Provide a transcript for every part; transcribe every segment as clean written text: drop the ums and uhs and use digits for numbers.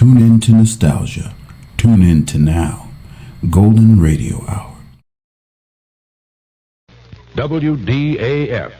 Tune in to nostalgia. Tune in to now. Golden Radio Hour. WDAF,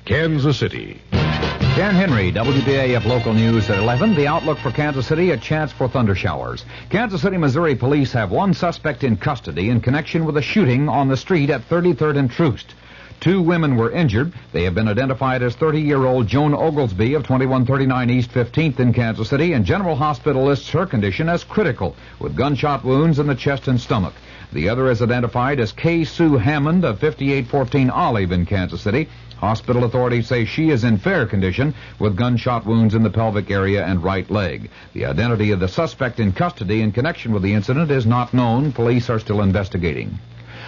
Kansas City. Dan Henry, WDAF Local News at 11. The outlook for Kansas City, a chance for thunder showers. Kansas City, Missouri police have one suspect in custody in connection with a shooting on the street at 33rd and Troost. 2 women were injured. They have been identified as 30-year-old Joan Oglesby of 2139 East 15th in Kansas City, and General Hospital lists her condition as critical, with gunshot wounds in the chest and stomach. The other is identified as Kay Sue Hammond of 5814 Olive in Kansas City. Hospital authorities say she is in fair condition with gunshot wounds in the pelvic area and right leg. The identity of the suspect in custody in connection with the incident is not known. Police are still investigating.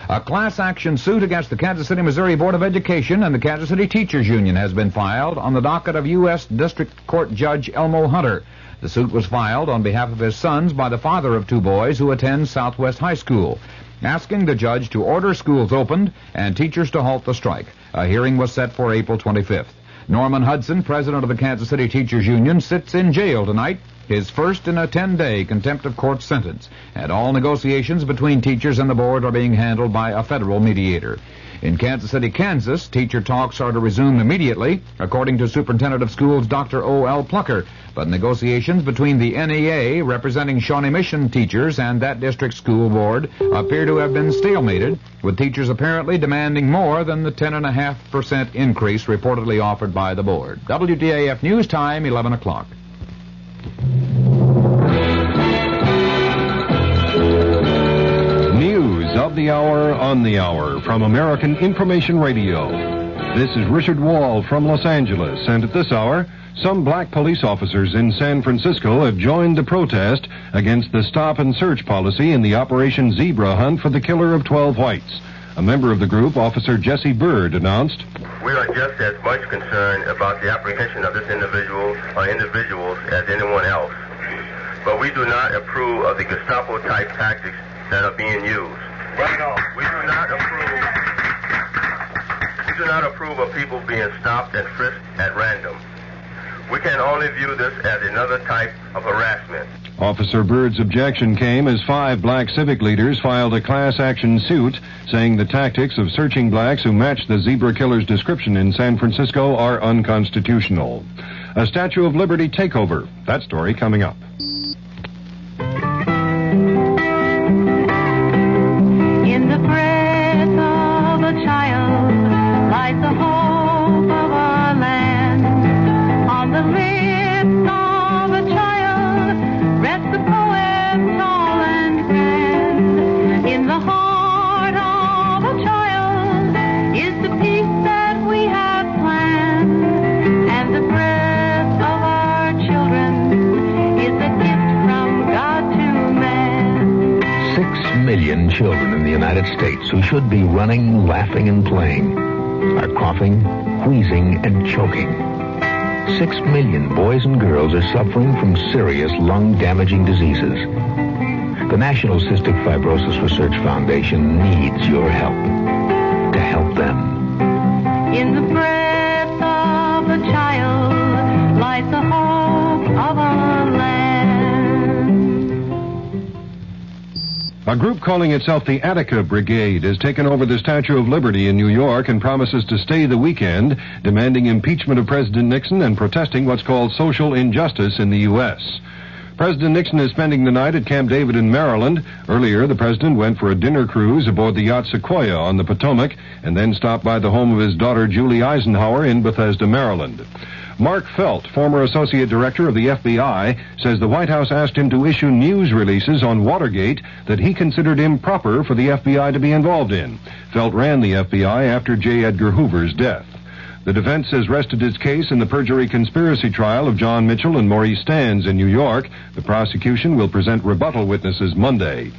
A class action suit against the Kansas City, Missouri Board of Education and the Kansas City Teachers Union has been filed on the docket of U.S. District Court Judge Elmo Hunter. The suit was filed on behalf of his sons by the father of 2 boys who attend Southwest High School, asking the judge to order schools opened and teachers to halt the strike. A hearing was set for April 25th. Norman Hudson, president of the Kansas City Teachers Union, sits in jail tonight, his first in a 10-day contempt of court sentence, and all negotiations between teachers and the board are being handled by a federal mediator. In Kansas City, Kansas, teacher talks are to resume immediately, according to Superintendent of Schools Dr. O.L. Plucker, but negotiations between the NEA, representing Shawnee Mission teachers, and that district school board appear to have been stalemated, with teachers apparently demanding more than the 10.5% increase reportedly offered by the board. WDAF News Time, 11 o'clock. News of the hour on the hour from American Information Radio. This is Richard Wall from Los Angeles, and at this hour, some black police officers in San Francisco have joined the protest against the stop and search policy in the Operation Zebra hunt for the killer of 12 whites. A member of the group, Officer Jesse Bird, announced, "We are just as much concerned about the apprehension of this individual or individuals as anyone else. But we do not approve of the Gestapo-type tactics that are being used. We do not approve of people being stopped and frisked at random. We can only view this as another type of harassment." Officer Bird's objection came as 5 black civic leaders filed a class action suit saying the tactics of searching blacks who match the zebra killer's description in San Francisco are unconstitutional. A Statue of Liberty takeover. That story coming up. In the breath of a child lies the hope of our land. On the lips of a child rests the poem tall and grand. In the heart of a child is the peace that we have planned. And the breath of our children is a gift from God to man. 6 million children in the United States who should be running, laughing, and playing are coughing, wheezing, and choking. 6 million boys and girls are suffering from serious lung-damaging diseases. The National Cystic Fibrosis Research Foundation needs your help to help them. In the breath of a child lies the hope of our land. A group calling itself the Attica Brigade has taken over the Statue of Liberty in New York and promises to stay the weekend, demanding impeachment of President Nixon and protesting what's called social injustice in the U.S. President Nixon is spending the night at Camp David in Maryland. Earlier, the president went for a dinner cruise aboard the yacht Sequoia on the Potomac and then stopped by the home of his daughter Julie Eisenhower in Bethesda, Maryland. Mark Felt, former associate director of the FBI, says the White House asked him to issue news releases on Watergate that he considered improper for the FBI to be involved in. Felt ran the FBI after J. Edgar Hoover's death. The defense has rested its case in the perjury conspiracy trial of John Mitchell and Maurice Stans in New York. The prosecution will present rebuttal witnesses Monday.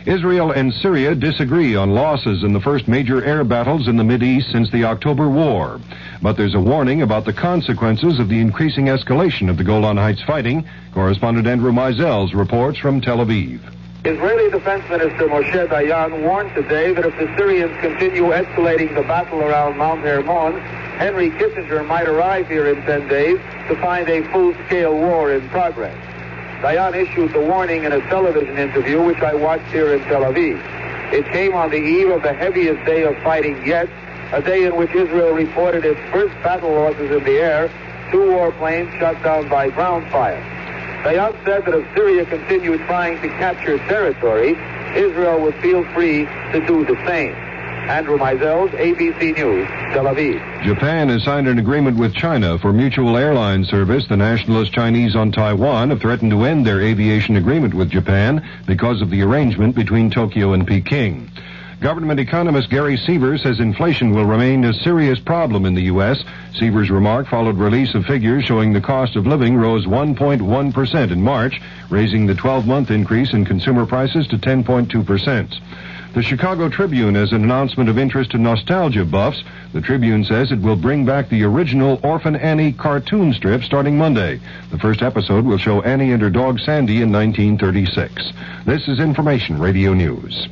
Israel and Syria disagree on losses in the first major air battles in the Mideast since the October War. But there's a warning about the consequences of the increasing escalation of the Golan Heights fighting. Correspondent Andrew Mizell's reports from Tel Aviv. Israeli Defense Minister Moshe Dayan warned today that if the Syrians continue escalating the battle around Mount Hermon, Henry Kissinger might arrive here in 10 days to find a full-scale war in progress. Dayan issued the warning in a television interview, which I watched here in Tel Aviv. It came on the eve of the heaviest day of fighting yet, a day in which Israel reported its first battle losses in the air, 2 warplanes shot down by ground fire. Dayan said that if Syria continued trying to capture territory, Israel would feel free to do the same. Andrew Mizels, ABC News, Tel Aviv. Japan has signed an agreement with China for mutual airline service. The nationalist Chinese on Taiwan have threatened to end their aviation agreement with Japan because of the arrangement between Tokyo and Peking. Government economist Gary Sievers says inflation will remain a serious problem in the U.S. Sievers' remark followed release of figures showing the cost of living rose 1.1% in March, raising the 12-month increase in consumer prices to 10.2%. The Chicago Tribune has an announcement of interest to nostalgia buffs. The Tribune says it will bring back the original Orphan Annie cartoon strip starting Monday. The first episode will show Annie and her dog Sandy in 1936. This is Information Radio News.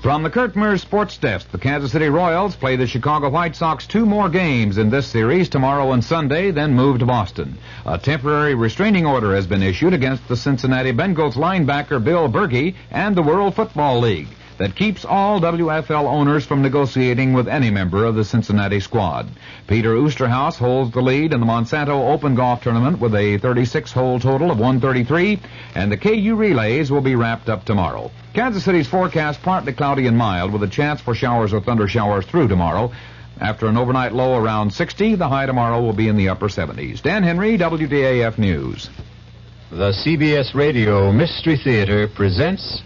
From the Kurt Mears Sports Desk, the Kansas City Royals play the Chicago White Sox 2 more games in this series, tomorrow and Sunday, then move to Boston. A temporary restraining order has been issued against the Cincinnati Bengals linebacker Bill Bergey and the World Football League that keeps all WFL owners from negotiating with any member of the Cincinnati squad. Peter Oosterhouse holds the lead in the Monsanto Open Golf Tournament with a 36-hole total of 133, and the KU Relays will be wrapped up tomorrow. Kansas City's forecast partly cloudy and mild with a chance for showers or thunder showers through tomorrow. After an overnight low around 60, the high tomorrow will be in the upper 70s. Dan Henry, WDAF News. The CBS Radio Mystery Theater presents...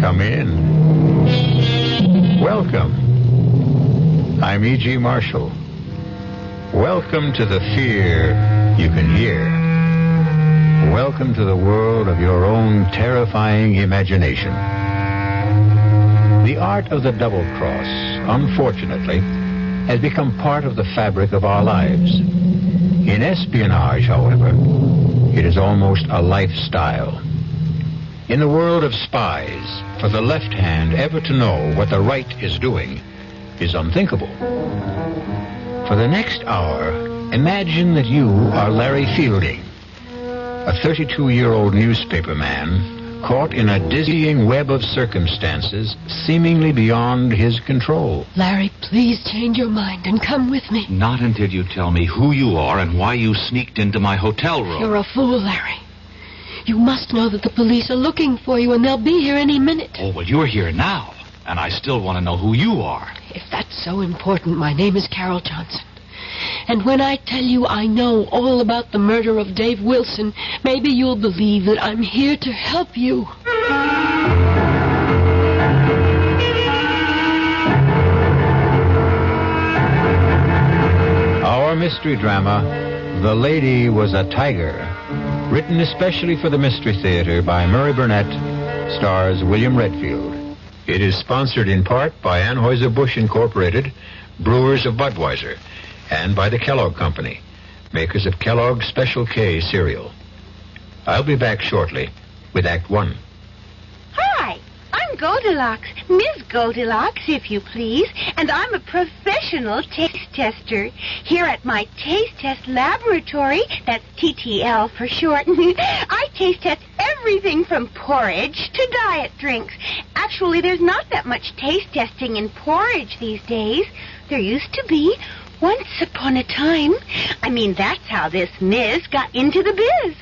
Come in. Welcome. I'm E.G. Marshall. Welcome to the fear you can hear. Welcome to the world of your own terrifying imagination. The art of the double cross, unfortunately, has become part of the fabric of our lives. In espionage, however, it is almost a lifestyle. In the world of spies, for the left hand ever to know what the right is doing is unthinkable. For the next hour, imagine that you are Larry Fielding, a 32-year-old newspaper man caught in a dizzying web of circumstances seemingly beyond his control. Larry, please change your mind and come with me. Not until you tell me who you are and why you sneaked into my hotel room. You're a fool, Larry. You must know that the police are looking for you and they'll be here any minute. Oh, well, you're here now, and I still want to know who you are. If that's so important, my name is Carol Johnson. And when I tell you I know all about the murder of Dave Wilson, maybe you'll believe that I'm here to help you. Our mystery drama, The Lady Was a Tiger, written especially for the Mystery Theater by Murray Burnett, stars William Redfield. It is sponsored in part by Anheuser-Busch Incorporated, brewers of Budweiser, and by the Kellogg Company, makers of Kellogg's Special K cereal. I'll be back shortly with Act One. Hi, I'm Goldilocks, Miss Goldilocks, if you please, and I'm a professional taste tester. Here at my taste test laboratory, that's TTL for short, I taste test everything from porridge to diet drinks. Actually, there's not that much taste testing in porridge these days. There used to be. Once upon a time. I mean, that's how this Miss got into the biz.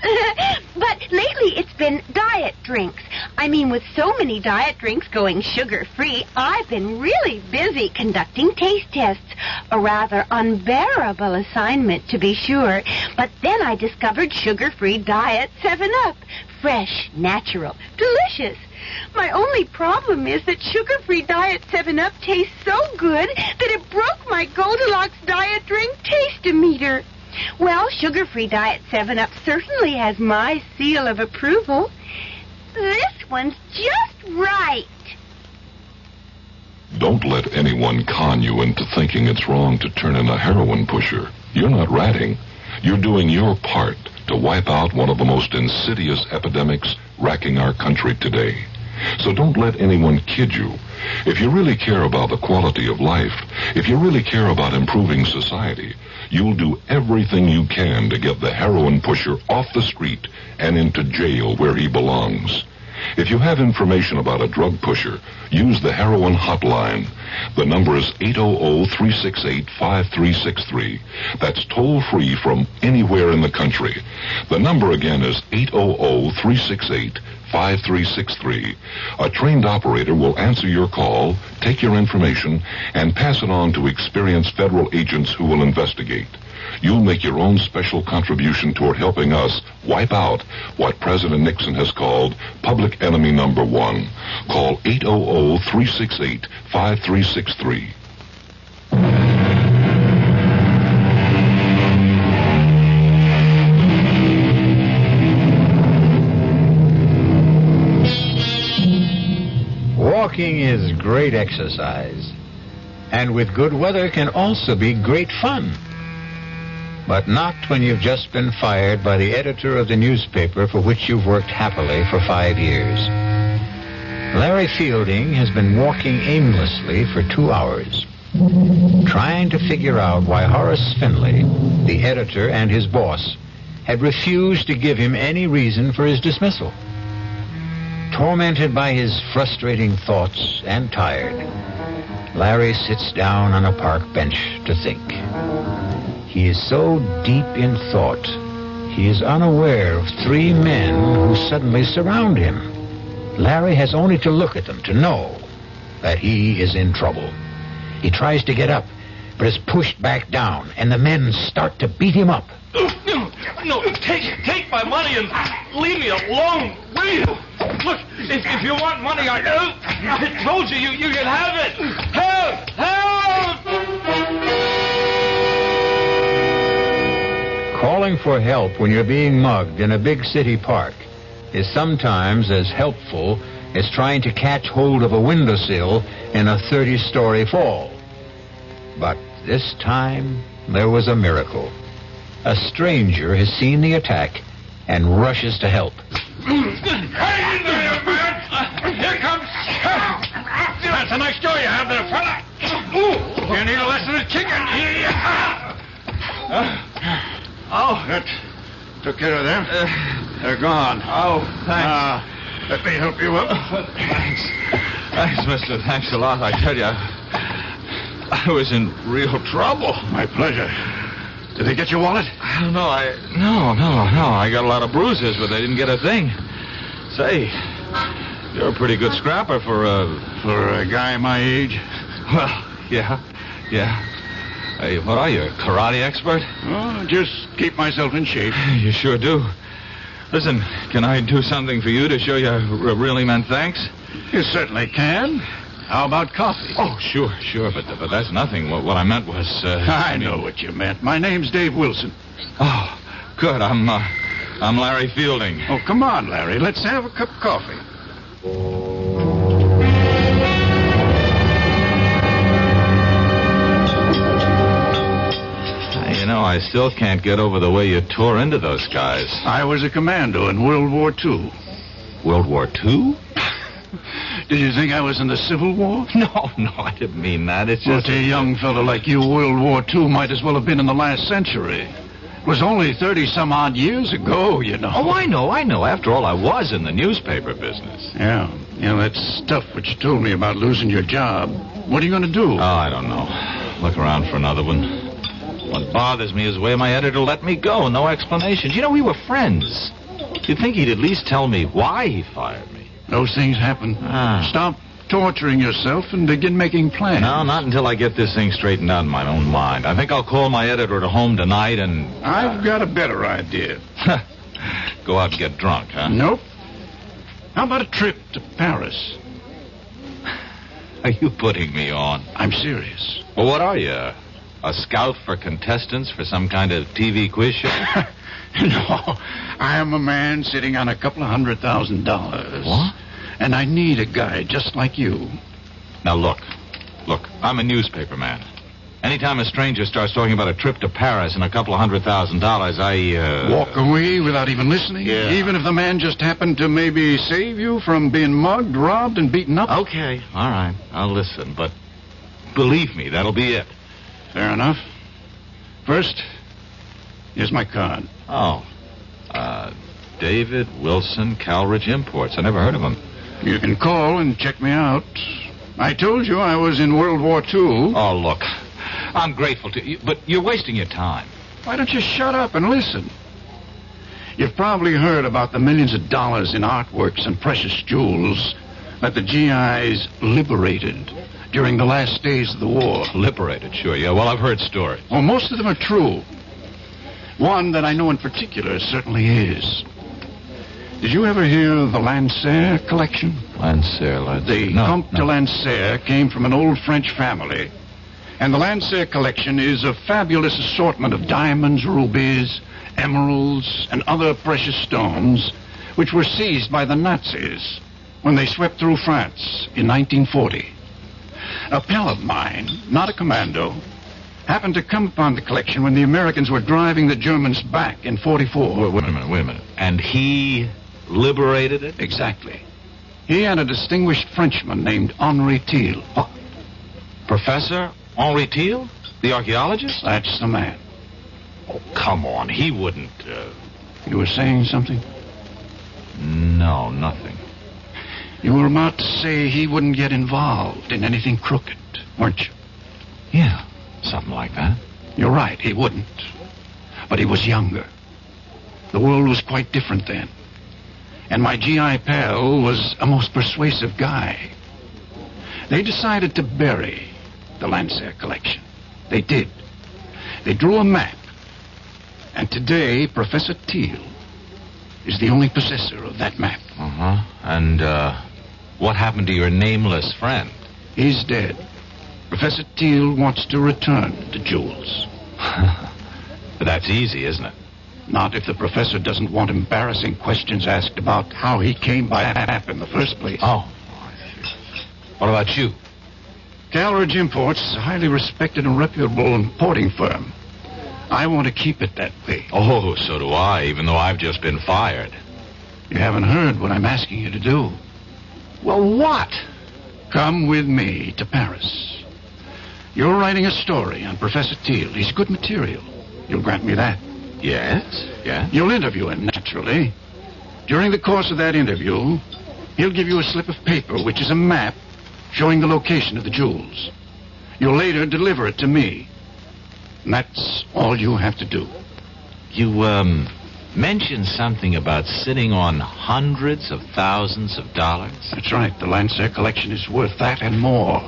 But lately it's been diet drinks. I mean, with so many diet drinks going sugar-free, I've been really busy conducting taste tests. A rather unbearable assignment, to be sure. But then I discovered sugar-free diet 7-Up. Fresh, natural, delicious. My only problem is that sugar-free diet 7-Up tastes so good that it broke my Goldilocks diet drink taste-o-meter. Well, sugar-free diet 7-Up certainly has my seal of approval. This one's just right. Don't let anyone con you into thinking it's wrong to turn in a heroin pusher. You're not ratting. You're doing your part to wipe out one of the most insidious epidemics racking our country today. So don't let anyone kid you. If you really care about the quality of life, if you really care about improving society, you'll do everything you can to get the heroin pusher off the street and into jail where he belongs. If you have information about a drug pusher, use the heroin hotline. The number is 800-368-5363. That's toll-free from anywhere in the country. The number again is 800-368-5363. A trained operator will answer your call, take your information, and pass it on to experienced federal agents who will investigate. You'll make your own special contribution toward helping us wipe out what President Nixon has called public enemy number one. Call 800-368-5363. Walking is great exercise, and with good weather can also be great fun. But not when you've just been fired by the editor of the newspaper for which you've worked happily for 5 years. Larry Fielding has been walking aimlessly for 2 hours, trying to figure out why Horace Finley, the editor and his boss, had refused to give him any reason for his dismissal. Tormented by his frustrating thoughts and tired, Larry sits down on a park bench to think. He is so deep in thought, he is unaware of 3 men who suddenly surround him. Larry has only to look at them to know that he is in trouble. He tries to get up, but is pushed back down, and the men start to beat him up. No, take my money and leave me alone, will you? Look, if you want money, I told you can have it. Help! Help! Calling for help when you're being mugged in a big city park is sometimes as helpful as trying to catch hold of a windowsill in a 30-story fall. But this time, there was a miracle. A stranger has seen the attack and rushes to help. Hang in there, man! Here comes... That's a nice jaw you have there, fella. You need a lesson of chicken. That took care of them. They're gone. Oh, thanks. Let me help you up. Thanks, mister. Thanks a lot. I tell you, I was in real trouble. My pleasure. Did they get your wallet? I don't know. No. I got a lot of bruises, but they didn't get a thing. Say, you're a pretty good scrapper for a guy my age. Well, yeah. Hey, what are you, a karate expert? Oh, just keep myself in shape. You sure do. Listen, can I do something for you to show you I really meant thanks? You certainly can. How about coffee? Oh, sure, but that's nothing. What I meant was... I know what you meant. My name's Dave Wilson. Oh, good. I'm Larry Fielding. Oh, come on, Larry. Let's have a cup of coffee. You know, I still can't get over the way you tore into those guys. I was a commando in World War II. World War II? Did you think I was in the Civil War? No, I didn't mean that. It's just... Well, to a young fellow like you, World War II might as well have been in the last century. It was only 30-some-odd years ago, you know. Oh, I know. After all, I was in the newspaper business. Yeah, that stuff which you told me about losing your job. What are you going to do? Oh, I don't know. Look around for another one. What bothers me is the way my editor let me go. No explanations. You know, we were friends. You'd think he'd at least tell me why he fired me. Those things happen. Stop torturing yourself and begin making plans. No, not until I get this thing straightened out in my own mind. I think I'll call my editor at home tonight and... I've got a better idea. Go out and get drunk, huh? Nope. How about a trip to Paris? Are you putting me on? I'm serious. Well, what are you? A scout for contestants for some kind of TV quiz show? No. I am a man sitting on $200,000. What? And I need a guy just like you. Now, look. I'm a newspaper man. Anytime a stranger starts talking about a trip to Paris and a couple of $100,000, I, Walk away without even listening? Yeah. Even if the man just happened to maybe save you from being mugged, robbed, and beaten up? Okay, all right, I'll listen, but believe me, that'll be it. Fair enough. First, here's my card. Oh, David Wilson, Calridge Imports. I never heard of him. You can call and check me out. I told you I was in World War II. Oh, look, I'm grateful to you, but you're wasting your time. Why don't you shut up and listen? You've probably heard about the millions of dollars in artworks and precious jewels that the GIs liberated during the last days of the war. Liberated, sure, yeah. Well, I've heard stories. Well, most of them are true. One that I know in particular certainly is. Did you ever hear of the Lancer collection? Lancer. The Comte de Lancer came from an old French family. And the Lancer collection is a fabulous assortment of diamonds, rubies, emeralds, and other precious stones which were seized by the Nazis when they swept through France in 1940. A pal of mine, not a commando, happened to come upon the collection when the Americans were driving the Germans back in 44. Wait a minute. And he liberated it? Exactly. He and a distinguished Frenchman named Henri Thiel. Oh. Professor Henri Thiel? The archaeologist? That's the man. Oh, come on. He wouldn't, You were saying something? No, nothing. You were about to say he wouldn't get involved in anything crooked, weren't you? Yeah, something like that. You're right, he wouldn't. But he was younger. The world was quite different then. And my GI pal was a most persuasive guy. They decided to bury the Lancer collection. They did. They drew a map. And today, Professor Thiel is the only possessor of that map. Uh-huh. And, what happened to your nameless friend? He's dead. Professor Thiel wants to return the jewels. But that's easy, isn't it? Not if the professor doesn't want embarrassing questions asked about how he came by that map in the first place. Oh. What about you? Calridge Imports is a highly respected and reputable importing firm. I want to keep it that way. Oh, so do I, even though I've just been fired. You haven't heard what I'm asking you to do. Well, what? Come with me to Paris. You're writing a story on Professor Thiel. He's good material. You'll grant me that. Yes, yeah. You'll interview him, naturally. During the course of that interview, he'll give you a slip of paper, which is a map showing the location of the jewels. You'll later deliver it to me. And that's all you have to do. You, mentioned something about sitting on hundreds of thousands of dollars? That's right. The Lancer collection is worth that and more.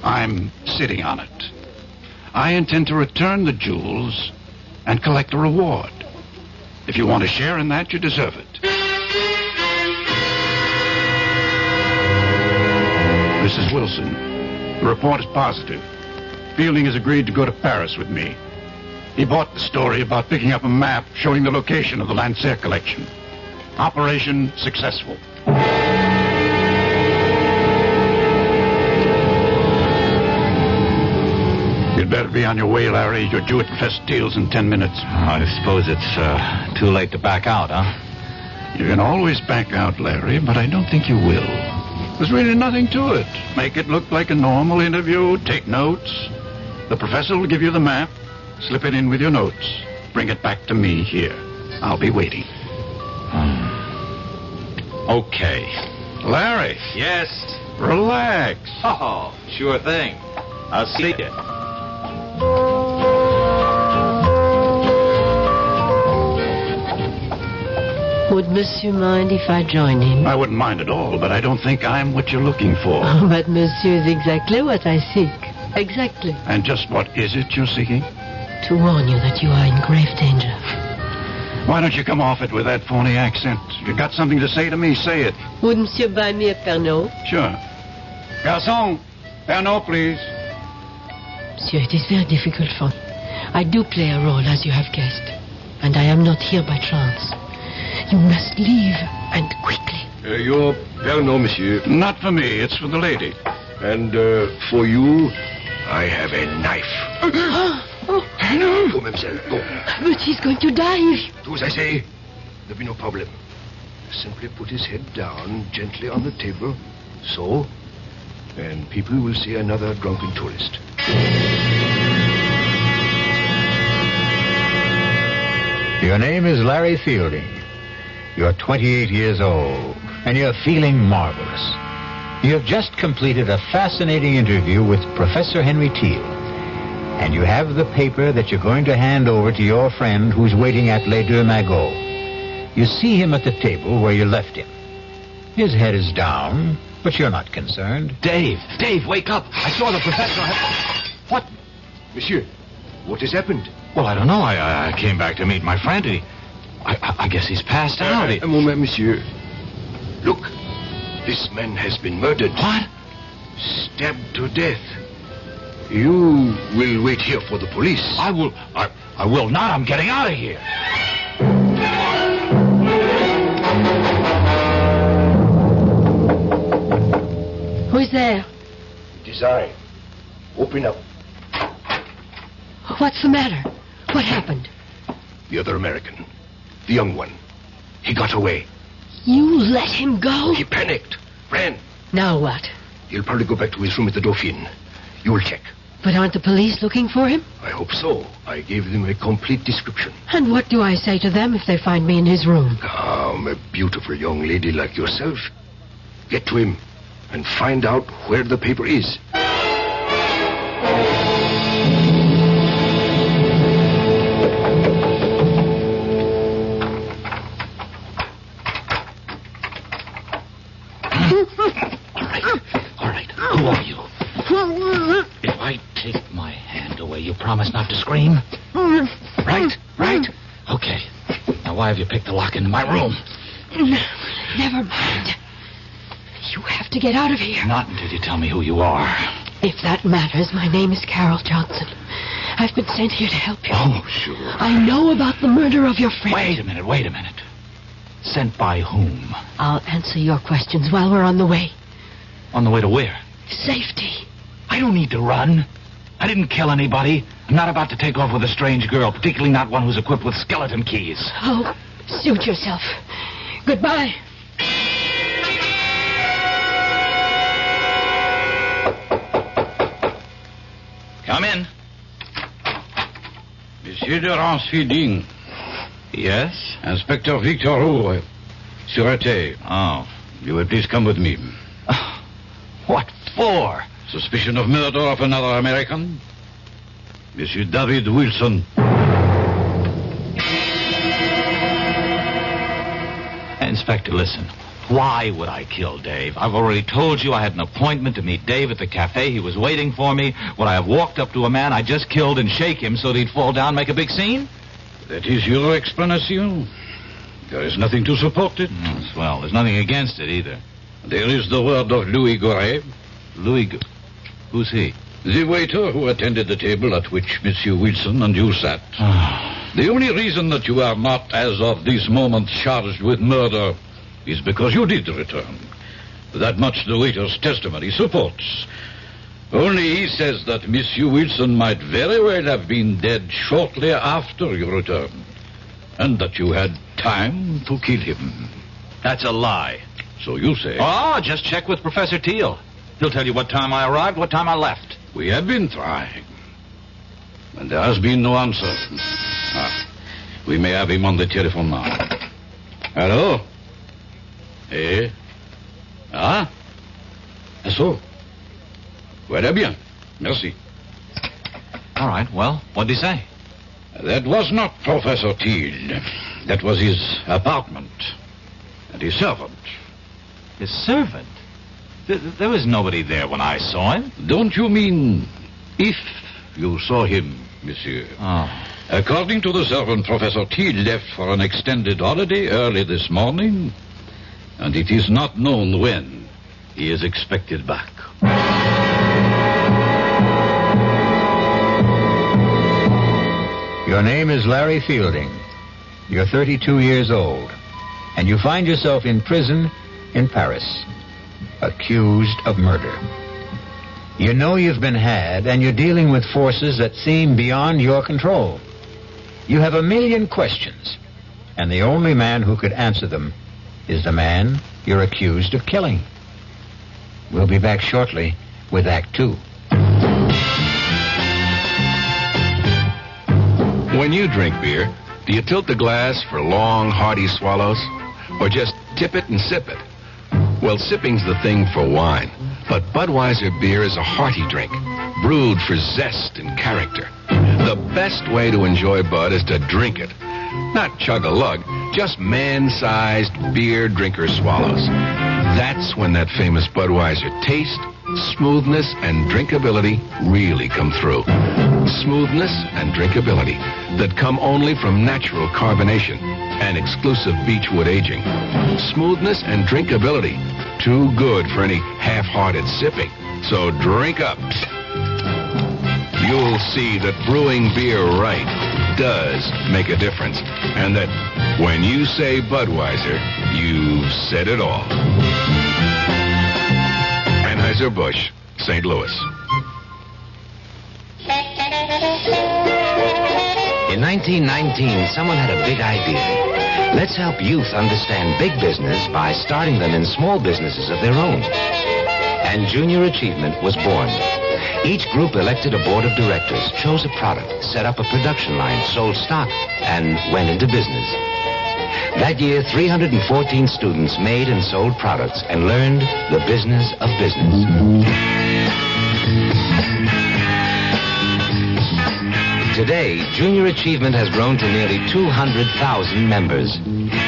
I'm sitting on it. I intend to return the jewels and collect a reward. If you want to share in that, you deserve it. This is Wilson. The report is positive. Fielding has agreed to go to Paris with me. He bought the story about picking up a map showing the location of the Lancer collection. Operation successful. You'd better be on your way, Larry. You're due at Professor Thiel's in 10 minutes. I suppose it's too late to back out, huh? You can always back out, Larry, but I don't think you will. There's really nothing to it. Make it look like a normal interview. Take notes. The professor will give you the map. Slip it in with your notes. Bring it back to me here. I'll be waiting. Okay. Larry. Yes? Relax. Oh, sure thing. I'll see you. Would Monsieur mind if I join him? I wouldn't mind at all, but I don't think I'm what you're looking for. Oh, but Monsieur is exactly what I seek. Exactly. And just what is it you're seeking? To warn you that you are in grave danger. Why don't you come off it with that phony accent? You got something to say to me, say it. Would Monsieur buy me a Pernod? Sure. Garçon, Pernod, please. Monsieur, it is very difficult for me. I do play a role, as you have guessed. And I am not here by chance. You must leave, and quickly. Your Pernod, monsieur. Not for me, it's for the lady. And for you, I have a knife. Oh, Go, mademoiselle, go. but he's going to die if... Do as I say. There'll be no problem. Simply put his head down gently on the table. So. And people will see another drunken tourist. Your name is Larry Fielding. You're 28 years old, and you're feeling marvelous. You have just completed a fascinating interview with Professor Henry Teal, and you have the paper that you're going to hand over to your friend who's waiting at Les Deux Magots. You see him at the table where you left him. His head is down, but you're not concerned. Dave, wake up. I saw the professor. What? Monsieur, what has happened? Well, I don't know. I came back to meet my friend. I guess he's passed out. A moment, monsieur. Look, this man has been murdered. What? Stabbed to death. You will wait here for the police. I will not. I'm getting out of here. Who's there? It is I. Open up. What's the matter? What happened? The other American. The young one. He got away. You let him go? He panicked. Ran. Now what? He'll probably go back to his room at the Dauphine. You will check. But aren't the police looking for him? I hope so. I gave them a complete description. And what do I say to them if they find me in his room? Calm, a beautiful young lady like yourself. Get to him and find out where the paper is. All right. Who are you? If I take my hand away, you promise not to scream? Right? Okay. Now, why have you picked the lock into my room? Never mind. You have to get out of here. Not until you tell me who you are. If that matters, my name is Carol Johnson. I've been sent here to help you. Oh, sure. I know about the murder of your friend. Wait a minute. Sent by whom? I'll answer your questions while we're on the way. On the way to where? Safety. I don't need to run. I didn't kill anybody. I'm not about to take off with a strange girl, particularly not one who's equipped with skeleton keys. Oh, suit yourself. Goodbye. Come in. Monsieur de Ransfielding. Yes? Inspector Victor Roux, Sûreté. Oh. You will please come with me. What for? Suspicion of murder of another American? Monsieur David Wilson. Inspector, listen. Why would I kill Dave? I've already told you I had an appointment to meet Dave at the cafe. He was waiting for me. Would I have walked up to a man I just killed and shake him so that he'd fall down, make a big scene? That is your explanation? There is nothing to support it. Well, there's nothing against it either. There is the word of Louis Goret. Who's he? The waiter who attended the table at which Monsieur Wilson and you sat. The only reason that you are not, as of this moment, charged with murder is because you did return. That much the waiter's testimony supports. Only he says that Monsieur Wilson might very well have been dead shortly after you returned, and that you had time to kill him. That's a lie. So you say. Oh, just check with Professor Teal. He'll tell you what time I arrived, what time I left. We have been trying, and there has been no answer. We may have him on the telephone now. Hello? Eh? So? Voilà bien. Merci. All right, well, what'd he say? That was not Professor Teal. That was his apartment. And his servant. His servant? There was nobody there when I saw him. Don't you mean if you saw him, monsieur? Oh. According to the servant, Professor Teal left for an extended holiday early this morning, and it is not known when he is expected back. Your name is Larry Fielding. You're 32 years old, and you find yourself in prison in Paris, accused of murder. You know you've been had, and you're dealing with forces that seem beyond your control. You have a million questions, and the only man who could answer them is the man you're accused of killing. We'll be back shortly with Act 2. When you drink beer, do you tilt the glass for long, hearty swallows? Or just tip it and sip it? Well, sipping's the thing for wine. But Budweiser beer is a hearty drink, brewed for zest and character. The best way to enjoy Bud is to drink it. Not chug-a-lug, just man-sized beer drinker swallows. That's when that famous Budweiser taste, smoothness, and drinkability really come through. Smoothness and drinkability that come only from natural carbonation and exclusive beechwood aging. Smoothness and drinkability, too good for any half-hearted sipping. So drink up. You'll see that brewing beer right does make a difference, and that when you say Budweiser, you've said it all. Anheuser-Busch, St. Louis. In 1919, someone had a big idea. Let's help youth understand big business by starting them in small businesses of their own. And Junior Achievement was born. Each group elected a board of directors, chose a product, set up a production line, sold stock, and went into business. That year, 314 students made and sold products and learned the business of business. Today, Junior Achievement has grown to nearly 200,000 members.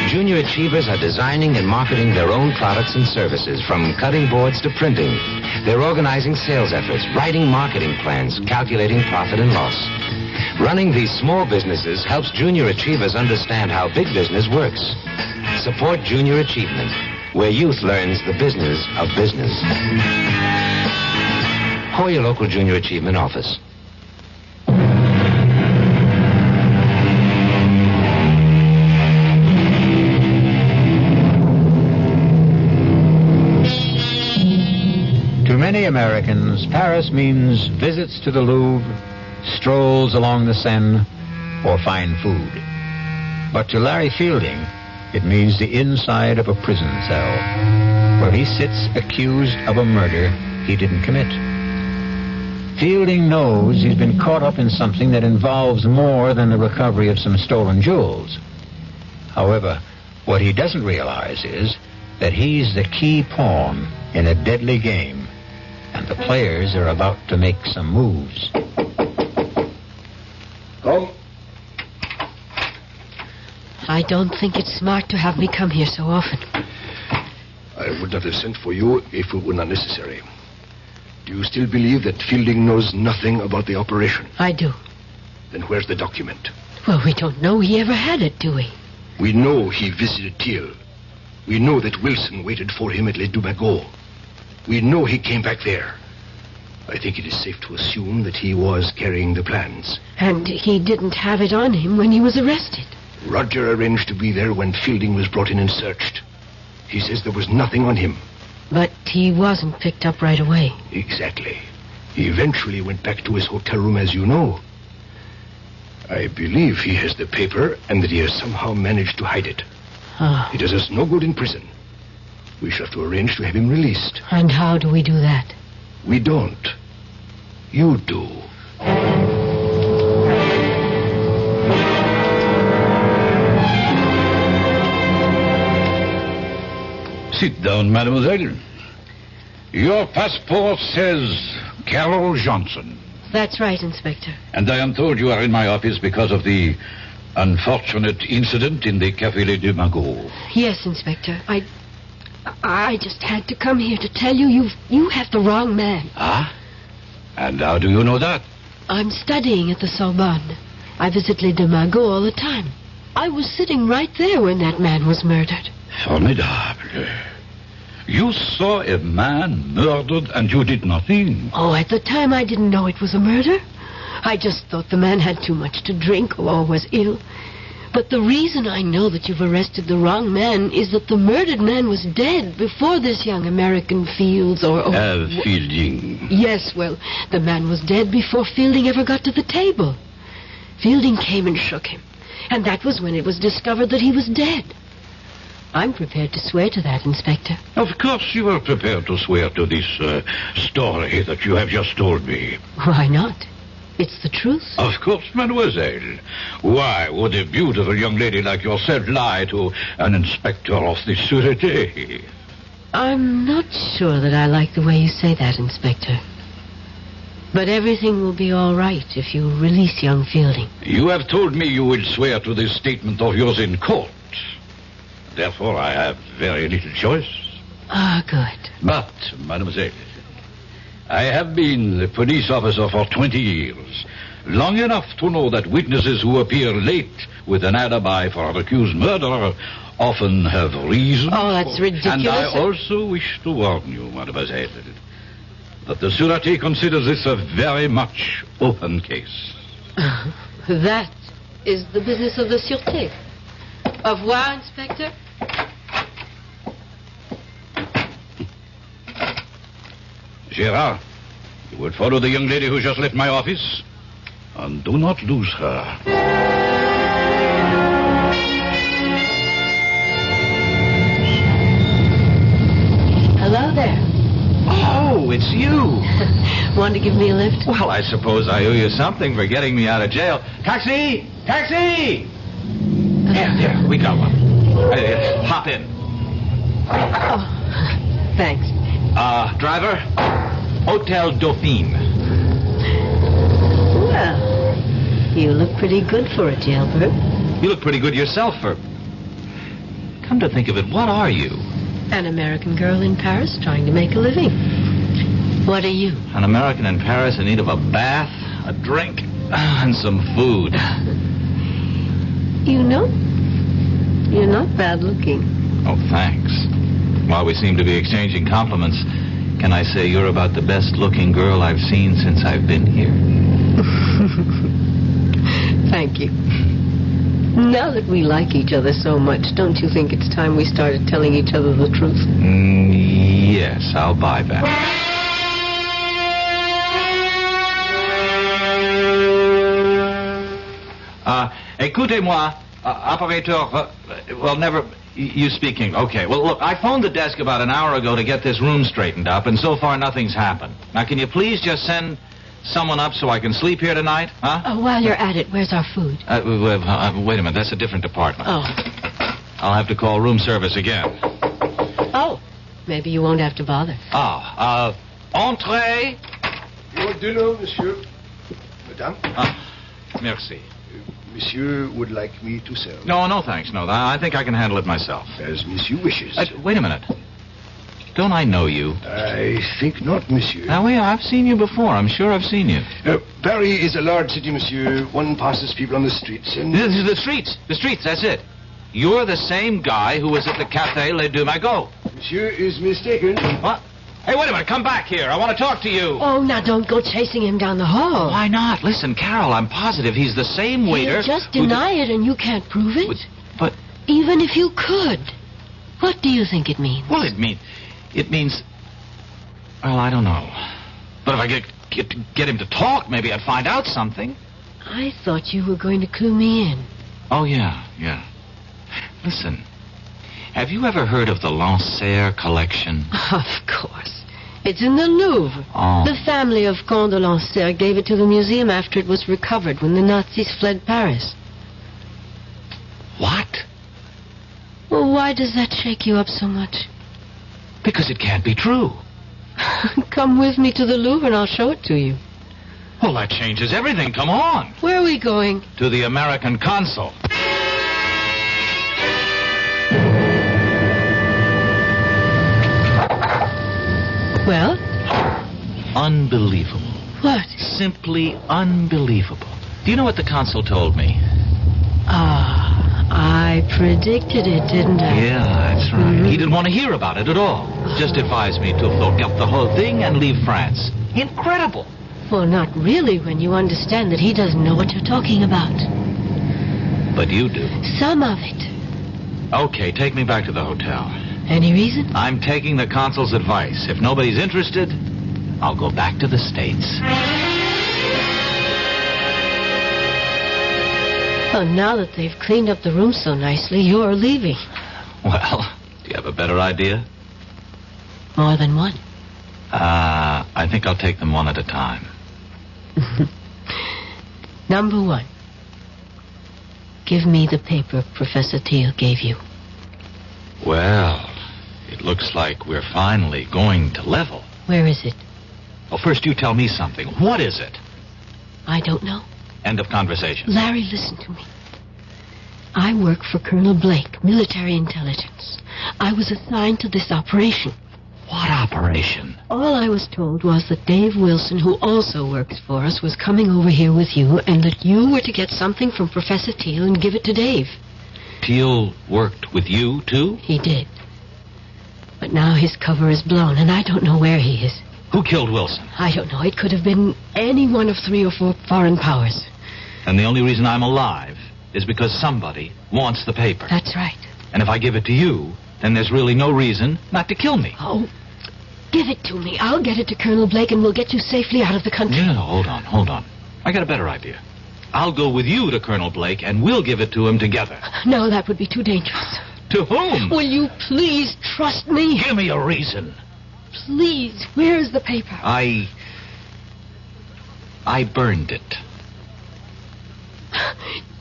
Junior Achievers are designing and marketing their own products and services, from cutting boards to printing. They're organizing sales efforts, writing marketing plans, calculating profit and loss. Running these small businesses helps Junior Achievers understand how big business works. Support Junior Achievement, where youth learns the business of business. Call your local Junior Achievement office. To many Americans, Paris means visits to the Louvre, strolls along the Seine, or fine food. But to Larry Fielding, it means the inside of a prison cell, where he sits accused of a murder he didn't commit. Fielding knows he's been caught up in something that involves more than the recovery of some stolen jewels. However, what he doesn't realize is that he's the key pawn in a deadly game, and the players are about to make some moves. Come. I don't think it's smart to have me come here so often. I would not have sent for you if it were not necessary. Do you still believe that Fielding knows nothing about the operation? I do. Then where's the document? Well, we don't know he ever had it, do we? We know he visited Thiel. We know that Wilson waited for him at Les Dumagots. We know he came back there. I think it is safe to assume that he was carrying the plans. And he didn't have it on him when he was arrested. Roger arranged to be there when Fielding was brought in and searched. He says there was nothing on him. But he wasn't picked up right away. Exactly. He eventually went back to his hotel room, as you know. I believe he has the paper and that he has somehow managed to hide it. Oh. It does us no good in prison. We shall have to arrange to have him released. And how do we do that? We don't. You do. Sit down, mademoiselle. Your passport says Carol Johnson. That's right, Inspector. And I am told you are in my office because of the unfortunate incident in the Café Les Dumagots. Yes, Inspector. I just had to come here to tell you you have the wrong man. Ah? And how do you know that? I'm studying at the Sorbonne. I visit Les Dumagots all the time. I was sitting right there when that man was murdered. Formidable. You saw a man murdered and you did nothing. Oh, at the time I didn't know it was a murder. I just thought the man had too much to drink or was ill. But the reason I know that you've arrested the wrong man is that the murdered man was dead before this young American Fields Fielding. Yes, well, the man was dead before Fielding ever got to the table. Fielding came and shook him, and that was when it was discovered that he was dead. I'm prepared to swear to that, Inspector. Of course you are prepared to swear to this story that you have just told me. Why not? It's the truth. Of course, mademoiselle. Why would a beautiful young lady like yourself lie to an inspector of the sûreté? I'm not sure that I like the way you say that, Inspector. But everything will be all right if you release young Fielding. You have told me you will swear to this statement of yours in court. Therefore, I have very little choice. Ah, good. But, mademoiselle, I have been a police officer for 20 years. Long enough to know that witnesses who appear late with an alibi for an accused murderer often have reason. Oh, that's ridiculous. And I also wish to warn you, mademoiselle, that the Sûreté considers this a very much open case. That is the business of the Sûreté. Au revoir, Inspector. Gérard, you will follow the young lady who just left my office, and do not lose her. Hello there. Oh, it's you. Want to give me a lift? Well, I suppose I owe you something for getting me out of jail. Taxi! Taxi! There, we got one. Hop in. Oh, thanks. Driver, Hotel Dauphine. Well, you look pretty good for a jailbird. You look pretty good yourself for... Come to think of it, what are you? An American girl in Paris trying to make a living. What are you? An American in Paris in need of a bath, a drink, and some food. You know, you're not bad looking. Oh, thanks. While we seem to be exchanging compliments, can I say you're about the best-looking girl I've seen since I've been here? Thank you. Now that we like each other so much, don't you think it's time we started telling each other the truth? Yes, I'll buy that. Écoutez-moi, operateur, well, never... You speaking. Okay. Well, look, I phoned the desk about an hour ago to get this room straightened up, and so far nothing's happened. Now, can you please just send someone up so I can sleep here tonight? Huh? Oh, while you're at it, where's our food? Wait a minute. That's a different department. Oh. I'll have to call room service again. Oh. Maybe you won't have to bother. Entree. Your dinner, monsieur. Madame? Merci. Monsieur would like me to serve. No, thanks. No, I think I can handle it myself. As monsieur wishes. Wait a minute. Don't I know you? I think not, monsieur. Now, I've seen you before. I'm sure I've seen you. Paris is a large city, monsieur. One passes people on the streets and... The streets, that's it. You're the same guy who was at the Café Les Deux Magots. Monsieur is mistaken. What? Hey, wait a minute. Come back here. I want to talk to you. Oh, now don't go chasing him down the hall. Why not? Listen, Carol, I'm positive he's the same waiter... He'll just deny it and you can't prove it. But... Even if you could. What do you think it means? Well, it means... Well, I don't know. But if I get him to talk, maybe I'd find out something. I thought you were going to clue me in. Oh, yeah. Listen, have you ever heard of the Lancer collection? Of course. It's in the Louvre. Oh. The family of Comte de Lancer gave it to the museum after it was recovered when the Nazis fled Paris. What? Well, why does that shake you up so much? Because it can't be true. Come with me to the Louvre and I'll show it to you. Well, that changes everything. Come on. Where are we going? To the American consul. Well? Unbelievable. What? Simply unbelievable. Do you know what the consul told me? I predicted it, didn't I? Yeah, that's right. Mm-hmm. He didn't want to hear about it at all. Just advised me to forget the whole thing and leave France. Incredible. Well, not really when you understand that he doesn't know what you're talking about. But you do. Some of it. Okay, take me back to the hotel. Any reason? I'm taking the consul's advice. If nobody's interested, I'll go back to the States. Well, now that they've cleaned up the room so nicely, you're leaving. Well, do you have a better idea? More than one. I think I'll take them one at a time. Number one. Give me the paper Professor Teal gave you. Well, it looks like we're finally going to level. Where is it? Well, first you tell me something. What is it? I don't know. End of conversation. Larry, listen to me. I work for Colonel Blake, military intelligence. I was assigned to this operation. What operation? All I was told was that Dave Wilson, who also works for us, was coming over here with you, and that you were to get something from Professor Teal and give it to Dave. Teal worked with you, too? He did. But now his cover is blown, and I don't know where he is. Who killed Wilson? I don't know. It could have been any one of 3 or 4 foreign powers. And the only reason I'm alive is because somebody wants the paper. That's right. And if I give it to you, then there's really no reason not to kill me. Oh, give it to me. I'll get it to Colonel Blake, and we'll get you safely out of the country. No, hold on. I got a better idea. I'll go with you to Colonel Blake, and we'll give it to him together. No, that would be too dangerous. To whom? Will you please trust me? Give me a reason. Please, where's the paper? I burned it.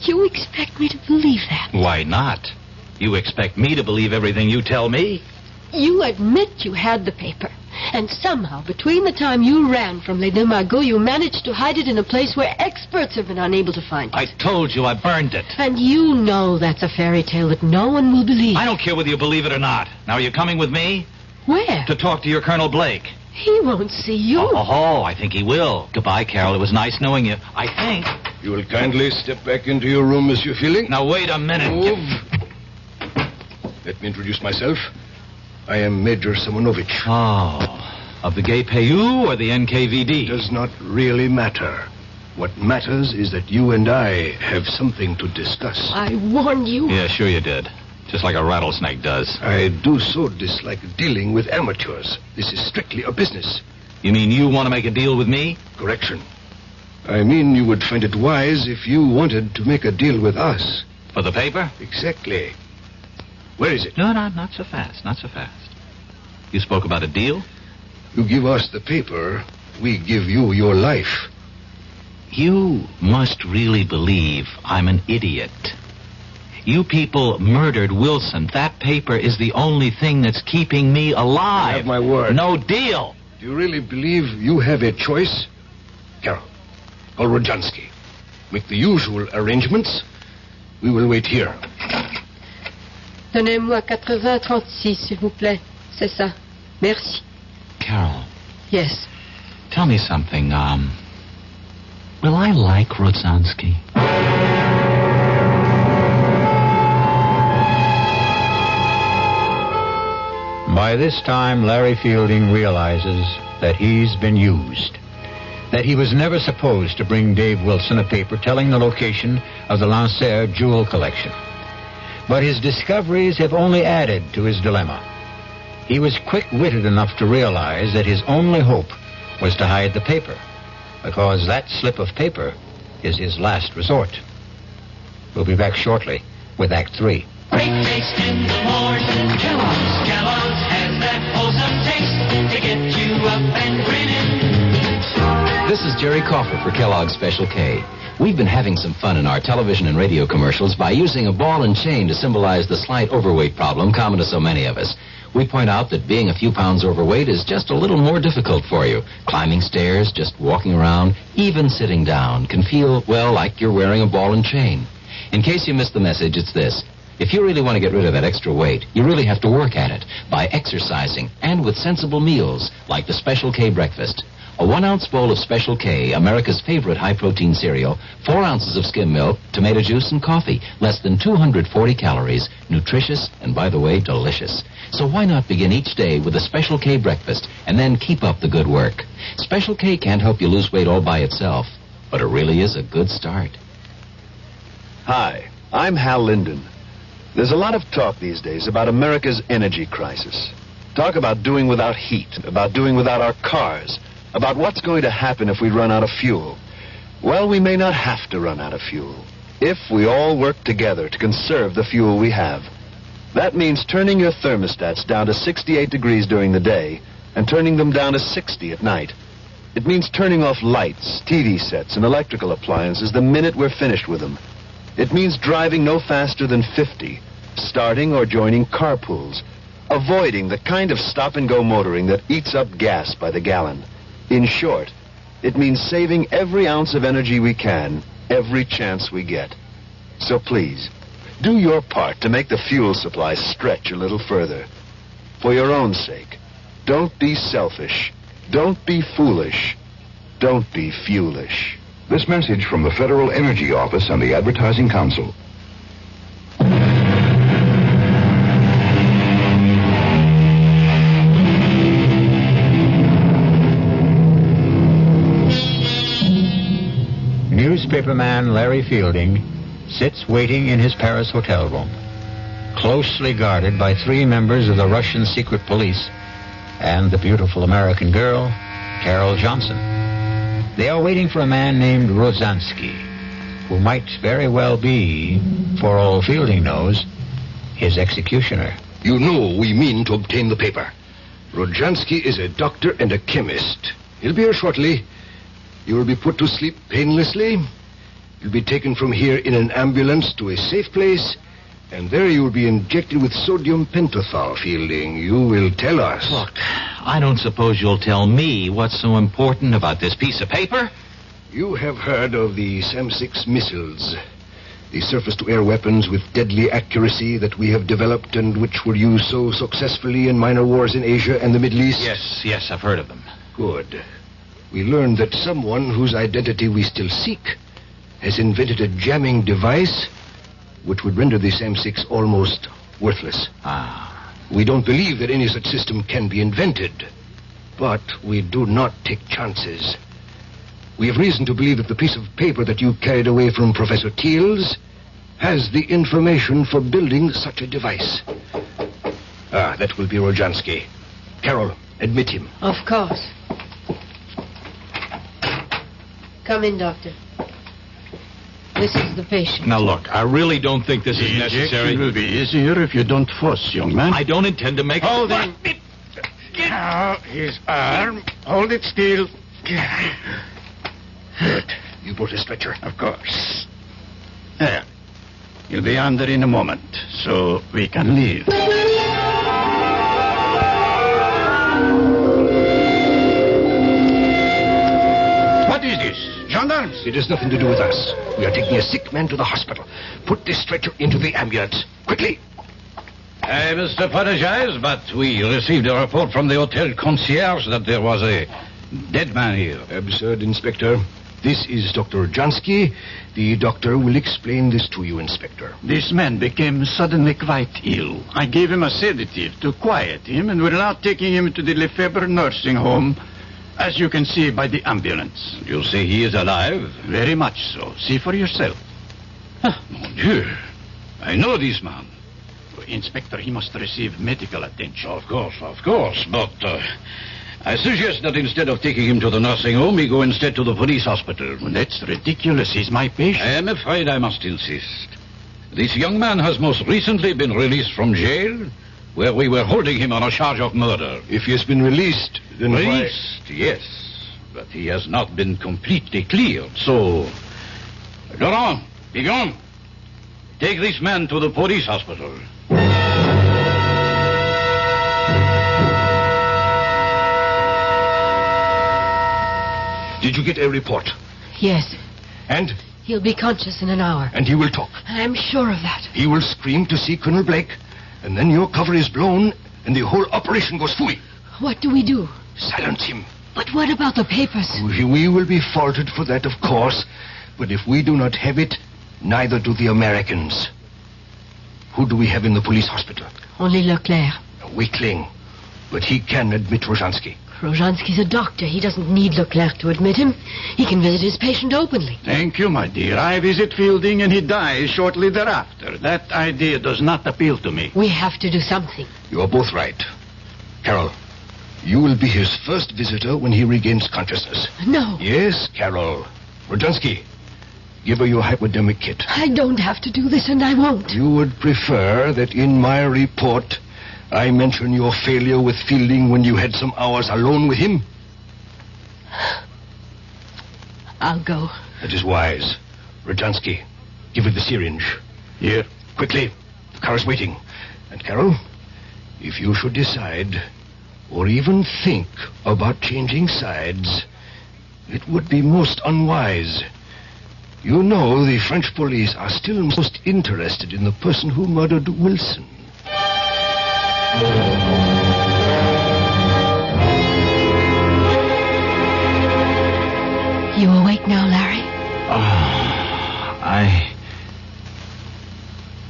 You expect me to believe that? Why not? You expect me to believe everything you tell me? You admit you had the paper. And somehow, between the time you ran from Les Deux Magots, you managed to hide it in a place where experts have been unable to find it. I told you I burned it. And you know that's a fairy tale that no one will believe. I don't care whether you believe it or not. Now, are you coming with me? Where? To talk to your Colonel Blake. He won't see you. Oh, I think he will. Goodbye, Carol. It was nice knowing you. I think. You will kindly step back into your room, Monsieur Feeling. Now, wait a minute. Let me introduce myself. I am Major Simonovich. Oh, of the Gay Payou or the NKVD? Does not really matter. What matters is that you and I have something to discuss. I warned you. Yeah, sure you did. Just like a rattlesnake does. I do so dislike dealing with amateurs. This is strictly a business. You mean you want to make a deal with me? Correction. I mean you would find it wise if you wanted to make a deal with us. For the paper? Exactly. Where is it? No, not so fast. Not so fast. You spoke about a deal? You give us the paper, we give you your life. You must really believe I'm an idiot. You people murdered Wilson. That paper is the only thing that's keeping me alive. I have my word. No deal. Do you really believe you have a choice? Carol, call Rodjansky. Make the usual arrangements. We will wait here. Donnez-moi 80-36, s'il vous plaît. C'est ça. Merci. Carol. Yes. Tell me something, will I like Rodzansky? By this time, Larry Fielding realizes that he's been used. That he was never supposed to bring Dave Wilson a paper telling the location of the Lancer jewel collection. But his discoveries have only added to his dilemma. He was quick-witted enough to realize that his only hope was to hide the paper, because that slip of paper is his last resort. We'll be back shortly with Act 3. Great taste in the morning. Kellogg's has that wholesome taste to get you up and grinning. This is Jerry Crawford for Kellogg's Special K. We've been having some fun in our television and radio commercials by using a ball and chain to symbolize the slight overweight problem common to so many of us. We point out that being a few pounds overweight is just a little more difficult for you. Climbing stairs, just walking around, even sitting down can feel, well, like you're wearing a ball and chain. In case you missed the message, it's this. If you really want to get rid of that extra weight, you really have to work at it by exercising and with sensible meals like the Special K breakfast. A 1-ounce bowl of Special K, America's favorite high-protein cereal, 4 ounces of skim milk, tomato juice, and coffee. Less than 240 calories. Nutritious and, by the way, delicious. So why not begin each day with a Special K breakfast and then keep up the good work? Special K can't help you lose weight all by itself, but it really is a good start. Hi, I'm Hal Linden. There's a lot of talk these days about America's energy crisis. Talk about doing without heat, about doing without our cars, about what's going to happen if we run out of fuel. Well, we may not have to run out of fuel if we all work together to conserve the fuel we have. That means turning your thermostats down to 68 degrees during the day and turning them down to 60 at night. It means turning off lights, TV sets, and electrical appliances the minute we're finished with them. It means driving no faster than 50, starting or joining carpools, avoiding the kind of stop-and-go motoring that eats up gas by the gallon. In short, it means saving every ounce of energy we can, every chance we get. So please, do your part to make the fuel supply stretch a little further. For your own sake, don't be selfish. Don't be foolish. Don't be fuelish. This message from the Federal Energy Office and the Advertising Council. Newspaperman Larry Fielding sits waiting in his Paris hotel room, closely guarded by 3 members of the Russian secret police and the beautiful American girl, Carol Johnson. They are waiting for a man named Rozansky, who might very well be, for all Fielding knows, his executioner. You know we mean to obtain the paper. Rojansky is a doctor and a chemist. He'll be here shortly. You will be put to sleep painlessly. You'll be taken from here in an ambulance to a safe place, and there you will be injected with sodium pentothal, Fielding. You will tell us. Look, I don't suppose you'll tell me what's so important about this piece of paper? You have heard of the SAM-6 missiles, the surface-to-air weapons with deadly accuracy that we have developed and which were used so successfully in minor wars in Asia and the Middle East? Yes, I've heard of them. Good. We learned that someone whose identity we still seek has invented a jamming device which would render the SAM-6 almost worthless. We don't believe that any such system can be invented, but we do not take chances. We have reason to believe that the piece of paper that you carried away from Professor Teals has the information for building such a device. That will be Rojansky. Carol, admit him. Of course. Come in, Doctor. This is the patient. Now, look, I really don't think this is necessary. It will be easier if you don't fuss, young man. I don't intend to make... Hold him. Now, his arm. Hold it still. Good. You brought a stretcher? Of course. There. You'll be under in a moment, so we can leave. What is this? Gendarmes? It has nothing to do with us. We are taking a sick man to the hospital. Put this stretcher into the ambulance. Quickly. I must apologize, but we received a report from the hotel concierge that there was a dead man here. Absurd, Inspector. This is Dr. Jansky. The doctor will explain this to you, Inspector. This man became suddenly quite ill. I gave him a sedative to quiet him, and we're now taking him to the Lefebvre nursing home, as you can see by the ambulance. You say he is alive? Very much so. See for yourself. Mon Dieu. I know this man. Inspector, he must receive medical attention. Of course. But I suggest that instead of taking him to the nursing home, he go instead to the police hospital. That's ridiculous. He's my patient. I am afraid I must insist. This young man has most recently been released from jail, where we were holding him on a charge of murder. If he has been released, then Released, yes. But he has not been completely cleared, so... Laurent, be gone. Take this man to the police hospital. Did you get a report? Yes. And? He'll be conscious in an hour. And he will talk? I'm sure of that. He will scream to see Colonel Blake, and then your cover is blown, and the whole operation goes fooey. What do we do? Silence him. But what about the papers? We will be faulted for that, of course, but if we do not have it, neither do the Americans. Who do we have in the police hospital? Only Leclerc. A weakling. But he can admit Rojansky. Rozhansky's a doctor. He doesn't need Leclerc to admit him. He can visit his patient openly. Thank you, my dear. I visit Fielding and he dies shortly thereafter. That idea does not appeal to me. We have to do something. You are both right. Carol, you will be his first visitor when he regains consciousness. No. Yes, Carol. Rodzansky, give her your hypodermic kit. I don't have to do this, and I won't. You would prefer that in my report I mention your failure with Fielding when you had some hours alone with him? I'll go. That is wise. Rodzansky, give her the syringe. Here. Quickly. The car is waiting. And Carol, if you should decide, or even think about changing sides, it would be most unwise. You know the French police are still most interested in the person who murdered Wilson. You awake now, Larry?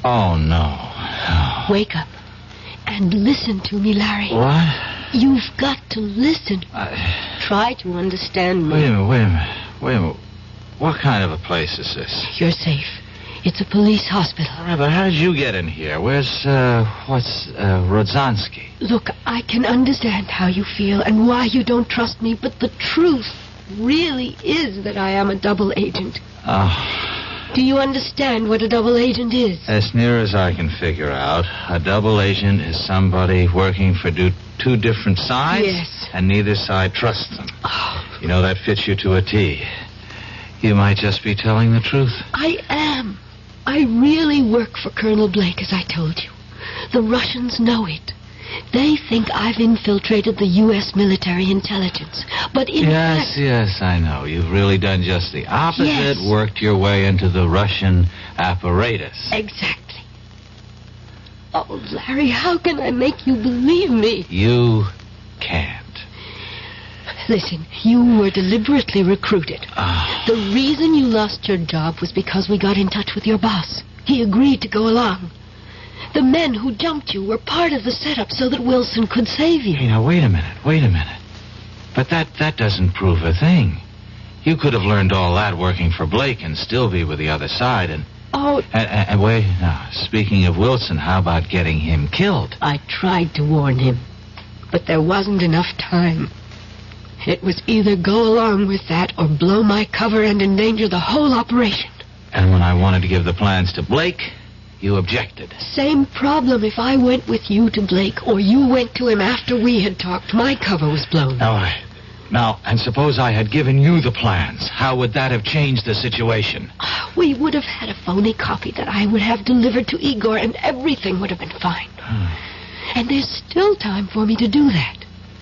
Oh, no. Wake up and listen to me, Larry. What? You've got to listen. Try to understand me. Wait a minute. What kind of a place is this? You're safe. It's a police hospital. All right, but how did you get in here? Where's Rodzansky? Look, I can understand how you feel and why you don't trust me, but the truth really is that I am a double agent. Oh. Do you understand what a double agent is? As near as I can figure out, a double agent is somebody working for two different sides. Yes. And neither side trusts them. Oh. You know, that fits you to a T. You might just be telling the truth. I am. I really work for Colonel Blake, as I told you. The Russians know it. They think I've infiltrated the U.S. military intelligence. But in fact... Yes, I know. You've really done just the opposite. Yes. Worked your way into the Russian apparatus. Exactly. Oh, Larry, how can I make you believe me? You can't. Listen, you were deliberately recruited. The reason you lost your job was because we got in touch with your boss. He agreed to go along. The men who jumped you were part of the setup so that Wilson could save you. Hey, now, wait a minute. But that doesn't prove a thing. You could have learned all that working for Blake and still be with the other side and... Oh... And wait, now, speaking of Wilson, how about getting him killed? I tried to warn him, but there wasn't enough time. It was either go along with that or blow my cover and endanger the whole operation. And when I wanted to give the plans to Blake, you objected. Same problem if I went with you to Blake or you went to him after we had talked. My cover was blown. All right. Now, and suppose I had given you the plans. How would that have changed the situation? We would have had a phony copy that I would have delivered to Igor and everything would have been fine. And there's still time for me to do that.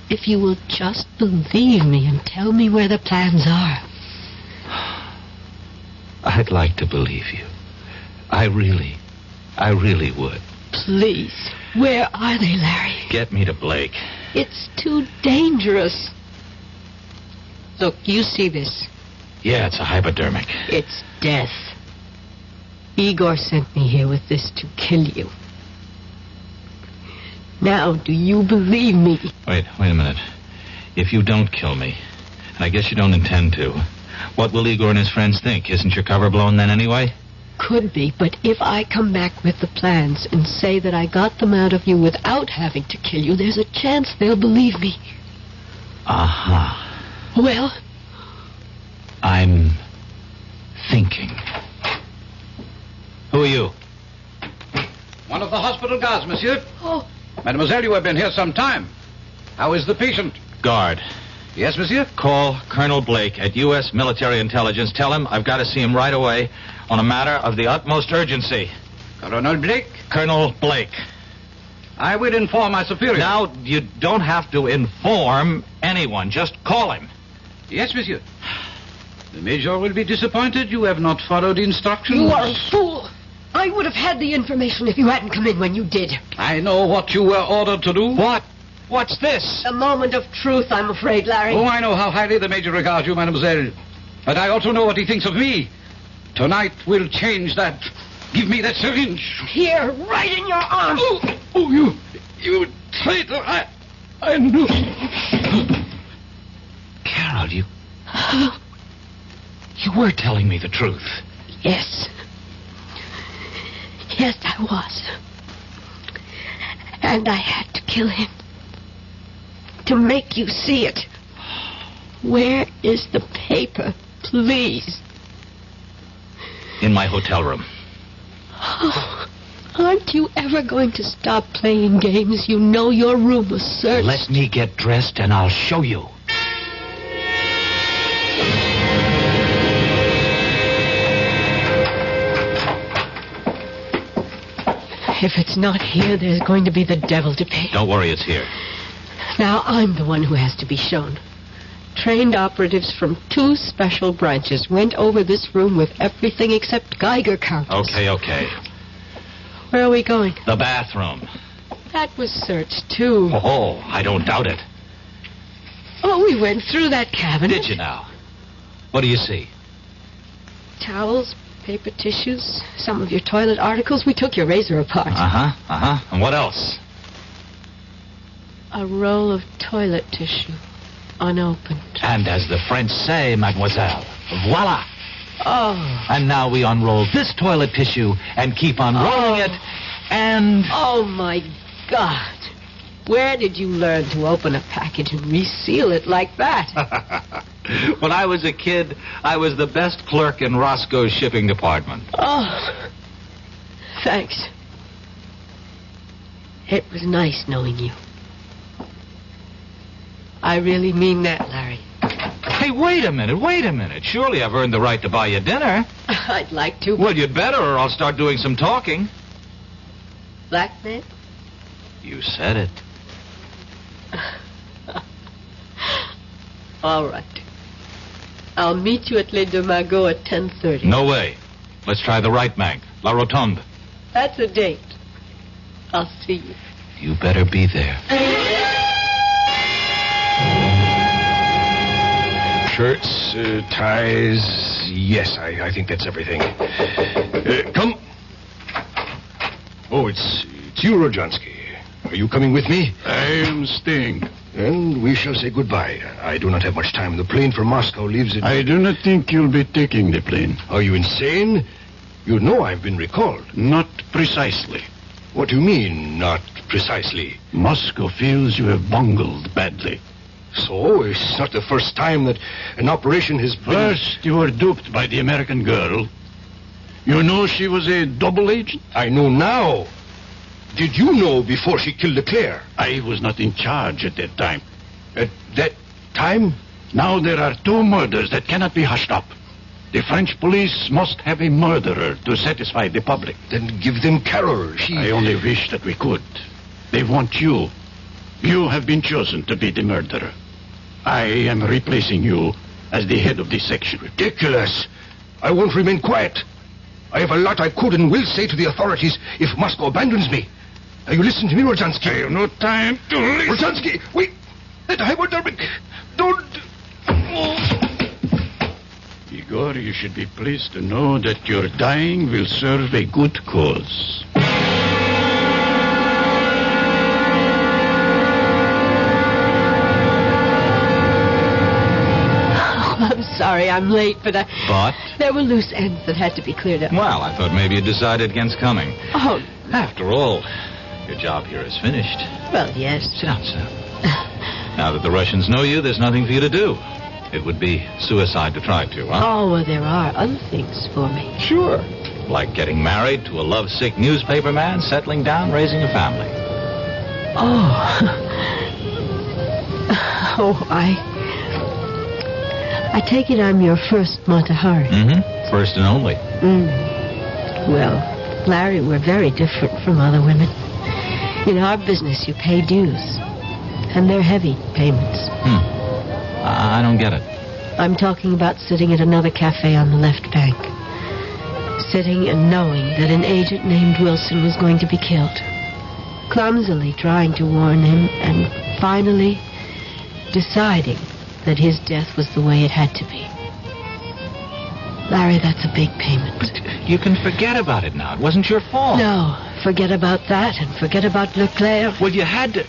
If you will just believe me and tell me where the plans are. I'd like to believe you. I really would. Please. Where are they, Larry? Get me to Blake. It's too dangerous. Look, you see this. Yeah, it's a hypodermic. It's death. Igor sent me here with this to kill you. Now, do you believe me? Wait a minute. If you don't kill me, and I guess you don't intend to, what will Igor and his friends think? Isn't your cover blown then anyway? Could be, but if I come back with the plans and say that I got them out of you without having to kill you, there's a chance they'll believe me. Well? I'm thinking. Who are you? One of the hospital guards, monsieur. Oh. Mademoiselle, you have been here some time. How is the patient? Guard. Yes, monsieur? Call Colonel Blake at U.S. Military Intelligence. Tell him I've got to see him right away on a matter of the utmost urgency. Colonel Blake? Colonel Blake. I will inform my superior. Now, you don't have to inform anyone. Just call him. Yes, monsieur. The Major will be disappointed you have not followed instructions. You are a fool. I would have had the information if you hadn't come in when you did. I know what you were ordered to do. What? What's this? A moment of truth, I'm afraid, Larry. Oh, I know how highly the Major regards you, mademoiselle. But I also know what he thinks of me. Tonight will change that. Give me that syringe. Here, right in your arm. Oh, you traitor. I knew. child. You were telling me the truth. Yes. Yes, I was. And I had to kill him. To make you see it. Where is the paper, please? In my hotel room. Oh, aren't you ever going to stop playing games? You know your room was searched. Let me get dressed and I'll show you. If it's not here, there's going to be the devil to pay. Don't worry, it's here. Now I'm the one who has to be shown. Trained operatives from 2 special branches went over this room with everything except Geiger counters. Okay. Where are we going? The bathroom. That was searched, too. Oh, I don't doubt it. Oh, we went through that cabinet. Did you now? What do you see? Towels, paper tissues, some of your toilet articles. We took your razor apart. And what else? A roll of toilet tissue, unopened. And as the French say, mademoiselle, voila. Oh. And now we unroll this toilet tissue and keep unrolling it, and... Oh, my God. Where did you learn to open a package and reseal it like that? When I was a kid, I was the best clerk in Roscoe's shipping department. Oh, thanks. It was nice knowing you. I really mean that, Larry. Hey, wait a minute. Surely I've earned the right to buy you dinner. I'd like to. Well, you'd better, or I'll start doing some talking. Blackmail? You said it. All right. I'll meet you at Les Deux Magots at 10:30. No way. Let's try the right bank, La Rotonde. That's a date. I'll see you. You better be there. Shirts, ties. Yes, I think that's everything. Come. Oh, it's you, Rojansky. Are you coming with me? I am staying. And we shall say goodbye. I do not have much time. The plane from Moscow leaves at... I do not think you'll be taking the plane. Are you insane? You know I've been recalled. Not precisely. What do you mean, not precisely? Moscow feels you have bungled badly. So? It's not the first time that an operation has been... First, you were duped by the American girl. You know she was a double agent? I know now. Did you know before she killed Leclerc? I was not in charge at that time. At that time? Now there are 2 murders that cannot be hushed up. The French police must have a murderer to satisfy the public. Then give them Carol. I only wish that we could. They want you. You have been chosen to be the murderer. I am replacing you as the head of this section. Ridiculous. I won't remain quiet. I have a lot I could and will say to the authorities if Moscow abandons me. Now you listen to me, Rojansky. I have no time to listen. Rojansky, wait. That hypodermic. Don't... Igor, you should be pleased to know that your dying will serve a good cause. I'm sorry I'm late, but But? there were loose ends that had to be cleared up. Well, I thought maybe you decided against coming. Oh. After all, your job here is finished. Well, yes. Sit down, sir. Now that the Russians know you, there's nothing for you to do. It would be suicide to try to, huh? Oh, well, there are other things for me. Sure. Like getting married to a lovesick newspaper man, settling down, raising a family. Oh. Oh, I take it I'm your first Matahari. Mm-hmm. First and only. Well, Larry, we're very different from other women. In our business, you pay dues. And they're heavy payments. I don't get it. I'm talking about sitting at another cafe on the left bank. Sitting and knowing that an agent named Wilson was going to be killed. Clumsily trying to warn him, and finally deciding that his death was the way it had to be. Larry, that's a big payment. But you can forget about it now. It wasn't your fault. No, forget about that and forget about Leclerc. Well, you had to...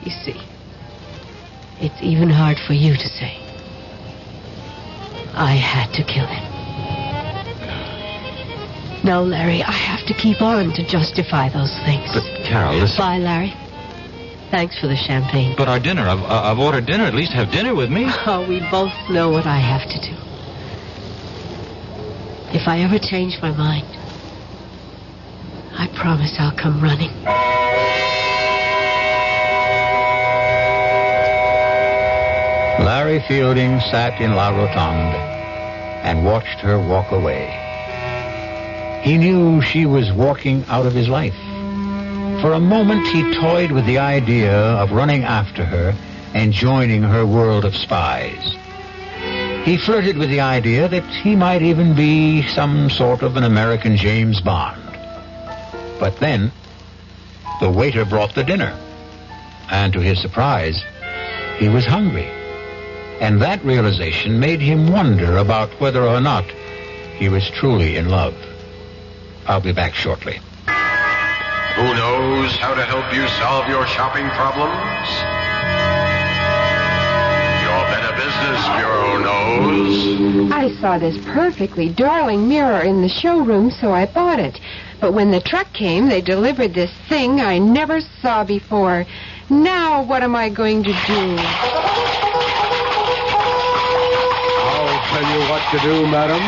You see, It's even hard for you to say. I had to kill him. No, Larry, I have to keep on to justify those things. But, Carol, listen. Bye, Larry. Thanks for the champagne. But our dinner. I've ordered dinner. At least have dinner with me. Oh, we both know what I have to do. If I ever change my mind, I promise I'll come running. Larry Fielding sat in La Rotonde and watched her walk away. He knew she was walking out of his life. For a moment, he toyed with the idea of running after her and joining her world of spies. He flirted with the idea that he might even be some sort of an American James Bond. But then, the waiter brought the dinner. And to his surprise, he was hungry. And that realization made him wonder about whether or not he was truly in love. I'll be back shortly. Who knows how to help you solve your shopping problems? Your Better Business Bureau knows. I saw this perfectly darling mirror in the showroom, so I bought it. But when the truck came, they delivered this thing I never saw before. Now what am I going to do? I'll tell you what to do, madam.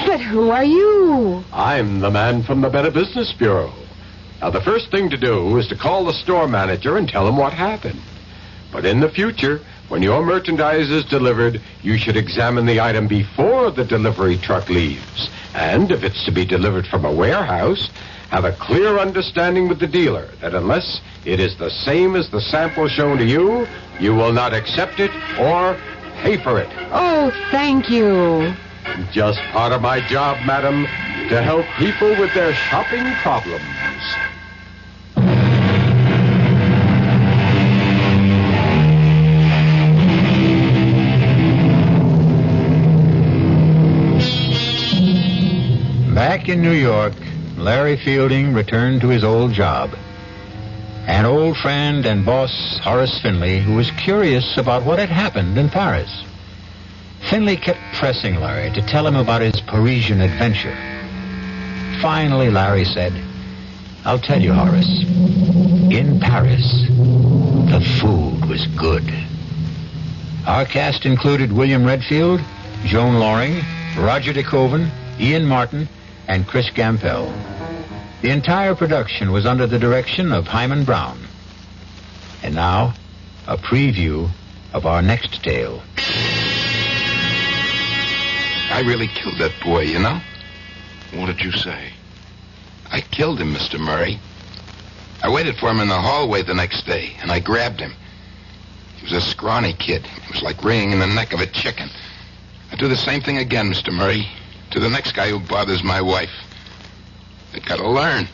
But who are you? I'm the man from the Better Business Bureau. Now, the first thing to do is to call the store manager and tell him what happened. But in the future, when your merchandise is delivered, you should examine the item before the delivery truck leaves. And if it's to be delivered from a warehouse, have a clear understanding with the dealer that unless it is the same as the sample shown to you, you will not accept it or pay for it. Oh, thank you. Just part of my job, madam, to help people with their shopping problems. Back in New York, Larry Fielding returned to his old job. An old friend and boss, Horace Finley, who was curious about what had happened in Paris. Finley kept pressing Larry to tell him about his Parisian adventure. Finally, Larry said, I'll tell you, Horace. In Paris, the food was good. Our cast included William Redfield, Joan Loring, Roger DeKoven, Ian Martin, and Chris Gampel. The entire production was under the direction of Hyman Brown. And now, a preview of our next tale. I really killed that boy, you know? What did you say? I killed him, Mr. Murray. I waited for him in the hallway the next day, and I grabbed him. He was a scrawny kid. It was like wringing in the neck of a chicken. I'd do the same thing again, Mr. Murray, to the next guy who bothers my wife. They gotta learn.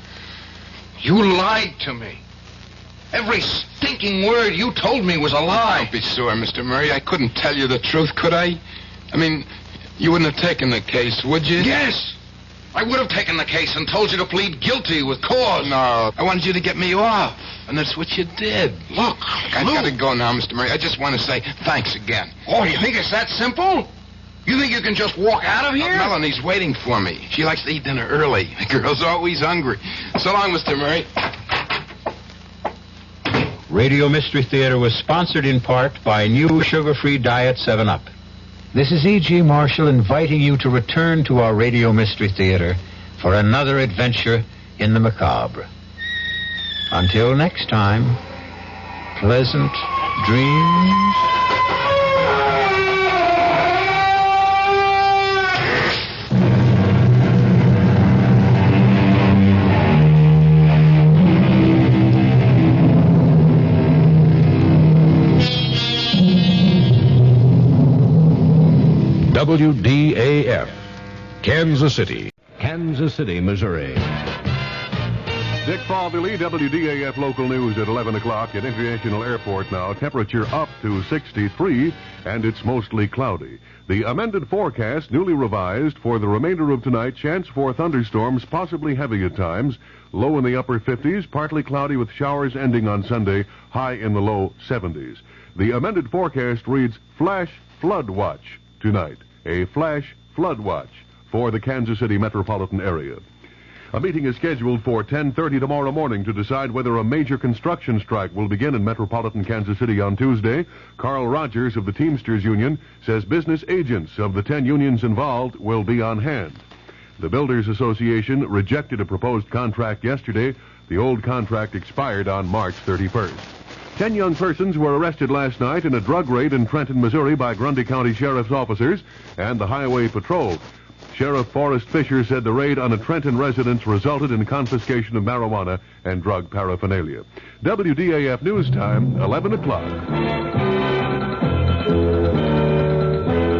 You lied to me. Every stinking word you told me was a lie. Don't be sore, Mr. Murray. I couldn't tell you the truth, could I? I mean, you wouldn't have taken the case, would you? Yes. I would have taken the case and told you to plead guilty with cause. No, I wanted you to get me off, and that's what you did. Look, I've got to go now, Mr. Murray. I just want to say thanks again. Oh, you think it's that simple? You think you can just walk out of here? Melanie's waiting for me. She likes to eat dinner early. The girl's always hungry. So long, Mr. Murray. Radio Mystery Theater was sponsored in part by new sugar-free Diet 7-Up. This is E.G. Marshall inviting you to return to our Radio Mystery Theater for another adventure in the macabre. Until next time, pleasant dreams. WDAF, Kansas City, Missouri. Dick Falvey, WDAF Local News at 11 o'clock at International Airport now. Temperature up to 63, and it's mostly cloudy. The amended forecast, newly revised for the remainder of tonight, chance for thunderstorms, possibly heavy at times. Low in the upper 50s, partly cloudy with showers ending on Sunday, high in the low 70s. The amended forecast reads flash flood watch tonight. A flash flood watch for the Kansas City metropolitan area. A meeting is scheduled for 10:30 tomorrow morning to decide whether a major construction strike will begin in metropolitan Kansas City on Tuesday. Carl Rogers of the Teamsters Union says business agents of the 10 unions involved will be on hand. The Builders Association rejected a proposed contract yesterday. The old contract expired on March 31st. 10 young persons were arrested last night in a drug raid in Trenton, Missouri by Grundy County Sheriff's officers and the Highway Patrol. Sheriff Forrest Fisher said the raid on a Trenton residence resulted in confiscation of marijuana and drug paraphernalia. WDAF News Time, 11 o'clock.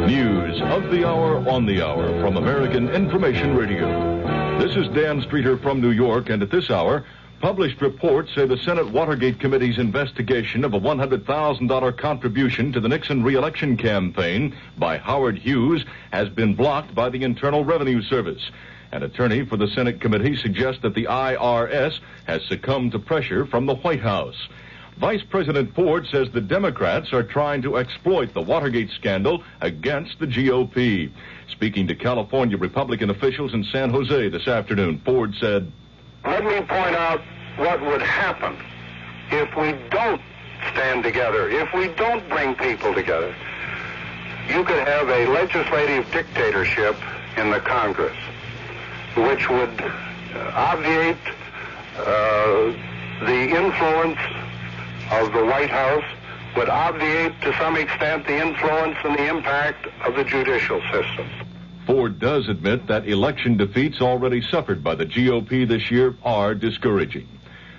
News of the hour on the hour from American Information Radio. This is Dan Streeter from New York, and at this hour, published reports say the Senate Watergate Committee's investigation of a $100,000 contribution to the Nixon re-election campaign by Howard Hughes has been blocked by the Internal Revenue Service. An attorney for the Senate committee suggests that the IRS has succumbed to pressure from the White House. Vice President Ford says the Democrats are trying to exploit the Watergate scandal against the GOP. Speaking to California Republican officials in San Jose this afternoon, Ford said, "Let me point out what would happen if we don't stand together, if we don't bring people together. You could have a legislative dictatorship in the Congress, which would obviate the influence of the White House, would obviate to some extent the influence and the impact of the judicial system." Ford does admit that election defeats already suffered by the GOP this year are discouraging.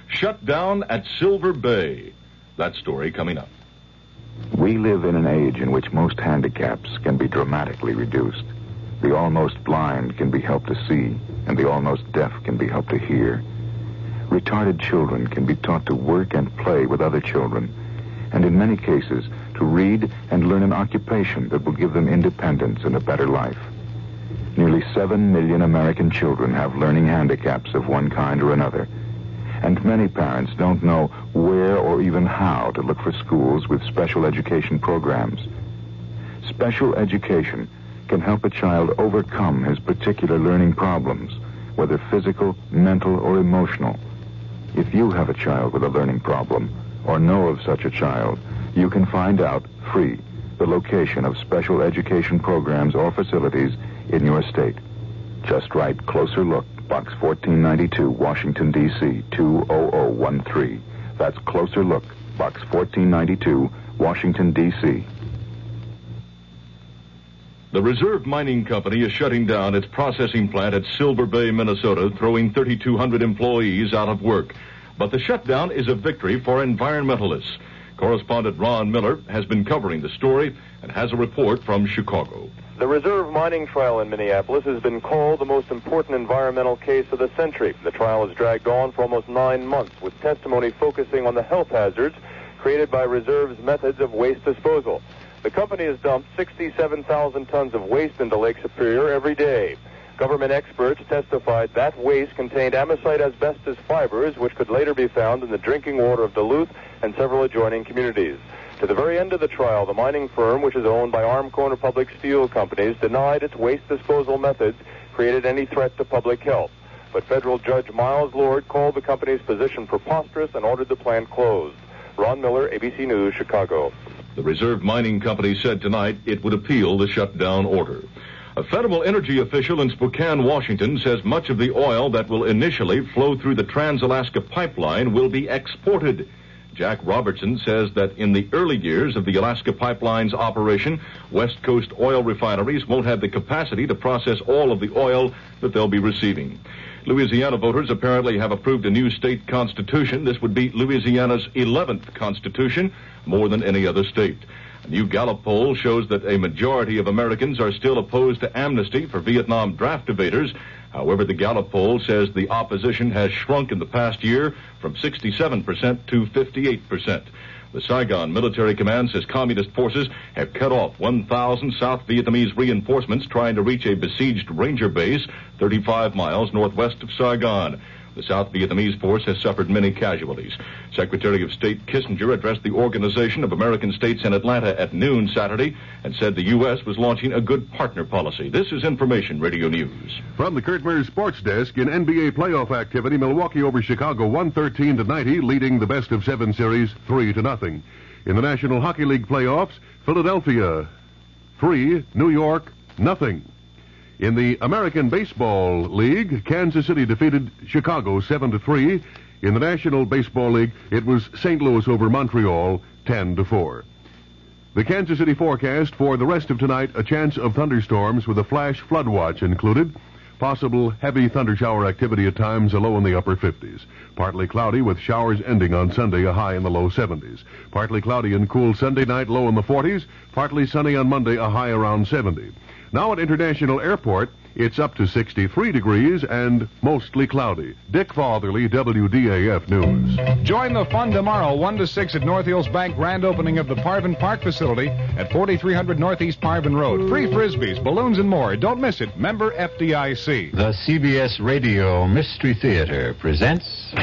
Shut down at Silver Bay. That story coming up. We live in an age in which most handicaps can be dramatically reduced. The almost blind can be helped to see, and the almost deaf can be helped to hear. Retarded children can be taught to work and play with other children, and in many cases, to read and learn an occupation that will give them independence and a better life. Nearly 7 million American children have learning handicaps of one kind or another, and many parents don't know where or even how to look for schools with special education programs. Special education can help a child overcome his particular learning problems, whether physical, mental, or emotional. If you have a child with a learning problem, or know of such a child, you can find out, free, the location of special education programs or facilities in your state. Just write Closer Look, Box 1492, Washington, D.C., 20013. That's Closer Look, Box 1492, Washington, D.C. The Reserve Mining Company is shutting down its processing plant at Silver Bay, Minnesota, throwing 3,200 employees out of work. But the shutdown is a victory for environmentalists. Correspondent Ron Miller has been covering the story and has a report from Chicago. The Reserve mining trial in Minneapolis has been called the most important environmental case of the century. The trial has dragged on for almost 9 months, with testimony focusing on the health hazards created by Reserve's methods of waste disposal. The company has dumped 67,000 tons of waste into Lake Superior every day. Government experts testified that waste contained amosite asbestos fibers, which could later be found in the drinking water of Duluth and several adjoining communities. To the very end of the trial, the mining firm, which is owned by Armco and Republic Steel Companies, denied its waste disposal methods created any threat to public health. But federal judge Miles Lord called the company's position preposterous and ordered the plant closed. Ron Miller, ABC News, Chicago. The Reserve Mining Company said tonight it would appeal the shutdown order. A federal energy official in Spokane, Washington, says much of the oil that will initially flow through the Trans-Alaska Pipeline will be exported. Jack Robertson says that in the early years of the Alaska Pipeline's operation, West Coast oil refineries won't have the capacity to process all of the oil that they'll be receiving. Louisiana voters apparently have approved a new state constitution. This would be Louisiana's 11th constitution, more than any other state. A new Gallup poll shows that a majority of Americans are still opposed to amnesty for Vietnam draft evaders. However, the Gallup poll says the opposition has shrunk in the past year from 67% to 58%. The Saigon Military Command says communist forces have cut off 1,000 South Vietnamese reinforcements trying to reach a besieged ranger base 35 miles northwest of Saigon. The South Vietnamese force has suffered many casualties. Secretary of State Kissinger addressed the Organization of American States in Atlanta at noon Saturday and said the U.S. was launching a good partner policy. This is Information Radio News. From the Kurt Mears Sports Desk, in NBA playoff activity, Milwaukee over Chicago 113-90, leading the best-of-7 series 3-0. In the National Hockey League playoffs, Philadelphia 3, New York 0. In the American Baseball League, Kansas City defeated Chicago 7-3. In the National Baseball League, it was St. Louis over Montreal 10-4. The Kansas City forecast for the rest of tonight, a chance of thunderstorms with a flash flood watch included. Possible heavy thunder shower activity at times, a low in the upper 50s. Partly cloudy with showers ending on Sunday, a high in the low 70s. Partly cloudy and cool Sunday night, low in the 40s. Partly sunny on Monday, a high around 70. Now at International Airport, it's up to 63 degrees and mostly cloudy. Dick Fatherly, WDAF News. Join the fun tomorrow, 1 to 6 at North Hills Bank, grand opening of the Parvin Park facility at 4300 Northeast Parvin Road. Free frisbees, balloons, and more. Don't miss it. Member FDIC. The CBS Radio Mystery Theater presents...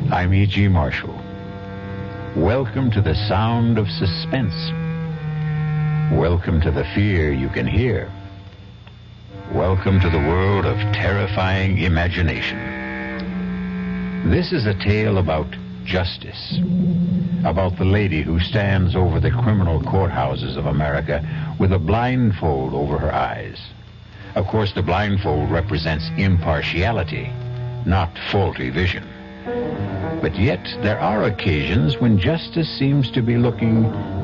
I'm E.G. Marshall. Welcome to the sound of suspense. Welcome to the fear you can hear. Welcome to the world of terrifying imagination. This is a tale about justice, about the lady who stands over the criminal courthouses of America with a blindfold over her eyes. Of course, the blindfold represents impartiality, not faulty vision. But yet, there are occasions when justice seems to be looking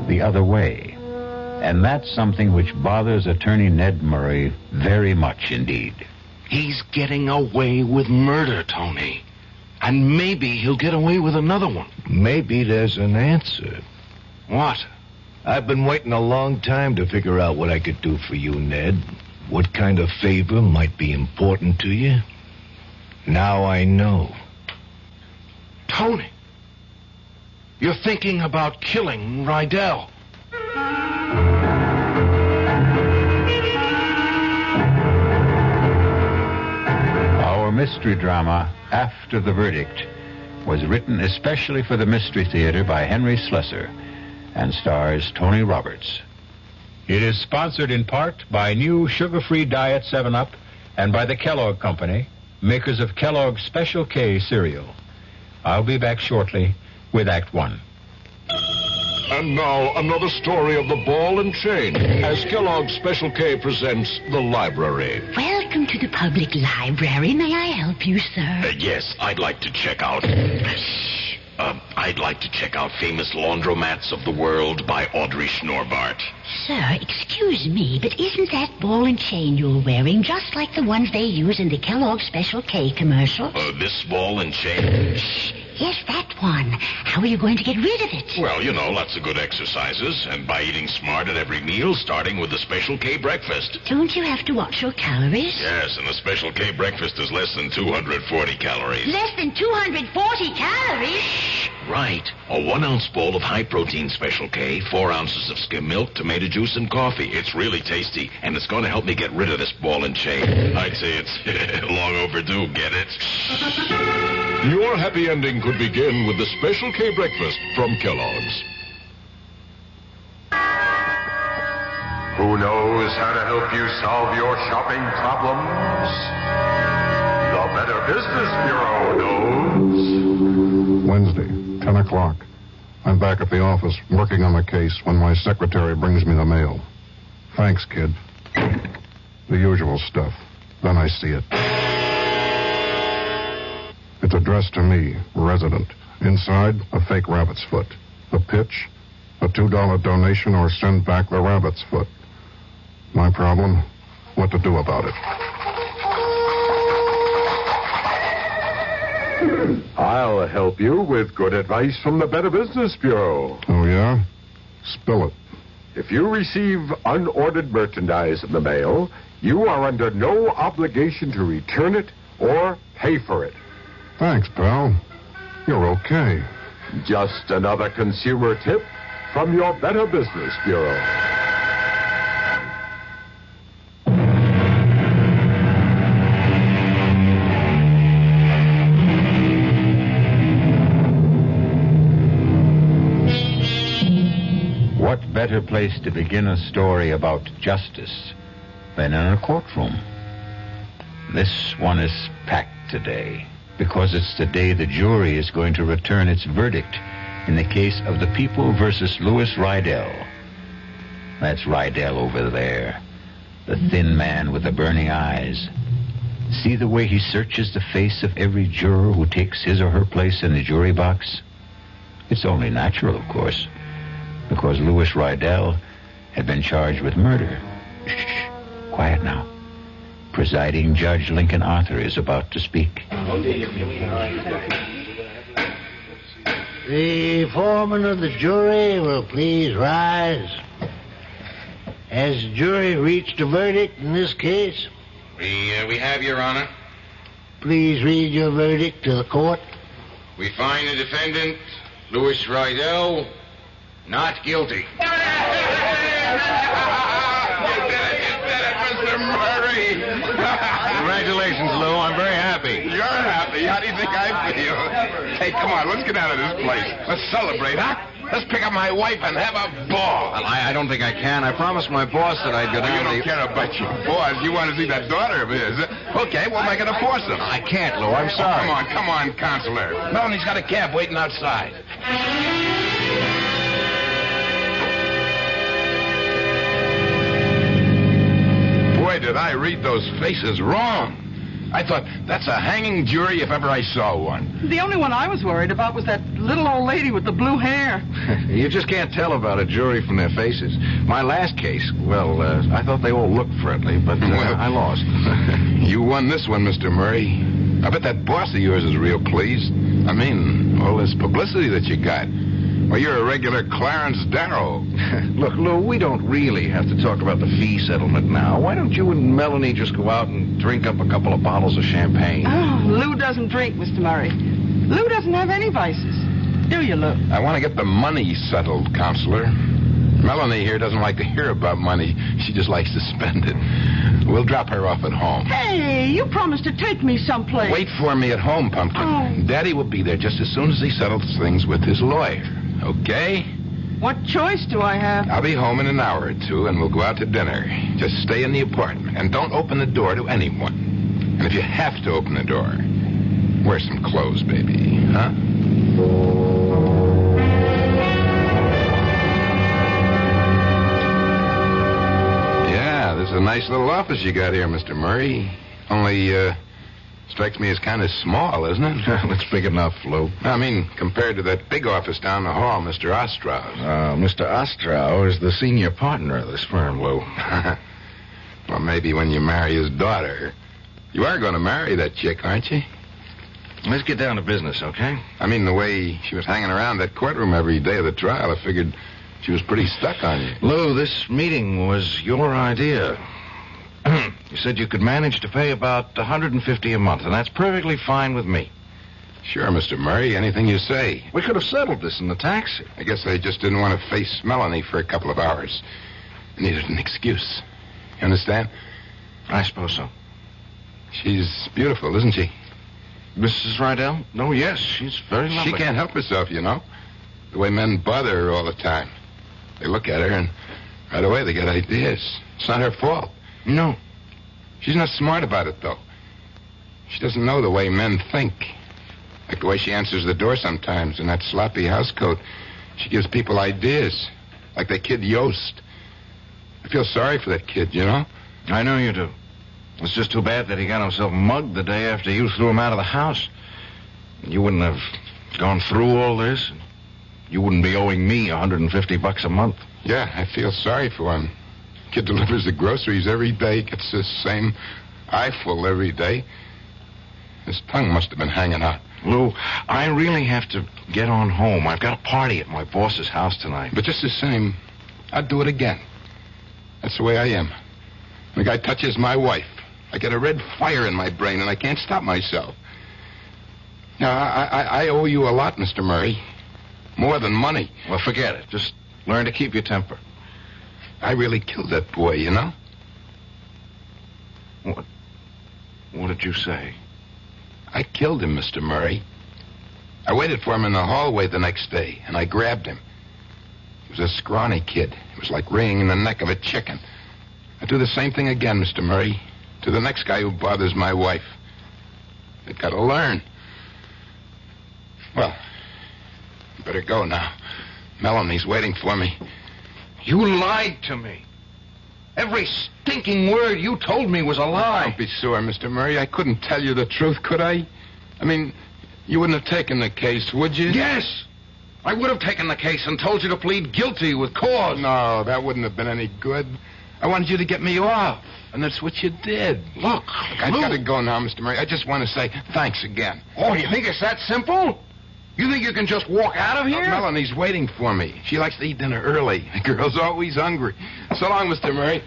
the other way. And that's something which bothers Attorney Ned Murray very much indeed. He's getting away with murder, Tony. And maybe he'll get away with another one. Maybe there's an answer. What? I've been waiting a long time to figure out what I could do for you, Ned. What kind of favor might be important to you? Now I know. Tony, you're thinking about killing Rydell. Our mystery drama, After the Verdict, was written especially for the Mystery Theater by Henry Slessor and stars Tony Roberts. It is sponsored in part by new sugar-free Diet 7-Up and by the Kellogg Company, makers of Kellogg's Special K cereal. I'll be back shortly with Act 1. And now, another story of the ball and chain, as Kellogg's Special K presents The Library. Welcome to the public library. May I help you, sir? Yes, I'd like to check out... I'd like to check out Famous Laundromats of the World by Audrey Schnorbart. Sir, excuse me, but isn't that ball and chain you're wearing just like the ones they use in the Kellogg's Special K commercial? This ball and chain? Yes, that one. How are you going to get rid of it? Well, you know, lots of good exercises, and by eating smart at every meal, starting with the Special K breakfast. Don't you have to watch your calories? Yes, and the Special K breakfast is less than 240 calories. Less than 240 calories? Right. A 1-ounce bowl of high-protein Special K, 4 ounces of skim milk, tomato juice, and coffee. It's really tasty, and it's going to help me get rid of this ball and chain. I'd say it's long overdue, get it? Your happy ending could begin with the Special K breakfast from Kellogg's. Who knows how to help you solve your shopping problems? The Better Business Bureau knows. Wednesday, 10 o'clock. I'm back at the office working on the case when my secretary brings me the mail. Thanks, kid. The usual stuff. Then I see it. It's addressed to me, resident. Inside, a fake rabbit's foot. The pitch, a $2 donation or send back the rabbit's foot. My problem, what to do about it. I'll help you with good advice from the Better Business Bureau. Oh, yeah? Spill it. If you receive unordered merchandise in the mail, you are under no obligation to return it or pay for it. Thanks, pal. You're okay. Just another consumer tip from your Better Business Bureau. What better place to begin a story about justice than in a courtroom? This one is packed today because it's the day the jury is going to return its verdict in the case of the People versus Louis Rydell. That's Rydell over there, the thin man with the burning eyes. See the way he searches the face of every juror who takes his or her place in the jury box? It's only natural, of course, because Louis Rydell had been charged with murder. Shh, quiet now. Presiding Judge Lincoln Arthur is about to speak. The foreman of the jury will please rise. Has the jury reached a verdict in this case? We have, Your Honor. Please read your verdict to the court. We find the defendant, Louis Rydell, not guilty. Mr. Murray. Congratulations, Lou. I'm very happy. You're happy. How do you think I feel? Hey, come on. Let's get out of this place. Let's celebrate, huh? Let's pick up my wife and have a ball. Well, I don't think I can. I promised my boss that I'd go down You don't care about your boss. You want to see that daughter of his. Okay, we'll make it a foursome. I can't, Lou. I'm sorry. Oh, come on, Counselor. Melanie's got a cab waiting outside. Boy, did I read those faces wrong. I thought, that's a hanging jury if ever I saw one. The only one I was worried about was that little old lady with the blue hair. You just can't tell about a jury from their faces. My last case, well, I thought they all looked friendly, but I lost. You won this one, Mr. Murray. I bet that boss of yours is real pleased. I mean, all this publicity that you got. Well, you're a regular Clarence Darrow. Look, Lou, we don't really have to talk about the fee settlement now. Why don't you and Melanie just go out and drink up a couple of bottles of champagne? Oh, Lou doesn't drink, Mr. Murray. Lou doesn't have any vices. Do you, Lou? I want to get the money settled, Counselor. Melanie here doesn't like to hear about money. She just likes to spend it. We'll drop her off at home. Hey, you promised to take me someplace. Wait for me at home, Pumpkin. Oh. Daddy will be there just as soon as he settles things with his lawyer. Okay? What choice do I have? I'll be home in an hour or two, and we'll go out to dinner. Just stay in the apartment, and don't open the door to anyone. And if you have to open the door, wear some clothes, baby. Huh? Yeah, this is a nice little office you got here, Mr. Murray. Only, strikes me as kind of small, isn't it? It's big enough, Lou. I mean, compared to that big office down the hall, Mr. Ostrow. Mr. Ostrow is the senior partner of this firm, Lou. Well, maybe when you marry his daughter. You are going to marry that chick, aren't you? Let's get down to business, okay? I mean, the way she was hanging around that courtroom every day of the trial, I figured she was pretty stuck on you. Lou, this meeting was your idea. You said you could manage to pay about $150 a month, and that's perfectly fine with me. Sure, Mr. Murray, anything you say. We could have settled this in the taxi. I guess I just didn't want to face Melanie for a couple of hours. I needed an excuse. You understand? I suppose so. She's beautiful, isn't she? Mrs. Rydell? No, yes, she's very lovely. She can't help herself, you know. The way men bother her all the time. They look at her, and right away they get ideas. It's not her fault. No. She's not smart about it, though. She doesn't know the way men think. Like the way she answers the door sometimes in that sloppy housecoat. She gives people ideas. Like that kid Yost. I feel sorry for that kid, you know? I know you do. It's just too bad that he got himself mugged the day after you threw him out of the house. You wouldn't have gone through all this. You wouldn't be owing me $150 a month. Yeah, I feel sorry for him. Kid delivers the groceries every day, gets the same eyeful every day. His tongue must have been hanging out. Lou, I really have to get on home. I've got a party at my boss's house tonight. But just the same, I'd do it again. That's the way I am. The guy touches my wife. I get a red fire in my brain, and I can't stop myself. Now, I owe you a lot, Mr. Murray. More than money. Well, forget it. Just learn to keep your temper. I really killed that boy, you know? What did you say? I killed him, Mr. Murray. I waited for him in the hallway the next day, and I grabbed him. He was a scrawny kid. It was like wringing the neck of a chicken. I'd do the same thing again, Mr. Murray, to the next guy who bothers my wife. They've got to learn. Well, I better go now. Melanie's waiting for me. You lied to me. Every stinking word you told me was a lie. Don't be sore, Mr. Murray. I couldn't tell you the truth, could I? I mean, you wouldn't have taken the case, would you? Yes! I would have taken the case and told you to plead guilty with cause. No, that wouldn't have been any good. I wanted you to get me off, and that's what you did. Look, I've got to go now, Mr. Murray. I just want to say thanks again. Oh, you think it's that simple? You think you can just walk out of here? Melanie's waiting for me. She likes to eat dinner early. The girl's always hungry. So long, Mr. Murray.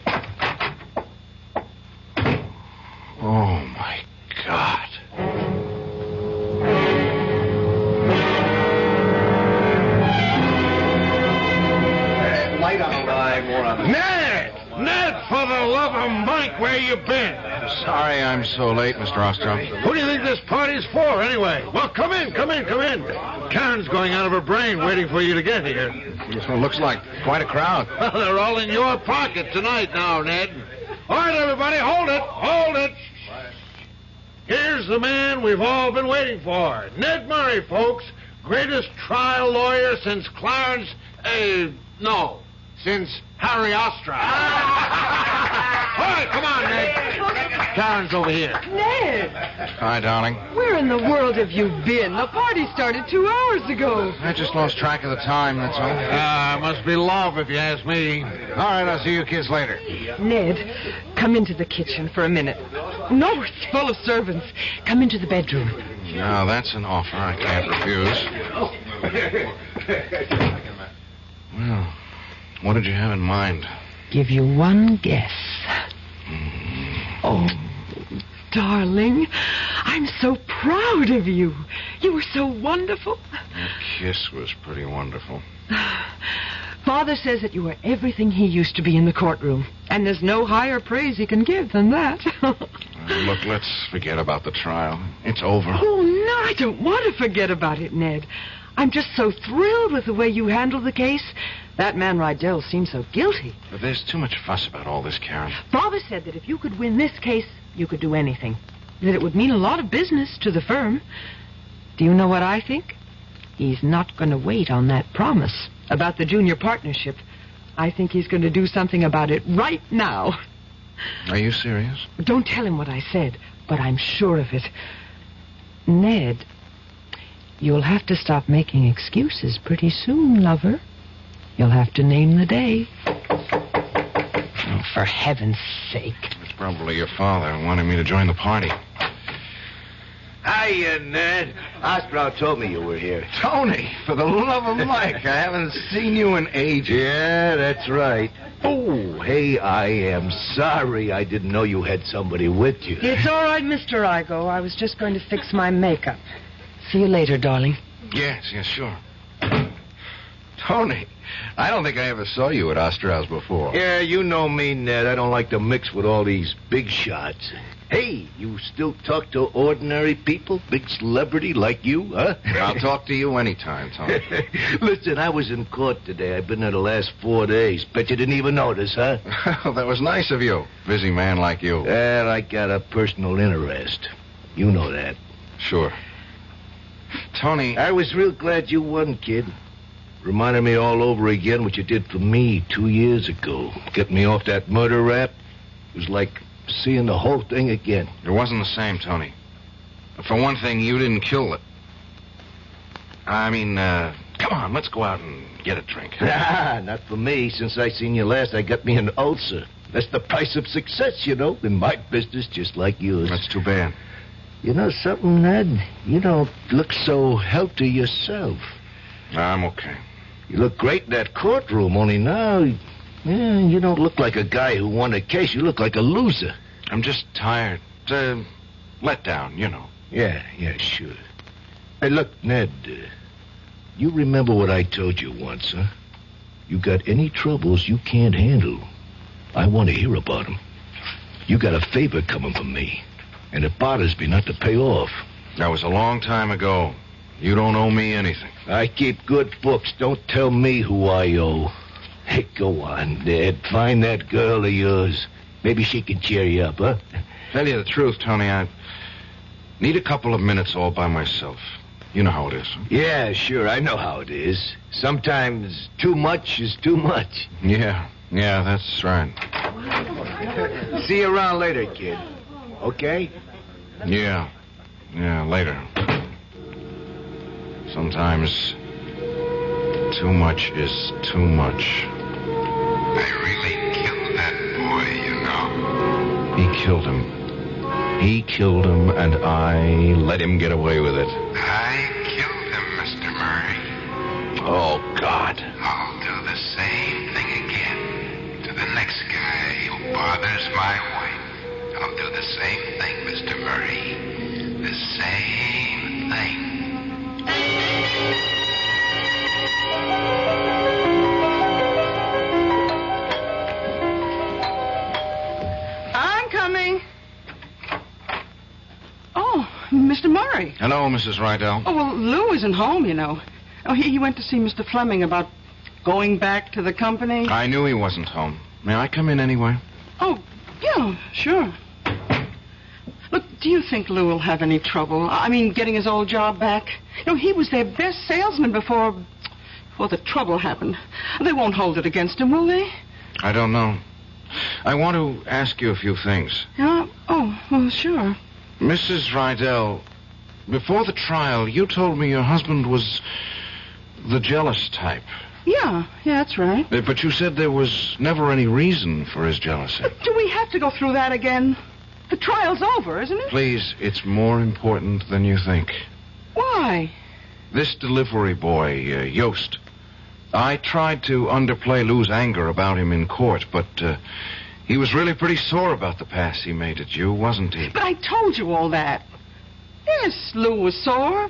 Oh, my God. Light on the line, more on the... Ned, for the love of Mike, where you been? Sorry I'm so late, Mr. Ostrom. Who do you think this party's for, anyway? Well, come in. Karen's going out of her brain waiting for you to get here. This one looks like quite a crowd. Well, they're all in your pocket tonight now, Ned. All right, everybody, hold it. Here's the man we've all been waiting for. Ned Murray, folks. Greatest trial lawyer since Clarence... since Harry Ostrom. All right, come on, Ned. Karen's over here. Ned! Hi, darling. Where in the world have you been? The party started 2 hours ago. I just lost track of the time, that's all. Must be love, if you ask me. All right, I'll see you kids later. Ned, come into the kitchen for a minute. No, it's full of servants. Come into the bedroom. Now, that's an offer I can't refuse. Well, what did you have in mind? Give you one guess. Oh, darling, I'm so proud of you. You were so wonderful. That kiss was pretty wonderful. Father says that you were everything he used to be in the courtroom, and there's no higher praise he can give than that. Look, let's forget about the trial. It's over. Oh, no, I don't want to forget about it, Ned. I'm just so thrilled with the way you handled the case. That man Rydell seems so guilty. But there's too much fuss about all this, Karen. Father said that if you could win this case, you could do anything. That it would mean a lot of business to the firm. Do you know what I think? He's not going to wait on that promise about the junior partnership. I think he's going to do something about it right now. Are you serious? Don't tell him what I said, but I'm sure of it. Ned, you'll have to stop making excuses pretty soon, lover. You'll have to name the day. Oh, for heaven's sake. It's probably your father wanting me to join the party. Hiya, Ned. Ostrow told me you were here. Tony, for the love of Mike, I haven't seen you in ages. Yeah, that's right. Oh, hey, I am sorry I didn't know you had somebody with you. It's all right, Mr. Igo. I was just going to fix my makeup. See you later, darling. Yes, sure. Tony, I don't think I ever saw you at Ostrow's before. Yeah, you know me, Ned. I don't like to mix with all these big shots. Hey, you still talk to ordinary people? Big celebrity like you, huh? I'll talk to you anytime, Tony. Listen, I was in court today. I've been there the last 4 days. Bet you didn't even notice, huh? That was nice of you. Busy man like you. Well, I got a personal interest. You know that. Sure. Tony... I was real glad you won, kid. Reminded me all over again what you did for me 2 years ago. Getting me off that murder rap. It was like seeing the whole thing again. It wasn't the same, Tony. For one thing, you didn't kill it. I mean, come on, let's go out and get a drink. Not for me. Since I seen you last, I got me an ulcer. That's the price of success, you know, in my business, just like yours. That's too bad. You know something, Ned? You don't look so healthy yourself. I'm okay. You look great in that courtroom, only now, you don't look like a guy who won a case. You look like a loser. I'm just tired. Let down, you know. Yeah, sure. Hey, look, Ned, you remember what I told you once, huh? You got any troubles you can't handle, I want to hear about them. You got a favor coming from me, and it bothers me not to pay off. That was a long time ago. You don't owe me anything. I keep good books. Don't tell me who I owe. Hey, go on, Ned. Find that girl of yours. Maybe she can cheer you up, huh? Tell you the truth, Tony, I need a couple of minutes all by myself. You know how it is. Huh? Yeah, sure. I know how it is. Sometimes too much is too much. Yeah, that's right. See you around later, kid. Okay? Yeah, later. Sometimes too much is too much. I really killed that boy, you know. He killed him. He killed him, and I let him get away with it. I killed him, Mr. Murray. Oh, God. I'll do the same thing again to the next guy who bothers my wife. I'll do the same thing, Mr. Murray. The same thing. I'm coming. Oh, Mr. Murray. Hello, Mrs. Rydell. Oh, well, Lou isn't home, you know. Oh, he went to see Mr. Fleming about going back to the company. I knew he wasn't home. May I come in anyway? Oh, yeah, sure. Look, do you think Lou will have any trouble? I mean, getting his old job back? You know, he was their best salesman before the trouble happened. They won't hold it against him, will they? I don't know. I want to ask you a few things. Yeah? Oh, well, sure. Mrs. Rydell, before the trial, you told me your husband was the jealous type. Yeah, that's right. But you said there was never any reason for his jealousy. But do we have to go through that again? The trial's over, isn't it? Please, it's more important than you think. Why? This delivery boy, Yost. I tried to underplay Lou's anger about him in court, but he was really pretty sore about the pass he made at you, wasn't he? But I told you all that. Yes, Lou was sore.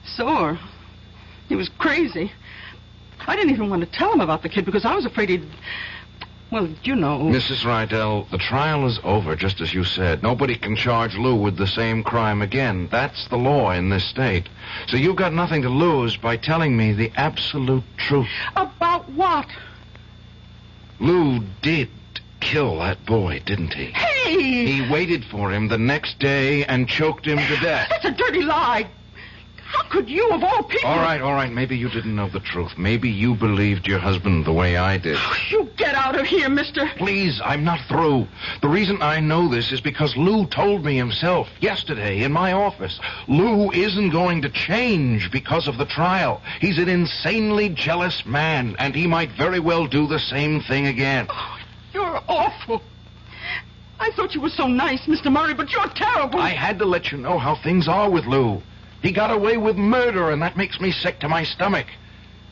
Sore. He was crazy. I didn't even want to tell him about the kid because I was afraid he'd... Well, you know... Mrs. Rydell, the trial is over, just as you said. Nobody can charge Lou with the same crime again. That's the law in this state. So you've got nothing to lose by telling me the absolute truth. About what? Lou did kill that boy, didn't he? Hey! He waited for him the next day and choked him to death. That's a dirty lie. How could you, of all people... All right. Maybe you didn't know the truth. Maybe you believed your husband the way I did. You get out of here, mister. Please, I'm not through. The reason I know this is because Lou told me himself yesterday in my office. Lou isn't going to change because of the trial. He's an insanely jealous man, and he might very well do the same thing again. Oh, you're awful. I thought you were so nice, Mr. Murray, but you're terrible. I had to let you know how things are with Lou. He got away with murder, and that makes me sick to my stomach.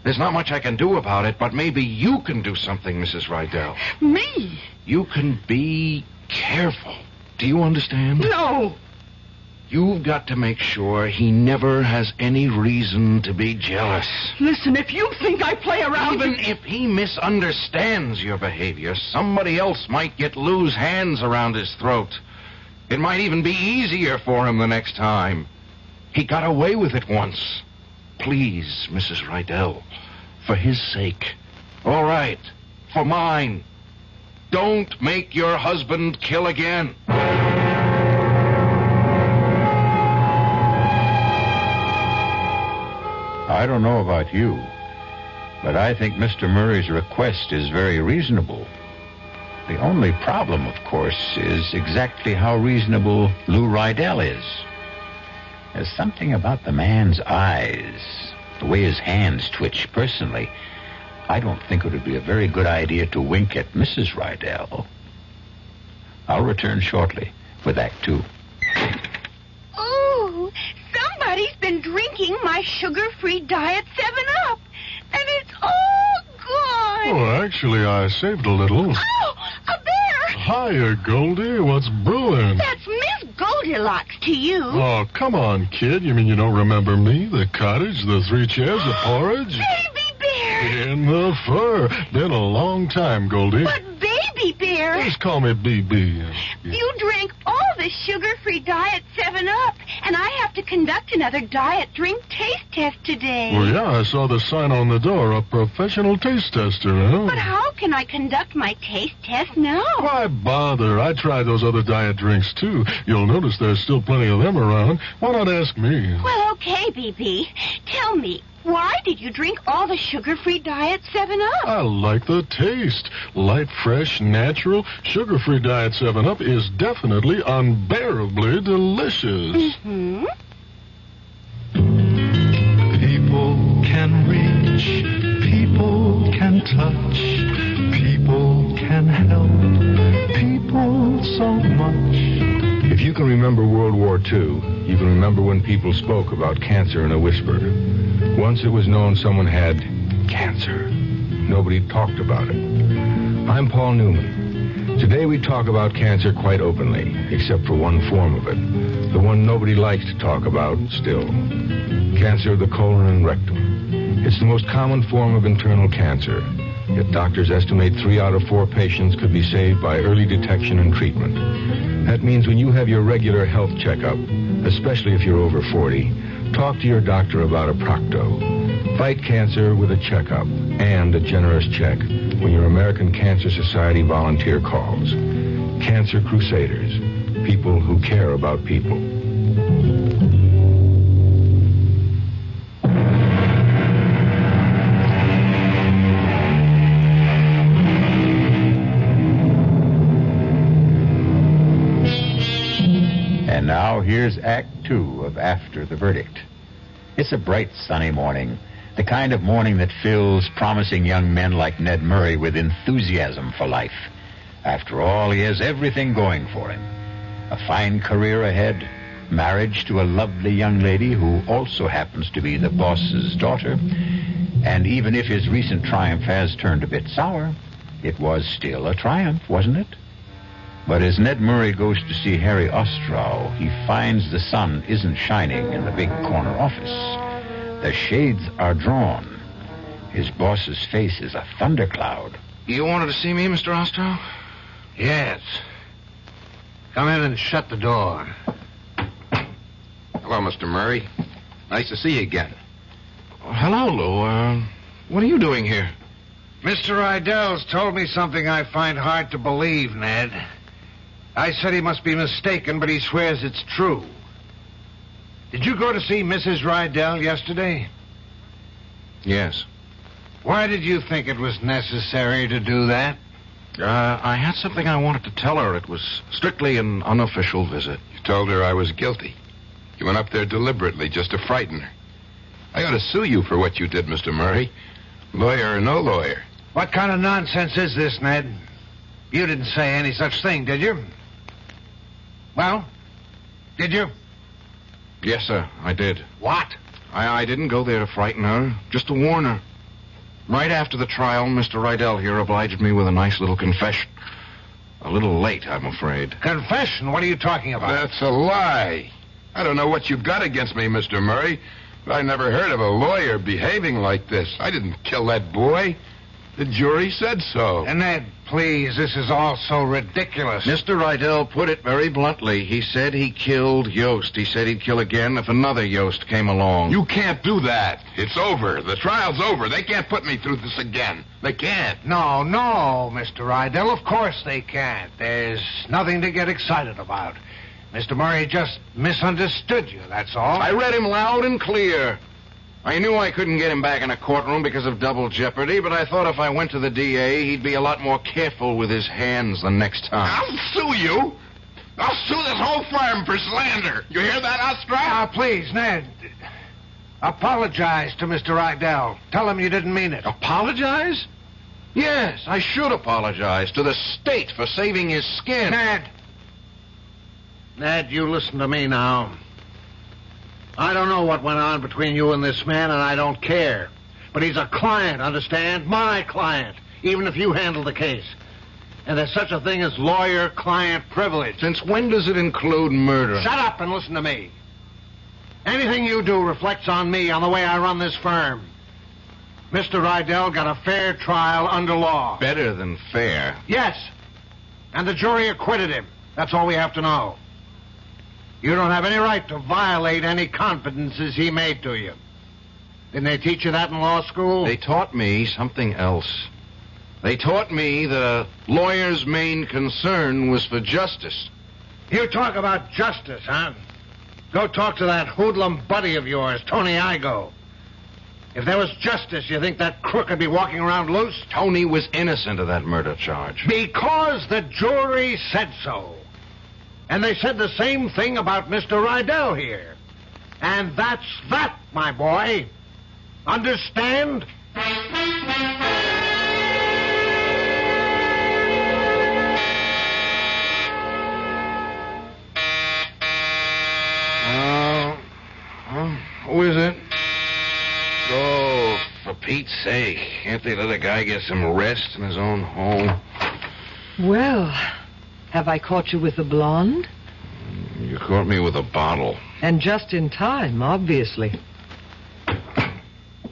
There's not much I can do about it, but maybe you can do something, Mrs. Rydell. Me? You can be careful. Do you understand? No. You've got to make sure he never has any reason to be jealous. Listen, if you think I play around... Even if he misunderstands your behavior, somebody else might get Lou's hands around his throat. It might even be easier for him the next time. He got away with it once. Please, Mrs. Rydell, for his sake. All right, for mine. Don't make your husband kill again. I don't know about you, but I think Mr. Murray's request is very reasonable. The only problem, of course, is exactly how reasonable Lou Rydell is. There's something about the man's eyes, the way his hands twitch. Personally, I don't think it would be a very good idea to wink at Mrs. Rydell. I'll return shortly with Act 2. Oh, somebody's been drinking my sugar-free diet 7-Up, and it's all gone. Oh, actually, I saved a little. Oh, a bear! Hiya, Goldie. What's brewing? That's Miss Goldilocks to you. Oh, come on, kid. You mean you don't remember me? The cottage, the 3 chairs, the porridge? Baby bear! In the fur. Been a long time, Goldie. But Baby bear! Just call me BB. You drank all the sugar-free diet 7-Up, and I have to conduct another diet drink taste test today. Well, yeah, I saw the sign on the door, a professional taste tester, huh? But how can I conduct my taste test now? Why bother? I tried those other diet drinks, too. You'll notice there's still plenty of them around. Why not ask me? Well, okay, BB. Tell me, why did you drink all the sugar-free diet 7-Up? I like the taste. Light, fresh, natural. Sugar-free diet 7-Up is definitely unbearably delicious. Mm-hmm. People can reach, people can touch, people can help, people so much. If you can remember World War II, you can remember when people spoke about cancer in a whisper. Once it was known someone had cancer. Nobody talked about it. I'm Paul Newman. Today we talk about cancer quite openly, except for one form of it. The one nobody likes to talk about still. Cancer of the colon and rectum. It's the most common form of internal cancer. Yet doctors estimate 3 out of 4 patients could be saved by early detection and treatment. That means when you have your regular health checkup, especially if you're over 40, talk to your doctor about a Procto. Fight cancer with a checkup and a generous check when your American Cancer Society volunteer calls. Cancer Crusaders. People who care about people. And now here's Act 2 of After the Verdict. It's a bright, sunny morning. The kind of morning that fills promising young men like Ned Murray with enthusiasm for life. After all, he has everything going for him. A fine career ahead, marriage to a lovely young lady who also happens to be the boss's daughter. And even if his recent triumph has turned a bit sour, it was still a triumph, wasn't it? But as Ned Murray goes to see Harry Ostrow, he finds the sun isn't shining in the big corner office. The shades are drawn. His boss's face is a thundercloud. You wanted to see me, Mr. Ostrow? Yes. Come in and shut the door. Hello, Mr. Murray. Nice to see you again. Hello, Lou. What are you doing here? Mr. Rydell's told me something I find hard to believe, Ned. I said he must be mistaken, but he swears it's true. Did you go to see Mrs. Rydell yesterday? Yes. Why did you think it was necessary to do that? I had something I wanted to tell her. It was strictly an unofficial visit. You told her I was guilty. You went up there deliberately just to frighten her. I ought to sue you for what you did, Mr. Murray. Lawyer or no lawyer. What kind of nonsense is this, Ned? You didn't say any such thing, did you? Well, did you? Yes, sir, I did. What? I didn't go there to frighten her, just to warn her. Right after the trial, Mr. Rydell here obliged me with a nice little confession. A little late, I'm afraid. Confession? What are you talking about? That's a lie. I don't know what you've got against me, Mr. Murray, but I never heard of a lawyer behaving like this. I didn't kill that boy. The jury said so. And Ned, please, this is all so ridiculous. Mr. Rydell put it very bluntly. He said he killed Yost. He said he'd kill again if another Yost came along. You can't do that. It's over. The trial's over. They can't put me through this again. They can't. No, Mr. Rydell, of course they can't. There's nothing to get excited about. Mr. Murray just misunderstood you, that's all. I read him loud and clear. I knew I couldn't get him back in a courtroom because of double jeopardy, but I thought if I went to the DA, he'd be a lot more careful with his hands the next time. I'll sue you. I'll sue this whole firm for slander. You hear that, Ostra? Now, please, Ned. Apologize to Mr. Rydell. Tell him you didn't mean it. Apologize? Yes, I should apologize to the state for saving his skin. Ned, you listen to me now. I don't know what went on between you and this man, and I don't care. But he's a client, understand? My client, even if you handle the case. And there's such a thing as lawyer-client privilege. Since when does it include murder? Shut up and listen to me. Anything you do reflects on me, on the way I run this firm. Mr. Rydell got a fair trial under law. Better than fair. Yes. And the jury acquitted him. That's all we have to know. You don't have any right to violate any confidences he made to you. Didn't they teach you that in law school? They taught me something else. They taught me that a lawyer's main concern was for justice. You talk about justice, huh? Go talk to that hoodlum buddy of yours, Tony Igo. If there was justice, you think that crook would be walking around loose? Tony was innocent of that murder charge. Because the jury said so. And they said the same thing about Mr. Rydell here. And that's that, my boy. Understand? Who is it? Oh, for Pete's sake. Can't they let a guy get some rest in his own home? Well, have I caught you with the blonde? You caught me with a bottle. And just in time, obviously.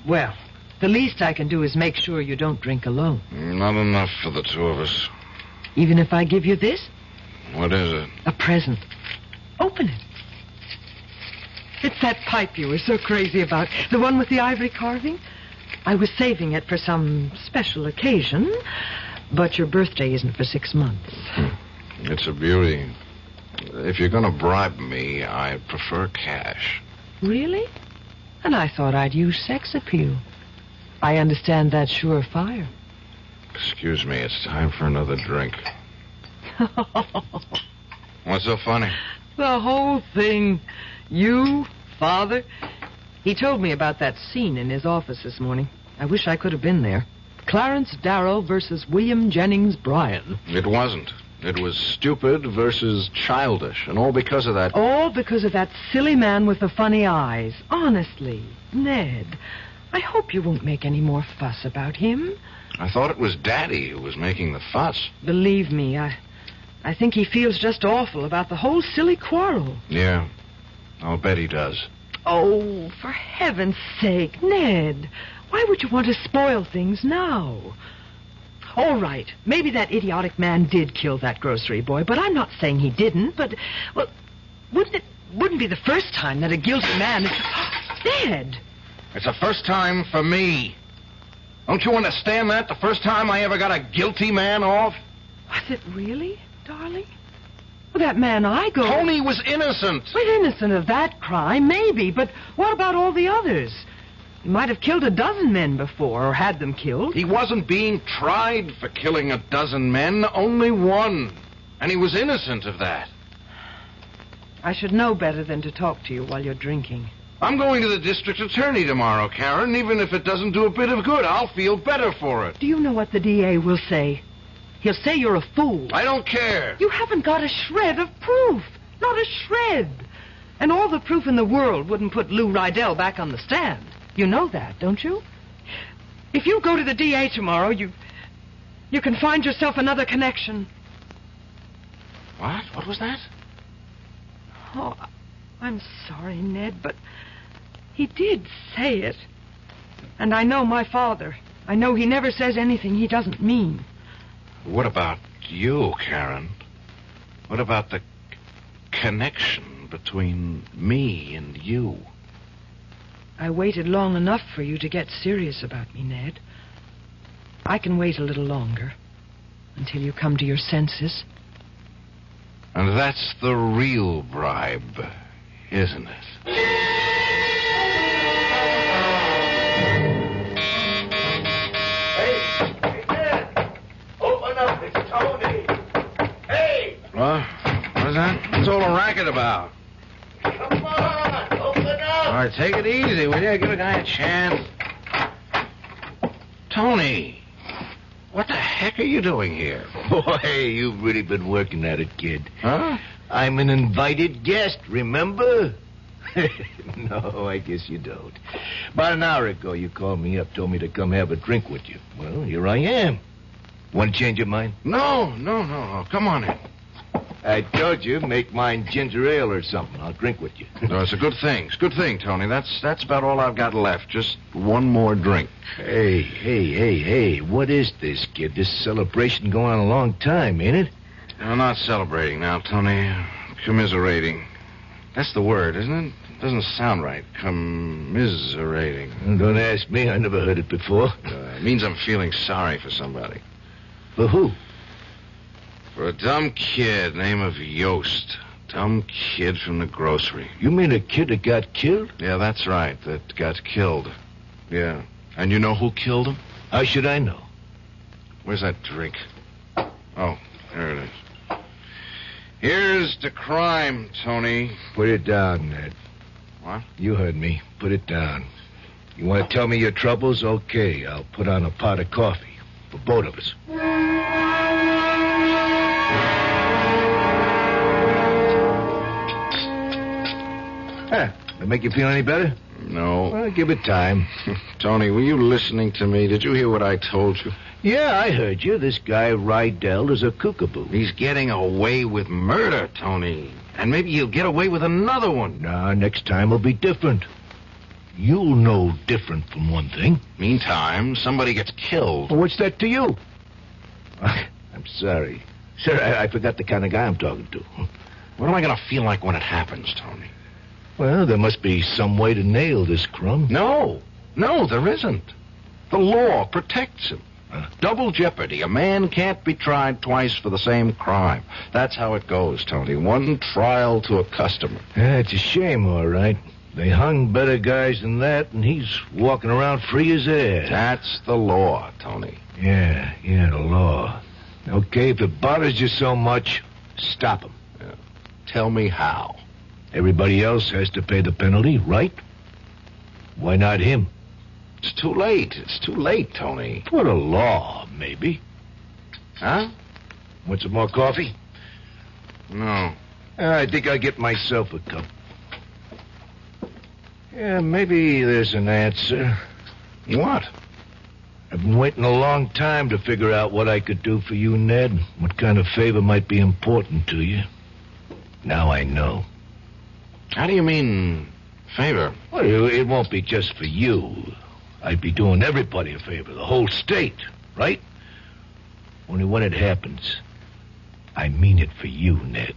Well, the least I can do is make sure you don't drink alone. Not enough for the two of us. Even if I give you this? What is it? A present. Open it. It's that pipe you were so crazy about. The one with the ivory carving. I was saving it for some special occasion, but your birthday isn't for 6 months. It's a beauty. If you're going to bribe me, I prefer cash. Really? And I thought I'd use sex appeal. I understand that's surefire. Excuse me, it's time for another drink. What's so funny? The whole thing. You, Father. He told me about that scene in his office this morning. I wish I could have been there. Clarence Darrow versus William Jennings Bryan. It wasn't. It was stupid versus childish, and all because of that... All because of that silly man with the funny eyes. Honestly, Ned, I hope you won't make any more fuss about him. I thought it was Daddy who was making the fuss. Believe me, I think he feels just awful about the whole silly quarrel. Yeah, I'll bet he does. Oh, for heaven's sake, Ned, why would you want to spoil things now? All right, maybe that idiotic man did kill that grocery boy, but I'm not saying he didn't. But, well, wouldn't be the first time that a guilty man is... Ned! It's the first time for me. Don't you understand that? The first time I ever got a guilty man off? Was it really, darling? Well, that man Igo... Tony was innocent. Well, innocent of that crime, maybe, but what about all the others? He might have killed a dozen men before, or had them killed. He wasn't being tried for killing a dozen men, only one. And he was innocent of that. I should know better than to talk to you while you're drinking. I'm going to the district attorney tomorrow, Karen. Even if it doesn't do a bit of good, I'll feel better for it. Do you know what the DA will say? He'll say you're a fool. I don't care. You haven't got a shred of proof. Not a shred. And all the proof in the world wouldn't put Lou Rydell back on the stand. You know that, don't you? If you go to the DA tomorrow, you can find yourself another connection. What? What was that? Oh, I'm sorry, Ned, but he did say it. And I know my father. I know he never says anything he doesn't mean. What about you, Karen? What about the connection between me and you? I waited long enough for you to get serious about me, Ned. I can wait a little longer until you come to your senses. And that's the real bribe, isn't it? Hey, Ned! Open up, it's Tony! Hey! What? What is that? What's all the racket about? Come on, open up. All right, take it easy, will you? Give a guy a chance. Tony, what the heck are you doing here? Boy, you've really been working at it, kid. Huh? I'm an invited guest, remember? No, I guess you don't. About an hour ago, you called me up, told me to come have a drink with you. Well, here I am. Want to change your mind? No. Come on in. I told you, make mine ginger ale or something. I'll drink with you. No, it's a good thing. It's a good thing, Tony. That's about all I've got left. Just one more drink. Hey. What is this, kid? This celebration going on a long time, ain't it? I'm not celebrating now, Tony. Commiserating. That's the word, isn't it? Doesn't sound right. Commiserating. Don't ask me. I never heard it before. It means I'm feeling sorry for somebody. For who? For a dumb kid named of Yost. Dumb kid from the grocery. You mean a kid that got killed? Yeah, that's right. That got killed. Yeah. And you know who killed him? How should I know? Where's that drink? Oh, there it is. Here's the crime, Tony. Put it down, Ned. What? You heard me. Put it down. You want to tell me your troubles? Okay, I'll put on a pot of coffee for both of us. Huh? That make you feel any better? No. Well, give it time. Tony, were you listening to me? Did you hear what I told you? Yeah, I heard you. This guy, Rydell, is a kookaboo. He's getting away with murder, Tony. And maybe he'll get away with another one. Nah, next time will be different. You'll know different from one thing. Meantime, somebody gets killed. Well, what's that to you? I'm sorry. Sir, I forgot the kind of guy I'm talking to. What am I going to feel like when it happens, Tony? Well, there must be some way to nail this crumb. No, there isn't. The law protects him. Double jeopardy. A man can't be tried twice for the same crime. That's how it goes, Tony. One trial to a customer. Yeah, it's a shame, all right. They hung better guys than that, and he's walking around free as air. That's the law, Tony. Yeah, the law. Okay, if it bothers you so much, stop him. Yeah. Tell me how. Everybody else has to pay the penalty, right? Why not him? It's too late. It's too late, Tony. For the law, maybe. Huh? Want some more coffee? No. I think I'll get myself a cup. Yeah, maybe there's an answer. What? I've been waiting a long time to figure out what I could do for you, Ned. What kind of favor might be important to you. Now I know. How do you mean, favor? Well, it won't be just for you. I'd be doing everybody a favor, the whole state, right? Only when it happens, I mean it for you, Ned.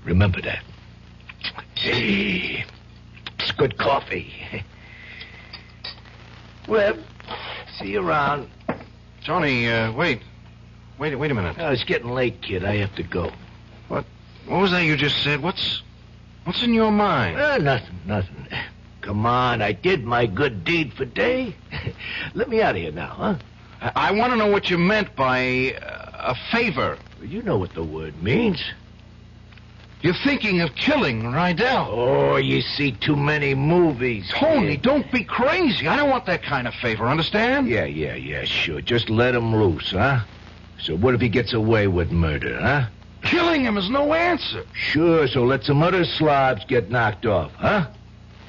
Remember that. Hey, it's good coffee. Well, see you around. Tony, wait a minute. Oh, it's getting late, kid. I have to go. What was that you just said? What's in your mind? Nothing. Come on, I did my good deed for day. Let me out of here now, huh? I want to know what you meant by a favor. You know what the word means. You're thinking of killing Rydell. Oh, you see too many movies. Tony, don't be crazy. I don't want that kind of favor, understand? Yeah, sure. Just let him loose, huh? So what if he gets away with murder, huh? Killing him is no answer. Sure, so let some other slobs get knocked off, huh?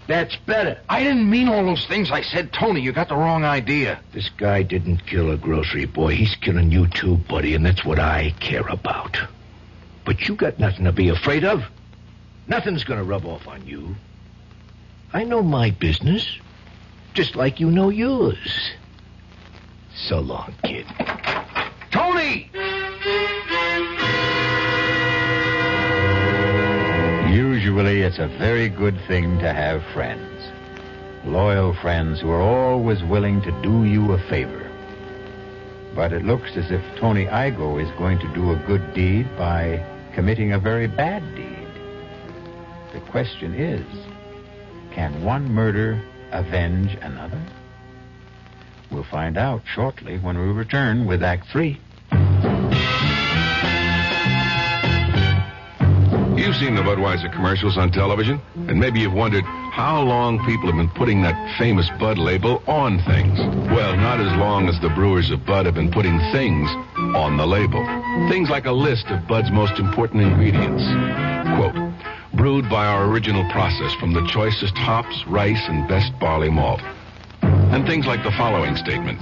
That's better. I didn't mean all those things I said, Tony. You got the wrong idea. This guy didn't kill a grocery boy. He's killing you too, buddy, and that's what I care about. But you got nothing to be afraid of. Nothing's going to rub off on you. I know my business, just like you know yours. So long, kid. Tony! Usually, it's a very good thing to have friends. Loyal friends who are always willing to do you a favor. But it looks as if Tony Igo is going to do a good deed by committing a very bad deed. The question is, can one murder avenge another? We'll find out shortly when we return with Act 3. You've seen the Budweiser commercials on television, and maybe you've wondered how long people have been putting that famous Bud label on things. Well, not as long as the brewers of Bud have been putting things on the label. Things like a list of Bud's most important ingredients. Quote, brewed by our original process from the choicest hops, rice, and best barley malt. And things like the following statement.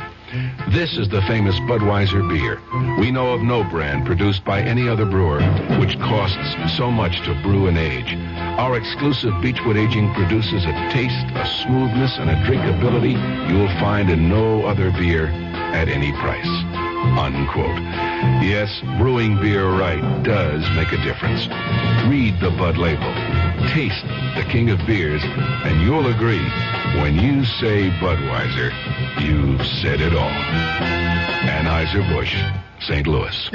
This is the famous Budweiser beer. We know of no brand produced by any other brewer which costs so much to brew and age. Our exclusive Beechwood aging produces a taste, a smoothness, and a drinkability you'll find in no other beer at any price. Unquote. Yes, brewing beer right does make a difference. Read the Bud label. Taste the king of beers, and you'll agree, when you say Budweiser, you've said it all. Anheuser-Busch, St. Louis.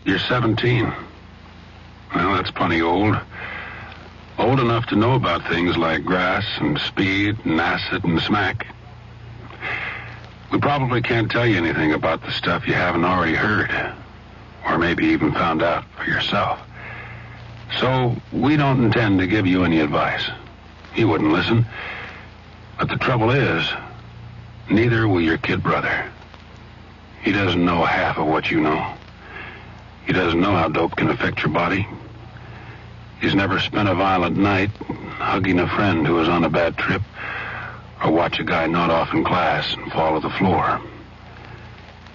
You're 17. Well, that's plenty old. Old enough to know about things like grass and speed and acid and smack. We probably can't tell you anything about the stuff you haven't already heard, or maybe even found out for yourself. So we don't intend to give you any advice. You wouldn't listen. But the trouble is, neither will your kid brother. He doesn't know half of what you know. He doesn't know how dope can affect your body. He's never spent a violent night hugging a friend who was on a bad trip, or watch a guy nod off in class and fall to the floor.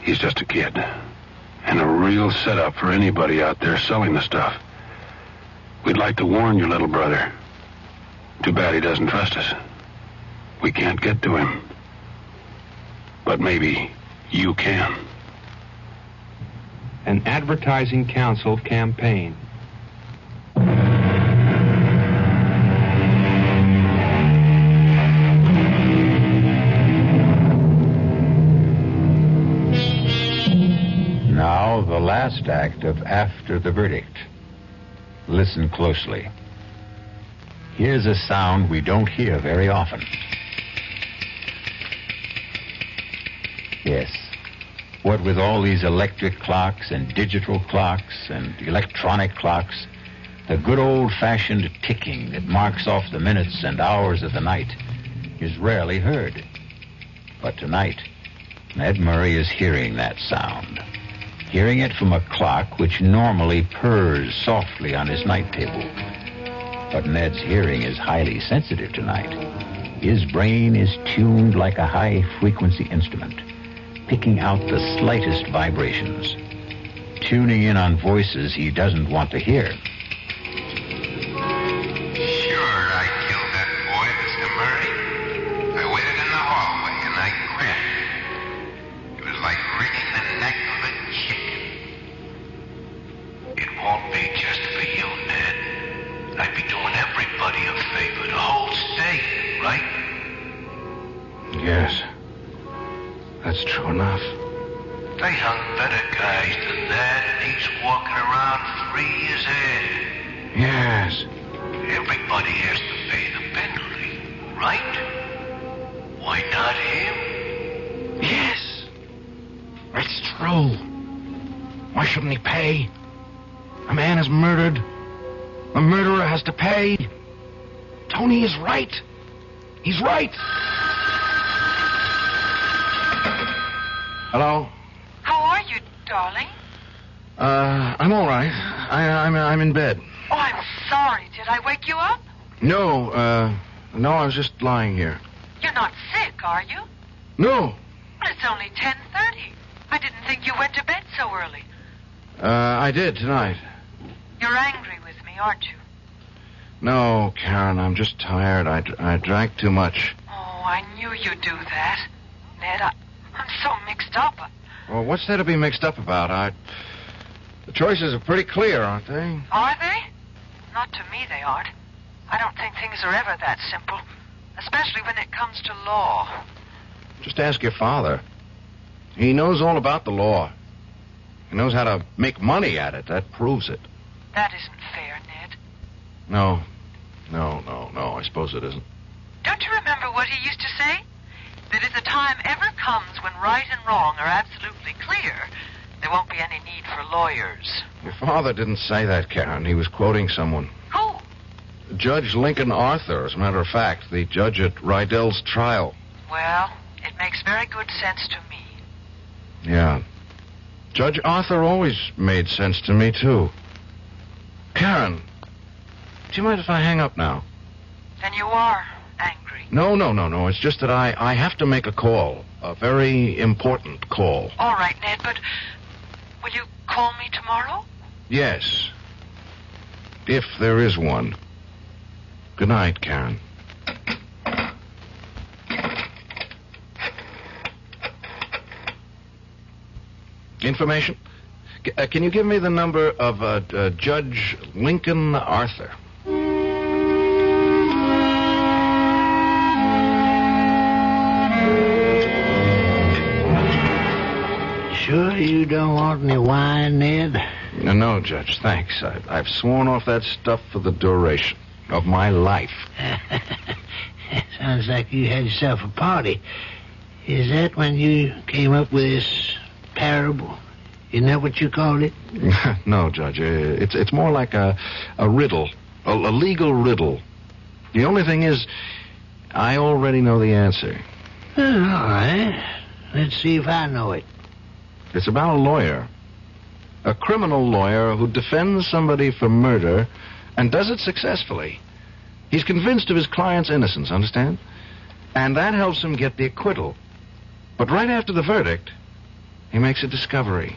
He's just a kid, and a real setup for anybody out there selling the stuff. We'd like to warn your little brother. Too bad he doesn't trust us. We can't get to him. But maybe you can. An advertising council campaign. Now, the last act of After the Verdict. Listen closely. Here's a sound we don't hear very often. Yes. What with all these electric clocks and digital clocks and electronic clocks, the good old-fashioned ticking that marks off the minutes and hours of the night is rarely heard. But tonight, Ned Murray is hearing that sound. Hearing it from a clock which normally purrs softly on his night table. But Ned's hearing is highly sensitive tonight. His brain is tuned like a high-frequency instrument, picking out the slightest vibrations, tuning in on voices he doesn't want to hear. Sure, I killed that boy, Mr. Murray. I waited in the hallway and I grinned. It was like wringing the neck of a chicken. It won't be just for you, Ned. I'd be doing everybody a favor, the whole state, right? Yes. That's true enough. They hung better guys than that, and he's walking around free as air. Yes. Everybody has to pay the penalty, right? Why not him? Yes. It's true. Why shouldn't he pay? A man is murdered. The murderer has to pay. Tony is right. He's right. Hello? How are you, darling? I'm all right. I'm in bed. Oh, I'm sorry. Did I wake you up? No, I was just lying here. You're not sick, are you? No. Well, it's only 10:30. I didn't think you went to bed so early. I did tonight. You're angry with me, aren't you? No, Karen, I'm just tired. I drank too much. Oh, I knew you'd do that. Ned, I'm so mixed up. Well, what's there to be mixed up about? The choices are pretty clear, aren't they? Are they? Not to me, they aren't. I don't think things are ever that simple, especially when it comes to law. Just ask your father. He knows all about the law. He knows how to make money at it. That proves it. That isn't fair, Ned. No, I suppose it isn't. Don't you remember what he used to say? That if the time ever comes when right and wrong are absolutely clear, there won't be any need for lawyers. Your father didn't say that, Karen. He was quoting someone. Who? Judge Lincoln Arthur, as a matter of fact, the judge at Rydell's trial. Well, it makes very good sense to me. Yeah. Judge Arthur always made sense to me, too. Karen, do you mind if I hang up now? Then you are angry. No. It's just that I have to make a call. A very important call. All right, Ned, but will you call me tomorrow? Yes. If there is one. Good night, Karen. Information? Can you give me the number of Judge Lincoln Arthur? Sure you don't want any wine, Ned? No, Judge, thanks. I've sworn off that stuff for the duration of my life. Sounds like you had yourself a party. Is that when you came up with this parable? Isn't that what you called it? No, Judge. It's more like a riddle, a legal riddle. The only thing is, I already know the answer. All right. Let's see if I know it. It's about a lawyer. A criminal lawyer who defends somebody for murder and does it successfully. He's convinced of his client's innocence, understand? And that helps him get the acquittal. But right after the verdict, he makes a discovery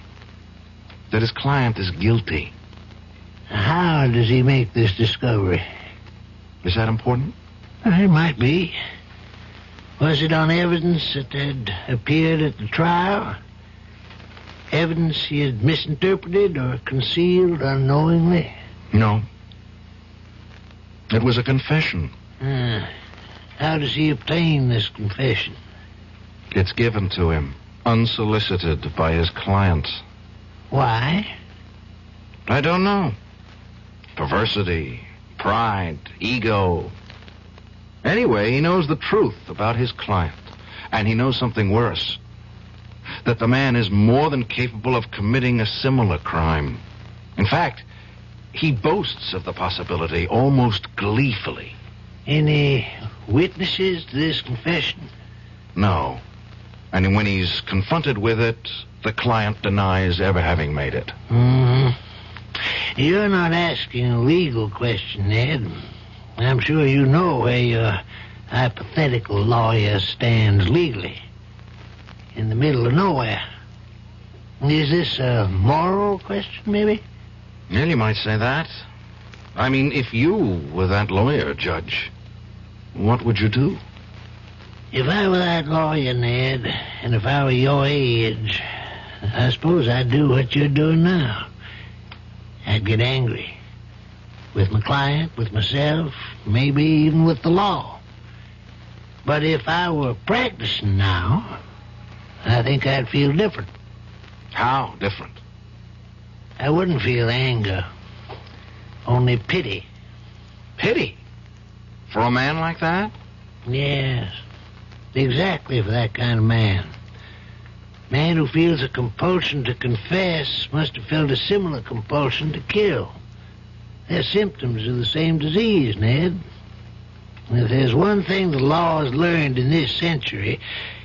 that his client is guilty. How does he make this discovery? Is that important? It might be. Was it on evidence that had appeared at the trial? Evidence he had misinterpreted or concealed unknowingly? No. It was a confession. How does he obtain this confession? It's given to him, unsolicited by his client. Why? I don't know. Perversity, pride, ego. Anyway, he knows the truth about his client. And he knows something worse. That the man is more than capable of committing a similar crime. In fact, he boasts of the possibility almost gleefully. Any witnesses to this confession? No. And when he's confronted with it, the client denies ever having made it. You're not asking a legal question, Ned. I'm sure you know where your hypothetical lawyer stands legally. In the middle of nowhere. Is this a moral question, maybe? Well, you might say that. I mean, if you were that lawyer, Judge, what would you do? If I were that lawyer, Ned, and if I were your age, I suppose I'd do what you're doing now. I'd get angry. With my client, with myself, maybe even with the law. But if I were practicing now, I think I'd feel different. How different? I wouldn't feel anger. Only pity. Pity? For a man like that? Yes. Exactly for that kind of man. Man who feels a compulsion to confess must have felt a similar compulsion to kill. They're symptoms of the same disease, Ned. And if there's one thing the law has learned in this century,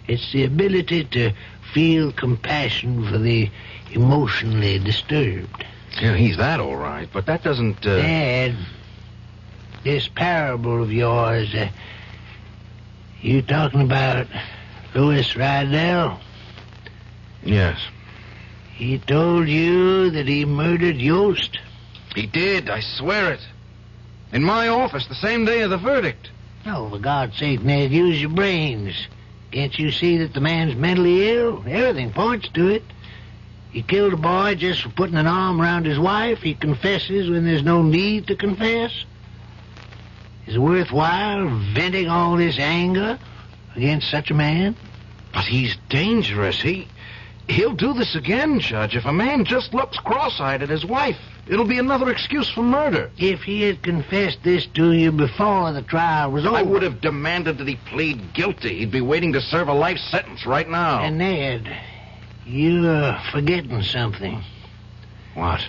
it's the ability to feel compassion for the emotionally disturbed. Yeah, he's that all right, but that doesn't... Dad, this parable of yours, you talking about Louis Rydell? Yes. He told you that he murdered Yost? He did, I swear it. In my office, the same day of the verdict. Oh, for God's sake, Ned, use your brains. Can't you see that the man's mentally ill? Everything points to it. He killed a boy just for putting an arm around his wife. He confesses when there's no need to confess. Is it worthwhile venting all this anger against such a man? But he's dangerous. He'll do this again, Judge. If a man just looks cross-eyed at his wife, it'll be another excuse for murder. If he had confessed this to you before the trial was over... I would have demanded that he plead guilty. He'd be waiting to serve a life sentence right now. And Ned, you're forgetting something. What?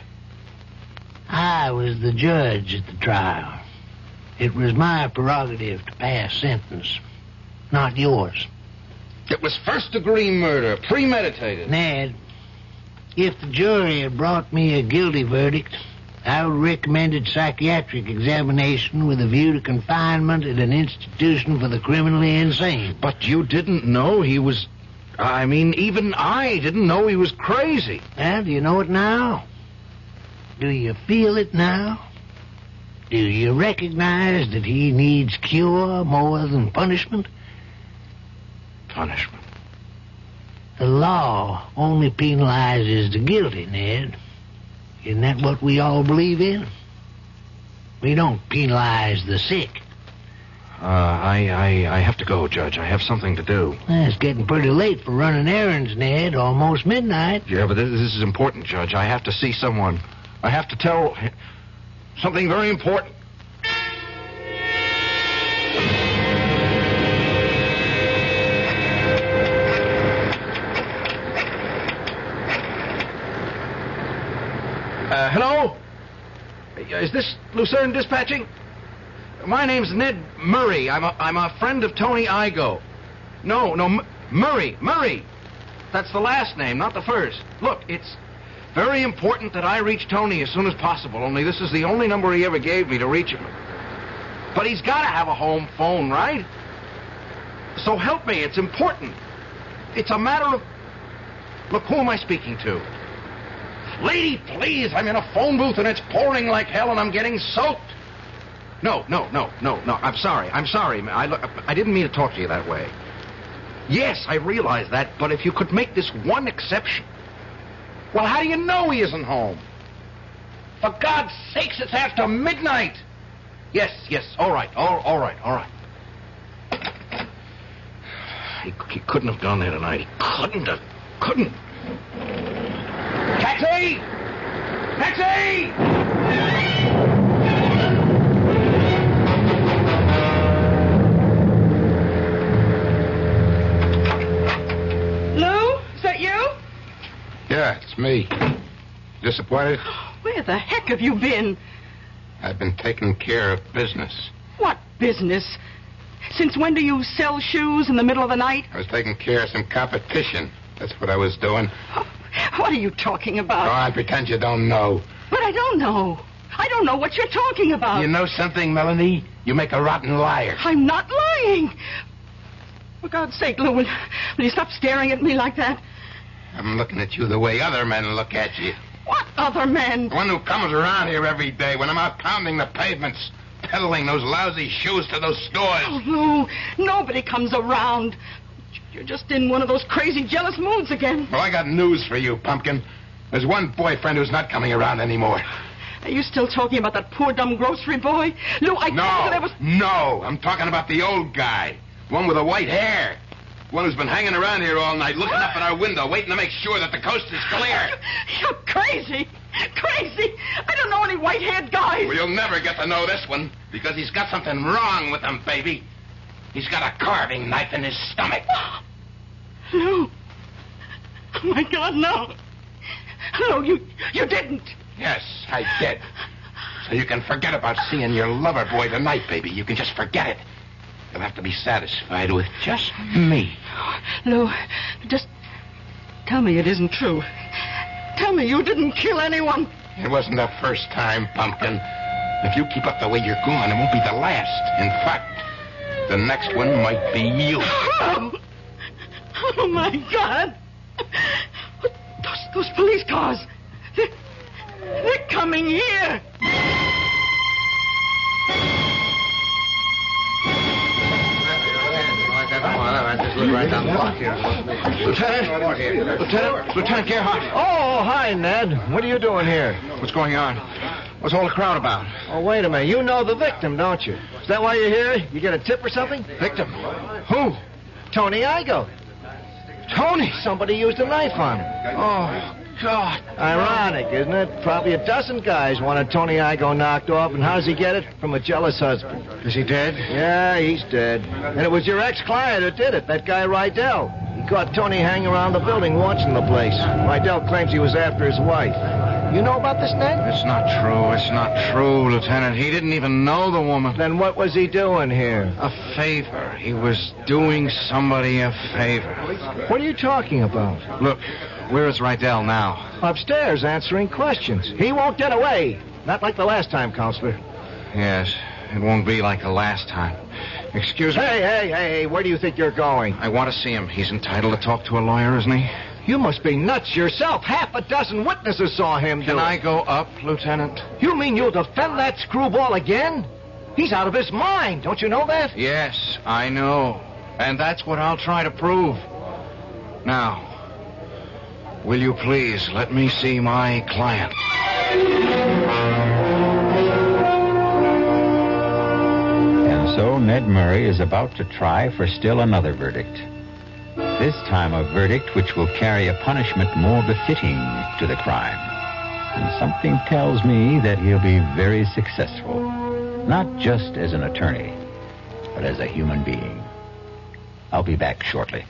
I was the judge at the trial. It was my prerogative to pass sentence, not yours. It was first-degree murder, premeditated. Ned, if the jury had brought me a guilty verdict, I would have recommended psychiatric examination with a view to confinement at an institution for the criminally insane. But you didn't know he was... I mean, even I didn't know he was crazy. Well, do you know it now? Do you feel it now? Do you recognize that he needs cure more than punishment? Punishment? The law only penalizes the guilty, Ned. Isn't that what we all believe in? We don't penalize the sick. I have to go, Judge. I have something to do. It's getting pretty late for running errands, Ned. Almost midnight. Yeah, but this is important, Judge. I have to see someone. I have to tell something very important. Hello? Is this Lucerne Dispatching? My name's Ned Murray. I'm a friend of Tony Igo. No, Murray. That's the last name, not the first. Look, it's very important that I reach Tony as soon as possible, only this is the only number he ever gave me to reach him. But he's got to have a home phone, right? So help me, it's important. It's a matter of... Look, who am I speaking to? Lady, please, I'm in a phone booth and it's pouring like hell and I'm getting soaked. No, I'm sorry. I didn't mean to talk to you that way. Yes, I realize that, but if you could make this one exception. Well, how do you know he isn't home? For God's sakes, it's after midnight. Yes, all right. He couldn't have gone there tonight. He couldn't. Taxi! Lou, is that you? Yeah, it's me. Disappointed? Where the heck have you been? I've been taking care of business. What business? Since when do you sell shoes in the middle of the night? I was taking care of some competition. That's what I was doing. What are you talking about? Go on, pretend you don't know. But I don't know. I don't know what you're talking about. You know something, Melanie? You make a rotten liar. I'm not lying. For God's sake, Lou, will you stop staring at me like that? I'm looking at you the way other men look at you. What other men? The one who comes around here every day when I'm out pounding the pavements, peddling those lousy shoes to those stores. Oh, Lou, nobody comes around. You're just in one of those crazy jealous moods again. Well, I got news for you, Pumpkin. There's one boyfriend who's not coming around anymore. Are you still talking about that poor, dumb grocery boy? Lou, I told you there was... No, I'm talking about the old guy. The one with the white hair. The one who's been hanging around here all night, looking up at our window, waiting to make sure that the coast is clear. You're crazy. Crazy. I don't know any white-haired guys. Well, you'll never get to know this one, because he's got something wrong with him, baby. He's got a carving knife in his stomach. Lou. Oh, my God, no. No, you didn't. Yes, I did. So you can forget about seeing your lover boy tonight, baby. You can just forget it. You'll have to be satisfied with just me. Lou, just tell me it isn't true. Tell me you didn't kill anyone. It wasn't the first time, Pumpkin. If you keep up the way you're going, it won't be the last. In fact, the next one might be you. Oh my God. Those police cars. They're coming here. Lieutenant Gerhardt. Oh, hi, Ned. What are you doing here? What's going on? What's all the crowd about? Oh, wait a minute. You know the victim, don't you? Is that why you're here? You get a tip or something? Victim? Who? Tony Igo. Tony? Somebody used a knife on him. Oh, God. Ironic, isn't it? Probably a dozen guys wanted Tony Igo knocked off, and how does he get it? From a jealous husband. Is he dead? Yeah, he's dead. And it was your ex-client who did it, that guy Rydell. He caught Tony hanging around the building watching the place. Rydell claims he was after his wife. You know about this, Ned? It's not true. It's not true, Lieutenant. He didn't even know the woman. Then what was he doing here? A favor. He was doing somebody a favor. What are you talking about? Look, where is Rydell now? Upstairs answering questions. He won't get away. Not like the last time, Counselor. Yes, it won't be like the last time. Excuse me. Hey, where do you think you're going? I want to see him. He's entitled to talk to a lawyer, isn't he? You must be nuts yourself. Half a dozen witnesses saw him Can I go up, Lieutenant? You mean you'll defend that screwball again? He's out of his mind. Don't you know that? Yes, I know. And that's what I'll try to prove. Now, will you please let me see my client? And so Ned Murray is about to try for still another verdict. This time a verdict which will carry a punishment more befitting to the crime. And something tells me that he'll be very successful. Not just as an attorney, but as a human being. I'll be back shortly.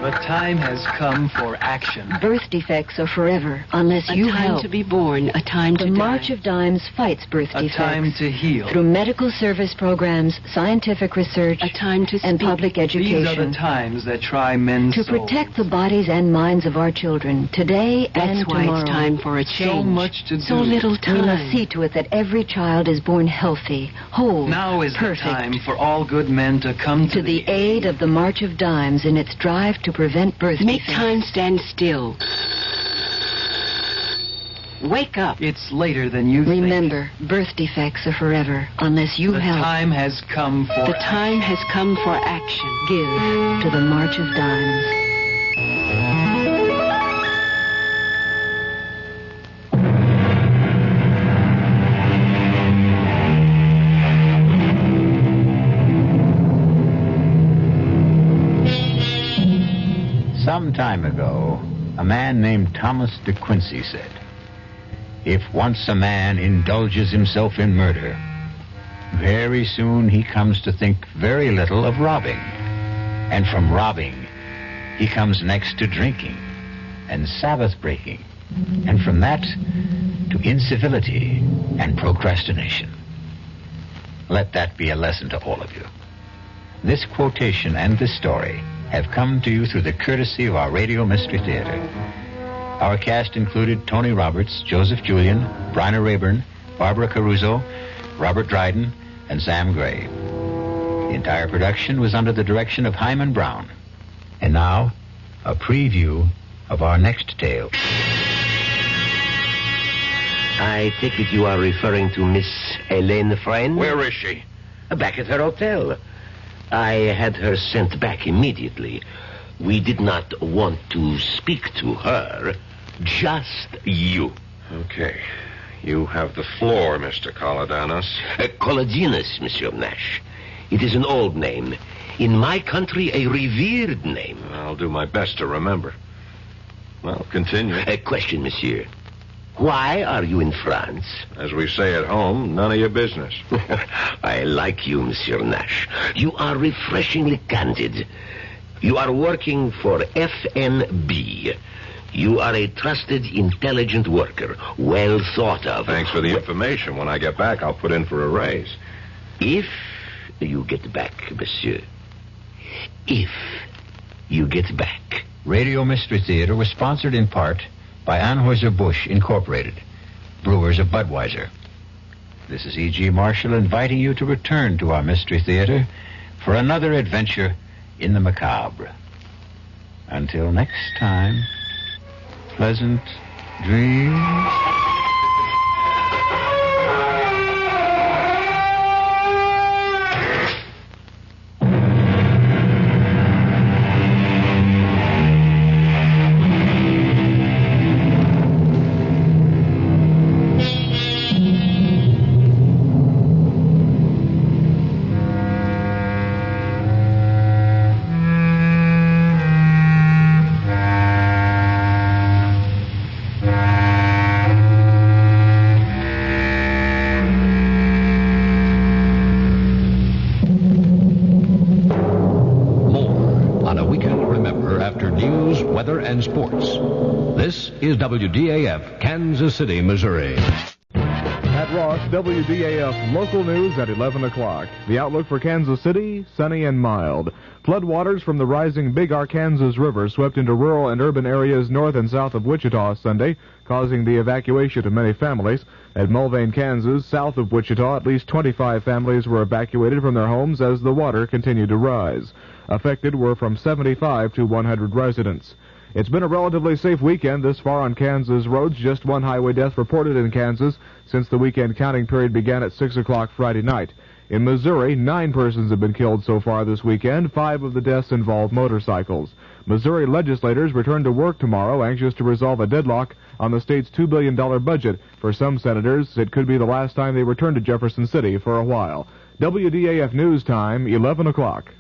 The time has come for action. Birth defects are forever unless you help. A time to be born, a time to die. The March of Dimes fights birth defects. A time to heal. Through medical service programs, scientific research, a time to and speak. public education. These are the times that try men's to souls. protect the bodies and minds of our children today and That's why tomorrow. it's time for a change. So much to do. So little time. We must see to it that every child is born healthy, whole, Now is perfect. the time for all good men to come To the aid of the March of Dimes in its drive to prevent birth Make defects. time stand still. Wake up. It's later than you think. Remember, birth defects are forever unless you The help. time has come for The time has come for action. Give to the March of Dimes. Some time ago, a man named Thomas de Quincey said, "If once a man indulges himself in murder, very soon he comes to think very little of robbing. And from robbing, he comes next to drinking and Sabbath breaking. And from that, to incivility and procrastination." Let that be a lesson to all of you. This quotation and this story have come to you through the courtesy of our Radio Mystery Theater. Our cast included Tony Roberts, Joseph Julian, Bryna Rayburn, Barbara Caruso, Robert Dryden, and Sam Gray. The entire production was under the direction of Hyman Brown. And now, a preview of our next tale. I take it you are referring to Miss Helene Friend? Where is she? Back at her hotel. I had her sent back immediately. We did not want to speak to her, just you. Okay. You have the floor, Mr. Colodanos. Colodinus, Monsieur Nash. It is an old name. In my country, a revered name. I'll do my best to remember. Well, continue. A question, monsieur. Why are you in France? As we say at home, none of your business. I like you, Monsieur Nash. You are refreshingly candid. You are working for FNB. You are a trusted, intelligent worker, well thought of. Thanks for the information. When I get back, I'll put in for a raise. If you get back, monsieur. If you get back. Radio Mystery Theater was sponsored in part by Anheuser-Busch Incorporated, brewers of Budweiser. This is E.G. Marshall inviting you to return to our Mystery Theater for another adventure in the macabre. Until next time, pleasant dreams. and sports. This is WDAF, Kansas City, Missouri. Pat Ross, WDAF local news at 11 o'clock. The outlook for Kansas City, sunny and mild. Floodwaters from the rising Big Arkansas River swept into rural and urban areas north and south of Wichita Sunday, causing the evacuation of many families. At Mulvane, Kansas, south of Wichita, at least 25 families were evacuated from their homes as the water continued to rise. Affected were from 75 to 100 residents. It's been a relatively safe weekend this far on Kansas roads. Just one highway death reported in Kansas since the weekend counting period began at 6 o'clock Friday night. In Missouri, 9 persons have been killed so far this weekend. 5 of the deaths involve motorcycles. Missouri legislators return to work tomorrow, anxious to resolve a deadlock on the state's $2 billion budget. For some senators, it could be the last time they return to Jefferson City for a while. WDAF News Time, 11 o'clock.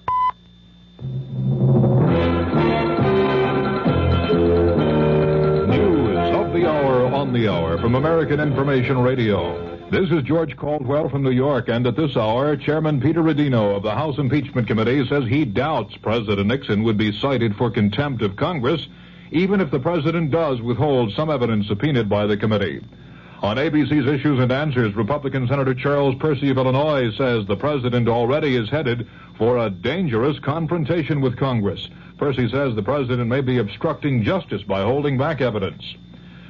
The hour on the hour from American Information Radio. This is George Caldwell from New York, and at this hour, Chairman Peter Rodino of the House Impeachment Committee says he doubts President Nixon would be cited for contempt of Congress, even if the president does withhold some evidence subpoenaed by the committee. On ABC's Issues and Answers, Republican Senator Charles Percy of Illinois says the president already is headed for a dangerous confrontation with Congress. Percy says the president may be obstructing justice by holding back evidence.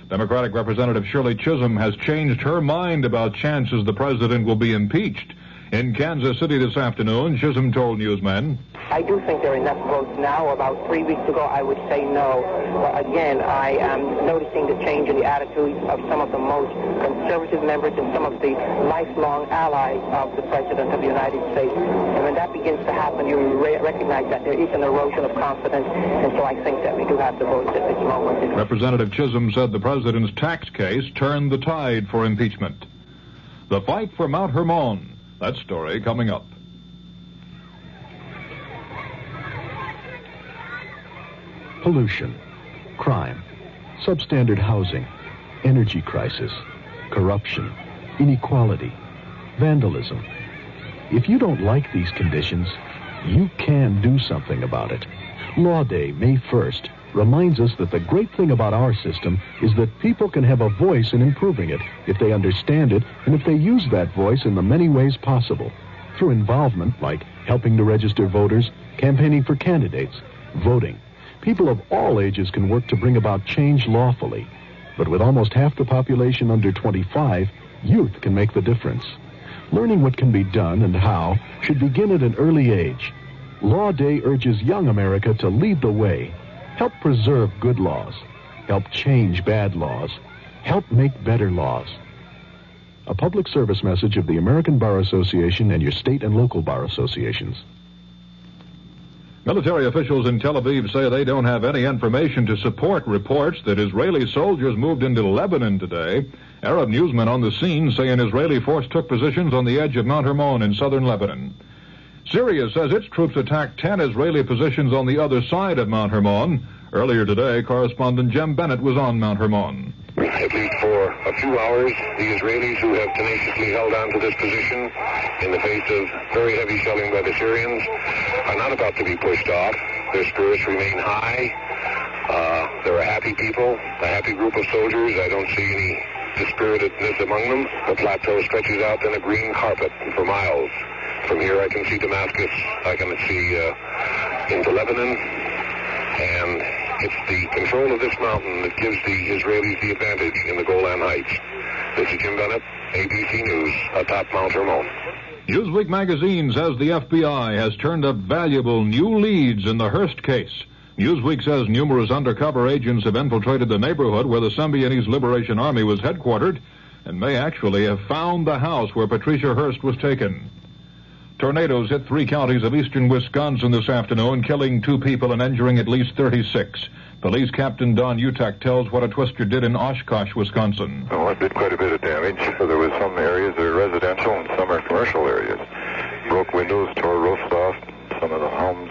Democratic Representative Shirley Chisholm has changed her mind about chances the president will be impeached. In Kansas City this afternoon, Chisholm told newsmen, I do think there are enough votes now. About 3 weeks ago, I would say no. But again, I am noticing the change in the attitudes of some of the most conservative members and some of the lifelong allies of the President of the United States. And when that begins to happen, you recognize that there is an erosion of confidence. And so I think that we do have the votes at this moment. Representative Chisholm said the president's tax case turned the tide for impeachment. The fight for Mount Hermon. That story coming up. Pollution, crime, substandard housing, energy crisis, corruption, inequality, vandalism. If you don't like these conditions, you can do something about it. Law Day, May 1st, reminds us that the great thing about our system is that people can have a voice in improving it if they understand it and if they use that voice in the many ways possible. Through involvement like helping to register voters, campaigning for candidates, voting. People of all ages can work to bring about change lawfully. But with almost half the population under 25, youth can make the difference. Learning what can be done and how should begin at an early age. Law Day urges young America to lead the way. Help preserve good laws. Help change bad laws. Help make better laws. A public service message of the American Bar Association and your state and local bar associations. Military officials in Tel Aviv say they don't have any information to support reports that Israeli soldiers moved into Lebanon today. Arab newsmen on the scene say an Israeli force took positions on the edge of Mount Hermon in southern Lebanon. Syria says its troops attacked 10 Israeli positions on the other side of Mount Hermon. Earlier today, correspondent Jem Bennett was on Mount Hermon. At least for a few hours, the Israelis, who have tenaciously held on to this position in the face of very heavy shelling by the Syrians, are not about to be pushed off. Their spirits remain high. They're a happy people, a happy group of soldiers. I don't see any dispiritedness among them. The plateau stretches out in a green carpet for miles. From here I can see Damascus, I can see into Lebanon, and it's the control of this mountain that gives the Israelis the advantage in the Golan Heights. This is Jim Bennett, ABC News, atop Mount Hermon. Newsweek magazine says the FBI has turned up valuable new leads in the Hearst case. Newsweek says numerous undercover agents have infiltrated the neighborhood where the Symbionese Liberation Army was headquartered and may actually have found the house where Patricia Hearst was taken. Tornadoes hit 3 counties of eastern Wisconsin this afternoon, killing 2 people and injuring at least 36. Police Captain Don Utak tells what a twister did in Oshkosh, Wisconsin. Oh, it did quite a bit of damage. There was some areas that are residential and some are commercial areas. Broke windows, tore roofs off. Some of the homes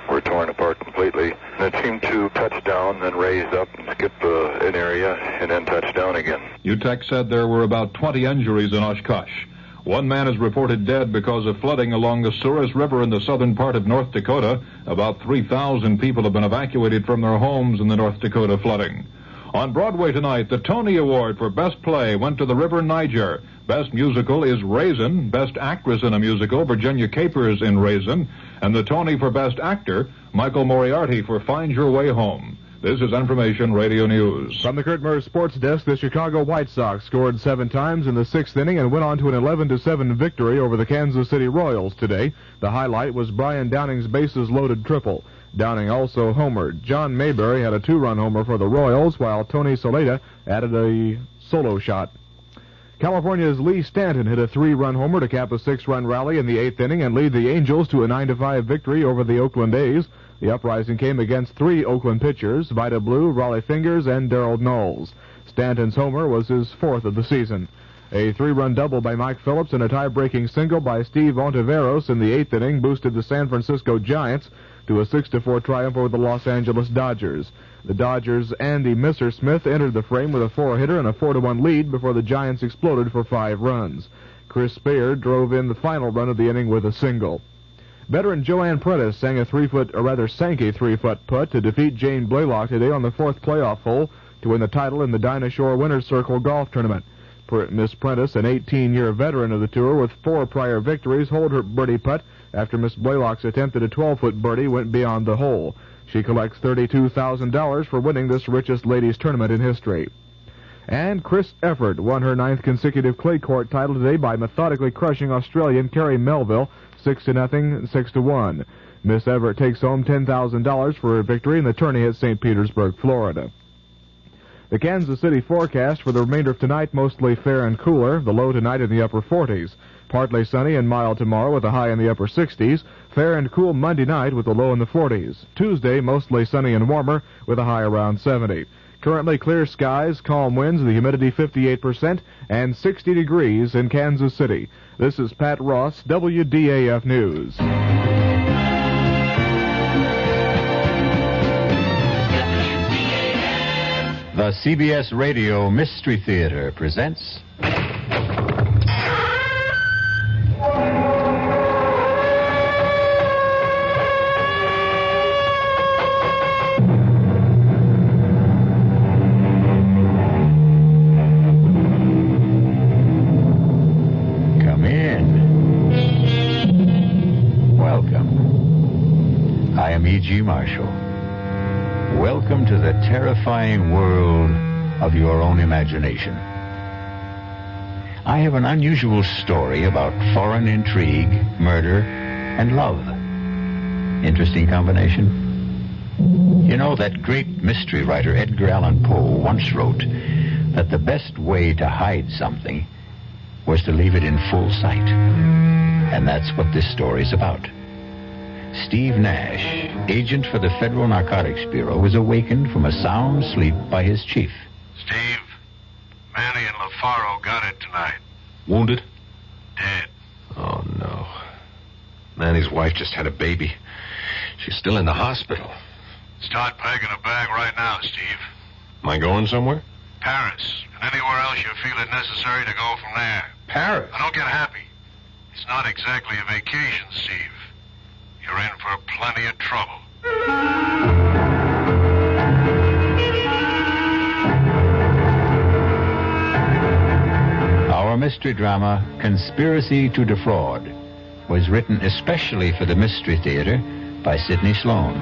were torn apart completely. And it seemed to touch down, then raise up and skip an area, and then touch down again. Utak said there were about 20 injuries in Oshkosh. One man is reported dead because of flooding along the Souris River in the southern part of North Dakota. About 3,000 people have been evacuated from their homes in the North Dakota flooding. On Broadway tonight, the Tony Award for Best Play went to The River Niger. Best Musical is Raisin. Best Actress in a Musical, Virginia Capers in Raisin. And the Tony for Best Actor, Michael Moriarty for Find Your Way Home. This is Information Radio News. From the Kurt Murr Sports Desk, the Chicago White Sox scored 7 times in the 6th inning and went on to an 11-7 victory over the Kansas City Royals today. The highlight was Brian Downing's bases-loaded triple. Downing also homered. John Mayberry had a 2-run homer for the Royals, while Tony Soleta added a solo shot. California's Lee Stanton hit a 3-run homer to cap a 6-run rally in the 8th inning and lead the Angels to a 9-5 victory over the Oakland A's. The uprising came against 3 Oakland pitchers, Vida Blue, Raleigh Fingers, and Darrell Knowles. Stanton's homer was his 4th of the season. A 3-run double by Mike Phillips and a tie-breaking single by Steve Ontiveros in the 8th inning boosted the San Francisco Giants to a 6-4 triumph over the Los Angeles Dodgers. The Dodgers' Andy Messersmith entered the frame with a 4-hitter and a 4-1 lead before the Giants exploded for 5 runs. Chris Spear drove in the final run of the inning with a single. Veteran Joanne Prentice sank a 3-foot putt to defeat Jane Blaylock today on the 4th playoff hole to win the title in the Dinah Shore Winner's Circle Golf Tournament. Miss Prentice, an 18-year veteran of the tour with 4 prior victories, holed her birdie putt after Miss Blaylock's attempt at a 12-foot birdie went beyond the hole. She collects $32,000 for winning this richest ladies tournament in history. And Chris Efford won her 9th consecutive clay court title today by methodically crushing Australian Kerry Melville 6-0 and 6-1. Miss Everett takes home $10,000 for her victory in the tourney at St. Petersburg, Florida. The Kansas City forecast for the remainder of tonight, mostly fair and cooler. The low tonight in the upper 40s. Partly sunny and mild tomorrow with a high in the upper 60s. Fair and cool Monday night with a low in the 40s. Tuesday, mostly sunny and warmer with a high around 70. Currently clear skies, calm winds, the humidity 58%, and 60 degrees in Kansas City. This is Pat Ross, WDAF News. The CBS Radio Mystery Theater presents... Come in. Welcome. I am E.G. Marshall. Welcome to the terrifying world of your own imagination. I have an unusual story about foreign intrigue, murder, and love. Interesting combination. You know, that great mystery writer Edgar Allan Poe once wrote that the best way to hide something was to leave it in full sight. And that's what this story's about. Steve Nash, agent for the Federal Narcotics Bureau, was awakened from a sound sleep by his chief. Steve, Manny and LaFaro got it tonight. Wounded? Dead. Oh, no. Manny's wife just had a baby. She's still in the hospital. Start packing a bag right now, Steve. Am I going somewhere? Paris, and anywhere else you feel it necessary to go from there. Paris? Now, don't get happy. It's not exactly a vacation, Steve. You're in for plenty of trouble. Our mystery drama, Conspiracy to Defraud, was written especially for the Mystery Theater by Sidney Sloan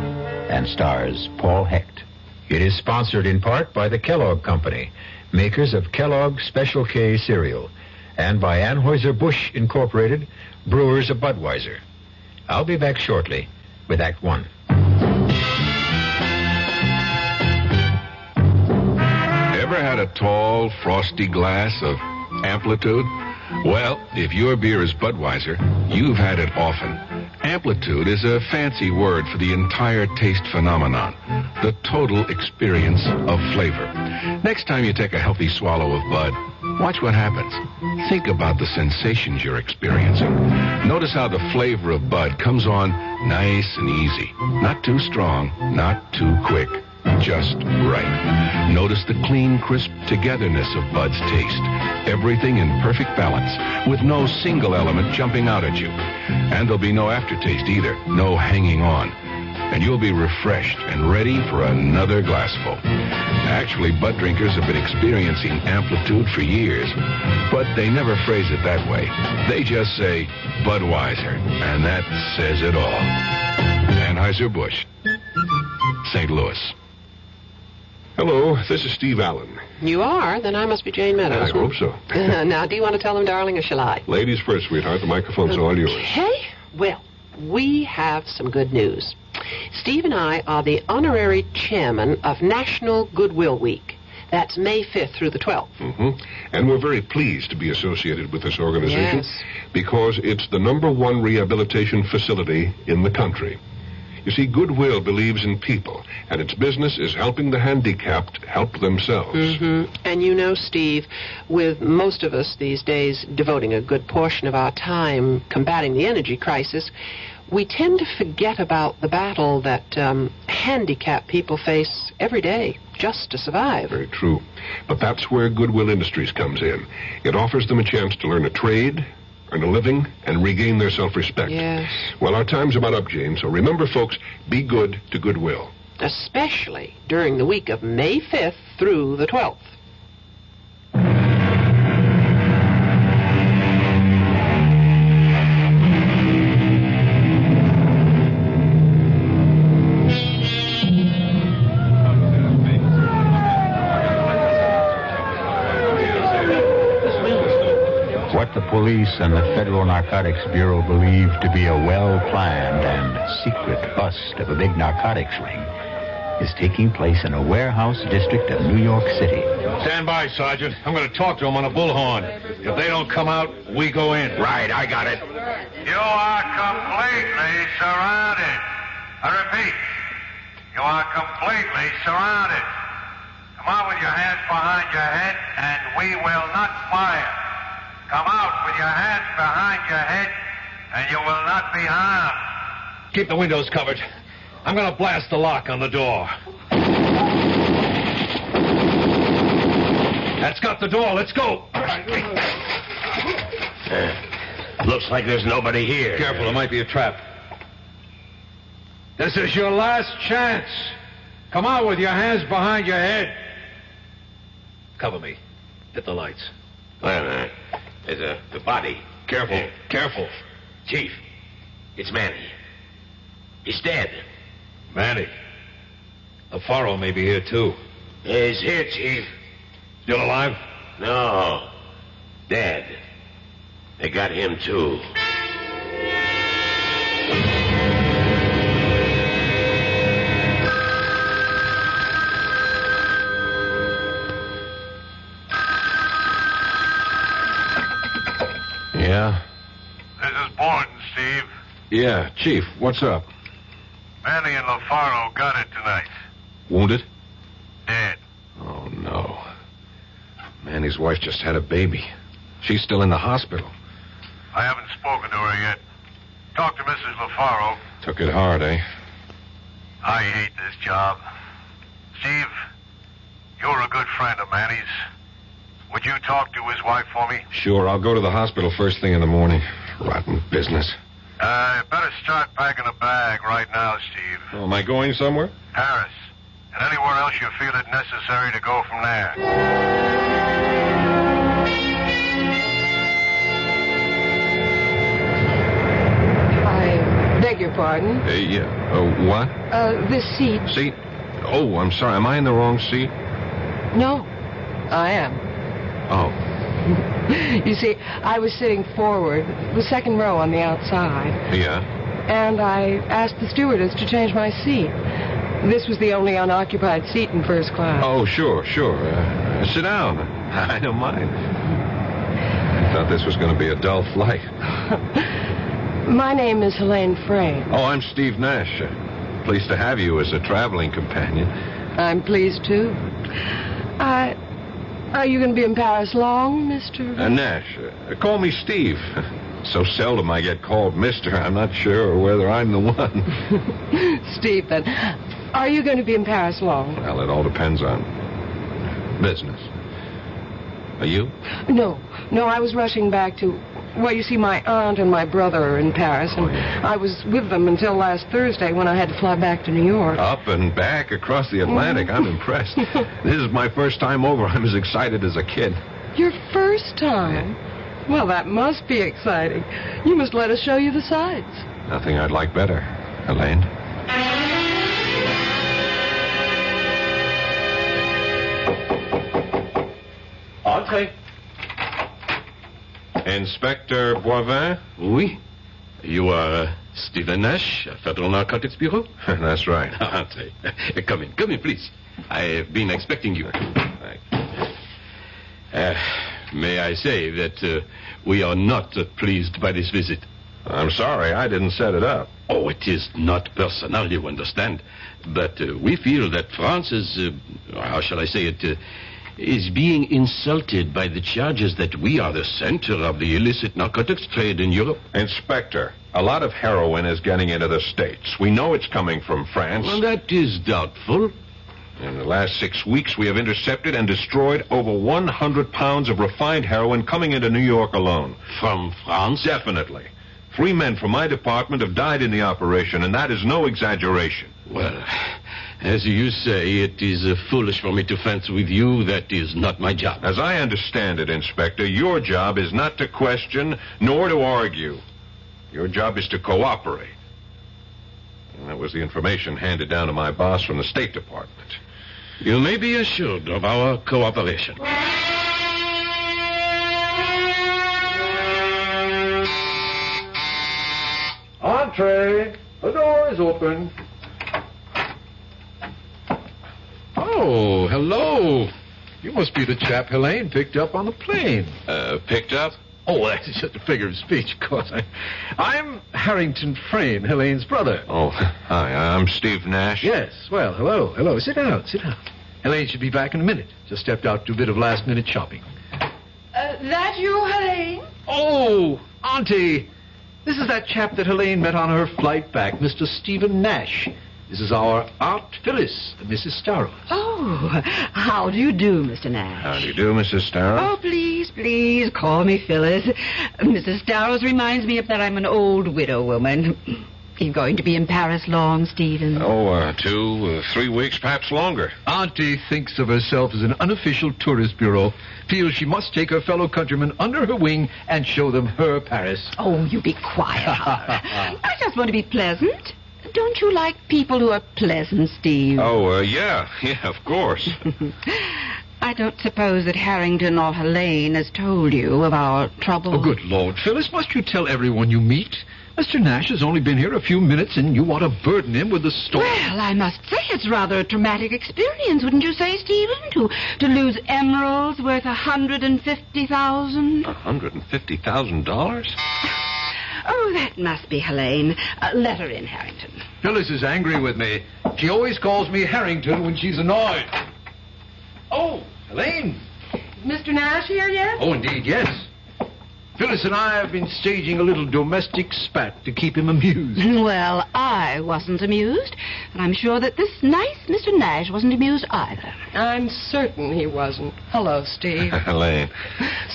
and stars Paul Hecht. It is sponsored in part by the Kellogg Company, makers of Kellogg's Special K cereal, and by Anheuser-Busch Incorporated, brewers of Budweiser. I'll be back shortly with Act One. Ever had a tall, frosty glass of Amplitude? Well, if your beer is Budweiser, you've had it often. Amplitude is a fancy word for the entire taste phenomenon, the total experience of flavor. Next time you take a healthy swallow of Bud, watch what happens. Think about the sensations you're experiencing. Notice how the flavor of Bud comes on nice and easy. Not too strong, not too quick. just right. Notice the clean, crisp togetherness of Bud's taste. Everything in perfect balance, with no single element jumping out at you. And there'll be no aftertaste either, no hanging on. And you'll be refreshed and ready for another glassful. Actually, Bud drinkers have been experiencing amplitude for years, but they never phrase it that way. They just say Budweiser, and that says it all. Anheuser-Busch, St. Louis. Hello, this is Steve Allen. You are? Then I must be Jane Meadows. I hope so. Now, do you want to tell them, darling, or shall I? Ladies first, sweetheart. The microphone's all yours. Okay. Well, we have some good news. Steve and I are the honorary chairman of National Goodwill Week. That's May 5th through the 12th. Mm-hmm. And we're very pleased to be associated with this organization. Yes. Because it's the #1 rehabilitation facility in the country. You see, Goodwill believes in people, and its business is helping the handicapped help themselves. Mm-hmm. And you know, Steve, with most of us these days devoting a good portion of our time combating the energy crisis, we tend to forget about the battle that handicapped people face every day just to survive. Very true. But that's where Goodwill Industries comes in. It offers them a chance to learn a trade, earn a living, and regain their self-respect. Yes. Well, our time's about up, Jane, so remember, folks, be good to Goodwill. Especially during the week of May 5th through the 12th. What the police and the Federal Narcotics Bureau believe to be a well-planned and secret bust of a big narcotics ring is taking place in a warehouse district of New York City. Stand by, Sergeant. I'm going to talk to them on a bullhorn. If they don't come out, we go in. Right, I got it. You are completely surrounded. I repeat, you are completely surrounded. Come out with your hands behind your head, and we will not fire. Come out with your hands behind your head, and you will not be harmed. Keep the windows covered. I'm going to blast the lock on the door. That's got the door. Let's go. Looks like there's nobody here. Careful, it might be a trap. This is your last chance. Come out with your hands behind your head. Cover me. Hit the lights. Wait a minute. There's the body. Careful. Careful. Chief, it's Manny. He's dead. Manny. LaFaro may be here, too. He's here, Chief. Still alive? No. Dead. They got him, too. Yeah? This is Borden, Steve. Yeah, Chief, what's up? Manny and LaFaro got it tonight. Wounded? Dead. Oh, no. Manny's wife just had a baby. She's still in the hospital. I haven't spoken to her yet. Talked to Mrs. LaFaro. Took it hard, eh? I hate this job. Steve, you're a good friend of Manny's. Would you talk to his wife for me? Sure, I'll go to the hospital first thing in the morning. Rotten business. Better start packing a bag right now, Steve. Oh, am I going somewhere? Paris. And anywhere else you feel it necessary to go from there. I beg your pardon. Yeah. What? This seat. Seat? Oh, I'm sorry. Am I in the wrong seat? No, I am. Oh. You see, I was sitting forward, the second row on the outside. Yeah? And I asked the stewardess to change my seat. This was the only unoccupied seat in first class. Oh, sure. Sit down. I don't mind. I thought this was going to be a dull flight. My name is Helene Frey. Oh, I'm Steve Nash. Pleased to have you as a traveling companion. I'm pleased, too. Are you going to be in Paris long, Mr.? Nash. Call me Steve. So seldom I get called Mr. I'm not sure whether I'm the one. Steve, then. Are you going to be in Paris long? Well, it all depends on business. Are you? No, I was rushing back to... Well, you see, my aunt and my brother are in Paris, and I was with them until last Thursday when I had to fly back to New York. Up and back across the Atlantic. I'm impressed. This is my first time over. I'm as excited as a kid. Your first time? Well, that must be exciting. You must let us show you the sights. Nothing I'd like better, Helene. Entrez. Inspector Boivin? Oui. You are Stephen Nash, Federal Narcotics Bureau? That's right. Entrez. Come in, please. I've been expecting you. May I say that we are not pleased by this visit? I'm sorry, I didn't set it up. Oh, it is not personal, you understand. But we feel that France is, how shall I say it, is being insulted by the charges that we are the center of the illicit narcotics trade in Europe. Inspector, a lot of heroin is getting into the States. We know it's coming from France. Well, that is doubtful. In the last 6 weeks, we have intercepted and destroyed over 100 pounds of refined heroin coming into New York alone. From France? Definitely. 3 men from my department have died in the operation, and that is no exaggeration. Well, as you say, it is foolish for me to fence with you. That is not my job. As I understand it, Inspector, your job is not to question nor to argue. Your job is to cooperate. And that was the information handed down to my boss from the State Department. You may be assured of our cooperation. Entree. The door is open. Oh, hello. You must be the chap Helene picked up on the plane. Picked up? Oh, that's just a figure of speech, of course. I'm Harrington Frayne, Helene's brother. Oh, hi, I'm Steve Nash. Yes, well, hello. Sit down. Helene should be back in a minute. Just stepped out to do a bit of last-minute shopping. That you, Helene? Oh, Auntie. This is that chap that Helene met on her flight back, Mr. Stephen Nash. This is our Aunt Phyllis, Mrs. Starrow. Oh, how do you do, Mr. Nash? How do you do, Mrs. Starrow? Oh, please, call me Phyllis. Mrs. Starrows reminds me of that I'm an old widow woman. You're going to be in Paris long, Stephen? 2, 3 weeks, perhaps longer. Auntie thinks of herself as an unofficial tourist bureau, feels she must take her fellow countrymen under her wing and show them her Paris. Oh, you be quiet, Howard. I just want to be pleasant. Don't you like people who are pleasant, Steve? Oh, yeah, of course. I don't suppose that Harrington or Helene has told you of our trouble. Oh, good Lord, Phyllis, must you tell everyone you meet? Mr. Nash has only been here a few minutes, and you want to burden him with the story. Well, I must say it's rather a traumatic experience, wouldn't you say, Stephen? To lose emeralds worth $150,000. $150,000? Oh, that must be Helene. Let her in, Harrington. Phyllis is angry with me. She always calls me Harrington when she's annoyed. Oh, Helene. Mr. Nash here yet? Oh, indeed, yes. Phyllis and I have been staging a little domestic spat to keep him amused. Well, I wasn't amused, and I'm sure that this nice Mr. Nash wasn't amused either. I'm certain he wasn't. Hello, Steve. Helene.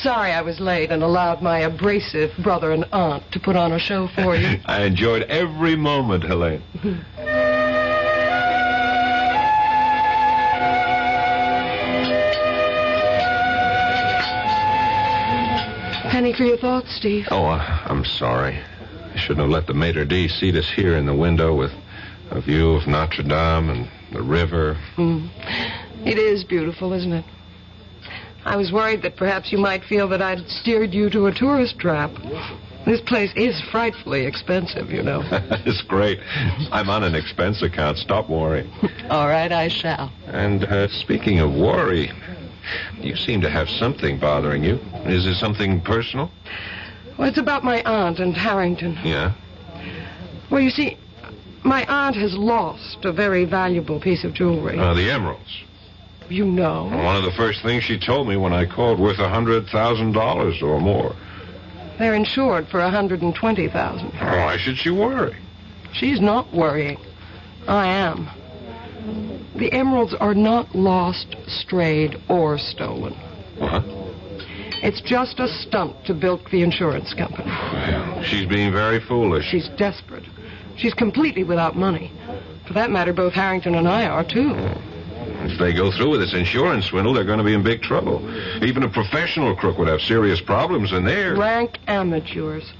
Sorry I was late and allowed my abrasive brother and aunt to put on a show for you. I enjoyed every moment, Helene. Penny for your thoughts, Steve. Oh, I'm sorry. I shouldn't have let the maitre d' seat us here in the window with a view of Notre Dame and the river. It is beautiful, isn't it? I was worried that perhaps you might feel that I'd steered you to a tourist trap. This place is frightfully expensive, you know. It's great. I'm on an expense account. Stop worrying. All right, I shall. And speaking of worry, you seem to have something bothering you. Is it something personal? Well, it's about my aunt and Harrington. Yeah? Well, you see, my aunt has lost a very valuable piece of jewelry. The emeralds. You know. One of the first things she told me when I called, worth $100,000 or more. They're insured for $120,000. Why should she worry? She's not worrying. I am. The emeralds are not lost, strayed, or stolen. What? It's just a stunt to bilk the insurance company. Well, she's being very foolish. She's desperate. She's completely without money. For that matter, both Harrington and I are, too. If they go through with this insurance swindle, they're going to be in big trouble. Even a professional crook would have serious problems in there. Rank amateurs.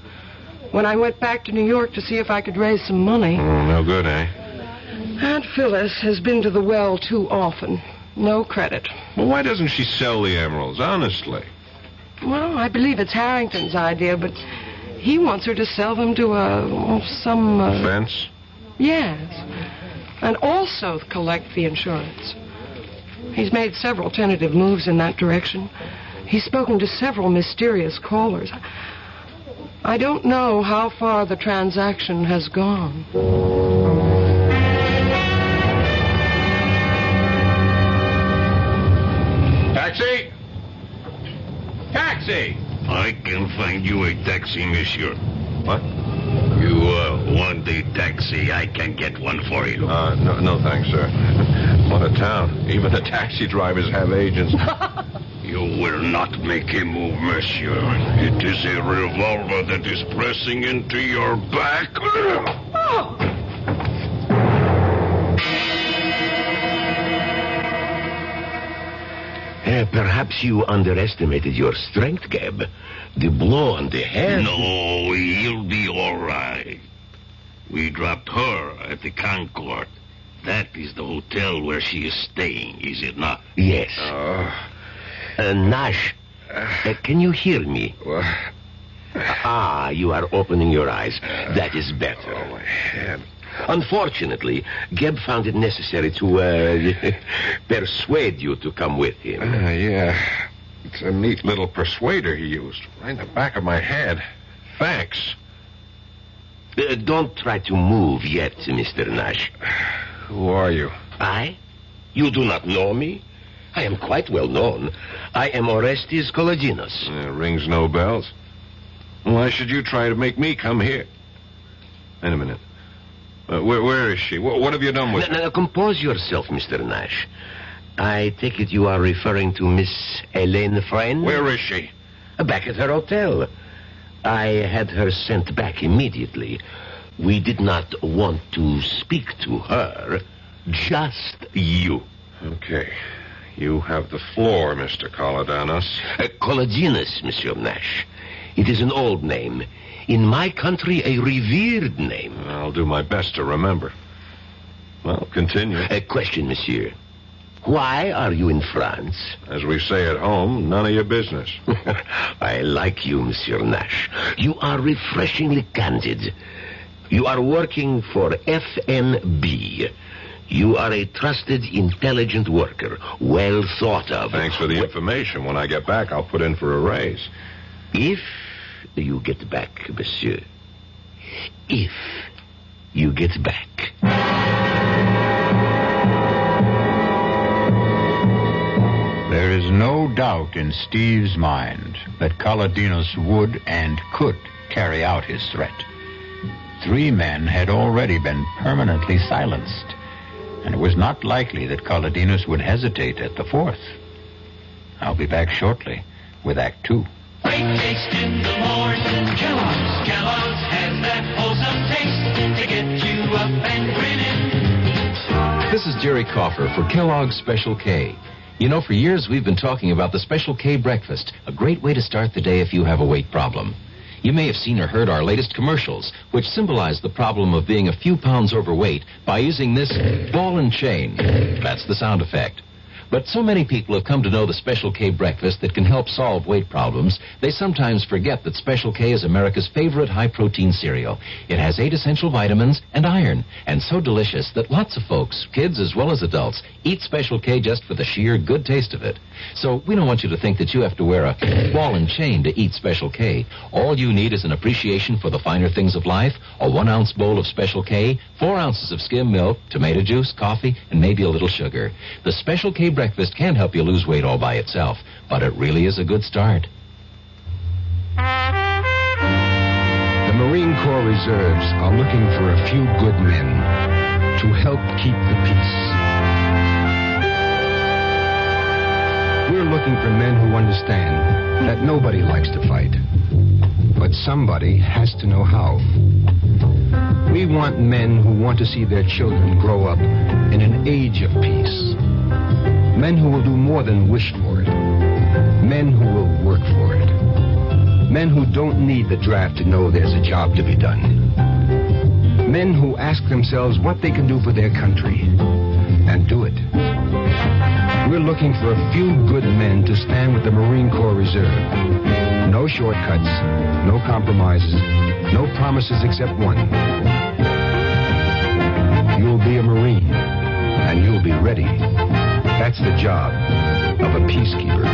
When I went back to New York to see if I could raise some money... No good, eh? Aunt Phyllis has been to the well too often. No credit. Well, why doesn't she sell the emeralds, honestly? Well, I believe it's Harrington's idea, but he wants her to sell them to some... Fence? Yes. And also collect the insurance. He's made several tentative moves in that direction. He's spoken to several mysterious callers. I don't know how far the transaction has gone. Taxi! Taxi! I can find you a taxi, monsieur. What? You want a taxi? I can get one for you. No thanks, sir. What a town. Even the taxi drivers have agents. You will not make a move, monsieur. It is a revolver that is pressing into your back. Oh! Perhaps you underestimated your strength, Gab. The blow on the head... No, he'll be all right. We dropped her at the Concord. That is the hotel where she is staying, is it not? Yes. Nash, can you hear me? You are opening your eyes. That is better. Oh, my head. Unfortunately, Geb found it necessary to persuade you to come with him. Yeah. It's a neat little persuader he used. Right in the back of my head. Thanks. Don't try to move yet, Mr. Nash. Who are you? I? You do not know me? I am quite well known. I am Orestes Kolodinos. Rings no bells. Why should you try to make me come here? Wait a minute. Where is she? What have you done with her? Now, compose yourself, Mr. Nash. I take it you are referring to Miss Helene Friend? Where is she? Back at her hotel. I had her sent back immediately. We did not want to speak to her. Just you. Okay. You have the floor, Mr. Kolodinos. Kolodinos, Monsieur Nash. It is an old name. In my country, a revered name. I'll do my best to remember. Well, continue. A question, monsieur. Why are you in France? As we say at home, none of your business. I like you, Monsieur Nash. You are refreshingly candid. You are working for FNB. You are a trusted, intelligent worker, well thought of. Thanks for the information. When I get back, I'll put in for a raise. If you get back, monsieur. If you get back. There is no doubt in Steve's mind that Kolodinos would and could carry out his threat. 3 men had already been permanently silenced, and it was not likely that Kolodinos would hesitate at the 4th. I'll be back shortly with Act 2. Great taste in the morning. Kellogg's has that wholesome taste to get you up and grinning. This is Jerry Coffer for Kellogg's Special K. You know, for years we've been talking about the Special K breakfast, a great way to start the day if you have a weight problem. You may have seen or heard our latest commercials, which symbolize the problem of being a few pounds overweight by using this ball and chain. That's the sound effect. But so many people have come to know the Special K breakfast that can help solve weight problems, they sometimes forget that Special K is America's favorite high-protein cereal. It has 8 essential vitamins and iron, and so delicious that lots of folks, kids as well as adults, eat Special K just for the sheer good taste of it. So we don't want you to think that you have to wear a ball and chain to eat Special K. All you need is an appreciation for the finer things of life, a 1-ounce bowl of Special K, 4 ounces of skim milk, tomato juice, coffee, and maybe a little sugar. The Special K breakfast can't help you lose weight all by itself, but it really is a good start. The Marine Corps Reserves are looking for a few good men to help keep the peace. We're looking for men who understand that nobody likes to fight, but somebody has to know how. We want men who want to see their children grow up in an age of peace. Men who will do more than wish for it. Men who will work for it. Men who don't need the draft to know there's a job to be done. Men who ask themselves what they can do for their country and do it. We're looking for a few good men to stand with the Marine Corps Reserve. No shortcuts, no compromises, no promises except one. You'll be a Marine, and you'll be ready. That's the job of a peacekeeper.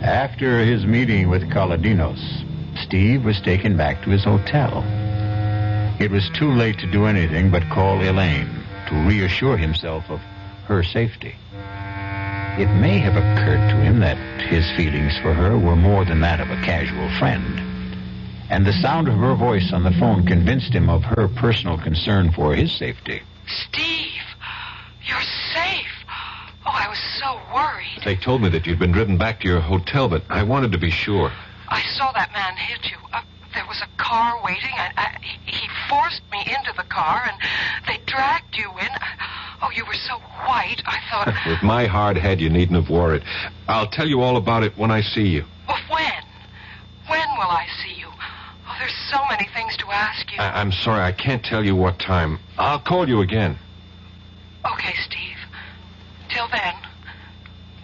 After his meeting with Kaladinos, Steve was taken back to his hotel. It was too late to do anything but call Elaine to reassure himself of her safety. It may have occurred to him that his feelings for her were more than that of a casual friend, and the sound of her voice on the phone convinced him of her personal concern for his safety. Steve, you're safe. Oh, I was so worried. They told me that you'd been driven back to your hotel, but I wanted to be sure. I saw that man hit you. There was a car waiting. He forced me into the car, and they dragged you in. Oh, you were so white, I thought... With my hard head, you needn't have worried. I'll tell you all about it when I see you. Well, when? When will I see you? Oh, there's so many things to ask you. I'm sorry, I can't tell you what time. I'll call you again. Okay, Steve. Till then,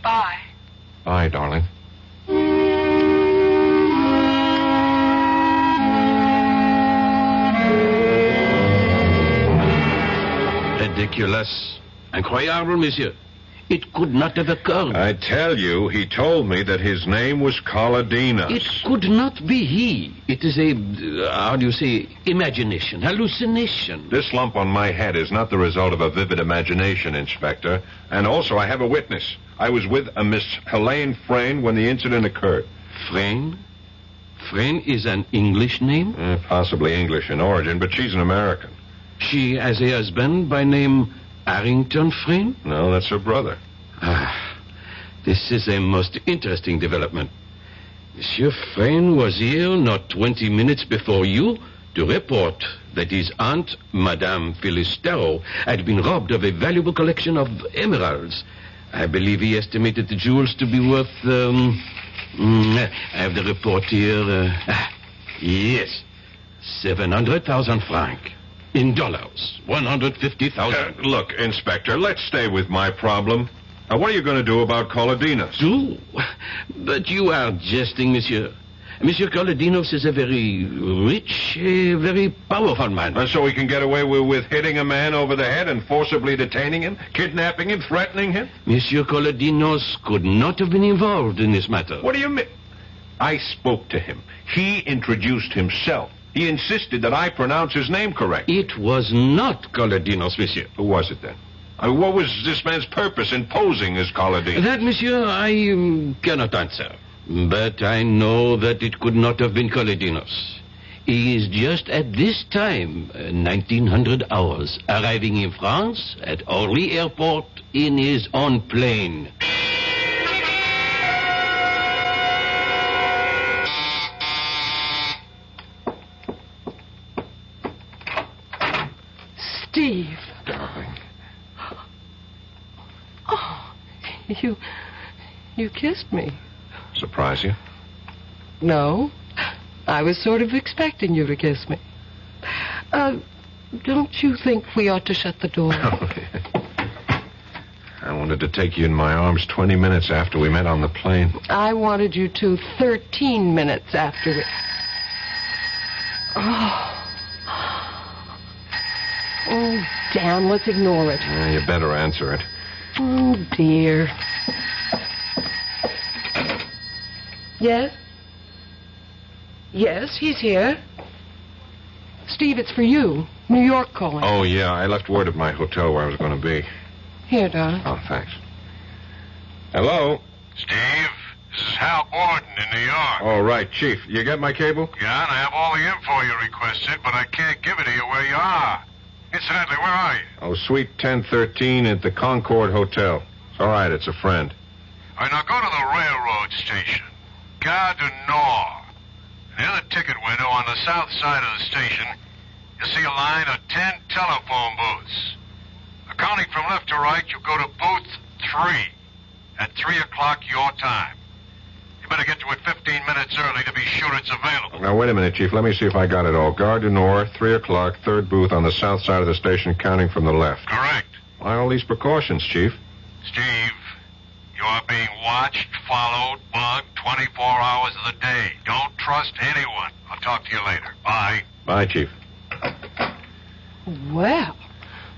bye. Bye, darling. Ridiculous. Incroyable, monsieur. It could not have occurred. I tell you, he told me that his name was Kaladinos. It could not be he. It is a, how do you say, imagination, hallucination. This lump on my head is not the result of a vivid imagination, Inspector. And also, I have a witness. I was with a Miss Helene Frayne when the incident occurred. Frayne? Frayne is an English name? Possibly English in origin, but she's an American. She has a husband by name Harrington Frayne? No, that's her brother. This is a most interesting development. Monsieur Frayne was here not 20 minutes before you to report that his aunt, Madame Phyllis Darrow, had been robbed of a valuable collection of emeralds. I believe he estimated the jewels to be worth, I have the report here. Yes, 700,000 francs. In dollars, 150,000. Look, Inspector, let's stay with my problem. What are you going to do about Kaladinos? Do? But you are jesting, monsieur. Monsieur Kaladinos is a very rich, very powerful man. And so he can get away with hitting a man over the head and forcibly detaining him, kidnapping him, threatening him? Monsieur Kaladinos could not have been involved in this matter. What do you mean? I spoke to him. He introduced himself. He insisted that I pronounce his name correct. It was not Kaladinos, monsieur. Who was it then? What was this man's purpose in posing as Kaladinos? That, monsieur, I cannot answer. But I know that it could not have been Kaladinos. He is just at this time, 1900 hours, arriving in France at Orly Airport in his own plane. Steve. Darling. Oh, you kissed me. Surprise you? No. I was sort of expecting you to kiss me. Don't you think we ought to shut the door? I wanted to take you in my arms 20 minutes after we met on the plane. I wanted you to 13 minutes after we... Oh, damn, let's ignore it. You better answer it. Oh, dear. Yes? Yes, he's here. Steve, it's for you. New York calling. Oh, yeah, I left word at my hotel where I was going to be. Here, darling. Oh, thanks. Hello? Steve, this is Hal Borden in New York. All right, Chief. You get my cable? Yeah, and I have all the info you requested, but I can't give it to you where you are. Incidentally, where are you? Oh, Suite 1013 at the Concord Hotel. It's all right. It's a friend. All right, now go to the railroad station. Gare du Nord. Near the ticket window on the south side of the station, you see a line of 10 telephone booths. Counting from left to right, you go to booth 3 at 3 o'clock your time. You better get to it 15 minutes early to be sure it's available. Now, wait a minute, Chief. Let me see if I got it all. Gare du Nord, 3 o'clock, third booth on the south side of the station, counting from the left. Correct. Why all these precautions, Chief? Steve, you are being watched, followed, bugged 24 hours of the day. Don't trust anyone. I'll talk to you later. Bye. Bye, Chief. Well,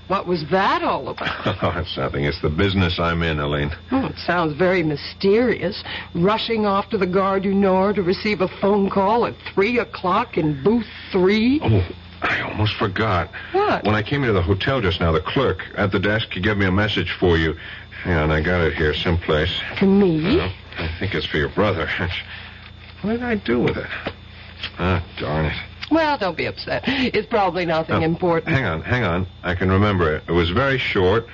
what was that all about? Oh, it's nothing. It's the business I'm in, Elaine. Oh, it sounds very mysterious. Rushing off to the Gare du Nord to receive a phone call at 3 o'clock in booth 3. Oh, I almost forgot. What? When I came into the hotel just now, the clerk at the desk, he gave me a message for you. Hang on, I got it here someplace. For me? I think it's for your brother. What did I do with it? Ah, darn it. Well, don't be upset. It's probably nothing important. Hang on. I can remember it. It was very short.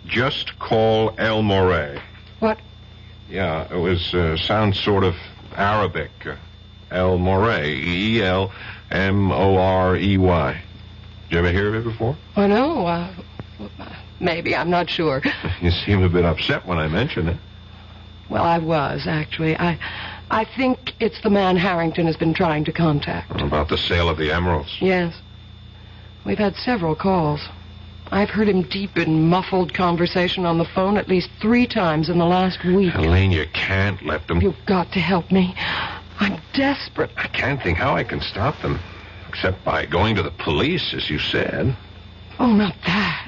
Just call El Morey. What? Yeah, it was, sounds sort of Arabic. El Morey. E-L-M-O-R-E-Y. Did you ever hear of it before? Oh, no. Maybe. I'm not sure. You seem a bit upset when I mentioned it. Well, I was, actually. I think it's the man Harrington has been trying to contact. About the sale of the emeralds. Yes. We've had several calls. I've heard him deep in muffled conversation on the phone at least 3 times in the last week. Elaine, you can't let them... You've got to help me. I'm desperate. I can't think how I can stop them. Except by going to the police, as you said. Oh, not that.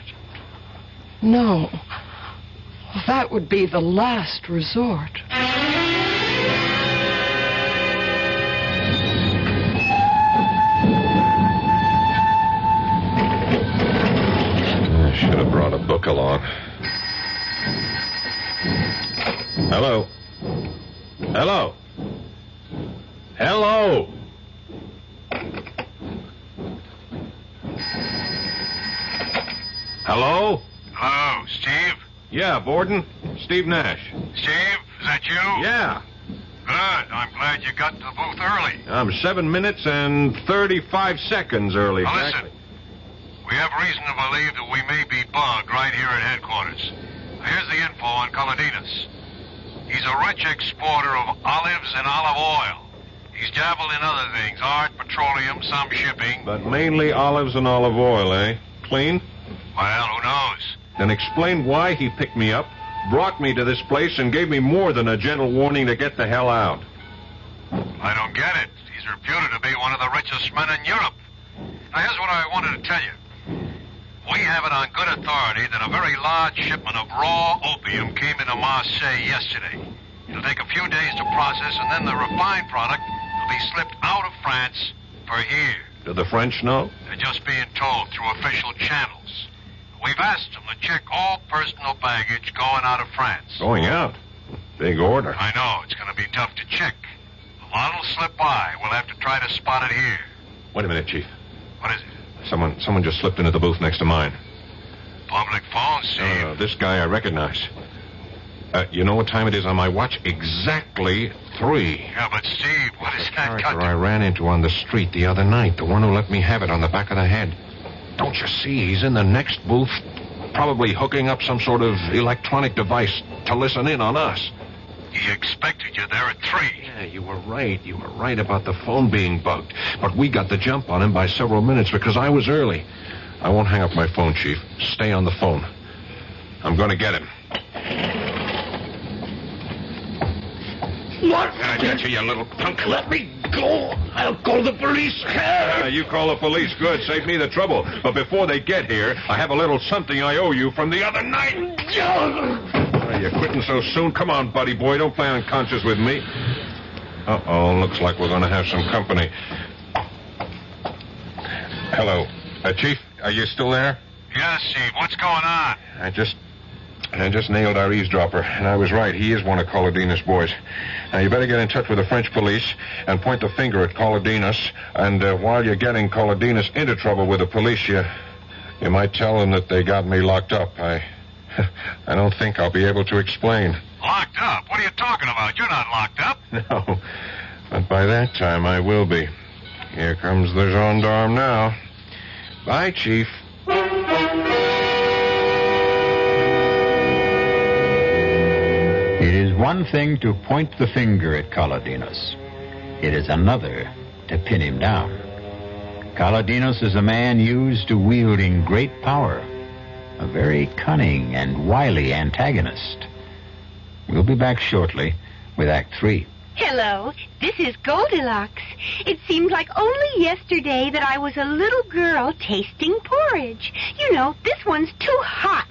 No. That would be the last resort. I should have brought a book along. Hello? Hello? Hello? Hello? Hello, Steve? Yeah, Borden. Steve Nash. Steve, is that you? Yeah. Good. I'm glad you got to the booth early. I'm 7 minutes and 35 seconds early. Now, exactly. listen. We have reason to believe that we may be bugged right here at headquarters. Here's the info on Colodinas. He's a rich exporter of olives and olive oil. He's dabbled in other things, art, petroleum, some shipping. But mainly olives and olive oil, eh? Clean? Well, who knows? Then explain why he picked me up, brought me to this place, and gave me more than a gentle warning to get the hell out. I don't get it. He's reputed to be one of the richest men in Europe. Now, here's what I wanted to tell you. We have it on good authority that a very large shipment of raw opium came into Marseille yesterday. It'll take a few days to process, and then the refined product will be slipped out of France for here. Do the French know? They're just being told through official channels. We've asked them to check all personal baggage going out of France. Going out? Big order. I know. It's going to be tough to check. A lot will slip by. We'll have to try to spot it here. Wait a minute, Chief. What is it? Someone just slipped into the booth next to mine. Public phone, Steve. This guy I recognize. You know what time it is on my watch? Exactly 3. Yeah, but Steve, what is that got Character to... I ran into on the street the other night. The one who let me have it on the back of the head. Don't you see? He's in the next booth, probably hooking up some sort of electronic device to listen in on us. He expected you there at 3. Yeah, you were right. You were right about the phone being bugged. But we got the jump on him by several minutes because I was early. I won't hang up my phone, Chief. Stay on the phone. I'm going to get him. What? I got you, you little punk. Let me go. I'll call the police. You call the police. Good. Save me the trouble. But before they get here, I have a little something I owe you from the other night. You're quitting so soon? Come on, buddy boy. Don't play unconscious with me. Uh-oh. Looks like we're going to have some company. Hello. Chief, are you still there? Yes, Steve. What's going on? I I just nailed our eavesdropper, and I was right. He is one of Colodina's boys. Now, you better get in touch with the French police and point the finger at Colodinas. And while you're getting Colodinas into trouble with the police, you might tell them that they got me locked up. I don't think I'll be able to explain. Locked up? What are you talking about? You're not locked up. No, but by that time I will be. Here comes the gendarme now. Bye, Chief. It is one thing to point the finger at Colodinos. It is another to pin him down. Colodinos is a man used to wielding great power, a very cunning and wily antagonist. We'll be back shortly with Act 3. Hello, this is Goldilocks. It seemed like only yesterday that I was a little girl tasting porridge. You know, this one's too hot.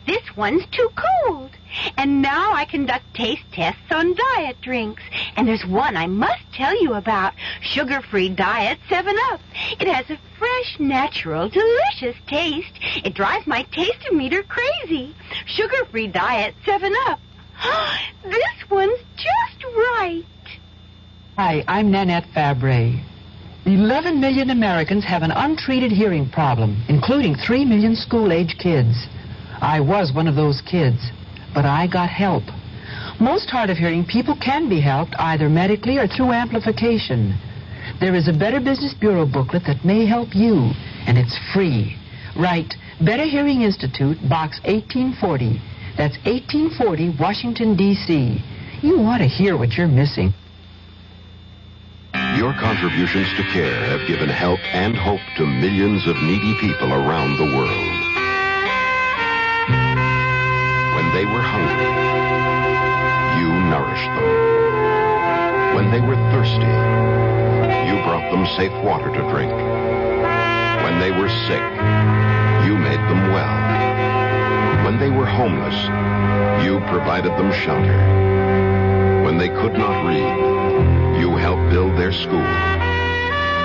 This one's too cold. And now I conduct taste tests on diet drinks. And there's one I must tell you about. Sugar-free diet 7-Up. It has a fresh, natural, delicious taste. It drives my taste-o-meter crazy. Sugar-free diet 7-Up. This one's just right. Hi, I'm Nanette Fabre. 11 million Americans have an untreated hearing problem, including 3 million school-age kids. I was one of those kids, but I got help. Most hard-of-hearing people can be helped either medically or through amplification. There is a Better Business Bureau booklet that may help you, and it's free. Write Better Hearing Institute, Box 1840. That's 1840, Washington, D.C. You want to hear what you're missing. Your contributions to care have given help and hope to millions of needy people around the world. When they were hungry, you nourished them. When they were thirsty, you brought them safe water to drink. When they were sick, you made them well. When they were homeless, you provided them shelter. When they could not read, you helped build their school.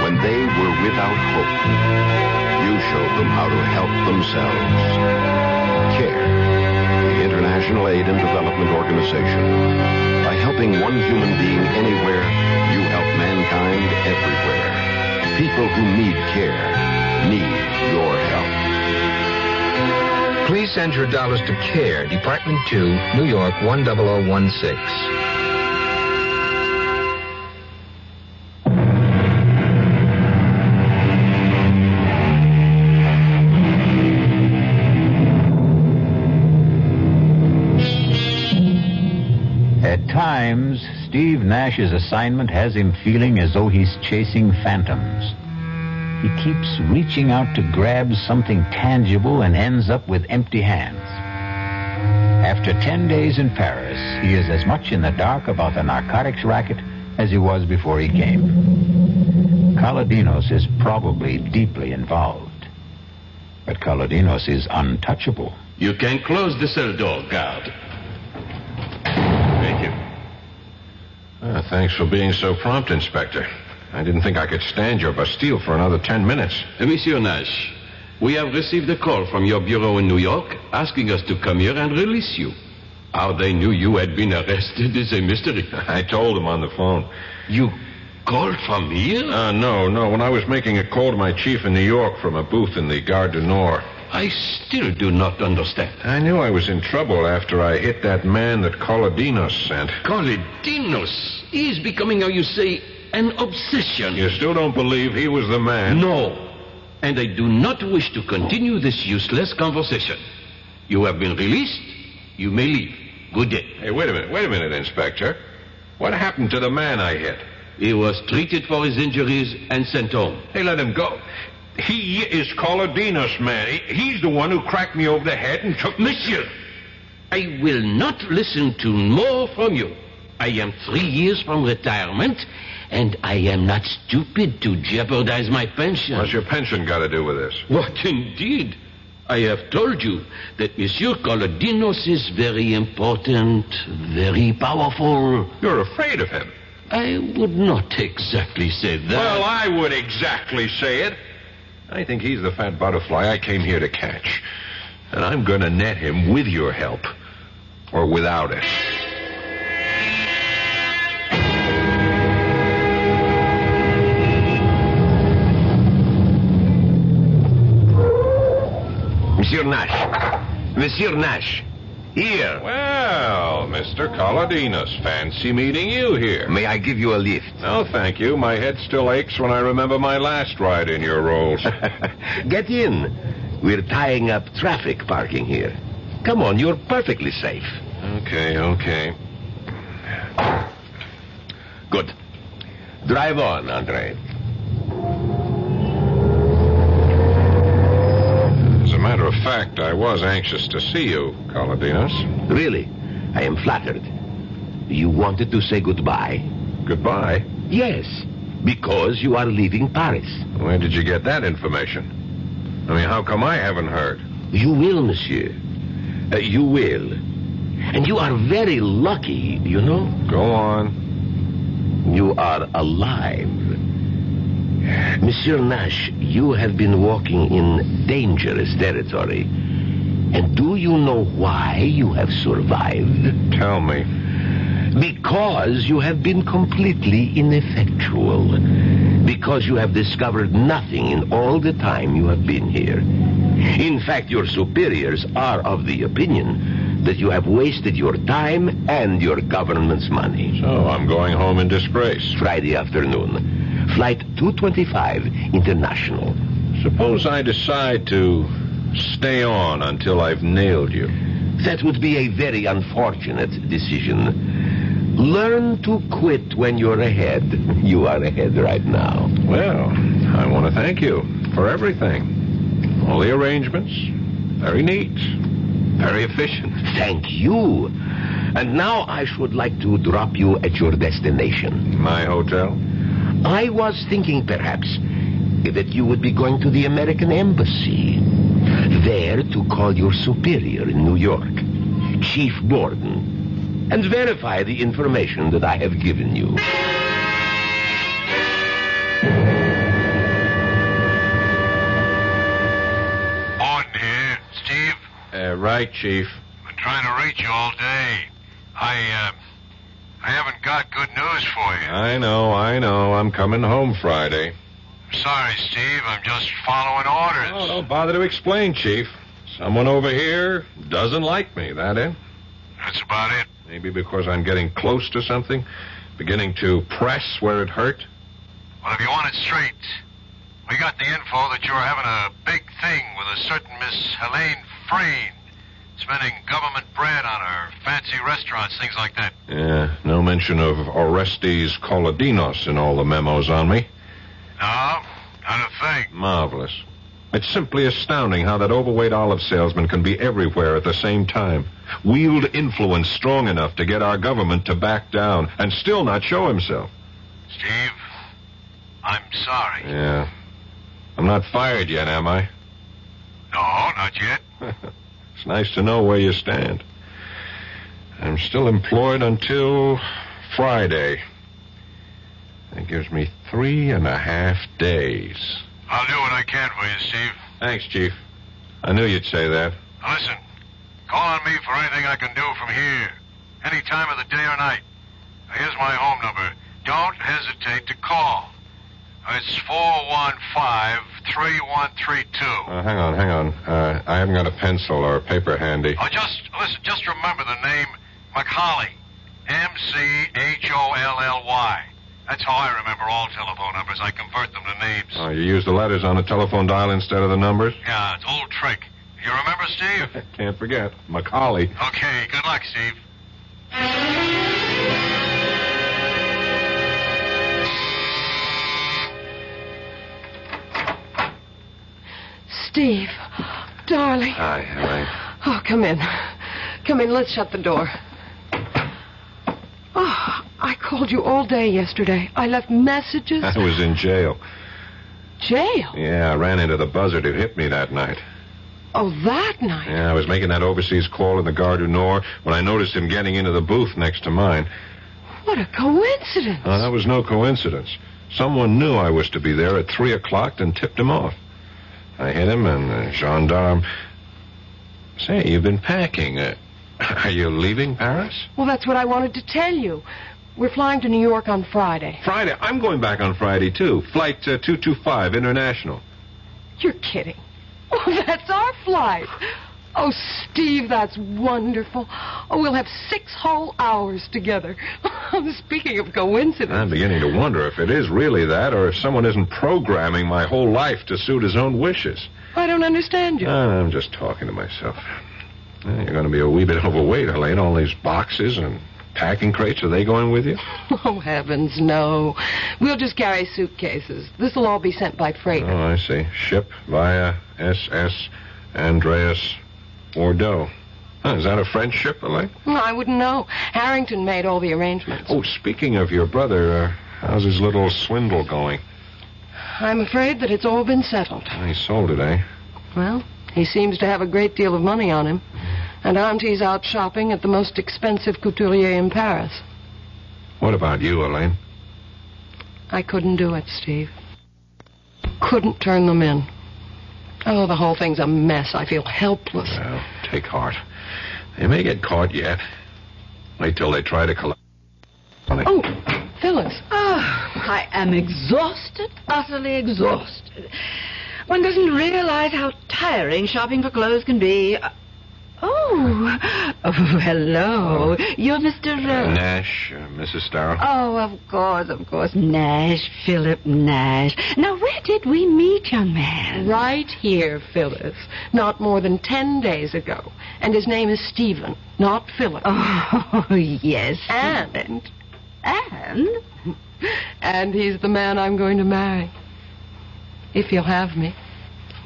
When they were without hope, you showed them how to help themselves. CARE, the International Aid and Development Organization. By helping one human being anywhere, you help mankind everywhere. People who need care need your help. Please send your dollars to CARE, Department 2, New York 10016. At times, Steve Nash's assignment has him feeling as though he's chasing phantoms. He keeps reaching out to grab something tangible and ends up with empty hands. After 10 days in Paris, he is as much in the dark about the narcotics racket as he was before he came. Colodinos is probably deeply involved. But Colodinos is untouchable. You can close the cell door, guard. Thank you. Thanks for being so prompt, Inspector. I didn't think I could stand your Bastille for another 10 minutes. Monsieur Nash, we have received a call from your bureau in New York asking us to come here and release you. How they knew you had been arrested is a mystery. I told them on the phone. You called from here? No. When I was making a call to my chief in New York from a booth in the Gare du Nord. I still do not understand. I knew I was in trouble after I hit that man that Colodinos sent. Colodinos? He is becoming, how you say, an obsession. You still don't believe he was the man? No. And I do not wish to continue this useless conversation. You have been released. You may leave. Good day. Hey, wait a minute, Inspector. What happened to the man I hit? He was treated for his injuries and sent home. Hey, let him go. He is Colodinos, man. He's the one who cracked me over the head and took... Monsieur, I will not listen to more from you. I am 3 years from retirement, and I am not stupid to jeopardize my pension. What's your pension got to do with this? What, indeed? I have told you that Monsieur Colodinos is very important, very powerful. You're afraid of him. I would not exactly say that. Well, I would exactly say it. I think he's the fat butterfly I came here to catch. And I'm going to net him with your help. Or without it. Monsieur Nash. Monsieur Nash. Here. Well, Mr. Colodinos, fancy meeting you here. May I give you a lift? No, thank you. My head still aches when I remember my last ride in your rolls. Get in. We're tying up traffic parking here. Come on, you're perfectly safe. Okay. Good. Drive on, Andre. As a matter of fact, I was anxious to see you, Colodinos. Really? I am flattered. You wanted to say goodbye? Goodbye? Yes, because you are leaving Paris. Where did you get that information? I mean, how come I haven't heard? You will, monsieur. You will. And you are very lucky, you know? Go on. You are alive. Monsieur Nash, you have been walking in dangerous territory. And do you know why you have survived? Tell me. Because you have been completely ineffectual. Because you have discovered nothing in all the time you have been here. In fact, your superiors are of the opinion that you have wasted your time and your government's money. So I'm going home in disgrace. Friday afternoon. Flight 225 International. Suppose I decide to stay on until I've nailed you. That would be a very unfortunate decision. Learn to quit when you're ahead. You are ahead right now. Well, I want to thank you for everything. All the arrangements. Very neat. Very efficient. Thank you. And now I should like to drop you at your destination. My hotel? I was thinking perhaps that you would be going to the American Embassy. There to call your superior in New York, Chief Borden, and verify the information that I have given you. Borden here. Steve? Right, Chief. Been trying to reach you all day. I haven't got good news for you. I know. I'm coming home Friday. Sorry, Steve. I'm just following orders. Oh, don't bother to explain, Chief. Someone over here doesn't like me, that it? That's about it. Maybe because I'm getting close to something, beginning to press where it hurt. Well, if you want it straight, we got the info that you're having a big thing with a certain Miss Helene Frayne, spending government bread on her fancy restaurants, things like that. Yeah, no mention of Orestes Colodinos in all the memos on me. No, not a thing. Marvelous. It's simply astounding how that overweight olive salesman can be everywhere at the same time. Wield influence strong enough to get our government to back down and still not show himself. Steve, I'm sorry. Yeah. I'm not fired yet, am I? No, not yet. It's nice to know where you stand. I'm still employed until Friday. That gives me 3.5 days. I'll do what I can for you, Steve. Thanks, Chief. I knew you'd say that. Now listen, call on me for anything I can do from here. Any time of the day or night. Now, here's my home number. Don't hesitate to call. It's 415-3132. Hang on. I haven't got a pencil or a paper handy. Oh, just remember the name McCauley. M-C-H-O-L-L-Y. That's how I remember all telephone numbers. I convert them to names. Oh, you use the letters on the telephone dial instead of the numbers? Yeah, it's an old trick. You remember, Steve? Can't forget. Macaulay. Okay, good luck, Steve. Steve, darling. Hi, Helene. Oh, come in. Come in. Let's shut the door. Oh, I called you all day yesterday. I left messages. I was in jail. Jail? Yeah, I ran into the buzzard who hit me that night. Oh, that night? Yeah, I was making that overseas call in the Gare du Nord when I noticed him getting into the booth next to mine. What a coincidence. That was no coincidence. Someone knew I was to be there at 3 o'clock and tipped him off. I hit him, and the gendarme... Say, you've been packing. Are you leaving Paris? Well, that's what I wanted to tell you. We're flying to New York on Friday. Friday? I'm going back on Friday, too. Flight 225, international. You're kidding. Oh, that's our flight. Oh, Steve, that's wonderful. Oh, we'll have 6 whole hours together. Speaking of coincidence. I'm beginning to wonder if it is really that, or if someone isn't programming my whole life to suit his own wishes. I don't understand you. I'm just talking to myself. You're going to be a wee bit overweight, Helene. All these boxes and packing crates, are they going with you? Oh, heavens, no. We'll just carry suitcases. This'll all be sent by freighter. Oh, I see. Ship via SS Andreas Bordeaux. Is that a French ship, Helene? Well, I wouldn't know. Harrington made all the arrangements. Oh, speaking of your brother, how's his little swindle going? I'm afraid that it's all been settled. He sold it, eh? Well, he seems to have a great deal of money on him. And Auntie's out shopping at the most expensive couturier in Paris. What about you, Elaine? I couldn't do it, Steve. Couldn't turn them in. Oh, the whole thing's a mess. I feel helpless. Well, take heart. They may get caught yet. Wait till they try to collect money. Oh, Phyllis. I am exhausted, utterly exhausted. One doesn't realize how tiring shopping for clothes can be. Oh, hello. You're Mr. Nash, Mrs. Starrow. Oh, of course. Nash, Philip Nash. Now, where did we meet, young man? Right here, Phyllis. Not more than 10 days ago. And his name is Stephen, not Philip. Oh, yes. And? And he's the man I'm going to marry. If you'll have me.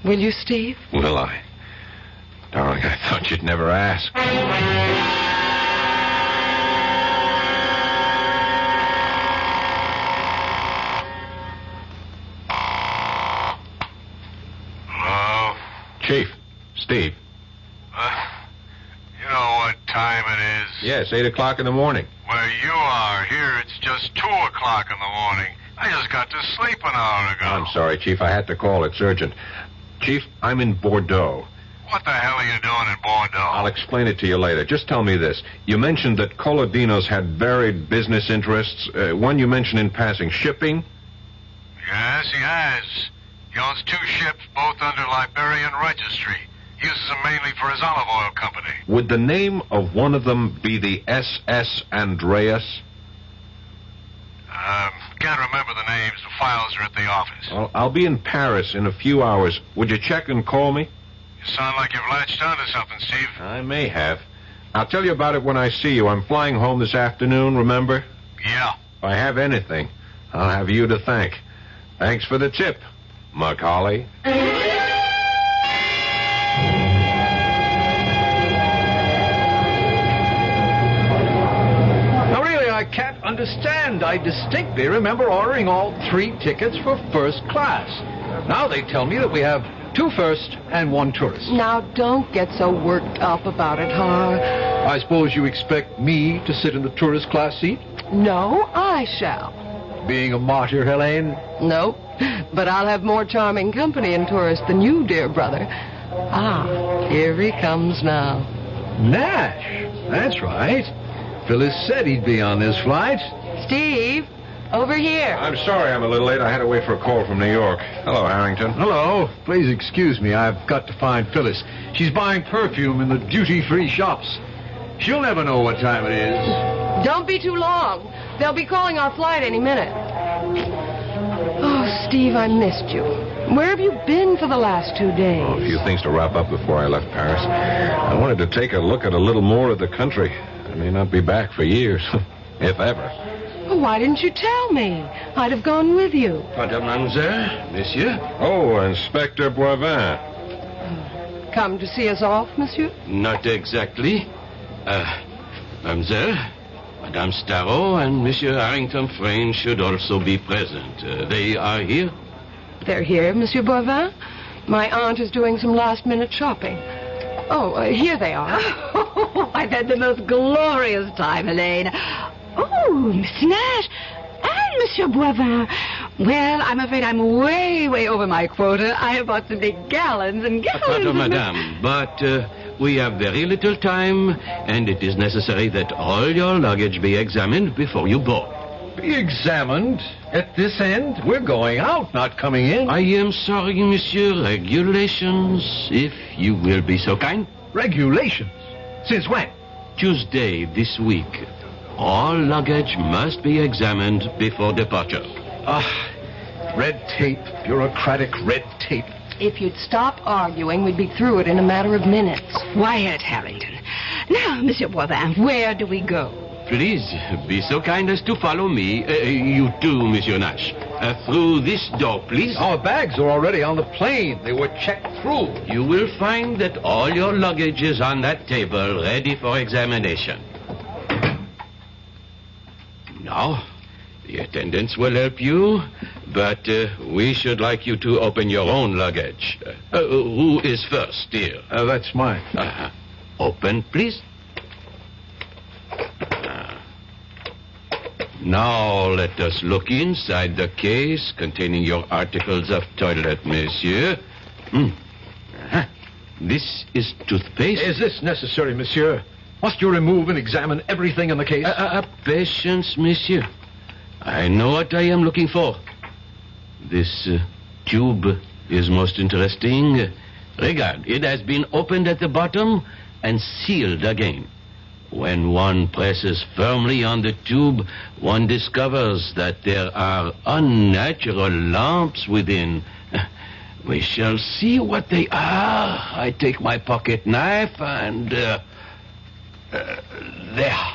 Will you, Steve? Will I? Darling, I thought you'd never ask. Hello? Chief, Steve. You know what time it is? Yes, 8 o'clock in the morning. Where you are, here it's just 2 o'clock in the morning. I just got to sleep an hour ago. I'm sorry, Chief. I had to call. It's urgent. Chief, I'm in Bordeaux. What the hell are you doing in Bordeaux? I'll explain it to you later. Just tell me this. You mentioned that Colodino's had varied business interests. One you mentioned in passing, shipping? Yes, he has. He owns 2 ships, both under Liberian registry. He uses them mainly for his olive oil company. Would the name of one of them be the SS Andreas? Can't remember the names. The files are at the office. Well, I'll be in Paris in a few hours. Would you check and call me? You sound like you've latched onto something, Steve. I may have. I'll tell you about it when I see you. I'm flying home this afternoon, remember? Yeah. If I have anything, I'll have you to thank. Thanks for the tip, Macaulay. Now, really, I can't understand. I distinctly remember ordering all 3 tickets for first class. Now they tell me that we have 2 first and 1 tourist. Now, don't get so worked up about it, Har. I suppose you expect me to sit in the tourist class seat? No, I shall. Being a martyr, Helene? No, but I'll have more charming company in tourist than you, dear brother. Ah, here he comes now. Nash. That's right. Phyllis said he'd be on this flight. Steve, over here. I'm sorry I'm a little late. I had to wait for a call from New York. Hello, Harrington. Hello. Please excuse me. I've got to find Phyllis. She's buying perfume in the duty-free shops. She'll never know what time it is. Don't be too long. They'll be calling our flight any minute. Oh, Steve, I missed you. Where have you been for the last 2 days? Oh, a few things to wrap up before I left Paris. I wanted to take a look at a little more of the country. I may not be back for years, if ever. Well, why didn't you tell me? I'd have gone with you. Mademoiselle, monsieur? Oh, Inspector Boivin. Come to see us off, monsieur? Not exactly. Mademoiselle, Madame Starrow and Monsieur Harrington Frayne should also be present. They are here? They're here, Monsieur Boivin. My aunt is doing some last-minute shopping. Oh, here they are. Oh, I've had the most glorious time, Helene. Oh, Miss Nash and Monsieur Boivin. Well, I'm afraid I'm way over my quota. I have bought some big gallons and gallons. Pardon, madame, but we have very little time, and it is necessary that all your luggage be examined before you board. Be examined? At this end? We're going out, not coming in. I am sorry, monsieur. Regulations, if you will be so kind. Regulations? Since when? Tuesday this week. All luggage must be examined before departure. Red tape, bureaucratic red tape. If you'd stop arguing, we'd be through it in a matter of minutes. Quiet, Harrington. Now, Monsieur Boivin, where do we go? Please, be so kind as to follow me. You too, Monsieur Nash. Through this door, please. Our bags are already on the plane. They were checked through. You will find that all your luggage is on that table, ready for examination. Now, the attendants will help you, but we should like you to open your own luggage. Who is first, dear? That's mine. Open, please. Now let us look inside the case containing your articles of toilet, monsieur. This is toothpaste. Is this necessary, monsieur? Must you remove and examine everything in the case? Patience, monsieur. I know what I am looking for. This tube is most interesting. Regard, it has been opened at the bottom and sealed again. When one presses firmly on the tube, one discovers that there are unnatural lumps within. We shall see what they are. I take my pocket knife and... there.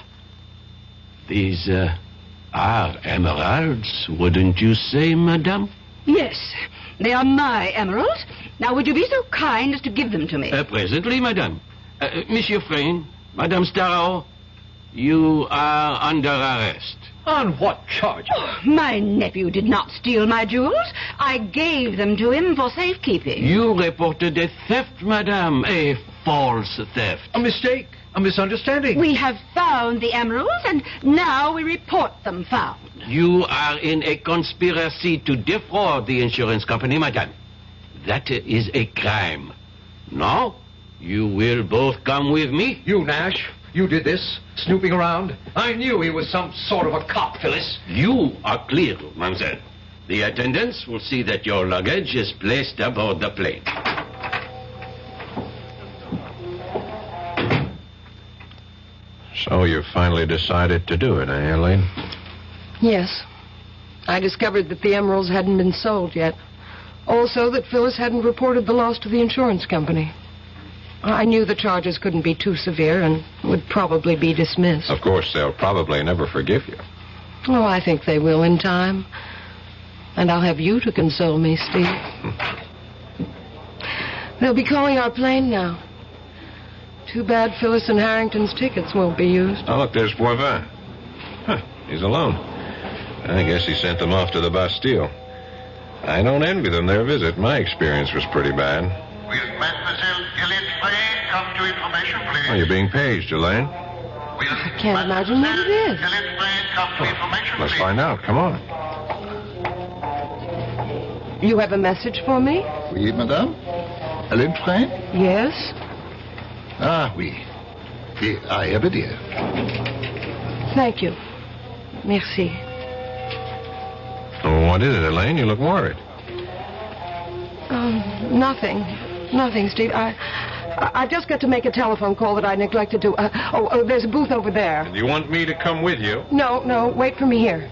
These are emeralds, wouldn't you say, madame? Yes, they are my emeralds. Now, would you be so kind as to give them to me? Presently, madame. Monsieur Frayne, Madame Starrow, you are under arrest. On what charge? Oh, my nephew did not steal my jewels. I gave them to him for safekeeping. You reported a theft, madame. A false theft. A mistake. A misunderstanding. We have found the emeralds, and now we report them found. You are in a conspiracy to defraud the insurance company, madame. That is a crime. Now, you will both come with me. You, Nash, you did this, snooping around. I knew he was some sort of a cop, Phyllis. You are clear, mademoiselle. The attendants will see that your luggage is placed aboard the plane. So you finally decided to do it, eh, Elaine? Yes. I discovered that the emeralds hadn't been sold yet. Also that Phyllis hadn't reported the loss to the insurance company. I knew the charges couldn't be too severe and would probably be dismissed. Of course, they'll probably never forgive you. Oh, I think they will in time. And I'll have you to console me, Steve. They'll be calling our plane now. Too bad Phyllis and Harrington's tickets won't be used. Oh, look, there's Boivin. He's alone. I guess he sent them off to the Bastille. I don't envy them their visit. My experience was pretty bad. Will Mademoiselle Elaine Frayne come to information, please? Oh, you're being paged, Elaine. I can't imagine what it is. Elaine Frayne come to information, Let's please? find out. Come on. You have a message for me? Oui, madame? Elaine Frayne? Yes? Ah, oui. I have it here. Thank you. Merci. Oh, what is it, Elaine? You look worried. Nothing. Nothing, Steve. I've just got to make a telephone call that I neglected to... there's a booth over there. Do you want me to come with you? No, wait for me here.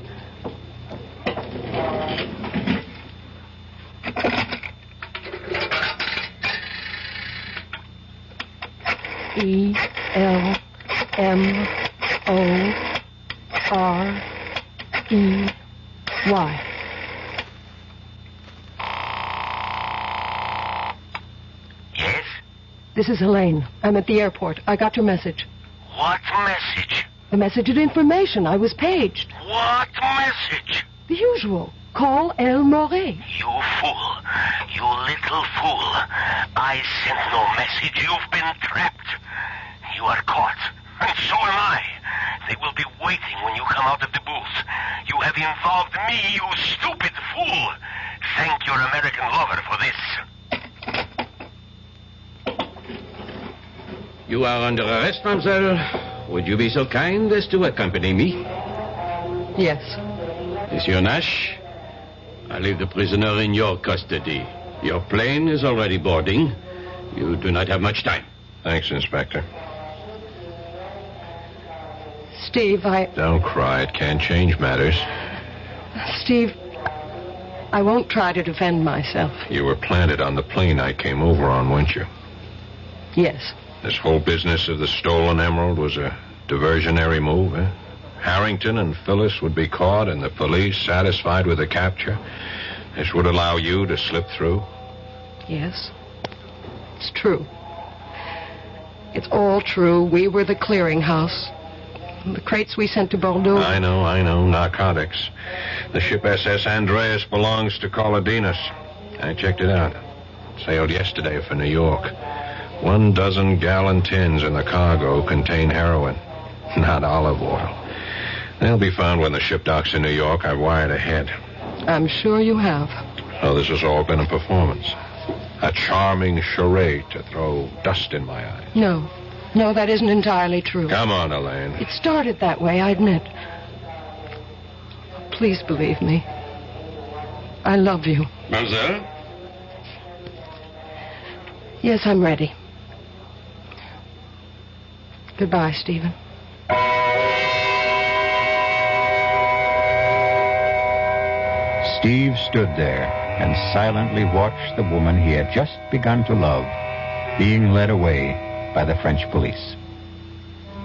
ELMOREY. Yes? This is Elaine. I'm at the airport. I got your message. What message? The message of information. I was paged. What message? The usual. Call El Moret. You fool. You little fool. I sent no message. You've been trapped. You are caught. And so am I. They will be waiting when you come out of the booth. You have involved me, you stupid fool. Thank your American lover for this. You are under arrest, mademoiselle. Would you be so kind as to accompany me? Yes. Monsieur Nash, I leave the prisoner in your custody. Your plane is already boarding. You do not have much time. Thanks, Inspector. Steve, Don't cry. It can't change matters. Steve, I won't try to defend myself. You were planted on the plane I came over on, weren't you? Yes. This whole business of the stolen emerald was a diversionary move, eh? Harrington and Phyllis would be caught and the police satisfied with the capture. This would allow you to slip through. Yes. It's true. It's all true. We were the clearinghouse. The crates we sent to Bordeaux. I know. Narcotics. The ship SS Andreas belongs to Colodinas. I checked it out. Sailed yesterday for New York. 12 gallon tins in the cargo contain heroin, not olive oil. They'll be found when the ship docks in New York. I've wired ahead. I'm sure you have. So this has all been a performance. A charming charade to throw dust in my eyes. No, that isn't entirely true. Come on, Elaine. It started that way, I admit. Please believe me. I love you. Mademoiselle? Yes, I'm ready. Goodbye, Stephen. Steve stood there and silently watched the woman he had just begun to love being led away by the French police.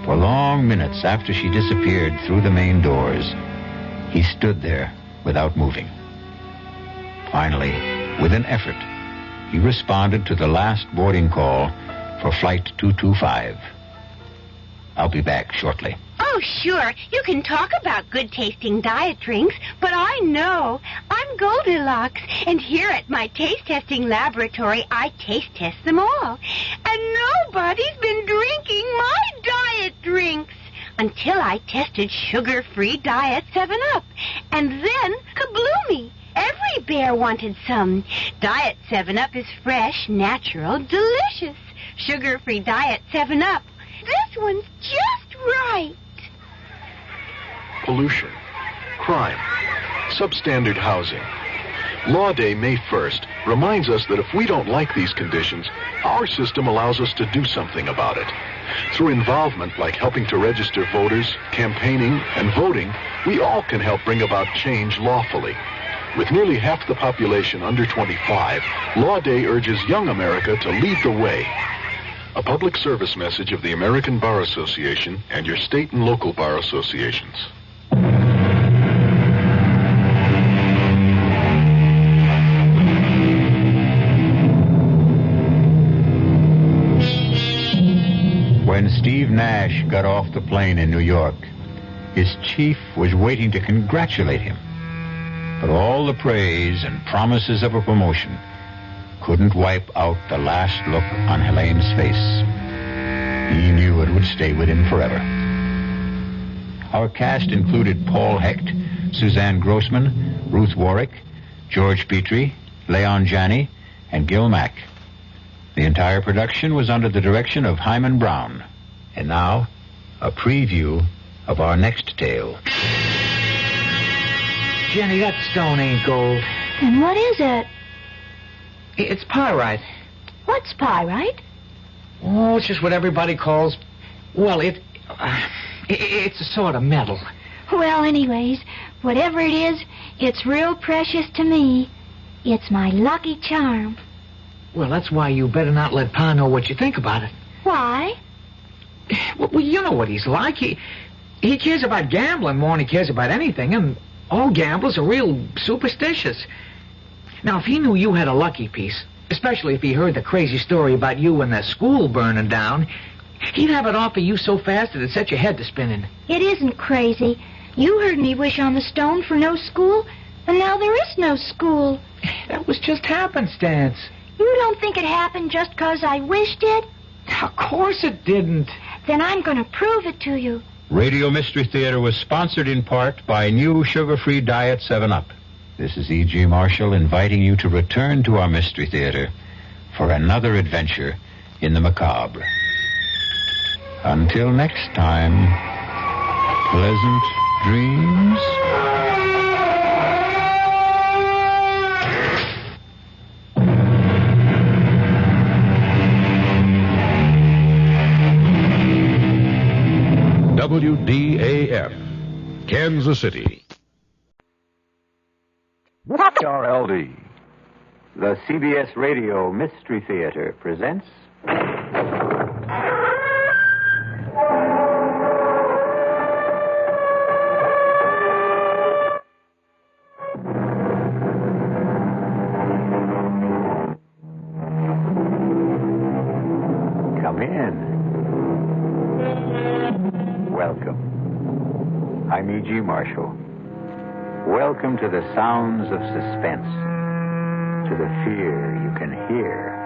For long minutes after she disappeared through the main doors, he stood there without moving. Finally, with an effort, he responded to the last boarding call for Flight 225. I'll be back shortly. Oh, sure. You can talk about good-tasting diet drinks, but I know. I'm Goldilocks, and here at my taste-testing laboratory, I taste-test them all. And nobody's been drinking my diet drinks until I tested sugar-free Diet 7-Up. And then, kabloomy! Every bear wanted some. Diet 7-Up is fresh, natural, delicious. Sugar-free Diet 7-Up. This one's just right. Pollution, crime, substandard housing. Law Day, May 1st, reminds us that if we don't like these conditions, our system allows us to do something about it. Through involvement like helping to register voters, campaigning, and voting, we all can help bring about change lawfully. With nearly half the population under 25, Law Day urges young America to lead the way. A public service message of the American Bar Association and your state and local bar associations. When Steve Nash got off the plane in New York, his chief was waiting to congratulate him. But all the praise and promises of a promotion couldn't wipe out the last look on Helene's face. He knew it would stay with him forever. Our cast included Paul Hecht, Suzanne Grossman, Ruth Warwick, George Petrie, Leon Janney, and Gil Mack. The entire production was under the direction of Hyman Brown. And now, a preview of our next tale. Jenny, that stone ain't gold. And what is it? It's pyrite. What's pyrite? Oh, it's just what everybody calls... Well, it's a sort of metal. Well, anyways, whatever it is, it's real precious to me. It's my lucky charm. Well, that's why you better not let Pa know what you think about it. Why? Well, you know what he's like. He cares about gambling more than he cares about anything, and all gamblers are real superstitious. Now, if he knew you had a lucky piece, especially if he heard the crazy story about you and the school burning down, he'd have it offer you so fast that it'd set your head to spinning. It isn't crazy. You heard me wish on the stone for no school, and now there is no school. That was just happenstance. You don't think it happened just 'cause I wished it? Of course it didn't. Then I'm going to prove it to you. Radio Mystery Theater was sponsored in part by new sugar-free Diet 7-Up. This is E.G. Marshall inviting you to return to our Mystery Theater for another adventure in the macabre. Until next time, pleasant dreams. WDAF, Kansas City. RLD. The CBS Radio Mystery Theater presents... Come in. Welcome. I'm E.G. Marshall. Welcome to the sounds of suspense, to the fear you can hear.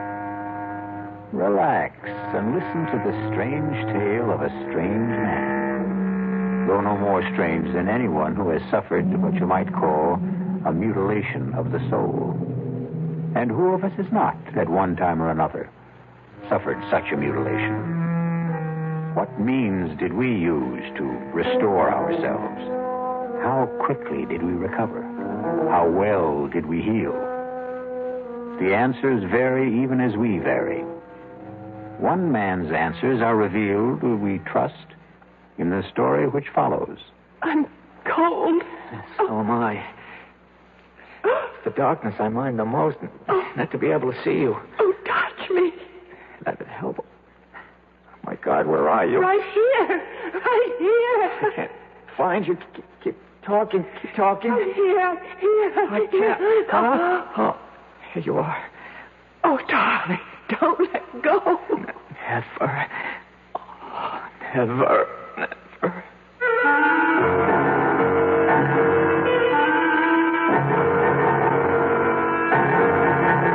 Relax and listen to the strange tale of a strange man, though no more strange than anyone who has suffered what you might call a mutilation of the soul. And who of us has not, at one time or another, suffered such a mutilation? What means did we use to restore ourselves? How quickly did we recover? How well did we heal? The answers vary even as we vary. One man's answers are revealed, we trust, in the story which follows. I'm cold. So am I. It's the darkness I mind the most, not to be able to see you. Oh, touch me. That'd help. Oh, my God, where are you? Right here. Right here. I can't find you. Keep talking. Keep talking. I'm here. I can't. Oh, here you are. Oh, darling, don't let go. Never. Oh, never.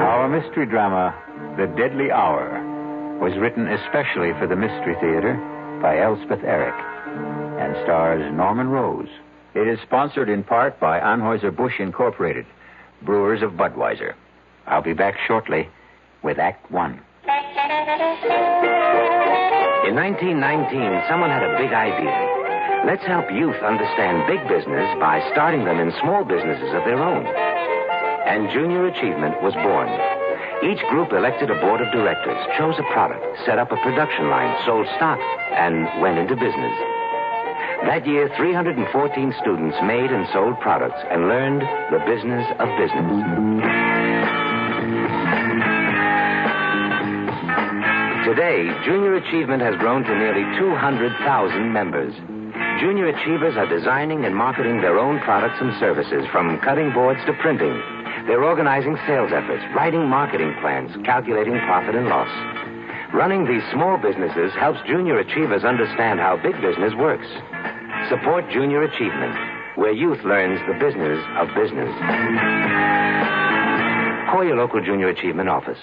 Our mystery drama, The Deadly Hour, was written especially for the Mystery Theater by Elspeth Eric and stars Norman Rose. It is sponsored in part by Anheuser-Busch Incorporated, brewers of Budweiser. I'll be back shortly with Act One. In 1919, someone had a big idea. Let's help youth understand big business by starting them in small businesses of their own. And Junior Achievement was born. Each group elected a board of directors, chose a product, set up a production line, sold stock, and went into business. That year, 314 students made and sold products and learned the business of business. Today, Junior Achievement has grown to nearly 200,000 members. Junior Achievers are designing and marketing their own products and services, from cutting boards to printing. They're organizing sales efforts, writing marketing plans, calculating profit and loss. Running these small businesses helps Junior Achievers understand how big business works. Support Junior Achievement, where youth learns the business of business. Call your local Junior Achievement office.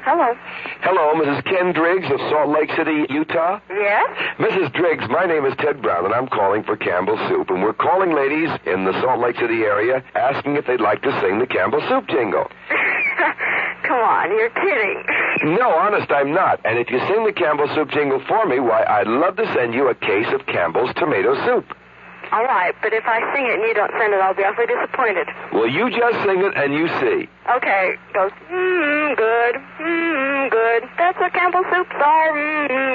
Hello. Hello, Mrs. Ken Driggs of Salt Lake City, Utah? Yes? Mrs. Driggs, my name is Ted Brown, and I'm calling for Campbell's Soup. And we're calling ladies in the Salt Lake City area asking if they'd like to sing the Campbell's Soup jingle. Come on, you're kidding. No, honest, I'm not. And if you sing the Campbell's Soup jingle for me, why, I'd love to send you a case of Campbell's tomato soup. All right, but if I sing it and you don't send it, I'll be awfully disappointed. Well, you just sing it and you see. Okay, it goes, good, good. That's what Campbell soups are,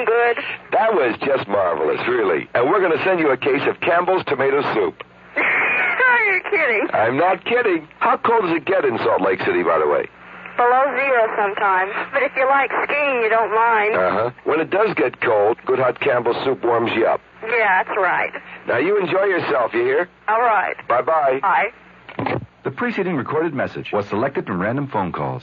good. That was just marvelous, really. And we're going to send you a case of Campbell's tomato soup. You're kidding. I'm not kidding. How cold does it get in Salt Lake City, by the way? Below zero sometimes. But if you like skiing, you don't mind. Uh-huh. When it does get cold, good hot Campbell's soup warms you up. Yeah, that's right. Now, you enjoy yourself, you hear? All right. Bye-bye. Bye. The preceding recorded message was selected from random phone calls.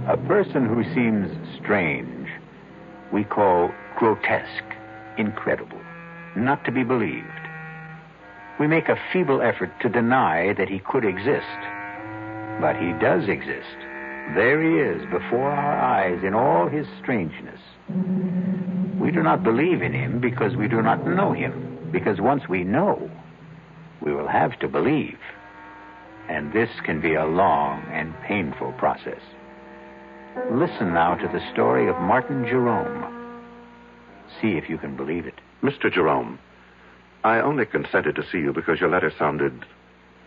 A person who seems strange, we call grotesque, incredible, not to be believed. We make a feeble effort to deny that he could exist. But he does exist. There he is before our eyes in all his strangeness. We do not believe in him because we do not know him. Because once we know, we will have to believe. And this can be a long and painful process. Listen now to the story of Martin Jerome. See if you can believe it. Mr. Jerome, I only consented to see you because your letter sounded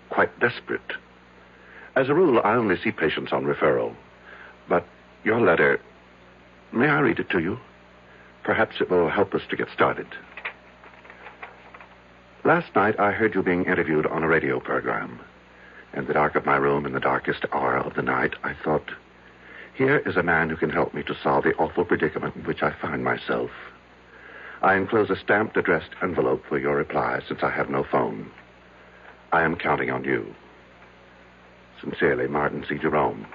quite desperate. As a rule, I only see patients on referral. But your letter, may I read it to you? Perhaps it will help us to get started. Last night, I heard you being interviewed on a radio program. In the dark of my room, in the darkest hour of the night, I thought, here is a man who can help me to solve the awful predicament in which I find myself. I enclose a stamped, addressed envelope for your reply, since I have no phone. I am counting on you. Sincerely, Martin C. Jerome.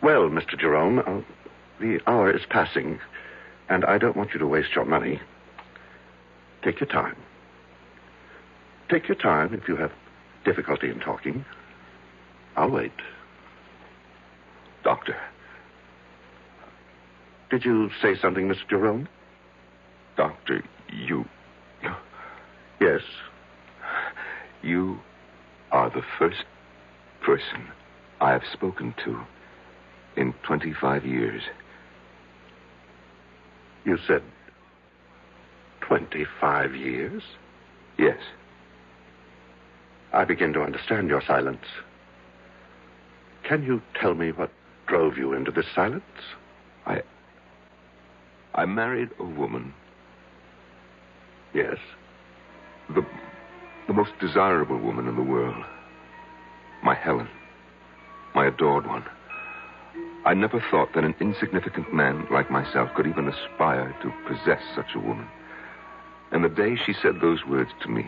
Well, Mr. Jerome, the hour is passing, and I don't want you to waste your money. Take your time. Take your time if you have difficulty in talking. I'll wait. Doctor. Did you say something, Mr. Jerome? Doctor, you... Yes? You are the first person I have spoken to in 25 years. You said 25 years? Yes. I begin to understand your silence. Can you tell me what drove you into this silence? I married a woman. Yes? The most desirable woman in the world. My Helen. My adored one. I never thought that an insignificant man like myself could even aspire to possess such a woman. And the day she said those words to me,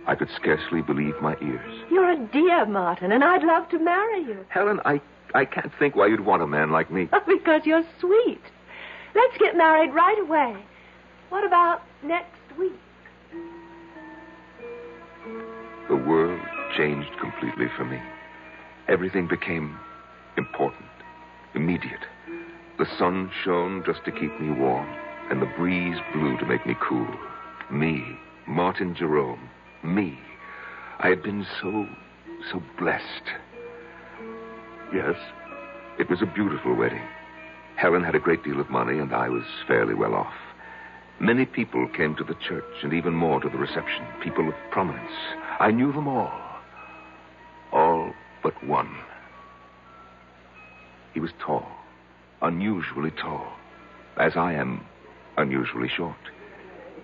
I could scarcely believe my ears. You're a dear, Martin, and I'd love to marry you. Helen, I can't think why you'd want a man like me. Because you're sweet. Let's get married right away. What about next week? The world changed completely for me. Everything became important, immediate. The sun shone just to keep me warm, and the breeze blew to make me cool. Me, Martin Jerome, me. I had been so blessed. Yes? It was a beautiful wedding. Helen had a great deal of money, and I was fairly well off. Many people came to the church, and even more to the reception. People of prominence. I knew them all. All but one. He was tall. Unusually tall. As I am unusually short.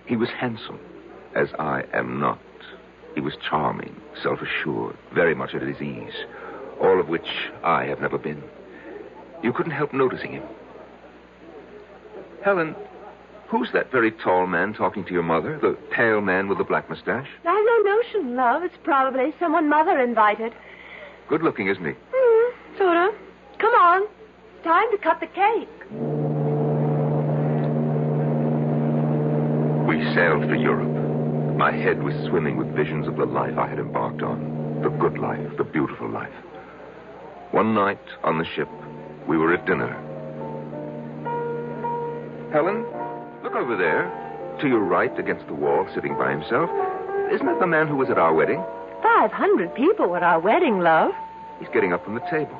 He was handsome, as I am not. He was charming, self-assured, very much at his ease. All of which I have never been. You couldn't help noticing him. Helen, who's that very tall man talking to your mother? The pale man with the black mustache? I've no notion, love. It's probably someone Mother invited. Good looking, isn't he? Sort of. Come on. It's time to cut the cake. We sailed for Europe. My head was swimming with visions of the life I had embarked on. The good life, the beautiful life. One night on the ship, we were at dinner. Helen, look over there. To your right, against the wall, sitting by himself. Isn't that the man who was at our wedding? 500 people were at our wedding, love. He's getting up from the table.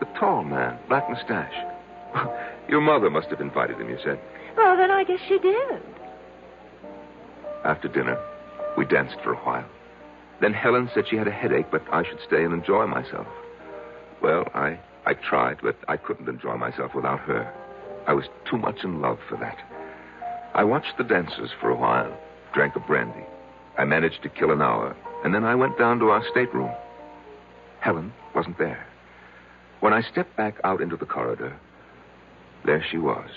The tall man, black mustache. Your mother must have invited him, you said. Well, then I guess she did. After dinner, we danced for a while. Then Helen said she had a headache, but I should stay and enjoy myself. Well, I tried, but I couldn't enjoy myself without her. I was too much in love for that. I watched the dancers for a while, drank a brandy. I managed to kill an hour, and then I went down to our stateroom. Helen wasn't there. When I stepped back out into the corridor, there she was,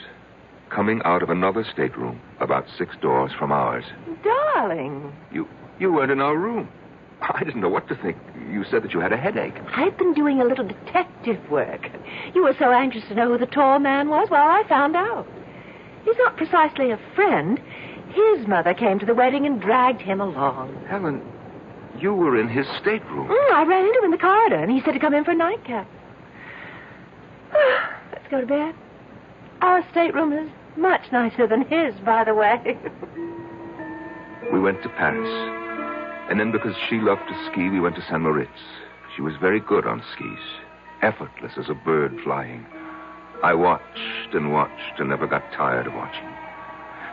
coming out of another stateroom about 6 doors from ours. Darling. You weren't in our room. I didn't know what to think. You said that you had a headache. I've been doing a little detective work. You were so anxious to know who the tall man was. Well, I found out. He's not precisely a friend. His mother came to the wedding and dragged him along. Helen, you were in his stateroom. I ran into him in the corridor, and he said to come in for a nightcap. Let's go to bed. Our stateroom is much nicer than his, by the way. We went to Paris. And then because she loved to ski, we went to St. Moritz. She was very good on skis, effortless as a bird flying. I watched and watched and never got tired of watching.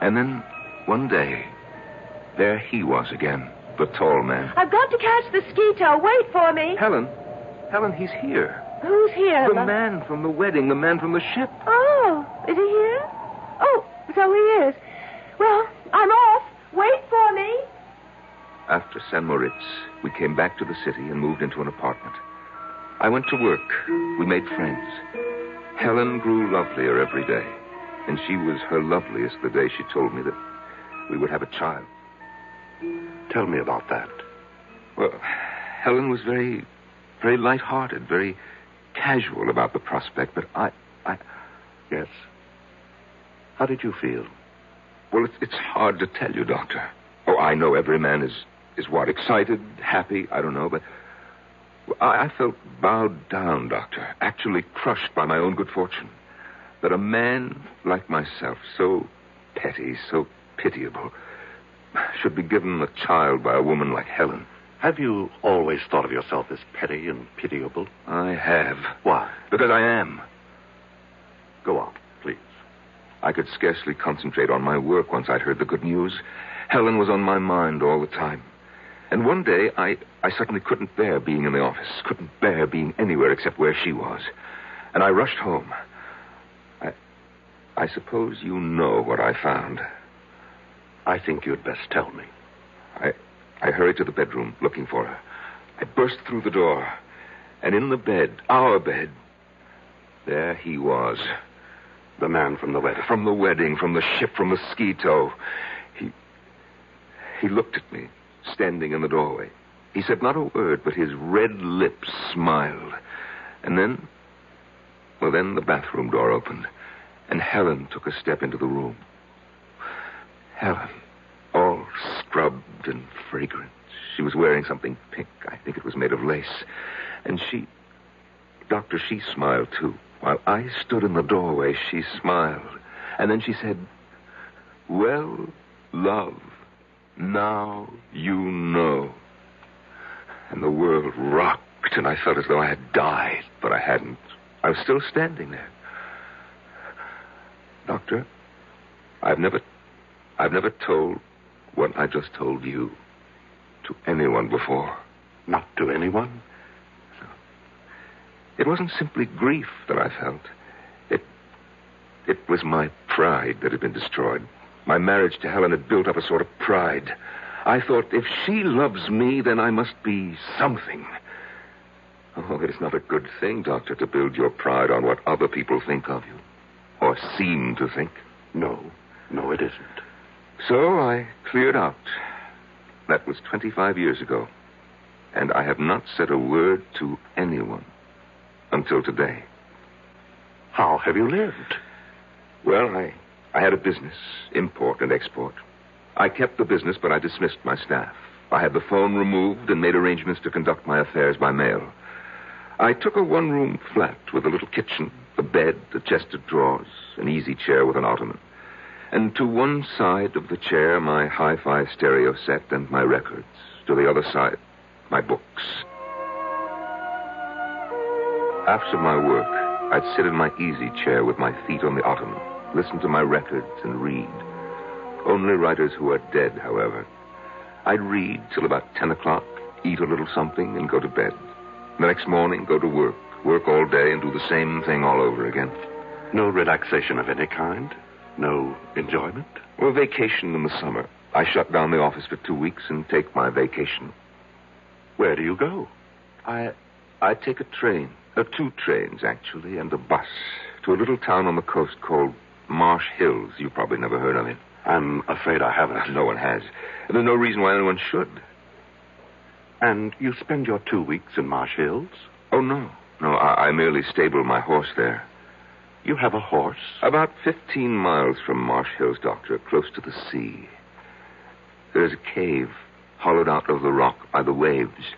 And then, one day, there he was again, the tall man. I've got to catch the ski tow. Wait for me. Helen, he's here. Who's here? The man from the wedding, the man from the ship. Oh, is he here? Oh, so he is. Well, I'm off. Wait for me. After St. Moritz, we came back to the city and moved into an apartment. I went to work. We made friends. Helen grew lovelier every day, and she was her loveliest the day she told me that we would have a child. Tell me about that. Well, Helen was very, very light-hearted, very casual about the prospect, but I... Yes? How did you feel? Well, it's hard to tell you, Doctor. Oh, I know every man is what, excited, happy, I don't know, but I felt bowed down, Doctor, actually crushed by my own good fortune. That a man like myself, so petty, so pitiable, should be given a child by a woman like Helen. Have you always thought of yourself as petty and pitiable? I have. Why? Because I am. Go on, please. I could scarcely concentrate on my work once I'd heard the good news. Helen was on my mind all the time. And one day, I suddenly couldn't bear being in the office, couldn't bear being anywhere except where she was. And I rushed home. I suppose you know what I found. I think you'd best tell me. I hurried to the bedroom looking for her. I burst through the door. And in the bed, our bed, there he was. The man from the wedding. From the wedding, from the ship, from the ski tow. He looked at me, standing in the doorway. He said not a word, but his red lips smiled. And then the bathroom door opened, and Helen took a step into the room. Helen, all scrubbed and fragrant. She was wearing something pink. I think it was made of lace. And she smiled too. While I stood in the doorway, she smiled. And then she said, "Well, love, now you know." And the world rocked, and I felt as though I had died, but I hadn't. I was still standing there. Doctor, I've never told what I just told you to anyone before. Not to anyone? It wasn't simply grief that I felt. It was my pride that had been destroyed. My marriage to Helen had built up a sort of pride. I thought, if she loves me, then I must be something. Oh, it is not a good thing, Doctor, to build your pride on what other people think of you. Or seem to think. No, it isn't. So I cleared out. That was 25 years ago. And I have not said a word to anyone until today. How have you lived? Well, I had a business, import and export. I kept the business, but I dismissed my staff. I had the phone removed and made arrangements to conduct my affairs by mail. I took a one-room flat with a little kitchen, a bed, a chest of drawers, an easy chair with an ottoman. And to one side of the chair, my hi-fi stereo set and my records. To the other side, my books. After my work, I'd sit in my easy chair with my feet on the ottoman, listen to my records and read. Only writers who are dead, however. I'd read till about 10 o'clock, eat a little something, and go to bed. The next morning, go to work all day, and do the same thing all over again. No relaxation of any kind? No enjoyment? Well, vacation in the summer. I shut down the office for 2 weeks and take my vacation. Where do you go? I take a train. 2 trains, actually, and a bus to a little town on the coast called Marsh Hills. You've probably never heard of it. I'm afraid I haven't. No one has. And there's no reason why anyone should. And you spend your 2 weeks in Marsh Hills? Oh, no. No, I merely stable my horse there. You have a horse? About 15 miles from Marsh Hills, Doctor, close to the sea. There's a cave hollowed out of the rock by the waves.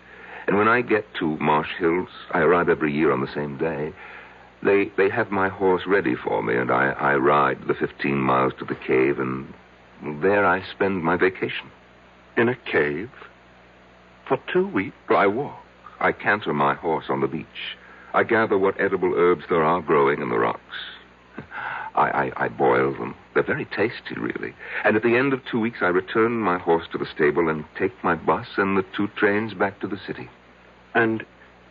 And when I get to Marsh Hills, I arrive every year on the same day. They have my horse ready for me, and I ride the 15 miles to the cave, and there I spend my vacation. In a cave? For 2 weeks? I walk. I canter my horse on the beach. I gather what edible herbs there are growing in the rocks. I boil them. They're very tasty, really. And at the end of 2 weeks, I return my horse to the stable and take my bus and the 2 trains back to the city. And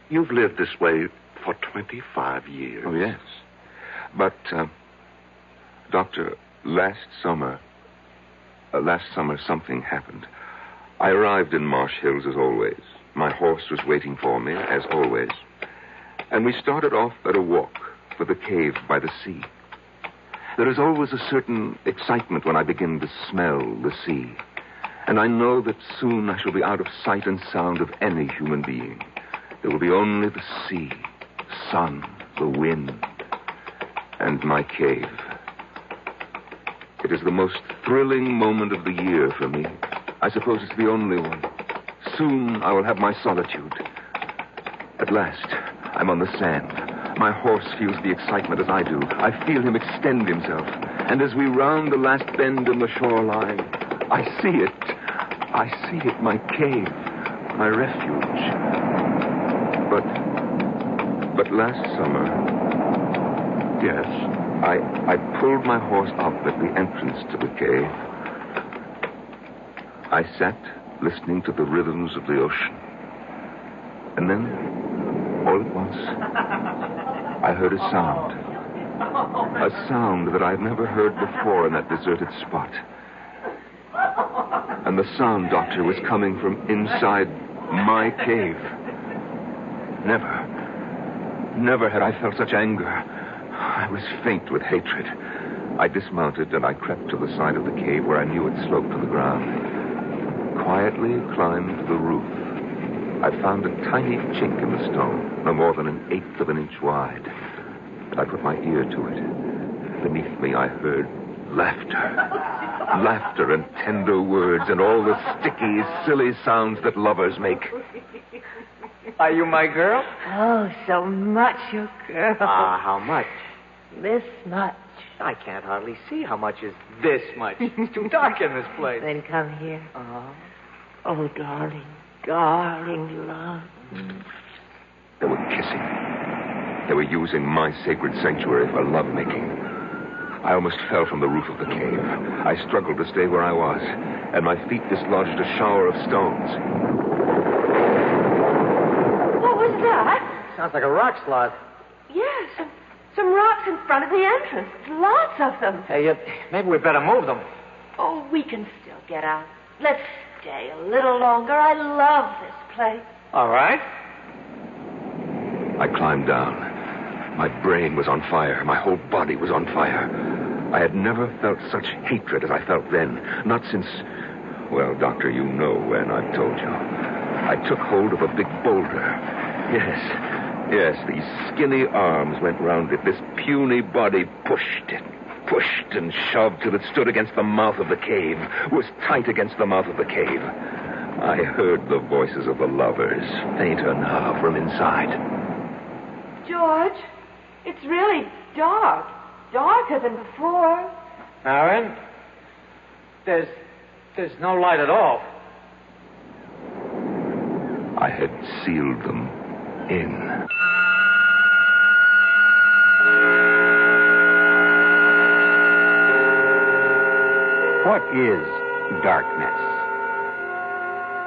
you've lived this way for 25 years. Oh, yes. But, Doctor, last summer something happened. I arrived in Marsh Hills as always. My horse was waiting for me, as always. And we started off at a walk for the cave by the sea. There is always a certain excitement when I begin to smell the sea. And I know that soon I shall be out of sight and sound of any human being. There will be only the sea, the sun, the wind, and my cave. It is the most thrilling moment of the year for me. I suppose it's the only one. Soon I will have my solitude. At last, I'm on the sand. My horse feels the excitement as I do. I feel him extend himself. And as we round the last bend in the shoreline, I see it. I see it, my cave, my refuge. But last summer, yes, I pulled my horse up at the entrance to the cave. I sat listening to the rhythms of the ocean. And then, all at once, I heard a sound. A sound that I've never heard before in that deserted spot. And the sound, Doctor, was coming from inside my cave. Never had I felt such anger. I was faint with hatred. I dismounted and I crept to the side of the cave where I knew it sloped to the ground. Quietly climbed to the roof. I found a tiny chink in the stone, no more than 1/8 of an inch wide. I put my ear to it. Beneath me, I heard laughter. Laughter and tender words and all the sticky, silly sounds that lovers make. Are you my girl? Oh, so much your girl. How much? This much. I can't hardly see how much is this much. It's too dark in this place. Then come here. Oh, darling, darling love. They were kissing. They were using my sacred sanctuary for lovemaking. I almost fell from the roof of the cave. I struggled to stay where I was, and my feet dislodged a shower of stones. What was that? Sounds like a rock slide. Yes, some rocks in front of the entrance. Lots of them. Hey, maybe we better move them. Oh, we can still get out. Let's stay a little longer. I love this place. All right. I climbed down. My brain was on fire. My whole body was on fire. I had never felt such hatred as I felt then. Not since... Well, Doctor, you know when, I've told you. I took hold of a big boulder. Yes, these skinny arms went round it. This puny body pushed and shoved till it stood against the mouth of the cave, was tight against the mouth of the cave. I heard the voices of the lovers, fainter now from inside. George, it's really dark. Darker than before. Aaron, there's no light at all. I had sealed them in. What is darkness?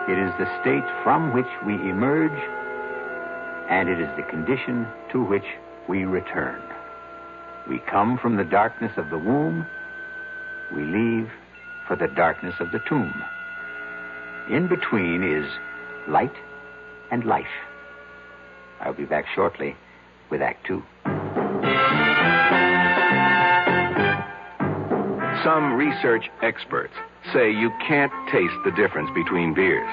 It is the state from which we emerge, and it is the condition to which we return. We come from the darkness of the womb. We leave for the darkness of the tomb. In between is light and life. I'll be back shortly with Act 2. Some research experts say you can't taste the difference between beers.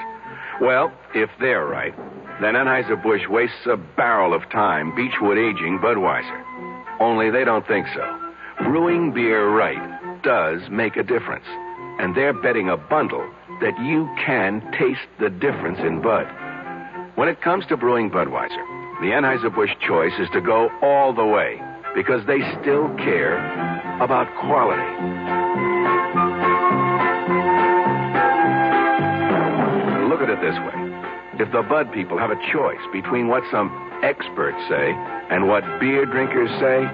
Well, if they're right, then Anheuser-Busch wastes a barrel of time Beechwood aging Budweiser. Only they don't think so. Brewing beer right does make a difference. And they're betting a bundle that you can taste the difference in Bud. When it comes to brewing Budweiser, the Anheuser-Busch choice is to go all the way because they still care about quality. it this way. If the Bud people have a choice between what some experts say and what beer drinkers say,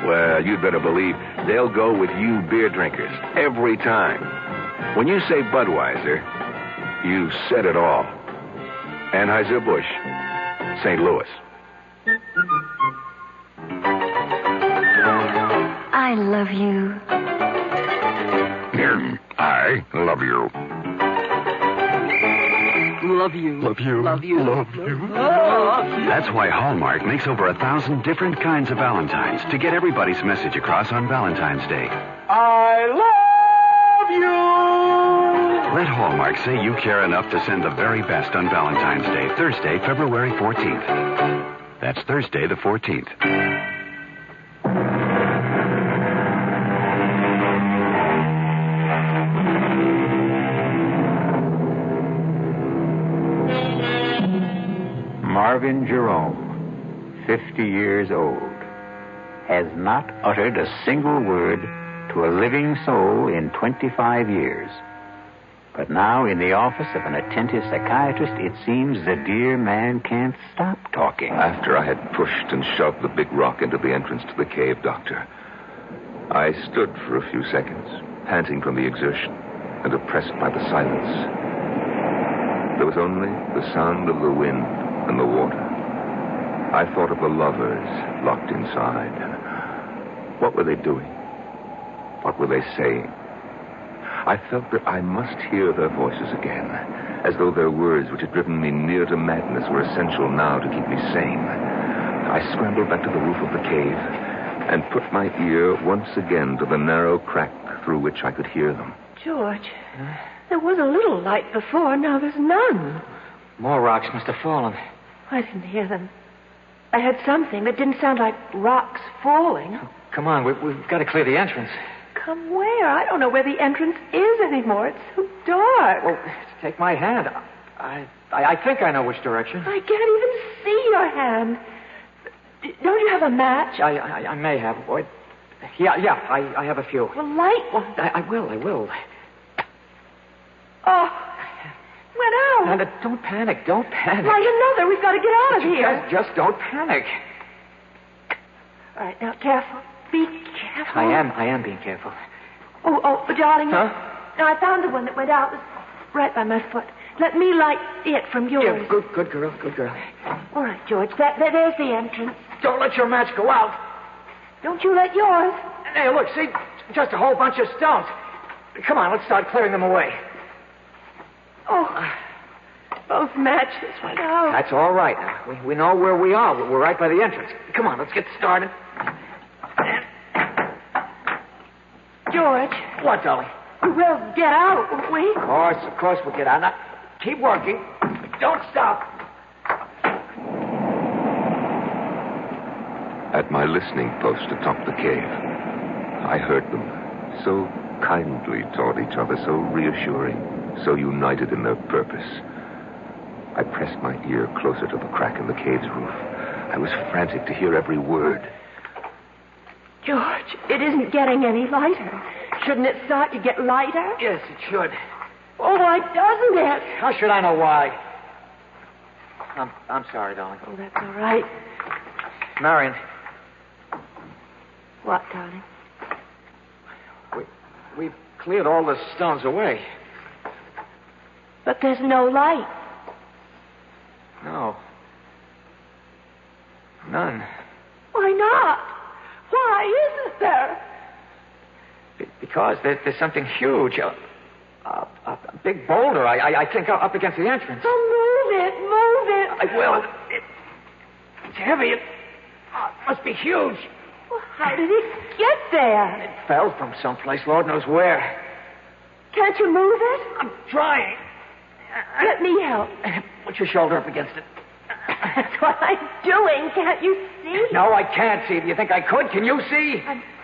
well, you'd better believe they'll go with you beer drinkers every time. When you say Budweiser, you said it all. Anheuser-Busch, St. Louis. I love you. I love you. Love you. Love you. Love you. Love you. That's why Hallmark makes over 1,000 different kinds of Valentines to get everybody's message across on Valentine's Day. I love you. Let Hallmark say you care enough to send the very best on Valentine's Day, Thursday, February 14th. That's Thursday the 14th. Marvin Jerome, 50 years old, has not uttered a single word to a living soul in 25 years. But now, in the office of an attentive psychiatrist, it seems the dear man can't stop talking. After I had pushed and shoved the big rock into the entrance to the cave, Doctor, I stood for a few seconds, panting from the exertion and oppressed by the silence. There was only the sound of the wind and the water. I thought of the lovers locked inside. What were they doing? What were they saying? I felt that I must hear their voices again, as though their words, which had driven me near to madness, were essential now to keep me sane. I scrambled back to the roof of the cave and put my ear once again to the narrow crack through which I could hear them. George, there was a little light before, now there's none. More rocks must have fallen. I didn't hear them. I heard something that didn't sound like rocks falling. Come on, we've got to clear the entrance. Come where? I don't know where the entrance is anymore. It's so dark. Well, take my hand. I think I know which direction. I can't even see your hand. Don't you have a match? I may have, boy. Yeah, I have a few. Well, light one. I will. Oh, went out. Now, don't panic. Don't panic. Light another. We've got to get out of here. Just don't panic. All right, now, careful. Be careful. I am being careful. Oh, darling. Huh? No, I found the one that went out. It was right by my foot. Let me light it from yours. Yeah, good girl. All right, George. There's the entrance. Don't let your match go out. Don't you let yours. Hey, look, see? Just a whole bunch of stones. Come on, let's start clearing them away. Oh, both matches went out. That's all right. Now, we know where we are. We're right by the entrance. Come on, let's get started. George. What, darling? We'll get out, won't we? Of course we'll get out. Now, keep working. Don't stop. At my listening post atop the cave, I heard them, so kindly toward each other, so reassuring, so united in their purpose. I pressed my ear closer to the crack in the cave's roof. I was frantic to hear every word. George, it isn't getting any lighter. Shouldn't it start to get lighter? Yes, it should. Oh, why doesn't it? How should I know why? I'm sorry, darling. Oh, that's all right. Marion. What, darling? We've cleared all the stones away. But there's no light. No. None. Why not? Why isn't there? Because there's something huge. A big boulder, I think, up against the entrance. Oh, move it. I will. It's heavy. It must be huge. Well, how did it get there? It fell from someplace, Lord knows where. Can't you move it? I'm trying. Let me help. Put your shoulder up against it. That's what I'm doing. Can't you see? No, I can't see. Do you think I could? Can you see?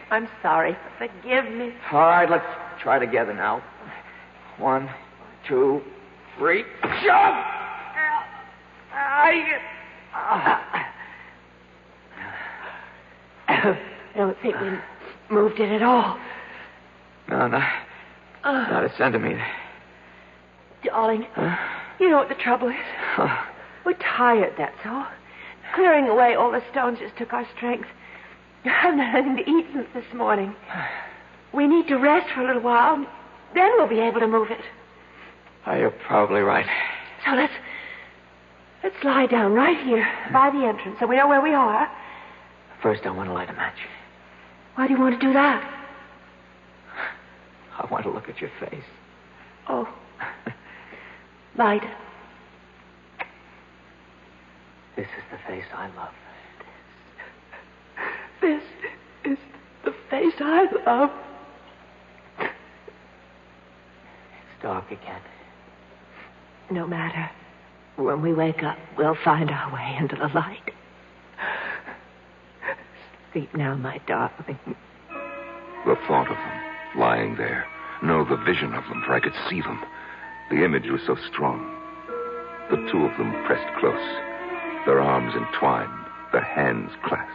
I'm sorry. Forgive me. All right, let's try together now. 1, 2, 3. Shove! I don't think we moved it at all. No, not a centimeter. Darling, You know what the trouble is? We're tired, that's all. Clearing away all the stones just took our strength. I haven't had anything to eat since this morning. We need to rest for a little while. Then we'll be able to move it. Oh, you're probably right. So let's lie down right here by the entrance so we know where we are. First, I want to light a match. Why do you want to do that? I want to look at your face. Oh. Light it. This is the face I love. This is the face I love. It's dark again. No matter. When we wake up, we'll find our way into the light. Sleep now, my darling. The thought of them lying there. No, the vision of them, for I could see them. The image was so strong. The two of them pressed close, their arms entwined, their hands clasped.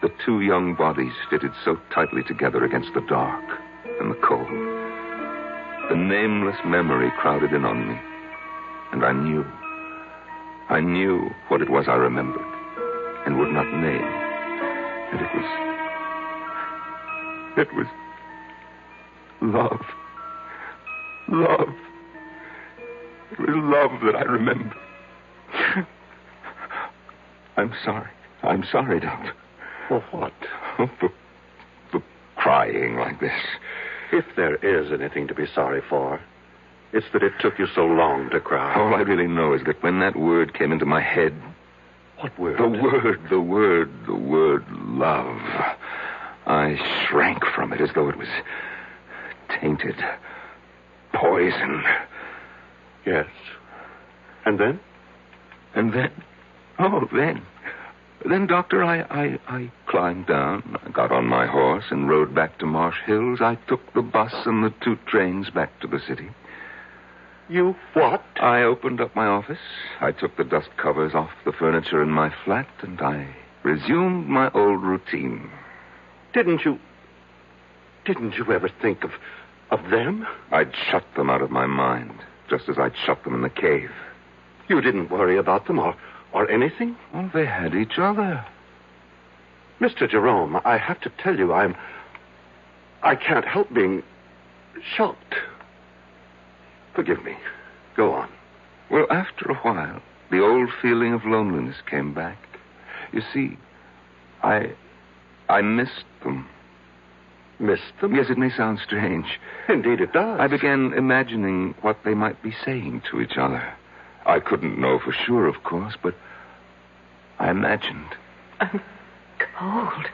The two young bodies fitted so tightly together against the dark and the cold. The nameless memory crowded in on me, and I knew what it was I remembered and would not name. And it was love. Love. It was love that I remember. I'm sorry, Doctor. For what? For crying like this. If there is anything to be sorry for, it's that it took you so long to cry. All I really know is that when that word came into my head... What word? The word love. I shrank from it as though it was tainted. Poison. Yes. And then? Then, Doctor, I climbed down, I got on my horse and rode back to Marsh Hills. I took the bus and the 2 trains back to the city. You what? I opened up my office. I took the dust covers off the furniture in my flat, and I resumed my old routine. Didn't you ever think of them? I'd shut them out of my mind, just as I'd shut them in the cave. You didn't worry about them or anything? Well, they had each other. Mr. Jerome, I have to tell you, I can't help being shocked. Forgive me. Go on. Well, after a while, the old feeling of loneliness came back. You see, I missed them. Missed them? Yes, it may sound strange. Indeed it does. I began imagining what they might be saying to each other. I couldn't know for sure, of course, but I imagined. I'm cold.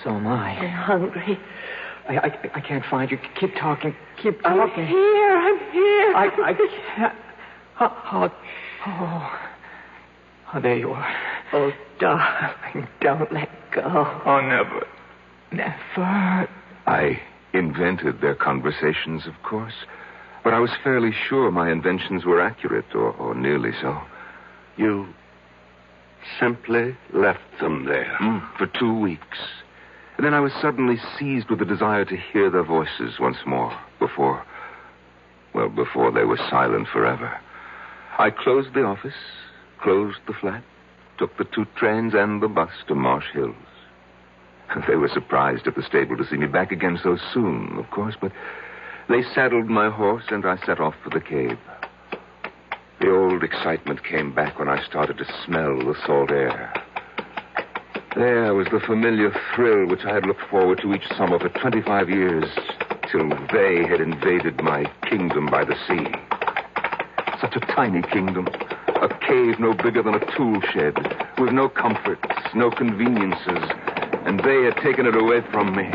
So am I. I'm hungry. I can't find you. Keep talking. Keep talking. I'm here. I can't. Oh, there you are. Oh, darling, don't let go. Oh, never. Never. I invented their conversations, of course, but I was fairly sure my inventions were accurate, or nearly so. You simply left them there? For 2 weeks. And then I was suddenly seized with the desire to hear their voices once more before they were silent forever. I closed the office, closed the flat, took the 2 trains and the bus to Marsh Hills. They were surprised at the stable to see me back again so soon, of course, but they saddled my horse and I set off for the cave. The old excitement came back when I started to smell the salt air. There was the familiar thrill which I had looked forward to each summer for 25 years, till they had invaded my kingdom by the sea. Such a tiny kingdom, a cave no bigger than a tool shed, with no comforts, no conveniences, and they had taken it away from me.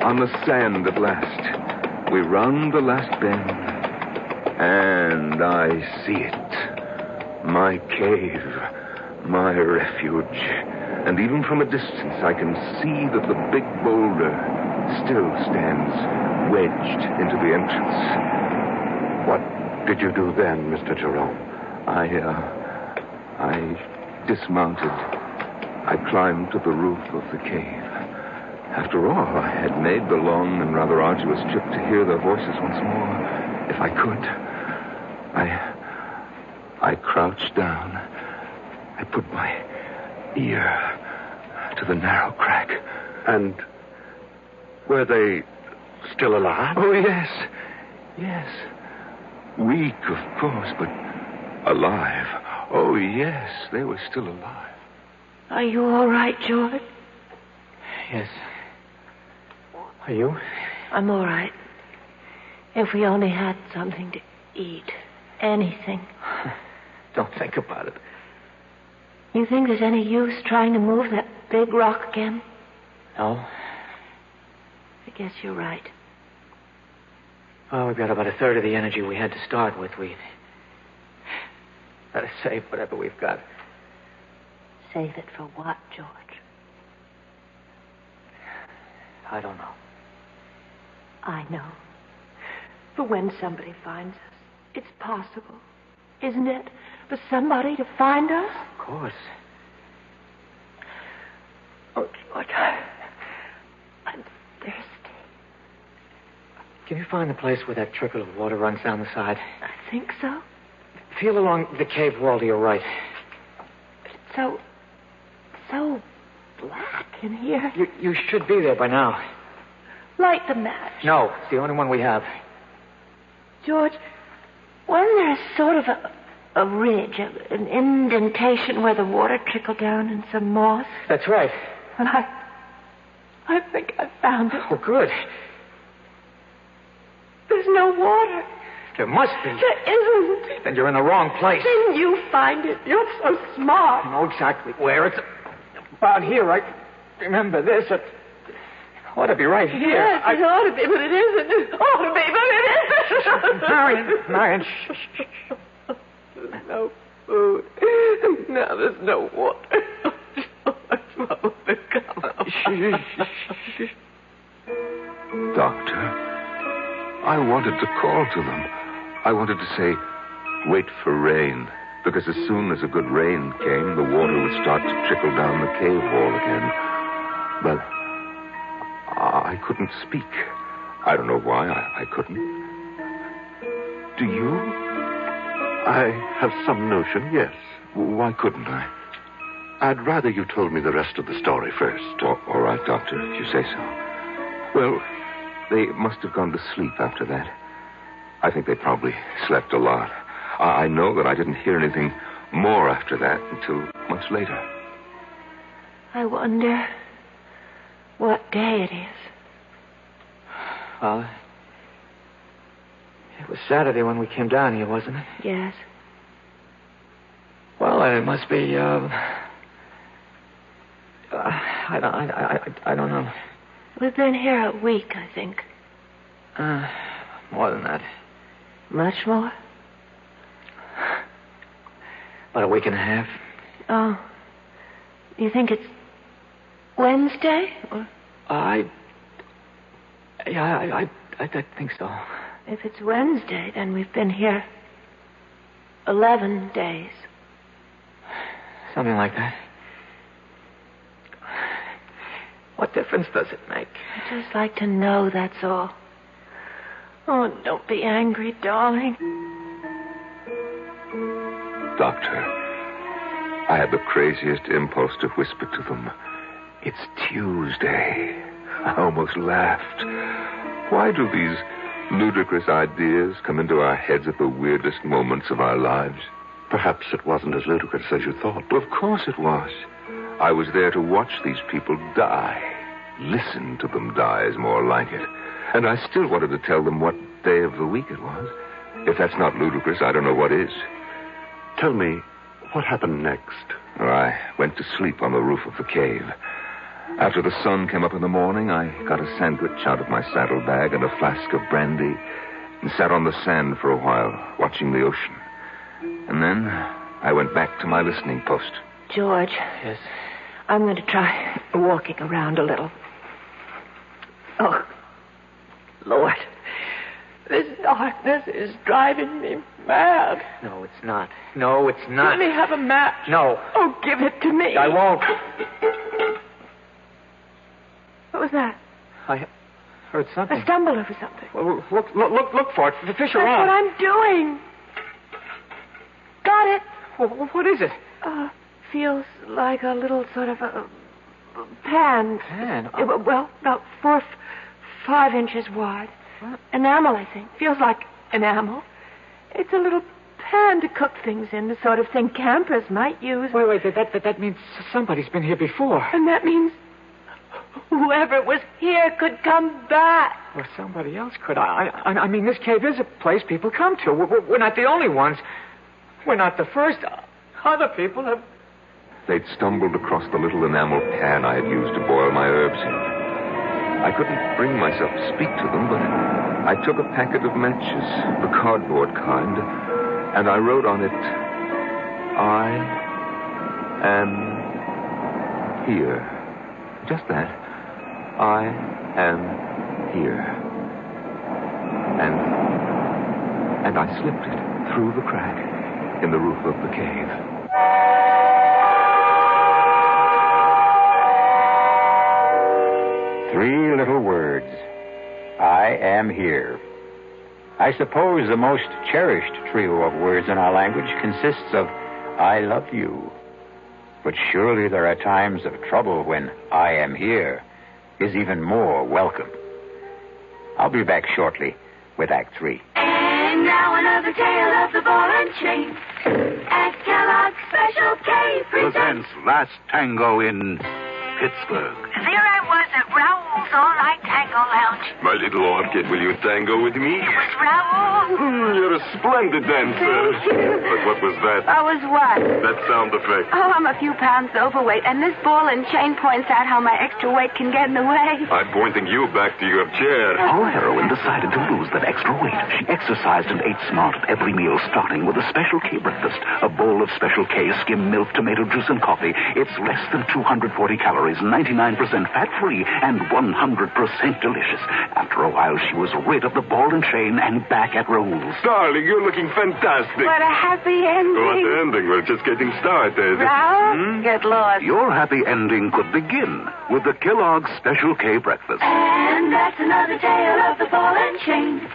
On the sand at last, we round the last bend, and I see it. My cave, my refuge. And even from a distance, I can see that the big boulder still stands wedged into the entrance. What did you do then, Mr. Jerome? I dismounted. I climbed to the roof of the cave. After all, I had made the long and rather arduous trip to hear their voices once more, if I could. I crouched down. I put my ear to the narrow crack. And were they still alive? Oh, yes. Yes. Weak, of course, but alive. Oh, yes, they were still alive. Are you all right, George? Yes. Are you? I'm all right. If we only had something to eat. Anything. Don't think about it. You think there's any use trying to move that big rock again? No. I guess you're right. Well, we've got about a third of the energy we had to start with. We better save whatever we've got. Save it for what, George? I don't know. I know. For when somebody finds us, it's possible, isn't it, for somebody to find us? Of course. Oh, George, I'm thirsty. Can you find the place where that trickle of water runs down the side? I think so. Feel along the cave wall to your right. It's so black in here. You should be there by now. Light the match. No, it's the only one we have. George, wasn't there sort of a ridge, an indentation where the water trickled down in some moss? That's right. Well, I think I found it. Oh, good. There's no water. There must be. There isn't. Then you're in the wrong place. Didn't you find it? You're so smart. I know exactly where. It's about here. I remember this. It ought to be right here. Yes, it ought to be, but it isn't. It ought to be, but it isn't. Marion, shh. There's no food. Now there's no water. Doctor, I wanted to call to them. I wanted to say, wait for rain, because as soon as a good rain came, the water would start to trickle down the cave wall again. But I couldn't speak. I don't know why I couldn't. Do you? I have some notion, yes. Why couldn't I? I'd rather you told me the rest of the story first. All right, Doctor, if you say so. Well, they must have gone to sleep after that. I think they probably slept a lot. I know that I didn't hear anything more after that until much later. I wonder what day it is. Well, it was Saturday when we came down here, wasn't it? Yes. Well, it must be, I don't know. We've been here a week, I think. More than that. Much more? About a week and a half. Oh. You think it's Wednesday? Or... I think so. If it's Wednesday, then we've been here 11 days. Something like that. What difference does it make? I'd just like to know, that's all. Oh, don't be angry, darling. Doctor, I had the craziest impulse to whisper to them, it's Tuesday. I almost laughed. Why do these ludicrous ideas come into our heads at the weirdest moments of our lives? Perhaps it wasn't as ludicrous as you thought. Well, of course it was. I was there to watch these people die. Listen to them die is more like it. And I still wanted to tell them what day of the week it was. If that's not ludicrous, I don't know what is. Tell me, what happened next? Well, I went to sleep on the roof of the cave. After the sun came up in the morning, I got a sandwich out of my saddlebag and a flask of brandy and sat on the sand for a while, watching the ocean. And then I went back to my listening post. George. Yes? I'm going to try walking around a little. Oh, Lord. This darkness is driving me mad. No, it's not. No, it's not. Let me have a match. No. Oh, give it to me. I won't. What was that? I heard something. I stumbled over something. Well, look for it. The fish are That's on. what I'm doing. What is it? Feels like a little sort of a pan. Pan? Well, about 4 or 5 inches wide. What? Enamel, I think. Feels like enamel. It's a little pan to cook things in, the sort of thing campers might use. Wait, that means somebody's been here before. And that means whoever was here could come back. Well, somebody else could. I mean, this cave is a place people come to. We're not the only ones. We're not the first. Other people have... They'd stumbled across the little enamel pan I had used to boil my herbs in. I couldn't bring myself to speak to them, but I took a packet of matches, the cardboard kind, and I wrote on it, I am here. Just that. I am here. And I slipped it through the crack in the roof of the cave. Three little words. I am here. I suppose the most cherished trio of words in our language consists of I love you. But surely there are times of trouble when I am here is even more welcome. I'll be back shortly with Act 3. And now another tale of the ball and chain. At Kellogg's Special K presents Last Tango in Pittsburgh. There I was at Raoul's All-Night Tango Lounge. My little orchid, will you tango with me? It was Raoul. You're a splendid dancer. But what was that? Was what? That sound effect. Oh, I'm a few pounds overweight, and this ball and chain points out how my extra weight can get in the way. I'm pointing you back to your chair. Our heroine decided to lose that extra weight. She exercised and ate smart at every meal, starting with a Special K breakfast. A bowl of Special K, skim milk, tomato juice, and coffee. It's less than 240 calories, 99% fat-free, and 100% delicious. After a while, she was rid of the ball and chain and back at Raoul's. Darling, you're looking fantastic. What a happy ending. What ending? We're just getting started. Raoul, get lost. Your happy ending could begin with the Kellogg's Special K breakfast. And that's another tale of the ball and chain.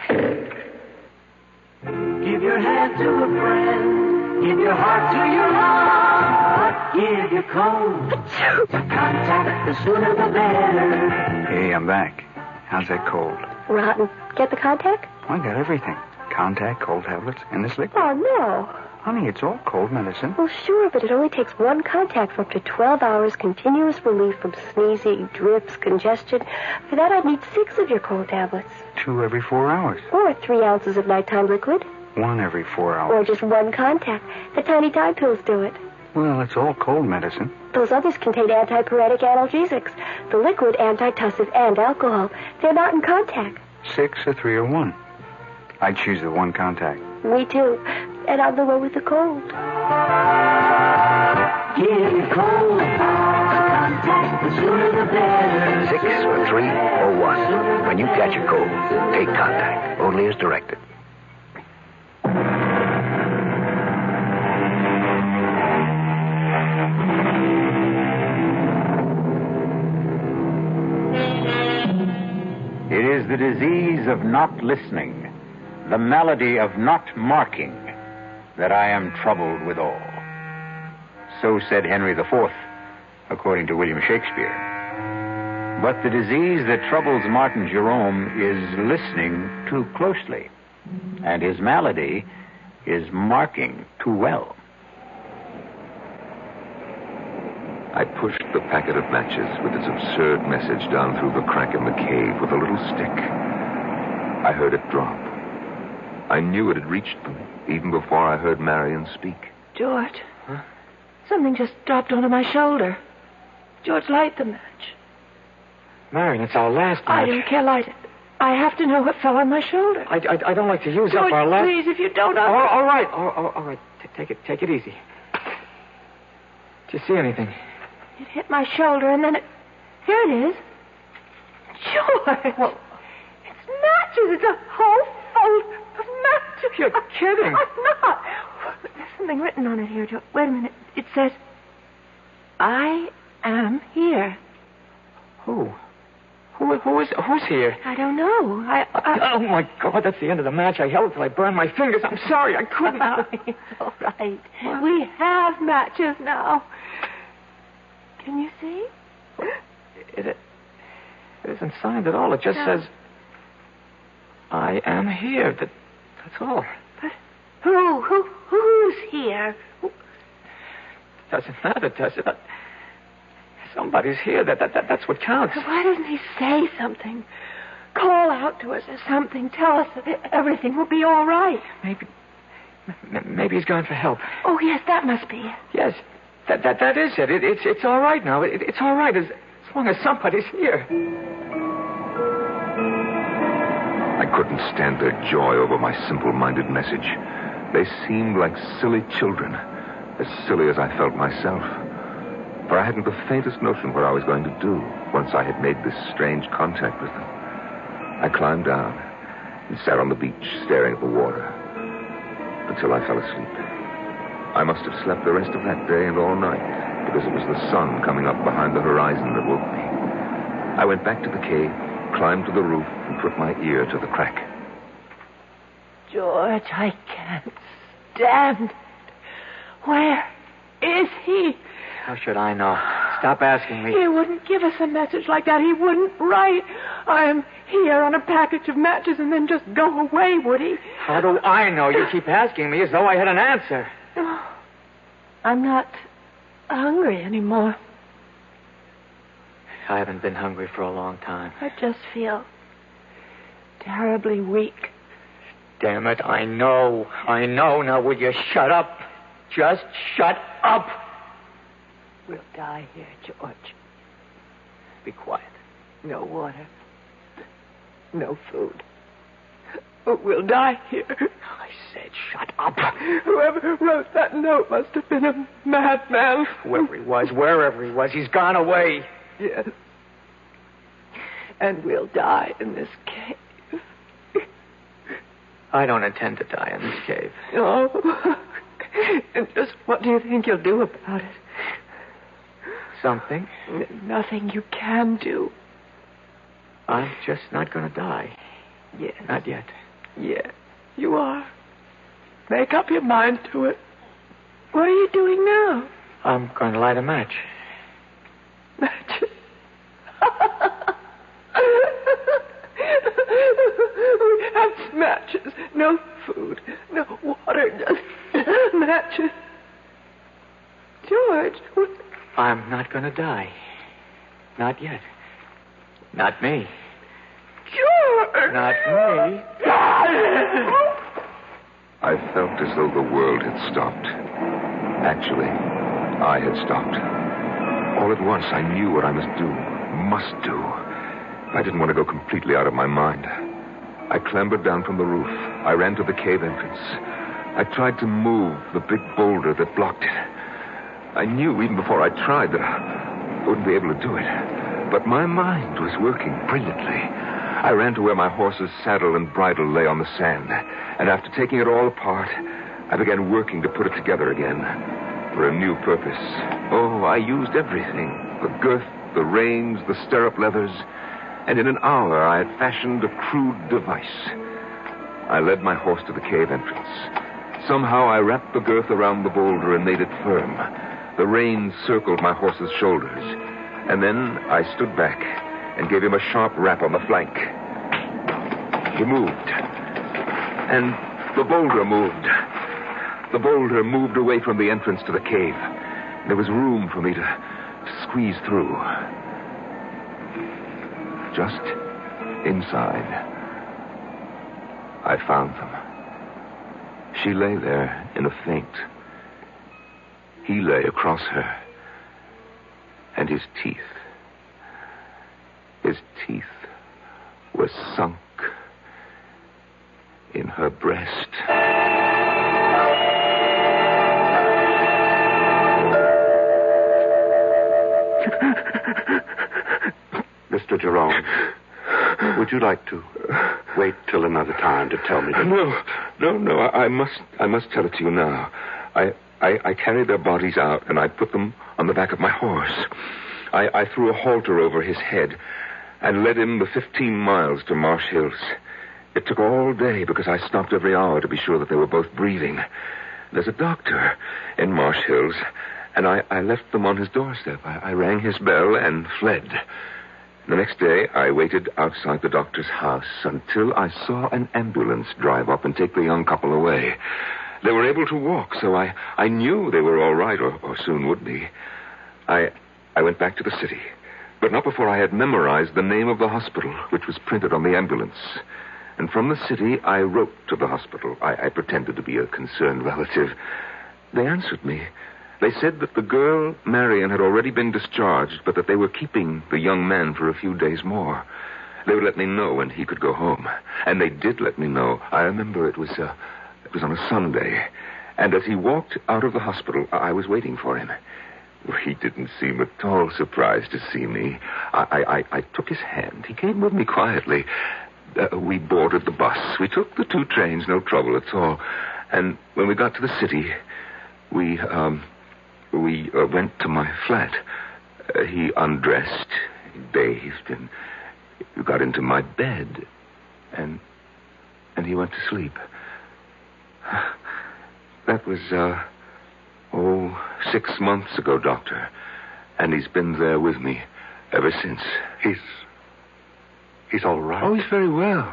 Give your hand to a friend. Give your heart to your heart. Give your cold to contact. The sooner the better. Hey, I'm back. How's that cold? Rotten. Get the contact? I got everything. Contact, cold tablets, and this liquid. Oh, no. Honey, it's all cold medicine. Well, sure, but it only takes one contact for up to 12 hours continuous relief from sneezing, drips, congestion. For that, I'd need 6 of your cold tablets. 2 every 4 hours. Or 3 ounces of nighttime liquid. 1 every 4 hours. Or just 1 contact. The tiny Tide pills do it. Well, it's all cold medicine. Those others contain antipyretic analgesics. The liquid, antitussive, and alcohol. They're not in contact. 6 or 3 or 1. I'd choose the 1 contact. Me too. And I'm the one with the cold. Give your cold contact. The sooner the better. 6 or 3 or 1. When you catch a cold, take contact. Only as directed. It is the disease of not listening, the malady of not marking, that I am troubled withal. So said Henry IV, according to William Shakespeare. But the disease that troubles Martin Jerome is listening too closely, and his malady is marking too well. I pushed the packet of matches with its absurd message down through the crack in the cave with a little stick. I heard it drop. I knew it had reached them, even before I heard Marion speak. George. Huh? Something just dropped onto my shoulder. George, light the match. Marion, it's our last match. I don't care, light it. I have to know what fell on my shoulder. I don't like to use George, up our last... please, if you don't... All right. All right. Take it easy. Did you see anything? It hit my shoulder, and then it... There it is. George! Well, it's matches. It's a whole fold of matches. You're kidding. I'm not. There's something written on it here, George. Wait a minute. It says, I am here. Who Who's here? I don't know. Oh, my God, that's the end of the match. I held it till I burned my fingers. I'm sorry, I couldn't. It's all right. What? We have matches now. Can you see? It isn't signed at all. It just says, I am here. That's all. But who's here? Doesn't matter, does it? Somebody's here. That's what counts. Why doesn't he say something? Call out to us or something. Tell us that everything will be all right. Maybe he's gone for help. Oh, yes, that must be it. Yes, that is it. It's all right now. It's all right as long as somebody's here. I couldn't stand their joy over my simple-minded message. They seemed like silly children, as silly as I felt myself. For I hadn't the faintest notion what I was going to do once I had made this strange contact with them. I climbed down and sat on the beach staring at the water until I fell asleep. I must have slept the rest of that day and all night because it was the sun coming up behind the horizon that woke me. I went back to the cave, climbed to the roof, and put my ear to the crack. George, I can't stand it. Where is he? How should I know? Stop asking me. He wouldn't give us a message like that. He wouldn't write, I am here on a package of matches and then just go away, would he? How do I know? You keep asking me as though I had an answer. Oh, I'm not hungry anymore. I haven't been hungry for a long time. I just feel terribly weak. Damn it, I know. Now, will you shut up? Just shut up. We'll die here, George. Be quiet. No water. No food. We'll die here. I said shut up. Whoever wrote that note must have been a madman. Whoever he was, wherever he was, he's gone away. Yes. And we'll die in this cave. I don't intend to die in this cave. Oh. And just what do you think you'll do about it? Something. Nothing you can do. I'm just not going to die. Yes. Not yet. Yes, you are. Make up your mind to it. What are you doing now? I'm going to light a match. Matches? We have matches. No food. No water. Just matches. George. I'm not going to die. Not yet. Not me. George! Not me. I felt as though the world had stopped. Actually, I had stopped. All at once, I knew what I must do. I didn't want to go completely out of my mind. I clambered down from the roof. I ran to the cave entrance. I tried to move the big boulder that blocked it. I knew even before I tried that I wouldn't be able to do it. But my mind was working brilliantly. I ran to where my horse's saddle and bridle lay on the sand. And after taking it all apart, I began working to put it together again for a new purpose. Oh, I used everything. The girth, the reins, the stirrup leathers. And in an hour, I had fashioned a crude device. I led my horse to the cave entrance. Somehow, I wrapped the girth around the boulder and made it firm. The reins circled my horse's shoulders. And then I stood back and gave him a sharp rap on the flank. He moved. And the boulder moved. The boulder moved away from the entrance to the cave. There was room for me to squeeze through. Just inside, I found them. She lay there in a faint. He lay across her. And his teeth were sunk in her breast. Mr. Jerome, would you like to wait till another time to tell me? No. I must tell it to you now. I carried their bodies out, and I put them on the back of my horse. I threw a halter over his head, and led him the 15 miles to Marsh Hills. It took all day because I stopped every hour to be sure that they were both breathing. There's a doctor in Marsh Hills, and I left them on his doorstep. I rang his bell and fled. The next day, I waited outside the doctor's house until I saw an ambulance drive up and take the young couple away. They were able to walk, so I knew they were all right, or soon would be. I went back to the city, but not before I had memorized the name of the hospital, which was printed on the ambulance. And from the city, I wrote to the hospital. I pretended to be a concerned relative. They answered me. They said that the girl, Marion, had already been discharged, but that they were keeping the young man for a few days more. They would let me know when he could go home. And they did let me know. I remember it was on a Sunday. And as he walked out of the hospital, I was waiting for him. He didn't seem at all surprised to see me. I took his hand. He came with me quietly. We boarded the bus. We took the 2 trains, no trouble at all. And when we got to the city, we went to my flat. He undressed, bathed, and got into my bed. And he went to sleep. That was, 6 months ago, Doctor. And he's been there with me ever since. He's all right? Oh, he's very well.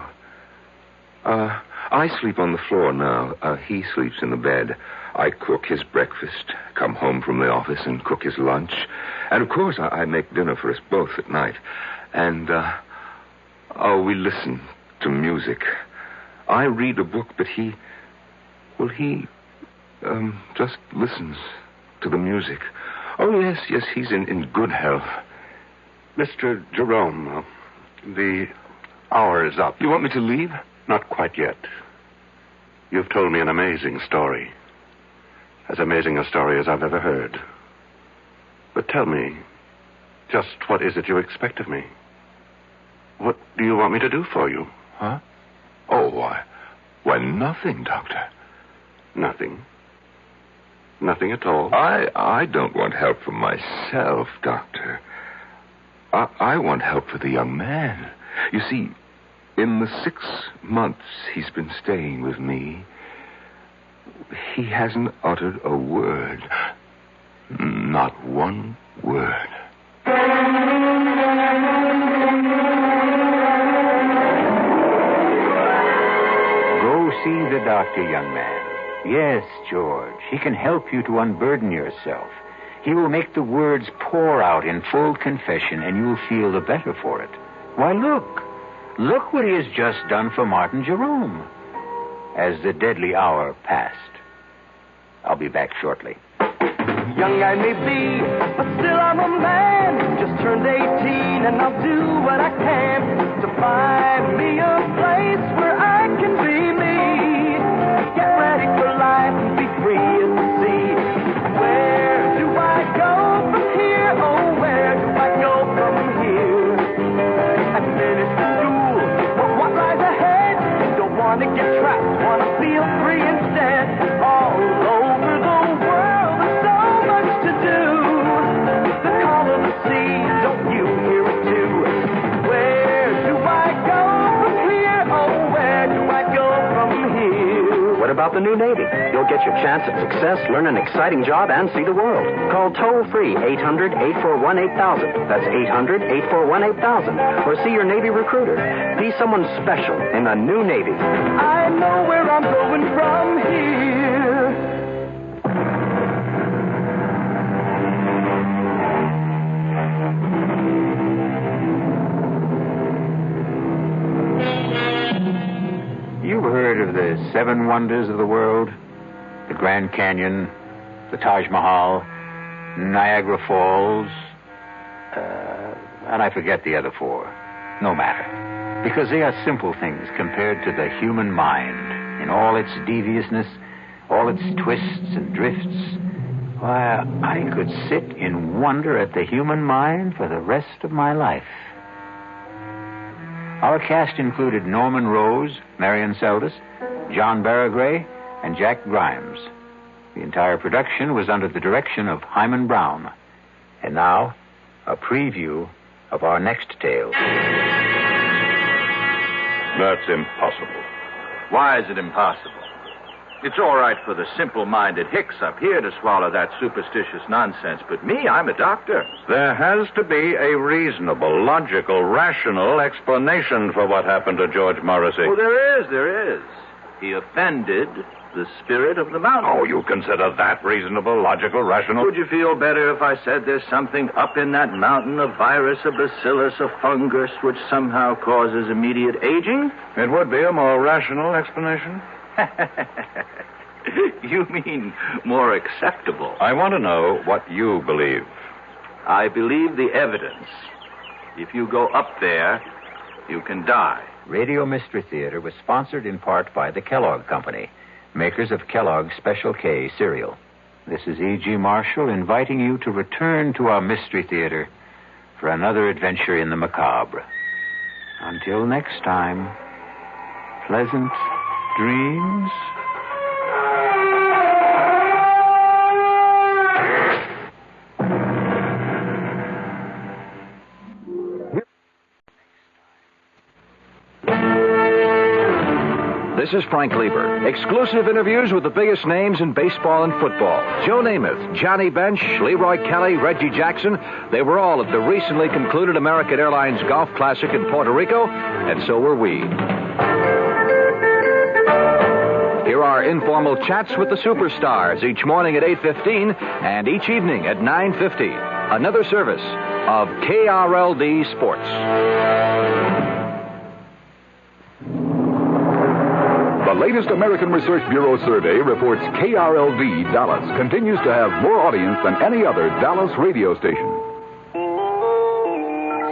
I sleep on the floor now. He sleeps in the bed. I cook his breakfast, come home from the office and cook his lunch. And, of course, I make dinner for us both at night. And, we listen to music. I read a book, but he just listens to the music. Oh, yes, he's in good health. Mr. Jerome, the hour is up. You want me to leave? Not quite yet. You've told me an amazing story. As amazing a story as I've ever heard. But tell me, just what is it you expect of me? What do you want me to do for you? Huh? Oh, why, nothing, Doctor. Nothing? Nothing at all? I don't want help for myself, Doctor. I want help for the young man. You see, in the 6 months he's been staying with me, he hasn't uttered a word. Not one word. Go see the doctor, young man. Yes, George, he can help you to unburden yourself. He will make the words pour out in full confession, and you'll feel the better for it. Why, look what he has just done for Martin Jerome. As the deadly hour passed. I'll be back shortly. Young I may be, but still I'm a man. Just turned 18 and I'll do what I can to find me a place where I can be me. Get ready for life and be free as the sea. Where do I go from here? Oh, where do I go from here? I finished school, but what lies ahead? Don't want to get trapped, want to feel free instead. All over the world, there's so much to do. The call of the sea, don't you hear it too? Where do I go from here? Oh, where do I go from here? What about the new Navy? You'll get your chance at success, learn an exciting job, and see the world. Call toll-free 800-841-8000. That's 800-841-8000. Or see your Navy recruiter. Be someone special in the new Navy. I know where I'm going from here. You've heard of the 7 wonders of the world? The Grand Canyon, the Taj Mahal, Niagara Falls, and I forget the other 4. No matter. Because they are simple things compared to the human mind in all its deviousness, all its twists and drifts. Why, I could sit in wonder at the human mind for the rest of my life. Our cast included Norman Rose, Marion Seldes, John Barragray, and Jack Grimes. The entire production was under the direction of Hyman Brown. And now, a preview of our next tale. That's impossible. Why is it impossible? It's all right for the simple-minded hicks up here to swallow that superstitious nonsense, but me, I'm a doctor. There has to be a reasonable, logical, rational explanation for what happened to George Morrissey. Oh, there is. He offended the spirit of the mountain. Oh, you consider that reasonable, logical, rational? Would you feel better if I said there's something up in that mountain, a virus, a bacillus, a fungus, which somehow causes immediate aging? It would be a more rational explanation. You mean more acceptable? I want to know what you believe. I believe the evidence. If you go up there, you can die. Radio Mystery Theater was sponsored in part by the Kellogg Company, makers of Kellogg's Special K cereal. This is E.G. Marshall inviting you to return to our Mystery Theater for another adventure in the macabre. Until next time, pleasant dreams. This is Frank Lieber. Exclusive interviews with the biggest names in baseball and football. Joe Namath, Johnny Bench, Leroy Kelly, Reggie Jackson. They were all at the recently concluded American Airlines Golf Classic in Puerto Rico, and so were we. Here are informal chats with the superstars each morning at 8:15 and each evening at 9:50. Another service of KRLD Sports. The latest American Research Bureau survey reports KRLD Dallas continues to have more audience than any other Dallas radio station.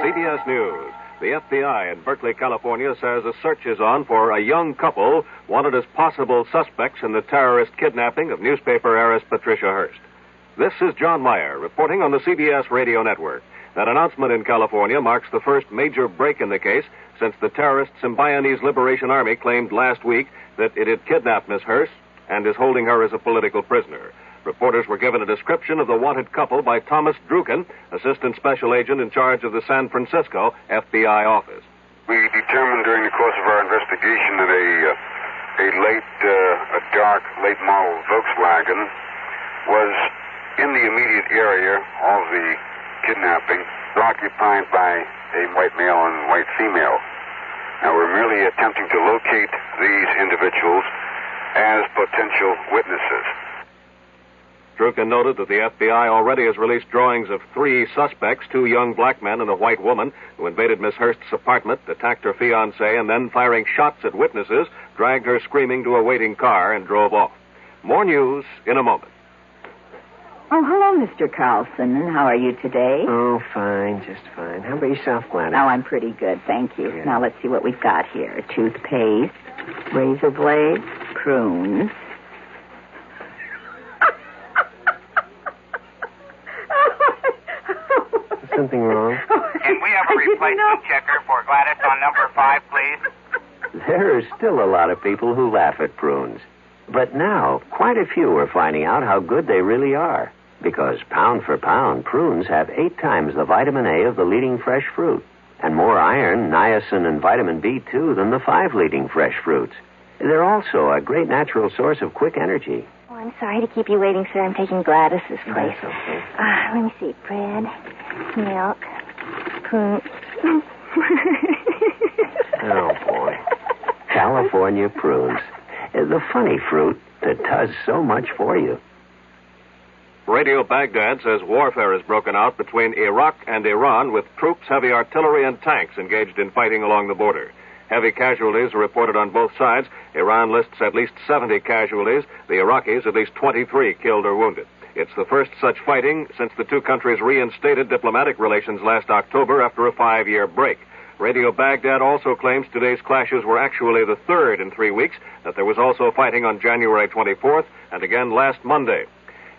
CBS News. The FBI in Berkeley, California says a search is on for a young couple wanted as possible suspects in the terrorist kidnapping of newspaper heiress Patricia Hearst. This is John Meyer reporting on the CBS radio network. That announcement in California marks the first major break in the case since the terrorist Symbionese Liberation Army claimed last week that it had kidnapped Miss Hearst and is holding her as a political prisoner. Reporters were given a description of the wanted couple by Thomas Druken, Assistant Special Agent in charge of the San Francisco FBI office. We determined during the course of our investigation that a dark, late model Volkswagen was in the immediate area of the kidnapping, occupied by a white male and white female. Now, we're merely attempting to locate these individuals as potential witnesses. Druken noted that the FBI already has released drawings of 3 suspects, 2 young black men and a white woman, who invaded Miss Hearst's apartment, attacked her fiancé, and then, firing shots at witnesses, dragged her screaming to a waiting car and drove off. More news in a moment. Oh, hello, Mr. Carlson. And how are you today? Oh, fine, just fine. How about yourself, Gladys? Oh, I'm pretty good, thank you. Yeah. Now, let's see what we've got here. Toothpaste, razor blades, prunes. Something wrong? Can we have a replacement checker for Gladys on number 5, please? There are still a lot of people who laugh at prunes. But now, quite a few are finding out how good they really are. Because pound for pound, prunes have 8 times the vitamin A of the leading fresh fruit. And more iron, niacin, and vitamin B2 than the 5 leading fresh fruits. They're also a great natural source of quick energy. Oh, I'm sorry to keep you waiting, sir. I'm taking Gladys's place. That's okay. Let me see. Bread, milk, prunes. Oh, boy. California prunes. The funny fruit that does so much for you. Radio Baghdad says warfare has broken out between Iraq and Iran with troops, heavy artillery, and tanks engaged in fighting along the border. Heavy casualties are reported on both sides. Iran lists at least 70 casualties. The Iraqis at least 23 killed or wounded. It's the first such fighting since the two countries reinstated diplomatic relations last October after a 5-year break. Radio Baghdad also claims today's clashes were actually the third in 3 weeks, that there was also fighting on January 24th and again last Monday.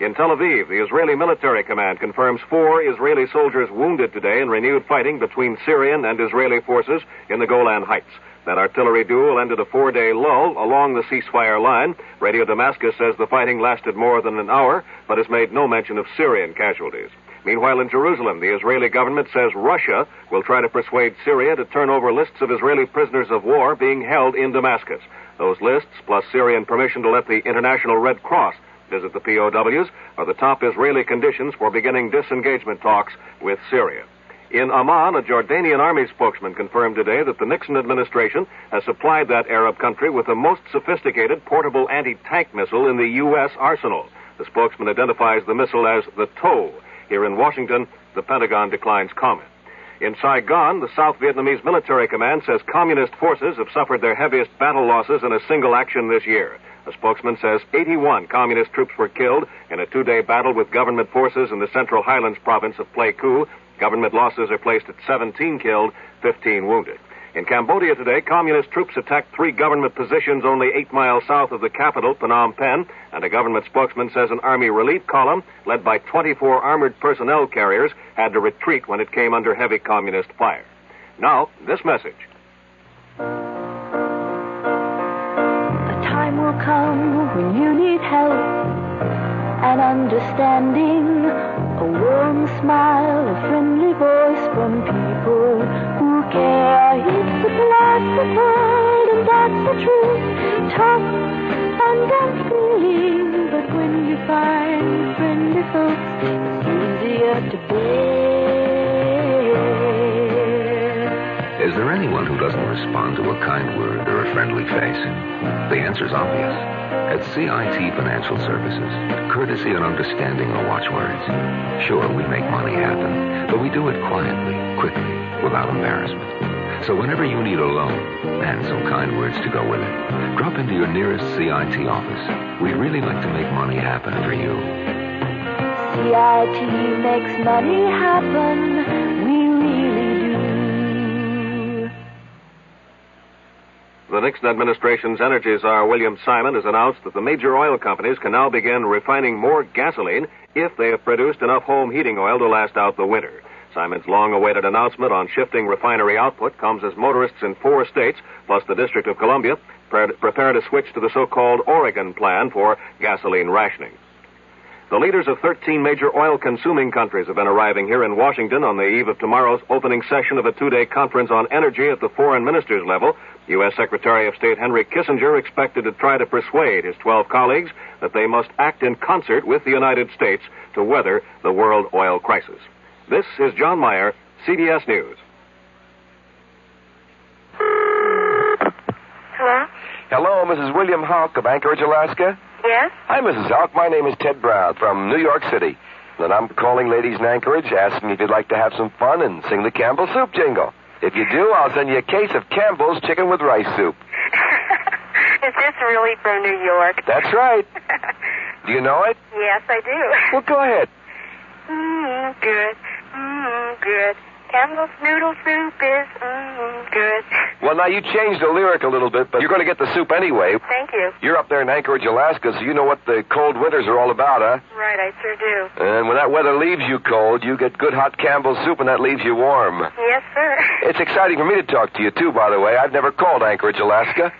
In Tel Aviv, the Israeli military command confirms 4 Israeli soldiers wounded today in renewed fighting between Syrian and Israeli forces in the Golan Heights. That artillery duel ended a 4-day lull along the ceasefire line. Radio Damascus says the fighting lasted more than an hour, but has made no mention of Syrian casualties. Meanwhile, in Jerusalem, the Israeli government says Russia will try to persuade Syria to turn over lists of Israeli prisoners of war being held in Damascus. Those lists, plus Syrian permission to let the International Red Cross visit the POWs, are the top Israeli conditions for beginning disengagement talks with Syria. In Amman, a Jordanian army spokesman confirmed today that the Nixon administration has supplied that Arab country with the most sophisticated portable anti-tank missile in the U.S. arsenal. The spokesman identifies the missile as the TOW. Here in Washington, the Pentagon declines comment. In Saigon, the South Vietnamese military command says communist forces have suffered their heaviest battle losses in a single action this year. A spokesman says 81 communist troops were killed in a two-day battle with government forces in the Central Highlands province of Pleiku. Government losses are placed at 17 killed, 15 wounded. In Cambodia today, communist troops attacked 3 government positions only 8 miles south of the capital, Phnom Penh, and a government spokesman says an army relief column, led by 24 armored personnel carriers, had to retreat when it came under heavy communist fire. Now, this message. A time will come when you need help and understanding, a warm smile, a friendly voice from people who care. It's a plastic world, and that's the truth. Tough and unfeeling, but when you find friendly folks, it's easier to bear. Is there anyone who doesn't respond to a kind word or a friendly face? The answer's obvious. At CIT Financial Services, courtesy and understanding are watchwords. Sure, we make money happen, but we do it quietly, quickly, without embarrassment. So whenever you need a loan, and some kind words to go with it, drop into your nearest CIT office. We'd really like to make money happen for you. CIT makes money happen. We really do. The Nixon administration's energy czar, William Simon, has announced that the major oil companies can now begin refining more gasoline if they have produced enough home heating oil to last out the winter. Simon's long-awaited announcement on shifting refinery output comes as motorists in 4 states, plus the District of Columbia, prepare to switch to the so-called Oregon plan for gasoline rationing. The leaders of 13 major oil-consuming countries have been arriving here in Washington on the eve of tomorrow's opening session of a 2-day conference on energy at the foreign ministers level. U.S. Secretary of State Henry Kissinger expected to try to persuade his 12 colleagues that they must act in concert with the United States to weather the world oil crisis. This is John Meyer, CBS News. Hello? Hello, Mrs. William Hawk of Anchorage, Alaska. Yes? Hi, Mrs. Hawk. My name is Ted Brown from New York City. And I'm calling ladies in Anchorage, asking if you'd like to have some fun and sing the Campbell Soup jingle. If you do, I'll send you a case of Campbell's chicken with rice soup. Is this really from New York? That's right. Do you know it? Yes, I do. Well, go ahead. Good. Good. Campbell's noodle soup is good. Well, now, you changed the lyric a little bit, but you're going to get the soup anyway. Thank you. You're up there in Anchorage, Alaska, so you know what the cold winters are all about, huh? Right, I sure do. And when that weather leaves you cold, you get good hot Campbell's soup, and that leaves you warm. Yes, sir. It's exciting for me to talk to you, too, by the way. I've never called Anchorage, Alaska.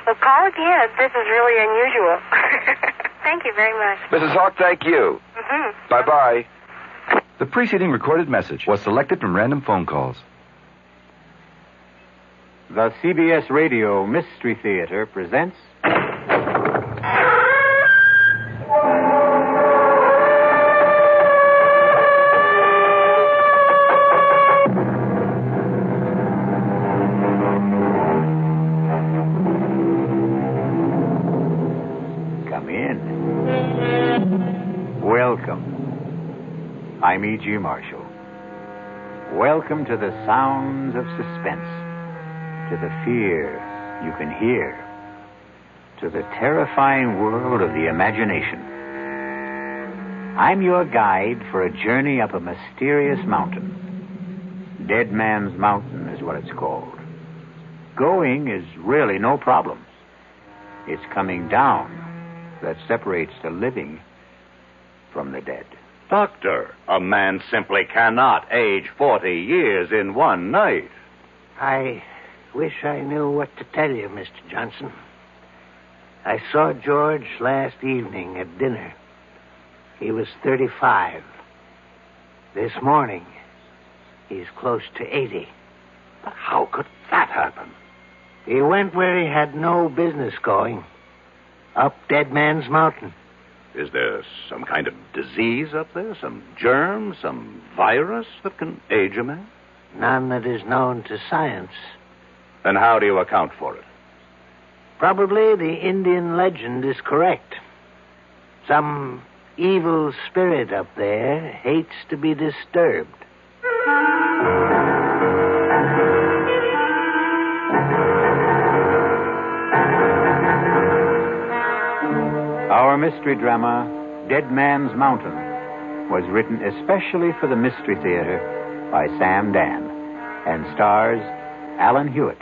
Well, call again. This is really unusual. Thank you very much. Mrs. Hawk, thank you. Bye-bye. The preceding recorded message was selected from random phone calls. The CBS Radio Mystery Theater presents... Come in. Welcome. I'm E.G. Marshall. Welcome to the sounds of suspense, to the fear you can hear, to the terrifying world of the imagination. I'm your guide for a journey up a mysterious mountain. Dead Man's Mountain is what it's called. Going is really no problem. It's coming down that separates the living from the dead. Doctor, a man simply cannot age 40 years in one night. I wish I knew what to tell you, Mr. Johnson. I saw George last evening at dinner. He was 35. This morning, he's close to 80. But how could that happen? He went where he had no business going. Up Dead Man's Mountain. Is there some kind of disease up there? Some germ? Some virus that can age a man? None that is known to science. Then how do you account for it? Probably the Indian legend is correct. Some evil spirit up there hates to be disturbed. Our mystery drama, Dead Man's Mountain, was written especially for the Mystery Theater by Sam Dan and stars Alan Hewitt.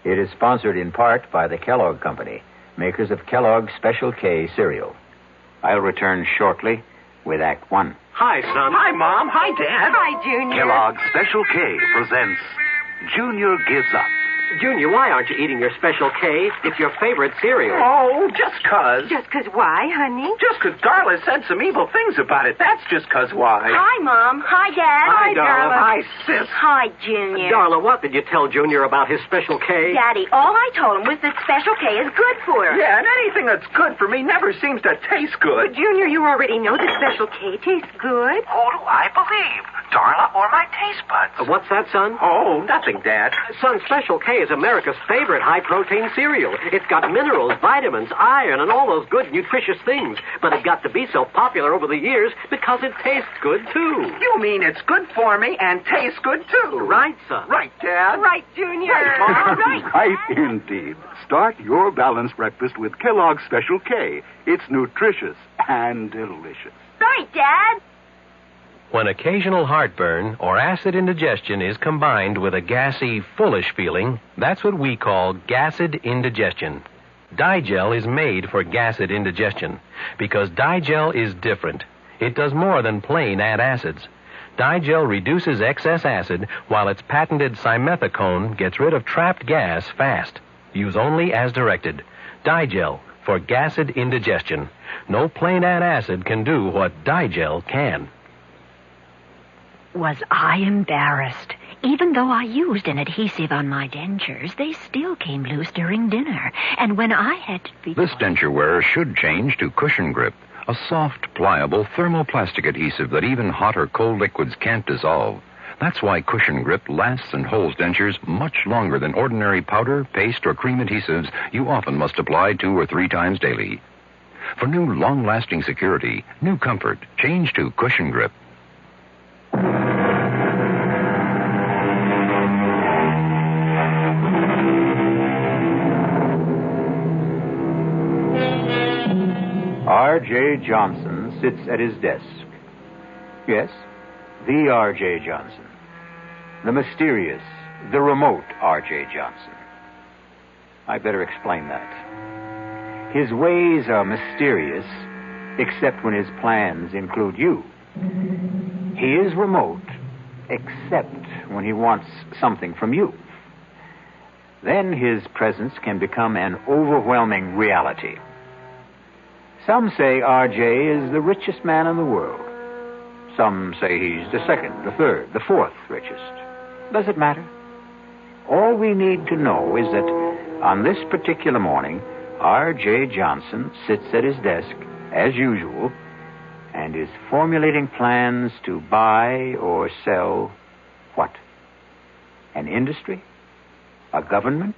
It is sponsored in part by the Kellogg Company, makers of Kellogg's Special K cereal. I'll return shortly with Act One. Hi, son. Hi, Mom. Hi, Dad. Hi, Junior. Kellogg's Special K presents Junior Gives Up. Junior, why aren't you eating your Special K? It's your favorite cereal. Oh, just 'cause. Just 'cause why, honey? Just 'cause Darla said some evil things about it. That's just 'cause why. Hi, Mom. Hi, Dad. Hi, Darla. Hi, Sis. Hi, Junior. Darla, what did you tell Junior about his Special K? Daddy, all I told him was that Special K is good for him. Yeah, and anything that's good for me never seems to taste good. But, Junior, you already know that Special K tastes good. Who do I believe? Darla or my taste buds? What's that, son? Oh, nothing, Dad. Son, Special K is America's favorite high-protein cereal. It's got minerals, vitamins, iron, and all those good, nutritious things. But it got to be so popular over the years because it tastes good, too. You mean it's good for me and tastes good, too? Right, son. Right, Dad. Right, Junior. Right, Mom. Right. Right, indeed. Start your balanced breakfast with Kellogg's Special K. It's nutritious and delicious. Right, Dad. When occasional heartburn or acid indigestion is combined with a gassy, foolish feeling, that's what we call gassed indigestion. Digel is made for gassed indigestion because Digel is different. It does more than plain add acids. Digel reduces excess acid while its patented simethicone gets rid of trapped gas fast. Use only as directed. Digel for gassed indigestion. No plain add acid can do what Digel can. Was I embarrassed? Even though I used an adhesive on my dentures, they still came loose during dinner. And when I had to be... This denture wearer should change to Cushion Grip, a soft, pliable thermoplastic adhesive that even hot or cold liquids can't dissolve. That's why Cushion Grip lasts and holds dentures much longer than ordinary powder, paste, or cream adhesives you often must apply 2 or 3 times daily. For new long-lasting security, new comfort, change to Cushion Grip. R.J. Johnson sits at his desk. Yes, the R.J. Johnson. The mysterious, the remote R.J. Johnson. I better explain that. His ways are mysterious, except when his plans include you. He is remote, except when he wants something from you. Then his presence can become an overwhelming reality. Some say R.J. is the richest man in the world. Some say he's the second, the third, the fourth richest. Does it matter? All we need to know is that on this particular morning, R.J. Johnson sits at his desk, as usual, and is formulating plans to buy or sell what? An industry? A government?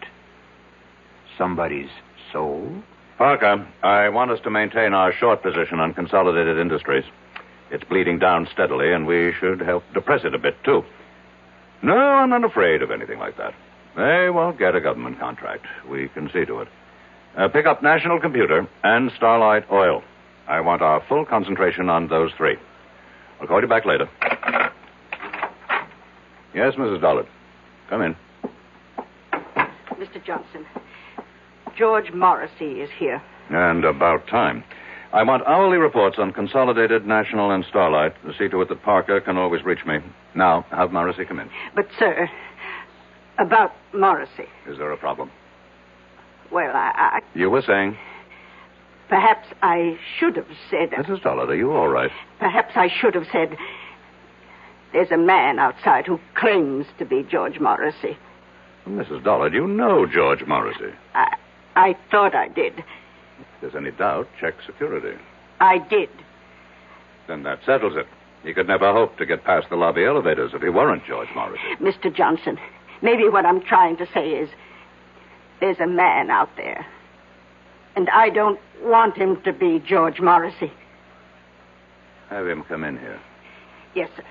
Somebody's soul? Parker, I want us to maintain our short position on Consolidated Industries. It's bleeding down steadily, and we should help depress it a bit, too. No, I'm not afraid of anything like that. They won't get a government contract. We can see to it. Pick up National Computer and Starlight Oil. I want our full concentration on those 3. I'll call you back later. Yes, Mrs. Dollard. Come in. Mr. Johnson, George Morrissey is here. And about time. I want hourly reports on Consolidated, National, and Starlight to see to it that Parker can always reach me. Now, have Morrissey come in. But, sir, about Morrissey. Is there a problem? Well, I... You were saying? Perhaps I should have said... Mrs. Dollard, are you all right? Perhaps I should have said... There's a man outside who claims to be George Morrissey. Mrs. Dollard, you know George Morrissey. I thought I did. If there's any doubt, check security. I did. Then that settles it. He could never hope to get past the lobby elevators if he weren't George Morrissey. Mr. Johnson, maybe what I'm trying to say is there's a man out there. And I don't want him to be George Morrissey. Have him come in here. Yes, sir.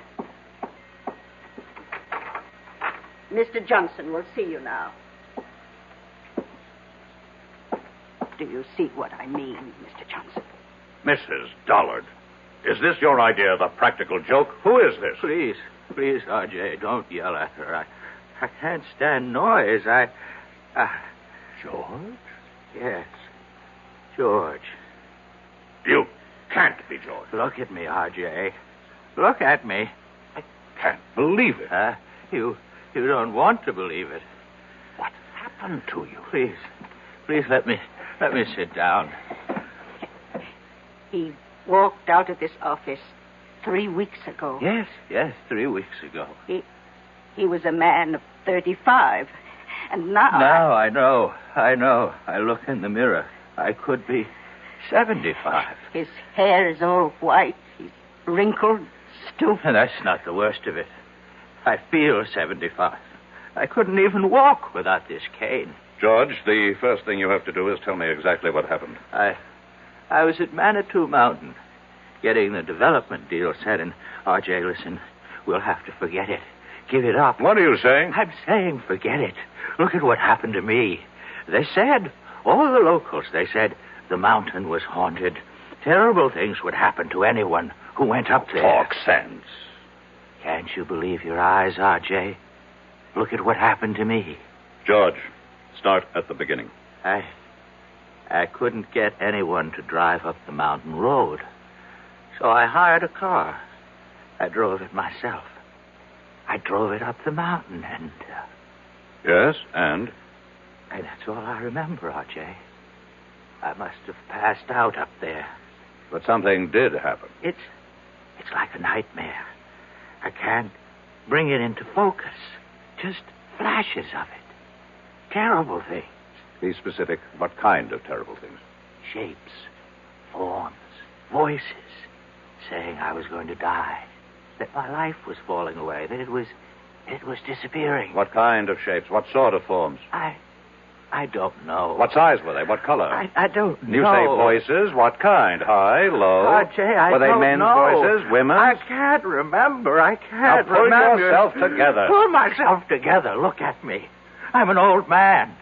Mr. Johnson will see you now. Do you see what I mean, Mr. Johnson? Mrs. Dollard, is this your idea of a practical joke? Who is this? Please, R.J., don't yell at her. I can't stand noise. George? Yes, George. You can't be George. Look at me, R.J. Look at me. I can't believe it. You don't want to believe it. What happened to you? Please let me sit down. He walked out of this office 3 weeks ago. Yes, 3 weeks ago. He was a man of 35. And now... Now I know. I look in the mirror. I could be 75. His hair is all white. He's wrinkled, stooped. And that's not the worst of it. I feel 75. I couldn't even walk without this cane. George, the first thing you have to do is tell me exactly what happened. I was at Manitou Mountain getting the development deal set, and R.J., listen, we'll have to forget it. Give it up. What are you saying? I'm saying forget it. Look at what happened to me. They said, all the locals, they said the mountain was haunted. Terrible things would happen to anyone who went up there. Talk sense. Can't you believe your eyes, R.J.? Look at what happened to me. George, start at the beginning. I couldn't get anyone to drive up the mountain road. So I hired a car. I drove it myself. I drove it up the mountain and... Yes, and? And that's all I remember, R.J. I must have passed out up there. But something did happen. It's like a nightmare. I can't bring it into focus. Just flashes of it. Terrible things. Be specific. What kind of terrible things? Shapes, forms, voices, saying I was going to die, that my life was falling away, that it was disappearing. What kind of shapes? What sort of forms? I don't know. What size were they? What color? I don't know. You say voices. What kind? High, low? R.J., I were they don't men's know. voices? Women's? I can't remember. I can't now pull remember. yourself together. Pull myself together. Look at me. I'm an old man.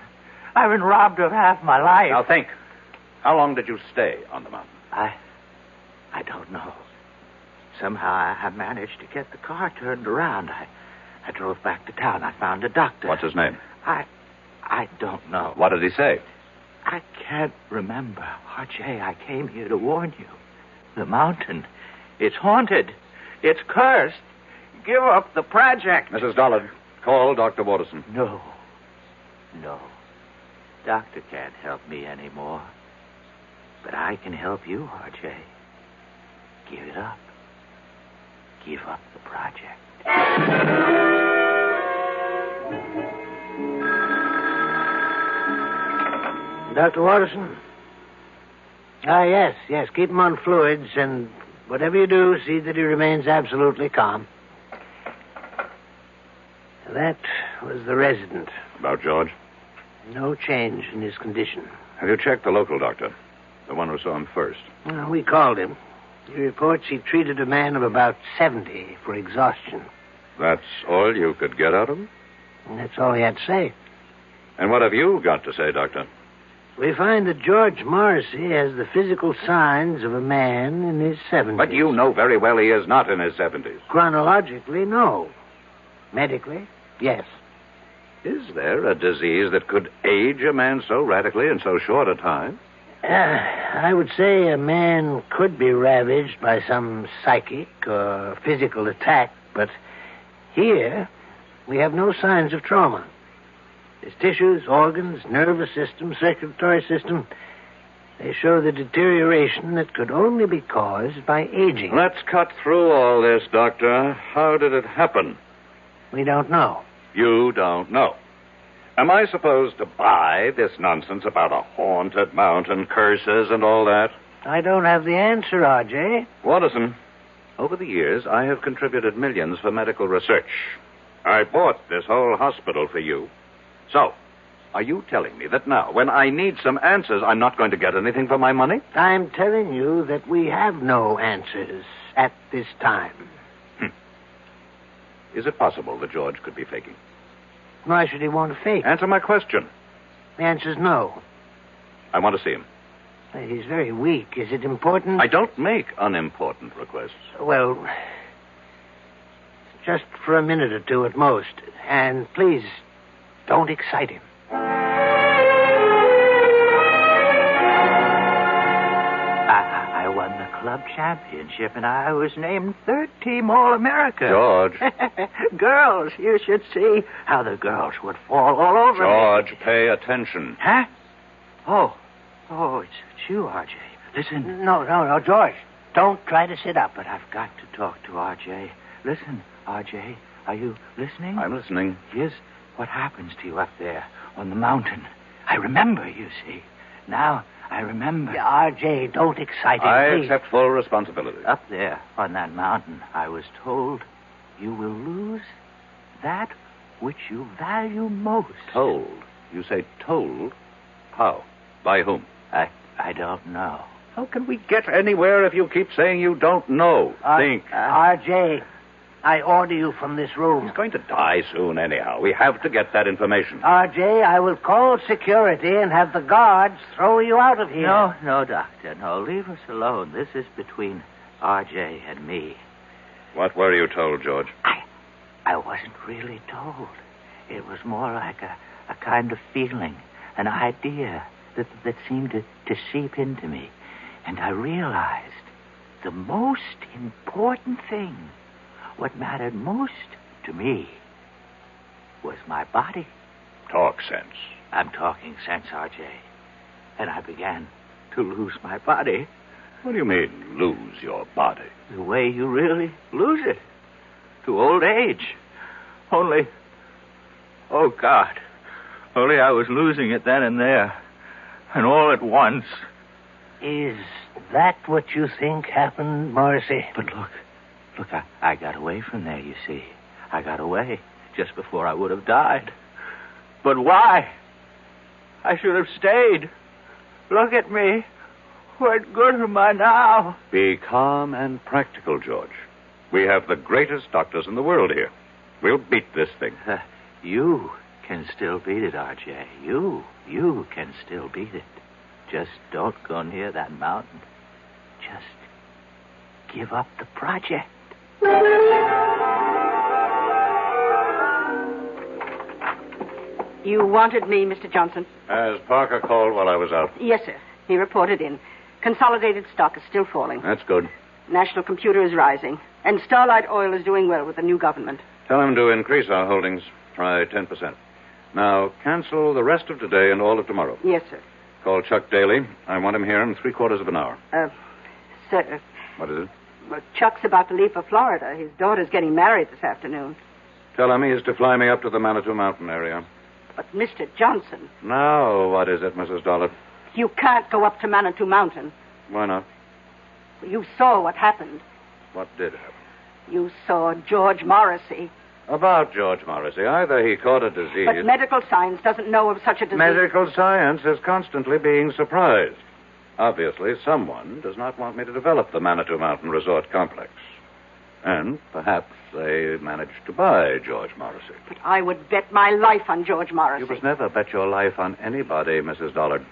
I've been robbed of half my life. Now think. How long did you stay on the mountain? I don't know. Somehow I managed to get the car turned around. I drove back to town. I found a doctor. What's his name? I don't know. What did he say? I can't remember. R.J., I came here to warn you. The mountain, it's haunted. It's cursed. Give up the project. Mrs. Dollard, call Dr. Waterson. No. Doctor can't help me anymore. But I can help you, R.J. Give it up. Give up the project. Dr. Waterson? Yes. Keep him on fluids, and whatever you do, see that he remains absolutely calm. That was the resident. About George? No change in his condition. Have you checked the local doctor? The one who saw him first? Well, we called him. He reports he treated a man of about 70 for exhaustion. That's all you could get out of him? And that's all he had to say. And what have you got to say, Doctor? We find that George Morrissey has the physical signs of a man in his 70s. But you know very well he is not in his 70s. Chronologically, no. Medically, yes. Is there a disease that could age a man so radically in so short a time? I would say a man could be ravaged by some psychic or physical attack, but here we have no signs of trauma. His tissues, organs, nervous system, circulatory system, They show the deterioration that could only be caused by aging. Let's cut through all this, Doctor. How did it happen? We don't know. You don't know. Am I supposed to buy this nonsense about a haunted mountain, curses, and all that? I don't have the answer, R.J. Watterson, over the years, I have contributed millions for medical research. I bought this whole hospital for you. So, are you telling me that now, when I need some answers, I'm not going to get anything for my money? I'm telling you that we have no answers at this time. Is it possible that George could be faking? Why should he want to fake? Answer my question. The answer's no. I want to see him. He's very weak. Is it important? I don't make unimportant requests. Well, just for a minute or two at most. And please, don't excite him. I won the club championship, and I was named third team All-America. George. Girls, you should see how the girls would fall all over me. George, pay attention. Huh? Oh, it's you, R.J. Listen. No, George. Don't try to sit up. But I've got to talk to R.J. Listen, R.J., are you listening? I'm listening. Here's what happens to you up there on the mountain. I remember, you see. Now I remember. Yeah, R.J., don't excite him, I please. accept full responsibility. Up there on that mountain, I was told you will lose that which you value most. Told? You say told? How? By whom? I don't know. How can we get anywhere if you keep saying you don't know? Think. R.J., I order you from this room. He's going to die soon anyhow. We have to get that information. R.J., I will call security and have the guards throw you out of here. No, Doctor. No, leave us alone. This is between R.J. and me. What were you told, George? I wasn't really told. It was more like a kind of feeling, an idea that seemed to seep into me. And I realized the most important thing, what mattered most to me, was my body. Talk sense. I'm talking sense, R.J. And I began to lose my body. What do you mean, lose your body? The way you really lose it. To old age. Only, oh, God. Only I was losing it then and there. And all at once. Is that what you think happened, Morrissey? But look, I got away from there, you see. I got away just before I would have died. But why? I should have stayed. Look at me. What good am I now? Be calm and practical, George. We have the greatest doctors in the world here. We'll beat this thing. You can still beat it, R.J. You can still beat it. Just don't go near that mountain. Just give up the project. You wanted me, Mr. Johnson? As Parker called while I was out. Yes, sir. He reported in. Consolidated stock is still falling. That's good. National Computer is rising. And Starlight Oil is doing well with the new government. Tell him to increase our holdings. Try 10%. Now, cancel the rest of today and all of tomorrow. Yes, sir. Call Chuck Daly. I want him here in 3/4 of an hour. Sir. What is it? Well, Chuck's about to leave for Florida. His daughter's getting married this afternoon. Tell him he is to fly me up to the Manitou Mountain area. But, Mr. Johnson... Now, what is it, Mrs. Dollard? You can't go up to Manitou Mountain. Why not? You saw what happened. What did happen? You saw George Morrissey. About George Morrissey. Either he caught a disease... But medical science doesn't know of such a disease. Medical science is constantly being surprised. Obviously, someone does not want me to develop the Manitou Mountain Resort Complex. And perhaps they managed to buy George Morrissey. But I would bet my life on George Morrissey. You must never bet your life on anybody, Mrs. Dollard.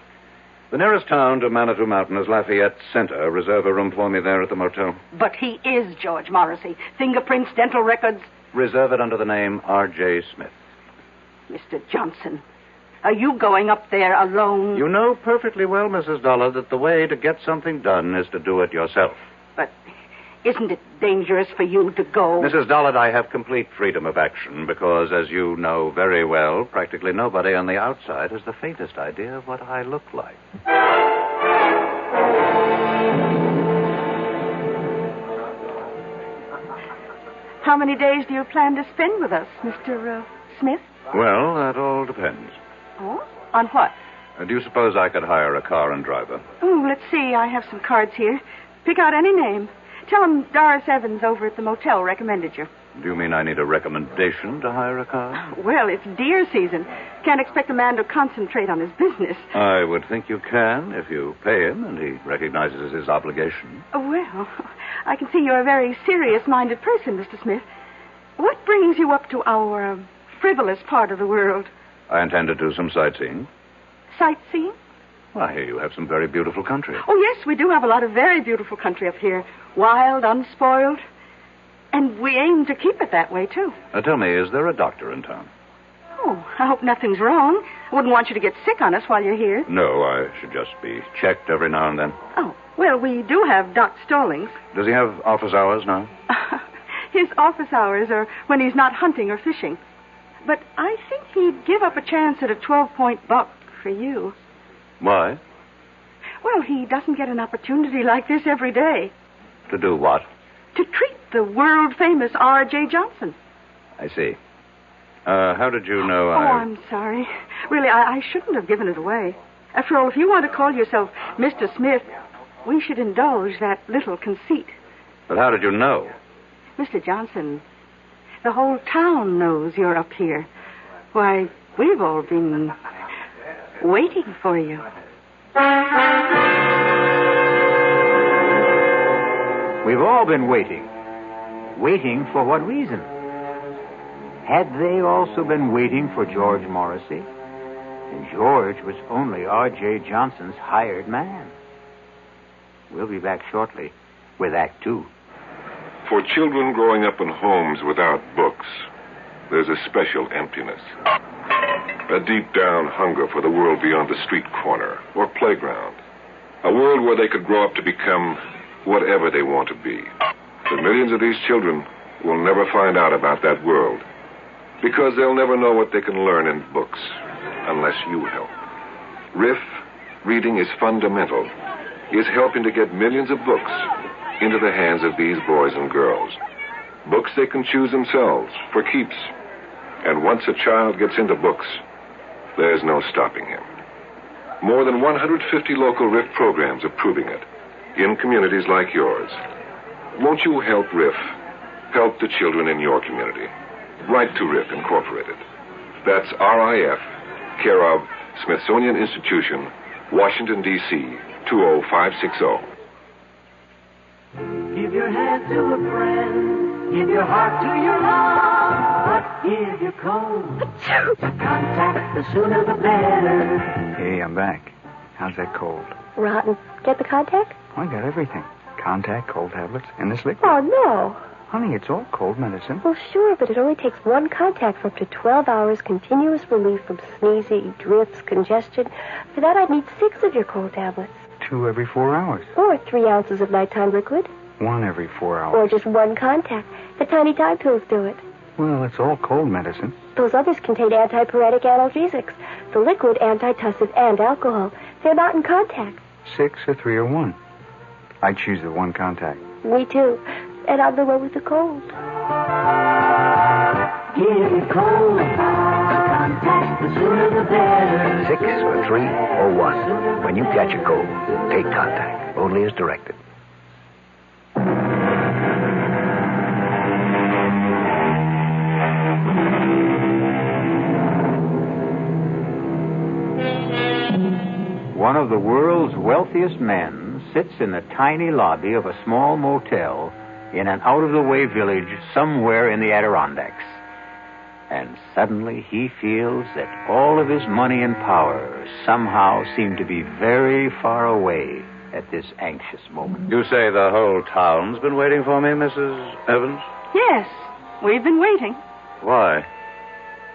The nearest town to Manitou Mountain is Lafayette Center. Reserve a room for me there at the motel. But he is George Morrissey. Fingerprints, dental records. Reserve it under the name R.J. Smith. Mr. Johnson, are you going up there alone? You know perfectly well, Mrs. Dollard, that the way to get something done is to do it yourself. But isn't it dangerous for you to go? Mrs. Dollard, I have complete freedom of action because, as you know very well, practically nobody on the outside has the faintest idea of what I look like. How many days do you plan to spend with us, Mr. Smith? Well, that all depends. Oh? On what? Do you suppose I could hire a car and driver? Oh, let's see. I have some cards here. Pick out any name. Tell them Doris Evans over at the motel recommended you. Do you mean I need a recommendation to hire a car? Well, it's deer season. Can't expect a man to concentrate on his business. I would think you can if you pay him and he recognizes his obligation. Well, I can see you're a very serious-minded person, Mr. Smith. What brings you up to our frivolous part of the world? I intend to do some sightseeing. Sightseeing? Well, I hear you have some very beautiful country. Oh, yes, we do have a lot of very beautiful country up here. Wild, unspoiled. And we aim to keep it that way, too. Tell me, is there a doctor in town? Oh, I hope nothing's wrong. I wouldn't want you to get sick on us while you're here. No, I should just be checked every now and then. Oh, well, we do have Doc Stallings. Does he have office hours now? His office hours are when he's not hunting or fishing. But I think he'd give up a chance at a 12-point buck for you. Why? Well, he doesn't get an opportunity like this every day. To do what? To treat the world-famous R.J. Johnson. I see. How did you know I'm sorry. Really, I shouldn't have given it away. After all, if you want to call yourself Mr. Smith, we should indulge that little conceit. But how did you know? Mr. Johnson, the whole town knows you're up here. Why, we've all been waiting for you. We've all been waiting. Waiting for what reason? Had they also been waiting for George Morrissey? And George was only R.J. Johnson's hired man. We'll be back shortly with Act 2. For children growing up in homes without books, there's a special emptiness. A deep-down hunger for the world beyond the street corner or playground. A world where they could grow up to become whatever they want to be. But millions of these children will never find out about that world because they'll never know what they can learn in books unless you help. RIF, Reading is Fundamental, is helping to get millions of books into the hands of these boys and girls. Books they can choose themselves for keeps. And once a child gets into books, there's no stopping him. More than 150 local RIF programs are proving it in communities like yours. Won't you help RIF? Help the children in your community. Write to RIF Incorporated. That's RIF, care of Smithsonian Institution, Washington, D.C., 20560. Give your hand to a friend. Give your heart to your love. But if you're cold, contact, the sooner the better. Hey, I'm back. How's that cold? Rotten. Get the contact? I got everything. Contact, cold tablets, and this liquid. Oh, no. Honey, it's all cold medicine. Well, sure, but it only takes one contact for up to 12 hours continuous relief from sneezing, drips, congestion. For that, I'd need 6 of your cold tablets. 2 every 4 hours. Or 3 ounces of nighttime liquid. 1 every 4 hours. Or just 1 contact. The tiny time pills do it. Well, it's all cold medicine. Those others contain antipyretic analgesics. The liquid, antitussive, and alcohol. They're not in contact. 6 or 3 or 1. I choose the 1 contact. Me too. And I'm the one with the cold. Give it cold. Contact, the sooner the better. 6 or 3 or 1. When you catch a cold, take contact. Only as directed. One of the world's wealthiest men sits in the tiny lobby of a small motel in an out-of-the-way village somewhere in the Adirondacks. And suddenly he feels that all of his money and power somehow seem to be very far away at this anxious moment. You say the whole town's been waiting for me, Mrs. Evans? Yes, we've been waiting. Why?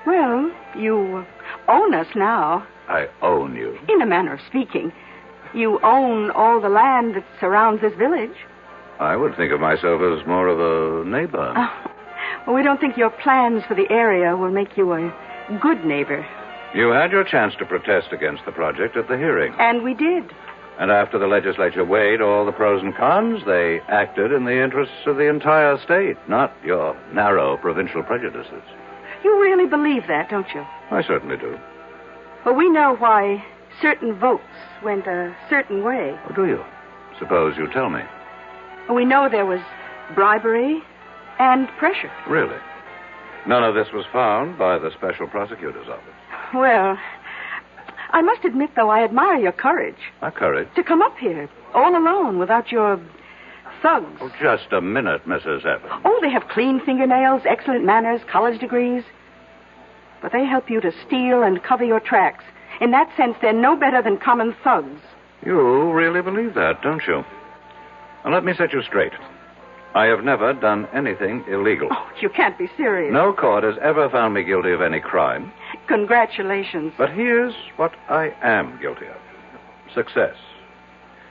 Well, you own us now. I own you. In a manner of speaking. You own all the land that surrounds this village. I would think of myself as more of a neighbor. Well, we don't think your plans for the area will make you a good neighbor. You had your chance to protest against the project at the hearing. And we did. And after the legislature weighed all the pros and cons, they acted in the interests of the entire state, not your narrow provincial prejudices. You really believe that, don't you? I certainly do. Well, we know why certain votes went a certain way. Oh, do you? Suppose you tell me. We know there was bribery and pressure. Really? None of this was found by the special prosecutor's office. Well, I must admit, though, I admire your courage. My courage? To come up here, all alone, without your thugs. Oh, just a minute, Mrs. Evans. Oh, they have clean fingernails, excellent manners, college degrees. But they help you to steal and cover your tracks. In that sense, they're no better than common thugs. You really believe that, don't you? Now, let me set you straight. I have never done anything illegal. Oh, you can't be serious. No court has ever found me guilty of any crime. Congratulations. But here's what I am guilty of. Success.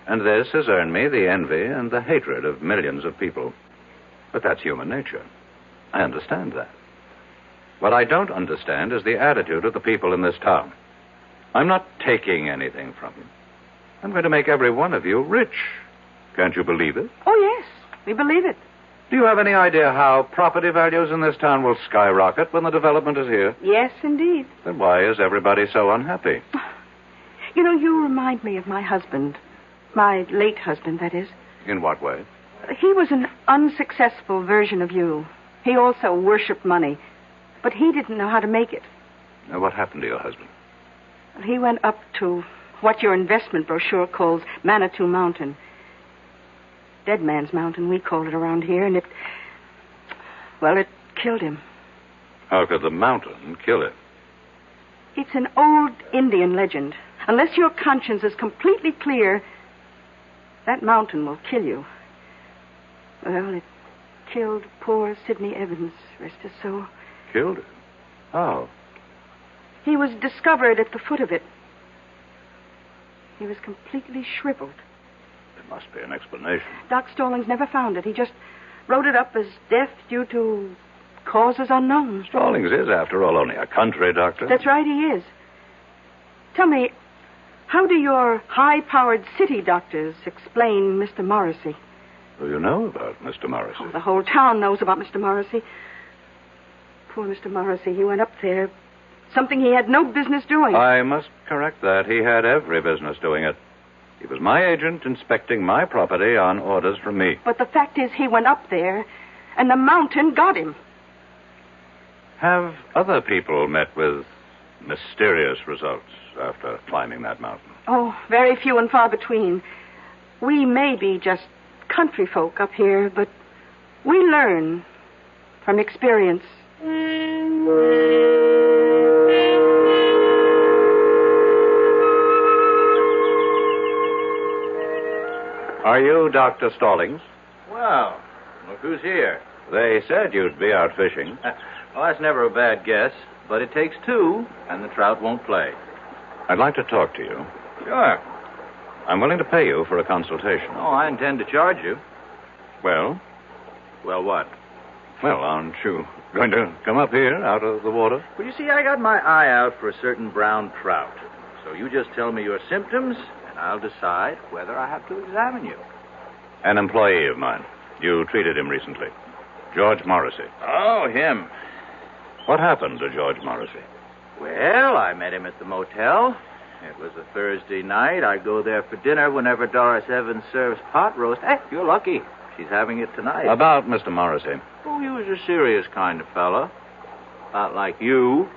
And this has earned me the envy and the hatred of millions of people. But that's human nature. I understand that. What I don't understand is the attitude of the people in this town. I'm not taking anything from you. I'm going to make every one of you rich. Can't you believe it? Oh, yes. We believe it. Do you have any idea how property values in this town will skyrocket when the development is here? Yes, indeed. Then why is everybody so unhappy? You know, you remind me of my husband. My late husband, that is. In what way? He was an unsuccessful version of you. He also worshipped money. But he didn't know how to make it. Now, what happened to your husband? He went up to what your investment brochure calls Manitou Mountain. Dead Man's Mountain, we call it around here, and it killed him. How could the mountain kill him? It's an old Indian legend. Unless your conscience is completely clear, that mountain will kill you. Well, it killed poor Sidney Evans, rest his soul. Killed him? How? He was discovered at the foot of it. He was completely shriveled. There must be an explanation. Doc Stallings never found it. He just wrote it up as death due to causes unknown. Stallings is, after all, only a country doctor. That's right, he is. Tell me, how do your high-powered city doctors explain Mr. Morrissey? Well, you know about Mr. Morrissey. Oh, the whole town knows about Mr. Morrissey. Poor Mr. Morrissey, he went up there. Something he had no business doing. I must correct that. He had every business doing it. He was my agent inspecting my property on orders from me. But the fact is, he went up there, and the mountain got him. Have other people met with mysterious results after climbing that mountain? Oh, very few and far between. We may be just country folk up here, but we learn from experience. Are you Dr. Stallings? Well, look who's here. They said you'd be out fishing. Well, that's never a bad guess, but it takes two, and the trout won't play. I'd like to talk to you. Sure. I'm willing to pay you for a consultation. Oh, I intend to charge you. Well? Well, what? Well, aren't you going to come up here out of the water? Well, you see, I got my eye out for a certain brown trout. So you just tell me your symptoms, and I'll decide whether I have to examine you. An employee of mine. You treated him recently. George Morrissey. Oh, him. What happened to George Morrissey? Well, I met him at the motel. It was a Thursday night. I go there for dinner whenever Doris Evans serves pot roast. Hey, you're lucky. She's having it tonight. About Mr. Morrissey. Oh, he was a serious kind of fellow. Not like you.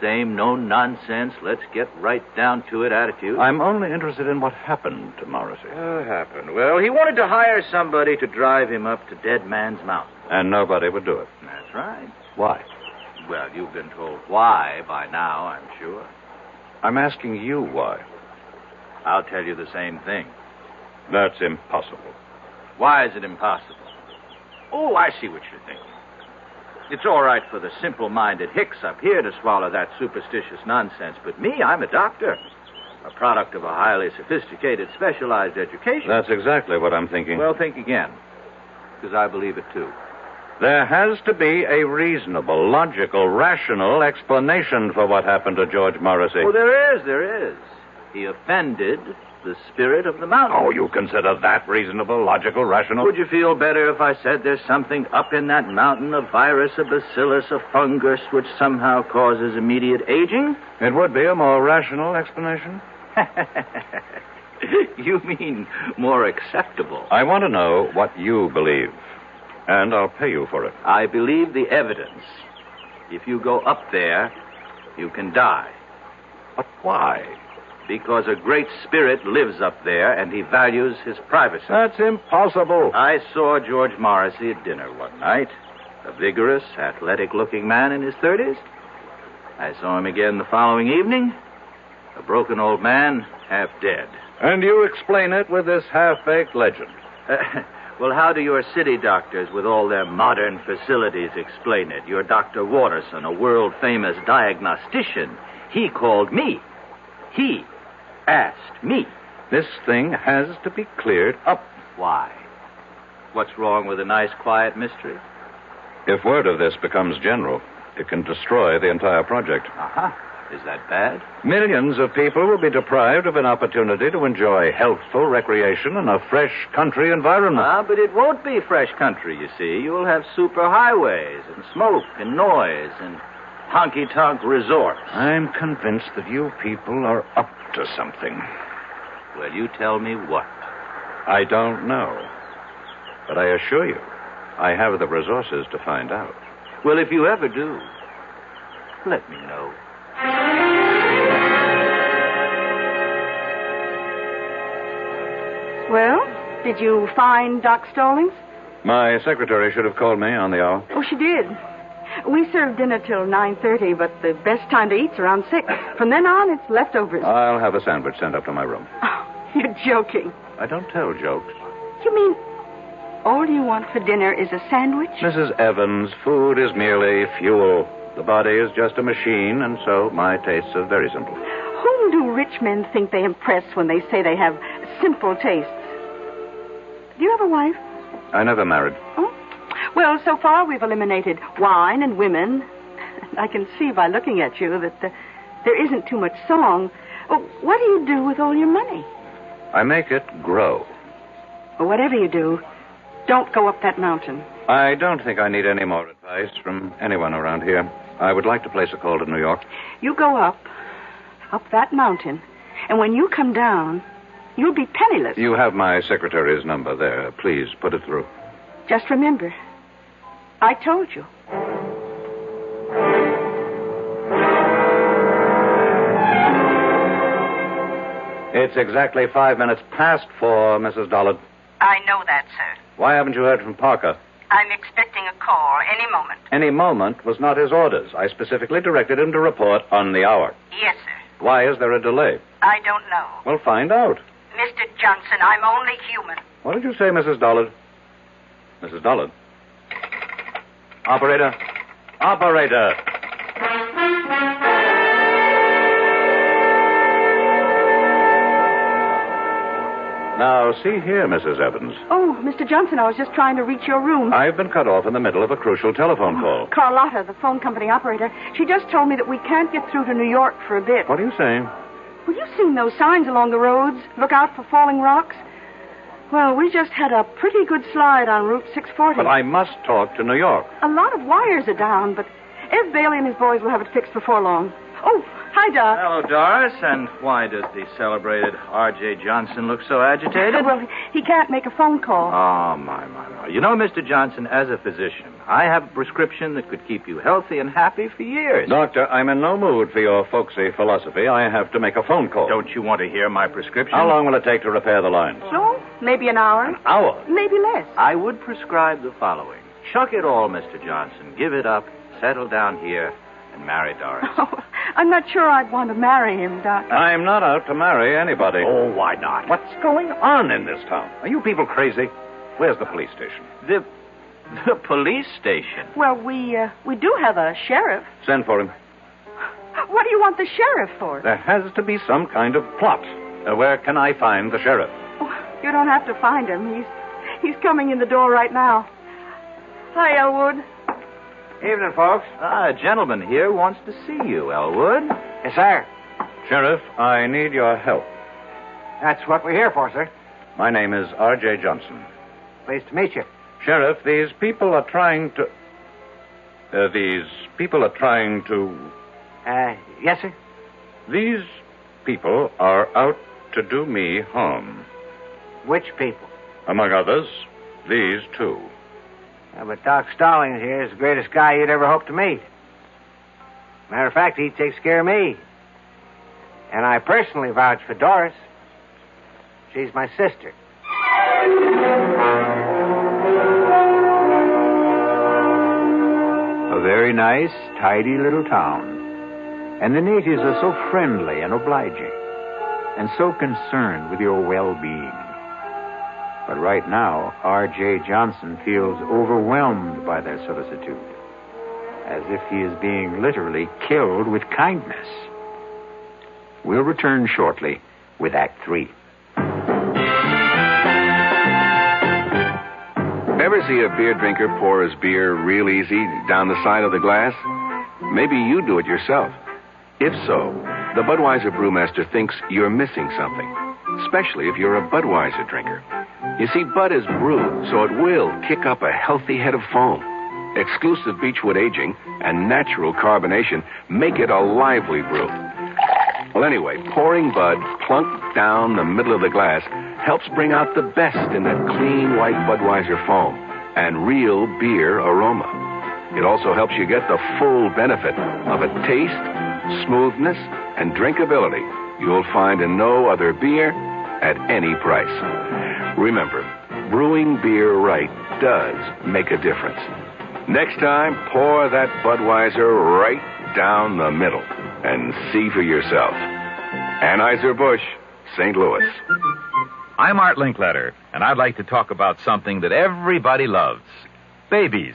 Same no-nonsense, let's get right down to it attitude. I'm only interested in what happened to Morrissey. What happened? Well, he wanted to hire somebody to drive him up to Dead Man's Mountain. And nobody would do it. That's right. Why? Well, you've been told why by now, I'm sure. I'm asking you why. I'll tell you the same thing. That's impossible. Why is it impossible? Oh, I see what you're thinking. It's all right for the simple-minded hicks up here to swallow that superstitious nonsense, but me, I'm a doctor. A product of a highly sophisticated, specialized education. That's exactly what I'm thinking. Well, think again, because I believe it, too. There has to be a reasonable, logical, rational explanation for what happened to George Morrissey. Oh, there is. He offended the spirit of the mountain. Oh, you consider that reasonable, logical, rational? Would you feel better if I said there's something up in that mountain, a virus, a bacillus, a fungus, which somehow causes immediate aging? It would be a more rational explanation. You mean more acceptable? I want to know what you believe, and I'll pay you for it. I believe the evidence. If you go up there, you can die. But why? Because a great spirit lives up there, and he values his privacy. That's impossible. I saw George Morrissey at dinner one night. A vigorous, athletic-looking man in his 30s. I saw him again the following evening. A broken old man, half dead. And you explain it with this half-baked legend. Well, how do your city doctors, with all their modern facilities, explain it? Your Dr. Watterson, a world-famous diagnostician, he called me. He asked me. This thing has to be cleared up. Why? What's wrong with a nice, quiet mystery? If word of this becomes general, it can destroy the entire project. Uh-huh. Is that bad? Millions of people will be deprived of an opportunity to enjoy healthful recreation in a fresh country environment. But it won't be fresh country, you see. You'll have superhighways and smoke and noise and honky-tonk resorts. I'm convinced that you people are up to something. Well, you tell me what. I don't know. But I assure you, I have the resources to find out. Well, if you ever do, let me know. Well, did you find Doc Stallings? My secretary should have called me on the hour. Oh, she did. We serve dinner till 9:30, but the best time to eat's around 6. From then on, it's leftovers. I'll have a sandwich sent up to my room. Oh, you're joking. I don't tell jokes. You mean all you want for dinner is a sandwich? Mrs. Evans, food is merely fuel. The body is just a machine, and so my tastes are very simple. Whom do rich men think they impress when they say they have simple tastes? Do you have a wife? I never married. Oh? Well, so far we've eliminated wine and women. I can see by looking at you that there isn't too much song. Well, what do you do with all your money? I make it grow. Well, whatever you do, don't go up that mountain. I don't think I need any more advice from anyone around here. I would like to place a call to New York. You go up that mountain, and when you come down, you'll be penniless. You have my secretary's number there. Please put it through. Just remember, I told you. It's exactly 5 minutes past 4, Mrs. Dollard. I know that, sir. Why haven't you heard from Parker? I'm expecting a call any moment. Any moment was not his orders. I specifically directed him to report on the hour. Yes, sir. Why is there a delay? I don't know. Well, find out. Mr. Johnson, I'm only human. What did you say, Mrs. Dollard? Mrs. Dollard? Operator? Operator! Now, see here, Mrs. Evans. Oh, Mr. Johnson, I was just trying to reach your room. I've been cut off in the middle of a crucial telephone call. Carlotta, the phone company operator, she just told me that we can't get through to New York for a bit. What are you saying? Well, you've seen those signs along the roads. Look out for falling rocks. Well, we just had a pretty good slide on Route 640. But I must talk to New York. A lot of wires are down, but Ev Bailey and his boys will have it fixed before long. Oh, hi, Doc. Hello, Doris. And why does the celebrated R.J. Johnson look so agitated? Well, he can't make a phone call. Oh, my. You know, Mr. Johnson, as a physician, I have a prescription that could keep you healthy and happy for years. Doctor, I'm in no mood for your folksy philosophy. I have to make a phone call. Don't you want to hear my prescription? How long will it take to repair the lines? So, maybe an hour. An hour? Maybe less. I would prescribe the following. Chuck it all, Mr. Johnson. Give it up. Settle down here and marry Doris. Oh, I'm not sure I'd want to marry him, Doctor. I'm not out to marry anybody. Oh, why not? What's going on in this town? Are you people crazy? Where's the police station? The police station? Well, we do have a sheriff. Send for him. What do you want the sheriff for? There has to be some kind of plot. Where can I find the sheriff? Oh, you don't have to find him. He's coming in the door right now. Hi, Elwood. Evening, folks. A gentleman here wants to see you, Elwood. Yes, sir. Sheriff, I need your help. That's what we're here for, sir. My name is R.J. Johnson. Pleased to meet you. Sheriff, these people are trying to... Yes, sir? These people are out to do me harm. Which people? Among others, these two. Yeah, but Doc Stallings here is the greatest guy you'd ever hope to meet. Matter of fact, he takes care of me. And I personally vouch for Doris. She's my sister. A very nice, tidy little town. And the natives are so friendly and obliging, and so concerned with your well-being. But right now, R.J. Johnson feels overwhelmed by their solicitude, as if he is being literally killed with kindness. We'll return shortly with Act 3. Ever see a beer drinker pour his beer real easy down the side of the glass? Maybe you do it yourself. If so, the Budweiser brewmaster thinks you're missing something, especially if you're a Budweiser drinker. You see, Bud is brewed, so it will kick up a healthy head of foam. Exclusive beechwood aging and natural carbonation make it a lively brew. Well, anyway, pouring Bud plunk down the middle of the glass helps bring out the best in that clean white Budweiser foam and real beer aroma. It also helps you get the full benefit of a taste, smoothness, and drinkability you'll find in no other beer at any price. Remember, brewing beer right does make a difference. Next time, pour that Budweiser right down the middle and see for yourself. Anheuser-Busch, St. Louis. I'm Art Linkletter, and I'd like to talk about something that everybody loves. Babies.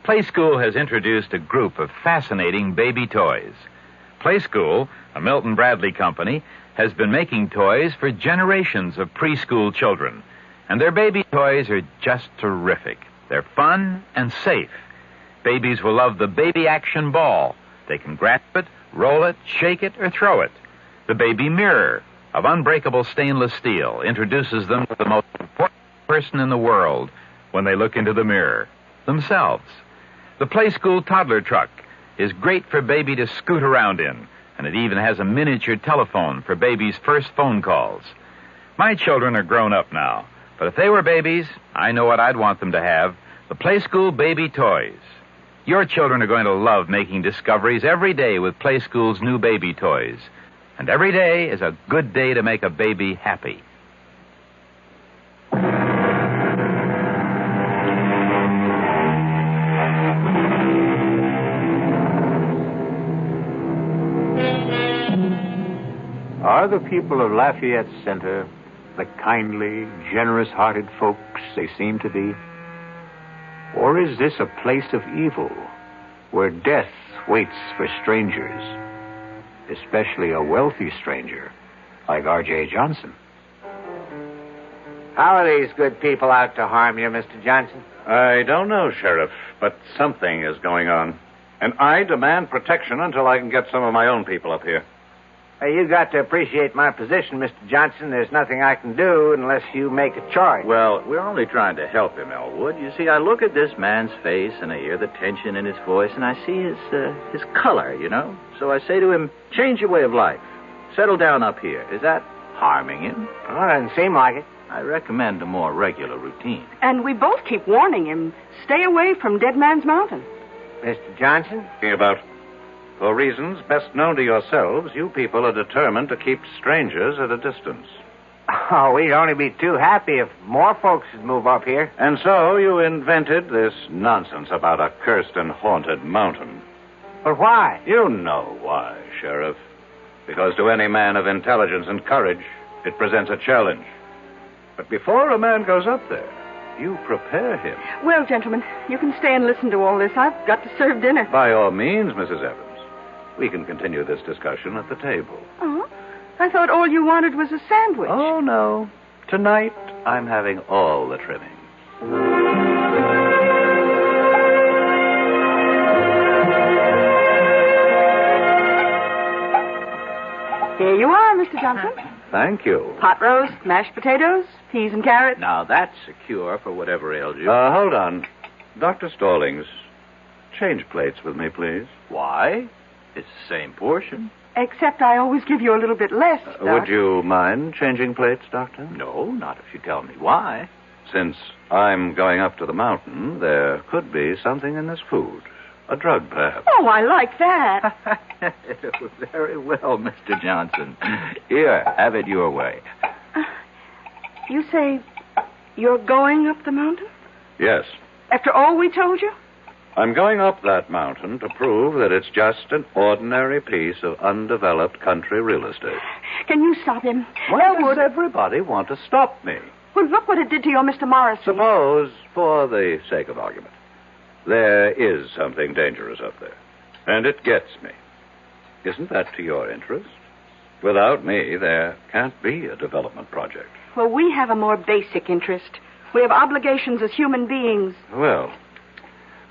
Play School has introduced a group of fascinating baby toys. Play School, a Milton Bradley company, has been making toys for generations of preschool children. And their baby toys are just terrific. They're fun and safe. Babies will love the Baby Action Ball. They can grasp it, roll it, shake it, or throw it. The Baby Mirror of unbreakable stainless steel introduces them to the most important person in the world when they look into the mirror, themselves. The Play School Toddler Truck is great for baby to scoot around in, and it even has a miniature telephone for baby's first phone calls. My children are grown up now, but if they were babies, I know what I'd want them to have, the Play School Baby Toys. Your children are going to love making discoveries every day with Play School's new baby toys. And every day is a good day to make a baby happy. Are the people of Lafayette Center the kindly, generous-hearted folks they seem to be? Or is this a place of evil where death waits for strangers, especially a wealthy stranger like R.J. Johnson? How are these good people out to harm you, Mr. Johnson? I don't know, Sheriff, but something is going on. And I demand protection until I can get some of my own people up here. Hey, you got to appreciate my position, Mr. Johnson. There's nothing I can do unless you make a choice. Well, we're only trying to help him, Elwood. You see, I look at this man's face and I hear the tension in his voice and I see his color, you know. So I say to him, change your way of life. Settle down up here. Is that harming him? Well, it doesn't seem like it. I recommend a more regular routine. And we both keep warning him, stay away from Dead Man's Mountain. Mr. Johnson? About... For reasons best known to yourselves, you people are determined to keep strangers at a distance. Oh, we'd only be too happy if more folks would move up here. And so you invented this nonsense about a cursed and haunted mountain. But why? You know why, Sheriff. Because to any man of intelligence and courage, it presents a challenge. But before a man goes up there, you prepare him. Well, gentlemen, you can stay and listen to all this. I've got to serve dinner. By all means, Mrs. Evans. We can continue this discussion at the table. Oh? I thought all you wanted was a sandwich. Oh, no. Tonight, I'm having all the trimming. Here you are, Mr. Johnson. thank you. Pot roast, mashed potatoes, peas and carrots. Now, that's a cure for whatever ails you. Hold on. Dr. Stallings, change plates with me, please. Why? It's the same portion. Except I always give you a little bit less, Doc. Would you mind changing plates, Doctor? No, not if you tell me why. Since I'm going up to the mountain, there could be something in this food. A drug, perhaps. Oh, I like that. Very well, Mr. Johnson. Here, have it your way. You say you're going up the mountain? Yes. After all we told you? I'm going up that mountain to prove that it's just an ordinary piece of undeveloped country real estate. Can you stop him? Why does everybody want to stop me? Well, look what it did to your Mr. Morrissey. Suppose, for the sake of argument, there is something dangerous up there, and it gets me. Isn't that to your interest? Without me, there can't be a development project. Well, we have a more basic interest. We have obligations as human beings. Well,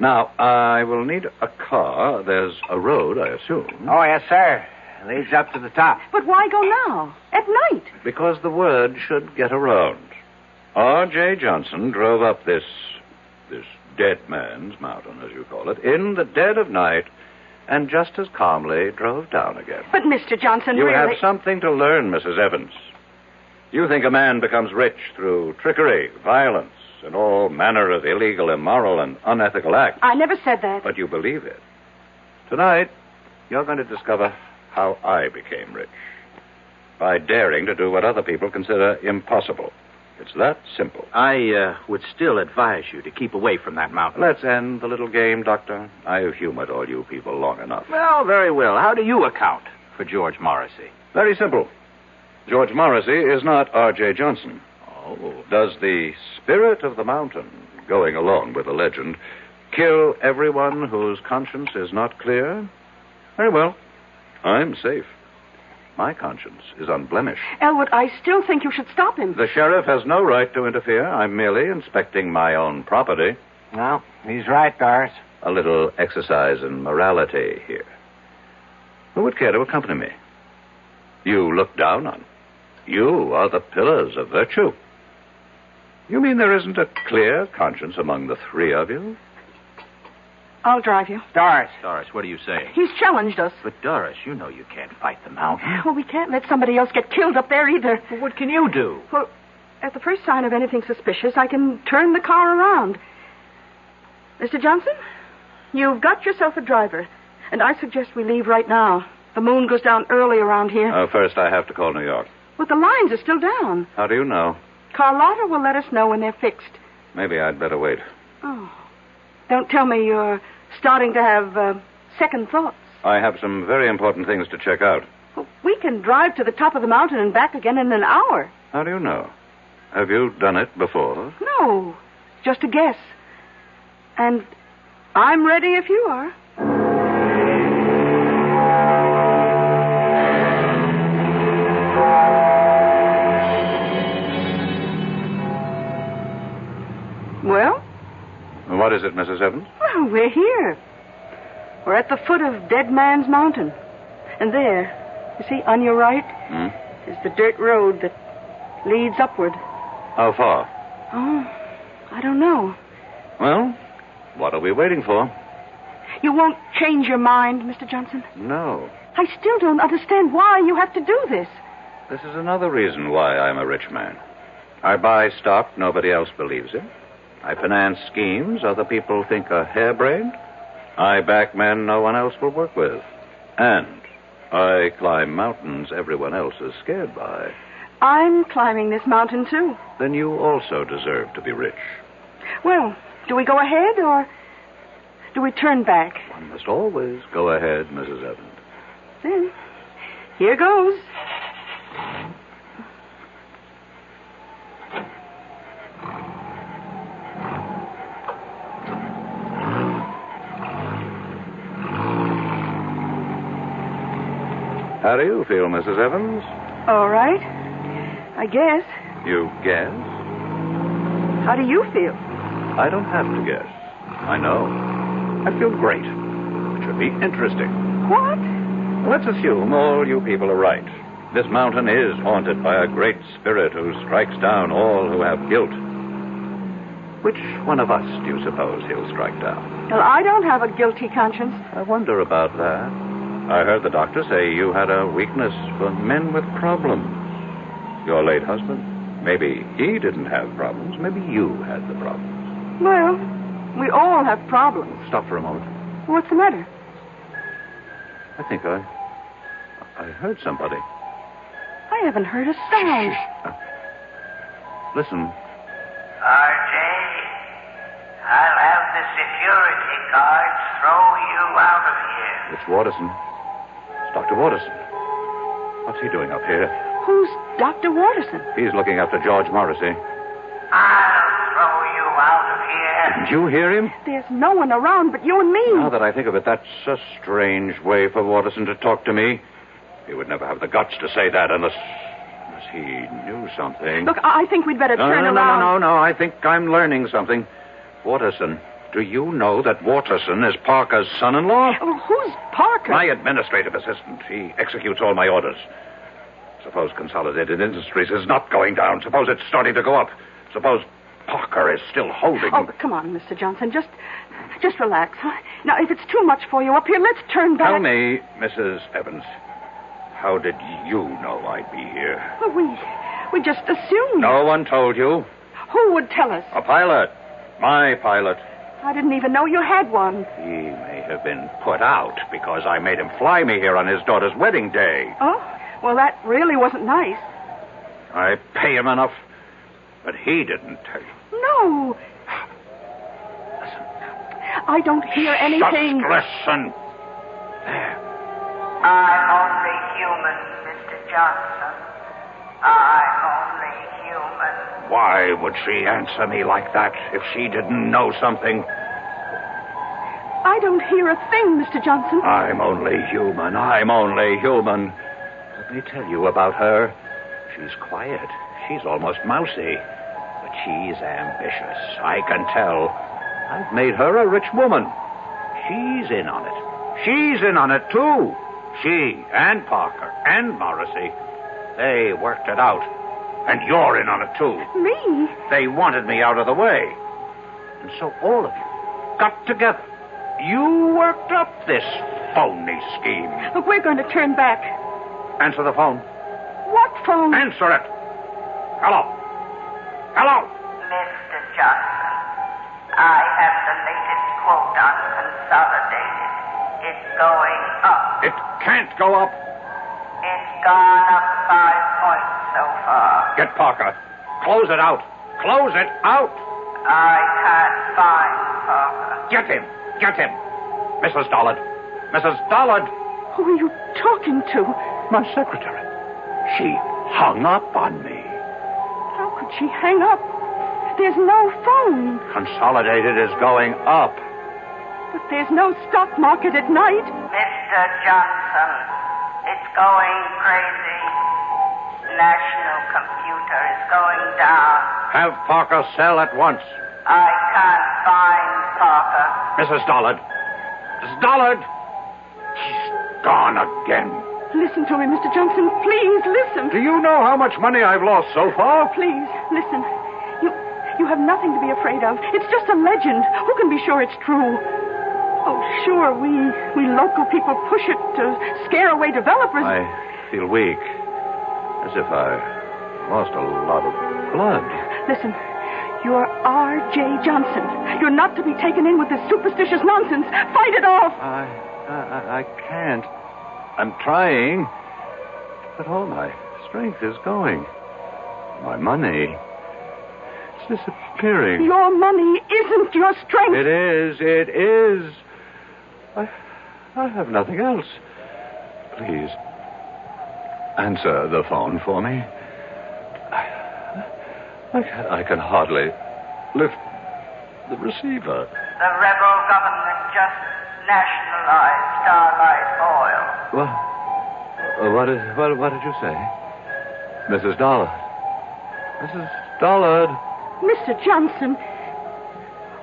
now, I will need a car. There's a road, I assume. Oh, yes, sir. It leads up to the top. But why go now? At night? Because the word should get around. R.J. Johnson drove up this dead man's mountain, as you call it, in the dead of night, and just as calmly drove down again. But, Mr. Johnson, You really... have something to learn, Mrs. Evans. You think a man becomes rich through trickery, violence, and all manner of illegal, immoral, and unethical acts. I never said that. But you believe it. Tonight, you're going to discover how I became rich. By daring to do what other people consider impossible. It's that simple. I would still advise you to keep away from that mountain. Let's end the little game, Doctor. I've humored all you people long enough. Well, very well. How do you account for George Morrissey? Very simple. George Morrissey is not R.J. Johnson. Oh. Does the spirit of the mountain, going along with the legend, kill everyone whose conscience is not clear? Very well. I'm safe. My conscience is unblemished. Elwood, I still think you should stop him. The sheriff has no right to interfere. I'm merely inspecting my own property. No, he's right, Doris. A little exercise in morality here. Who would care to accompany me? You look down on. You are the pillars of virtue. You mean there isn't a clear conscience among the three of you? I'll drive you. Doris. Doris, what are you saying? He's challenged us. But, Doris, you know you can't fight the mountain. Well, we can't let somebody else get killed up there either. Well, what can you do? Well, at the first sign of anything suspicious, I can turn the car around. Mr. Johnson, you've got yourself a driver, and I suggest we leave right now. The moon goes down early around here. First, I have to call New York. But the lines are still down. How do you know? Carlotta will let us know when they're fixed. Maybe I'd better wait. Oh. Don't tell me you're starting to have second thoughts. I have some very important things to check out. Well, we can drive to the top of the mountain and back again in an hour. How do you know? Have you done it before? No, just a guess. And I'm ready if you are. Well? What is it, Mrs. Evans? Well, we're here. We're at the foot of Dead Man's Mountain. And there, you see, on your right, is the dirt road that leads upward. How far? Oh, I don't know. Well, what are we waiting for? You won't change your mind, Mr. Johnson? No. I still don't understand why you have to do this. This is another reason why I'm a rich man. I buy stock nobody else believes in. I finance schemes other people think are harebrained. I back men no one else will work with. And I climb mountains everyone else is scared by. I'm climbing this mountain, too. Then you also deserve to be rich. Well, do we go ahead or do we turn back? One must always go ahead, Mrs. Evans. Then, here goes. How do you feel, Mrs. Evans? All right. I guess. You guess? How do you feel? I don't have to guess. I know. I feel great. It should be interesting. What? Let's assume all you people are right. This mountain is haunted by a great spirit who strikes down all who have guilt. Which one of us do you suppose he'll strike down? Well, I don't have a guilty conscience. I wonder about that. I heard the doctor say you had a weakness for men with problems. Your late husband, maybe he didn't have problems. Maybe you had the problems. Well, we all have problems. Stop for a moment. What's the matter? I think I heard somebody. I haven't heard a sound. Listen. RJ, I'll have the security guards throw you out of here. It's Watterson. It's Dr. Watterson. What's he doing up here? Who's Dr. Watterson? He's looking after George Morrissey. I'll throw you out of here. Didn't you hear him? There's no one around but you and me. Now that I think of it, that's a strange way for Watterson to talk to me. He would never have the guts to say that unless he knew something. Look, I think we'd better turn around. No. I think I'm learning something. Watterson, do you know that Watterson is Parker's son-in-law? Oh, who's Parker? My administrative assistant. He executes all my orders. Suppose Consolidated Industries is not going down. Suppose it's starting to go up. Suppose Parker is still holding. Oh, come on, Mr. Johnson. Just relax, huh? Now, if it's too much for you up here, let's turn back. Tell me, Mrs. Evans, how did you know I'd be here? Well, we just assumed. No one told you. Who would tell us? A pilot. My pilot. I didn't even know you had one. He may have been put out because I made him fly me here on his daughter's wedding day. Oh? Well, that really wasn't nice. I pay him enough, but he didn't tell you. No. Listen. I don't hear anything. Just listen. There. I'm only human, Mr. Johnson. I'm only human. Why would she answer me like that if she didn't know something? I don't hear a thing, Mr. Johnson. I'm only human. Let me tell you about her. She's quiet. She's almost mousy. But she's ambitious. I can tell. I've made her a rich woman. She's in on it. She's in on it, too. She and Parker and Morrissey. They worked it out. And you're in on it, too. Me? They wanted me out of the way. And so all of you got together. You worked up this phony scheme. Look, we're going to turn back. Answer the phone. What phone? Answer it. Hello. Hello. Mr. Johnson, I have the latest quote on Consolidated. It's going up. It can't go up. It's gone up 5 points so far. Get Parker. Close it out. Close it out. I can't find Parker. Get him. Mrs. Dollard. Who are you talking to? My secretary. She hung up on me. How could she hang up? There's no phone. Consolidated is going up. But there's no stock market at night. Mr. Johnson, it's going crazy. National computer is going down. Have Parker sell at once. I can't find Parker. Mrs. Dollard. She's gone again. Listen to me, Mr. Johnson. Please, listen. Do you know how much money I've lost so far? Please, listen. You have nothing to be afraid of. It's just a legend. Who can be sure it's true? Oh, sure, we local people push it to scare away developers. I feel weak. As if I lost a lot of blood. Listen, you're R.J. Johnson. You're not to be taken in with this superstitious nonsense. Fight it off. I can't. I'm trying. But all my strength is going. My money. It's disappearing. Your money isn't your strength. It is. I have nothing else. Please, answer the phone for me. I can hardly lift the receiver. The rebel government just nationalized Starlight Oil. What did you say? Mrs. Dollard. Mrs. Dollard. Mr. Johnson,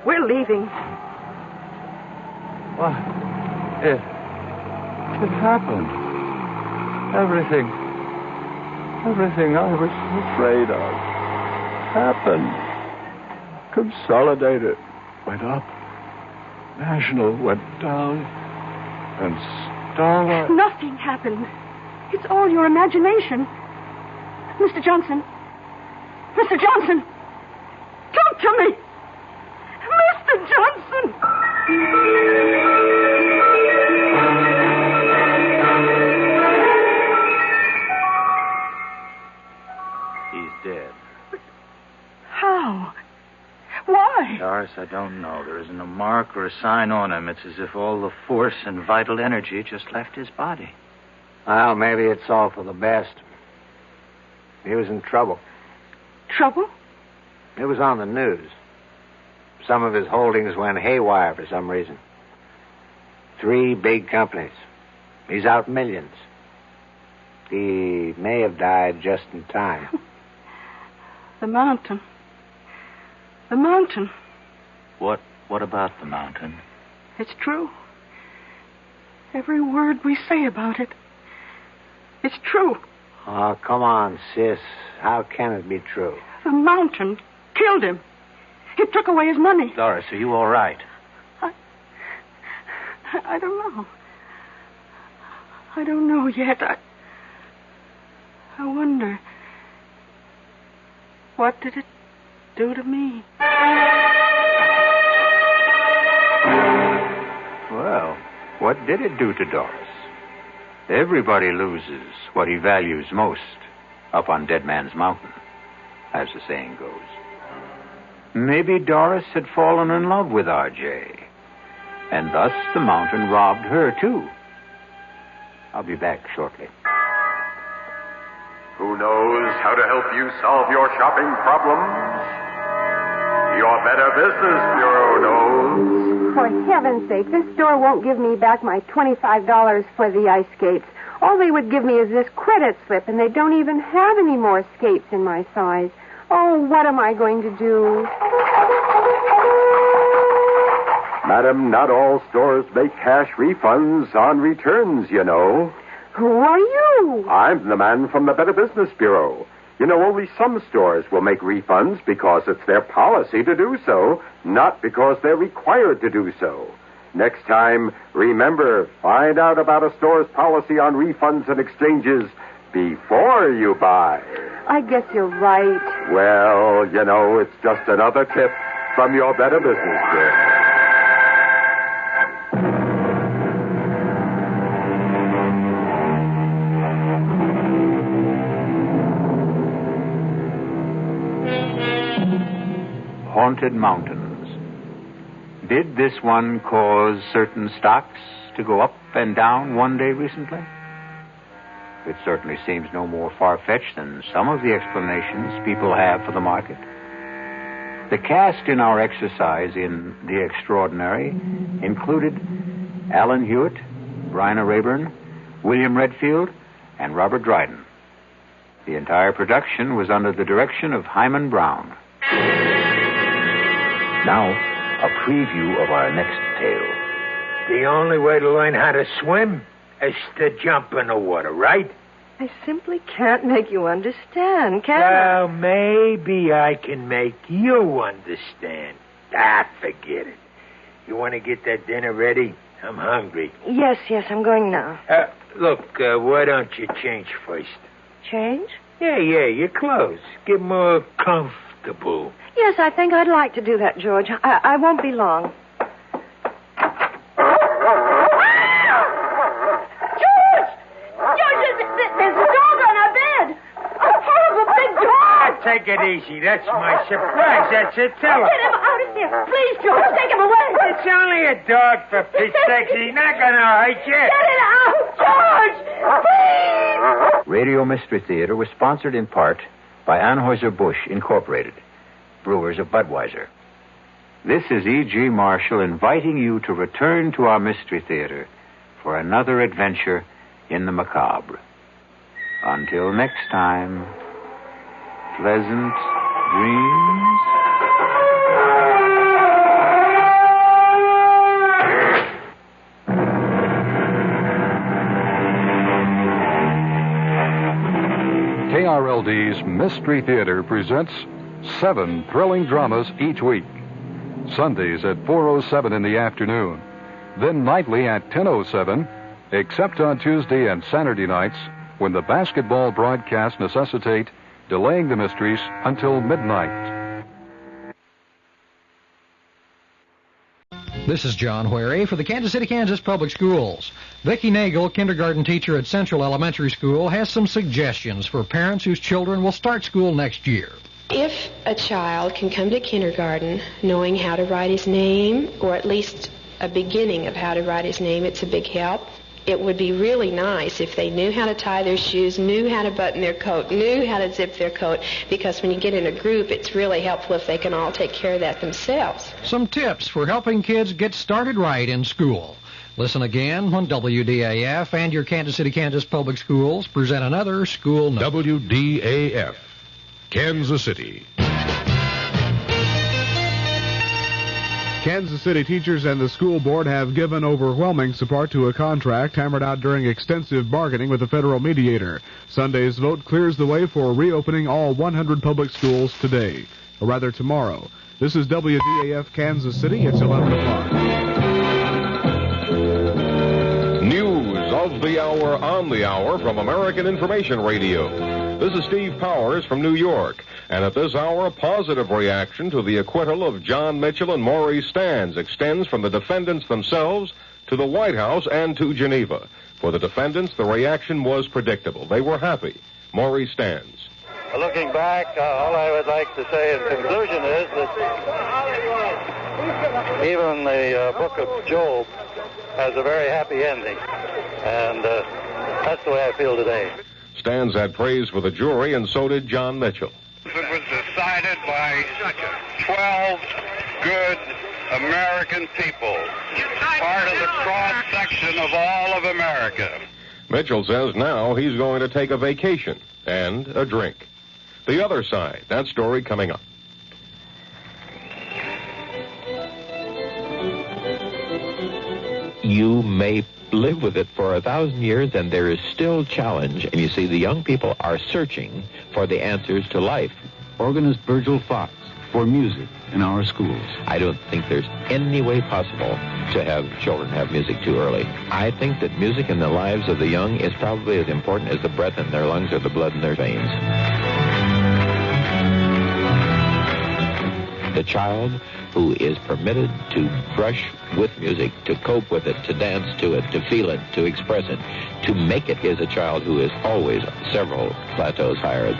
we're leaving. What? It happened. Everything Everything I was afraid of happened. Consolidated went up. National went down. And Starlight... Nothing happened. It's all your imagination. Mr. Johnson. Mr. Johnson. Talk to me. Mr. Johnson. He's dead. How? Why? Doris, I don't know. There isn't a mark or a sign on him. It's as if all the force and vital energy just left his body. Well, maybe it's all for the best. He was in trouble. Trouble? It was on the news. Some of his holdings went haywire for some reason. 3 big companies. He's out millions. He may have died just in time. The mountain. The mountain. What about the mountain? It's true. Every word we say about it. It's true. Oh, come on, sis. How can it be true? The mountain killed him. It took away his money. Doris, are you all right? I don't know. I don't know yet. I wonder. What did it do to me? Well, what did it do to Doris? Everybody loses what he values most up on Dead Man's Mountain, as the saying goes. Maybe Doris had fallen in love with R.J., and thus the mountain robbed her, too. I'll be back shortly. Who knows how to help you solve your shopping problems? Your Better Business Bureau knows. For heaven's sake, this store won't give me back my $25 for the ice skates. All they would give me is this credit slip, and they don't even have any more skates in my size. Oh, what am I going to do? Madam, not all stores make cash refunds on returns, you know. Who are you? I'm the man from the Better Business Bureau. You know, only some stores will make refunds because it's their policy to do so, not because they're required to do so. Next time, remember, find out about a store's policy on refunds and exchanges before you buy. I guess you're right. Well, you know, it's just another tip from your Better Business Bureau. Haunted mountains. Did this one cause certain stocks to go up and down one day recently? It certainly seems no more far-fetched than some of the explanations people have for the market. The cast in our exercise in The Extraordinary included Alan Hewitt, Bryna Rayburn, William Redfield, and Robert Dryden. The entire production was under the direction of Hyman Brown. Now, a preview of our next tale. The only way to learn how to swim is to jump in the water, right? I simply can't make you understand, can I? Well, maybe I can make you understand. Forget it. You want to get that dinner ready? I'm hungry. Yes, I'm going now. Look, why don't you change first? Change? Yeah, your clothes. Get more comfortable. Yes, I think I'd like to do that, George. I won't be long. There's a dog on our bed. A horrible big dog. Take it easy. That's my surprise. That's it. Tell her. Get him out of here. Please, George, take him away. It's only a dog, for Pete's sake. He's not going to hurt you. Get it out, George. Please. Radio Mystery Theater was sponsored in part by Anheuser-Busch Incorporated, brewers of Budweiser. This is E.G. Marshall inviting you to return to our Mystery Theater for another adventure in the macabre. Until next time, pleasant dreams. WLD's Mystery Theater presents 7 thrilling dramas each week. Sundays at 4:07 in the afternoon. Then nightly at 10:07, except on Tuesday and Saturday nights when the basketball broadcasts necessitate delaying the mysteries until midnight. This is John Wherry for the Kansas City, Kansas Public Schools. Vicki Nagel, kindergarten teacher at Central Elementary School, has some suggestions for parents whose children will start school next year. If a child can come to kindergarten knowing how to write his name, or at least a beginning of how to write his name, it's a big help. It would be really nice if they knew how to tie their shoes, knew how to button their coat, knew how to zip their coat, because when you get in a group, it's really helpful if they can all take care of that themselves. Some tips for helping kids get started right in school. Listen again when WDAF and your Kansas City, Kansas Public Schools present another school note. WDAF, Kansas City. Kansas City teachers and the school board have given overwhelming support to a contract hammered out during extensive bargaining with a federal mediator. Sunday's vote clears the way for reopening all 100 public schools today, or rather tomorrow. This is WDAF Kansas City. It's 11 o'clock. News of the hour on the hour from American Information Radio. This is Steve Powers from New York. And at this hour, a positive reaction to the acquittal of John Mitchell and Maurice Stans extends from the defendants themselves to the White House and to Geneva. For the defendants, the reaction was predictable. They were happy. Maurice Stans. Looking back, all I would like to say in conclusion is that even the book of Job has a very happy ending. And that's the way I feel today. Stans had praise for the jury, and so did John Mitchell. It was decided by 12 good American people, part of the cross-section of all of America. Mitchell says now he's going to take a vacation and a drink. The other side, that story coming up. You may live with it for 1,000 years, and there is still challenge. And you see, the young people are searching for the answers to life. Organist Virgil Fox for music in our schools. I don't think there's any way possible to have children have music too early. I think that music in the lives of the young is probably as important as the breath in their lungs or the blood in their veins. The child who is permitted to brush with music, to cope with it, to dance to it, to feel it, to express it, to make it, is a child who is always several plateaus higher.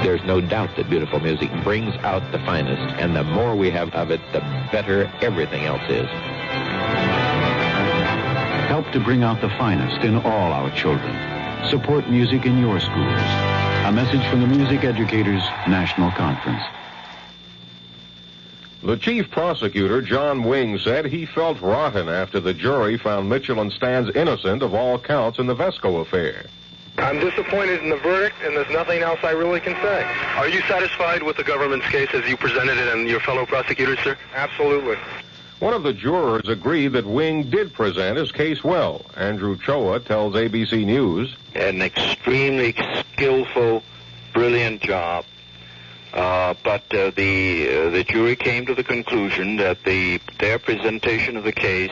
There's no doubt that beautiful music brings out the finest, and the more we have of it, the better everything else is. Help to bring out the finest in all our children. Support music in your schools. A message from the Music Educators National Conference. The chief prosecutor, John Wing, said he felt rotten after the jury found Mitchell and Stans innocent of all counts in the Vesco affair. I'm disappointed in the verdict, and there's nothing else I really can say. Are you satisfied with the government's case as you presented it and your fellow prosecutors, sir? Absolutely. One of the jurors agreed that Wing did present his case well. Andrew Choa tells ABC News. An extremely skillful, brilliant job. But the jury came to the conclusion that their presentation of the case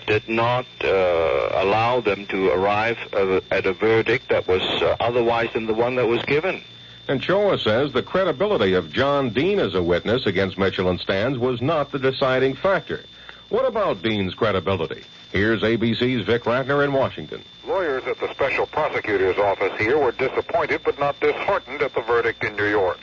did not allow them to arrive at a verdict that was otherwise than the one that was given. And Choa says the credibility of John Dean as a witness against Mitchell and Stans was not the deciding factor. What about Dean's credibility? Here's ABC's Vic Ratner in Washington. Lawyers at the special prosecutor's office here were disappointed but not disheartened at the verdict in New York.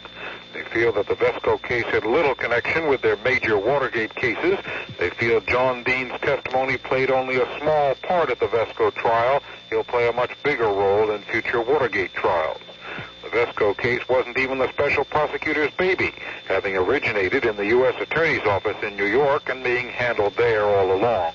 They feel that the Vesco case had little connection with their major Watergate cases. They feel John Dean's testimony played only a small part at the Vesco trial. He'll play a much bigger role in future Watergate trials. The Vesco case wasn't even the special prosecutor's baby, having originated in the U.S. Attorney's Office in New York and being handled there all along.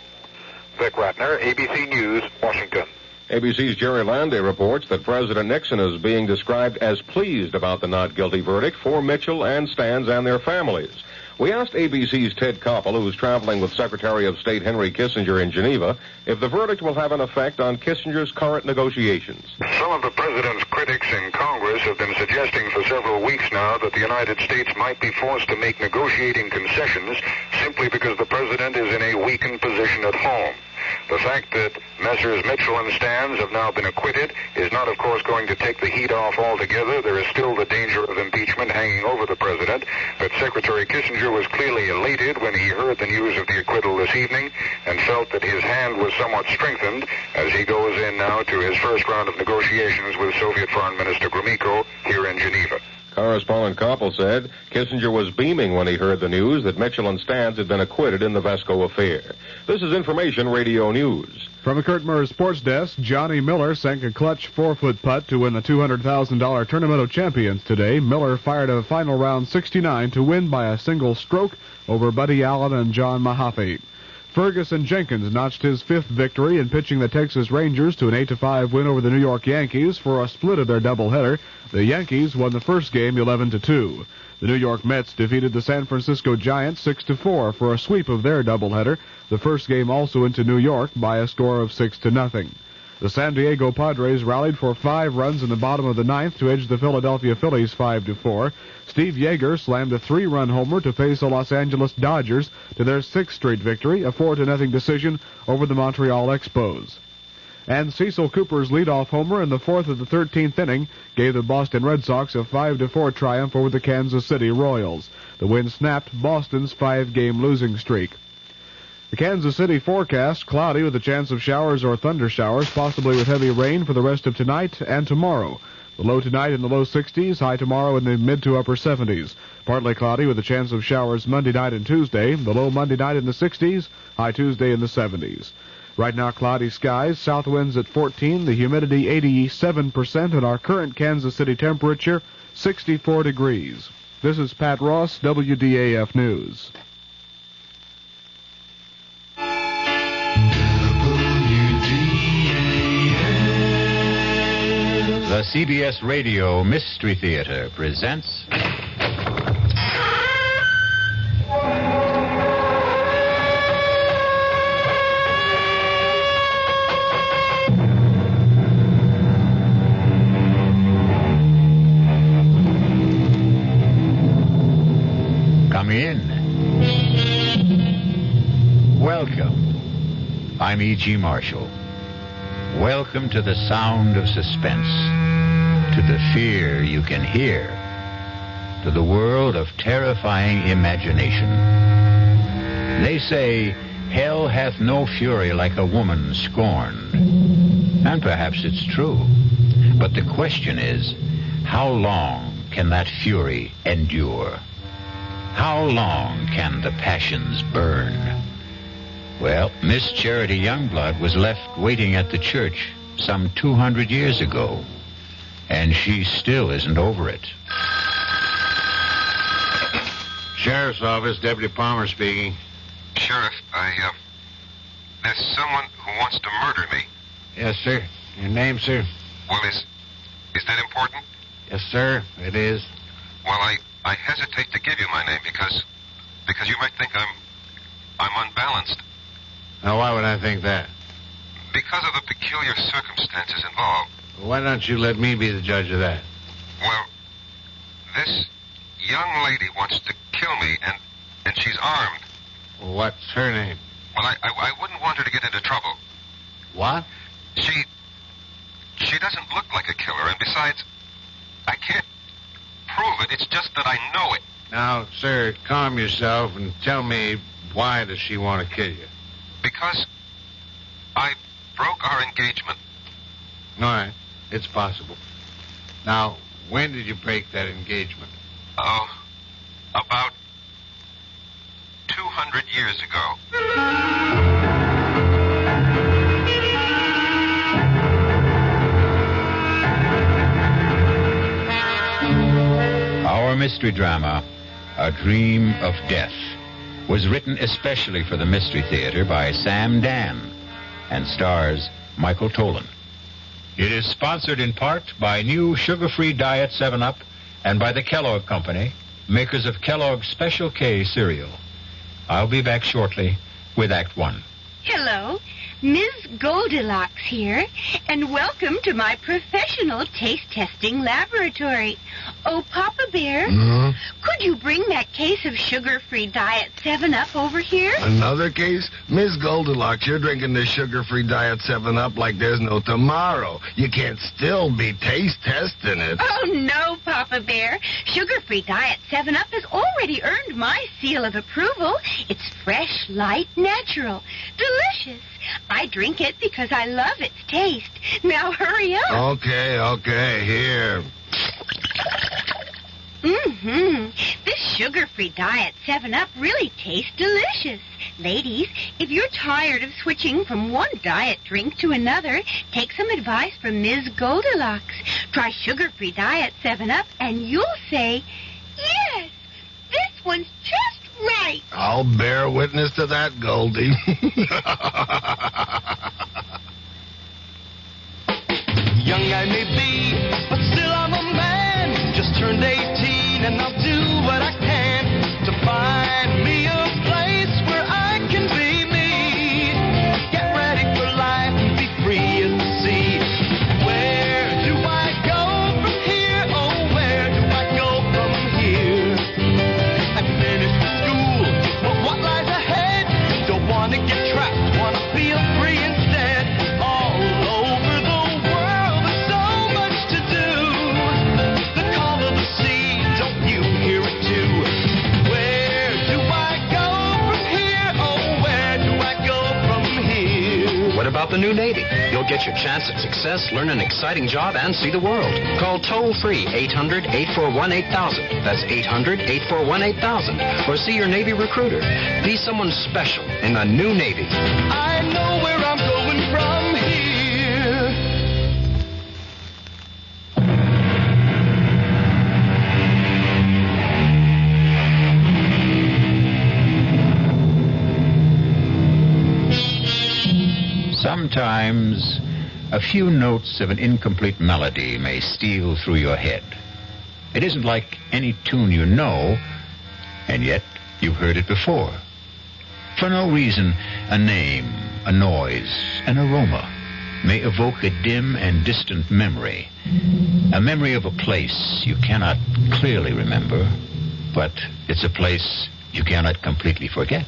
Vic Ratner, ABC News, Washington. ABC's Jerry Landay reports that President Nixon is being described as pleased about the not guilty verdict for Mitchell and Stans and their families. We asked ABC's Ted Koppel, who's traveling with Secretary of State Henry Kissinger in Geneva, if the verdict will have an effect on Kissinger's current negotiations. Some of the president's critics in Congress have been suggesting for several weeks now that the United States might be forced to make negotiating concessions simply because the president is in a weakened position at home. The fact that Messrs. Mitchell and Stans have now been acquitted is not, of course, going to take the heat off altogether. There is still the danger of impeachment hanging over the president, but Secretary Kissinger was clearly elated when he heard the news of the acquittal this evening and felt that his hand was somewhat strengthened as he goes in now to his first round of negotiations with Soviet Foreign Minister Gromyko here in Geneva. Correspondent Koppel said Kissinger was beaming when he heard the news that Mitchell and Stans had been acquitted in the Vesco affair. This is Information Radio News. From the Kurt Murray Sports Desk, Johnny Miller sank a clutch 4-foot putt to win the $200,000 Tournament of Champions today. Miller fired a final round 69 to win by a single stroke over Buddy Allen and John Mahaffey. Ferguson Jenkins notched his 5th victory in pitching the Texas Rangers to an 8-5 win over the New York Yankees for a split of their doubleheader. The Yankees won the first game 11-2. The New York Mets defeated the San Francisco Giants 6-4 for a sweep of their doubleheader. The first game also went to New York by a score of 6-0. The San Diego Padres rallied for 5 runs in the bottom of the 9th to edge the Philadelphia Phillies 5-4. Steve Yeager slammed a 3-run homer to face the Los Angeles Dodgers to their 6th straight victory, a 4-0 decision over the Montreal Expos. And Cecil Cooper's leadoff homer in the 4th of the 13th inning gave the Boston Red Sox a 5-4 triumph over the Kansas City Royals. The win snapped Boston's 5-game losing streak. The Kansas City forecast, cloudy with a chance of showers or thunder showers, possibly with heavy rain for the rest of tonight and tomorrow. The low tonight in the low 60s, high tomorrow in the mid to upper 70s. Partly cloudy with a chance of showers Monday night and Tuesday. The low Monday night in the 60s, high Tuesday in the 70s. Right now, cloudy skies, south winds at 14, the humidity 87%, and our current Kansas City temperature 64 degrees. This is Pat Ross, WDAF News. The CBS Radio Mystery Theater presents... Come in. Welcome. I'm E.G. Marshall. Welcome to the sound of suspense, to the fear you can hear, to the world of terrifying imagination. They say, hell hath no fury like a woman scorned. And perhaps it's true. But the question is, how long can that fury endure? How long can the passions burn? Well, Miss Charity Youngblood was left waiting at the church some 200 years ago, and she still isn't over it. Sheriff's Office, Deputy Palmer speaking. Sheriff, there's someone who wants to murder me. Yes, sir. Your name, sir? Well, is that important? Yes, sir, it is. Well, I hesitate to give you my name because you might think I'm unbalanced. Now, why would I think that? Because of the peculiar circumstances involved. Why don't you let me be the judge of that? Well, this young lady wants to kill me, and she's armed. What's her name? Well, I wouldn't want her to get into trouble. What? She doesn't look like a killer, and besides, I can't prove it. It's just that I know it. Now, sir, calm yourself and tell me, why does she want to kill you? Because I broke our engagement. All right. It's possible. Now, when did you break that engagement? Oh, about 200 years ago. Our mystery drama, A Dream of Death, was written especially for the Mystery Theater by Sam Dan and stars Michael Tolan. It is sponsored in part by new sugar-free Diet 7-Up and by the Kellogg Company makers of Kellogg's Special K cereal. I'll be back shortly with Act One. Hello, Ms. Goldilocks here, and welcome to my professional taste testing laboratory. Oh, Papa Bear, could you bring that case of sugar-free Diet 7-Up over here? Another case? Miss Goldilocks, you're drinking this sugar-free Diet 7-Up like there's no tomorrow. You can't still be taste testing it. Oh, no, Papa Bear. Sugar-free Diet 7-Up has already earned my seal of approval. It's fresh, light, natural, delicious. I drink it because I love its taste. Now hurry up. Okay, here. This sugar-free Diet 7-Up really tastes delicious. Ladies, if you're tired of switching from one diet drink to another, take some advice from Ms. Goldilocks. Try sugar-free Diet 7-Up and you'll say, yes, this one's just right. I'll bear witness to that, Goldie. Young I may be, but still I'm a man. Just turned 18 and I'll do what I can to find me a place where I can be me. Get ready for life and be free as the sea. Where do I go from here? Oh, where do I go from here? I finished school, but what lies ahead? Don't want to get trapped, want to feel free instead. All over the world, there's so much to do. The call of the sea, don't you hear it too? Where do I go from here? Oh, where do I go from here? What about the new Navy? You'll get your chance at success, learn an exciting job, and see the world. Call toll-free 800-841-8000. That's 800-841-8000. Or see your Navy recruiter. Be someone special in the new Navy. I know where I'm going from here. Sometimes a few notes of an incomplete melody may steal through your head. It isn't like any tune you know, and yet you've heard it before. For no reason, a name, a noise, an aroma may evoke a dim and distant memory. A memory of a place you cannot clearly remember, but it's a place you cannot completely forget.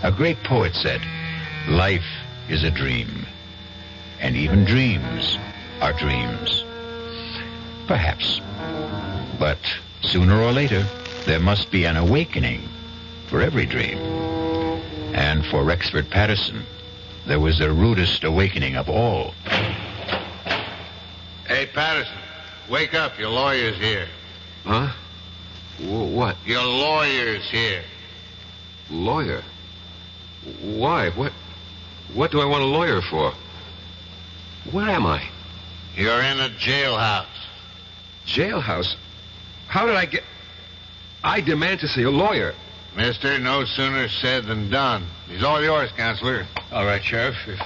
A great poet said, "Life is a dream, and even dreams are dreams." Perhaps. But sooner or later, there must be an awakening for every dream. And for Rexford Patterson, there was the rudest awakening of all. Hey, Patterson, wake up. Your lawyer's here. Huh? What? Your lawyer's here. Lawyer? Why? What do I want a lawyer for? Where am I? You're in a jailhouse. Jailhouse? How did I get... I demand to see a lawyer. Mister, no sooner said than done. He's all yours, Counselor. All right, Sheriff, if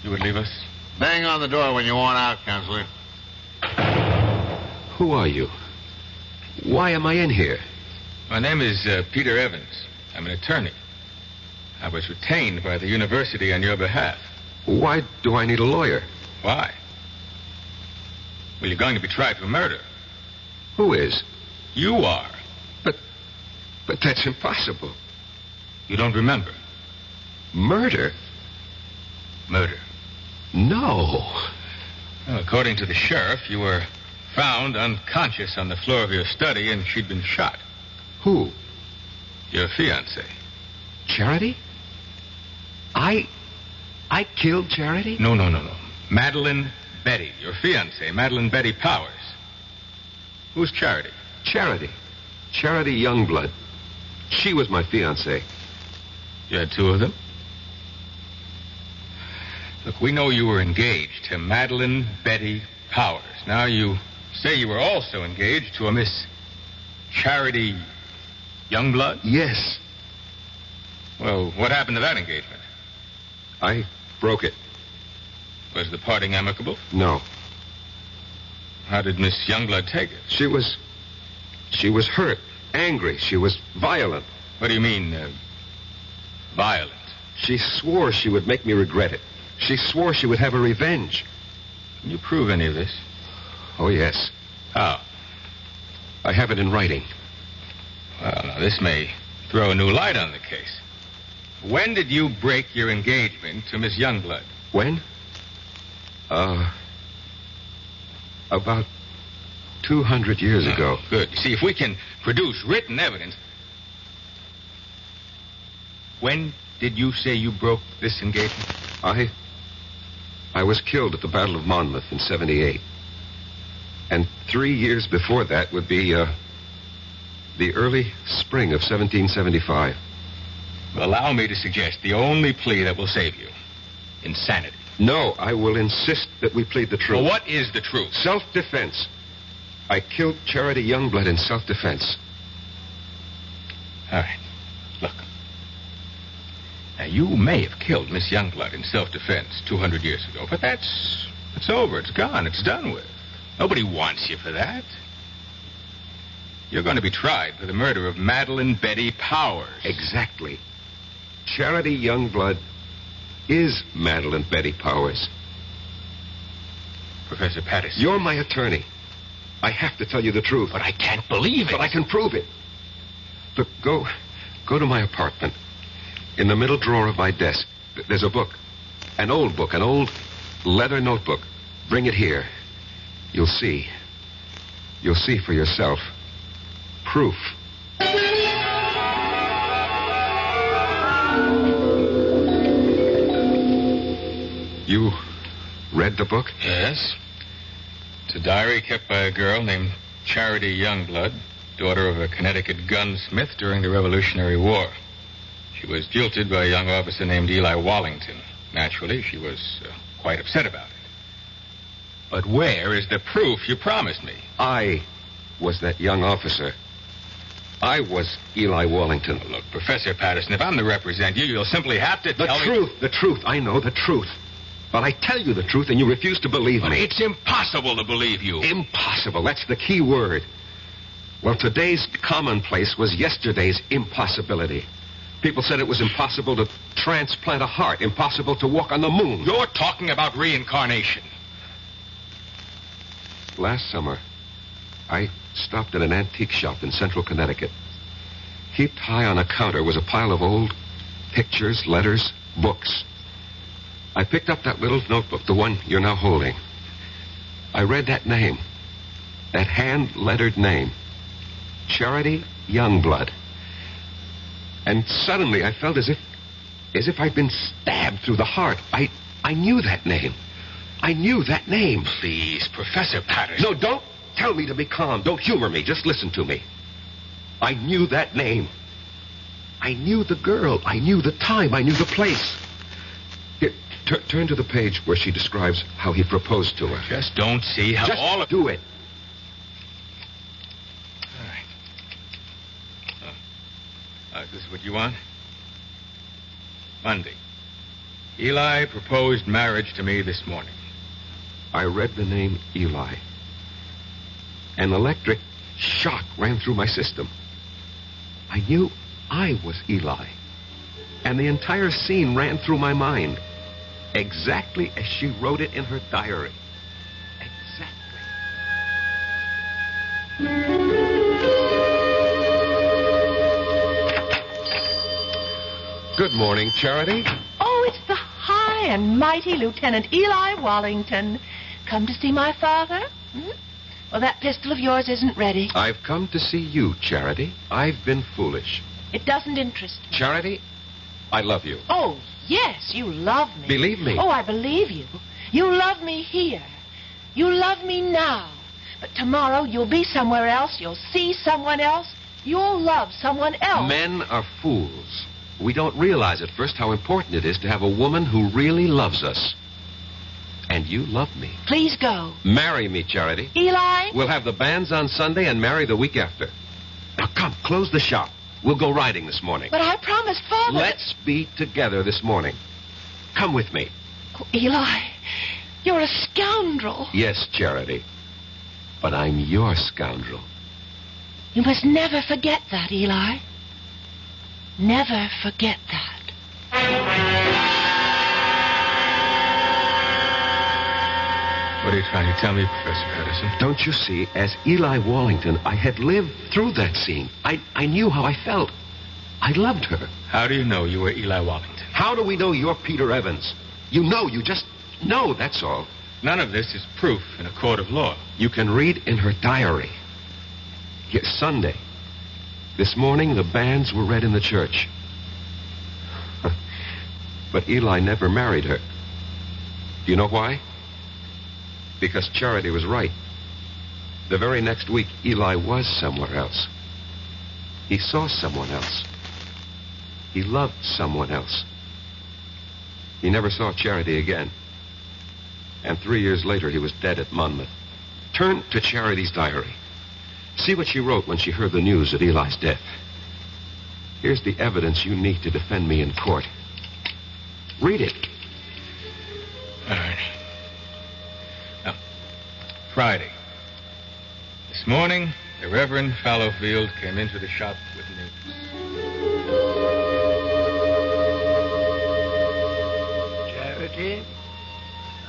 you would leave us. Bang on the door when you want out, Counselor. Who are you? Why am I in here? My name is Peter Evans. I'm an attorney. I was retained by the university on your behalf. Why do I need a lawyer? Why? Well, you're going to be tried for murder. Who is? You are. But that's impossible. You don't remember? Murder? Murder. No. Well, according to the sheriff, you were found unconscious on the floor of your study, and she'd been shot. Who? Your fiancée. Charity? I killed Charity? No. Madeline Betty, your fiancée, Madeline Betty Powers. Who's Charity? Charity Youngblood. She was my fiancée. You had two of them? Look, we know you were engaged to Madeline Betty Powers. Now you say you were also engaged to a Miss Charity Youngblood? Yes. Well, what happened to that engagement? I broke it. Was the parting amicable? No. How did Miss Youngblood take it? She was She was hurt, angry. She was violent. What do you mean, violent? She swore she would make me regret it. She swore she would have her revenge. Can you prove any of this? Oh, yes. How? I have it in writing. Well, now, this may throw a new light on the case. When did you break your engagement to Miss Youngblood? When? About 200 years ago. Good. You see, if we can produce written evidence... When did you say you broke this engagement? I was killed at the Battle of Monmouth in 78. And 3 years before that would be, the early spring of 1775. Allow me to suggest the only plea that will save you. Insanity. No, I will insist that we plead the truth. Well, what is the truth? Self-defense. I killed Charity Youngblood in self-defense. All right. Look. Now, you may have killed Miss Youngblood in self-defense 200 years ago, but it's over. It's gone. It's done with. Nobody wants you for that. You're going to be tried for the murder of Madeline Betty Powers. Exactly. Charity Youngblood is Madeline Betty Powers. Professor Patterson. You're my attorney. I have to tell you the truth. But I can't believe it. But I can prove it. Look, go to my apartment. In the middle drawer of my desk, there's a book. An old book, an old leather notebook. Bring it here. You'll see. You'll see for yourself. Proof. You read the book? Yes. It's a diary kept by a girl named Charity Youngblood, daughter of a Connecticut gunsmith during the Revolutionary War. She was jilted by a young officer named Eli Wallington. Naturally, she was quite upset about it. But where is the proof you promised me? I was that young officer. I was Eli Wallington. Oh, look, Professor Patterson, if I'm to represent you, you'll simply have to tell me... The truth. I know the truth. But I tell you the truth and you refuse to believe me. It's impossible to believe you. Impossible. That's the key word. Well, today's commonplace was yesterday's impossibility. People said it was impossible to transplant a heart, impossible to walk on the moon. You're talking about reincarnation. Last summer, I stopped at an antique shop in central Connecticut. Heaped high on a counter was a pile of old pictures, letters, books. I picked up that little notebook, the one you're now holding. I read that name, that hand-lettered name, Charity Youngblood. And suddenly I felt as if I'd been stabbed through the heart. I knew that name. I knew that name. Please, Professor Patterson. No, don't tell me to be calm. Don't humor me. Just listen to me. I knew that name. I knew the girl. I knew the time. I knew the place. Here, turn to the page where she describes how he proposed to her. Just don't see how Just all of... do it. All right. This is what you want? Monday. Eli proposed marriage to me this morning. I read the name Eli. An electric shock ran through my system. I knew I was Eli. And the entire scene ran through my mind. Exactly as she wrote it in her diary. Good morning, Charity. Oh, it's the high and mighty Lieutenant Eli Wallington. Come to see my father? Well, that pistol of yours isn't ready. I've come to see you, Charity. I've been foolish. It doesn't interest me. Charity, I love you. Oh, yes, you love me. Believe me. Oh, I believe you. You love me here. You love me now. But tomorrow you'll be somewhere else. You'll see someone else. You'll love someone else. Men are fools. We don't realize at first how important it is to have a woman who really loves us. And you love me. Please go. Marry me, Charity. Eli? We'll have the banns on Sunday and marry the week after. Now, come, close the shop. We'll go riding this morning. But I promised Father... Let's be together this morning. Come with me. Oh, Eli, you're a scoundrel. Yes, Charity. But I'm your scoundrel. You must never forget that, Eli. Never forget that. What are you trying to tell me, Professor Patterson? Don't you see, as Eli Wallington, I had lived through that scene. I knew how I felt. I loved her. How do you know you were Eli Wallington? How do we know you're Peter Evans? You just know, that's all. None of this is proof in a court of law. You can read in her diary. Yes, Sunday. This morning, the banns were read in the church. But Eli never married her. Do you know why? Because Charity was right. The very next week, Eli was somewhere else. He saw someone else. He loved someone else. He never saw Charity again. And 3 years later, he was dead at Monmouth. Turn to Charity's diary. See what she wrote when she heard the news of Eli's death. Here's the evidence you need to defend me in court. Read it. All right. Now, Friday. This morning, the Reverend Fallowfield came into the shop with news. Charity,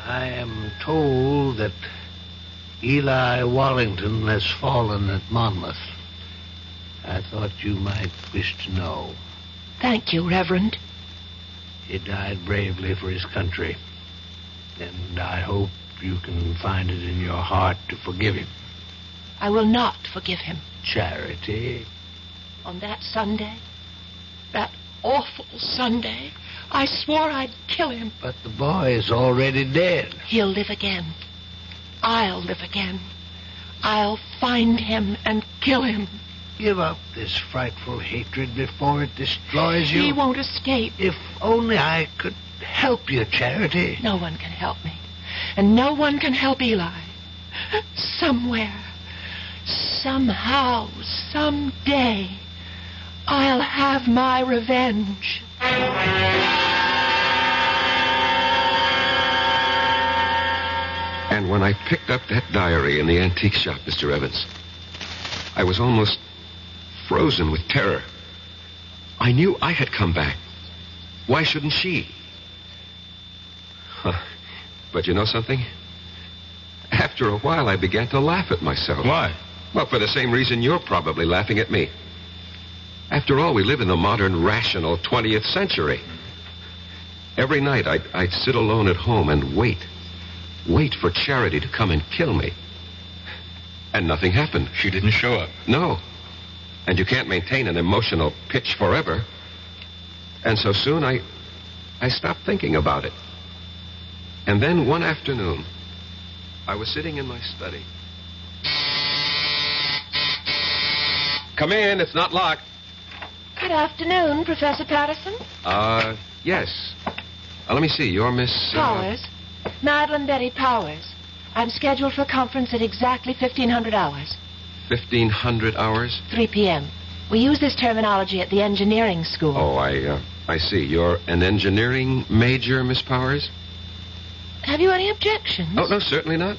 I am told that Eli Wallington has fallen at Monmouth. I thought you might wish to know. Thank you, Reverend. He died bravely for his country, and I hope you can find it in your heart to forgive him. I will not forgive him. Charity. On that Sunday, that awful Sunday, I swore I'd kill him. But the boy is already dead. He'll live again. I'll live again. I'll find him and kill him. Give up this frightful hatred before it destroys you. He won't escape. If only I could help you, Charity. No one can help me. And no one can help Eli. Somewhere, somehow, someday, I'll have my revenge. And when I picked up that diary in the antique shop, Mr. Evans, I was almost frozen with terror. I knew I had come back. Why shouldn't she? But you know something? After a while, I began to laugh at myself. Why? Well, for the same reason you're probably laughing at me. After all, we live in the modern, rational 20th century. Every night, I'd sit alone at home and wait for Charity to come and kill me. And nothing happened. She didn't show up. No. And you can't maintain an emotional pitch forever. And so soon, I stopped thinking about it. And then one afternoon, I was sitting in my study. Come in, it's not locked. Good afternoon, Professor Patterson. Yes. Let me see, you're Miss... Powers. Madeline Betty Powers. I'm scheduled for a conference at exactly 1500 hours. 1500 hours? 3 p.m. We use this terminology at the engineering school. Oh, I see. You're an engineering major, Miss Powers? Have you any objections? Oh, no, certainly not.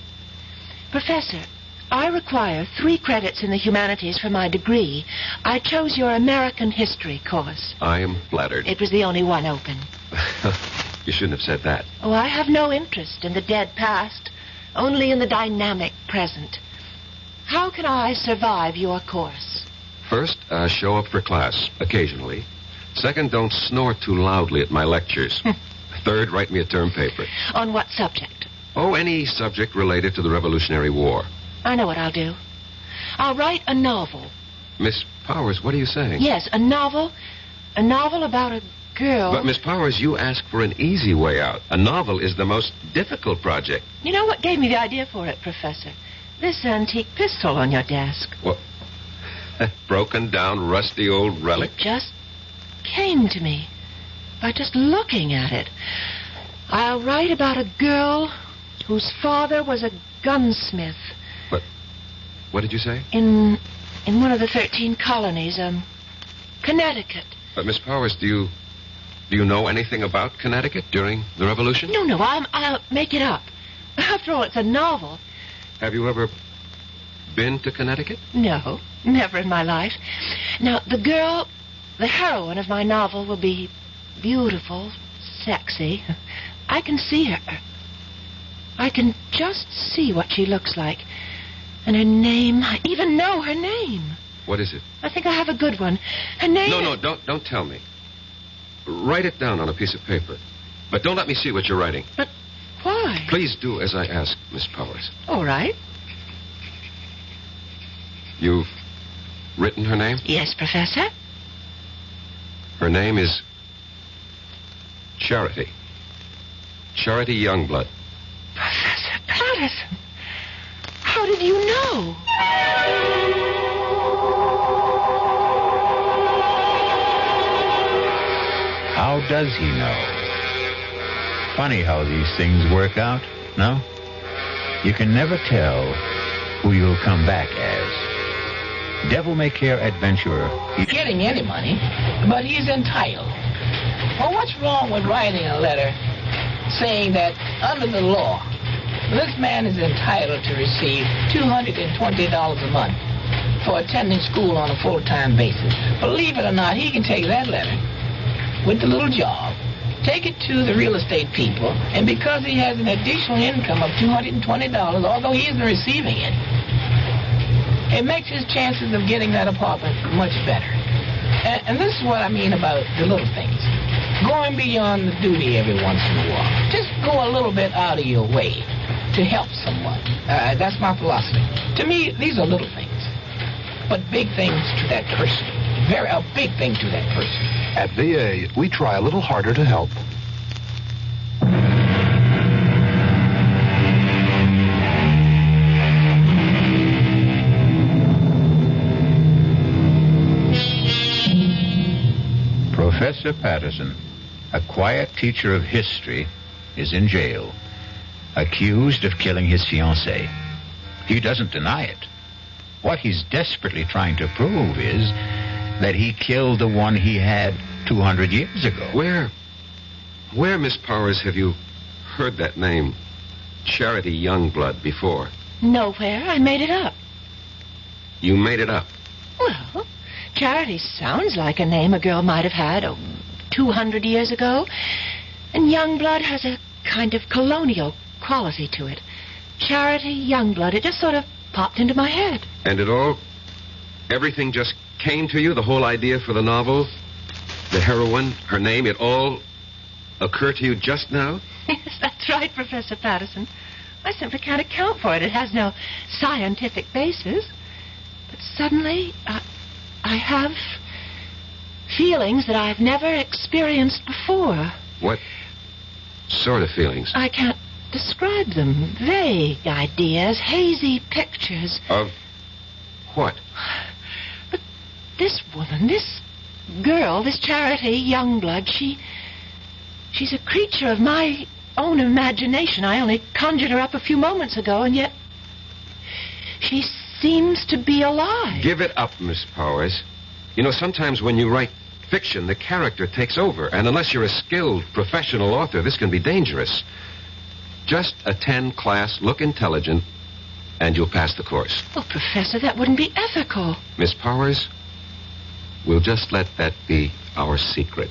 Professor, I require 3 credits in the humanities for my degree. I chose your American history course. I am flattered. It was the only one open. You shouldn't have said that. Oh, I have no interest in the dead past, only in the dynamic present. How can I survive your course? First, show up for class, occasionally. Second, don't snore too loudly at my lectures. Third, write me a term paper. On what subject? Oh, any subject related to the Revolutionary War. I know what I'll do. I'll write a novel. Miss Powers, what are you saying? Yes, a novel. A novel about a girl. But, Miss Powers, you ask for an easy way out. A novel is the most difficult project. You know what gave me the idea for it, Professor? This antique pistol on your desk. What? Broken down, rusty old relic? It just came to me by just looking at it. I'll write about a girl whose father was a gunsmith. What did you say? In one of the 13 colonies, Connecticut. But, Miss Powers, do you know anything about Connecticut during the Revolution? No, I'll make it up. After all, it's a novel. Have you ever been to Connecticut? No, never in my life. Now, the girl, the heroine of my novel, will be beautiful, sexy. I can see her. I can just see what she looks like. And her name, I even know her name. What is it? I think I have a good one. Her name... No, don't tell me. Write it down on a piece of paper. But don't let me see what you're writing. But why? Please do as I ask, Miss Powers. All right. You've written her name? Yes, Professor. Her name is Charity. Charity Youngblood. Professor Patterson, how did you know? How does he know? Funny how these things work out, no? You can never tell who you'll come back as. Devil-may-care adventurer. Getting any money, but he's entitled. Well, what's wrong with writing a letter saying that under the law, this man is entitled to receive $220 a month for attending school on a full-time basis? Believe it or not, he can take that letter with the little job, take it to the real estate people, and because he has an additional income of $220, although he isn't receiving it, it makes his chances of getting that apartment much better. And this is what I mean about the little things. Going beyond the duty every once in a while. Just go a little bit out of your way to help someone. That's my philosophy. To me, these are little things, but big things to that person. A big thing to that person. At VA, we try a little harder to help. Professor Patterson, a quiet teacher of history, is in jail, accused of killing his fiancée. He doesn't deny it. What he's desperately trying to prove is that he killed the one he had 200 years ago. Where, Miss Powers, have you heard that name, Charity Youngblood, before? Nowhere. I made it up. You made it up? Well, Charity sounds like a name a girl might have had 200 years ago. And Youngblood has a kind of colonial quality to it. Charity Youngblood. It just sort of popped into my head. And everything just came to you, the whole idea for the novel, the heroine, her name, it all occurred to you just now? Yes, that's right, Professor Patterson. I simply can't account for it. It has no scientific basis. But suddenly, I have feelings that I've never experienced before. What sort of feelings? I can't describe them. Vague ideas, hazy pictures. Of what? But this woman, this girl, this Charity Youngblood, she's a creature of my own imagination. I only conjured her up a few moments ago, and yet she seems to be alive. Give it up, Miss Powers. You know, sometimes when you write fiction, the character takes over, and unless you're a skilled professional author, this can be dangerous. Just attend class, look intelligent, and you'll pass the course. Oh, Professor, that wouldn't be ethical. Miss Powers, we'll just let that be our secret.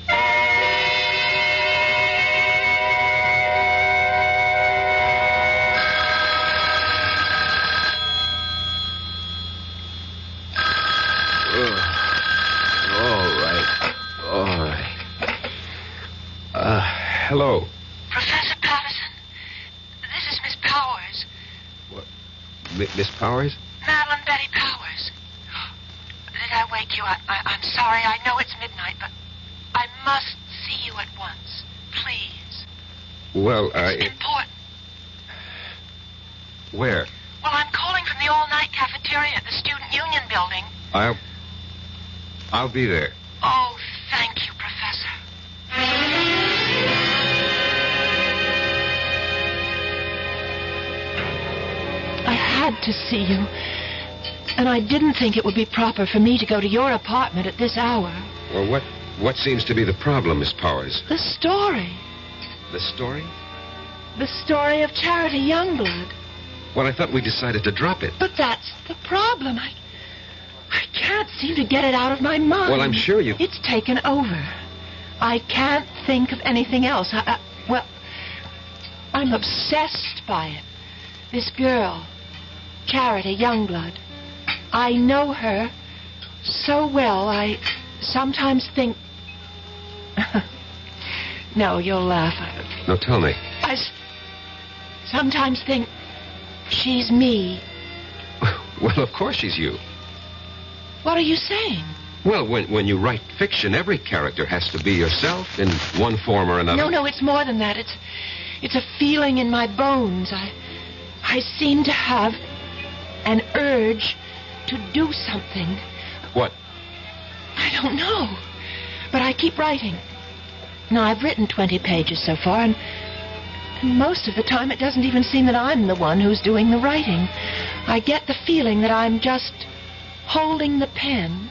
All right. Hello. Professor Patterson, this is Miss Powers. What? Miss Powers? Madeline Betty Powers. Did I wake you? I'm sorry. I know it's midnight, but I must see you at once. Please. Well, It's important. Where? Well, I'm calling from the all-night cafeteria at the Student Union building. I'll be there. Oh, thank you, Professor. I had to see you. And I didn't think it would be proper for me to go to your apartment at this hour. Well, what seems to be the problem, Miss Powers? The story. The story? The story of Charity Youngblood. Well, I thought we decided to drop it. But that's the problem. I can't seem to get it out of my mind. Well, I'm sure you... It's taken over. I can't think of anything else. Well, I'm obsessed by it. This girl, Charity Youngblood. I know her so well, I sometimes think... No, you'll laugh. No, tell me. I sometimes think she's me. Well, of course she's you. What are you saying? Well, when you write fiction, every character has to be yourself in one form or another. No, it's more than that. It's a feeling in my bones. I seem to have an urge to do something. What? I don't know. But I keep writing. Now, I've written 20 pages so far, and most of the time it doesn't even seem that I'm the one who's doing the writing. I get the feeling that I'm just holding the pen,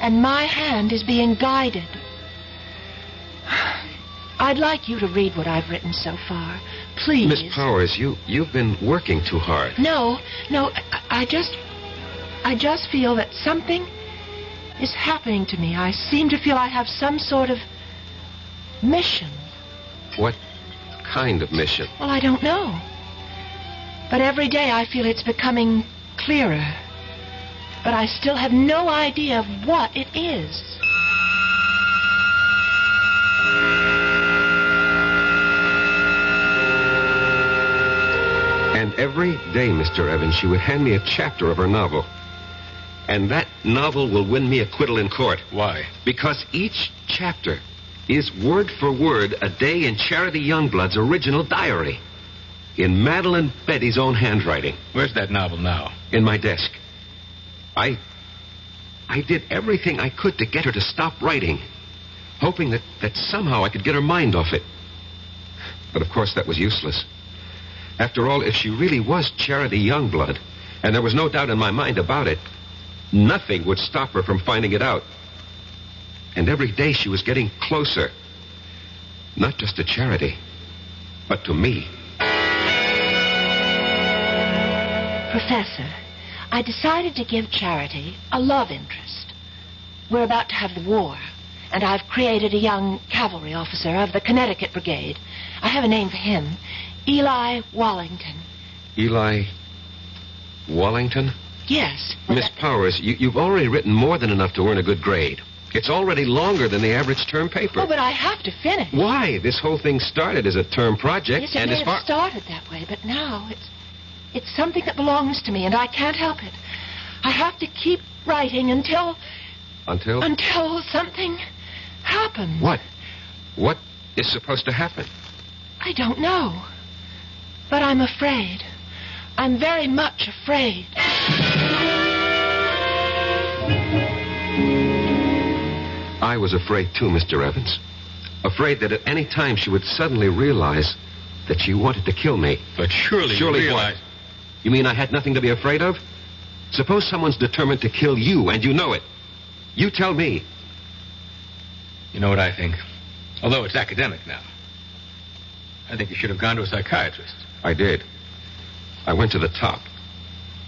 and my hand is being guided. I'd like you to read what I've written so far. Please. Miss Powers, you've been working too hard. No, I just feel that something is happening to me. I seem to feel I have some sort of mission. What kind of mission? Well, I don't know. But every day I feel it's becoming clearer. But I still have no idea of what it is. And every day, Mr. Evans, she would hand me a chapter of her novel. And that novel will win me acquittal in court. Why? Because each chapter is word for word a day in Charity Youngblood's original diary. In Madeline Betty's own handwriting. Where's that novel now? In my desk. I did everything I could to get her to stop writing, hoping that somehow I could get her mind off it. But of course that was useless. After all, if she really was Charity Youngblood, and there was no doubt in my mind about it, nothing would stop her from finding it out. And every day she was getting closer. Not just to Charity, but to me. Professor, I decided to give Charity a love interest. We're about to have the war, and I've created a young cavalry officer of the Connecticut Brigade. I have a name for him. Eli Wallington. Eli Wallington? Yes. Miss Powers, you've already written more than enough to earn a good grade. It's already longer than the average term paper. Oh, but I have to finish. Why? This whole thing started as a term project, Yes, it and may as far... have started that way, but now it's something that belongs to me, and I can't help it. I have to keep writing until... Until? Until something happens. What? What is supposed to happen? I don't know. But I'm afraid. I'm very much afraid. I was afraid too, Mr. Evans. Afraid that at any time she would suddenly realize that she wanted to kill me. But surely you realize... What? You mean I had nothing to be afraid of? Suppose someone's determined to kill you, and you know it. You tell me. You know what I think? Although it's academic now. I think you should have gone to a psychiatrist. I did. I went to the top.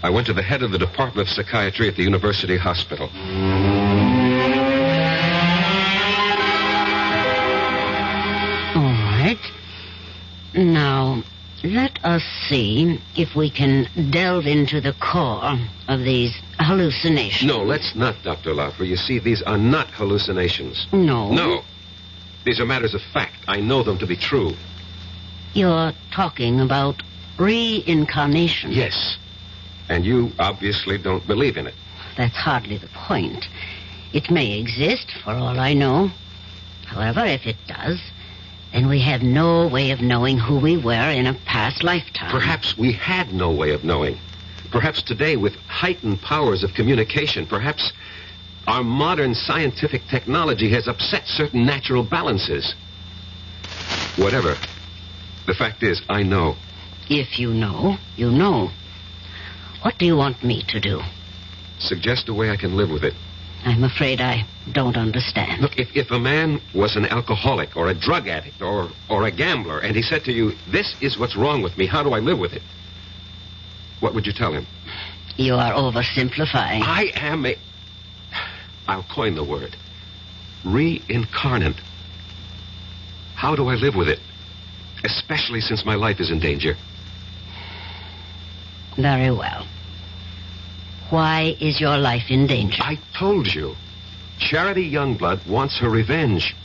I went to the head of the Department of Psychiatry at the University Hospital. All right. Now, let us see if we can delve into the core of these hallucinations. No, let's not, Dr. Laufer. You see, these are not hallucinations. No? No. These are matters of fact. I know them to be true. You're talking about reincarnation. Yes. And you obviously don't believe in it. That's hardly the point. It may exist, for all I know. However, if it does, then we have no way of knowing who we were in a past lifetime. Perhaps we had no way of knowing. Perhaps today, with heightened powers of communication, perhaps our modern scientific technology has upset certain natural balances. Whatever. The fact is, I know. If you know, you know. What do you want me to do? Suggest a way I can live with it. I'm afraid I don't understand. Look, if a man was an alcoholic or a drug addict or a gambler, and he said to you, this is what's wrong with me, how do I live with it? What would you tell him? You are oversimplifying. I am I'll coin the word. Reincarnate. How do I live with it? Especially since my life is in danger. Very well. Why is your life in danger? I told you. Charity Youngblood wants her revenge.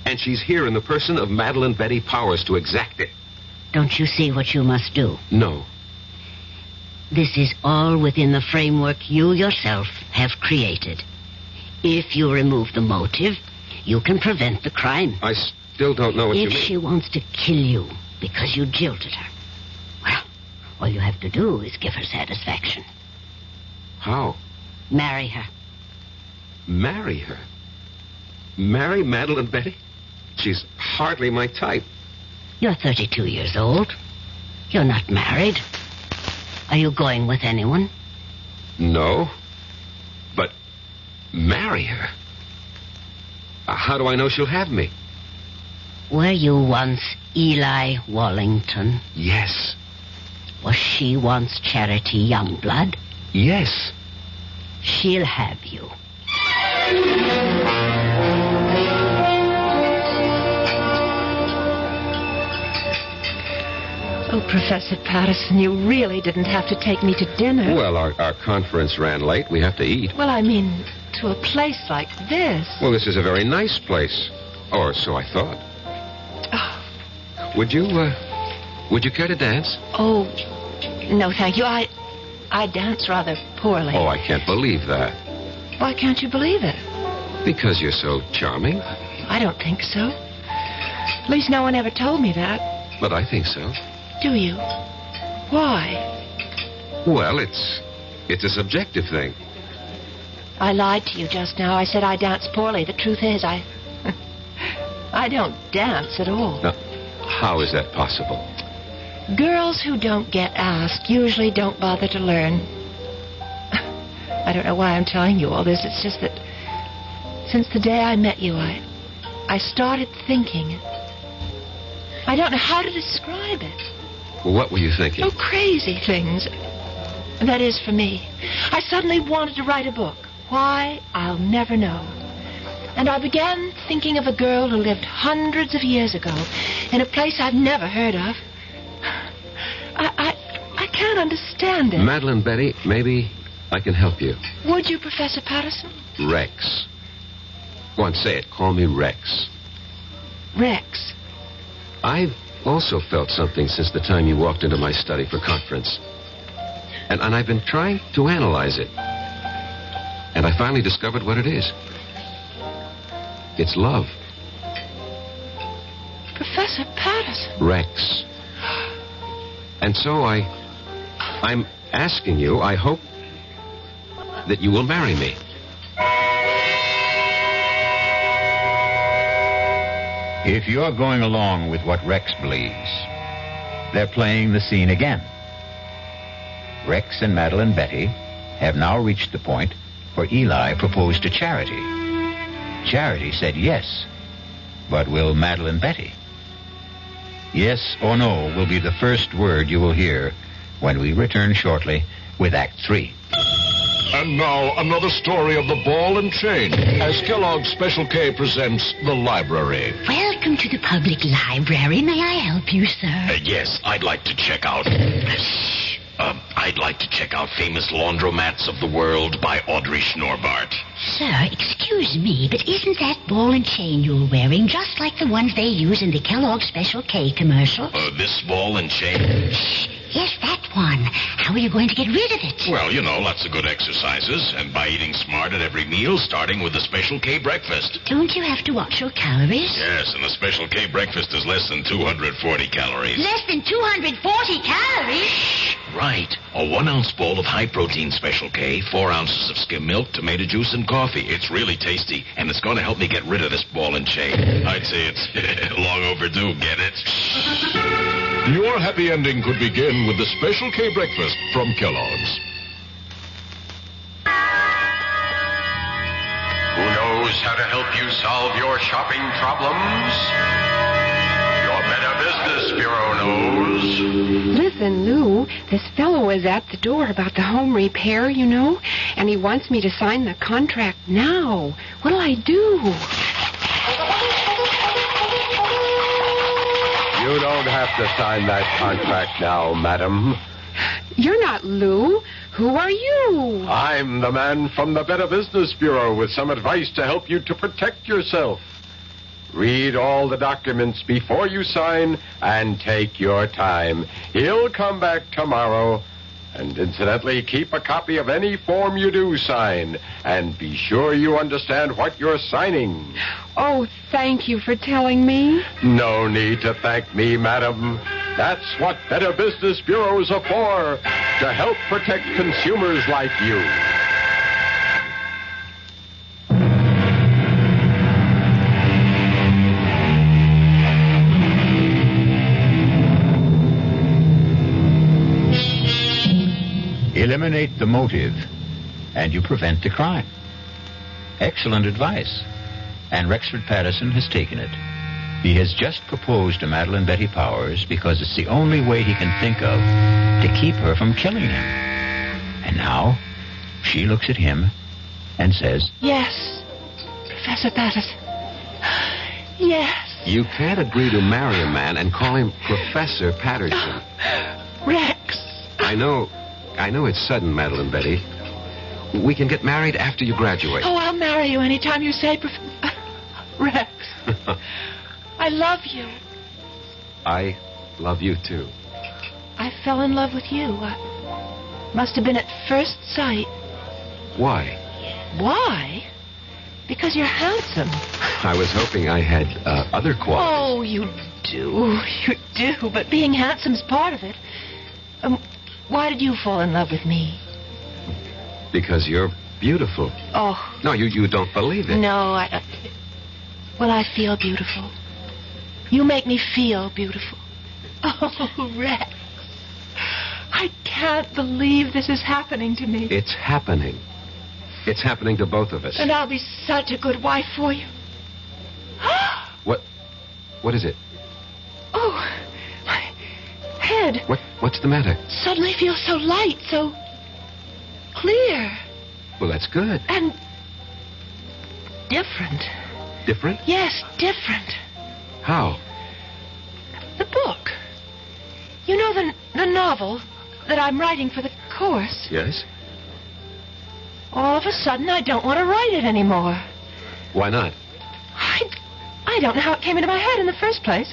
And she's here in the person of Madeline Betty Powers to exact it. Don't you see what you must do? No. This is all within the framework you yourself have created. If you remove the motive, you can prevent the crime. I still don't know what you mean. If she wants to kill you because you jilted her, well, all you have to do is give her satisfaction. How? Marry her. Marry her? Marry Madeline Betty? She's hardly my type. You're 32 years old. You're not married. Are you going with anyone? No. But marry her? How do I know she'll have me? Were you once Eli Wallington? Yes. Was she once Charity Youngblood? Yes. She'll have you. Oh, Professor Patterson, you really didn't have to take me to dinner. Well, our conference ran late. We have to eat. Well, I mean, to a place like this. Well, this is a very nice place. Or so I thought. Oh. Would you care to dance? Oh, no, thank you. I dance rather poorly. Oh, I can't believe that. Why can't you believe it? Because you're so charming. I don't think so. At least no one ever told me that. But I think so. Do you? Why? Well, it's a subjective thing. I lied to you just now. I said I dance poorly. The truth is, I don't dance at all. Now, how is that possible? Girls who don't get asked usually don't bother to learn. I don't know why I'm telling you all this. It's just that since the day I met you, I started thinking. I don't know how to describe it. Well, what were you thinking? Oh, crazy things. That is, for me. I suddenly wanted to write a book. Why, I'll never know. And I began thinking of a girl who lived hundreds of years ago in a place I've never heard of. I can't understand it. Madeline Betty, maybe I can help you. Would you, Professor Patterson? Rex. Go on, say it. Call me Rex. Rex. I've also felt something since the time you walked into my study for conference. And I've been trying to analyze it. And I finally discovered what it is. It's love. Professor Patterson. Rex. And so I'm asking you, I hope that you will marry me. If you're going along with what Rex believes, they're playing the scene again. Rex and Madeline Betty have now reached the point where Eli proposed to Charity. Charity said yes, but will Madeline Betty? Yes or no will be the first word you will hear when we return shortly with Act 3. And now, another story of the ball and chain, as Kellogg's Special K presents The Library. Welcome to the public library. May I help you, sir? Yes, I'd like to check out... I'd like to check out Famous Laundromats of the World by Audrey Schnorbart. Sir, excuse me, but isn't that ball and chain you're wearing just like the ones they use in the Kellogg's Special K commercial? This ball and chain? Yes, that one. How are you going to get rid of it? Well, you know, lots of good exercises, and by eating smart at every meal, starting with the Special K breakfast. Don't you have to watch your calories? Yes, and the Special K breakfast is less than 240 calories. Less than 240 calories? Right. A 1-ounce bowl of high-protein Special K, 4 ounces of skim milk, tomato juice, and coffee. It's really tasty, and it's going to help me get rid of this ball and chain. I'd say it's long overdue, get it? Your happy ending could begin with the Special K breakfast from Kellogg's. Who knows how to help you solve your shopping problems? Your Better Business Business Bureau knows. Listen, Lou, this fellow is at the door about the home repair, you know, and he wants me to sign the contract now. What'll I do? You don't have to sign that contract now, madam. You're not Lou. Who are you? I'm the man from the Better Business Bureau with some advice to help you to protect yourself. Read all the documents before you sign and take your time. He'll come back tomorrow. And incidentally, keep a copy of any form you do sign. And be sure you understand what you're signing. Oh, thank you for telling me. No need to thank me, madam. That's what Better Business Bureaus are for, to help protect consumers like you. Eliminate the motive, and you prevent the crime. Excellent advice. And Rexford Patterson has taken it. He has just proposed to Madeline Betty Powers because it's the only way he can think of to keep her from killing him. And now, she looks at him and says, Yes, Professor Patterson. Yes. You can't agree to marry a man and call him Professor Patterson. Rex. I know it's sudden, Madeline Betty. We can get married after you graduate. Oh, I'll marry you anytime you say, Rex. I love you. I love you, too. I fell in love with you. Must have been at first sight. Why? Why? Because you're handsome. I was hoping I had other qualities. Oh, you do. You do. But being handsome's part of it. Why did you fall in love with me? Because you're beautiful. Oh. No, you don't believe it. No, Well, I feel beautiful. You make me feel beautiful. Oh, Rex. I can't believe this is happening to me. It's happening. It's happening to both of us. And I'll be such a good wife for you. What is it? Oh, my head. What's the matter? Suddenly feels so light, so clear. Well, that's good. And different. Different? Yes, different. How? The book. You know the novel that I'm writing for the course? Yes. All of a sudden, I don't want to write it anymore. Why not? I don't know how it came into my head in the first place.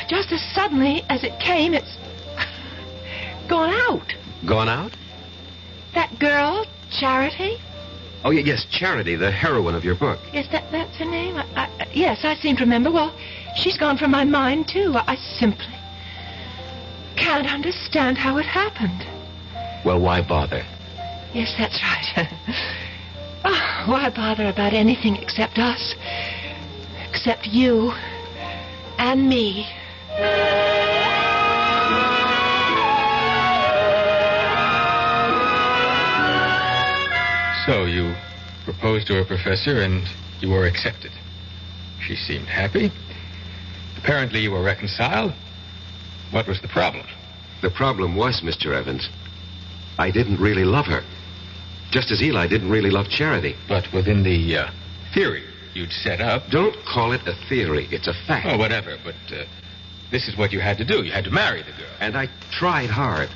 Just as suddenly as it came, it's gone out. Gone out? That girl, Charity? Oh, yes, Charity, the heroine of your book. Yes, that's her name? Yes, I seem to remember. Well, she's gone from my mind, too. I simply can't understand how it happened. Well, why bother? Yes, that's right. Oh, why bother about anything except us? Except you and me. So you proposed to a professor and you were accepted. She seemed happy. Apparently you were reconciled. What was the problem? The problem was, Mr. Evans, I didn't really love her. Just as Eli didn't really love Charity. But within the theory you'd set up... Don't call it a theory. It's a fact. Oh, whatever. But this is what you had to do. You had to marry the girl. And I tried hard.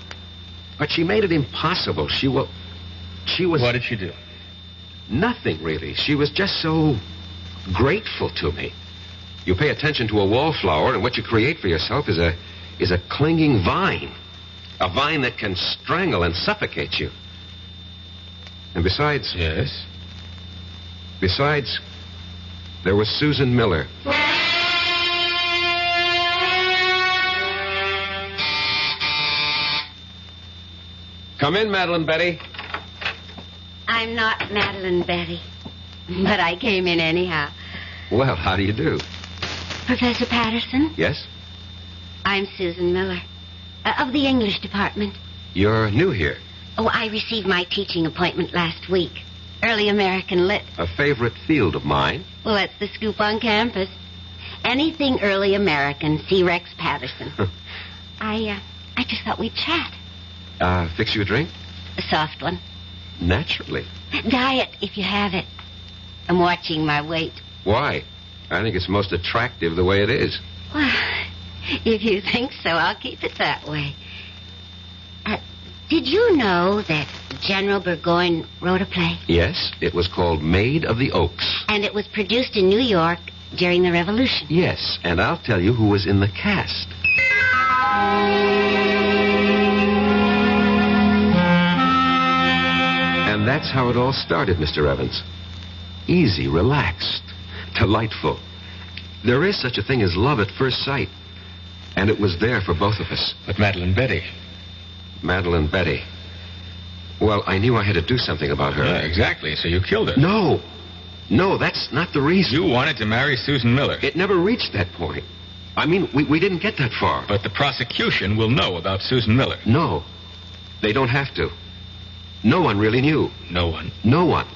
But she made it impossible. She was... What did she do? Nothing, really. She was just so grateful to me. You pay attention to a wallflower, and what you create for yourself is a clinging vine. A vine that can strangle and suffocate you. And besides... Yes? Besides, there was Susan Miller. Come in, Madeline Betty. I'm not Madeline Betty, but I came in anyhow. Well, how do you do? Professor Patterson? Yes? I'm Susan Miller, of the English department. You're new here. Oh, I received my teaching appointment last week. Early American Lit. A favorite field of mine. Well, that's the scoop on campus. anything early American, see Rex Patterson. I just thought we'd chat. Fix you a drink? A soft one. Naturally. Diet, if you have it. I'm watching my weight. Why? I think it's most attractive the way it is. Well, if you think so, I'll keep it that way. Did you know that General Burgoyne wrote a play? Yes, it was called Maid of the Oaks. And it was produced in New York during the Revolution. Yes, and I'll tell you who was in the cast. And that's how it all started, Mr. Evans. Easy, relaxed, delightful. There is such a thing as love at first sight. And it was there for both of us. But Madeline Betty. Madeline Betty. Well, I knew I had to do something about her. Yeah, exactly. So you killed her. No. No, that's not the reason. You wanted to marry Susan Miller. It never reached that point. I mean, we didn't get that far. But the prosecution will know about Susan Miller. No. They don't have to. No one really knew. No one? No one.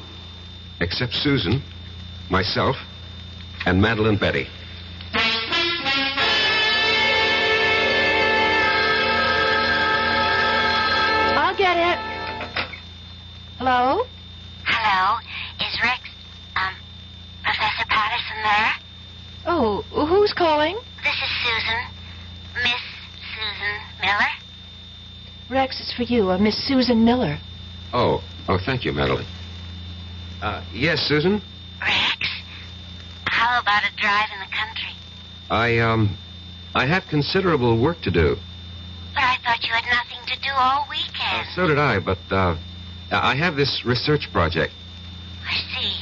Except Susan, myself, and Madeline Betty. I'll get it. Hello? Hello, is Rex, Professor Patterson there? Oh, who's calling? This is Susan. Miss Susan Miller. Rex is for you, Miss Susan Miller. Oh, thank you, Madeline. Yes, Susan? Rex, how about a drive in the country? I have considerable work to do. But I thought you had nothing to do all weekend. So did I, but, I have this research project. I see.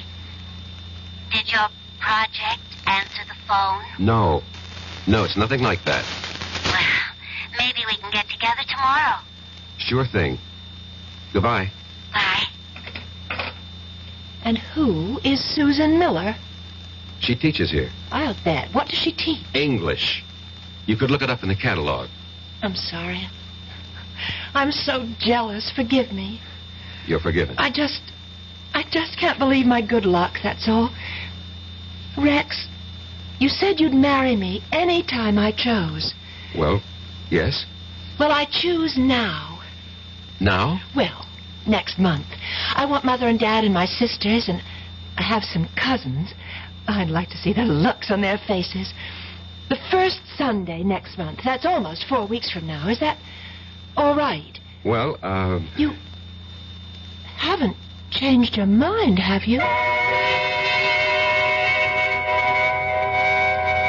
Did your project answer the phone? No. No, it's nothing like that. Well, maybe we can get together tomorrow. Sure thing. Goodbye. Bye. And who is Susan Miller? She teaches here. I'll bet. What does she teach? English. You could look it up in the catalog. I'm sorry. I'm so jealous. Forgive me. You're forgiven. I just can't believe my good luck, that's all. Rex, you said you'd marry me any time I chose. Well, yes. Well, I choose now. Now? Well, next month. I want Mother and Dad and my sisters, and I have some cousins. I'd like to see the looks on their faces. The first Sunday next month. That's almost 4 weeks from now. Is that all right? Well, You haven't changed your mind, have you?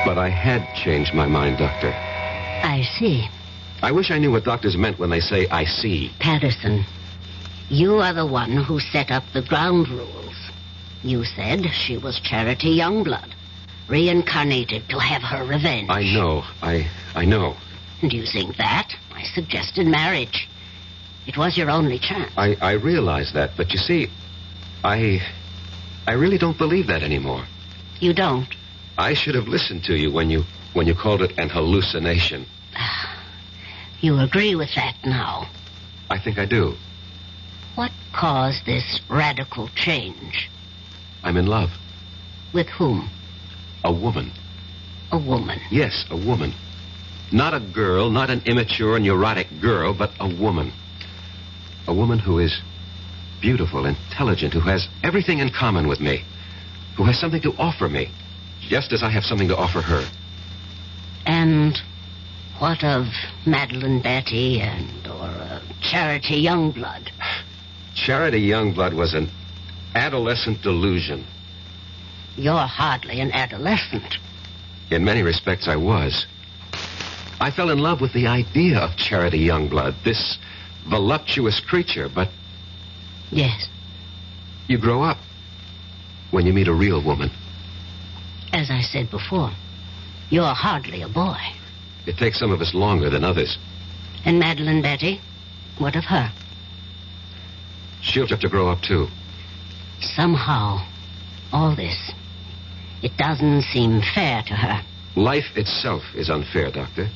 But I had changed my mind, Doctor. I see. I wish I knew what doctors meant when they say, I see. Patterson, you are the one who set up the ground rules. You said she was Charity Youngblood, reincarnated to have her revenge. I know. I know. And using that, I suggested marriage. It was your only chance. I realize that, but you see, I really don't believe that anymore. You don't? I should have listened to you when you called it an hallucination. You agree with that now? I think I do. What caused this radical change? I'm in love. With whom? A woman. A woman? Yes, a woman. Not a girl, not an immature, neurotic girl, but a woman. A woman who is beautiful, intelligent, who has everything in common with me, who has something to offer me, just as I have something to offer her. And what of Madeline Betty or Charity Youngblood? Charity Youngblood was an adolescent delusion. You're hardly an adolescent. In many respects, I was. I fell in love with the idea of Charity Youngblood, this voluptuous creature, but... Yes. You grow up when you meet a real woman. As I said before, you're hardly a boy. It takes some of us longer than others. And Madeline Betty? What of her? She'll have to grow up, too. Somehow, all this, it doesn't seem fair to her. Life itself is unfair, Doctor.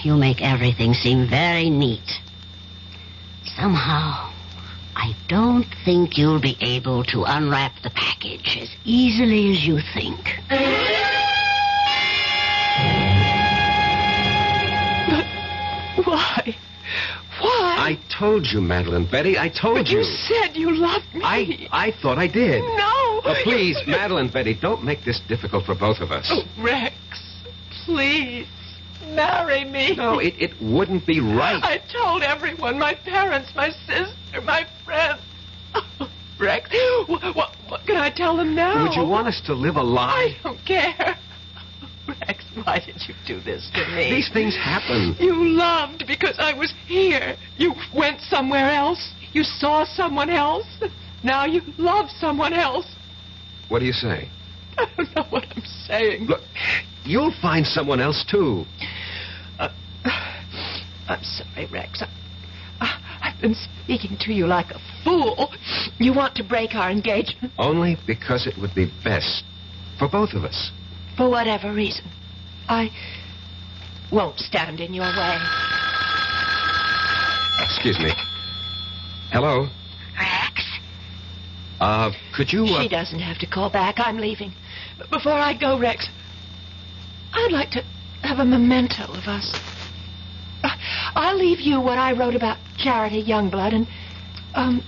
You make everything seem very neat. Somehow, I don't think you'll be able to unwrap the package as easily as you think. Why? Why? I told you, Madeline Betty. I told But you said you loved me. I thought I did. No. Oh, please, Madeline Betty, don't make this difficult for both of us. Oh, Rex, please, marry me. No, it wouldn't be right. I told everyone, my parents, my sister, my friends. Oh, Rex, what can I tell them now? Would you want us to live a lie? I don't care. Rex, why did you do this to me? These things happen. You loved because I was here. You went somewhere else. You saw someone else. Now you love someone else. What do you say? I don't know what I'm saying. Look, you'll find someone else, too. I'm sorry, Rex. I've been speaking to you like a fool. You want to break our engagement? Only because it would be best for both of us. For whatever reason. I won't stand in your way. Excuse me. Hello? Rex? Could you... She doesn't have to call back. I'm leaving. But before I go, Rex, I'd like to have a memento of us. I'll leave you what I wrote about Charity Youngblood, and,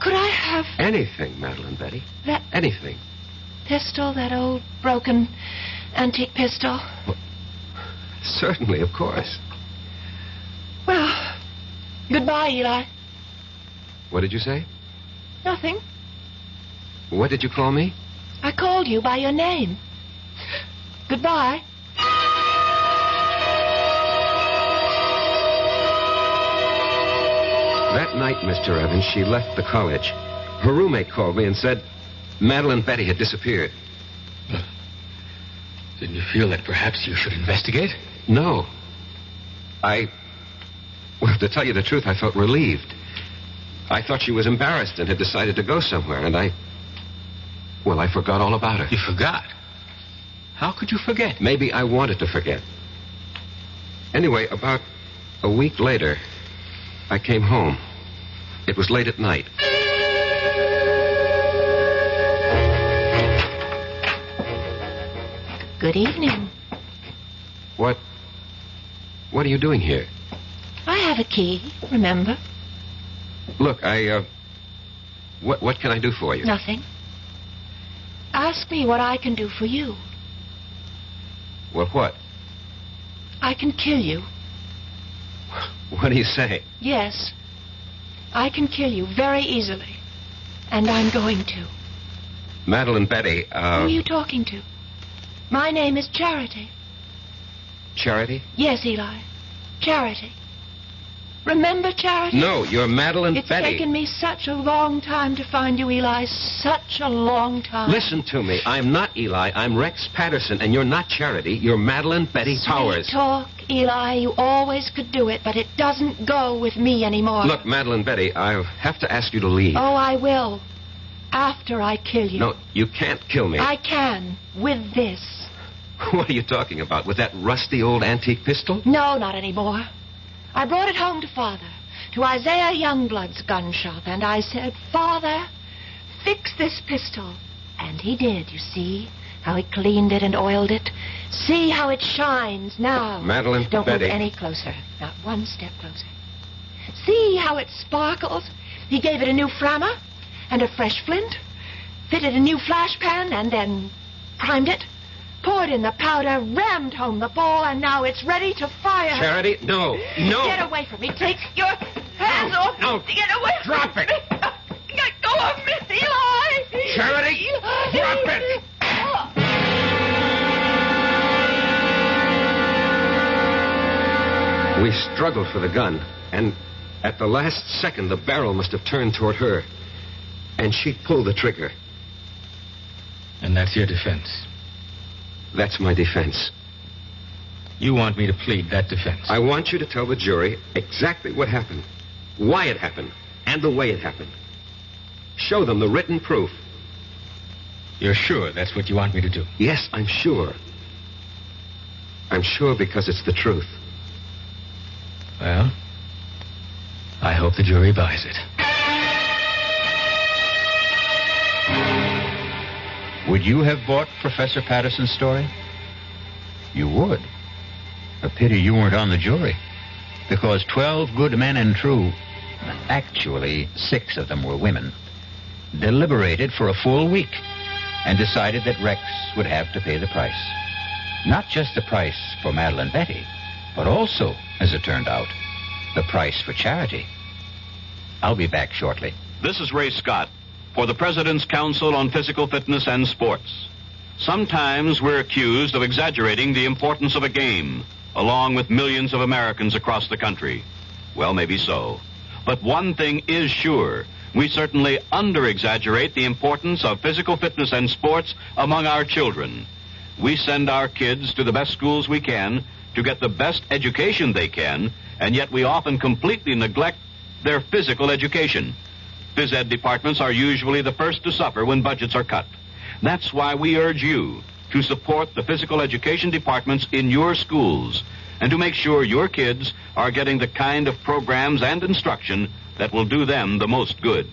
could I have... Anything, Madeline Betty. That... Anything. Pistol, that old broken antique pistol? Well, certainly, of course. Well, goodbye, Eli. What did you say? Nothing. What did you call me? I called you by your name. Goodbye. That night, Mr. Evans, she left the college. Her roommate called me and said Madeline Betty had disappeared. Didn't you feel that perhaps you should investigate? No. Well, to tell you the truth, I felt relieved. I thought she was embarrassed and had decided to go somewhere, and I forgot all about her. You forgot? How could you forget? Maybe I wanted to forget. Anyway, about a week later, I came home. It was late at night. Good evening. What are you doing here? I have a key, remember? Look, what can I do for you? Nothing. Ask me what I can do for you. Well, what? I can kill you. What do you say? Yes. I can kill you very easily. And I'm going to. Madeline Betty, Who are you talking to? My name is Charity. Charity? Yes, Eli. Charity. Remember Charity? No, you're Madeline It's Betty. taken me such a long time to find you, Eli. Such a long time. Listen to me. I'm not Eli. I'm Rex Patterson, and you're not Charity. You're Madeline Betty Powers. Sweet talk, Eli. You always could do it, but it doesn't go with me anymore. Look, Madeline Betty, I'll have to ask you to leave. Oh, I will. After I kill you. No, you can't kill me. I can. With this. What are you talking about? With that rusty old antique pistol? No, not anymore. I brought it home to Father, to Isaiah Youngblood's gun shop, and I said, Father, fix this pistol. And he did, you see, how he cleaned it and oiled it. See how it shines now. Madeline Don't Betty. move any closer, not one step closer. See how it sparkles. He gave it a new frammer and a fresh flint, fitted a new flash pan, and then primed it. Poured in the powder, rammed home the ball, and now it's ready to fire. Charity, no. No. Get away from me. Take your hands off. No. Get away from Drop me. it. Let go of me, Eli. Charity, Eli. drop it. We struggled for the gun, and at the last second, the barrel must have turned toward her. And she pulled the trigger. And that's your defense? That's my defense. You want me to plead that defense? I want you to tell the jury exactly what happened, why it happened, and the way it happened. Show them the written proof. You're sure that's what you want me to do? Yes, I'm sure. I'm sure because it's the truth. Well, I hope the jury buys it. Would you have bought Professor Patterson's story? You would. A pity you weren't on the jury. because 12 good men and true, actually 6 of them were women, deliberated for a full week and decided that Rex would have to pay the price. Not just the price for Madeline Betty, but also, as it turned out, the price for charity. I'll be back shortly. This is Ray Scott for the President's Council on Physical Fitness and Sports. Sometimes we're accused of exaggerating the importance of a game, along with millions of Americans across the country. Well, maybe so. But one thing is sure. We certainly under-exaggerate the importance of physical fitness and sports among our children. We send our kids to the best schools we can to get the best education they can, and yet we often completely neglect their physical education. Phys ed departments are usually the first to suffer when budgets are cut. That's why we urge you to support the physical education departments in your schools and to make sure your kids are getting the kind of programs and instruction that will do them the most good.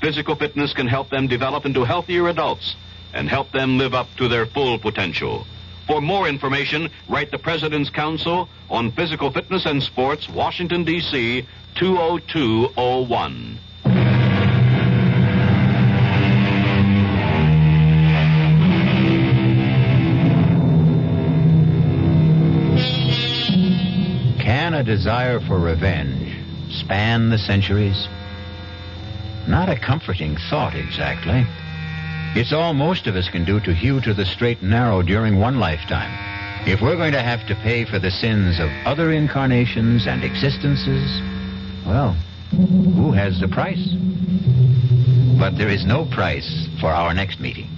Physical fitness can help them develop into healthier adults and help them live up to their full potential. For more information, write the President's Council on Physical Fitness and Sports, Washington, D.C., 20201. Can a desire for revenge span the centuries? Not a comforting thought, exactly. It's all most of us can do to hew to the straight and narrow during one lifetime. If we're going to have to pay for the sins of other incarnations and existences, well, who has the price? But there is no price for our next meeting,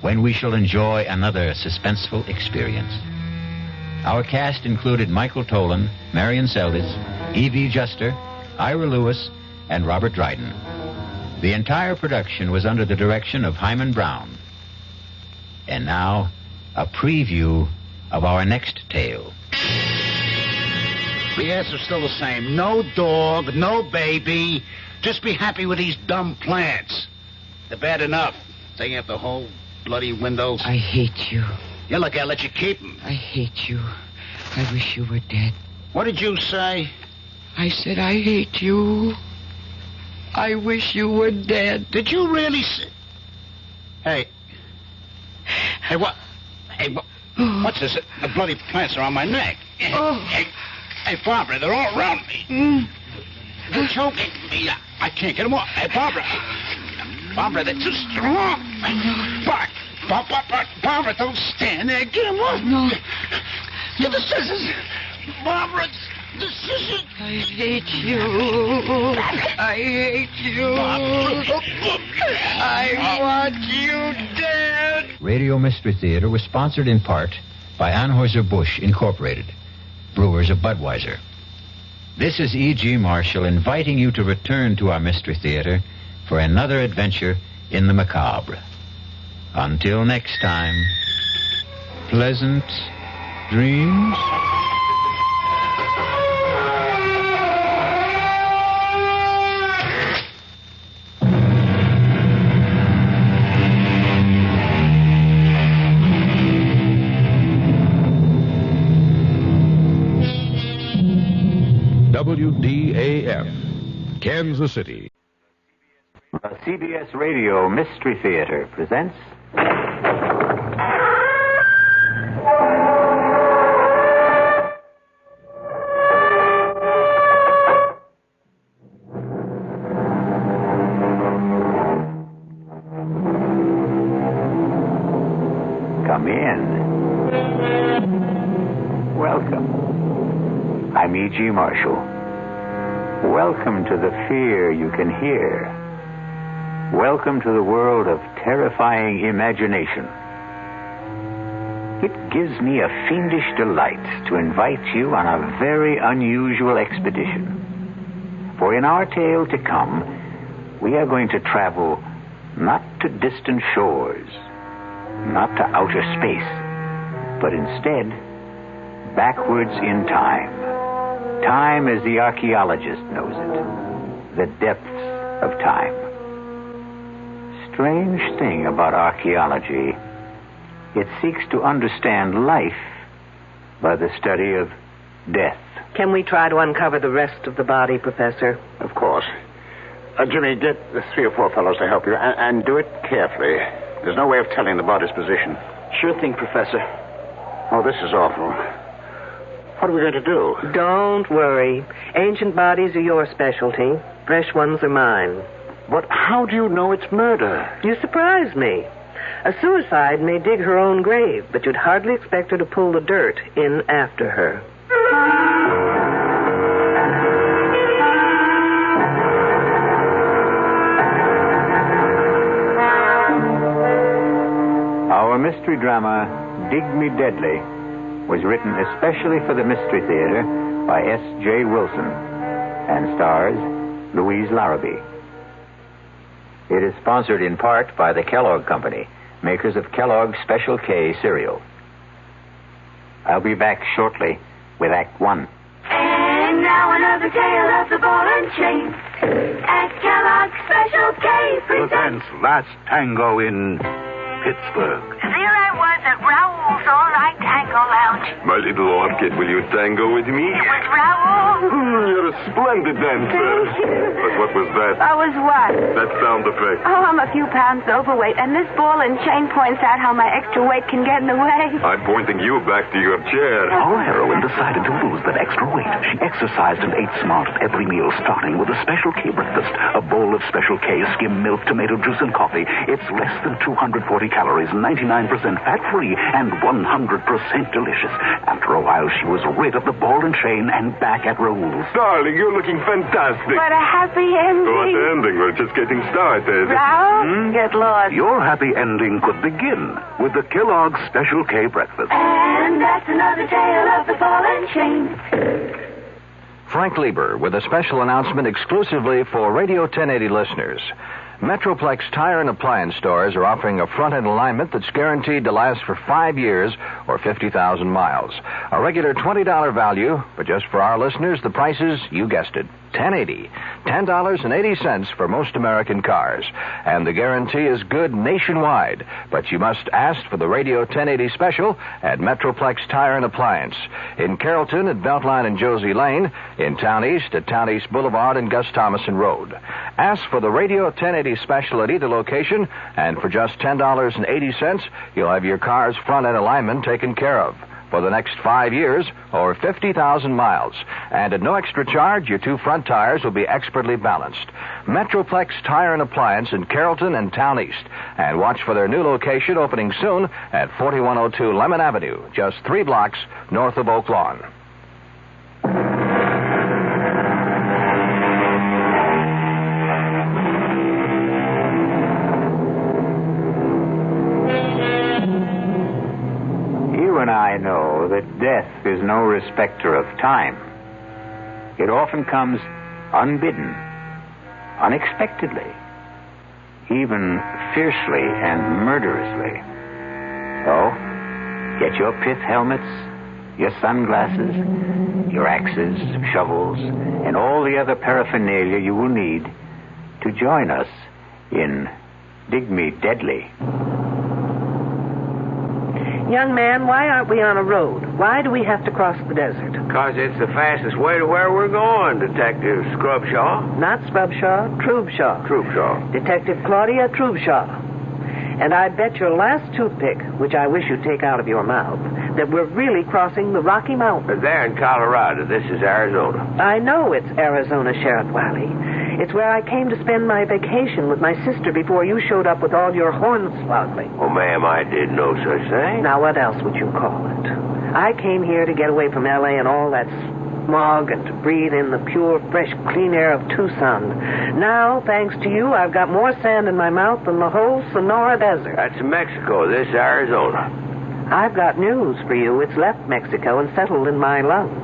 when we shall enjoy another suspenseful experience. Our cast included Michael Tolan, Marion Seldes, E.V. Juster, Ira Lewis, and Robert Dryden. The entire production was under the direction of Hyman Brown. And now, a preview of our next tale. The answer's still the same. No dog, no baby. Just be happy with these dumb plants. They're bad enough. Taking up the whole bloody windows. I hate you. Yeah, look, I'll let you keep them. I hate you. I wish you were dead. What did you say? I said I hate you. I wish you were dead. Did you really say... Hey. Hey, what? Hey, what's this? The bloody plants are on my neck. Hey, Barbara, they're all around me. They're choking me. I can't get them off. Hey, Barbara. Barbara, they're too strong. Barbara, don't stand there. Get them off. No. Get the scissors. Barbara, the scissors. I hate you. I hate you. I want you dead. Radio Mystery Theater was sponsored in part by Anheuser-Busch Incorporated, brewers of Budweiser. This is E.G. Marshall inviting you to return to our Mystery Theater for another adventure in the macabre. Until next time, pleasant dreams. WDAF, Kansas City. The CBS Radio Mystery Theater presents... Come in. Welcome. I'm E.G. Marshall. Welcome to the fear you can hear. Welcome to the world of terrifying imagination. It gives me a fiendish delight to invite you on a very unusual expedition. For in our tale to come, we are going to travel not to distant shores, not to outer space, but instead backwards in time. Time as the archaeologist knows it, the depths of time. Strange thing about archaeology, it seeks to understand life by the study of death. Can we try to uncover the rest of the body, Professor? Of course. Jimmy, get the 3 or 4 fellows to help you, and do it carefully. There's no way of telling the body's position. Sure thing, Professor. Oh, this is awful. What are we going to do? Don't worry. Ancient bodies are your specialty. Fresh ones are mine. But how do you know it's murder? You surprise me. A suicide may dig her own grave, but you'd hardly expect her to pull the dirt in after her. Our mystery drama, Dig Me Deadly, was written especially for the Mystery Theater by S.J. Wilson and stars Louise Larrabee. It is sponsored in part by the Kellogg Company, makers of Kellogg's Special K cereal. I'll be back shortly with Act 1. And now another tale of the ball and chain. At Kellogg's Special K presents Last Tango in Pittsburgh. There I was at Raoul's All Night Tango Lounge. My little orchid, will you tango with me? It was Raoul. You're a splendid dancer. But what was that? Was what? That sound effect. Oh, I'm a few pounds overweight, and this ball and chain points out how my extra weight can get in the way. I'm pointing you back to your chair. Our heroine decided to lose that extra weight. She exercised and ate smart at every meal, starting with a Special K breakfast. A bowl of Special K skim milk, tomato juice, and coffee. It's less than 240 calories, 99% fat-free, and 100% delicious. After a while, she was rid of the ball and chain and back at Raoul's. Darling, you're looking fantastic. What a happy ending. What ending? We're just getting started. Raoul, get lost. Your happy ending could begin with the Kellogg's Special K breakfast. And that's another tale of the ball and chain. Frank Lieber with a special announcement exclusively for Radio 1080 listeners. Metroplex Tire and Appliance Stores are offering a front-end alignment that's guaranteed to last for 5 years or 50,000 miles. A regular $20 value, but just for our listeners, the price is, you guessed it, $10.80. $10.80 for most American cars. And the guarantee is good nationwide. But you must ask for the Radio 1080 special at Metroplex Tire and Appliance. In Carrollton at Beltline and Josie Lane. In Town East at Town East Boulevard and Gus Thomason Road. Ask for the Radio 1080 special at either location, and for just $10.80, you'll have your car's front-end alignment taken care of for the next 5 years or 50,000 miles. And at no extra charge, your 2 front tires will be expertly balanced. Metroplex Tire and Appliance in Carrollton and Town East. And watch for their new location opening soon at 4102 Lemon Avenue, just 3 blocks north of Oak Lawn. I know that death is no respecter of time. It often comes unbidden, unexpectedly, even fiercely and murderously. So, get your pith helmets, your sunglasses, your axes, shovels, and all the other paraphernalia you will need to join us in Dig Me Deadly. Young man, why aren't we on a road? Why do we have to cross the desert? Because it's the fastest way to where we're going, Detective Scrubshaw. Not Scrubshaw, Trubshaw. Trubshaw. Detective Claudia Trubshaw. And I bet your last toothpick, which I wish you'd take out of your mouth, that we're really crossing the Rocky Mountains. They're in Colorado. This is Arizona. I know it's Arizona, Sheriff Wiley. It's where I came to spend my vacation with my sister before you showed up with all your hornswoggling. Oh, ma'am, I did no such thing. Now, what else would you call it? I came here to get away from L.A. and all that smog and to breathe in the pure, fresh, clean air of Tucson. Now, thanks to you, I've got more sand in my mouth than the whole Sonora Desert. That's Mexico. This Arizona. I've got news for you. It's left Mexico and settled in my lungs.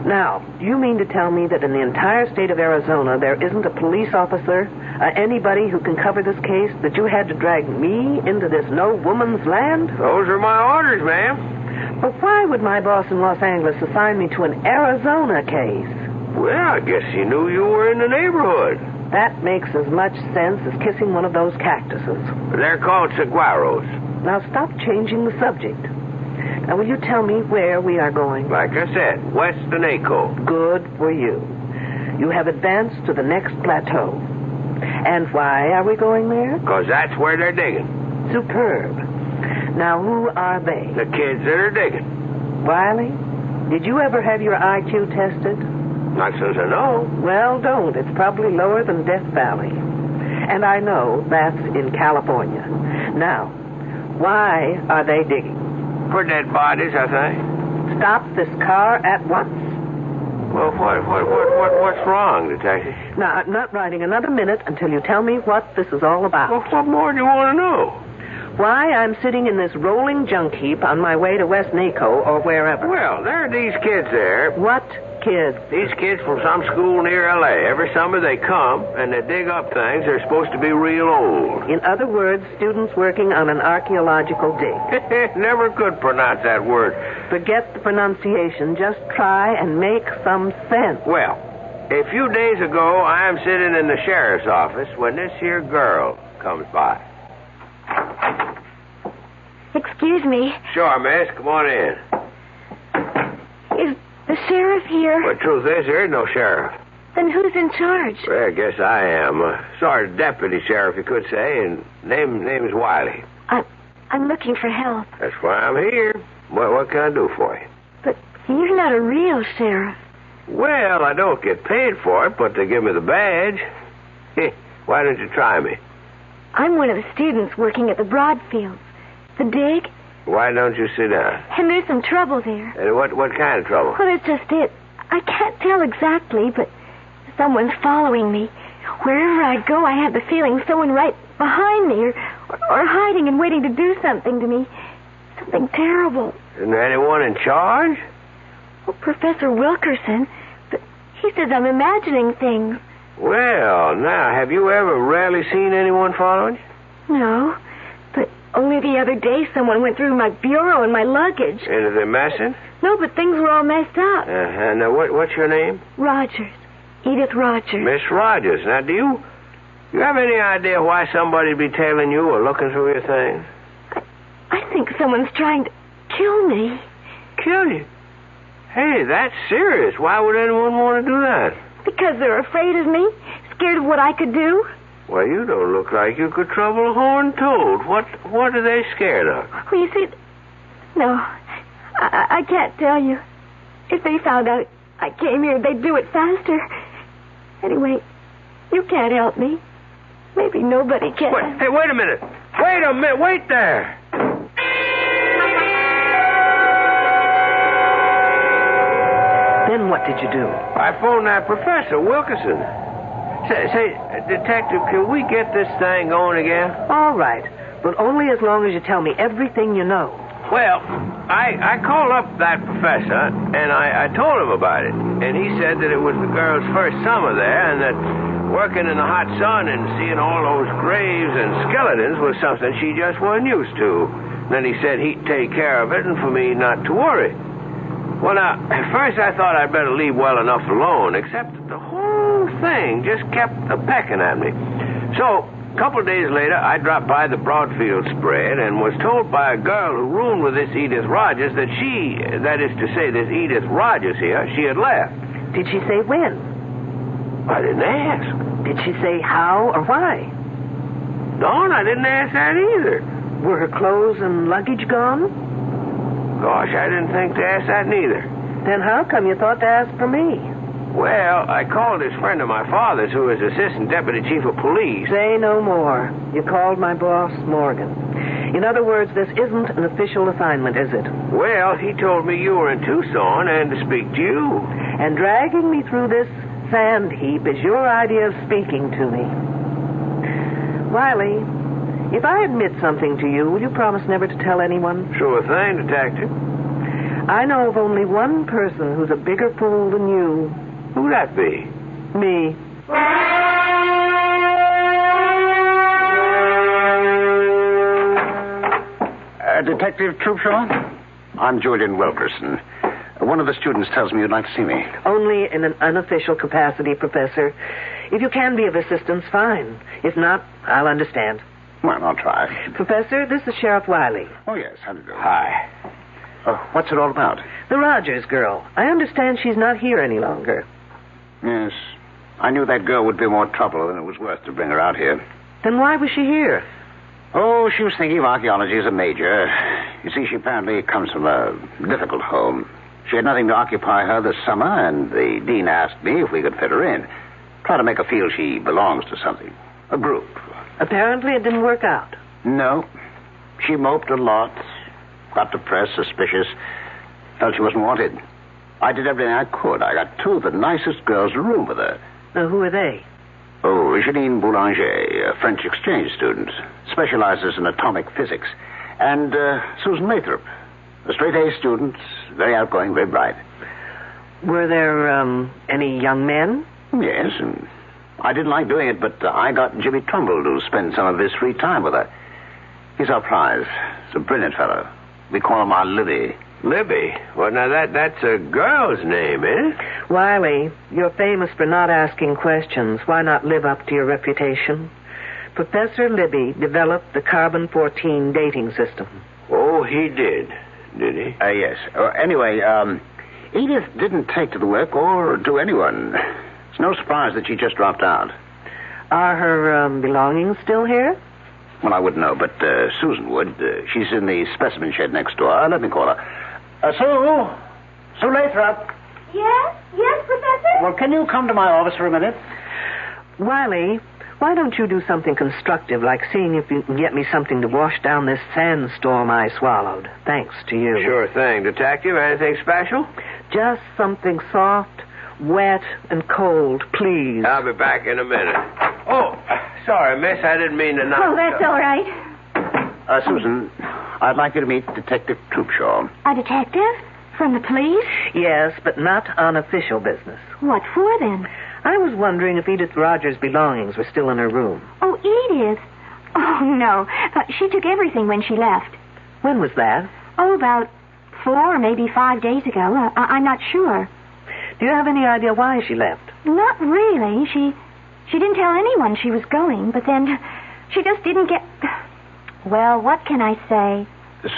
Now, do you mean to tell me that in the entire state of Arizona there isn't a police officer, anybody who can cover this case, that you had to drag me into this no-woman's land? Those are my orders, ma'am. But why would my boss in Los Angeles assign me to an Arizona case? Well, I guess he knew you were in the neighborhood. That makes as much sense as kissing one of those cactuses. They're called saguaros. Now stop changing the subject. Now, will you tell me where we are going? Like I said, west of NACO. Good for you. You have advanced to the next plateau. And why are we going there? Because that's where they're digging. Superb. Now, who are they? The kids that are digging. Wiley, did you ever have your IQ tested? Not since I know. Well, don't. It's probably lower than Death Valley. And I know that's in California. Now, why are they digging? For dead bodies, I think. Stop this car at once. Well, what's wrong, Detective? Now, I'm not riding another minute until you tell me what this is all about. Well, what more do you want to know? Why I'm sitting in this rolling junk heap on my way to West NACO or wherever. Well, there are these kids there. What kids? These kids from some school near L.A. Every summer they come, and they dig up things that are supposed to be real old. In other words, students working on an archaeological dig. Never could pronounce that word. Forget the pronunciation. Just try and make some sense. Well, a few days ago, I am sitting in the sheriff's office when this here girl comes by. Excuse me. Sure, miss. Come on in. Is the sheriff here? Well, the truth is, there is no sheriff. Then who's in charge? Well, I guess I am. Sergeant Deputy Sheriff, you could say, and name's Wiley. I'm looking for help. That's why I'm here. What can I do for you? But you're not a real sheriff. Well, I don't get paid for it, but they give me the badge. Why don't you try me? I'm one of the students working at the Broadfields. The dig. Why don't you sit down? And there's some trouble there. And what kind of trouble? Well, it's just it. I can't tell exactly, but someone's following me. Wherever I go, I have the feeling someone right behind me or hiding and waiting to do something to me. Something terrible. Isn't there anyone in charge? Well, Professor Wilkerson, but he says I'm imagining things. Well, now, have you ever really seen anyone following you? No, but only the other day someone went through my bureau and my luggage. And are they messing? No, but things were all messed up. Now, what's your name? Rogers. Edith Rogers. Miss Rogers. Now, do you have any idea why somebody'd be tailing you or looking through your things? I think someone's trying to kill me. Kill you? Hey, that's serious. Why would anyone want to do that? Because they're afraid of me, scared of what I could do. Well, you don't look like you could trouble a horned toad. What are they scared of? Well, you see, no, I can't tell you. If they found out I came here, they'd do it faster. Anyway, you can't help me. Maybe nobody can. Wait a minute. Wait there. Then what did you do? I phoned that Professor Wilkerson. Say, Detective, can we get this thing going again? All right, but only as long as you tell me everything you know. Well, I called up that professor, and I told him about it. And he said that it was the girl's first summer there, and that working in the hot sun and seeing all those graves and skeletons was something she just wasn't used to. Then he said he'd take care of it and for me not to worry. Well, now, at first I thought I'd better leave well enough alone, except that the whole thing just kept a-pecking at me. So, a couple of days later, I dropped by the Broadfield spread and was told by a girl who roomed with this Edith Rogers that that is to say, this Edith Rogers here, she had left. Did she say when? I didn't ask. Did she say how or why? No, I didn't ask that either. Were her clothes and luggage gone? Gosh, I didn't think to ask that neither. Then how come you thought to ask for me? Well, I called this friend of my father's who is Assistant Deputy Chief of Police. Say no more. You called my boss, Morgan. In other words, this isn't an official assignment, is it? Well, he told me you were in Tucson and to speak to you. And dragging me through this sand heap is your idea of speaking to me. Wiley, if I admit something to you, will you promise never to tell anyone? Sure thing, Detective. I know of only one person who's a bigger fool than you. Who'd that be? Me. Detective Troopshaw? I'm Julian Wilkerson. One of the students tells me you'd like to see me. Only in an unofficial capacity, Professor. If you can be of assistance, fine. If not, I'll understand. Well, I'll try. Professor, this is Sheriff Wiley. Oh, yes. How do you do? Hi. What's it all about? The Rogers girl. I understand she's not here any longer. Yes. I knew that girl would be more trouble than it was worth to bring her out here. Then why was she here? Oh, she was thinking of archaeology as a major. You see, she apparently comes from a difficult home. She had nothing to occupy her this summer, and the dean asked me if we could fit her in. Try to make her feel she belongs to something. A group. Apparently it didn't work out. No. She moped a lot. Got depressed, suspicious. Felt she wasn't wanted. I did everything I could. I got two of the nicest girls to room with her. Who are they? Oh, Janine Boulanger, a French exchange student. Specializes in atomic physics. And Susan Lathrop, a straight-A student. Very outgoing, very bright. Were there any young men? Yes, and I didn't like doing it, but I got Jimmy Trumbull to spend some of his free time with her. He's our prize. He's a brilliant fellow. We call him our Libby. Libby? Well, now that's a girl's name, eh? Wiley, you're famous for not asking questions. Why not live up to your reputation? Professor Libby developed the carbon-14 dating system. Oh, he did he? Yes. Anyway, Edith didn't take to the work or to anyone. It's no surprise that she just dropped out. Are her belongings still here? Well, I wouldn't know, but Susan would. She's in the specimen shed next door. Let me call her. Sue Lathrop. Yes, Professor? Well, can you come to my office for a minute? Wiley, why don't you do something constructive, like seeing if you can get me something to wash down this sandstorm I swallowed, thanks to you. Sure thing. Detective, anything special? Just something soft, wet, and cold, please. I'll be back in a minute. Oh, sorry, miss. I didn't mean to knock. Oh, that's all right. Susan, I'd like you to meet Detective Troopshaw. A detective? From the police? Yes, but not on official business. What for, then? I was wondering if Edith Rogers' belongings were still in her room. Oh, Edith? Oh, no. She took everything when she left. When was that? Oh, about 4 or maybe 5 days ago. I'm not sure. Do you have any idea why she left? Not really. She didn't tell anyone she was going, but then she just didn't get... Well, what can I say?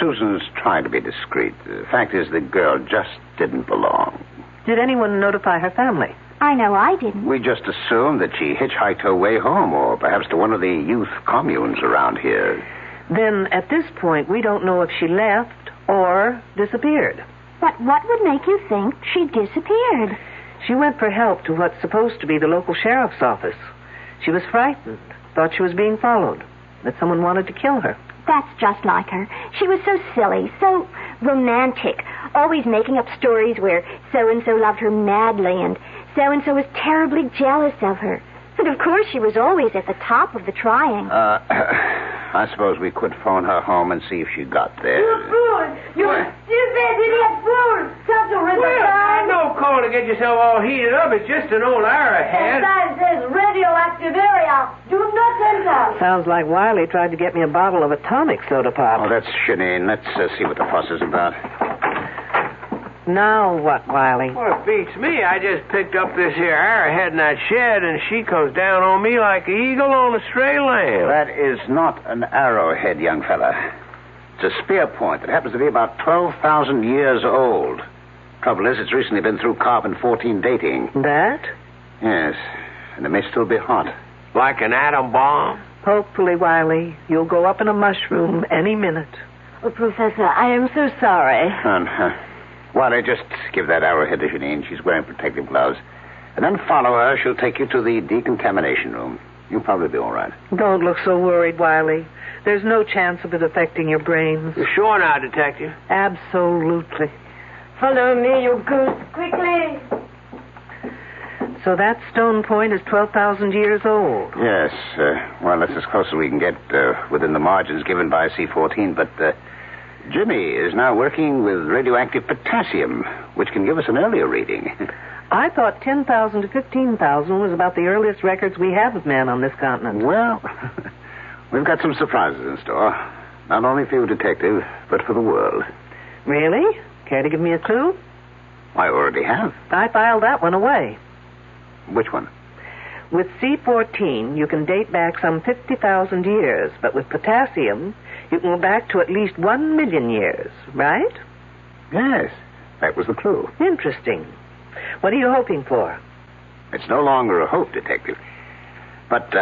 Susan's trying to be discreet. The fact is, the girl just didn't belong. Did anyone notify her family? I know I didn't. We just assumed that she hitchhiked her way home, or perhaps to one of the youth communes around here. Then, at this point, we don't know if she left or disappeared. But what would make you think she disappeared? She went for help to what's supposed to be the local sheriff's office. She was frightened, thought she was being followed, that someone wanted to kill her. That's just like her. She was so silly, so romantic, always making up stories where so-and-so loved her madly and so-and-so was terribly jealous of her. And of course she was always at the top of the trying. I suppose we could phone her home and see if she got there. You fool! You stupid idiot fool! Such a Well, no call to get yourself all heated up. It's just an old arrowhead. Sign says radioactive area. Do not enter. Sounds like Wiley tried to get me a bottle of atomic soda pop. Oh, that's Shanine. Let's see what the fuss is about. Now what, Wiley? Well, it beats me. I just picked up this here arrowhead in that shed, and she comes down on me like an eagle on a stray lamb. That is not an arrowhead, young fella. It's a spear point that happens to be about 12,000 years old. Trouble is, it's recently been through carbon-14 dating. That? Yes, and it may still be hot. Like an atom bomb? Hopefully, Wiley, you'll go up in a mushroom any minute. Oh, Professor, I am so sorry. Wiley, just give that arrowhead to Janine. She's wearing protective gloves. And then follow her. She'll take you to the decontamination room. You'll probably be all right. Don't look so worried, Wiley. There's no chance of it affecting your brains. You're sure now, Detective? Absolutely. Follow me, you goose, quickly. So that stone point is 12,000 years old. Yes. Well, that's as close as we can get within the margins given by C14. But Jimmy is now working with radioactive potassium, which can give us an earlier reading. I thought 10,000 to 15,000 was about the earliest records we have of man on this continent. Well, we've got some surprises in store. Not only for you, Detective, but for the world. Really? Care to give me a clue? I already have. I filed that one away. Which one? With C14, you can date back some 50,000 years, but with potassium, you can go back to at least 1 million years, right? Yes, that was the clue. Interesting. What are you hoping for? It's no longer a hope, Detective. But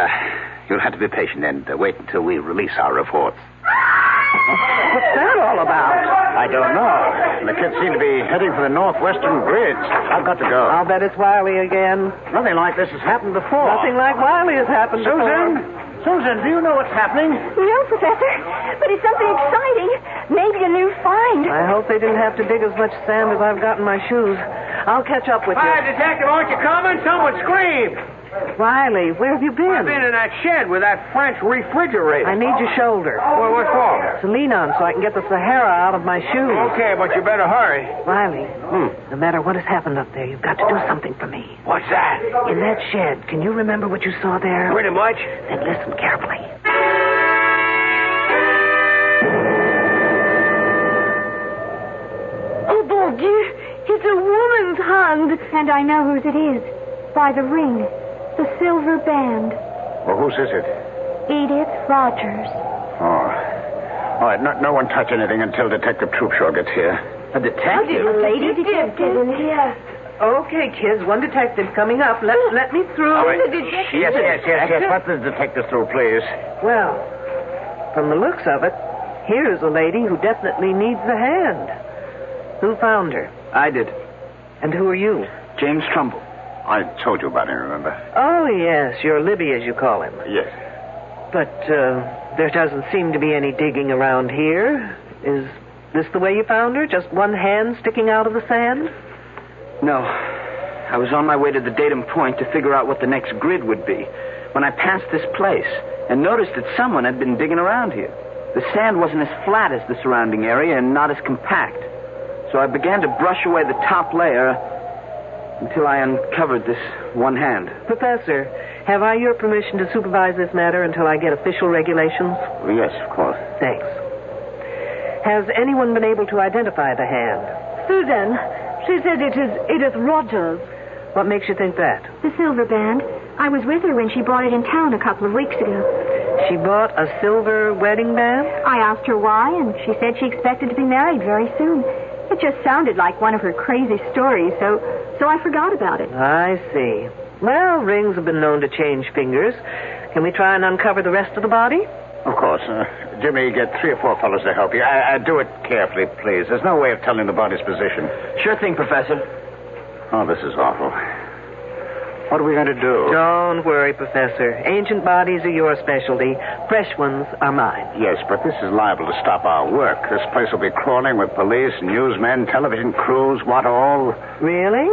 you'll have to be patient and wait until we release our reports. What's that all about? I don't know. The kids seem to be heading for the northwestern bridge. I've got to go. I'll bet it's Wiley again. Nothing like this has happened before. Nothing like Wiley has happened Susan? before. Susan, do you know what's happening? No, Professor, but it's something exciting. Maybe a new find. I hope they didn't have to dig as much sand as I've got in my shoes. I'll catch up with you. Hi, Detective, aren't you coming? Someone screamed. Riley, where have you been? I've been in that shed with that French refrigerator. I need your shoulder. Well, what for? To lean on so I can get the Sahara out of my shoes. Okay, but you better hurry. Riley, no matter what has happened up there, you've got to do something for me. What's that? In that shed, can you remember what you saw there? Pretty much. Then listen carefully. Oh, mon Dieu, it's a woman's hand. And I know whose it is. By the ring. The silver band. Well, whose is it? Edith Rogers. Oh. All right, no one touch anything until Detective Troopshaw gets here. A detective? A lady detective in here. Okay, kids, one detective coming up. Let me through. All right. Yes. Let the detective through, please. Well, from the looks of it, here's a lady who definitely needs a hand. Who found her? I did. And who are you? James Trumbull. I told you about him, remember? Oh, yes, you're Libby, as you call him. Yes. But there doesn't seem to be any digging around here. Is this the way you found her? Just one hand sticking out of the sand? No. I was on my way to the datum point to figure out what the next grid would be when I passed this place and noticed that someone had been digging around here. The sand wasn't as flat as the surrounding area and not as compact. So I began to brush away the top layer until I uncovered this one hand. Professor, have I your permission to supervise this matter until I get official regulations? Yes, of course. Thanks. Has anyone been able to identify the hand? Susan, she said it is Edith Rogers. What makes you think that? The silver band. I was with her when she bought it in town a couple of weeks ago. She bought a silver wedding band? I asked her why, and she said she expected to be married very soon. It just sounded like one of her crazy stories, so I forgot about it. I see. Well, rings have been known to change fingers. Can we try and uncover the rest of the body? Of course. Jimmy, get 3 or 4 fellows to help you. Do it carefully, please. There's no way of telling the body's position. Sure thing, Professor. Oh, this is awful. What are we going to do? Don't worry, Professor. Ancient bodies are your specialty. Fresh ones are mine. Yes, but this is liable to stop our work. This place will be crawling with police, newsmen, television crews, what all. Really?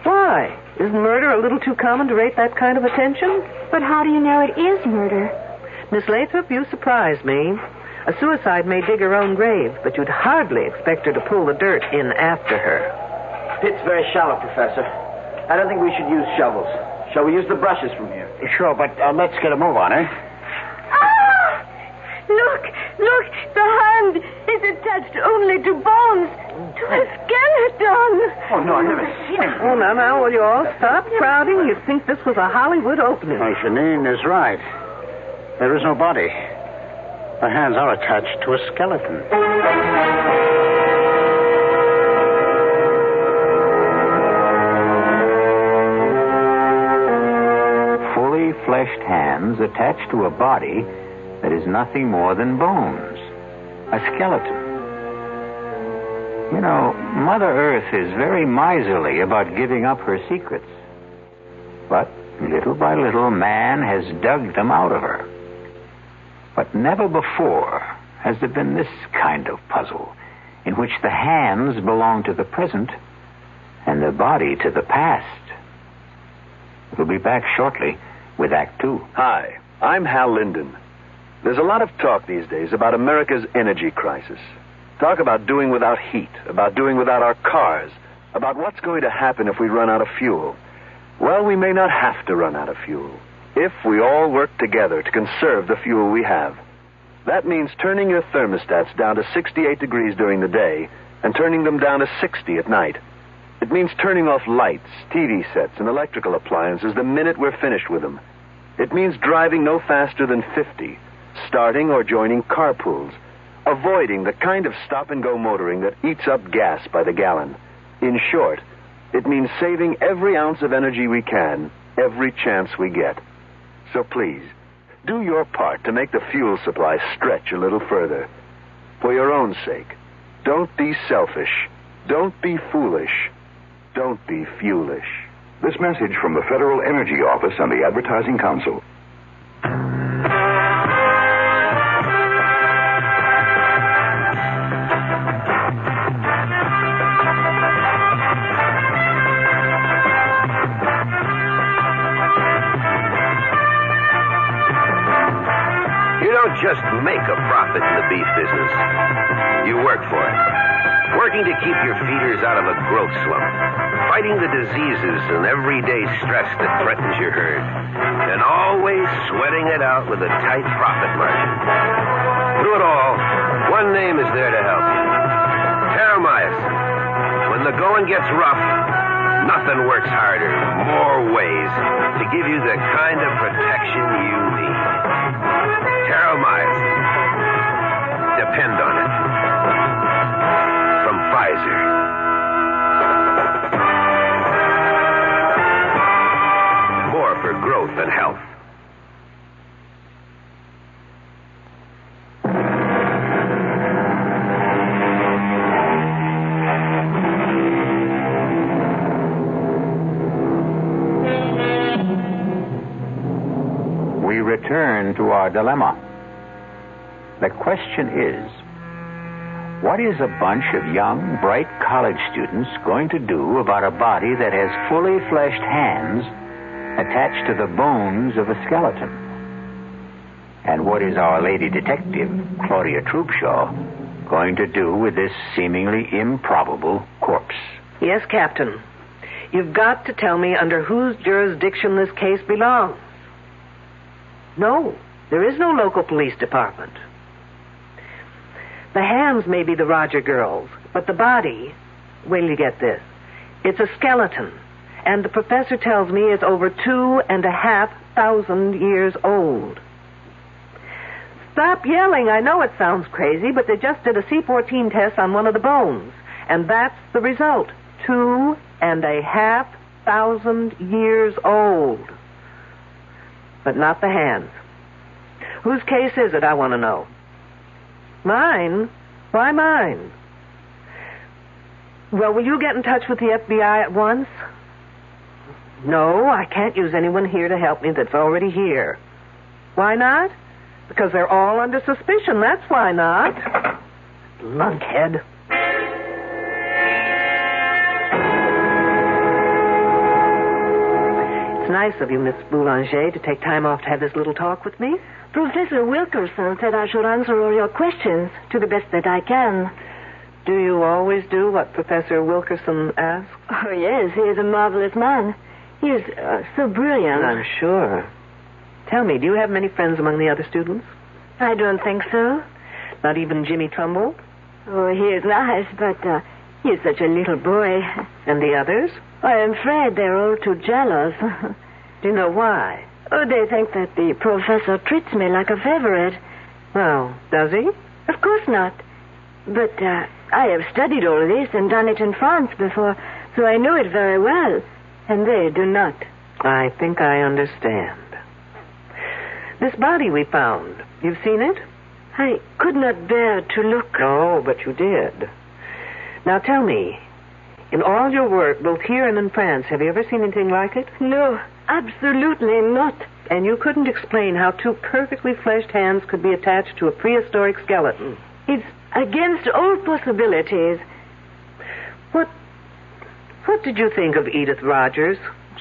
Why? Isn't murder a little too common to rate that kind of attention? But how do you know it is murder? Miss Lathrop, you surprise me. A suicide may dig her own grave, but you'd hardly expect her to pull the dirt in after her. Pit's very shallow, Professor. I don't think we should use shovels. Shall we use the brushes from here? Sure, but let's get a move on, eh? Ah! Look, the hand is attached only to bones, to a skeleton. Oh, no, I've never seen it. Oh, now, will you all stop crowding? You'd think this was a Hollywood opening. Oh, Janine is right. There is no body. The hands are attached to a skeleton. Fully fleshed hands attached to a body that is nothing more than bones. A skeleton. You know, Mother Earth is very miserly about giving up her secrets. But little by little, man has dug them out of her. But never before has there been this kind of puzzle, in which the hands belong to the present and the body to the past. We'll be back shortly with Act 2. Hi, I'm Hal Linden. There's a lot of talk these days about America's energy crisis. Talk about doing without heat, about doing without our cars, about what's going to happen if we run out of fuel. Well, we may not have to run out of fuel if we all work together to conserve the fuel we have. That means turning your thermostats down to 68 degrees during the day and turning them down to 60 at night. It means turning off lights, TV sets, and electrical appliances the minute we're finished with them. It means driving no faster than 50, starting or joining carpools, avoiding the kind of stop-and-go motoring that eats up gas by the gallon. In short, it means saving every ounce of energy we can, every chance we get. So please, do your part to make the fuel supply stretch a little further. For your own sake, don't be selfish. Don't be foolish. Don't be fuelish. This message from the Federal Energy Office and the Advertising Council. You don't just make a profit in the beef business. You work for it. Working to keep your feeders out of a growth slump. Fighting the diseases and everyday stress that threatens your herd. And always sweating it out with a tight profit margin. Through it all, one name is there to help you. Terramycin. When the going gets rough, nothing works harder, more ways, to give you the kind of protection you need. Terramycin. Depend on it. From Pfizer. More for growth and health. We return to our dilemma. The question is, what is a bunch of young, bright college students going to do about a body that has fully fleshed hands attached to the bones of a skeleton? And what is our lady detective, Claudia Troopshaw, going to do with this seemingly improbable corpse? Yes, Captain. You've got to tell me under whose jurisdiction this case belongs. No, there is no local police department. The hands may be the Roger girls, but the body, wait till you get this, it's a skeleton, and the professor tells me it's over 2,500 years old. Stop yelling. I know it sounds crazy, but they just did a C14 test on one of the bones, and that's the result. 2,500 years old. But not the hands. Whose case is it, I want to know? Mine? Why mine? Well, will you get in touch with the FBI at once? No, I can't use anyone here to help me that's already here. Why not? Because they're all under suspicion, that's why not. Lunkhead. It's nice of you, Miss Boulanger, to take time off to have this little talk with me. Professor Wilkerson said I should answer all your questions to the best that I can. Do you always do what Professor Wilkerson asks? Oh, yes, he is a marvelous man. He is so brilliant. I'm sure. Tell me, do you have many friends among the other students? I don't think so. Not even Jimmy Trumbull? Oh, he is nice, but he is such a little boy. And the others? I am afraid they're all too jealous. Do you know why? Oh, they think that the professor treats me like a favorite. Well, does he? Of course not. But I have studied all this and done it in France before, so I know it very well. And they do not. I think I understand. This body we found, you've seen it? I could not bear to look. Oh, but you did. Now tell me, in all your work, both here and in France, have you ever seen anything like it? No, absolutely not. And you couldn't explain how two perfectly fleshed hands could be attached to a prehistoric skeleton? It's against all possibilities. What did you think of Edith Rogers?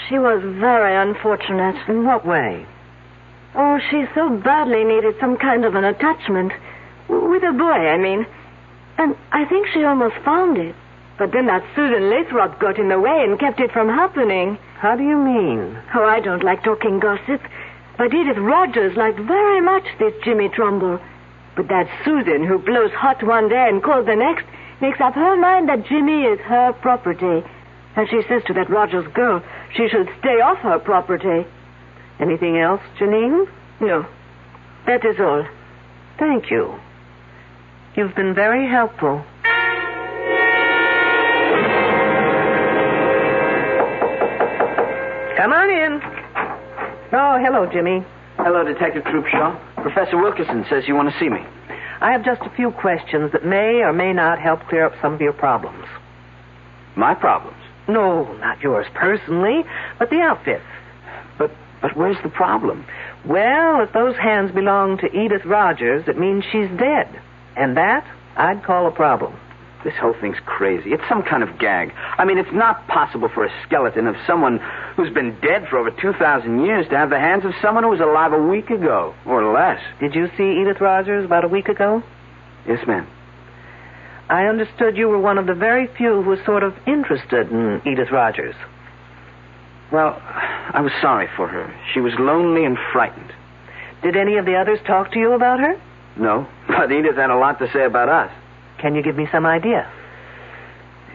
She was very unfortunate. In what way? Oh, she so badly needed some kind of an attachment. With a boy, I mean. And I think she almost found it. But then that Susan Lathrop got in the way and kept it from happening. How do you mean? Oh, I don't like talking gossip. But Edith Rogers liked very much this Jimmy Trumbull. But that Susan, who blows hot one day and cold the next, makes up her mind that Jimmy is her property. And she says to that Rogers girl she should stay off her property. Anything else, Janine? No. That is all. Thank you. You've been very helpful. Come on in. Oh, hello, Jimmy. Hello, Detective Troopshaw. Professor Wilkerson says you want to see me. I have just a few questions that may or may not help clear up some of your problems. My problems? No, not yours personally, but the outfit. But where's the problem? Well, if those hands belong to Edith Rogers, it means she's dead. And that, I'd call a problem. This whole thing's crazy. It's some kind of gag. I mean, it's not possible for a skeleton of someone who's been dead for over 2,000 years to have the hands of someone who was alive a week ago, or less. Did you see Edith Rogers about a week ago? Yes, ma'am. I understood you were one of the very few who was sort of interested in Edith Rogers. Well, I was sorry for her. She was lonely and frightened. Did any of the others talk to you about her? No, but Edith had a lot to say about us. Can you give me some idea?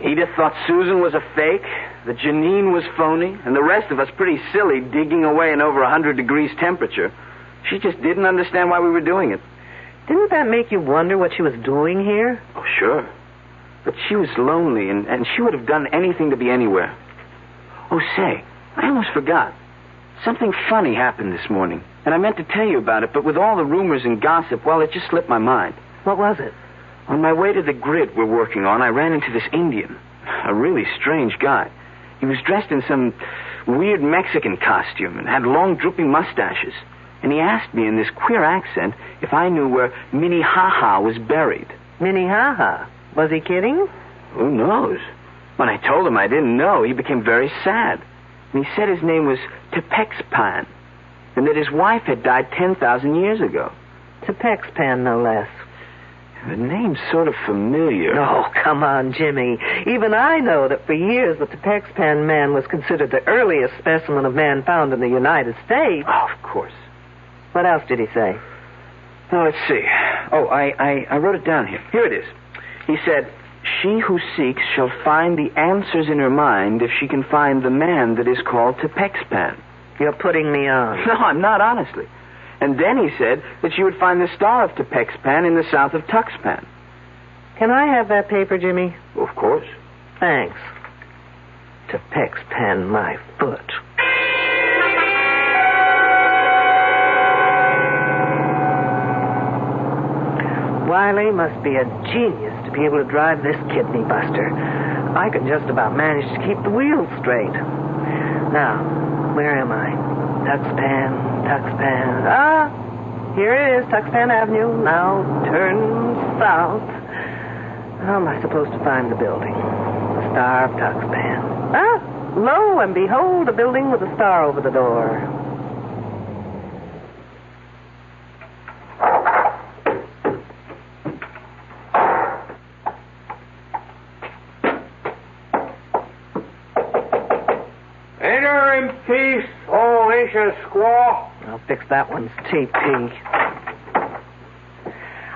Edith thought Susan was a fake, that Janine was phony, and the rest of us pretty silly digging away in over 100 degrees temperature. She just didn't understand why we were doing it. Didn't that make you wonder what she was doing here? Oh, sure. But she was lonely, and she would have done anything to be anywhere. Oh, say, I almost forgot. Something funny happened this morning, and I meant to tell you about it, but with all the rumors and gossip, well, it just slipped my mind. What was it? On my way to the grid we're working on, I ran into this Indian. A really strange guy. He was dressed in some weird Mexican costume and had long drooping mustaches. And he asked me in this queer accent if I knew where Minnehaha was buried. Minnehaha? Was he kidding? Who knows? When I told him I didn't know, he became very sad. And he said his name was Tepexpan, and that his wife had died 10,000 years ago. Tepexpan, no less. The name's sort of familiar. Oh, come on, Jimmy. Even I know that for years the Tepexpan man was considered the earliest specimen of man found in the United States. Oh, of course. What else did he say? Now, let's see. Oh, I wrote it down here. Here it is. He said, "She who seeks shall find the answers in her mind if she can find the man that is called Tepexpan." You're putting me on. No, I'm not, honestly. And then he said that she would find the star of Tepexpan in the south of Tuxpan. Can I have that paper, Jimmy? Of course. Thanks. Tepexpan, my foot. Wiley must be a genius to be able to drive this kidney buster. I can just about manage to keep the wheels straight. Now, where am I? Tuxpan. Ah, here it is, Tuxpan Avenue. Now turn south. How am I supposed to find the building? The Star of Tuxpan. Ah, lo and behold, a building with a star over the door. Enter in peace, old ancient squaw. I'll fix that one's TP.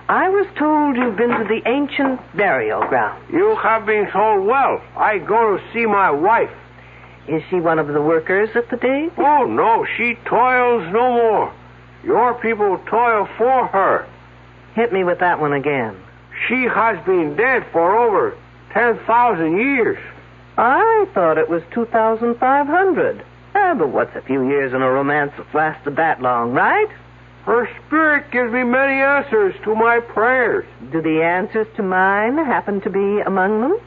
I was told you've been to the ancient burial ground. You have been told well. I go to see my wife. Is she one of the workers at the dig? Oh, no, she toils no more. Your people toil for her. Hit me with that one again. She has been dead for over 10,000 years. I thought it was 2,500. But what's a few years in a romance that lasted that long, right? Her spirit gives me many answers to my prayers. Do the answers to mine happen to be among them?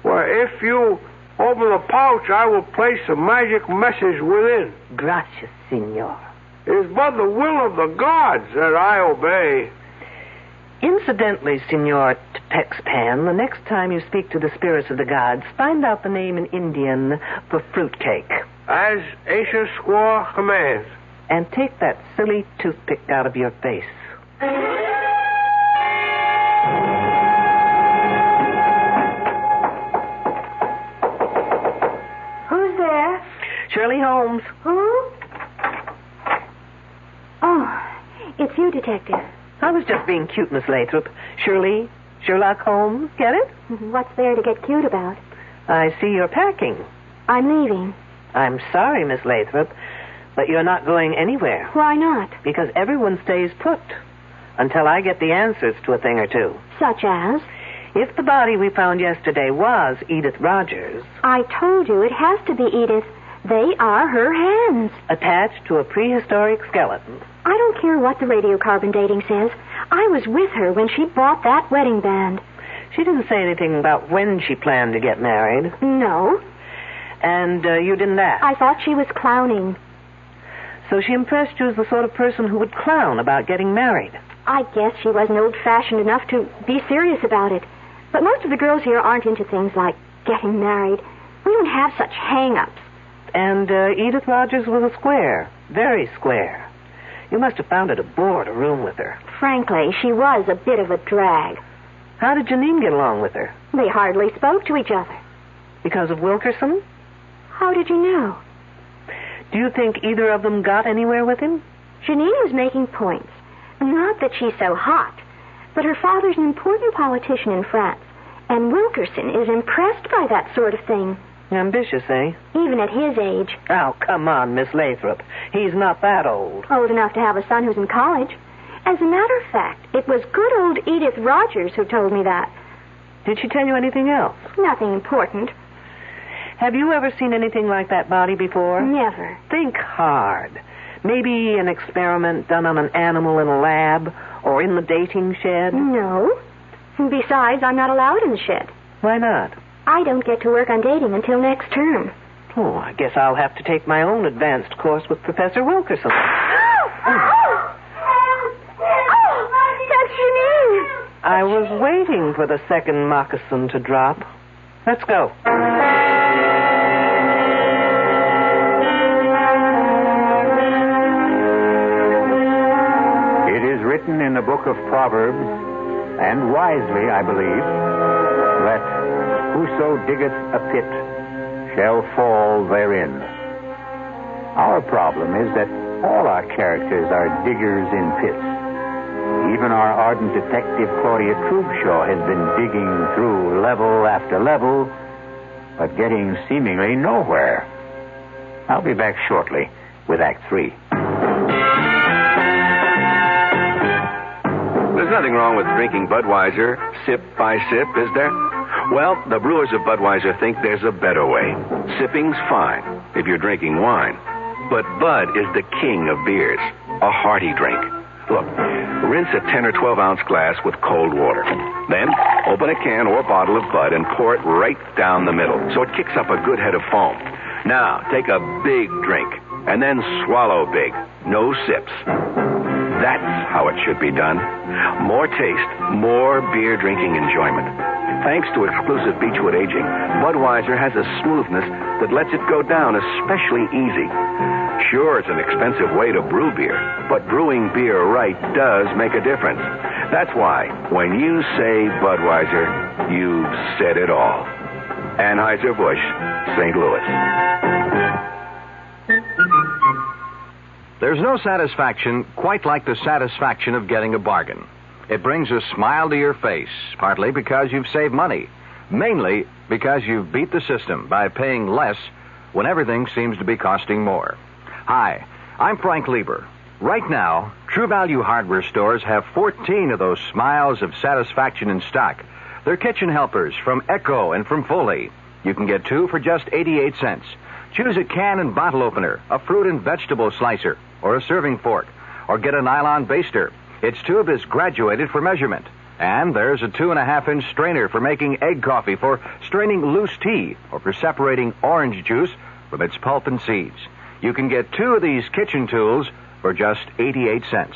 Well, if you open the pouch, I will place a magic message within. Gracias, senor. It is but the will of the gods that I obey. Incidentally, Senor Tepexpan, the next time you speak to the spirits of the gods, find out the name in Indian for fruitcake. As ancient squaw commands. And take that silly toothpick out of your face. Who's there? Shirley Holmes. Who? Oh, it's you, Detective. I was just being cute, Miss Lathrop. Shirley, Sherlock Holmes, get it? What's there to get cute about? I see you're packing. I'm leaving. I'm sorry, Miss Lathrop, but you're not going anywhere. Why not? Because everyone stays put. until I get the answers to a thing or two. Such as? If the body we found yesterday was Edith Rogers... I told you it has to be Edith. They are her hands. Attached to a prehistoric skeleton. I don't care what the radiocarbon dating says. I was with her when she bought that wedding band. She didn't say anything about when she planned to get married. No. And you didn't ask? I thought she was clowning. So she impressed you as the sort of person who would clown about getting married? I guess she wasn't old-fashioned enough to be serious about it. But most of the girls here aren't into things like getting married. We don't have such hang-ups. And Edith Rogers was a square. Very square. You must have found it a bore to room with her. Frankly, she was a bit of a drag. How did Janine get along with her? They hardly spoke to each other. Because of Wilkerson? How did you know? Do you think either of them got anywhere with him? Janine was making points. Not that she's so hot, but her father's an important politician in France, and Wilkerson is impressed by that sort of thing. Ambitious, eh? Even at his age. Oh, come on, Miss Lathrop. He's not that old. Old enough to have a son who's in college. As a matter of fact, it was good old Edith Rogers who told me that. Did she tell you anything else? Nothing important. Have you ever seen anything like that body before? Never. Think hard. Maybe an experiment done on an animal in a lab or in the dating shed? No. Besides, I'm not allowed in the shed. Why not? I don't get to work on dating until next term. Oh, I guess I'll have to take my own advanced course with Professor Wilkerson. That's Janine. I was waiting for the second moccasin to drop. Let's go. It is written in the book of Proverbs, and wisely, I believe, that whoso diggeth a pit shall fall therein. Our problem is that all our characters are diggers in pits. Even our ardent detective Claudia Trubshaw has been digging through level after level, but getting seemingly nowhere. I'll be back shortly with Act 3. There's nothing wrong with drinking Budweiser sip by sip, is there? Well, the brewers of Budweiser think there's a better way. Sipping's fine if you're drinking wine. But Bud is the king of beers, a hearty drink. Look, rinse a 10 or 12-ounce glass with cold water. Then open a can or bottle of Bud and pour it right down the middle so it kicks up a good head of foam. Now, take a big drink and then swallow big. No sips. That's how it should be done. More taste, more beer drinking enjoyment. Thanks to exclusive Beechwood aging, Budweiser has a smoothness that lets it go down especially easy. Sure, it's an expensive way to brew beer, but brewing beer right does make a difference. That's why, when you say Budweiser, you've said it all. Anheuser-Busch, St. Louis. There's no satisfaction quite like the satisfaction of getting a bargain. It brings a smile to your face, partly because you've saved money, mainly because you've beat the system by paying less when everything seems to be costing more. Hi, I'm Frank Lieber. Right now, True Value hardware stores have 14 of those smiles of satisfaction in stock. They're kitchen helpers from Echo and from Foley. You can get 2 for just 88 cents. Choose a can and bottle opener, a fruit and vegetable slicer, or a serving fork, or get a nylon baster. Its tube is graduated for measurement. And there's a 2.5-inch strainer for making egg coffee, for straining loose tea, or for separating orange juice from its pulp and seeds. You can get 2 of these kitchen tools for just 88 cents.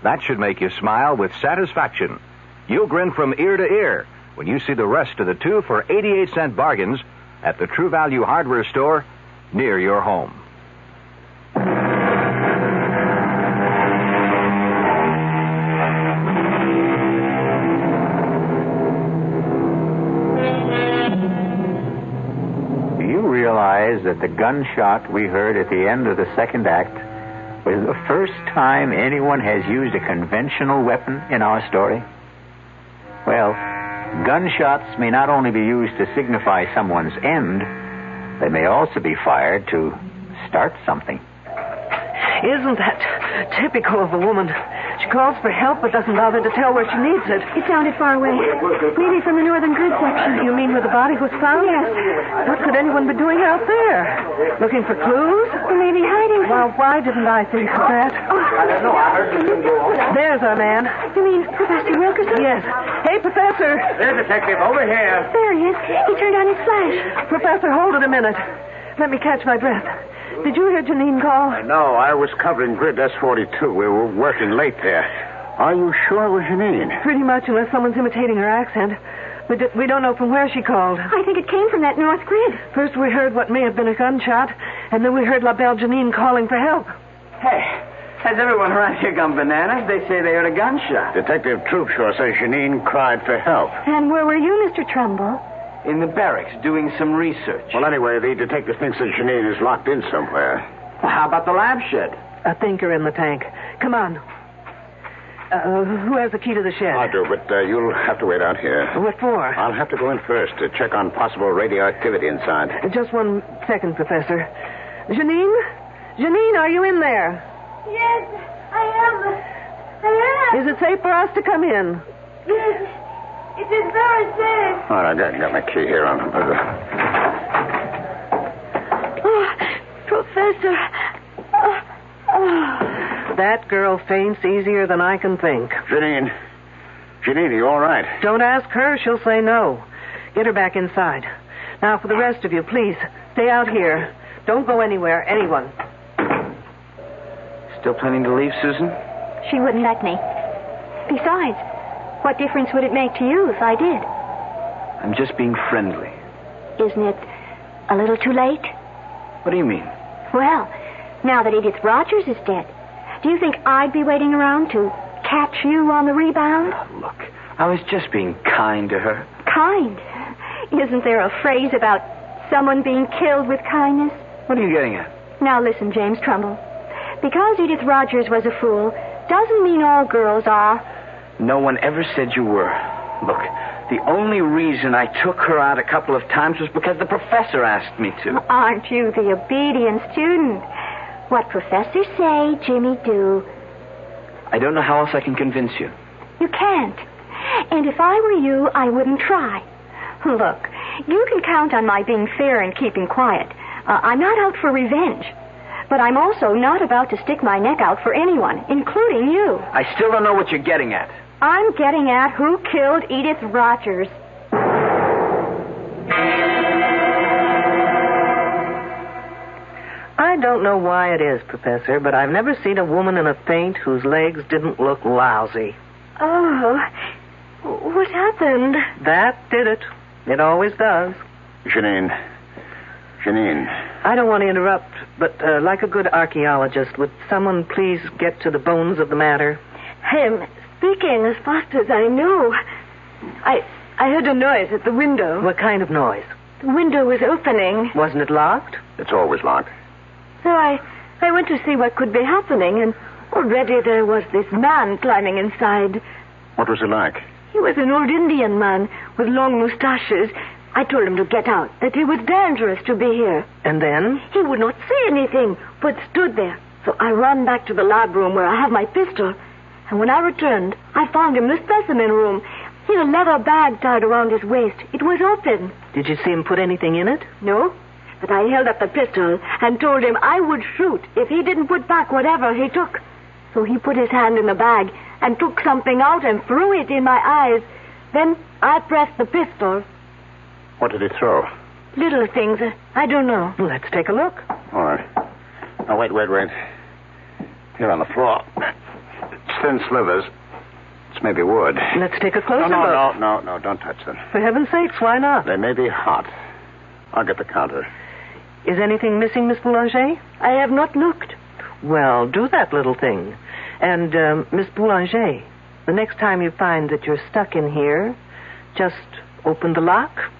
That should make you smile with satisfaction. You'll grin from ear to ear when you see the rest of the 2 for 88-cent bargains at the True Value hardware store near your home. That the gunshot we heard at the end of the second act was the first time anyone has used a conventional weapon in our story? Well, gunshots may not only be used to signify someone's end, they may also be fired to start something. Isn't that typical of a woman? She calls for help but doesn't bother to tell where she needs it. It sounded far away. Maybe from the northern grid section. You mean where the body was found? Yes. What could anyone be doing out there? Looking for clues? Or maybe hiding. Well, why didn't I think of that? I don't know. I heard something go on. There's our man. You mean Professor Wilkerson? Yes. Hey, Professor. There, Detective, over here. There he is. He turned on his flash. Professor, hold it a minute. Let me catch my breath. Did you hear Janine call? No, I was covering grid S42. We were working late there. Are you sure it was Janine? Pretty much, unless someone's imitating her accent. We don't know from where she called. I think it came from that north grid. First we heard what may have been a gunshot, and then we heard La Belle Janine calling for help. Hey, has everyone around here gone bananas? They say they heard a gunshot. Detective Troopshaw says Janine cried for help. And where were you, Mr. Trumbull? In the barracks, doing some research. Well, anyway, the detective thinks that Janine is locked in somewhere. Well, how about the lab shed? A thinker in the tank. Come on. Who has the key to the shed? I do, but you'll have to wait out here. What for? I'll have to go in first to check on possible radioactivity inside. Just 1 second, Professor. Janine? Janine, are you in there? Yes, I am. Is it safe for us to come in? Yes, it is very safe. All right, I got my key here. Oh, Professor. That girl faints easier than I can think. Janine, are you all right? Don't ask her. She'll say no. Get her back inside. Now, for the rest of you, please, stay out here. Don't go anywhere, anyone. Still planning to leave, Susan? She wouldn't let me. Besides, what difference would it make to you if I did? I'm just being friendly. Isn't it a little too late? What do you mean? Well, now that Edith Rogers is dead, do you think I'd be waiting around to catch you on the rebound? Look, I was just being kind to her. Kind? Isn't there a phrase about someone being killed with kindness? What are you getting at? Now listen, James Trumbull. Because Edith Rogers was a fool doesn't mean all girls are. No one ever said you were. Look, the only reason I took her out a couple of times was because the professor asked me to. Aren't you the obedient student? What professors say, Jimmy do. I don't know how else I can convince you. You can't. And if I were you, I wouldn't try. Look, you can count on my being fair and keeping quiet. I'm not out for revenge. But I'm also not about to stick my neck out for anyone, including you. I still don't know what you're getting at. I'm getting at who killed Edith Rogers. I don't know why it is, Professor, but I've never seen a woman in a faint whose legs didn't look lousy. Oh, what happened? That did it. It always does. Janine. I don't want to interrupt, but like a good archaeologist, would someone please get to the bones of the matter? I'm speaking as fast as I know. I heard a noise at the window. What kind of noise? The window was opening. Wasn't it locked? It's always locked. So I went to see what could be happening, and already there was this man climbing inside. What was he like? He was an old Indian man with long mustaches. I told him to get out, that it was dangerous to be here. And then? He would not say anything, but stood there. So I ran back to the lab room where I have my pistol. And when I returned, I found him in the specimen room. He had a leather bag tied around his waist. It was open. Did you see him put anything in it? No, but I held up the pistol and told him I would shoot if he didn't put back whatever he took. So he put his hand in the bag and took something out and threw it in my eyes. Then I pressed the pistol. What did he throw? Little things. I don't know. Let's take a look. All right. Now, wait. Here on the floor. It's thin slivers. It's maybe wood. Let's take a closer look. No, don't touch them. For heaven's sakes, why not? They may be hot. I'll get the counter. Is anything missing, Miss Boulanger? I have not looked. Well, do that little thing. And, Miss Boulanger, the next time you find that you're stuck in here, just open the lock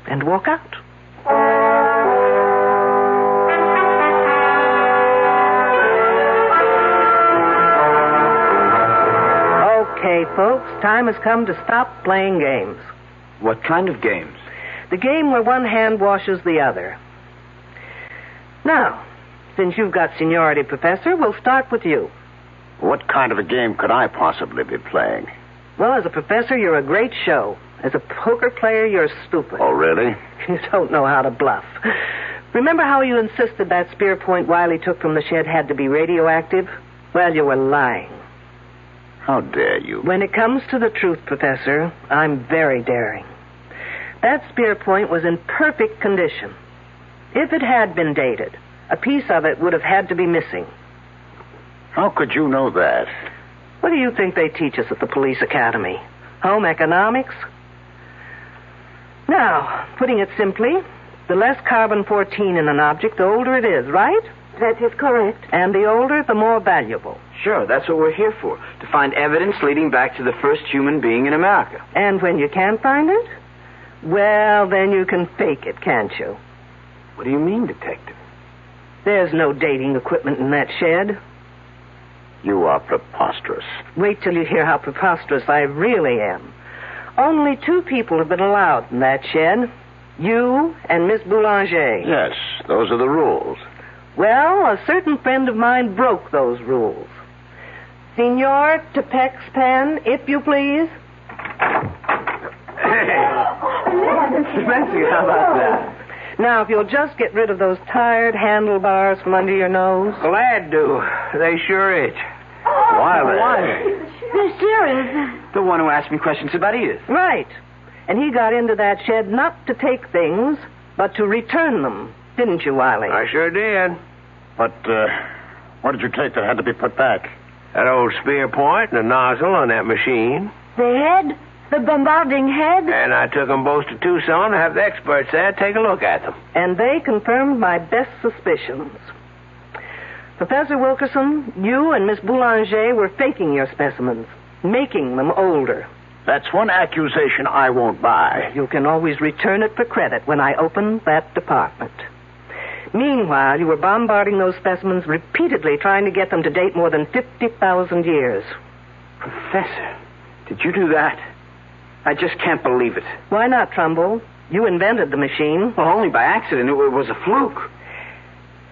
and walk out. Okay, folks, time has come to stop playing games. What kind of games? The game where one hand washes the other. Now, since you've got seniority, Professor, we'll start with you. What kind of a game could I possibly be playing? Well, as a professor, you're a great show. As a poker player, you're stupid. Oh, really? You don't know how to bluff. Remember how you insisted that spear point Wiley took from the shed had to be radioactive? Well, you were lying. How dare you? When it comes to the truth, Professor, I'm very daring. That spear point was in perfect condition. If it had been dated, a piece of it would have had to be missing. How could you know that? What do you think they teach us at the police academy? Home economics? Now, putting it simply, the less carbon-14 in an object, the older it is, right? That is correct. And the older, the more valuable. Sure, that's what we're here for. To find evidence leading back to the first human being in America. And when you can't find it? Well, then you can fake it, can't you? What do you mean, Detective? There's no dating equipment in that shed. You are preposterous. Wait till you hear how preposterous I really am. Only 2 people have been allowed in that shed. You and Miss Boulanger. Yes, those are the rules. Well, a certain friend of mine broke those rules. Senor Tepex Pen, if you please. Fancy, how about that? Now, if you'll just get rid of those tired handlebars from under your nose. Glad to. They sure itch. Wiley. They're serious. The one who asked me questions about Edith. Right. And he got into that shed not to take things, but to return them. Didn't you, Wiley? I sure did. But, what did you take that had to be put back? That old spear point and the nozzle on that machine. The head? The bombarding head? And I took them both to Tucson to have the experts there take a look at them. And they confirmed my best suspicions. Professor Wilkerson, you and Miss Boulanger were faking your specimens, making them older. That's one accusation I won't buy. You can always return it for credit when I open that department. Meanwhile, you were bombarding those specimens repeatedly, trying to get them to date more than 50,000 years. Professor, did you do that? I just can't believe it. Why not, Trumbull? You invented the machine. Well, only by accident. It was a fluke.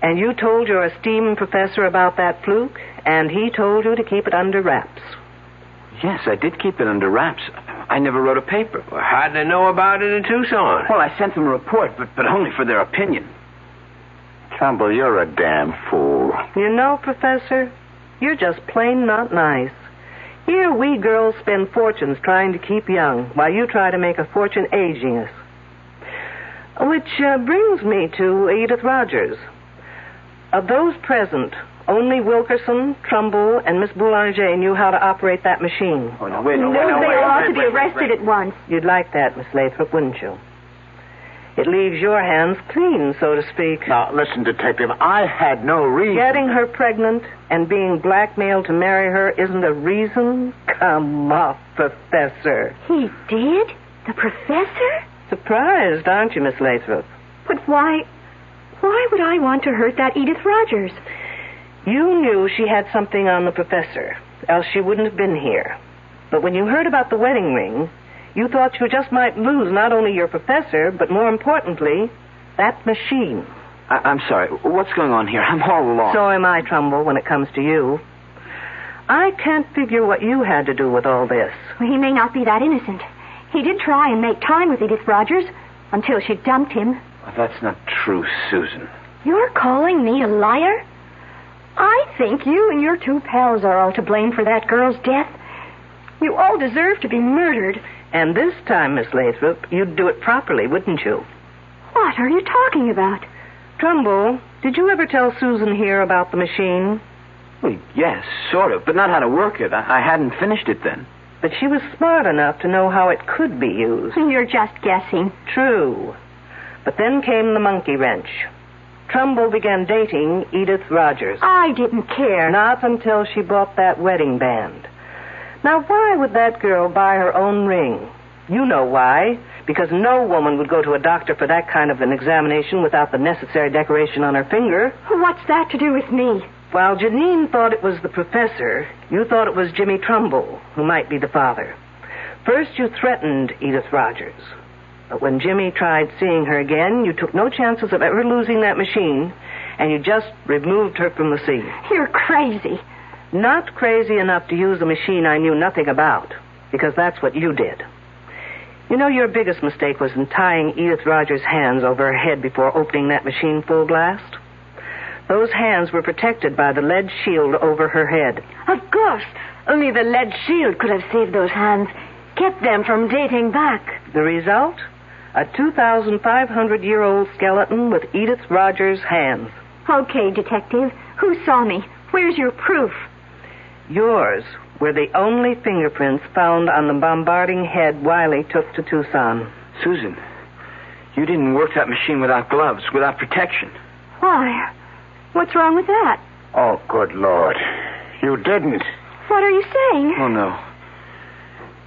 And you told your esteemed professor about that fluke, and he told you to keep it under wraps. Yes, I did keep it under wraps. I never wrote a paper. Well, how'd they know about it in Tucson? Well, I sent them a report, but only for their opinion. Trumbull, you're a damn fool. You know, Professor, you're just plain not nice. Here we girls spend fortunes trying to keep young, while you try to make a fortune aging us. Which brings me to Edith Rogers. Of those present, only Wilkerson, Trumbull, and Miss Boulanger knew how to operate that machine. Oh, no, wait. They ought to be arrested at once. You'd like that, Miss Lathrop, wouldn't you? It leaves your hands clean, so to speak. Now, listen, Detective, I had no reason. Getting her pregnant and being blackmailed to marry her isn't a reason? Come off, Professor. He did? The professor? Surprised, aren't you, Miss Lathrop? But why would I want to hurt that Edith Rogers? You knew she had something on the professor, else she wouldn't have been here. But when you heard about the wedding ring, you thought you just might lose not only your professor, but more importantly, that machine. I'm sorry. What's going on here? I'm all alone. So am I, Trumbull, when it comes to you. I can't figure what you had to do with all this. Well, he may not be that innocent. He did try and make time with Edith Rogers until she dumped him. Well, that's not true, Susan. You're calling me a liar? I think you and your 2 pals are all to blame for that girl's death. You all deserve to be murdered. And this time, Miss Lathrop, you'd do it properly, wouldn't you? What are you talking about? Trumbull, did you ever tell Susan here about the machine? Well, yes, sort of, but not how to work it. I hadn't finished it then. But she was smart enough to know how it could be used. You're just guessing. True. But then came the monkey wrench. Trumbull began dating Edith Rogers. I didn't care. Not until she bought that wedding band. Now, why would that girl buy her own ring? You know why. Because no woman would go to a doctor for that kind of an examination without the necessary decoration on her finger. What's that to do with me? While Janine thought it was the professor, you thought it was Jimmy Trumbull, who might be the father. First, you threatened Edith Rogers. But when Jimmy tried seeing her again, you took no chances of ever losing that machine, and you just removed her from the scene. You're crazy. Not crazy enough to use a machine I knew nothing about, because that's what you did. You know, your biggest mistake was in tying Edith Rogers' hands over her head before opening that machine full blast. Those hands were protected by the lead shield over her head. Of course. Only the lead shield could have saved those hands, kept them from dating back. The result? A 2,500-year-old skeleton with Edith Rogers' hands. Okay, Detective. Who saw me? Where's your proof? Yours were the only fingerprints found on the bombarding head Wiley took to Tucson. Susan, you didn't work that machine without gloves, without protection. Why? What's wrong with that? Oh, good Lord. You didn't. What are you saying? Oh, no.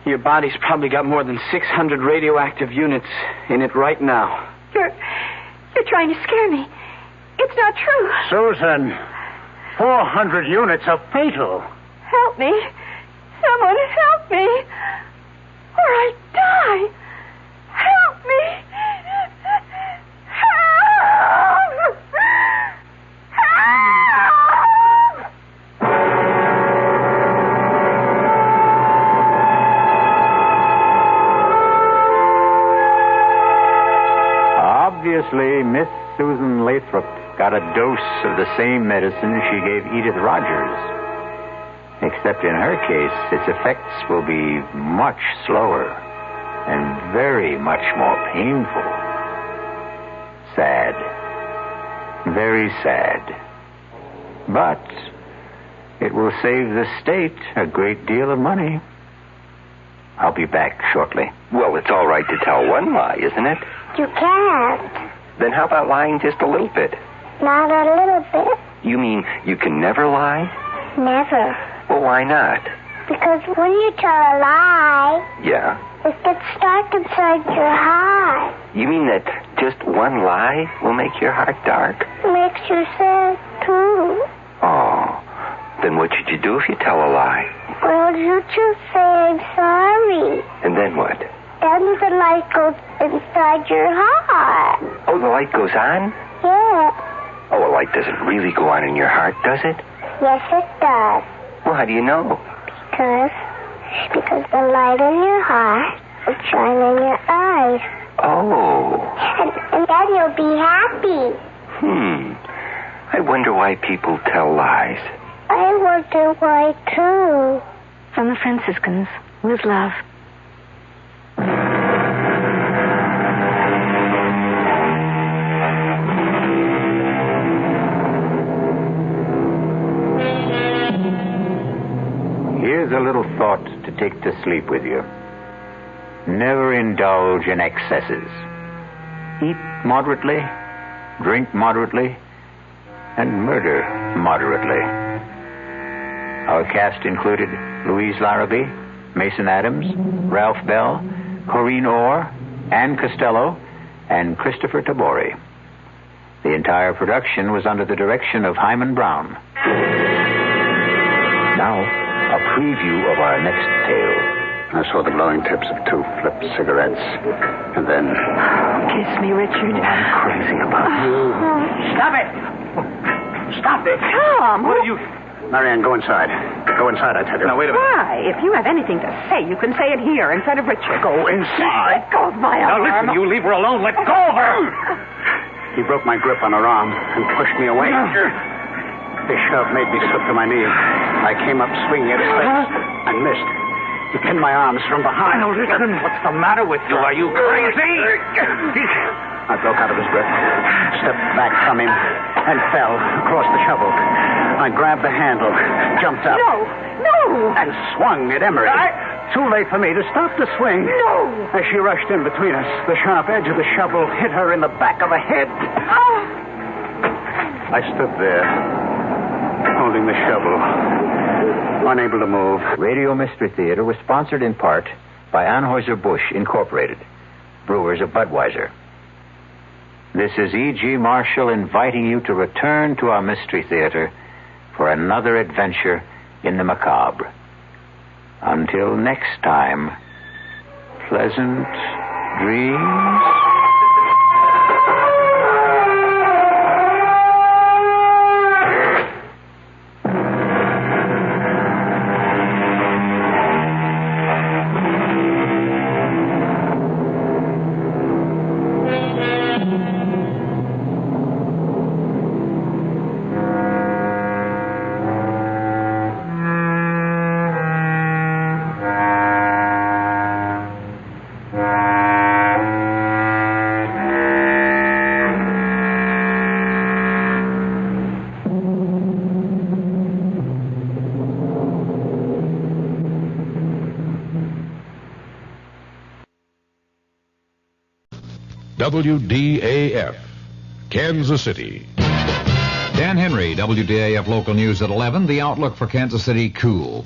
Your body's probably got more than 600 radioactive units in it right now. You're trying to scare me. It's not true. Susan, 400 units are fatal. Help me. Someone help me. Or I die. Help me. Help. Help. Obviously, Miss Susan Lathrop got a dose of the same medicine she gave Edith Rogers. Except in her case, its effects will be much slower and very much more painful. Sad. Very sad. But it will save the state a great deal of money. I'll be back shortly. Well, it's all right to tell one lie, isn't it? You can't. Then how about lying just a little bit? Not a little bit. You mean you can never lie? Never. Well, why not? Because when you tell a lie, Yeah? it gets dark inside your heart. You mean that just one lie will make your heart dark? It makes you sad, too. Oh, then what should you do if you tell a lie? Well, you just say I'm sorry. And then what? Then the light goes inside your heart. Oh, the light goes on? Yeah. Oh, a light doesn't really go on in your heart, does it? Yes, it does. Well, how do you know? Because the light in your heart will shine in your eyes. Oh. And then you'll be happy. I wonder why people tell lies. I wonder why, too. From the Franciscans, with love. Here's a little thought to take to sleep with you. Never indulge in excesses. Eat moderately, drink moderately, and murder moderately. Our cast included Louise Larrabee, Mason Adams, Ralph Bell, Corrine Orr, Ann Costello, and Christopher Tabori. The entire production was under the direction of Hyman Brown. Now, a preview of our next tale. I saw the glowing tips of two flipped cigarettes. And then... Kiss me, Richard. I'm crazy about you. Stop it! Stop it! Tom! What are you... Marianne, go inside. Go inside, I tell you. Now, wait a minute. Why? If you have anything to say, you can say it here in front of Richard. Go inside. Let go of my arm. Now, listen, you leave her alone. Let go of her. He broke my grip on her arm and pushed me away. His shove made me slip to my knees. I came up swinging at his face and missed. He pinned my arms from behind. Now, listen. What's the matter with you? Are you crazy? I broke out of his grip, stepped back from him, and fell across the shovel. I grabbed the handle, jumped up. No! And swung at Emery. Too late for me to stop the swing. No! As she rushed in between us, the sharp edge of the shovel hit her in the back of the head. Oh! I stood there, holding the shovel, unable to move. Radio Mystery Theater was sponsored in part by Anheuser-Busch Incorporated, brewers of Budweiser. This is E.G. Marshall inviting you to return to our Mystery Theater for another adventure in the macabre. Until next time, pleasant dreams. WDAF, Kansas City. Dan Henry, WDAF Local News at 11. The outlook for Kansas City, cool.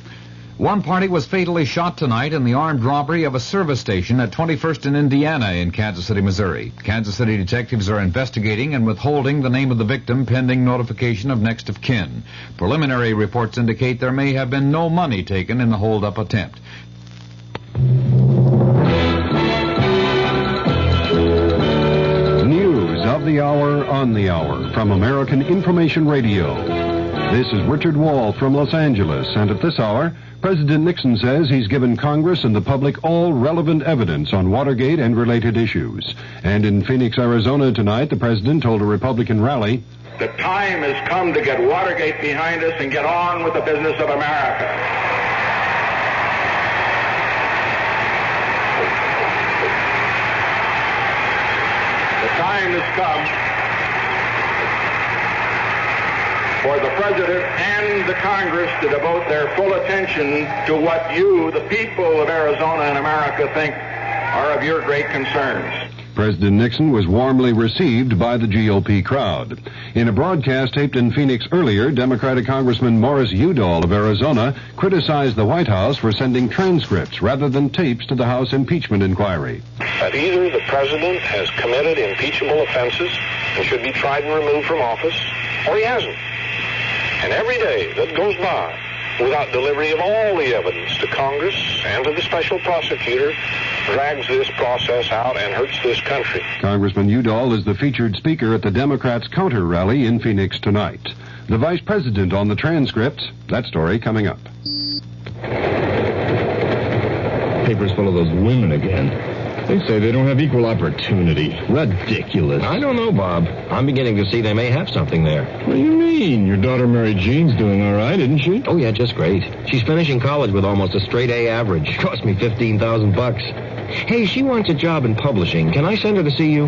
One party was fatally shot tonight in the armed robbery of a service station at 21st and Indiana in Kansas City, Missouri. Kansas City detectives are investigating and withholding the name of the victim pending notification of next of kin. Preliminary reports indicate there may have been no money taken in the hold-up attempt. News of the hour on the hour from American Information Radio. This is Richard Wall from Los Angeles, and at this hour, President Nixon says he's given Congress and the public all relevant evidence on Watergate and related issues. And in Phoenix, Arizona tonight, the president told a Republican rally, "The time has come to get Watergate behind us and get on with the business of America." The time has come for the President and the Congress to devote their full attention to what you, the people of Arizona and America, think are of your great concerns. President Nixon was warmly received by the GOP crowd. In a broadcast taped in Phoenix earlier, Democratic Congressman Morris Udall of Arizona criticized the White House for sending transcripts rather than tapes to the House impeachment inquiry. That either the President has committed impeachable offenses and should be tried and removed from office, or he hasn't. And every day that goes by without delivery of all the evidence to Congress and to the special prosecutor drags this process out and hurts this country. Congressman Udall is the featured speaker at the Democrats' counter rally in Phoenix tonight. The vice president on the transcripts, that story coming up. Paper's full of those women again. They say they don't have equal opportunity. Ridiculous. I don't know, Bob. I'm beginning to see they may have something there. What do you mean? Your daughter Mary Jean's doing all right, isn't she? Oh, yeah, just great. She's finishing college with almost a straight A average. Cost me $15,000. Hey, she wants a job in publishing. Can I send her to see you?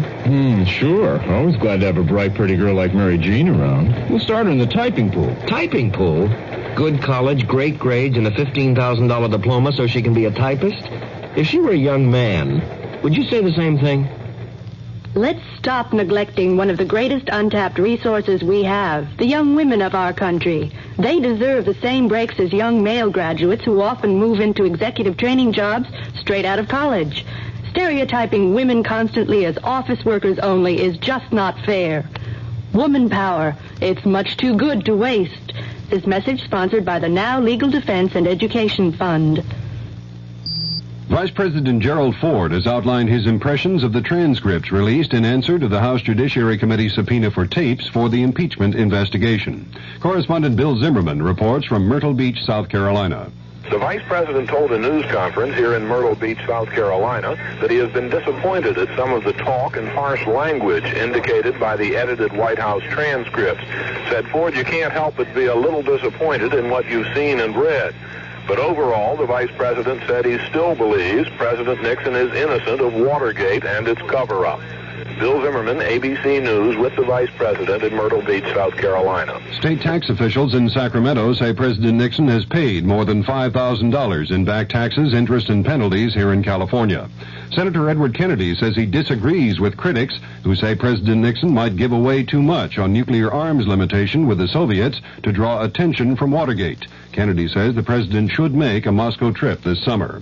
Sure. Always glad to have a bright, pretty girl like Mary Jean around. We'll start her in the typing pool. Typing pool? Good college, great grades, and a $15,000 diploma so she can be a typist? If she were a young man, would you say the same thing? Let's stop neglecting one of the greatest untapped resources we have, the young women of our country. They deserve the same breaks as young male graduates who often move into executive training jobs straight out of college. Stereotyping women constantly as office workers only is just not fair. Woman power, it's much too good to waste. This message sponsored by the Now Legal Defense and Education Fund. Vice President Gerald Ford has outlined his impressions of the transcripts released in answer to the House Judiciary Committee subpoena for tapes for the impeachment investigation. Correspondent Bill Zimmerman reports from Myrtle Beach, South Carolina. The Vice President told a news conference here in Myrtle Beach, South Carolina, that he has been disappointed at some of the talk and harsh language indicated by the edited White House transcripts. Said Ford, you can't help but be a little disappointed in what you've seen and read. But overall, the Vice President said he still believes President Nixon is innocent of Watergate and its cover-up. Bill Zimmerman, ABC News, with the Vice President in Myrtle Beach, South Carolina. State tax officials in Sacramento say President Nixon has paid more than $5,000 in back taxes, interest, and penalties here in California. Senator Edward Kennedy says he disagrees with critics who say President Nixon might give away too much on nuclear arms limitation with the Soviets to draw attention from Watergate. Kennedy says the president should make a Moscow trip this summer.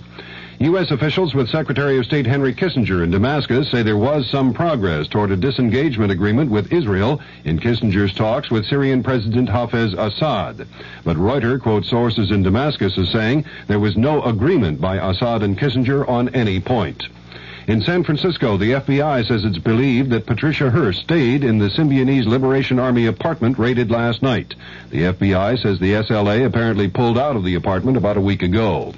U.S. officials with Secretary of State Henry Kissinger in Damascus say there was some progress toward a disengagement agreement with Israel in Kissinger's talks with Syrian President Hafez Assad. But Reuters quotes sources in Damascus as saying there was no agreement by Assad and Kissinger on any point. In San Francisco, the FBI says it's believed that Patricia Hearst stayed in the Symbionese Liberation Army apartment raided last night. The FBI says the SLA apparently pulled out of the apartment about a week ago.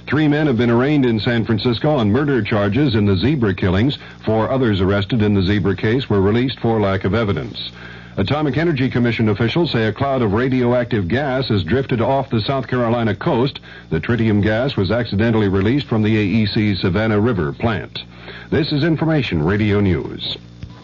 3 men have been arraigned in San Francisco on murder charges in the zebra killings. 4 others arrested in the zebra case were released for lack of evidence. Atomic Energy Commission officials say a cloud of radioactive gas has drifted off the South Carolina coast. The tritium gas was accidentally released from the AEC Savannah River plant. This is Information Radio News.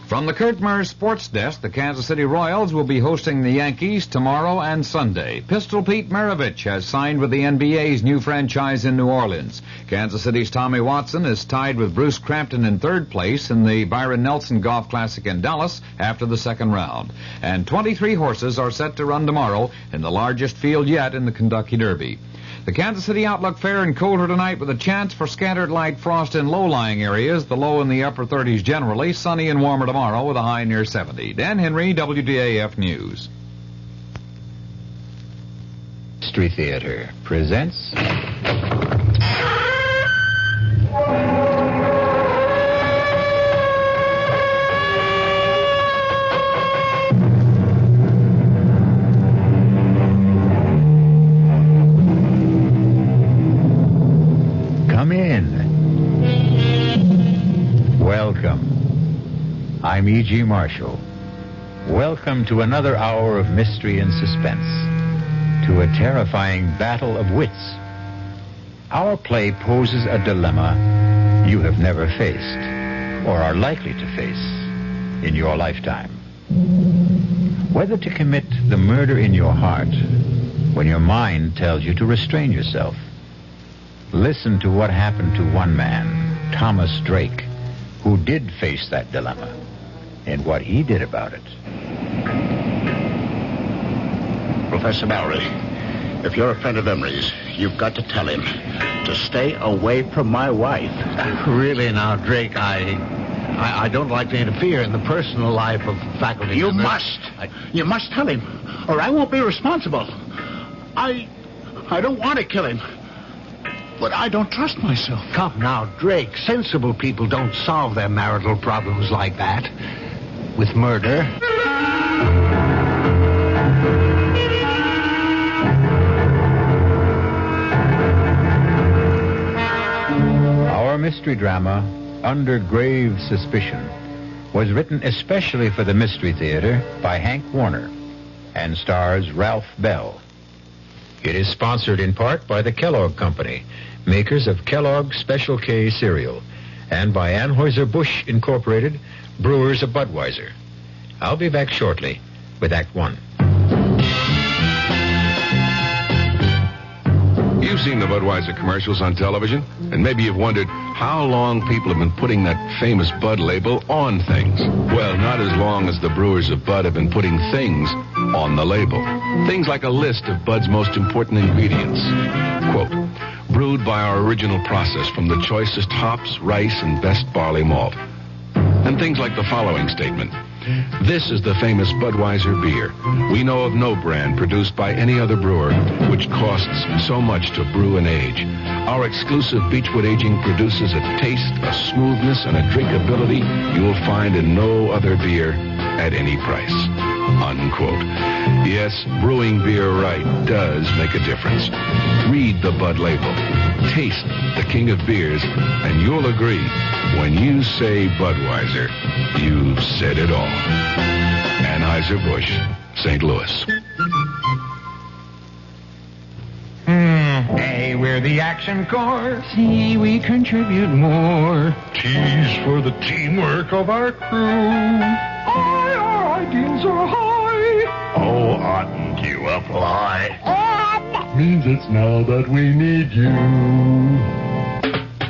From the Kurt Murray Sports Desk, the Kansas City Royals will be hosting the Yankees tomorrow and Sunday. Pistol Pete Maravich has signed with the NBA's new franchise in New Orleans. Kansas City's Tommy Watson is tied with Bruce Crampton in third place in the Byron Nelson Golf Classic in Dallas after the second round. And 23 horses are set to run tomorrow in the largest field yet in the Kentucky Derby. The Kansas City outlook fair and colder tonight with a chance for scattered light frost in low-lying areas, the low in the upper 30s generally, sunny and warmer tomorrow with a high near 70. Dan Henry, WDAF News. Mystery Theater presents... I'm E.G. Marshall. Welcome to another hour of mystery and suspense, to a terrifying battle of wits. Our play poses a dilemma you have never faced, or are likely to face in your lifetime. Whether to commit the murder in your heart when your mind tells you to restrain yourself. Listen to what happened to one man, Thomas Drake, who did face that dilemma, and what he did about it. Professor Mallory, if you're a friend of Emery's, you've got to tell him to stay away from my wife. Really now, Drake, I don't like to interfere in the personal life of faculty You members. must. You must tell him, or I won't be responsible. I don't want to kill him, but I don't trust myself. Come now, Drake. Sensible people don't solve their marital problems like that. With murder. Our mystery drama, Under Grave Suspicion, was written especially for the Mystery Theater by Hank Warner and stars Ralph Bell. It is sponsored in part by the Kellogg Company, makers of Kellogg Special K cereal, and by Anheuser-Busch Incorporated, brewers of Budweiser. I'll be back shortly with Act One. You've seen the Budweiser commercials on television, and maybe you've wondered how long people have been putting that famous Bud label on things. Well, not as long as the brewers of Bud have been putting things on the label. Things like a list of Bud's most important ingredients. Quote, brewed by our original process from the choicest hops, rice, and best barley malt. And things like the following statement. This is the famous Budweiser beer. We know of no brand produced by any other brewer which costs so much to brew and age. Our exclusive Beechwood aging produces a taste, a smoothness, and a drinkability you will find in no other beer at any price. Unquote. Yes, brewing beer right does make a difference. Read the Bud label. Taste the king of beers, and you'll agree. When you say Budweiser, you've said it all. Anheuser-Busch, St. Louis. A, we're the Action Corps. C, we contribute more. T's for the teamwork of our crew. I, our ideals are high. Oh, oughtn't you apply? Means it's now that we need you.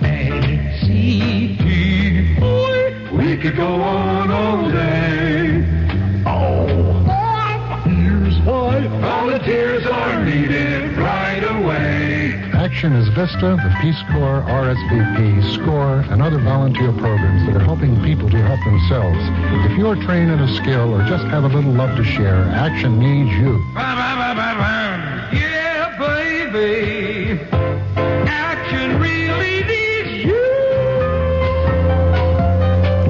A, C, D, I. We could go on all day. Oh. Here's why. Volunteers are needed right away. Action is VISTA, the Peace Corps, RSVP, SCORE, and other volunteer programs that are helping people to help themselves. If you're trained in a skill or just have a little love to share, Action needs you. Yeah, baby. Action really needs you.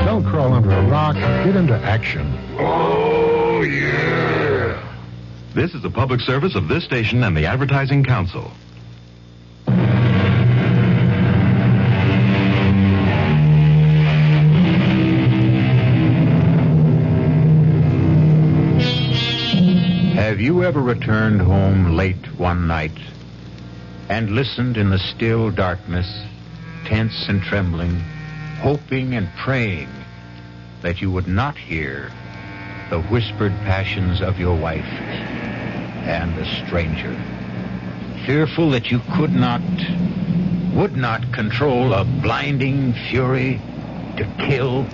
Don't crawl under a rock. Get into action. Oh, yeah. This is a public service of this station and the Advertising Council. Have you ever returned home late one night and listened in the still darkness, tense and trembling, hoping and praying that you would not hear the whispered passions of your wife and a stranger. Fearful that you would not control a blinding fury to kill.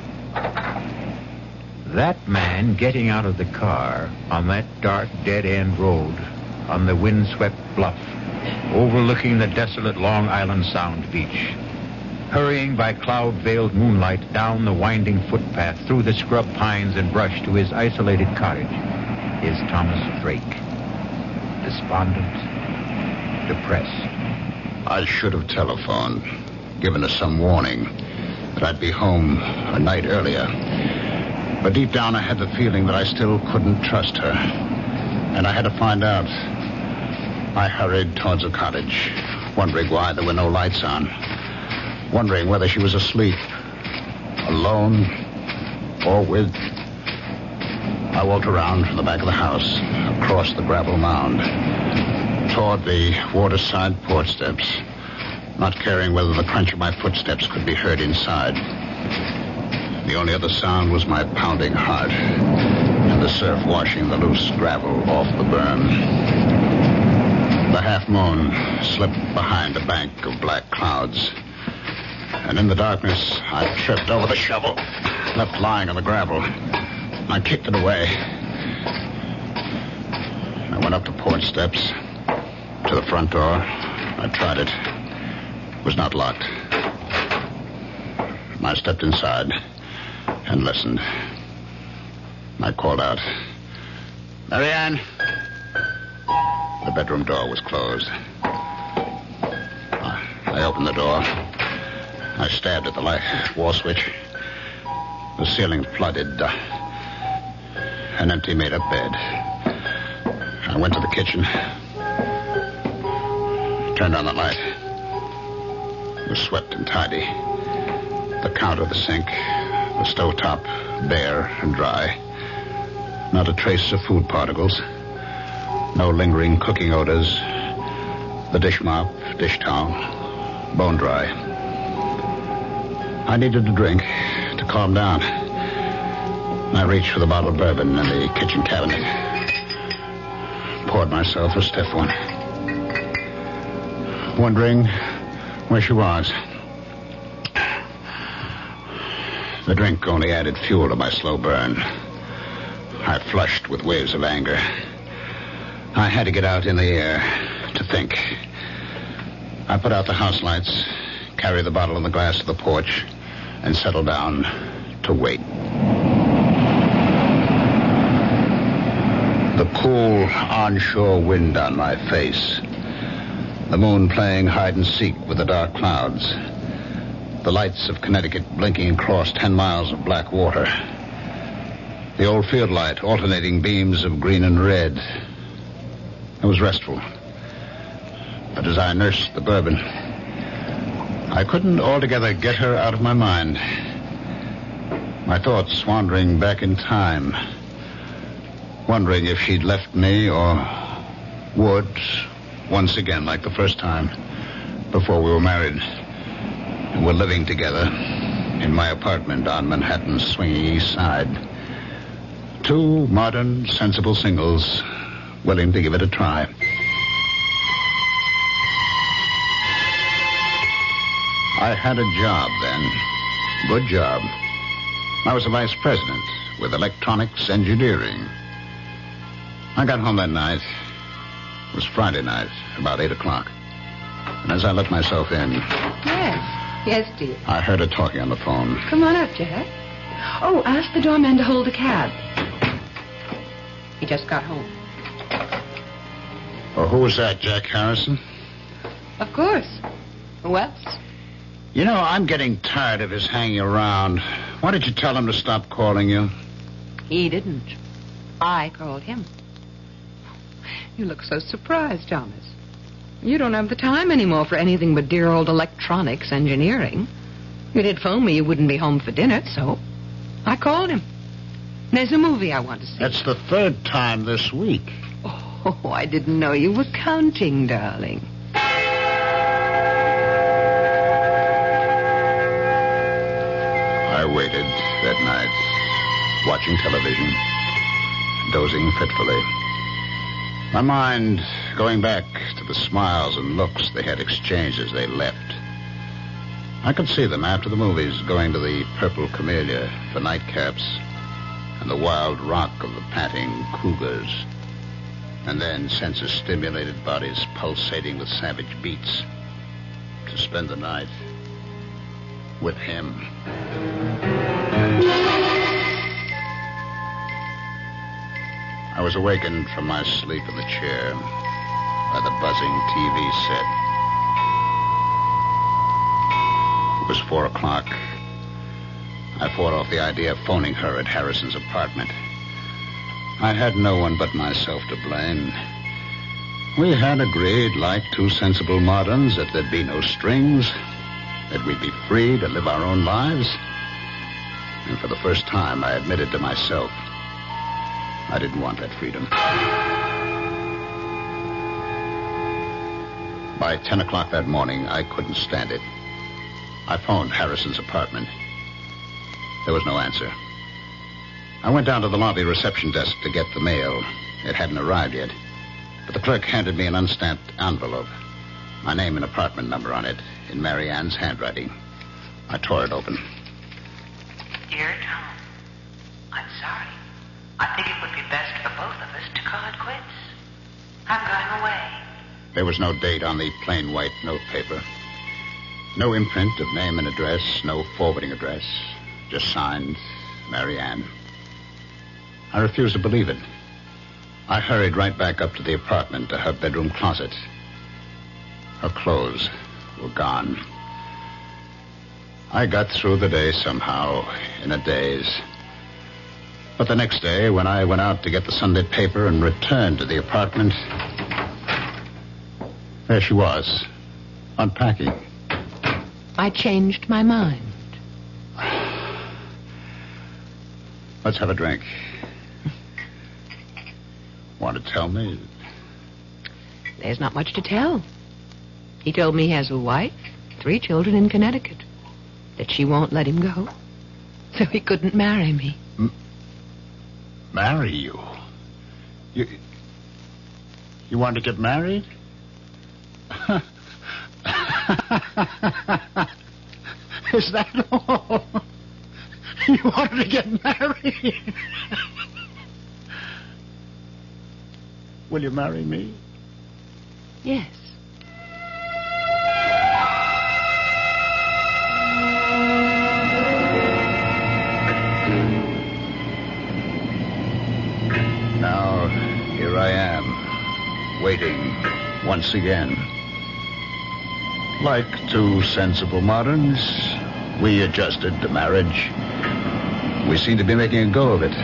That man getting out of the car on that dark dead-end road on the windswept bluff overlooking the desolate Long Island Sound beach, hurrying by cloud-veiled moonlight down the winding footpath through the scrub pines and brush to his isolated cottage, is Thomas Drake. Despondent, depressed. I should have telephoned, given us some warning that I'd be home a night earlier. But deep down I had the feeling that I still couldn't trust her. And I had to find out. I hurried towards the cottage, wondering why there were no lights on. Wondering whether she was asleep, alone, or with. I walked around from the back of the house, across the gravel mound, toward the waterside porch steps, not caring whether the crunch of my footsteps could be heard inside. The only other sound was my pounding heart and the surf washing the loose gravel off the berm. The half-moon slipped behind a bank of black clouds. And in the darkness, I tripped over the shovel, left lying on the gravel. I kicked it away. I went up the porch steps to the front door. I tried it. It was not locked. I stepped inside and listened. I called out, "Marianne!" The bedroom door was closed. I opened the door. I stabbed at the light wall switch. The ceiling flooded. An empty made-up bed. I went to the kitchen. Turned on the light. It was swept and tidy. The counter, the sink, the stovetop, bare and dry. Not a trace of food particles. No lingering cooking odors. The dish mop, dish towel, bone dry. I needed a drink to calm down. I reached for the bottle of bourbon in the kitchen cabinet. Poured myself a stiff one. Wondering where she was. The drink only added fuel to my slow burn. I flushed with waves of anger. I had to get out in the air to think. I put out the house lights, carried the bottle and the glass to the porch, and settled down to wait. The cool onshore wind on my face. The moon playing hide and seek with the dark clouds. The lights of Connecticut blinking across 10 miles of black water. The old field light alternating beams of green and red. It was restful. But as I nursed the bourbon, I couldn't altogether get her out of my mind. My thoughts wandering back in time, wondering if she'd left me or would once again like the first time before we were married and were living together in my apartment on Manhattan's swinging east side. Two modern, sensible singles willing to give it a try. I had a job then. Good job. I was a vice president with electronics engineering. I got home that night. It was Friday night, about 8 o'clock. And as I let myself in... Yes, dear. I heard her talking on the phone. Come on up, Jack. Oh, ask the doorman to hold a cab. He just got home. Oh, who was that, Jack Harrison? Of course. Who else? You know, I'm getting tired of his hanging around. Why did you tell him to stop calling you? He didn't. I called him. You look so surprised, Thomas. You don't have the time anymore for anything but dear old electronics engineering. You did phone me you wouldn't be home for dinner, so I called him. There's a movie I want to see. That's the third time this week. Oh, I didn't know you were counting, darling. I waited that night watching television, dozing fitfully. My mind going back to the smiles and looks they had exchanged as they left. I could see them after the movies going to the Purple Camellia for nightcaps and the wild rock of the panting cougars, and then senses-stimulated bodies pulsating with savage beats to spend the night with him. I was awakened from my sleep in the chair by the buzzing TV set. It was 4 o'clock. I fought off the idea of phoning her at Harrison's apartment. I had no one but myself to blame. We had agreed, like two sensible moderns, that there'd be no strings, that we'd be free to live our own lives. And for the first time, I admitted to myself I didn't want that freedom. By 10 o'clock that morning, I couldn't stand it. I phoned Harrison's apartment. There was no answer. I went down to the lobby reception desk to get the mail. It hadn't arrived yet. But the clerk handed me an unstamped envelope. My name and apartment number on it, in Mary Ann's handwriting. I tore it open. Dear Tom, I'm sorry. I think it would be best for both of us to call it quits. I'm going away. There was no date on the plain white notepaper. No imprint of name and address, no forwarding address. Just signed, Mary Ann. I refused to believe it. I hurried right back up to the apartment, to her bedroom closet. Her clothes were gone. I got through the day somehow, in a daze. But the next day, when I went out to get the Sunday paper and returned to the apartment, there she was, unpacking. I changed my mind. Let's have a drink. Want to tell me? There's not much to tell. He told me he has a wife, 3 children in Connecticut, that she won't let him go, so he couldn't marry me. Marry you? You want to get married? Is that all? You wanted to get married? Will you marry me? Yes. Now, here I am, waiting once again. Like two sensible moderns, we adjusted to marriage. We seemed to be making a go of it.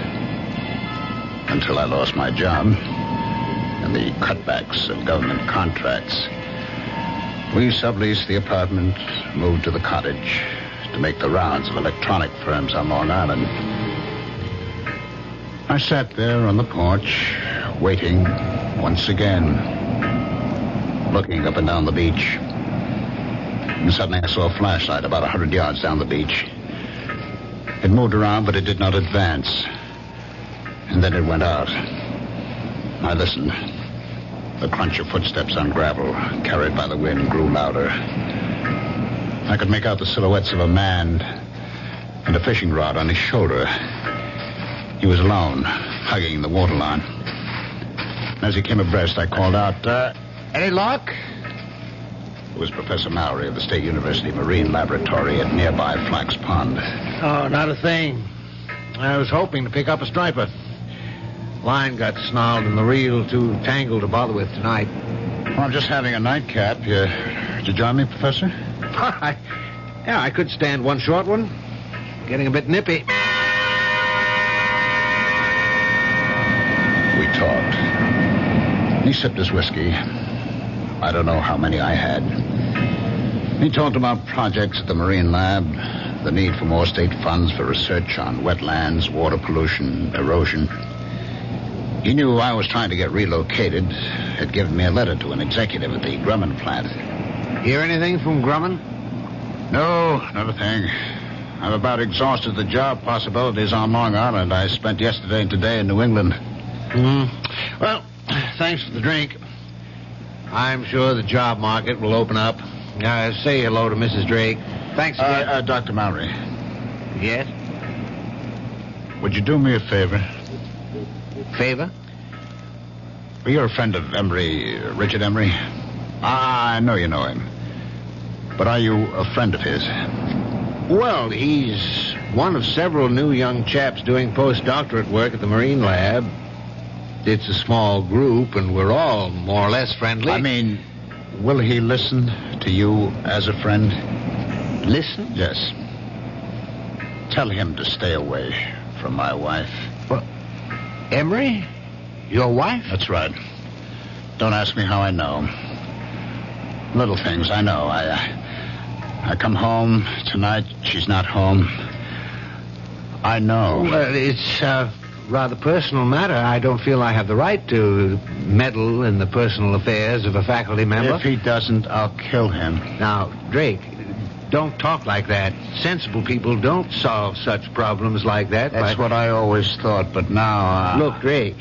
Until I lost my job and the cutbacks of government contracts. We subleased the apartment, moved to the cottage to make the rounds of electronic firms on Long Island. I sat there on the porch, waiting once again, looking up and down the beach. And suddenly I saw a flashlight about 100 yards down the beach. It moved around, but it did not advance. And then it went out. I listened. The crunch of footsteps on gravel, carried by the wind, grew louder. I could make out the silhouettes of a man and a fishing rod on his shoulder. He was alone, hugging the waterline. As he came abreast, I called out, any luck? It was Professor Mallory of the State University Marine Laboratory at nearby Flax Pond. Oh, not a thing. I was hoping to pick up a striper. Line got snarled and the reel too tangled to bother with tonight. Well, I'm just having a nightcap. Did you join me, Professor? Yeah, I could stand one short one. Getting a bit nippy. We talked. He sipped his whiskey. I don't know how many I had. He talked about projects at the Marine Lab, the need for more state funds for research on wetlands, water pollution, erosion. He knew I was trying to get relocated, had given me a letter to an executive at the Grumman plant. Hear anything from Grumman? No, not a thing. I've about exhausted the job possibilities on Long Island. I spent yesterday and today in New England. Well, thanks for the drink. I'm sure the job market will open up. Say hello to Mrs. Drake. Thanks again. Dr. Mallory. Yes? Would you do me a favor? Favor? Well, you're a friend of Emery, Richard Emery. I know you know him. But are you a friend of his? Well, he's one of several new young chaps doing postdoctorate work at the Marine Lab. It's a small group, and we're all more or less friendly. I mean, will he listen to you as a friend? Listen? Yes. Tell him to stay away from my wife. What? Emery? Your wife? That's right. Don't ask me how I know. Little things, I know. I come home tonight. She's not home. I know. Well, it's a rather personal matter. I don't feel I have the right to meddle in the personal affairs of a faculty member. If he doesn't, I'll kill him. Now, Drake, don't talk like that. Sensible people don't solve such problems like that. That's what I always thought, but now... Look, Drake,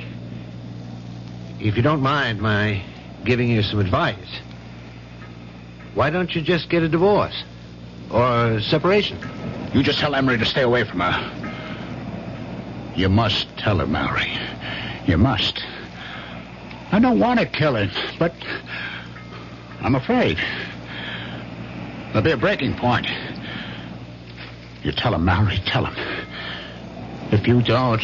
if you don't mind my giving you some advice, why don't you just get a divorce? Or a separation? You just tell Emery to stay away from her. You must tell her, Mallory. You must. I don't want to kill her, but I'm afraid. There'll be a breaking point. You tell him, Mallory, tell him. If you don't,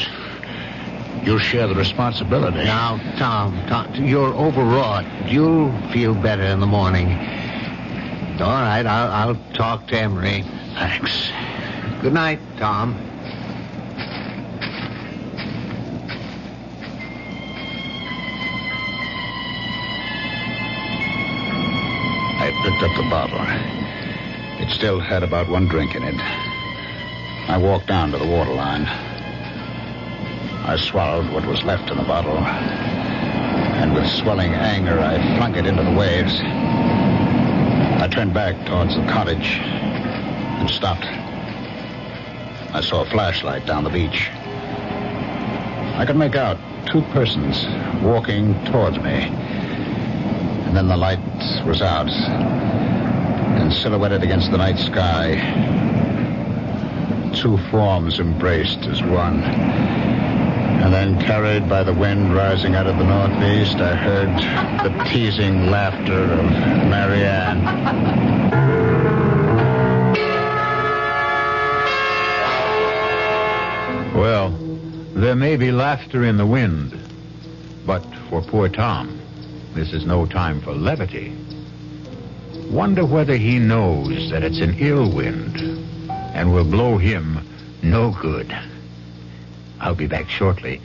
you'll share the responsibility. Now, Tom, you're overwrought. You'll feel better in the morning. All right, I'll talk to Emery. Thanks. Good night, Tom. I picked up the bottle. It still had about one drink in it. I walked down to the waterline. I swallowed what was left in the bottle. And with swelling anger, I flung it into the waves. I turned back towards the cottage and stopped. I saw a flashlight down the beach. I could make out two persons walking towards me. And then the light was out. And silhouetted against the night sky, two forms embraced as one. And then, carried by the wind rising out of the northeast, I heard the teasing laughter of Marianne. Well, there may be laughter in the wind, but for poor Tom, this is no time for levity. Wonder whether he knows that it's an ill wind and will blow him no good. I'll be back shortly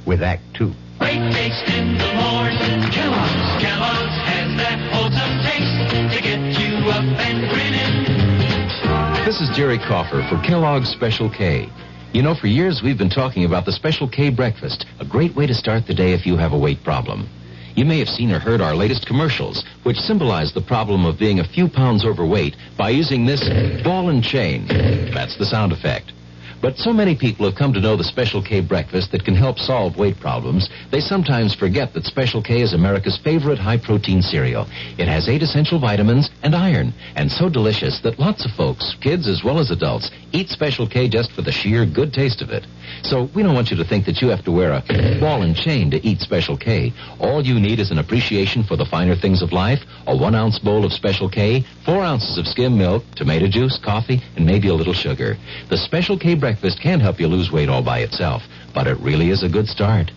with Act 2. Breakfast in the morning. Kellogg's has that wholesome taste to get you up and grinning. This is Jerry Coffer for Kellogg's Special K. You know, for years we've been talking about the Special K breakfast, a great way to start the day if you have a weight problem. You may have seen or heard our latest commercials, which symbolize the problem of being a few pounds overweight by using this ball and chain. That's the sound effect. But so many people have come to know the Special K breakfast that can help solve weight problems, they sometimes forget that Special K is America's favorite high-protein cereal. It has 8 essential vitamins and iron, and so delicious that lots of folks, kids as well as adults, eat Special K just for the sheer good taste of it. So we don't want you to think that you have to wear a ball and chain to eat Special K. All you need is an appreciation for the finer things of life, a 1-ounce bowl of Special K, 4 ounces of skim milk, tomato juice, coffee, and maybe a little sugar. The Special K breakfast can help you lose weight all by itself, but it really is a good start.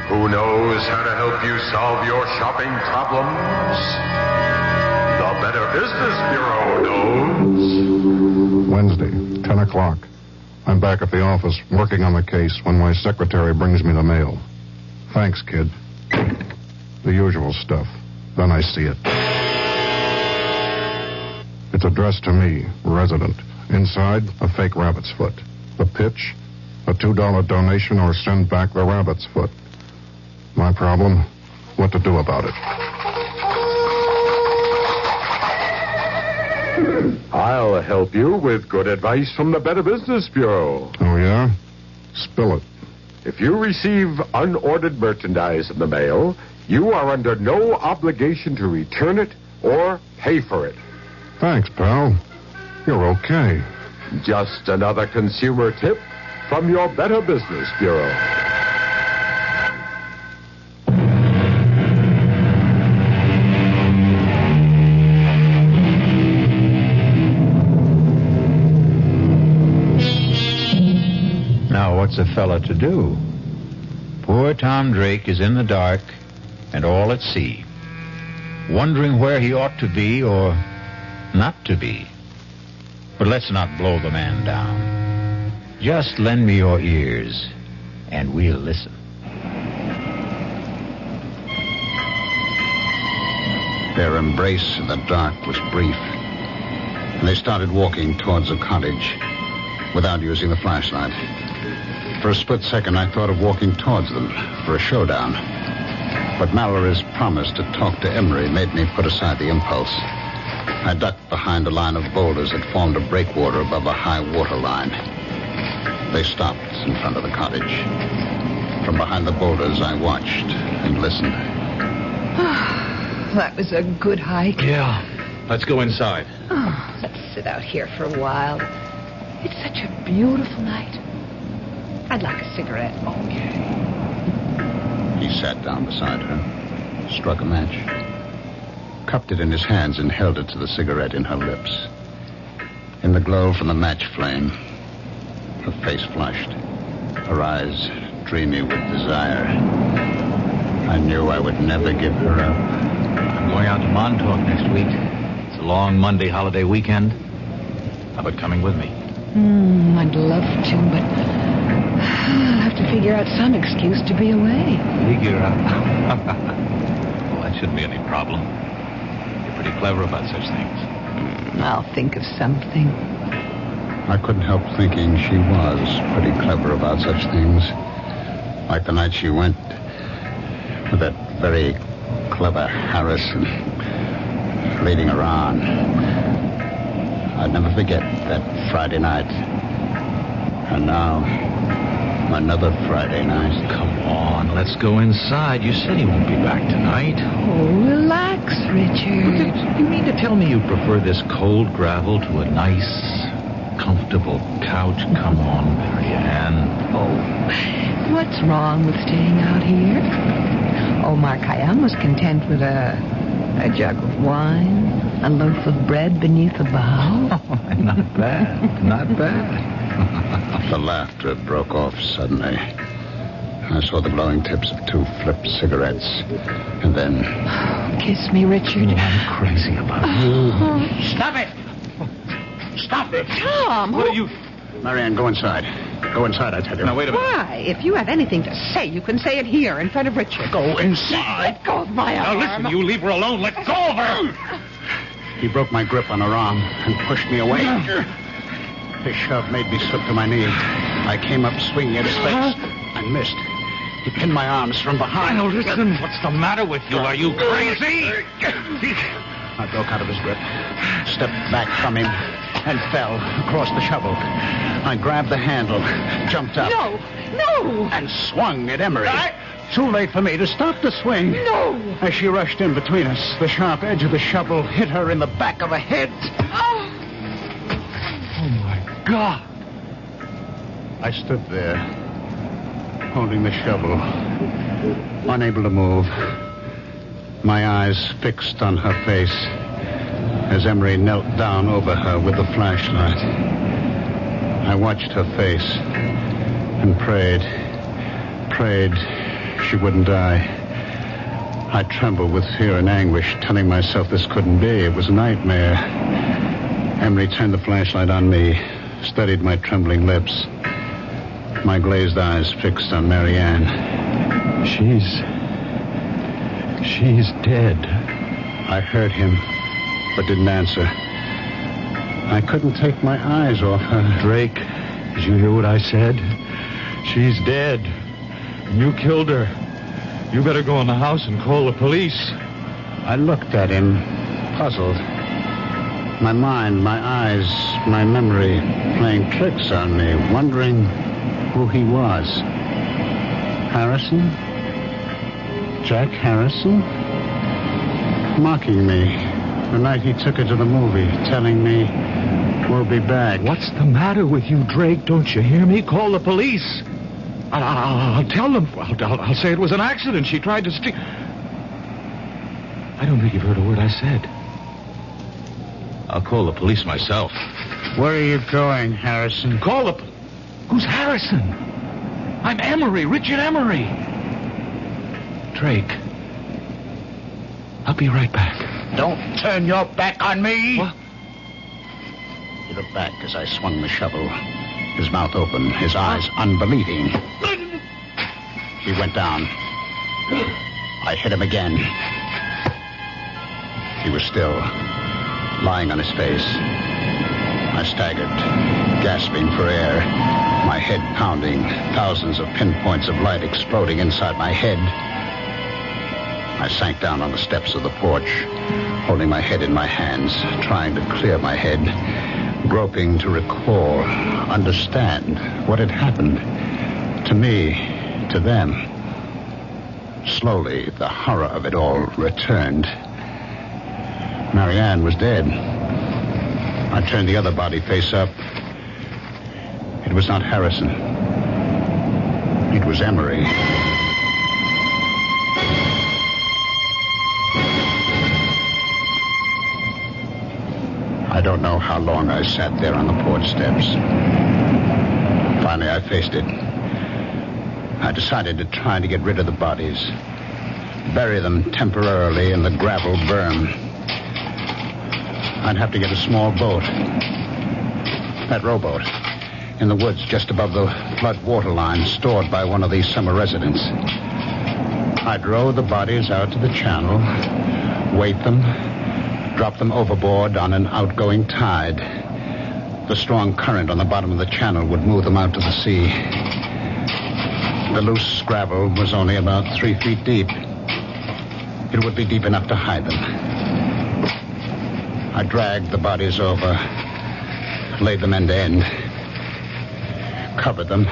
Who knows how to help you solve your shopping problems? The Better Business Bureau knows. Wednesday, 10 o'clock. I'm back at the office working on the case when my secretary brings me the mail. Thanks, kid. The usual stuff. Then I see it. It's addressed to me, resident. Inside, a fake rabbit's foot. The pitch, a $2 donation or send back the rabbit's foot. My problem, what to do about it. I'll help you with good advice from the Better Business Bureau. Oh, yeah? Spill it. If you receive unordered merchandise in the mail, you are under no obligation to return it or pay for it. Thanks, pal. You're okay. Just another consumer tip from your Better Business Bureau. Now, what's a fella to do? Poor Tom Drake is in the dark and all at sea, wondering where he ought to be or not to be. But let's not blow the man down. Just lend me your ears, and we'll listen. Their embrace in the dark was brief, and they started walking towards the cottage without using the flashlight. For a split second, I thought of walking towards them for a showdown. But Mallory's promise to talk to Emery made me put aside the impulse. I ducked behind a line of boulders that formed a breakwater above a high water line. They stopped in front of the cottage. From behind the boulders, I watched and listened. That was a good hike. Yeah. Let's go inside. Oh, let's sit out here for a while. It's such a beautiful night. I'd like a cigarette. Okay. He sat down beside her, struck a match, cupped it in his hands and held it to the cigarette in her lips. In the glow from the match flame, her face flushed, her eyes dreamy with desire. I knew I would never give her up. I'm going out to Montauk next week. It's a long Monday holiday weekend. How about coming with me? I'd love to, but I'll have to figure out some excuse to be away. Figure out? Well, that shouldn't be any problem. You're pretty clever about such things. I'll think of something. I couldn't help thinking she was pretty clever about such things. Like the night she went with that very clever Harrison leading her on. I'd never forget that Friday night. And now, another Friday night. Come on, let's go inside. You said he won't be back tonight. Oh, relax, Richard. You mean to tell me you prefer this cold gravel to a nice, comfortable couch? Come on, Marianne. Oh, what's wrong with staying out here? Omar Khayyam was content with a jug of wine, a loaf of bread beneath a bough. Oh, not bad, not bad. The laughter broke off suddenly. I saw the glowing tips of two flipped cigarettes, and then... Kiss me, Richard. Oh, I'm crazy about you. Stop it! Stop it! Tom! What are you... Marianne, go inside. Go inside, I tell you. Now, wait a minute. Why? If you have anything to say, you can say it here in front of Richard. Go inside. Let go of my arm. Now, listen, you leave her alone. Let go of her. He broke my grip on her arm and pushed me away. His shove made me slip to my knee. I came up swinging at his face and missed. He pinned my arms from behind. Now, listen. What's the matter with you? Are you crazy? I broke out of his grip, stepped back from him, and fell across the shovel. I grabbed the handle, jumped up. No! And swung at Emery. Too late for me to stop the swing. No! As she rushed in between us, the sharp edge of the shovel hit her in the back of the head. Oh, my God. I stood there, holding the shovel, unable to move, my eyes fixed on her face as Emery knelt down over her with the flashlight. I watched her face and prayed she wouldn't die. I trembled with fear and anguish, telling myself this couldn't be. It was a nightmare. Emery turned the flashlight on me, studied my trembling lips, my glazed eyes fixed on Marianne. She's dead. I heard him, but didn't answer. I couldn't take my eyes off her. Drake, did you hear what I said? She's dead. You killed her. You better go in the house and call the police. I looked at him, puzzled. My mind, my eyes, my memory playing tricks on me, wondering who he was. Harrison? Jack Harrison? Mocking me the night he took her to the movie, telling me we'll be back. What's the matter with you, Drake? Don't you hear me? Call the police. I'll tell them. I'll say it was an accident. She tried to steal. I don't think you've heard a word I said. I'll call the police myself. Where are you going, Harrison? Call the... Who's Harrison? I'm Emery, Richard Emery. Drake. I'll be right back. Don't turn your back on me. What? He looked back as I swung the shovel, his mouth open, his eyes unbelieving. He went down. I hit him again. He was still, lying on his face. I staggered, gasping for air, my head pounding, thousands of pinpoints of light exploding inside my head. I sank down on the steps of the porch, holding my head in my hands, trying to clear my head, groping to recall, understand what had happened to me, to them. Slowly, the horror of it all returned. Marianne was dead. I turned the other body face up. It was not Harrison. It was Emery. I don't know how long I sat there on the porch steps. Finally, I faced it. I decided to try to get rid of the bodies, bury them temporarily in the gravel berm. I'd have to get a small boat. That rowboat in the woods just above the flood water line stored by one of these summer residents. I'd row the bodies out to the channel, weight them, drop them overboard on an outgoing tide. The strong current on the bottom of the channel would move them out to the sea. The loose gravel was only about 3 feet deep. It would be deep enough to hide them. I dragged the bodies over, laid them end to end, covered them,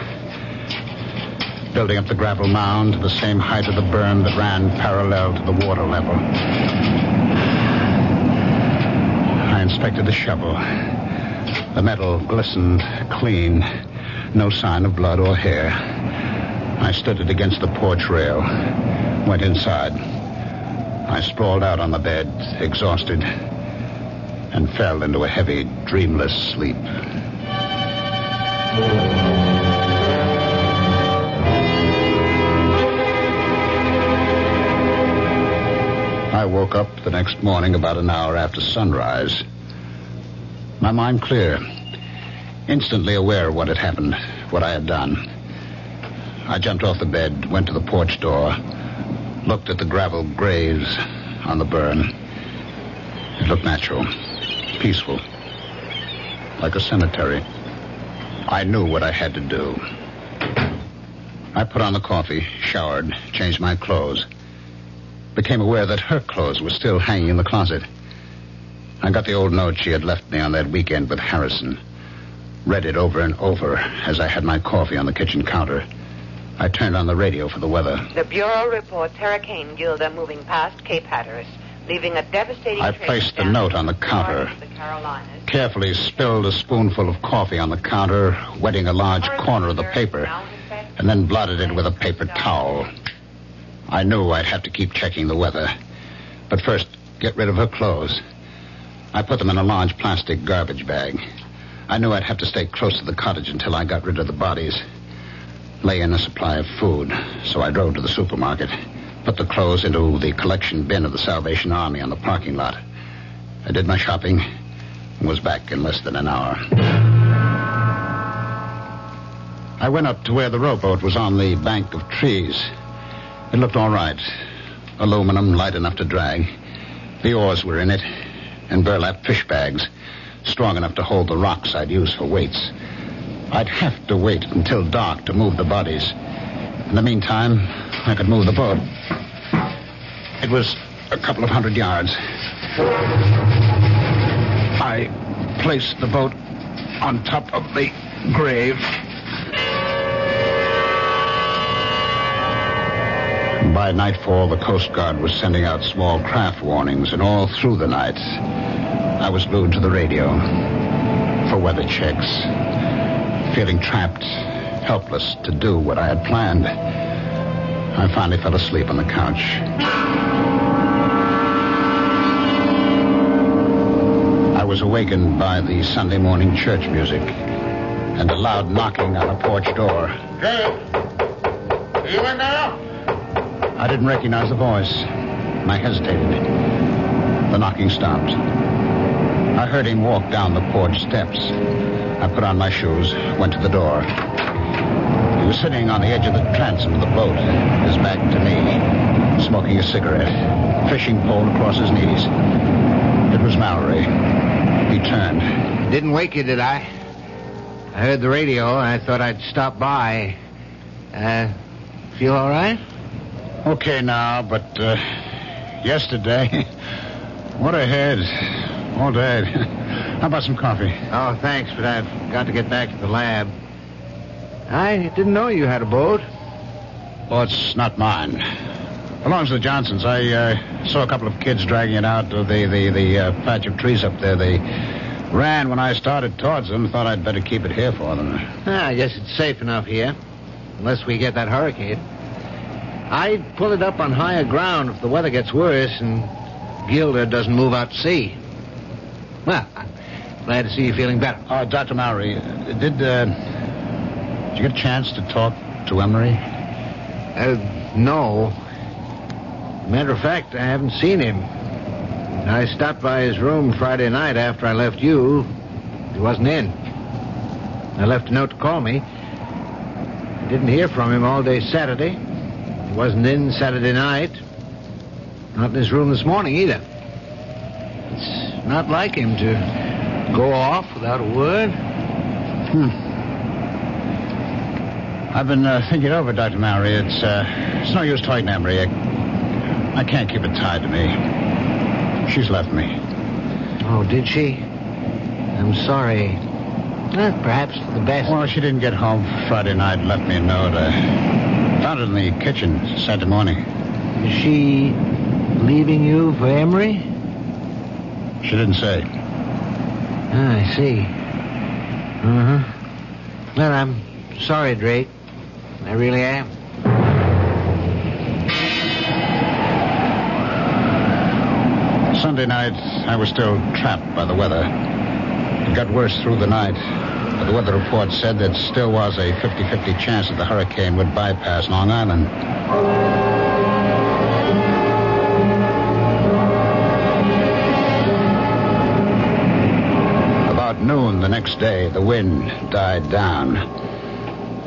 building up the gravel mound to the same height of the berm that ran parallel to the water level. I inspected the shovel. The metal glistened clean, no sign of blood or hair. I stood it against the porch rail, went inside. I sprawled out on the bed, exhausted, and fell into a heavy, dreamless sleep. I woke up the next morning about an hour after sunrise. My mind clear, instantly aware of what had happened, what I had done. I jumped off the bed, went to the porch door, looked at the gravel graves on the burn. It looked natural, peaceful, like a cemetery. I knew what I had to do. I put on the coffee, showered, changed my clothes. Became aware that her clothes were still hanging in the closet. I got the old note she had left me on that weekend with Harrison. Read it over and over as I had my coffee on the kitchen counter. I turned on the radio for the weather. The Bureau reports Hurricane Gilda moving past Cape Hatteras, leaving a devastating I placed the note on the counter, carefully spilled a spoonful of coffee on the counter, wetting a large corner of the paper, and then blotted it with a paper towel. I knew I'd have to keep checking the weather, but first get rid of her clothes. I put them in a large plastic garbage bag. I knew I'd have to stay close to the cottage until I got rid of the bodies. Lay in a supply of food, so I drove to the supermarket, put the clothes into the collection bin of the Salvation Army on the parking lot. I did my shopping and was back in less than an hour. I went up to where the rowboat was on the bank of trees. It looked all right. Aluminum, light enough to drag. The oars were in it, and burlap fish bags, strong enough to hold the rocks I'd use for weights. I'd have to wait until dark to move the bodies. In the meantime, I could move the boat. It was a couple of 100 yards. I I placed the boat on top of the grave. By nightfall, the Coast Guard was sending out small craft warnings, and all through the night, I was glued to the radio for weather checks, feeling trapped, helpless to do what I had planned. I finally fell asleep on the couch. I was awakened by the Sunday morning church music and a loud knocking on the porch door. Dave, are you in there? I didn't recognize the voice. I hesitated. The knocking stopped. I heard him walk down the porch steps. I put on my shoes, went to the door. He was sitting on the edge of the transom of the boat, his back to me, smoking a cigarette, fishing pole across his knees. It was Mallory. He turned. Didn't wake you, did I? I heard the radio, and I thought I'd stop by. Feel all right? Okay now, but yesterday, what a head. All day. How about some coffee? Oh, thanks, but I've got to get back to the lab. I didn't know you had a boat. Well, it's not mine. Belongs to the Johnsons. I saw a couple of kids dragging it out of the patch of trees up there. They ran when I started towards them. Thought I'd better keep it here for them. I guess it's safe enough here, unless we get that hurricane. I'd pull it up on higher ground if the weather gets worse and Gilder doesn't move out to sea. Well, I'm glad to see you feeling better. Dr. Mowry, did you get a chance to talk to Emery? No. Matter of fact, I haven't seen him. I stopped by his room Friday night after I left you. He wasn't in. I left a note to call me. I didn't hear from him all day Saturday. He wasn't in Saturday night. Not in his room this morning either. It's not like him to go off without a word. I've been thinking over, Dr. Mowry. It's no use talking to Emery. I can't keep it tied to me. She's left me. Oh, did she? I'm sorry. Perhaps for the best. Well, she didn't get home Friday night and left me a note. I found it in the kitchen Saturday morning. Is she leaving you for Emery? She didn't say. I see. Well, I'm sorry, Drake. I really am. Sunday night, I was still trapped by the weather. It got worse through the night. But the weather report said there still was a 50-50 chance that the hurricane would bypass Long Island. About noon the next day, the wind died down.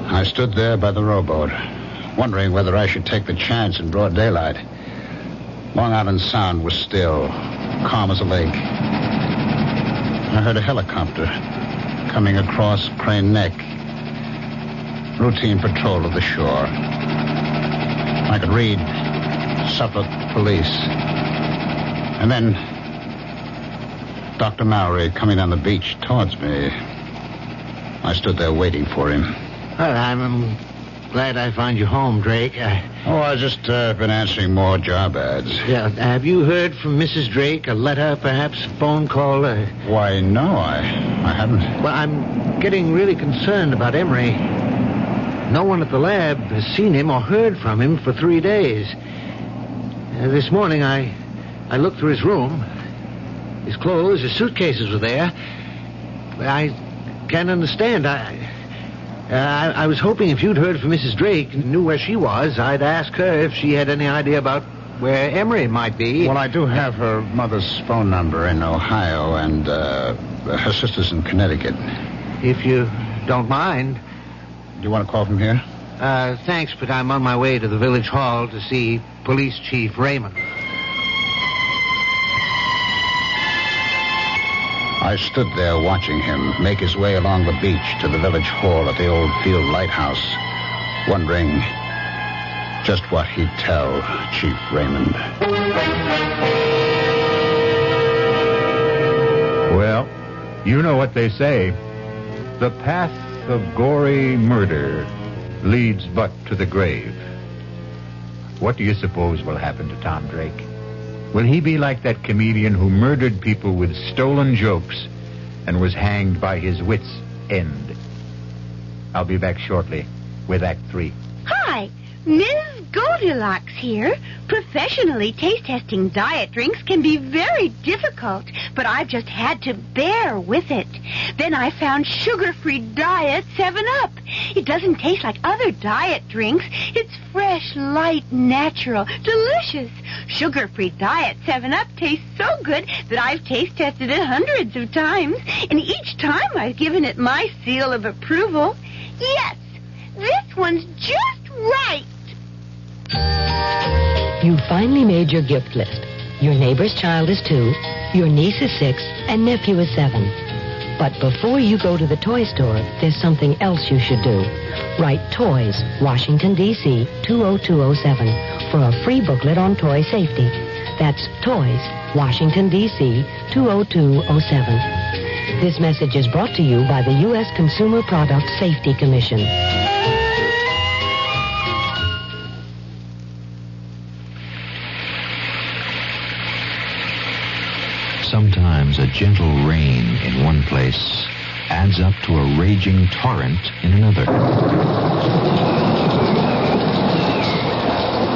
I stood there by the rowboat, wondering whether I should take the chance in broad daylight. Long Island Sound was still, calm as a lake. I heard a helicopter coming across Crane Neck. Routine patrol of the shore. I could read Suffolk Police. And then Dr. Mowry coming down the beach towards me. I stood there waiting for him. Well, I'm glad I found you home, Drake. I've just been answering more job ads. Yeah, have you heard from Mrs. Drake? A letter, perhaps? A phone call? Why, no, I haven't. Well, I'm getting really concerned about Emery. No one at the lab has seen him or heard from him for 3 days. This morning, I looked through his room. His clothes, his suitcases were there. I can't understand. I was hoping if you'd heard from Mrs. Drake and knew where she was, I'd ask her if she had any idea about where Emery might be. Well, I do have her mother's phone number in Ohio and her sister's in Connecticut. If you don't mind. Do you want to call from here? Thanks, but I'm on my way to the village hall to see Police Chief Raymond. I stood there watching him make his way along the beach to the village hall at the old field lighthouse, wondering just what he'd tell Chief Raymond. Well, You know what they say. The path of gory murder leads but to the grave. What do you suppose will happen to Tom Drake? Will he be like that comedian who murdered people with stolen jokes and was hanged by his wits' end? I'll be back shortly with Act 3. Hi, Ms. Goldilocks here. Professionally taste testing diet drinks can be very difficult, but I've just had to bear with it. Then I found sugar-free Diet 7-Up. It doesn't taste like other diet drinks. It's fresh, light, natural, delicious. Sugar-free Diet 7-Up tastes so good that I've taste tested it hundreds of times, and each time I've given it my seal of approval. Yes, this one's just right. You've finally made your gift list. Your neighbor's child is 2, your niece is 6, and nephew is 7. But before you go to the toy store, there's something else you should do. Write Toys, Washington, D.C., 20207 for a free booklet on toy safety. That's Toys, Washington, D.C., 20207. This message is brought to you by the U.S. Consumer Product Safety Commission. Sometimes a gentle rain in one place adds up to a raging torrent in another.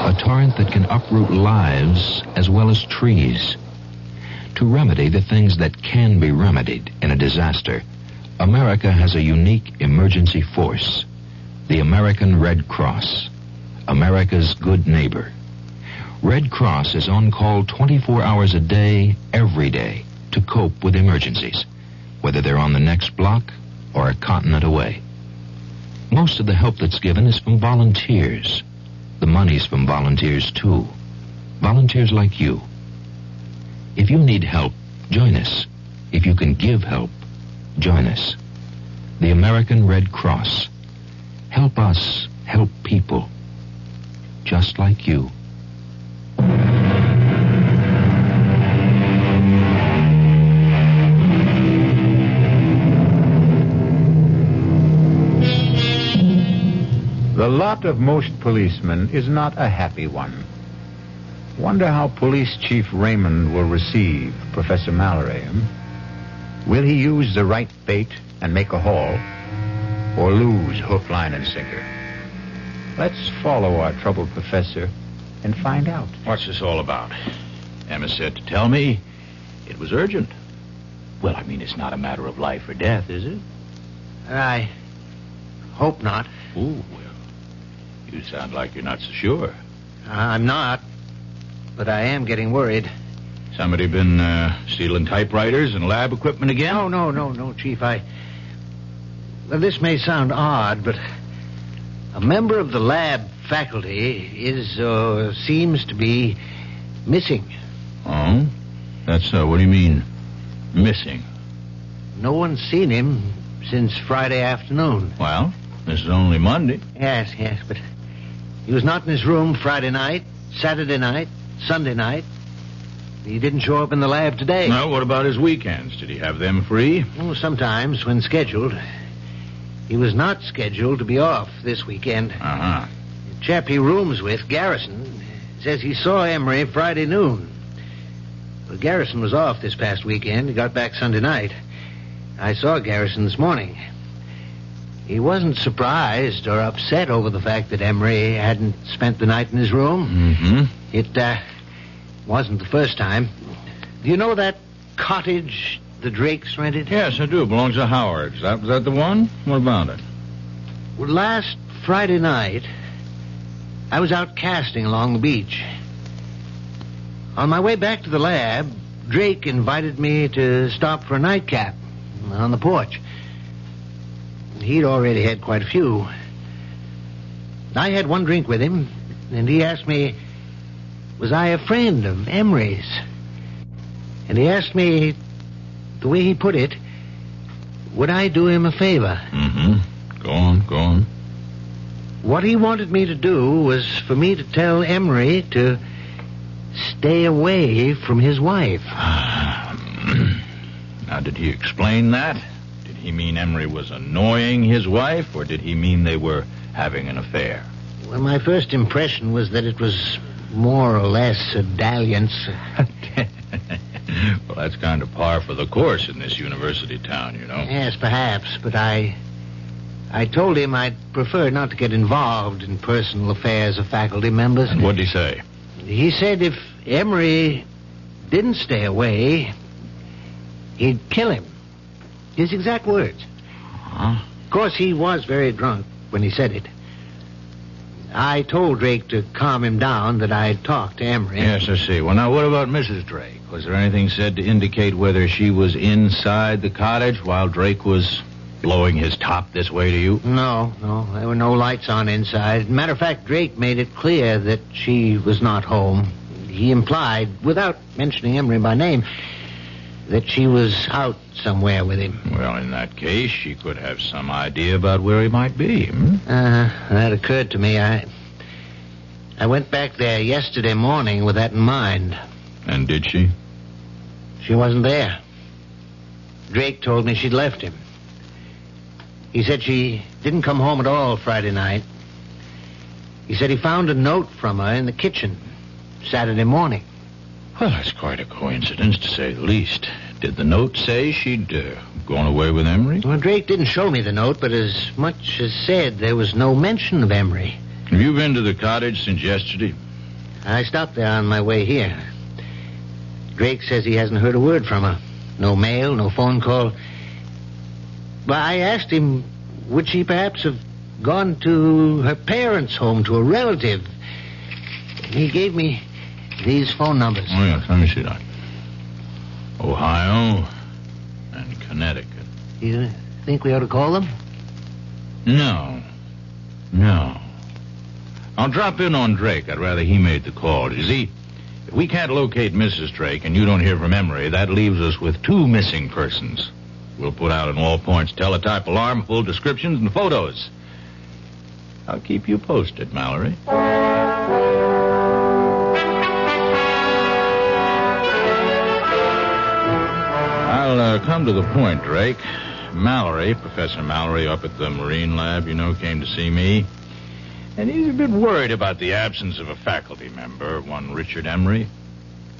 A torrent that can uproot lives as well as trees. To remedy the things that can be remedied in a disaster, America has a unique emergency force, the American Red Cross, America's good neighbor. Red Cross is on call 24 hours a day, every day, to cope with emergencies, whether they're on the next block or a continent away. Most of the help that's given is from volunteers. The money's from volunteers, too. Volunteers like you. If you need help, join us. If you can give help, join us. The American Red Cross. Help us help people. Just like you. The lot of most policemen is not a happy one. Wonder how Police Chief Raymond will receive Professor Mallory. Will he use the right bait and make a haul, or lose hook, line, and sinker? Let's follow our troubled professor and find out. What's this all about? Emma said to tell me it was urgent. Well, I mean, it's not a matter of life or death, is it? I hope not. Ooh, well, you sound like you're not so sure. I'm not, but I am getting worried. Somebody been stealing typewriters and lab equipment again? No, Chief. Well, this may sound odd, but a member of the lab faculty seems to be missing. Oh? That's so. What do you mean, missing? No one's seen him since Friday afternoon. Well, this is only Monday. Yes, but he was not in his room Friday night, Saturday night, Sunday night. He didn't show up in the lab today. Now, what about his weekends? Did he have them free? Oh, sometimes, when scheduled. He was not scheduled to be off this weekend. Uh-huh. The chap he rooms with, Garrison, says he saw Emery Friday noon. Well, Garrison was off this past weekend. He got back Sunday night. I saw Garrison this morning. He wasn't surprised or upset over the fact that Emery hadn't spent the night in his room. Mm-hmm. It wasn't the first time. Do you know that cottage the Drakes rented? Yes, I do. It belongs to Howard. Is that the one? What about it? Well, last Friday night, I was out casting along the beach. On my way back to the lab, Drake invited me to stop for a nightcap on the porch. He'd already had quite a few. I had one drink with him, and he asked me, was I a friend of Emery's? And he asked me, the way he put it, would I do him a favor? Mm-hmm. Go on. What he wanted me to do was for me to tell Emery to stay away from his wife. Now, did he explain that? Did he mean Emery was annoying his wife, or did he mean they were having an affair? Well, my first impression was that it was more or less a dalliance. Well, that's kind of par for the course in this university town, you know. Yes, perhaps, but I told him I'd prefer not to get involved in personal affairs of faculty members. And what'd he say? He said if Emery didn't stay away, he'd kill him. His exact words. Huh? Of course, he was very drunk when he said it. I told Drake to calm him down, that I'd talked to Emery. Yes, I see. Well, now, what about Mrs. Drake? Was there anything said to indicate whether she was inside the cottage while Drake was blowing his top this way to you? No. There were no lights on inside. Matter of fact, Drake made it clear that she was not home. He implied, without mentioning Emery by name, that she was out somewhere with him. Well, in that case, she could have some idea about where he might be. That occurred to me. I went back there yesterday morning with that in mind. And did she? She wasn't there. Drake told me she'd left him. He said she didn't come home at all Friday night. He said he found a note from her in the kitchen Saturday morning. Well, that's quite a coincidence, to say the least. Did the note say she'd gone away with Emery? Well, Drake didn't show me the note, but as much as said, there was no mention of Emery. Have you been to the cottage since yesterday? I stopped there on my way here. Drake says he hasn't heard a word from her. No mail, no phone call. But I asked him, would she perhaps have gone to her parents' home, to a relative? He gave me these phone numbers. Oh, yes, let me see that. Ohio and Connecticut. You think we ought to call them? No. I'll drop in on Drake. I'd rather he made the call. You see, if we can't locate Mrs. Drake and you don't hear from Emery, that leaves us with 2 missing persons. We'll put out an all-points teletype alarm, full descriptions and photos. I'll keep you posted, Mallory. I'll come to the point, Drake. Mallory, Professor Mallory up at the Marine Lab, came to see me. And he's a bit worried about the absence of a faculty member, one Richard Emery.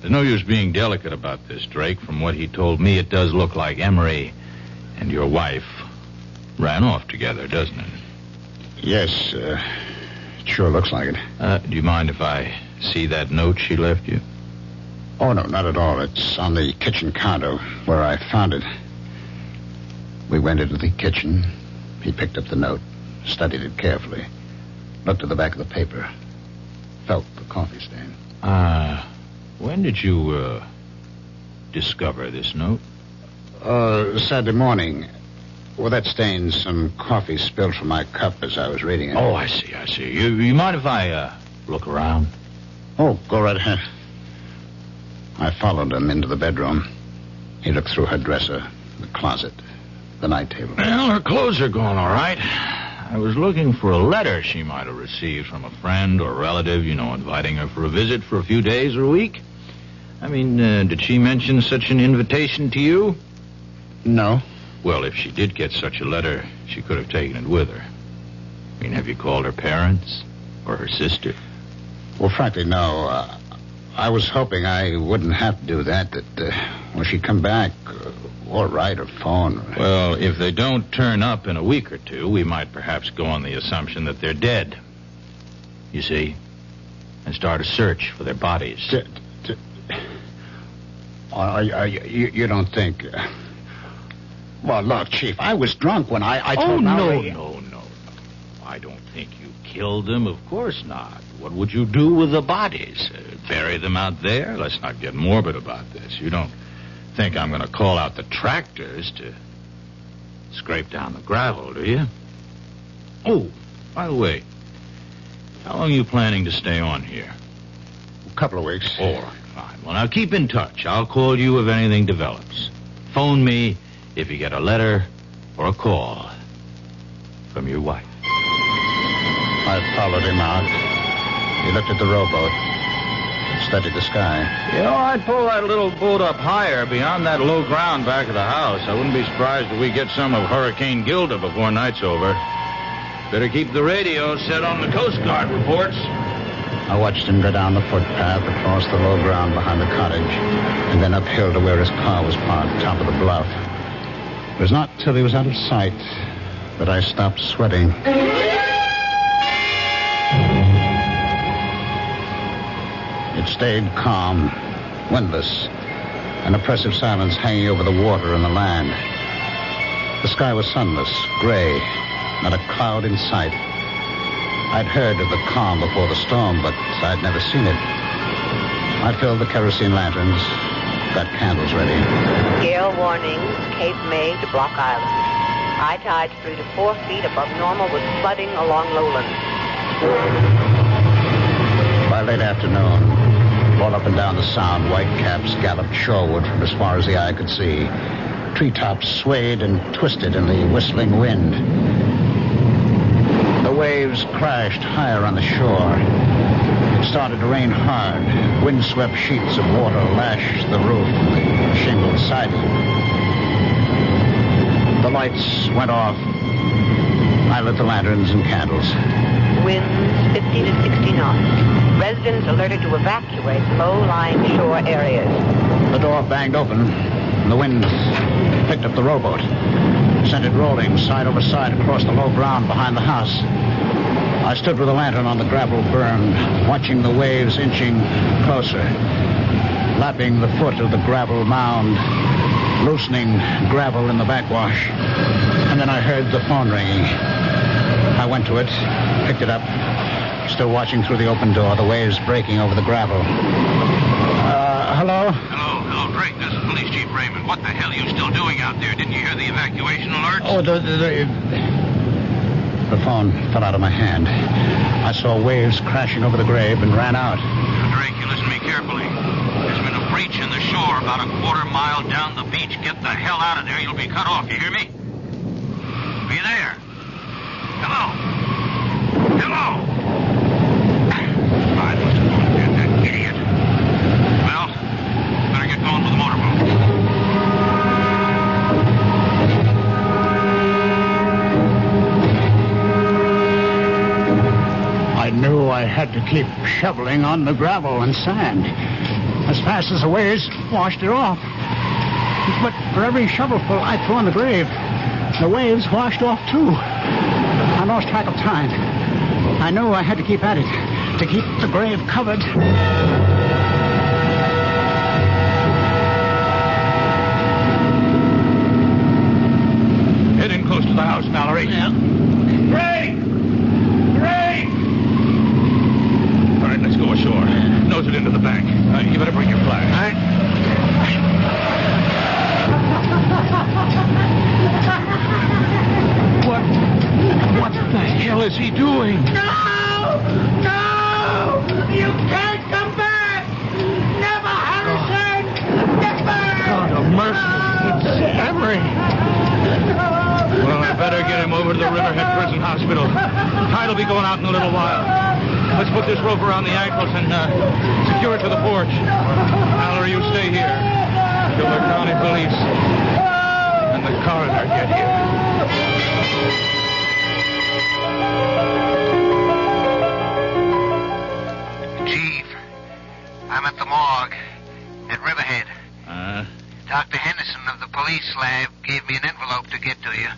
There's no use being delicate about this, Drake. From what he told me, it does look like Emery and your wife ran off together, doesn't it? Yes, it sure looks like it. Do you mind if I see that note she left you? Oh, no, not at all. It's on the kitchen counter where I found it. We went into the kitchen. He picked up the note, studied it carefully, looked at the back of the paper, felt the coffee stain. When did you, discover this note? Saturday morning. Well, that stain's some coffee spilled from my cup as I was reading it. Oh, I see. You mind if I, look around? Oh, go right ahead. I followed him into the bedroom. He looked through her dresser, the closet, the night table. Well, her clothes are gone, all right. I was looking for a letter she might have received from a friend or relative, inviting her for a visit for a few days or a week. I mean, did she mention such an invitation to you? No. Well, if she did get such a letter, she could have taken it with her. I mean, have you called her parents or her sister? Well, frankly, no. I was hoping I wouldn't have to do that, when she'd come back, or write or phone. Well, if they don't turn up in a week or two, we might perhaps go on the assumption that they're dead. You see? And start a search for their bodies. You don't think... Well, look, Chief, I was drunk when I told Mallory... No. I don't think you killed them. Of course not. What would you do with the bodies? Bury them out there? Let's not get morbid about this. You don't think I'm going to call out the tractors to scrape down the gravel, do you? Oh, by the way, how long are you planning to stay on here? A couple of weeks. All right, fine. Well, now keep in touch. I'll call you if anything develops. Phone me if you get a letter or a call from your wife. I followed him out. He looked at the rowboat. steadied the sky. I'd pull that little boat up higher beyond that low ground back of the house. I wouldn't be surprised if we get some of Hurricane Gilda before night's over. Better keep the radio set on the Coast Guard reports. I watched him go down the footpath across the low ground behind the cottage and then uphill to where his car was parked, top of the bluff. It was not till he was out of sight that I stopped sweating. It stayed calm, windless, an oppressive silence hanging over the water and the land. The sky was sunless, gray, not a cloud in sight. I'd heard of the calm before the storm, but I'd never seen it. I filled the kerosene lanterns, got candles ready. Gale warning, Cape May to Block Island. High tides 3 to 4 feet above normal with flooding along lowlands. By late afternoon, all up and down the sound, white caps galloped shoreward from as far as the eye could see. Treetops swayed and twisted in the whistling wind. The waves crashed higher on the shore. It started to rain hard. Windswept sheets of water lashed the roof and the shingled siding. The lights went off. I lit the lanterns and candles. Winds 50 to 60 knots. Residents alerted to evacuate low-lying shore areas. The door banged open, and the wind picked up the rowboat, sent it rolling side over side across the low ground behind the house. I stood with a lantern on the gravel berm, watching the waves inching closer, lapping the foot of the gravel mound, loosening gravel in the backwash. And then I heard the phone ringing. I went to it, picked it up, still watching through the open door, the waves breaking over the gravel. Hello? Hello, Drake. This is Police Chief Raymond. What the hell are you still doing out there? Didn't you hear the evacuation alerts? Oh, the phone fell out of my hand. I saw waves crashing over the grave and ran out. Drake, you listen to me carefully. There's been a breach in the shore about a quarter mile down the beach. Get the hell out of there. You'll be cut off. You hear me? Are you there? Hello? Hello? I must have gone dead, that idiot. Well, better get going with the motorboat. I knew I had to keep shoveling on the gravel and sand as fast as the waves washed it off. But for every shovelful I threw on the grave, the waves washed off too. I lost track of time. I knew I had to keep at it to keep the grave covered. Head in close to the house, Mallory. Yeah. Ray! Ray! All right, let's go ashore. Nose it into the bank. You better bring your flash. All right. What the hell is he doing? No! No! You can't come back! Never, Harrison! Never! God of mercy. It's Emery. Well, I better get him over to the Riverhead Prison Hospital. Tide will be going out in a little while. Let's put this rope around the ankles and secure it to the porch. Mallory, you stay here till the county police and the coroner get here. Chief, I'm at the morgue at Riverhead. Dr. Henderson of the police lab gave me an envelope to get to you.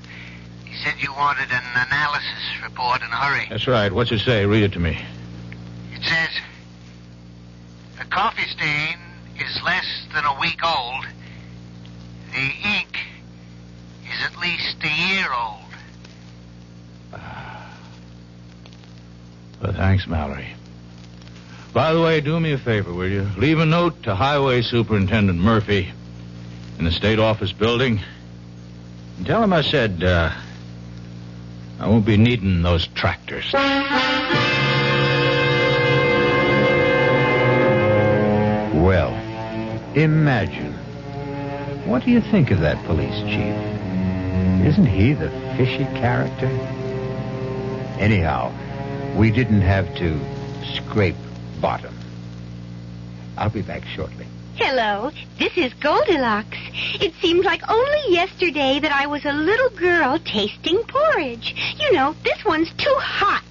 He said you wanted an analysis report in a hurry. That's right. What's it say? Read it to me. It says, the coffee stain is less than a week old. The ink is at least a year old. Well, thanks, Mallory. By the way, do me a favor, will you? Leave a note to Highway Superintendent Murphy in the State Office building. And tell him I said, I won't be needing those tractors. Well, imagine. What do you think of that police chief? Isn't he the fishy character? Anyhow, we didn't have to scrape bottom. I'll be back shortly. Hello, this is Goldilocks. It seems like only yesterday that I was a little girl tasting porridge. You know, this one's too hot.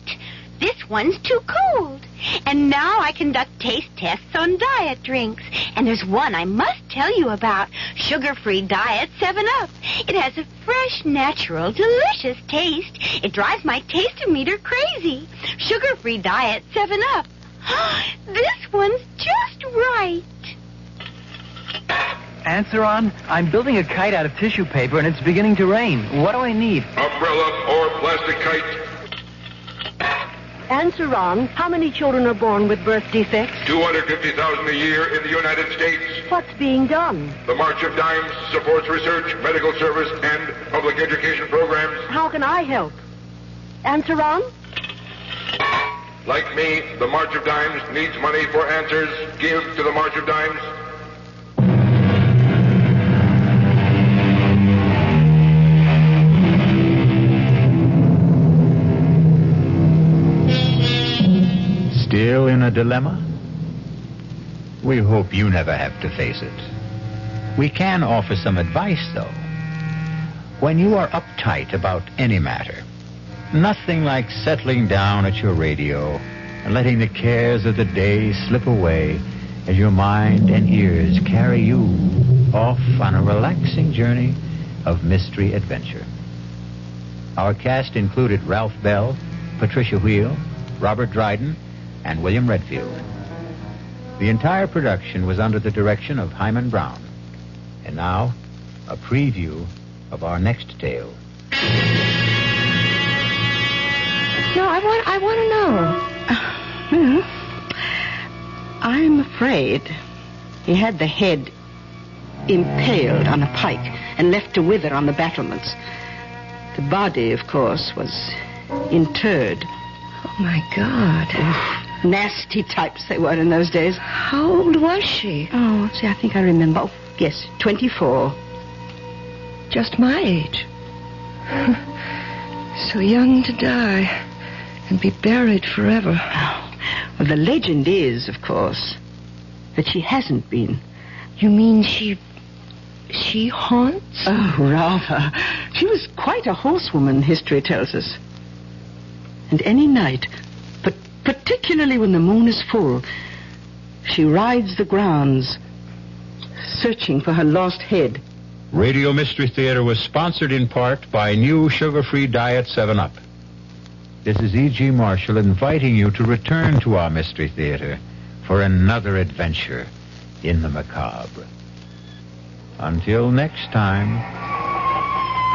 This one's too cold. And now I conduct taste tests on diet drinks. And there's one I must tell you about. Sugar-free diet 7-Up. It has a fresh, natural, delicious taste. It drives my taste-o-meter crazy. Sugar-free diet 7-Up. This one's just right. Answeron, I'm building a kite out of tissue paper, and it's beginning to rain. What do I need? Umbrella or plastic kite? Answeron, how many children are born with birth defects? 250,000 a year in the United States. What's being done? The March of Dimes supports research, medical service, and public education programs. How can I help? Answeron? Like me, the March of Dimes needs money for answers. Give to the March of Dimes. Still in a dilemma? We hope you never have to face it. We can offer some advice, though. When you are uptight about any matter, nothing like settling down at your radio and letting the cares of the day slip away as your mind and ears carry you off on a relaxing journey of mystery adventure. Our cast included Ralph Bell, Patricia Wheel, Robert Dryden, and William Redfield. The entire production was under the direction of Hyman Brown. And now, a preview of our next tale. No, I want to know. I'm afraid he had the head impaled on a pike and left to wither on the battlements. The body, of course, was interred. Oh, my God. Nasty types they were in those days. How old was she? Oh, see, I think I remember. Oh, yes, 24. Just my age. So young to die and be buried forever. Well, the legend is, of course, that she hasn't been. You mean she haunts? Oh, rather. She was quite a horsewoman, history tells us. And any night, but particularly when the moon is full, she rides the grounds, searching for her lost head. Radio Mystery Theater was sponsored in part by new sugar-free diet 7-Up. This is E.G. Marshall inviting you to return to our Mystery Theater for another adventure in the macabre. Until next time,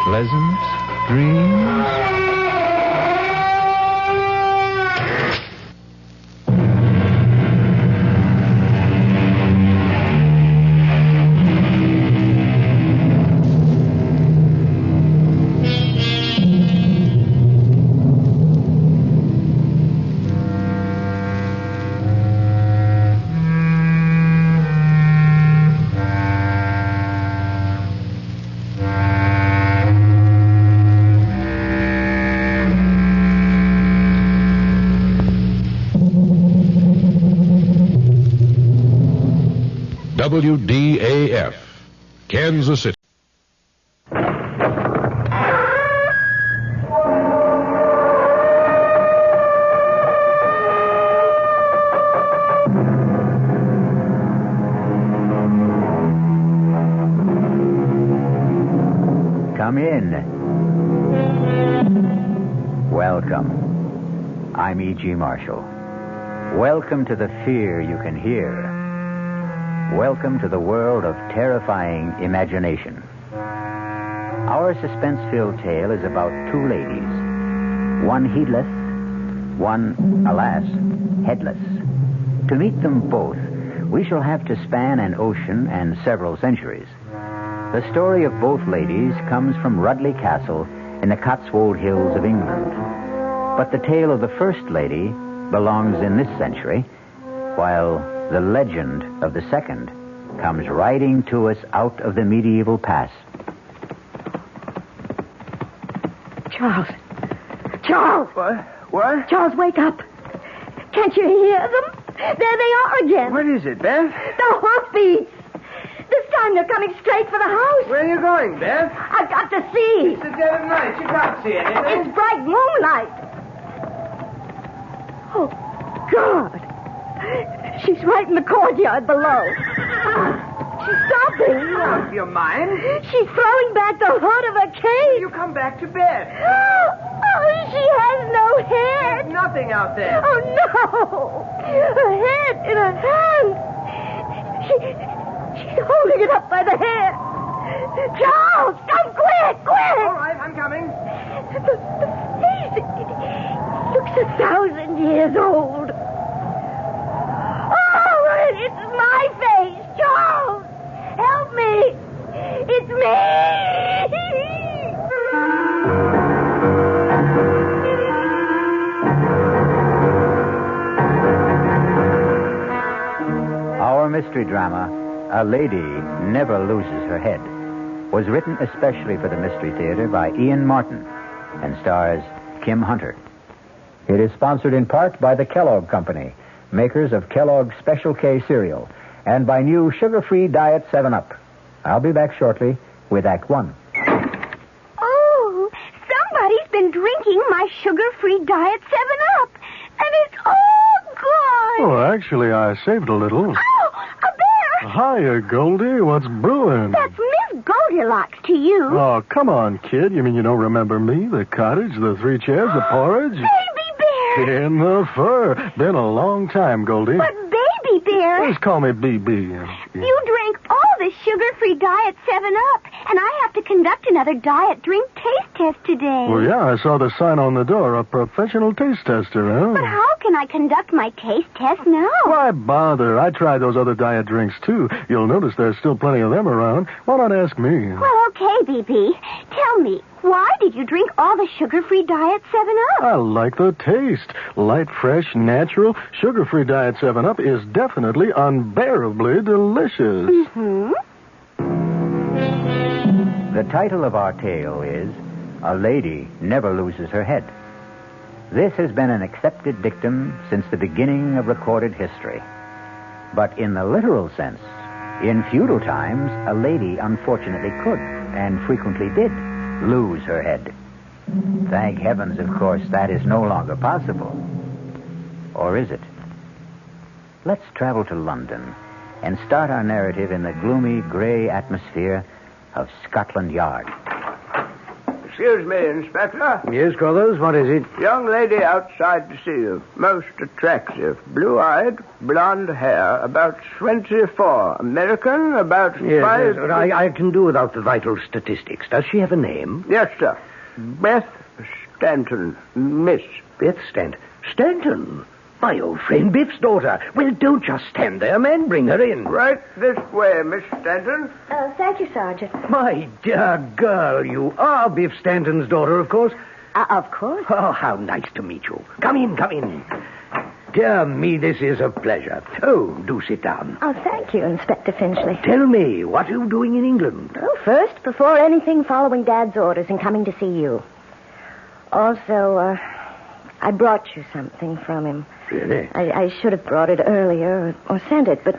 pleasant dreams. WDAF, Kansas City. Come in. Welcome. I'm E.G. Marshall. Welcome to the fear you can hear. Welcome to the world of terrifying imagination. Our suspense-filled tale is about two ladies. One heedless, one, alas, headless. To meet them both, we shall have to span an ocean and several centuries. The story of both ladies comes from Rudley Castle in the Cotswold Hills of England. But the tale of the first lady belongs in this century, while the legend of the second comes riding to us out of the medieval past. Charles. Charles! What? Charles, wake up. Can't you hear them? There they are again. What is it, Beth? The hoofbeats. This time they're coming straight for the house. Where are you going, Beth? I've got to see. It's the dead of night. You can't see anything. It's bright moonlight. Oh, God. She's right in the courtyard below. She's stopping. Out of your mind? She's throwing back the hood of her cage. You come back to bed. Oh, she has no head. There's nothing out there. Oh, no. Her head in her hand. She's holding it up by the hair. Charles, come quick. All right, I'm coming. The face, it looks 1,000 years old. Oh, it's my face, Charles. Help me. It's me. Our mystery drama, A Lady Never Loses Her Head, was written especially for the Mystery Theater by Ian Martin and stars Kim Hunter. It is sponsored in part by the Kellogg Company, makers of Kellogg's Special K cereal, and by new sugar-free Diet 7-Up. I'll be back shortly with Act One. Oh, somebody's been drinking my sugar-free Diet 7-Up, and it's all gone. Oh, actually, I saved a little. Oh, a bear! Hiya, Goldie. What's brewing? That's Miss Goldilocks to you. Oh, come on, kid. You mean you don't remember me? The cottage, the 3 chairs, the porridge? Baby bear! In the fur. Been a long time, Goldie. But baby bear... Just call me BB. You drank all the sugar-free Diet 7-Up, and I have to conduct another diet drink taste test today. Well, yeah, I saw the sign on the door, a professional taste tester, huh? But how can I conduct my taste test now? Why bother? I tried those other diet drinks, too. You'll notice there's still plenty of them around. Why not ask me? Well, okay, BB. Tell me, why did you drink all the sugar-free Diet 7-Up? I like the taste. Light, fresh, natural. Sugar-free Diet 7-Up is definitely unbearably delicious. Mm-hmm. The title of our tale is A Lady Never Loses Her Head. This has been an accepted dictum since the beginning of recorded history. But in the literal sense, in feudal times, a lady unfortunately could, and frequently did, lose her head. Thank heavens, of course, that is no longer possible. Or is it? Let's travel to London and start our narrative in the gloomy, gray atmosphere of Scotland Yard. Excuse me, Inspector. Yes, Crothers, what is it? Young lady outside to see you. Most attractive. Blue-eyed, blonde hair, about 24. American, about 5... Yes, I can do without the vital statistics. Does she have a name? Yes, sir. Beth Stanton, Miss. Beth Stanton? Stanton? My old friend Biff's daughter. Well, don't just stand there, man. Bring her in. Right this way, Miss Stanton. Thank you, Sergeant. My dear girl, you are Biff Stanton's daughter, of course. Of course. Oh, how nice to meet you. Come in, come in. Dear me, this is a pleasure. Oh, do sit down. Oh, thank you, Inspector Finchley. Tell me, what are you doing in England? Well, first, before anything, following Dad's orders and coming to see you. Also, I brought you something from him. Really? I should have brought it earlier or sent it, but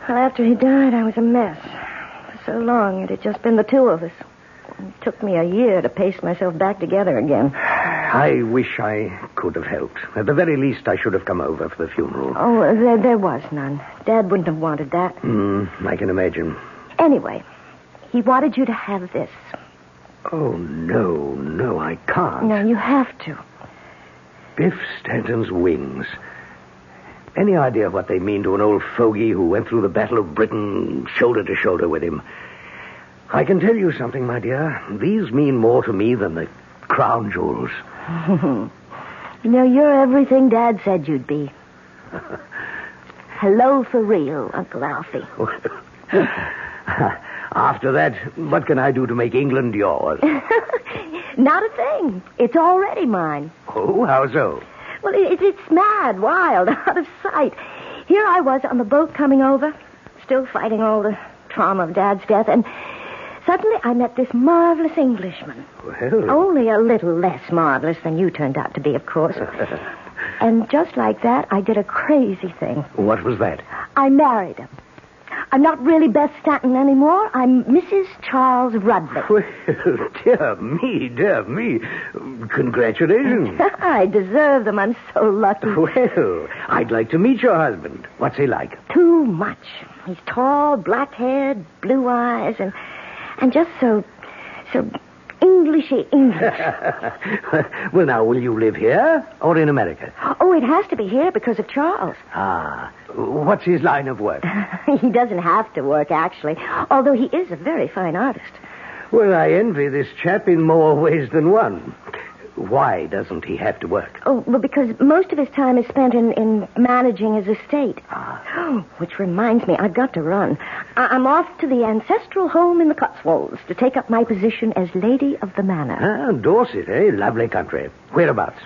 well, after he died, I was a mess. For so long, it had just been the two of us. It took me a year to paste myself back together again. I wish I could have helped. At the very least, I should have come over for the funeral. Oh, there was none. Dad wouldn't have wanted that. I can imagine. Anyway, he wanted you to have this. Oh, no, I can't. No, you have to. Biff Stanton's wings. Any idea what they mean to an old fogey who went through the Battle of Britain shoulder to shoulder with him? I can tell you something, my dear. These mean more to me than the crown jewels. You know, you're everything Dad said you'd be. Hello for real, Uncle Alfie. After that, what can I do to make England yours? Not a thing. It's already mine. Oh, how so? Well, it's mad, wild, out of sight. Here I was on the boat coming over, still fighting all the trauma of Dad's death, and suddenly I met this marvelous Englishman. Well... Only a little less marvelous than you turned out to be, of course. And just like that, I did a crazy thing. What was that? I married him. I'm not really Beth Stanton anymore. I'm Mrs. Charles Rudley. Well, dear me. Congratulations. I deserve them. I'm so lucky. Well, I'd like to meet your husband. What's he like? Too much. He's tall, black-haired, blue eyes, and just so Englishy English. Well, now, will you live here or in America? Oh, it has to be here because of Charles. Ah, what's his line of work? He doesn't have to work, actually, although he is a very fine artist. Well, I envy this chap in more ways than one. Why doesn't he have to work? Oh, well, because most of his time is spent in managing his estate. Oh, which reminds me, I've got to run. I'm off to the ancestral home in the Cotswolds to take up my position as Lady of the Manor. Ah, Dorset, eh? Lovely country. Whereabouts?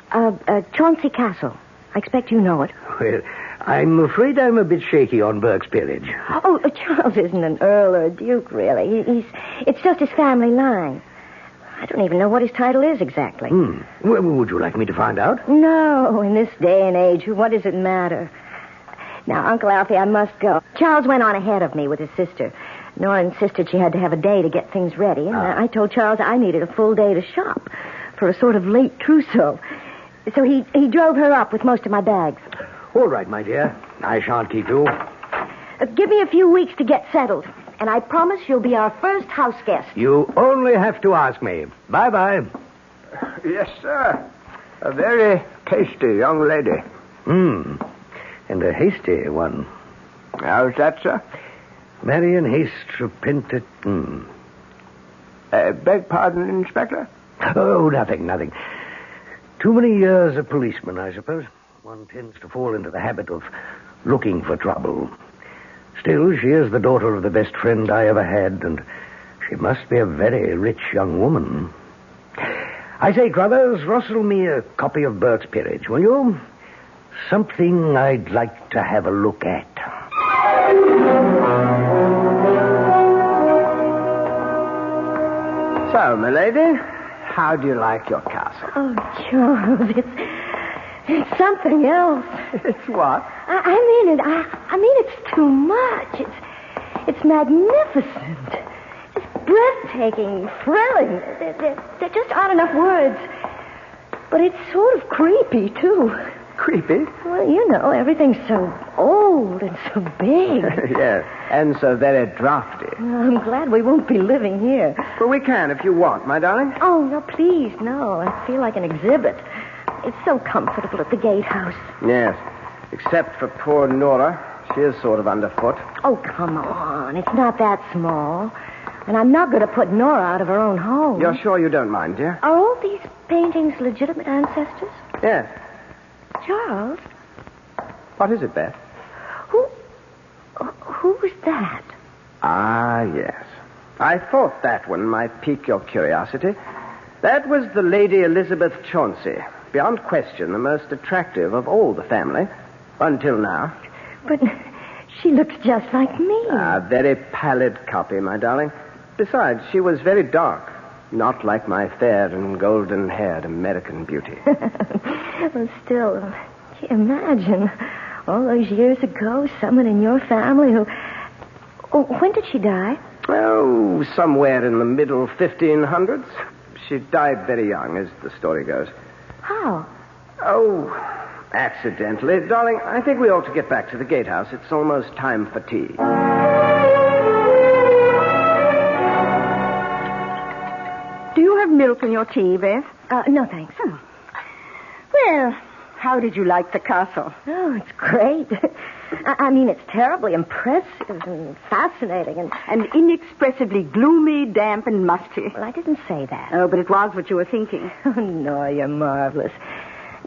Chauncey Castle. I expect you know it. Well, I'm afraid I'm a bit shaky on Burke's peerage. Oh, Charles isn't an earl or a duke, really. It's just his family line. I don't even know what his title is exactly. Well, would you like me to find out? No, in this day and age, what does it matter? Now, Uncle Alfie, I must go. Charles went on ahead of me with his sister. Nora insisted she had to have a day to get things ready, and I told Charles I needed a full day to shop for a sort of late trousseau. So he drove her up with most of my bags. All right, my dear. I shan't keep you. Give me a few weeks to get settled, and I promise you'll be our first house guest. You only have to ask me. Bye-bye. Yes, sir. A very tasty young lady. And a hasty one. How's that, sir? Marion Haste repented. Beg pardon, Inspector? Oh, nothing. Too many years a policeman, I suppose. One tends to fall into the habit of looking for trouble. Still, she is the daughter of the best friend I ever had, and she must be a very rich young woman. I say, Crothers, rustle me a copy of Burke's Peerage, will you? Something I'd like to have a look at. So, milady, how do you like your castle? Oh, Charles, it's something else. It's what? I mean, it's too much. It's magnificent. It's breathtaking, thrilling. There just aren't enough words. But it's sort of creepy, too. Creepy? Well, you know, everything's so old and so big. Yes, and so very drafty. I'm glad we won't be living here. Well, we can if you want, my darling. Oh, no, please, no. I feel like an exhibit. It's so comfortable at the gatehouse. Yes, except for poor Nora. She is sort of underfoot. Oh, come on. It's not that small. And I'm not going to put Nora out of her own home. You're sure you don't mind, dear? Are all these paintings legitimate ancestors? Yes. Charles? What is it, Beth? Who's that? Ah, yes. I thought that one might pique your curiosity. That was the Lady Elizabeth Chauncey. Beyond question, the most attractive of all the family. Until now. But she looks just like me. A very pallid copy, my darling. Besides, she was very dark. Not like my fair and golden-haired American beauty. Well, still, gee, imagine. All those years ago, someone in your family who... Oh, when did she die? Oh, somewhere in the middle 1500s. She died very young, as the story goes. How? Oh, accidentally. Darling, I think we ought to get back to the gatehouse. It's almost time for tea. Do you have milk in your tea, Beth? No, thanks. Oh. Well, how did you like the castle? Oh, it's great. I mean, it's terribly impressive and fascinating and inexpressively gloomy, damp, and musty. Well, I didn't say that. Oh, but it was what you were thinking. Oh, no, you're marvelous.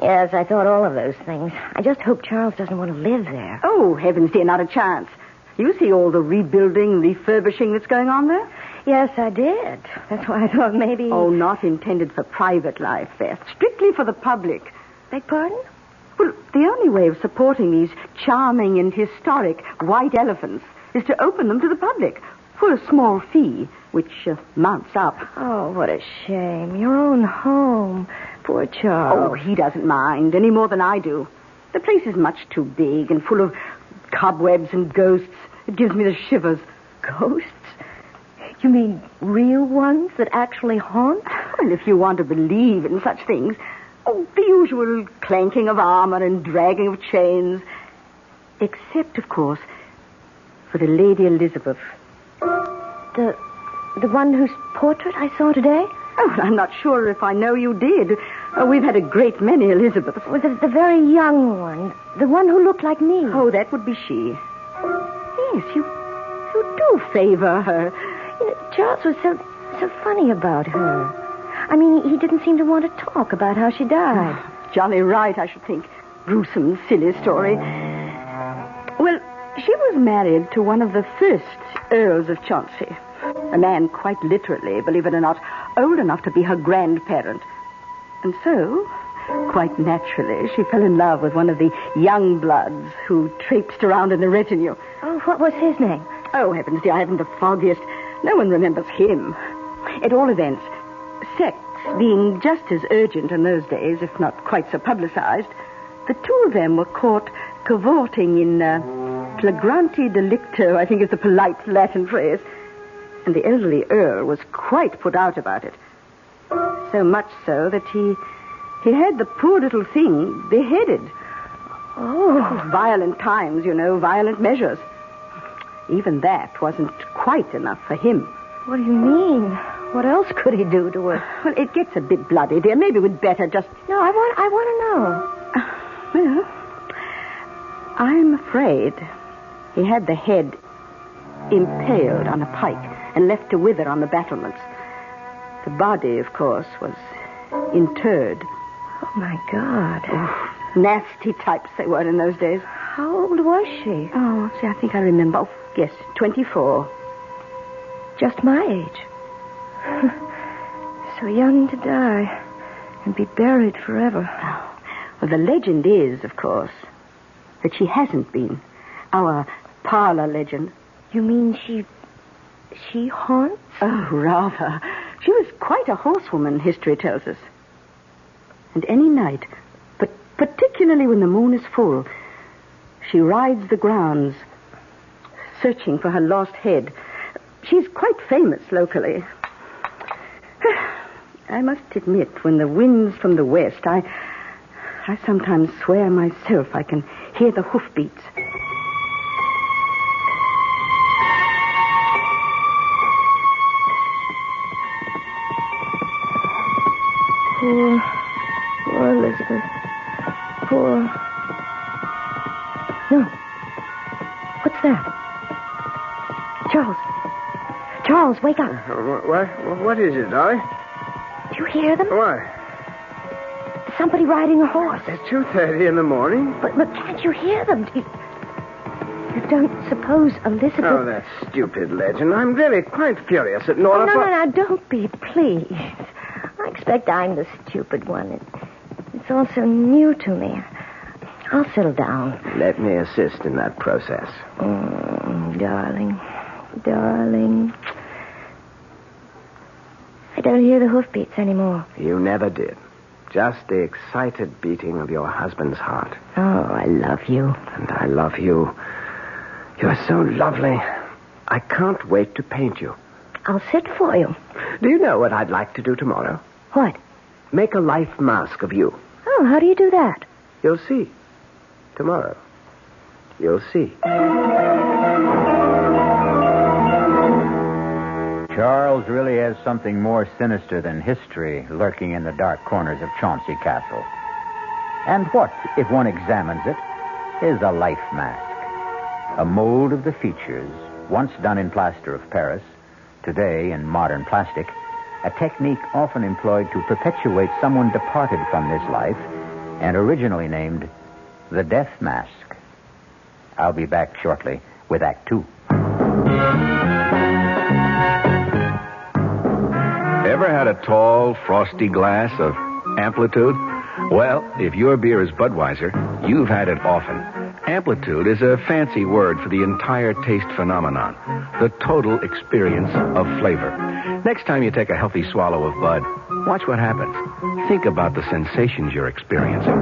Yes, I thought all of those things. I just hope Charles doesn't want to live there. Oh, heavens, dear, not a chance. You see all the rebuilding, refurbishing that's going on there? Yes, I did. That's why I thought maybe... Oh, not intended for private life, Beth. Strictly for the public. Beg pardon? Well, the only way of supporting these charming and historic white elephants is to open them to the public for a small fee, which mounts up. Oh, what a shame. Your own home. Poor Charles. Oh, he doesn't mind any more than I do. The place is much too big and full of cobwebs and ghosts. It gives me the shivers. Ghosts? You mean real ones that actually haunt? Well, if you want to believe in such things. Oh, the usual clanking of armor and dragging of chains. Except, of course, for the Lady Elizabeth. The one whose portrait I saw today? Oh, I'm not sure if I know you did. We've had a great many Elizabeths. Well, the very young one. The one who looked like me. Oh, that would be she. Yes, you do favor her. You know, Charles was so funny about her. I mean, he didn't seem to want to talk about how she died. Jolly right, I should think. Gruesome, silly story. Well, she was married to one of the first Earls of Chauncey. A man quite literally, believe it or not, old enough to be her grandparent. And so, quite naturally, she fell in love with one of the young bloods who traipsed around in the retinue. Oh, what was his name? Oh, heavens, dear, I haven't the foggiest. No one remembers him. At all events, sex being just as urgent in those days, if not quite so publicized, the two of them were caught cavorting in flagrante delicto, I think is the polite Latin phrase. And the elderly Earl was quite put out about it. So much so that he had the poor little thing beheaded. Oh, violent times, you know, violent measures. Even that wasn't quite enough for him. What do you mean? What else could he do to her? Well, it gets a bit bloody, dear. Maybe we'd better just... No, I want to know. Well, I'm afraid he had the head impaled on a pike and left to wither on the battlements. The body, of course, was interred. Oh, my God. Oh, nasty types they were in those days. How old was she? Oh, see, I think I remember. Oh, yes, 24. Just my age. So young to die and be buried forever. Oh. Well, the legend is, of course, that she hasn't been. Our parlor legend. You mean she haunts? Oh, rather. She was quite a horsewoman, history tells us. And any night, but particularly when the moon is full, she rides the grounds, searching for her lost head. She's quite famous locally. I must admit, when the wind's from the west, I sometimes swear myself I can hear the hoofbeats. Poor Elizabeth. Poor... No. What's that? Charles, wake up. What is it, Dolly? Do you hear them? What? Somebody riding a horse. It's 2:30 in the morning. But can't you hear them? You don't suppose Elizabeth... Oh, that stupid legend. I'm really quite furious at Nora. No, don't be, please. I expect I'm the stupid one. It's all so new to me. I'll settle down. Let me assist in that process. Darling. I don't hear the hoofbeats anymore. You never did. Just the excited beating of your husband's heart. Oh, I love you. And I love you. You're so lovely. I can't wait to paint you. I'll sit for you. Do you know what I'd like to do tomorrow? What? Make a life mask of you. Oh, how do you do that? You'll see. Tomorrow. You'll see. Charles really has something more sinister than history lurking in the dark corners of Chauncey Castle. And what, if one examines it, is a life mask? A mold of the features, once done in plaster of Paris, today in modern plastic, a technique often employed to perpetuate someone departed from this life and originally named the death mask. I'll be back shortly with Act 2. Ever had a tall, frosty glass of Amplitude? Well, if your beer is Budweiser, you've had it often. Amplitude is a fancy word for the entire taste phenomenon, the total experience of flavor. Next time you take a healthy swallow of Bud, watch what happens. think about the sensations you're experiencing.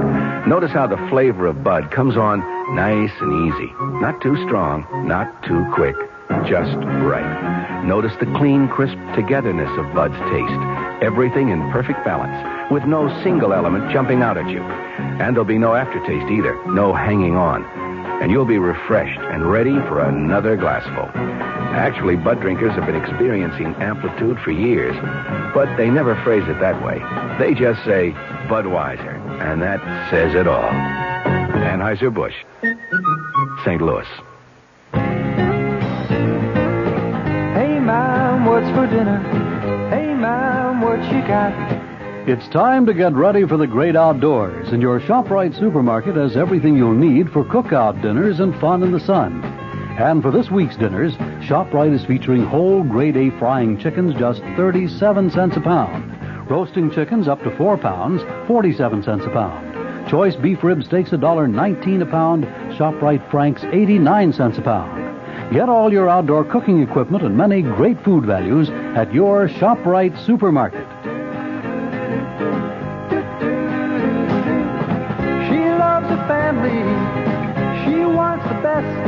Notice how the flavor of Bud comes on nice and easy. Not too strong, not too quick, just right. Notice the clean, crisp togetherness of Bud's taste. Everything in perfect balance, with no single element jumping out at you. And there'll be no aftertaste either, no hanging on. And you'll be refreshed and ready for another glassful. Actually, Bud drinkers have been experiencing amplitude for years, but they never phrase it that way. They just say Budweiser, and that says it all. Anheuser-Busch, St. Louis. Hey, Mom, what's for dinner? Hey, Mom, what you got? It's time to get ready for the great outdoors, and your ShopRite supermarket has everything you'll need for cookout dinners and fun in the sun. And for this week's dinners, ShopRite is featuring whole grade A frying chickens just 37 cents a pound. Roasting chickens up to 4 pounds, 47 cents a pound. Choice beef rib steaks $1.19 a pound. ShopRite Franks 89 cents a pound. Get all your outdoor cooking equipment and many great food values at your ShopRite supermarket. She loves her family. She wants the best.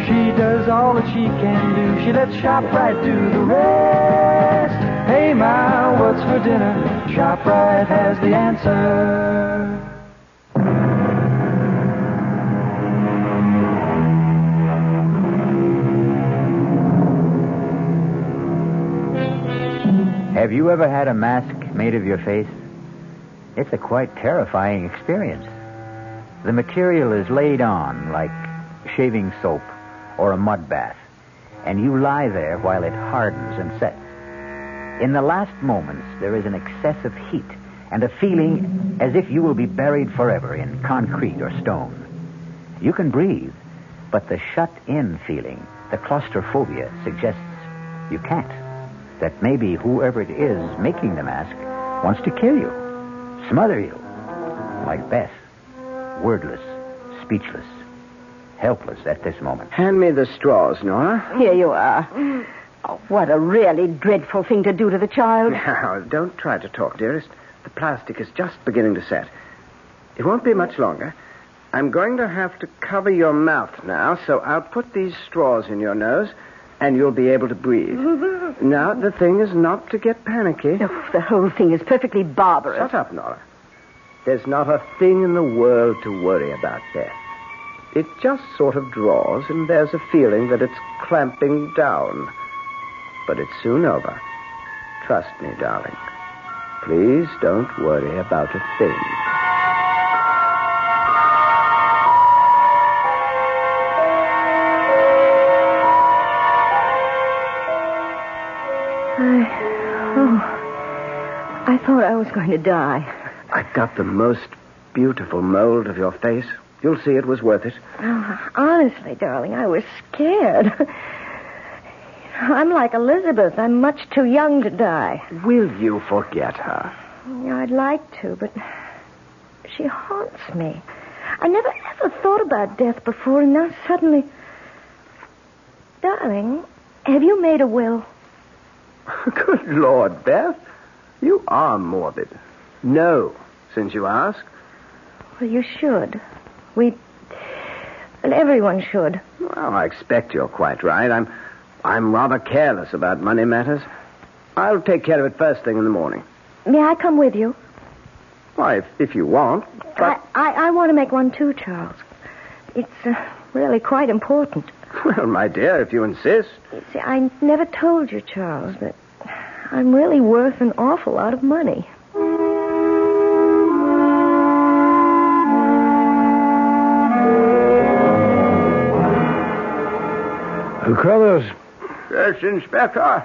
She does all that she can do. She lets ShopRite do the rest. Hey, Ma, what's for dinner? ShopRite has the answer. Have you ever had a mask made of your face? It's a quite terrifying experience. The material is laid on like shaving soap or a mud bath, and you lie there while it hardens and sets. In the last moments, there is an excess of heat and a feeling as if you will be buried forever in concrete or stone. You can breathe, but the shut-in feeling, the claustrophobia, suggests you can't. That maybe whoever it is making the mask wants to kill you, smother you, like Beth, wordless, speechless, helpless at this moment. Hand me the straws, Nora. Here you are. Oh, what a really dreadful thing to do to the child. Now, don't try to talk, dearest. The plastic is just beginning to set. It won't be much longer. I'm going to have to cover your mouth now, so I'll put these straws in your nose, and you'll be able to breathe. Now, the thing is not to get panicky. Oh, the whole thing is perfectly barbarous. Shut up, Nora. There's not a thing in the world to worry about, Beth. It just sort of draws, and there's a feeling that it's clamping down. But it's soon over. Trust me, darling. Please don't worry about a thing. I thought I was going to die. I've got the most beautiful mold of your face. You'll see it was worth it. Oh, honestly, darling, I was scared. I'm like Elizabeth. I'm much too young to die. Will you forget her? Yeah, I'd like to, but she haunts me. I never ever thought about death before, and now suddenly... Darling, have you made a will? Good Lord, Beth. You are morbid. No, since you ask. Well, you should. Well, everyone should. Well, I expect you're quite right. I'm rather careless about money matters. I'll take care of it first thing in the morning. May I come with you? Why, if you want. But... I want to make one too, Charles. It's really quite important. Well, my dear, if you insist. See, I never told you, Charles, but I'm really worth an awful lot of money. Carlos. Yes, Inspector.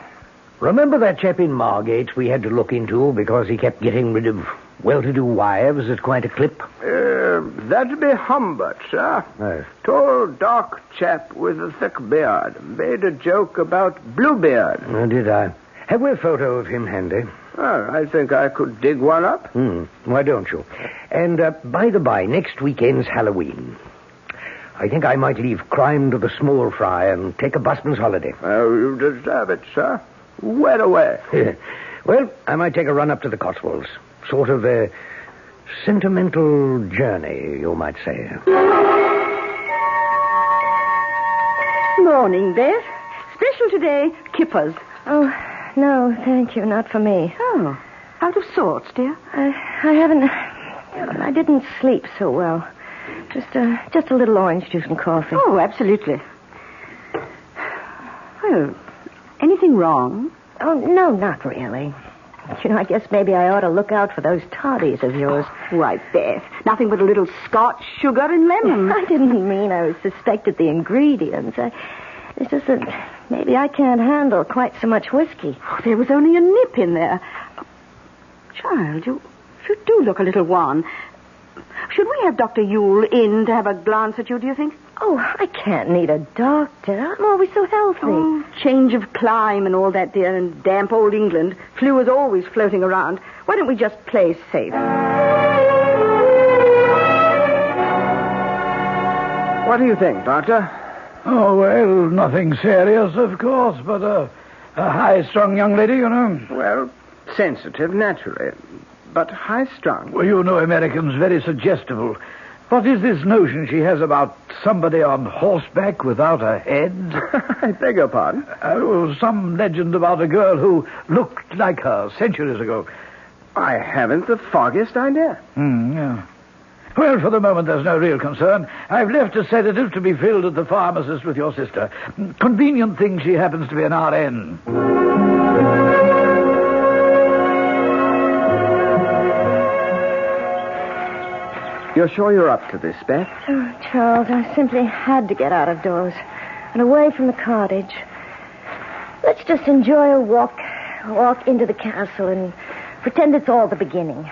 Remember that chap in Margate we had to look into because he kept getting rid of well-to-do wives at quite a clip? That'd be Humbert, sir. Yes. Tall, dark chap with a thick beard. Made a joke about Bluebeard. Oh, did I? Have we a photo of him handy? Well, I think I could dig one up. Why don't you? And, by the by, next weekend's Halloween. I think I might leave crime to the small fry and take a busman's holiday. Oh, you deserve it, sir. Where away? Well, I might take a run up to the Cotswolds. sort of a sentimental journey, you might say. Morning, Beth. Special today, kippers. Oh, no, thank you. Not for me. Oh, out of sorts, dear. I haven't... I didn't sleep so well. Just a little orange juice and coffee. Oh, absolutely. Well, anything wrong? Oh, no, not really. You know, I guess maybe I ought to look out for those toddies of yours. Why, Beth, nothing but a little Scotch, sugar, and lemon. I didn't mean I suspected the ingredients. It's just that maybe I can't handle quite so much whiskey. Oh, there was only a nip in there. Child, you do look a little wan. Should we have Dr. Yule in to have a glance at you, do you think? Oh, I can't need a doctor. I'm always so healthy. Oh, change of clime and all that, dear, and damp old England. Flu is always floating around. Why don't we just play safe? What do you think, Doctor? Oh, well, nothing serious, of course, but a high-strung young lady, you know. Well, sensitive, naturally, but high-strung. Well, you know Americans, very suggestible. What is this notion she has about somebody on horseback without a head? I beg your pardon? Some legend about a girl who looked like her centuries ago. I haven't the foggiest idea. Yeah. Well, for the moment, there's no real concern. I've left a sedative to be filled at the pharmacist with your sister. Convenient thing she happens to be an RN. You're sure you're up to this, Beth? Oh, Charles, I simply had to get out of doors and away from the cottage. Let's just enjoy a walk into the castle and pretend it's all the beginning.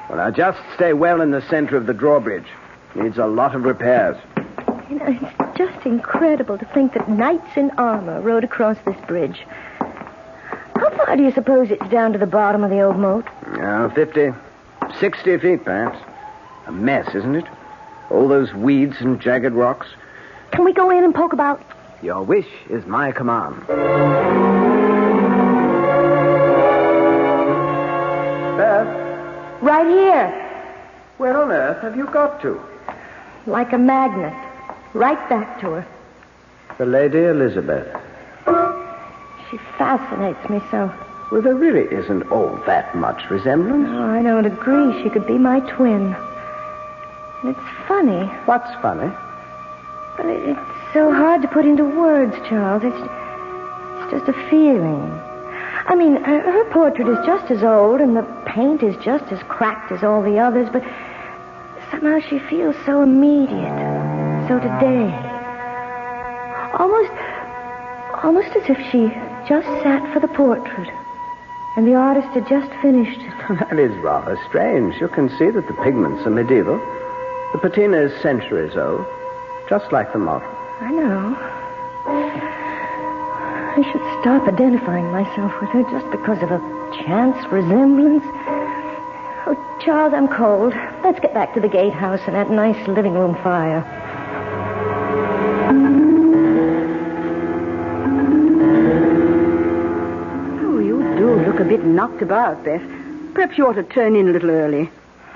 Well, now, just stay well in the center of the drawbridge. Needs a lot of repairs. You know, it's just incredible to think that knights in armor rode across this bridge. How far do you suppose it's down to the bottom of the old moat? 50, 60 feet, perhaps. A mess, isn't it? All those weeds and jagged rocks. Can we go in and poke about? Your wish is my command. Beth? Right here. Where on earth have you got to? Like a magnet. Right back to her. The Lady Elizabeth. She fascinates me so. Well, there really isn't all that much resemblance. Oh, I don't agree. She could be my twin. And it's funny. What's funny? But it's so hard to put into words, Charles. It's just a feeling. I mean, her portrait is just as old, and the paint is just as cracked as all the others, but somehow she feels so immediate, so today. Almost as if she just sat for the portrait, and the artist had just finished it. That is rather strange. You can see that the pigments are medieval. The patina is centuries old, just like the model. I know. I should stop identifying myself with her just because of a chance resemblance. Oh, Charles, I'm cold. Let's get back to the gatehouse and that nice living room fire. Oh, you do look a bit knocked about, Beth. Perhaps you ought to turn in a little early.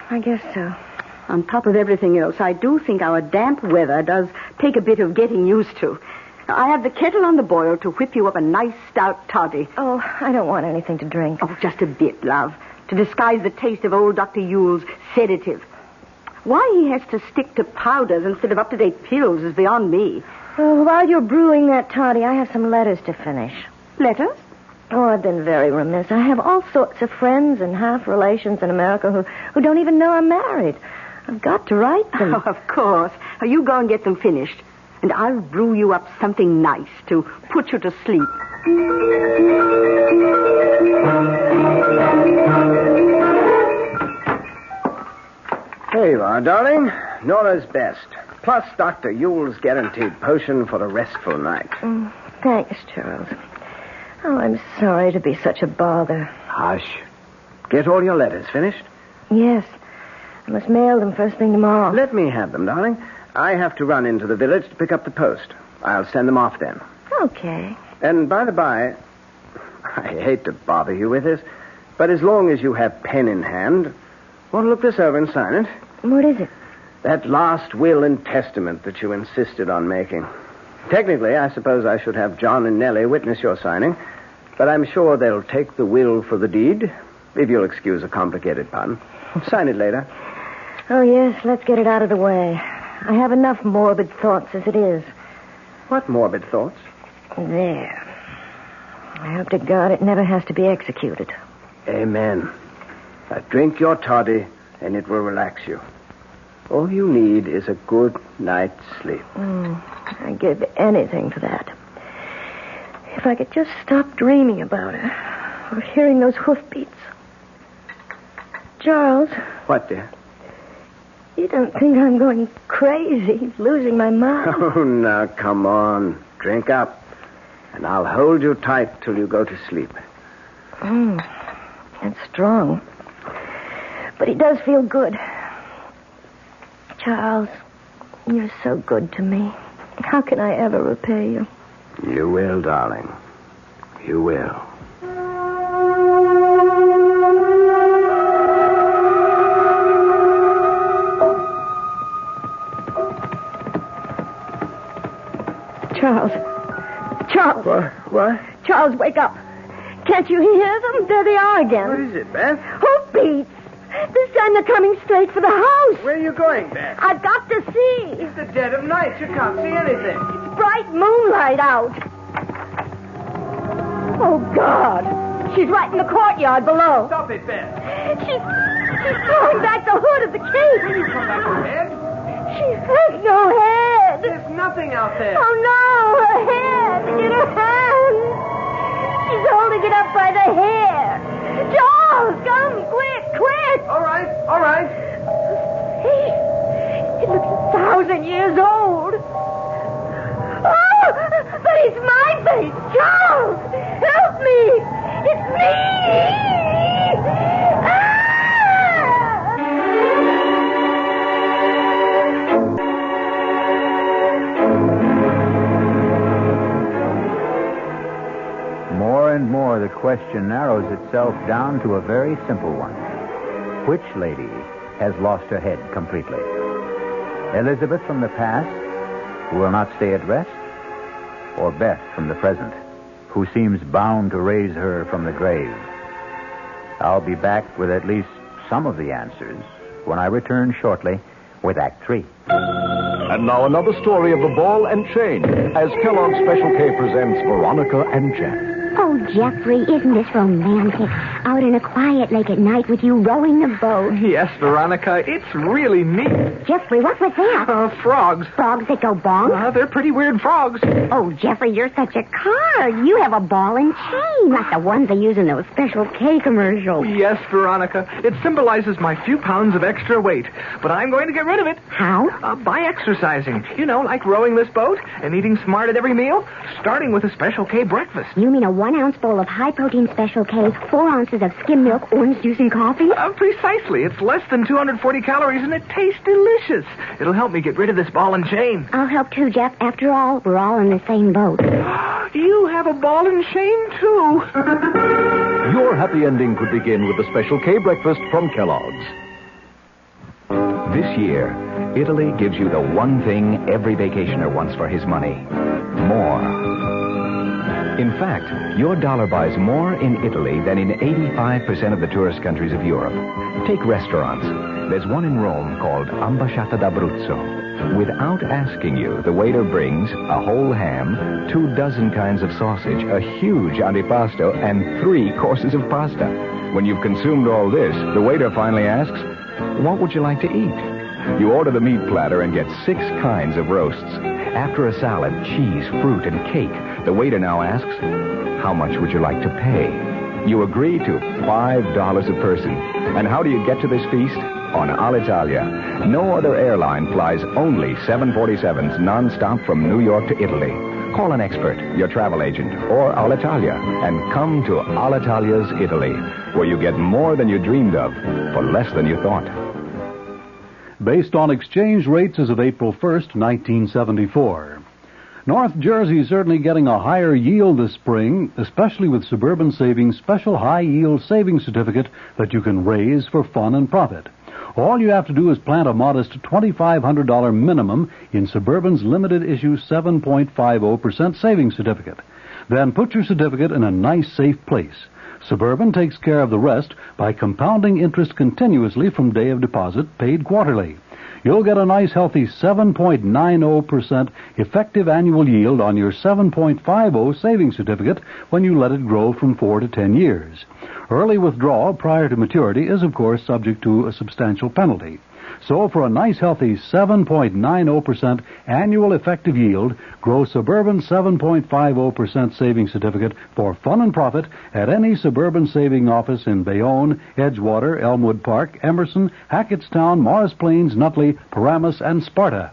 I guess so. On top of everything else, I do think our damp weather does take a bit of getting used to. I have the kettle on the boil to whip you up a nice stout toddy. Oh, I don't want anything to drink. Oh, just a bit, love, to disguise the taste of old Dr. Yule's sedative. Why he has to stick to powders instead of up-to-date pills is beyond me. Oh, while you're brewing that toddy, I have some letters to finish. Letters? Oh, I've been very remiss. I have all sorts of friends and half-relations in America who don't even know I'm married. I've got to write them. Oh, of course. You go and get them finished. And I'll brew you up something nice to put you to sleep. Here you are, darling. Nora's best. Plus Dr. Yule's guaranteed potion for a restful night. Thanks, Charles. Oh, I'm sorry to be such a bother. Hush. Get all your letters finished? Yes. I must mail them first thing tomorrow. Let me have them, darling. I have to run into the village to pick up the post. I'll send them off then. Okay. And by the by, I hate to bother you with this, But as long as you have pen in hand, want to look this over and sign it? What is it? That last will and testament that you insisted on making. Technically, I suppose I should have John and Nellie witness your signing, but I'm sure they'll take the will for the deed, if you'll excuse a complicated pun. Sign it later. Oh, yes, let's get it out of the way. I have enough morbid thoughts as it is. What morbid thoughts? There. I hope to God it never has to be executed. Amen. Now drink your toddy, and it will relax you. All you need is a good night's sleep. I'd give anything for that. If I could just stop dreaming about it, or hearing those hoofbeats. Charles. What, dear? You don't think I'm going crazy, losing my mind? Oh, now, come on. Drink up, and I'll hold you tight till you go to sleep. It's strong. But it does feel good. Charles, you're so good to me. How can I ever repay you? You will, darling. You will. Charles. What? Charles, wake up. Can't you hear them? There they are again. What is it, Beth? Hoofbeats. This time they're coming straight for the house. Where are you going, Beth? I've got to see. It's the dead of night. You can't see anything. It's bright moonlight out. Oh, God. She's right in the courtyard below. Stop it, Beth. She's throwing back the hood of the cape. Will you come back her head? She has no head. There's nothing out there. Oh, no. Her head. In her hand. She's holding it up by the hair. Charles, come, quick. All right. Hey, it looks 1,000 years old. Oh, but it's my face. Charles, help me. It's me. More and more, the question narrows itself down to a very simple one. Which lady has lost her head completely? Elizabeth from the past, who will not stay at rest? Or Beth from the present, who seems bound to raise her from the grave? I'll be back with at least some of the answers when I return shortly with Act 3. And now another story of the ball and chain, as Kellogg's Special K presents Veronica and Jack. Oh, Jeffrey, isn't this romantic? Out in a quiet lake at night with you rowing the boat. Yes, Veronica, it's really neat. Jeffrey, what was that? Frogs. Frogs that go bonk? They're pretty weird frogs. Oh, Jeffrey, you're such a card. You have a ball and chain, like the ones they use in those Special K commercials. Yes, Veronica. It symbolizes my few pounds of extra weight. But I'm going to get rid of it. How? By exercising. You know, like rowing this boat and eating smart at every meal, starting with a Special K breakfast. You mean a 1-ounce bowl of high-protein Special K, 4 ounces of skim milk, orange juice, and coffee? Precisely. It's less than 240 calories, and it tastes delicious. It'll help me get rid of this ball and chain. I'll help too, Jeff. After all, we're all in the same boat. You have a ball and chain, too. Your happy ending could begin with the Special K breakfast from Kellogg's. This year, Italy gives you the one thing every vacationer wants for his money. More. In fact, your dollar buys more in Italy than in 85% of the tourist countries of Europe. Take restaurants. There's one in Rome called Ambasciata d'Abruzzo. Without asking you, the waiter brings a whole ham, 24 kinds of sausage, a huge antipasto, and 3 courses of pasta. When you've consumed all this, the waiter finally asks, "What would you like to eat?" You order the meat platter and get 6 kinds of roasts. After a salad, cheese, fruit, and cake, the waiter now asks, "How much would you like to pay?" You agree to $5 a person. And how do you get to this feast? On Alitalia. No other airline flies only 747s nonstop from New York to Italy. Call an expert, your travel agent, or Alitalia, and come to Alitalia's Italy, where you get more than you dreamed of for less than you thought. Based on exchange rates as of April 1st, 1974. North Jersey is certainly getting a higher yield this spring, especially with Suburban Savings' special high-yield savings certificate that you can raise for fun and profit. All you have to do is plant a modest $2,500 minimum in Suburban's limited-issue 7.50% savings certificate. Then put your certificate in a nice, safe place. Suburban takes care of the rest by compounding interest continuously from day of deposit, paid quarterly. You'll get a nice, healthy 7.90% effective annual yield on your 7.50 savings certificate when you let it grow from 4 to 10 years. Early withdrawal prior to maturity is, of course, subject to a substantial penalty. So for a nice, healthy 7.90% annual effective yield, grow Suburban 7.50% savings certificate for fun and profit at any Suburban saving office in Bayonne, Edgewater, Elmwood Park, Emerson, Hackettstown, Morris Plains, Nutley, Paramus, and Sparta.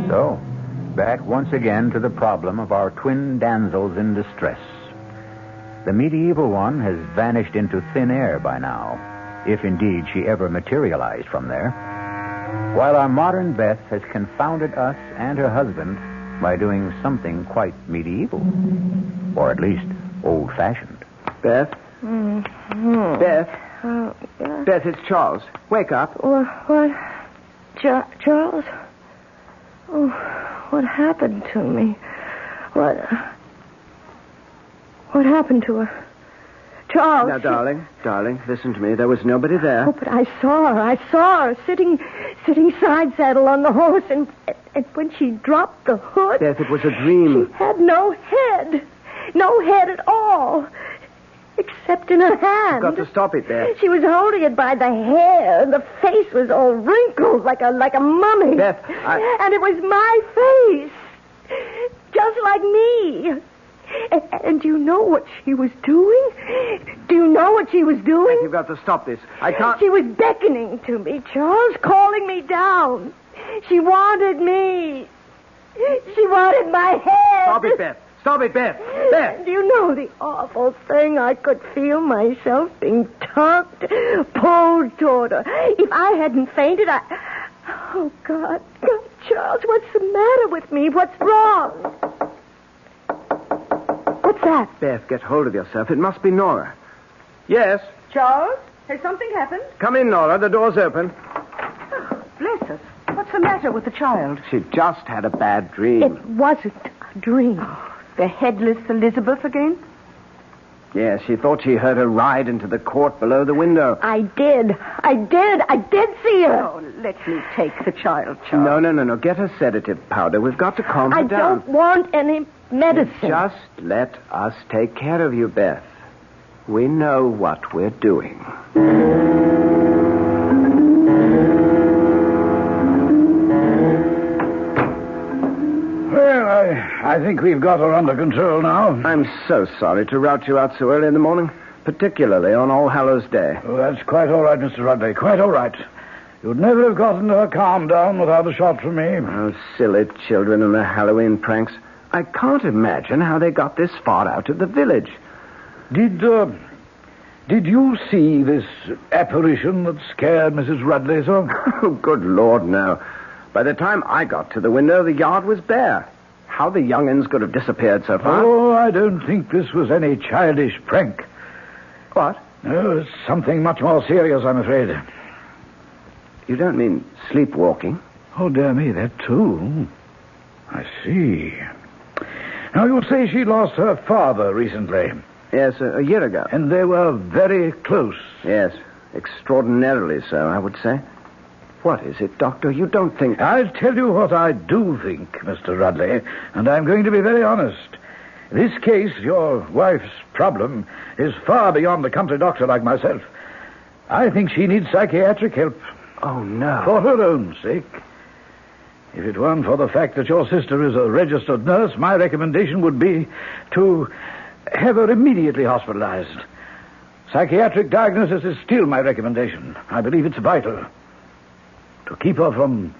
So, back once again to the problem of our twin damsels in distress. The medieval one has vanished into thin air by now, if indeed she ever materialized from there, while our modern Beth has confounded us and her husband by doing something quite medieval, or at least old-fashioned. Beth? Mm-hmm. Beth? Yeah. Beth, it's Charles. Wake up. What? Charles? Oh, what happened to me? What happened to her? Charles. Now, darling, listen to me. There was nobody there. Oh, but I saw her sitting side saddle on the horse, and when she dropped the hood... Beth, it was a dream. She had no head at all, except in her hand. You've got to stop it, Beth. She was holding it by the hair, and the face was all wrinkled like a mummy. Beth, And it was my face, just like me. And do you know what she was doing? Do you know what she was doing? Beth, you've got to stop this. I can't... She was beckoning to me, Charles, calling me down. She wanted me. She wanted my head. Stop it, Beth. Stop it, Beth. Beth. Do you know the awful thing? I could feel myself being tugged, pulled toward her. If I hadn't fainted, Oh, God, Charles, what's the matter with me? What's wrong? What's that? Beth, get hold of yourself. It must be Nora. Yes? Charles, has something happened? Come in, Nora. The door's open. Oh, bless us. What's the matter with the child? She just had a bad dream. It wasn't a dream. The headless Elizabeth again? Yes, she thought she heard her ride into the court below the window. I did see her. Oh, let me take the child, Charles. No. Get her sedative powder. We've got to calm her I down. don't want any medicine. Just let us take care of you, Beth. We know what we're doing. Well, I think we've got her under control now. I'm so sorry to rout you out so early in the morning, particularly on All Hallows Day. Oh, that's quite all right, Mr. Rudley. Quite all right. You'd never have gotten her calmed down without a shot from me. Oh, silly children and their Halloween pranks. I can't imagine how they got this far out of the village. Did you see this apparition that scared Mrs. Rudley so? Oh, good Lord, no. By the time I got to the window, the yard was bare. How the young'uns could have disappeared so far? Oh, I don't think this was any childish prank. What? No, it's something much more serious, I'm afraid. You don't mean sleepwalking? Oh, dear me, that too. I see. Now, you say she lost her father recently. Yes, a year ago. And they were very close. Yes, extraordinarily so, I would say. What is it, Doctor? You don't think... I'll tell you what I do think, Mr. Rudley, and I'm going to be very honest. This case, your wife's problem, is far beyond a country doctor like myself. I think she needs psychiatric help. Oh, no. For her own sake. If it weren't for the fact that your sister is a registered nurse, my recommendation would be to have her immediately hospitalized. Psychiatric diagnosis is still my recommendation. I believe it's vital to keep her from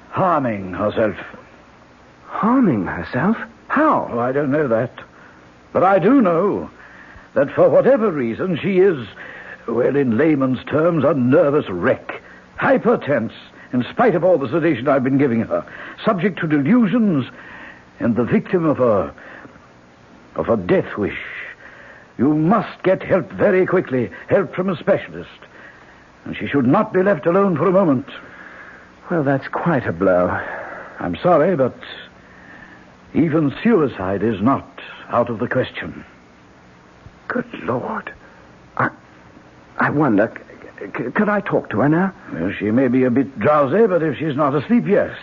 harming herself. Harming herself? How? Oh, I don't know that. But I do know that for whatever reason she is, well, in layman's terms, a nervous wreck. Hypertense, in spite of all the sedation I've been giving her. Subject to delusions and the victim of a death wish. You must get help very quickly. Help from a specialist. And she should not be left alone for a moment. Well, that's quite a blow. I'm sorry, but even suicide is not out of the question. Good Lord. I wonder, could I talk to her now? Well, she may be a bit drowsy, but if she's not asleep, yes.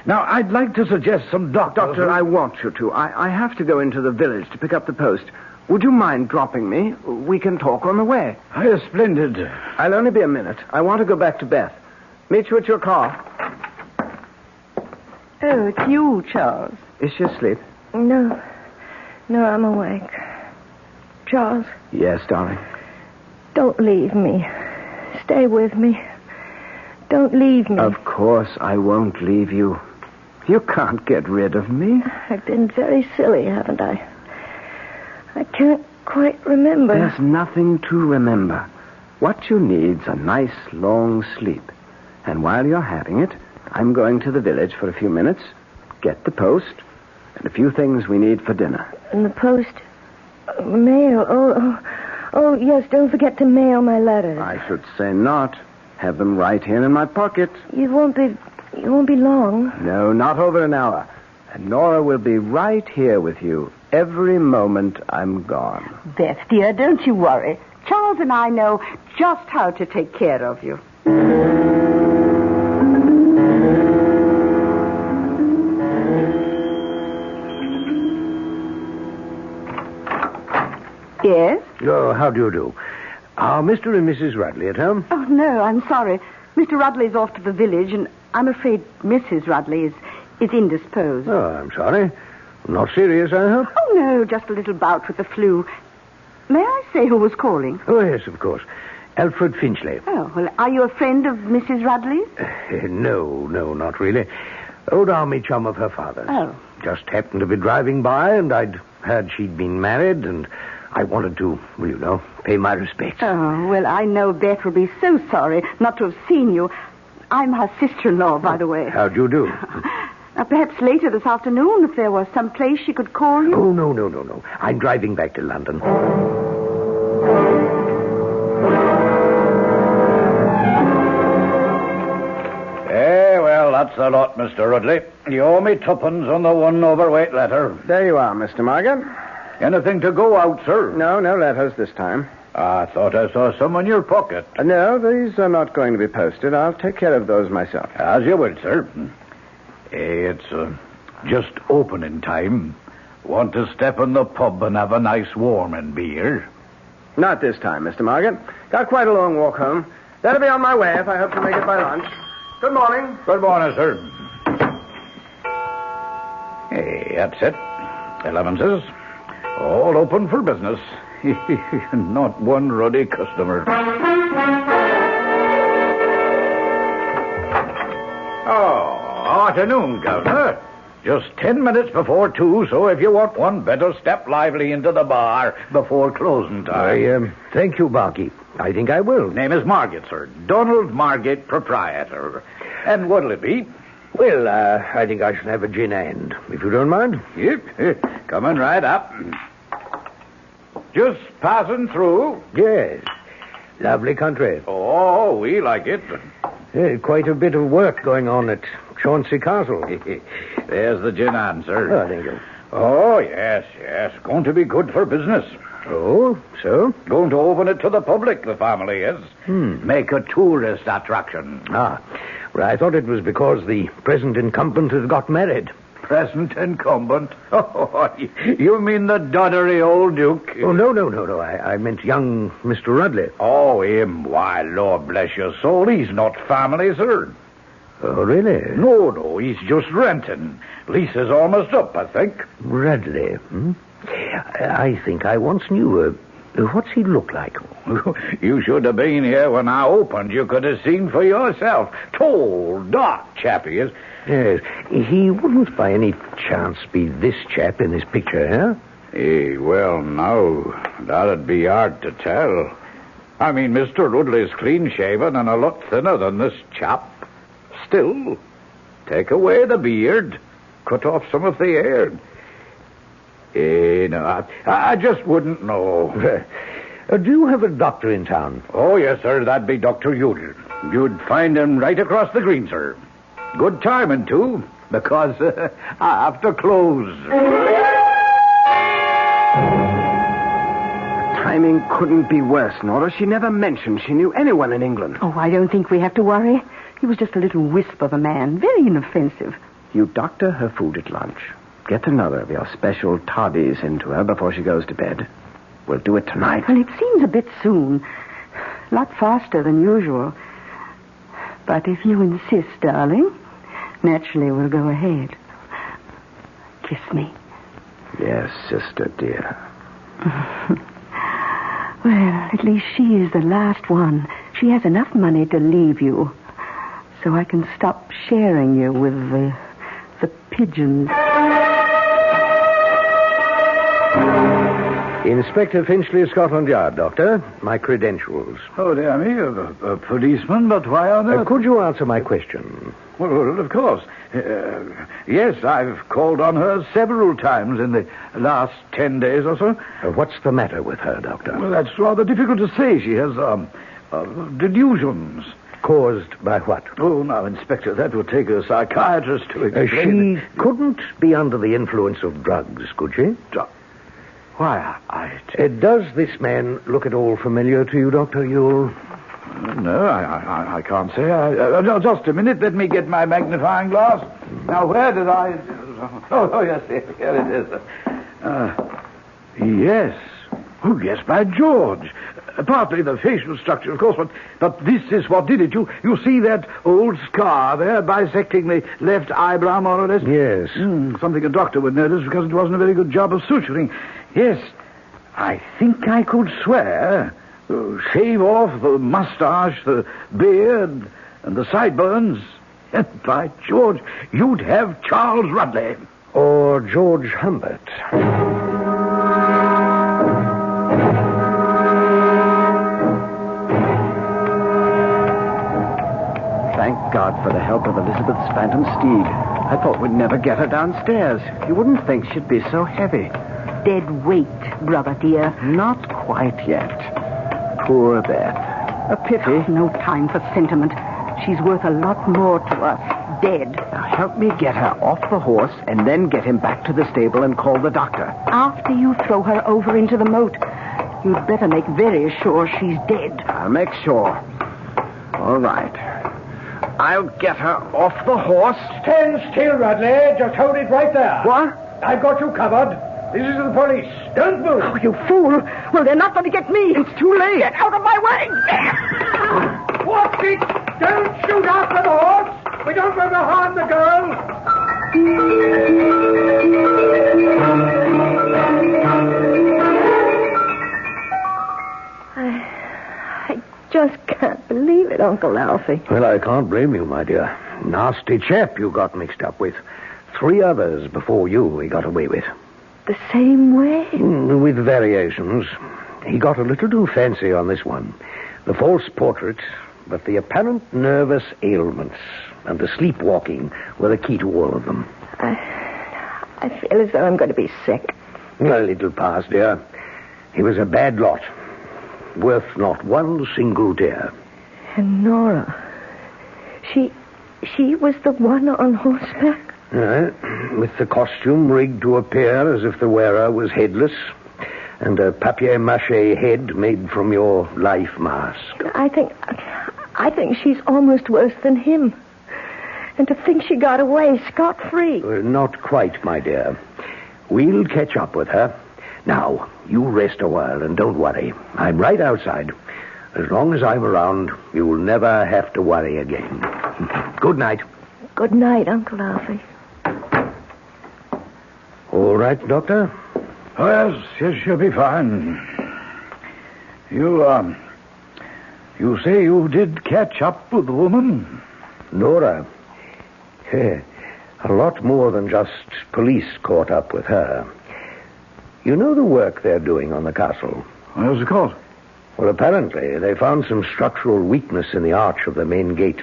Now, I'd like to suggest some doctors... Doctor, I want you to. I have to go into the village to pick up the post. Would you mind dropping me? We can talk on the way. Splendid. I'll only be a minute. I want to go back to Beth. Meet you at your car. Oh, it's you, Charles. Is she asleep? No, I'm awake. Charles, Yes, darling. don't leave me. Stay with me. Don't leave me. Of course I won't leave you. You can't get rid of me. I've been very silly, haven't I? I can't quite remember. There's nothing to remember. What you need's a nice long sleep. And while you're having it, I'm going to the village for a few minutes, get the post, and a few things we need for dinner. And the post? Mail. Oh, yes, don't forget to mail my letters. I should say not. Have them right here in my pocket. You won't be long. No, not over an hour. And Nora will be right here with you every moment I'm gone. Beth, dear, don't you worry. Charles and I know just how to take care of you. Yes? Oh, how do you do? Are Mr. and Mrs. Rudley at home? Oh, no, I'm sorry. Mr. Rudley's off to the village, and I'm afraid Mrs. Rudley is indisposed. Oh, I'm sorry. Not serious, I hope? Oh, no, just a little bout with the flu. May I say who was calling? Oh, yes, of course. Alfred Finchley. Oh, well, are you a friend of Mrs. Rudley's? No, not really. Old army chum of her father's. Oh. Just happened to be driving by, and I'd heard she'd been married, and I wanted to, well, you know, pay my respects. Oh, well, I know Beth will be so sorry not to have seen you. I'm her sister-in-law, by the way. How'd you do? Perhaps later this afternoon, if there was some place she could call you. Oh, no. I'm driving back to London. Well, that's the lot, Mr. Rudley. You owe me tuppence on the one overweight letter. There you are, Mr. Morgan. Anything to go out, sir? No letters this time. I thought I saw some in your pocket. No, these are not going to be posted. I'll take care of those myself. As you will, sir. It's just opening time. Want to step in the pub and have a nice warming beer? Not this time, Mr. Morgan. Got quite a long walk home. That'll be on my way if I hope to make it by lunch. Good morning. Good morning, sir. Hey, that's it. 11's. All open for business. Not one ruddy customer. Oh, afternoon, Governor. Just 10 minutes before 2, so if you want one, better step lively into the bar before closing time. Thank you, Barkeep. I think I will. Name is Margate, sir. Donald Margate, proprietor. And what'll it be? Well, I think I shall have a gin and, if you don't mind. Yep. Coming right up. Just passing through. Yes. Lovely country. Oh, we like it. Quite a bit of work going on at Chauncey Castle. There's the gin and, sir. Oh, thank you. Oh, yes. Going to be good for business. Oh, so? Going to open it to the public, the family is. Make a tourist attraction. Well, I thought it was because the present incumbent has got married. Present incumbent? Oh, you mean the doddery old Duke? Oh, no. I meant young Mr. Rudley. Oh, him? Why, Lord bless your soul, he's not family, sir. Oh, really? No, he's just renting. Lease is almost up, I think. Rudley, I think I once knew. What's he look like? You should have been here when I opened. You could have seen for yourself. Tall, dark chap he is. Yes. He wouldn't by any chance be this chap in this picture, huh? Well, now, that'd be hard to tell. I mean, Mr. Rudley's clean-shaven and a lot thinner than this chap. Still, take away the beard, cut off some of the hair. No, I just wouldn't know. Do you have a doctor in town? Oh, yes, sir. That'd be Dr. Udall. You'd find him right across the green, sir. Good timing, too, because I have to close. Timing couldn't be worse, Nora. She never mentioned she knew anyone in England. Oh, I don't think we have to worry. He was just a little wisp of a man, very inoffensive. You doctor her food at lunch. Get another of your special toddies into her before she goes to bed. We'll do it tonight. Well, it seems a bit soon. A lot faster than usual. But if you insist, darling, naturally we'll go ahead. Kiss me. Yes, sister dear. Well, at least she is the last one. She has enough money to leave you. So I can stop sharing you with the pigeons. Inspector Finchley, Scotland Yard, Doctor. My credentials. Oh, dear me, a policeman, but why on earth? Could you answer my question? Well, of course. Yes, I've called on her several times in the last 10 days or so. What's the matter with her, Doctor? Well, that's rather difficult to say. She has delusions. Caused by what? Oh, now, Inspector, that would take a psychiatrist to explain. She couldn't be under the influence of drugs, could she? Why, does this man look at all familiar to you, Dr. Ewell? No, I can't say. Just a minute. Let me get my magnifying glass. Now, where did I... Oh, yes, here it is. Yes. Oh, yes, by George. Partly the facial structure, of course, but this is what did it. You see that old scar there bisecting the left eyebrow, more or less? Yes. Something a doctor would notice because it wasn't a very good job of suturing. Yes, I think I could swear. Shave off the mustache, the beard, and the sideburns. And by George, you'd have Charles Rudley. Or George Humbert. Thank God for the help of Elizabeth's phantom steed. I thought we'd never get her downstairs. You wouldn't think she'd be so heavy. Dead weight, brother dear. Not quite yet. Poor Beth. A pity. No time for sentiment. She's worth a lot more to us. Dead. Now help me get her off the horse and then get him back to the stable and call the doctor. After you throw her over into the moat, you'd better make very sure she's dead. I'll make sure. All right. I'll get her off the horse. Stand still, Rudley. Just hold it right there. What? I've got you covered. This is the police. Don't move. Oh, you fool. Well, they're not going to get me. It's too late. Get out of my way. Watch it. Don't shoot after the horse. We don't want to harm the girl. I just can't believe it, Uncle Alfie. Well, I can't blame you, my dear. Nasty chap you got mixed up with. 3 others before you he got away with. The same way? With variations. He got a little too fancy on this one. The false portrait, but the apparent nervous ailments and the sleepwalking were the key to all of them. I feel as though I'm going to be sick. A little pass, dear. He was a bad lot. Worth not one single tear. And Nora, she was the one on horseback? With the costume rigged to appear as if the wearer was headless, and a papier-mâché head made from your life mask. I think she's almost worse than him. And to think she got away scot-free. Not quite, my dear. We'll catch up with her. Now, you rest a while and don't worry. I'm right outside. As long as I'm around, you'll never have to worry again. Good night. Good night, Uncle Alfie. All right, Doctor? Oh, yes, she'll be fine. You say you did catch up with the woman? Nora. A lot more than just police caught up with her. You know the work they're doing on the castle? What's it called? Well, apparently they found some structural weakness in the arch of the main gate.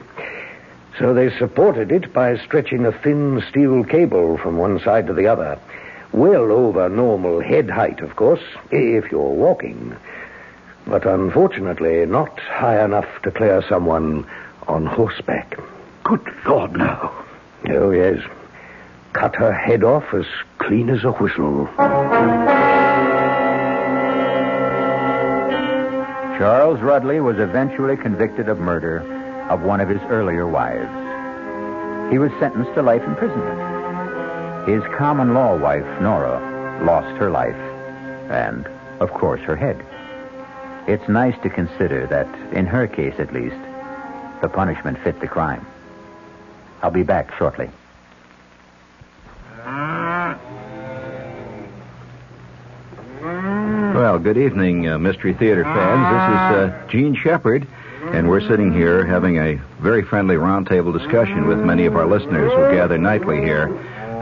So they supported it by stretching a thin steel cable from one side to the other. Well over normal head height, of course, if you're walking. But unfortunately not high enough to clear someone on horseback. Good Lord, no. Oh, yes. Cut her head off as clean as a whistle. Charles Rudley was eventually convicted of murder of one of his earlier wives. He was sentenced to life imprisonment. His common law wife, Nora, lost her life and, of course, her head. It's nice to consider that, in her case at least, the punishment fit the crime. I'll be back shortly. Well, good evening, Mystery Theater fans. This is Gene Shepard, and we're sitting here having a very friendly roundtable discussion with many of our listeners who gather nightly here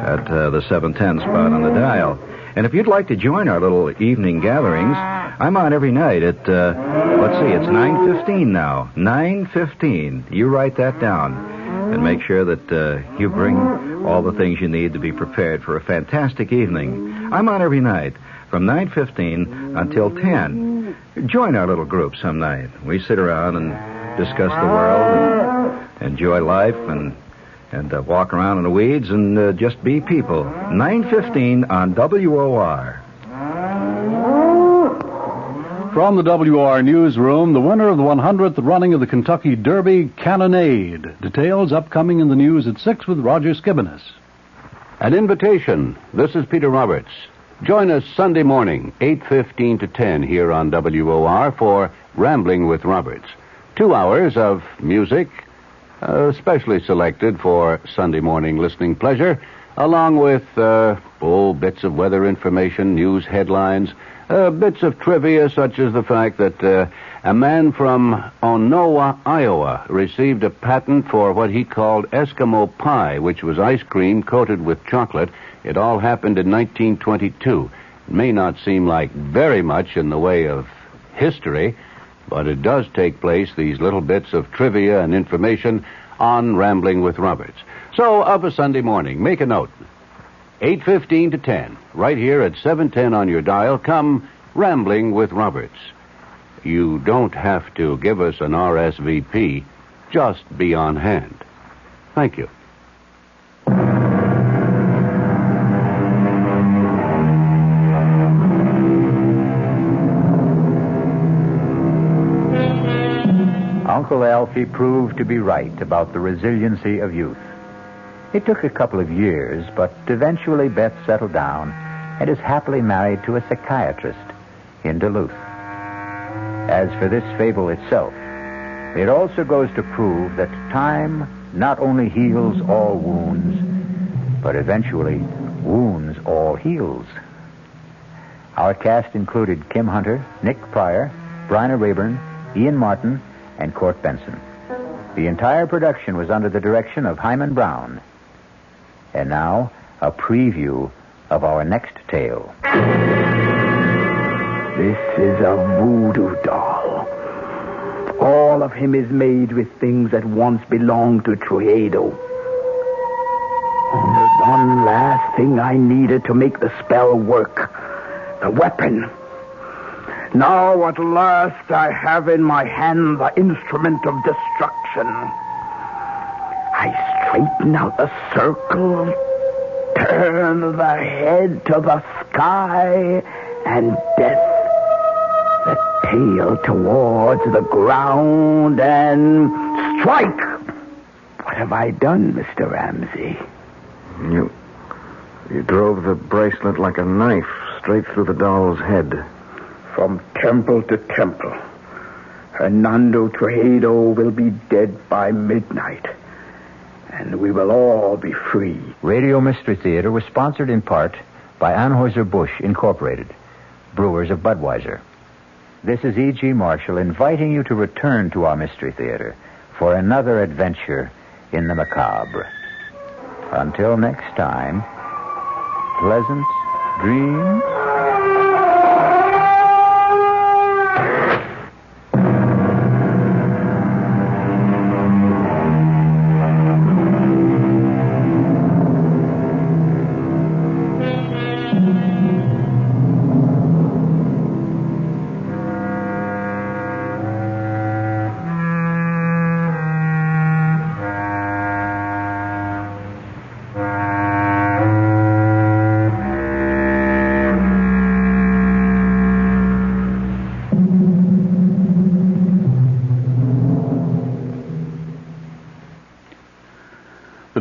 at the 710 spot on the dial. And if you'd like to join our little evening gatherings, I'm on every night at, let's see, it's 9:15 now. 9:15. You write that down and make sure that you bring all the things you need to be prepared for a fantastic evening. I'm on every night from 9:15 until 10. Join our little group some night. We sit around and discuss the world and enjoy life and walk around in the weeds and just be people. 9:15 on WOR. From the WR newsroom, the winner of the 100th running of the Kentucky Derby, Cannonade. Details upcoming in the news at 6 with Roger Skibinis. An invitation. This is Peter Roberts. Join us Sunday morning, 8:15 to 10 here on WOR for Rambling with Roberts. 2 hours of music, specially selected for Sunday morning listening pleasure, along with bits of weather information, news headlines, bits of trivia such as the fact that a man from Onowa, Iowa, received a patent for what he called Eskimo pie, which was ice cream coated with chocolate. It all happened in 1922. It may not seem like very much in the way of history, but it does take place, these little bits of trivia and information, on Rambling with Roberts. So, of a Sunday morning, make a note. 8:15 to 10, right here at 710 on your dial, come Rambling with Roberts. You don't have to give us an RSVP. Just be on hand. Thank you. Uncle Alfie proved to be right about the resiliency of youth. It took a couple of years, but eventually Beth settled down and is happily married to a psychiatrist in Duluth. As for this fable itself, it also goes to prove that time not only heals all wounds, but eventually wounds all heals. Our cast included Kim Hunter, Nick Pryor, Bryna Rayburn, Ian Martin, and Court Benson. The entire production was under the direction of Hyman Brown. And now, a preview of our next tale. This is a voodoo doll. All of him is made with things that once belonged to Truedo. There's one last thing I needed to make the spell work. The weapon. Now at last I have in my hand the instrument of destruction. I straighten out the circle, turn the head to the sky, and death, the tail towards the ground, and strike! What have I done, Mr. Ramsey? You drove the bracelet like a knife straight through the doll's head. From temple to temple. Hernando Truedo will be dead by midnight. And we will all be free. Radio Mystery Theater was sponsored in part by Anheuser-Busch Incorporated, brewers of Budweiser. This is E.G. Marshall inviting you to return to our Mystery Theater for another adventure in the macabre. Until next time, pleasant dreams.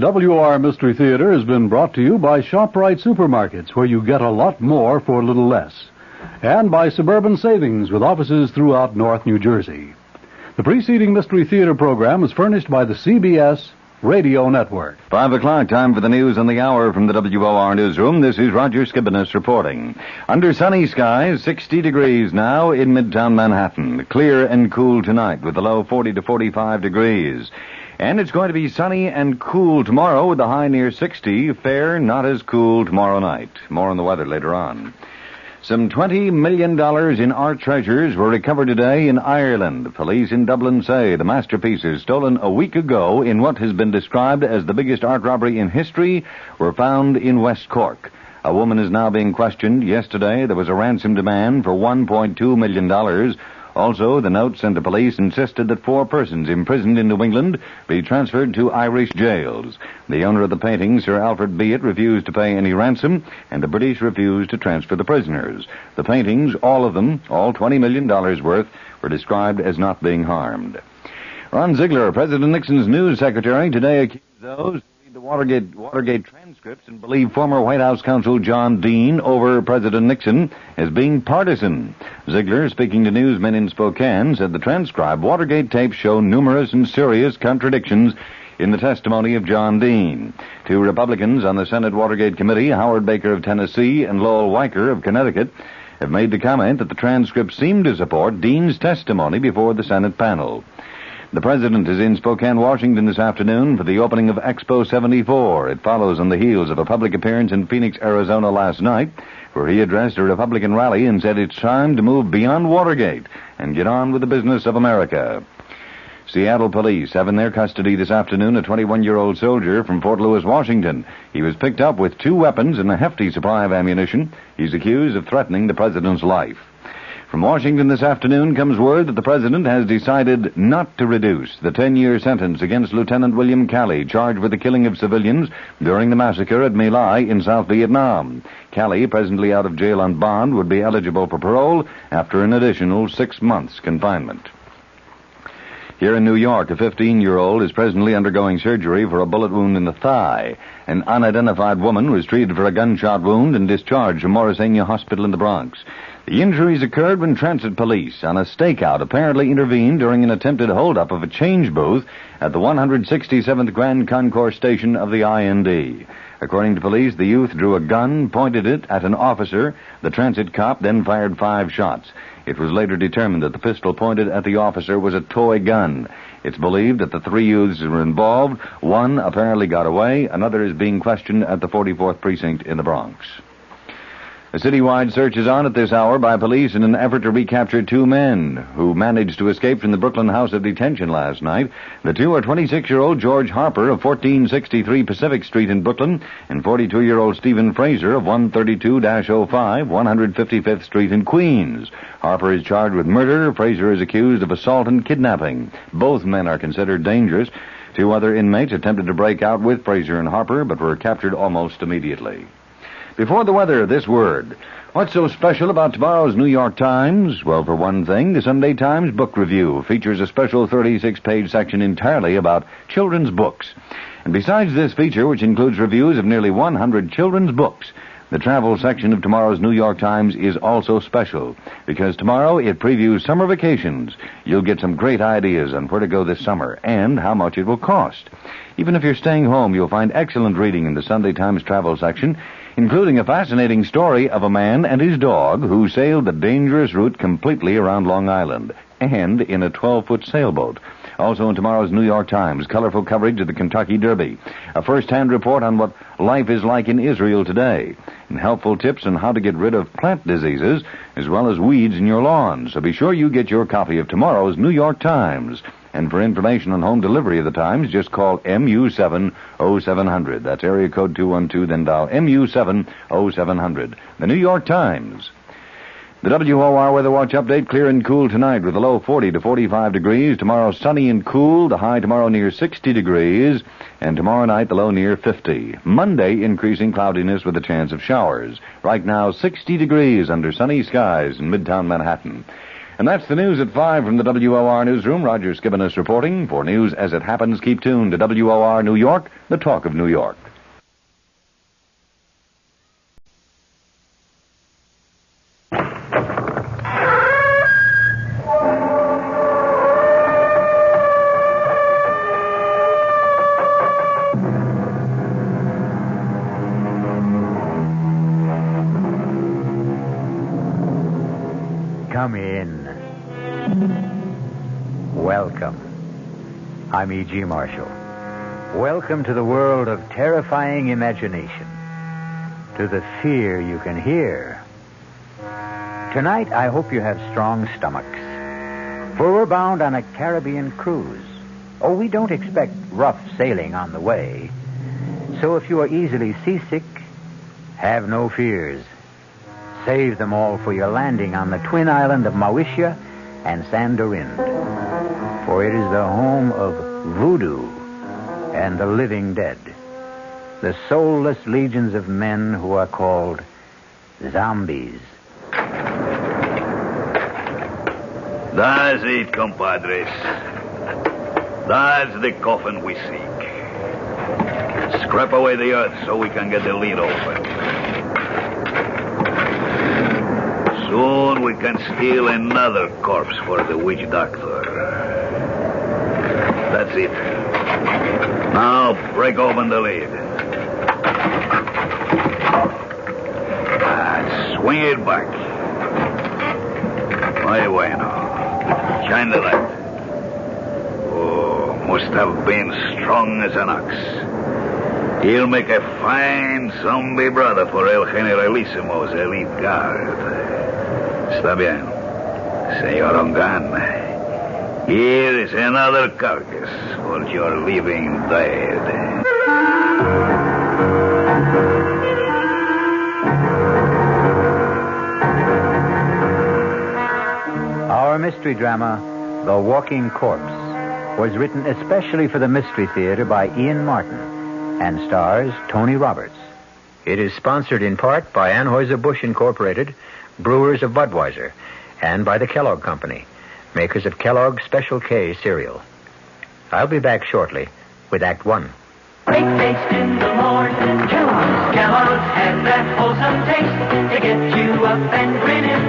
The WOR Mystery Theater has been brought to you by ShopRite Supermarkets, where you get a lot more for a little less, and by Suburban Savings, with offices throughout North New Jersey. The preceding Mystery Theater program is furnished by the CBS Radio Network. 5 o'clock, time for the news on the hour from the WOR newsroom. This is Roger Skibinis reporting. Under sunny skies, 60 degrees now in Midtown Manhattan. Clear and cool tonight with the low 40 to 45 degrees. And it's going to be sunny and cool tomorrow with the high near 60. Fair, not as cool tomorrow night. More on the weather later on. Some $20 million in art treasures were recovered today in Ireland. Police in Dublin say the masterpieces stolen a week ago in what has been described as the biggest art robbery in history were found in West Cork. A woman is now being questioned. Yesterday, there was a ransom demand for $1.2 million. Also, the note sent to police insisted that 4 persons imprisoned in New England be transferred to Irish jails. The owner of the painting, Sir Alfred Beat, refused to pay any ransom, and the British refused to transfer the prisoners. The paintings, all of them, all $20 million worth, were described as not being harmed. Ron Ziegler, President Nixon's news secretary, today accused those the Watergate transcripts and believe former White House counsel John Dean over President Nixon as being partisan. Ziegler, speaking to newsmen in Spokane, said the transcribed Watergate tapes show numerous and serious contradictions in the testimony of John Dean. 2 Republicans on the Senate Watergate Committee, Howard Baker of Tennessee and Lowell Weicker of Connecticut, have made the comment that the transcripts seem to support Dean's testimony before the Senate panel. The President is in Spokane, Washington this afternoon for the opening of Expo 74. It follows on the heels of a public appearance in Phoenix, Arizona last night, where he addressed a Republican rally and said it's time to move beyond Watergate and get on with the business of America. Seattle police have in their custody this afternoon a 21-year-old soldier from Fort Lewis, Washington. He was picked up with 2 weapons and a hefty supply of ammunition. He's accused of threatening the president's life. From Washington this afternoon comes word that the president has decided not to reduce the 10-year sentence against Lieutenant William Calley, charged with the killing of civilians during the massacre at My Lai in South Vietnam. Calley, presently out of jail on bond, would be eligible for parole after an additional 6 months confinement. Here in New York, a 15-year-old is presently undergoing surgery for a bullet wound in the thigh. An unidentified woman was treated for a gunshot wound and discharged from Morrisania Hospital in the Bronx. The injuries occurred when transit police on a stakeout apparently intervened during an attempted holdup of a change booth at the 167th Grand Concourse station of the IND. According to police, the youth drew a gun, pointed it at an officer. The transit cop then fired 5 shots. It was later determined that the pistol pointed at the officer was a toy gun. It's believed that the 3 youths were involved. 1 apparently got away. Another is being questioned at the 44th Precinct in the Bronx. A citywide search is on at this hour by police in an effort to recapture 2 men who managed to escape from the Brooklyn House of Detention last night. The 2 are 26-year-old George Harper of 1463 Pacific Street in Brooklyn and 42-year-old Stephen Fraser of 132-05 155th Street in Queens. Harper is charged with murder. Fraser is accused of assault and kidnapping. Both men are considered dangerous. 2 other inmates attempted to break out with Fraser and Harper, but were captured almost immediately. Before the weather, this word. What's so special about tomorrow's New York Times? Well, for one thing, the Sunday Times Book Review features a special 36-page section entirely about children's books. And besides this feature, which includes reviews of nearly 100 children's books, the travel section of tomorrow's New York Times is also special, because tomorrow it previews summer vacations. You'll get some great ideas on where to go this summer and how much it will cost. Even if you're staying home, you'll find excellent reading in the Sunday Times travel section, including a fascinating story of a man and his dog who sailed the dangerous route completely around Long Island, and in a 12-foot sailboat. Also in tomorrow's New York Times, colorful coverage of the Kentucky Derby, a first-hand report on what life is like in Israel today, and helpful tips on how to get rid of plant diseases as well as weeds in your lawn. So be sure you get your copy of tomorrow's New York Times. And for information on home delivery of the Times, just call MU7-0700. That's area code 212, then dial MU7-0700. The New York Times. The WOR Weather Watch update, clear and cool tonight with a low 40 to 45 degrees. Tomorrow sunny and cool, the high tomorrow near 60 degrees. And tomorrow night the low near 50. Monday increasing cloudiness with a chance of showers. Right now 60 degrees under sunny skies in Midtown Manhattan. And that's the news at 5 from the WOR newsroom. Roger Skibinis reporting. For news as it happens, keep tuned to WOR New York, the talk of New York. Come in. Welcome. I'm E.G. Marshall. Welcome to the world of terrifying imagination, to the fear you can hear. Tonight, I hope you have strong stomachs, for we're bound on a Caribbean cruise. Oh, we don't expect rough sailing on the way. So if you are easily seasick, have no fears. Save them all for your landing on the twin island of Mauritius and Sandorin. For it is the home of voodoo and the living dead. The soulless legions of men who are called zombies. That's it, compadres. That's the coffin we seek. Scrap away the earth so we can get the lid open. Soon we can steal another corpse for the witch doctor. That's it. Now break open the lid. And swing it back. Muy bueno. Shine the light. Oh, must have been strong as an ox. He'll make a fine zombie brother for El Generalissimo's elite guard. Está bien. Señor Ongan, here is another carcass for your living dead. Our mystery drama, The Walking Corpse, was written especially for the Mystery Theater by Ian Martin and stars Tony Roberts. It is sponsored in part by Anheuser-Busch Incorporated, Brewers of Budweiser, and by the Kellogg Company, makers of Kellogg's Special K cereal. I'll be back shortly with Act One. Great taste in the morning. Kellogg's have that wholesome taste to get you up and grinning.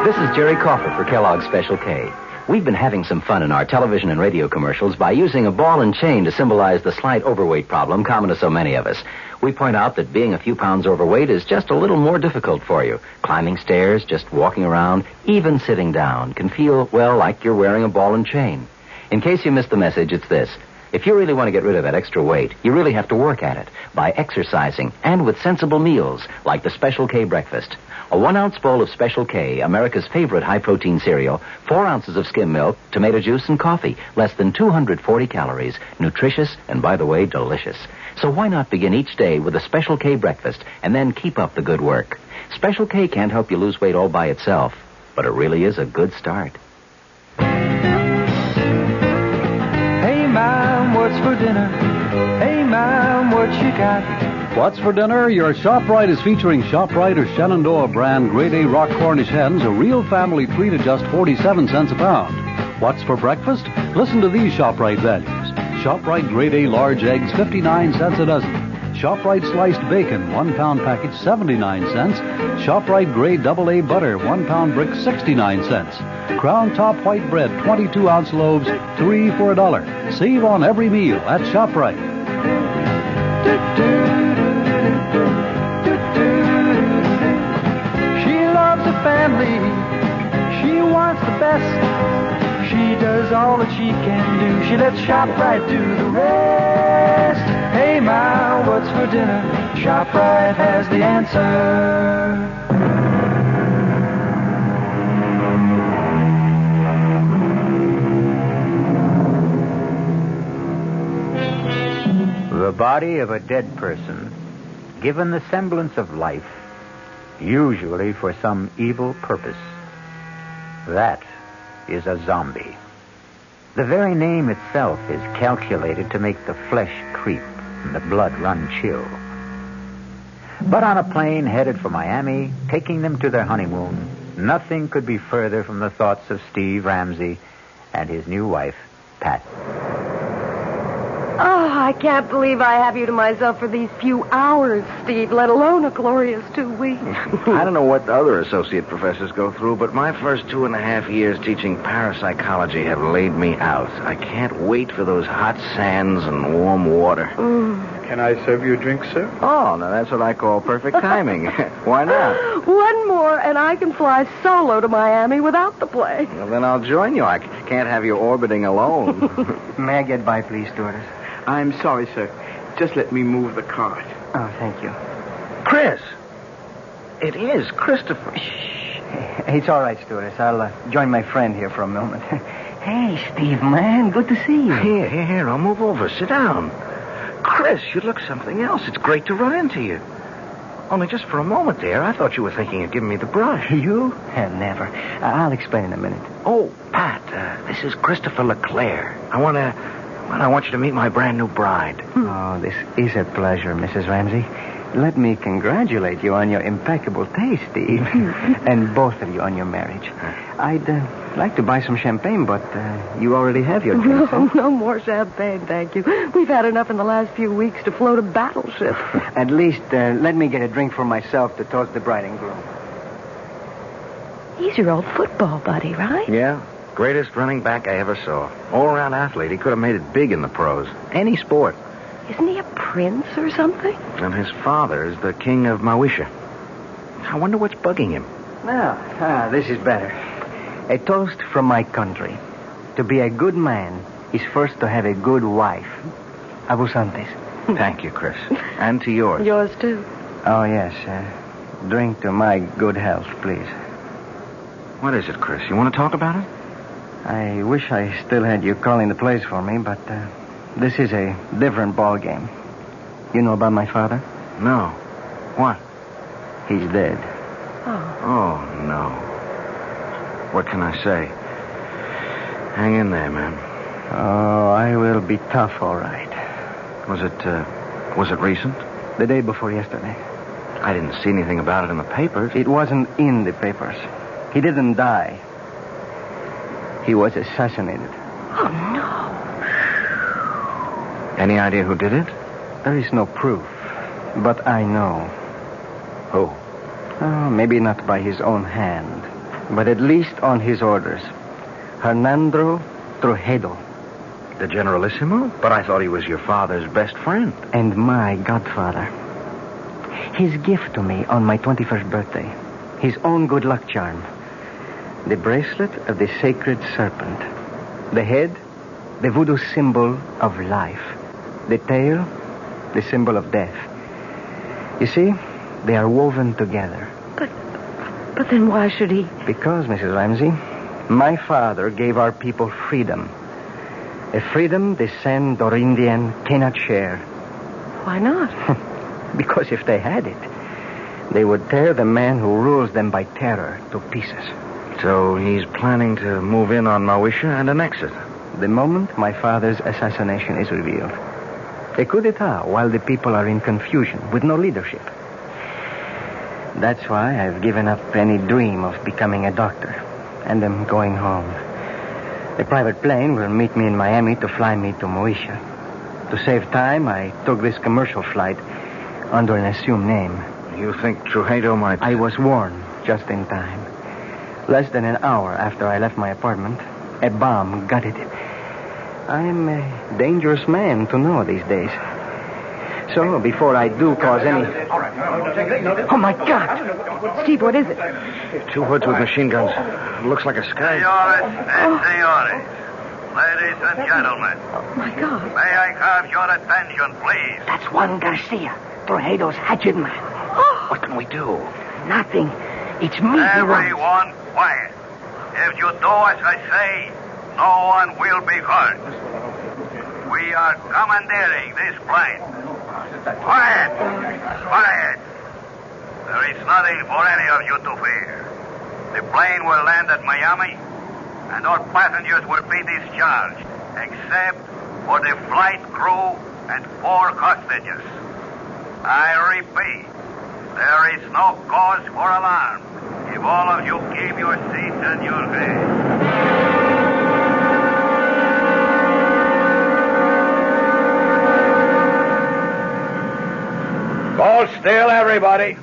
This is Jerry Coffer for Kellogg's Special K. We've been having some fun in our television and radio commercials by using a ball and chain to symbolize the slight overweight problem common to so many of us. We point out that being a few pounds overweight is just a little more difficult for you. Climbing stairs, just walking around, even sitting down can feel, well, like you're wearing a ball and chain. In case you missed the message, it's this. If you really want to get rid of that extra weight, you really have to work at it by exercising and with sensible meals like the Special K breakfast. A 1-ounce bowl of Special K, America's favorite high-protein cereal, 4 ounces of skim milk, tomato juice, and coffee. Less than 240 calories. Nutritious and, by the way, delicious. So why not begin each day with a Special K breakfast and then keep up the good work? Special K can't help you lose weight all by itself, but it really is a good start. Hey, Mom, what's for dinner? Hey, Mom, what you got? What's for dinner? Your ShopRite is featuring ShopRite or Shenandoah brand Grade A Rock Cornish hens, a real family treat at just 47 cents a pound. What's for breakfast? Listen to these ShopRite values. ShopRite Grade A large eggs, 59 cents a dozen. ShopRite sliced bacon, 1 pound package, 79 cents. ShopRite Grade AA butter, 1 pound brick, 69 cents. Crown Top white bread, 22-ounce loaves, 3 for $1. Save on every meal at ShopRite. She loves the family. She wants the best. She does all that she can do. She lets ShopRite do the rest. Hey, Ma, what's for dinner? ShopRite has the answer. The body of a dead person, given the semblance of life, usually for some evil purpose. That is a zombie. The very name itself is calculated to make the flesh creep and the blood run chill. But on a plane headed for Miami, taking them to their honeymoon, Nothing could be further from the thoughts of Steve Ramsey and his new wife, Pat. Oh, I can't believe I have you to myself for these few hours, Steve, let alone a glorious 2 weeks. I don't know what other associate professors go through, but my first 2.5 years teaching parapsychology have laid me out. I can't wait for those hot sands and warm water. Can I serve you a drink, sir? Oh, now that's what I call perfect timing. Why not? One more, and I can fly solo to Miami without the plane. Well, then I'll join you. I can't have you orbiting alone. May I get by, please, stewardess? I'm sorry, sir. Just let me move the cart. Oh, thank you. Chris! It is Christopher. It's all right, stewardess. I'll join my friend here for a moment. Hey, Steve, man. Good to see you. Here. I'll move over. Sit down. Chris, you look something else. It's great to run into you. Only just for a moment there, I thought you were thinking of giving me the brush. You? Never. I'll explain in a minute. Oh, Pat, this is Christopher LeClaire. I want you to meet my brand new bride. Oh, this is a pleasure, Mrs. Ramsey. Let me congratulate you on your impeccable taste, Steve. And both of you on your marriage. I'd like to buy some champagne, but you already have your drink. No more champagne, thank you. We've had enough in the last few weeks to float a battleship. At least, let me get a drink for myself to toast the bride and groom. He's your old football buddy, right? Yeah. Greatest running back I ever saw. All-around athlete. He could have made it big in the pros. Any sport. Isn't he a prince or something? And his father is the king of Mawisha. I wonder what's bugging him. Now, this is better. A toast from my country. To be a good man is first to have a good wife. Abusantes. Thank you, Chris. And to yours. Yours, too. Oh, yes. Drink to my good health, please. What is it, Chris? You want to talk about it? I wish I still had you calling the plays for me, but this is a different ball game. You know about my father? No. What? He's dead. Oh, no. What can I say? Hang in there, man. Oh, I will be tough, all right. Was it recent? The day before yesterday. I didn't see anything about it in the papers. It wasn't in the papers. He didn't die. He was assassinated. Oh, no. Any idea who did it? There is no proof, but I know. Who? Oh, maybe not by his own hand, but at least on his orders. Hernando Trujillo. The Generalissimo? But I thought he was your father's best friend. And my godfather. His gift to me on my 21st birthday. His own good luck charm. The bracelet of the sacred serpent. The head, the voodoo symbol of life. The tail, the symbol of death. You see, they are woven together. But then why should he? Because, Mrs. Ramsey, my father gave our people freedom. A freedom the San Dorindian cannot share. Why not? Because if they had it, they would tear the man who rules them by terror to pieces. So he's planning to move in on Mawisha and annex it. The moment my father's assassination is revealed. A coup d'etat while the people are in confusion with no leadership. That's why I've given up any dream of becoming a doctor and am going home. A private plane will meet me in Miami to fly me to Mawisha. To save time, I took this commercial flight under an assumed name. You think Trujillo might... I was warned just in time. Less than an hour after I left my apartment, a bomb gutted it. I'm a dangerous man to know these days. So, before I do cause any... Oh, my God! Steve, what is it? Two hoods with machine guns. Looks like a sky. Signores. Ladies and gentlemen. Oh, my God. May I have your attention, please? That's Juan Garcia, Trujillo's hatchet man. Oh. What can we do? Nothing. It's me. Everyone quiet. If you do as I say, no one will be hurt. We are commandeering this plane. Quiet! Quiet! There is nothing for any of you to fear. The plane will land at Miami, and all passengers will be discharged, except for the flight crew and 4 hostages. I repeat, there is no cause for alarm. if all of you keep your seats and your heads. Hold still, everybody.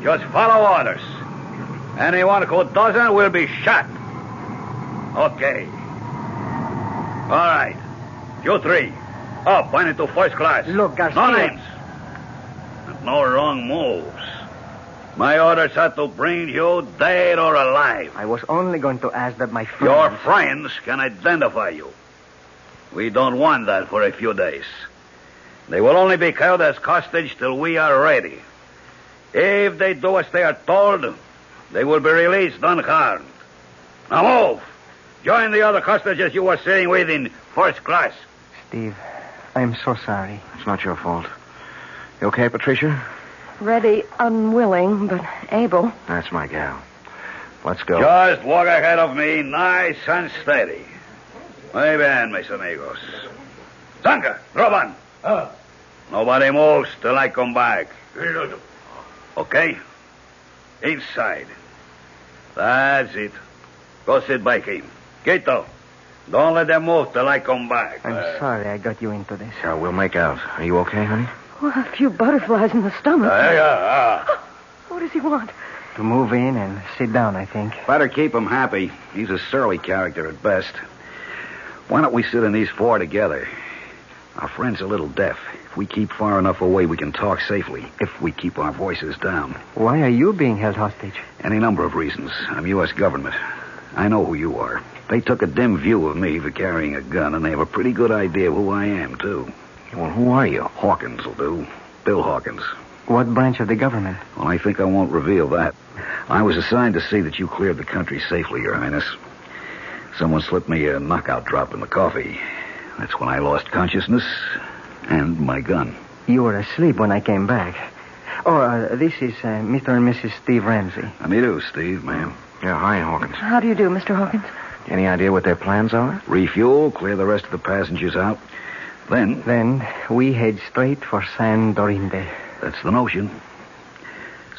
Just follow orders. Anyone who doesn't will be shot. Okay. All right. You three. Up, point into first class. Look, Garcia. No names. And no wrong moves. My orders are to bring you dead or alive. I was only going to ask that my friends... Your friends can identify you. We don't want that for a few days. They will only be held as hostage till we are ready. If they do as they are told, they will be released unharmed. Now move. Join the other hostages you were sitting with in first class. Steve, I'm so sorry. It's not your fault. You okay, Patricia? Ready, unwilling, but able. That's my gal. Let's go. Just walk ahead of me, nice and steady. Muy bien, mis amigos. Zanka, Roban. Nobody moves till I come back. Okay? Inside. That's it. Go sit by him. Quito, don't let them move till I come back. I'm sorry I got you into this. Yeah, we'll make out. Are you okay, honey? Well, a few butterflies in the stomach. What does he want? To move in and sit down, I think. Better keep him happy. He's a surly character at best. Why don't we sit in these four together? Our friend's a little deaf. If we keep far enough away, we can talk safely, if we keep our voices down. Why are you being held hostage? Any number of reasons. I'm U.S. government. I know who you are. They took a dim view of me for carrying a gun, and they have a pretty good idea of who I am, too. Well, who are you? Hawkins will do. Bill Hawkins. What branch of the government? Well, I think I won't reveal that. I was assigned to see that you cleared the country safely, Your Highness. Someone slipped me a knockout drop in the coffee. That's when I lost consciousness and my gun. You were asleep when I came back. Oh, this is Mr. and Mrs. Steve Ramsey. How do you do, Steve, ma'am? Yeah, hi, Hawkins. How do you do, Mr. Hawkins? Any idea what their plans are? Refuel, clear the rest of the passengers out. Then we head straight for San Dorinde. That's the notion.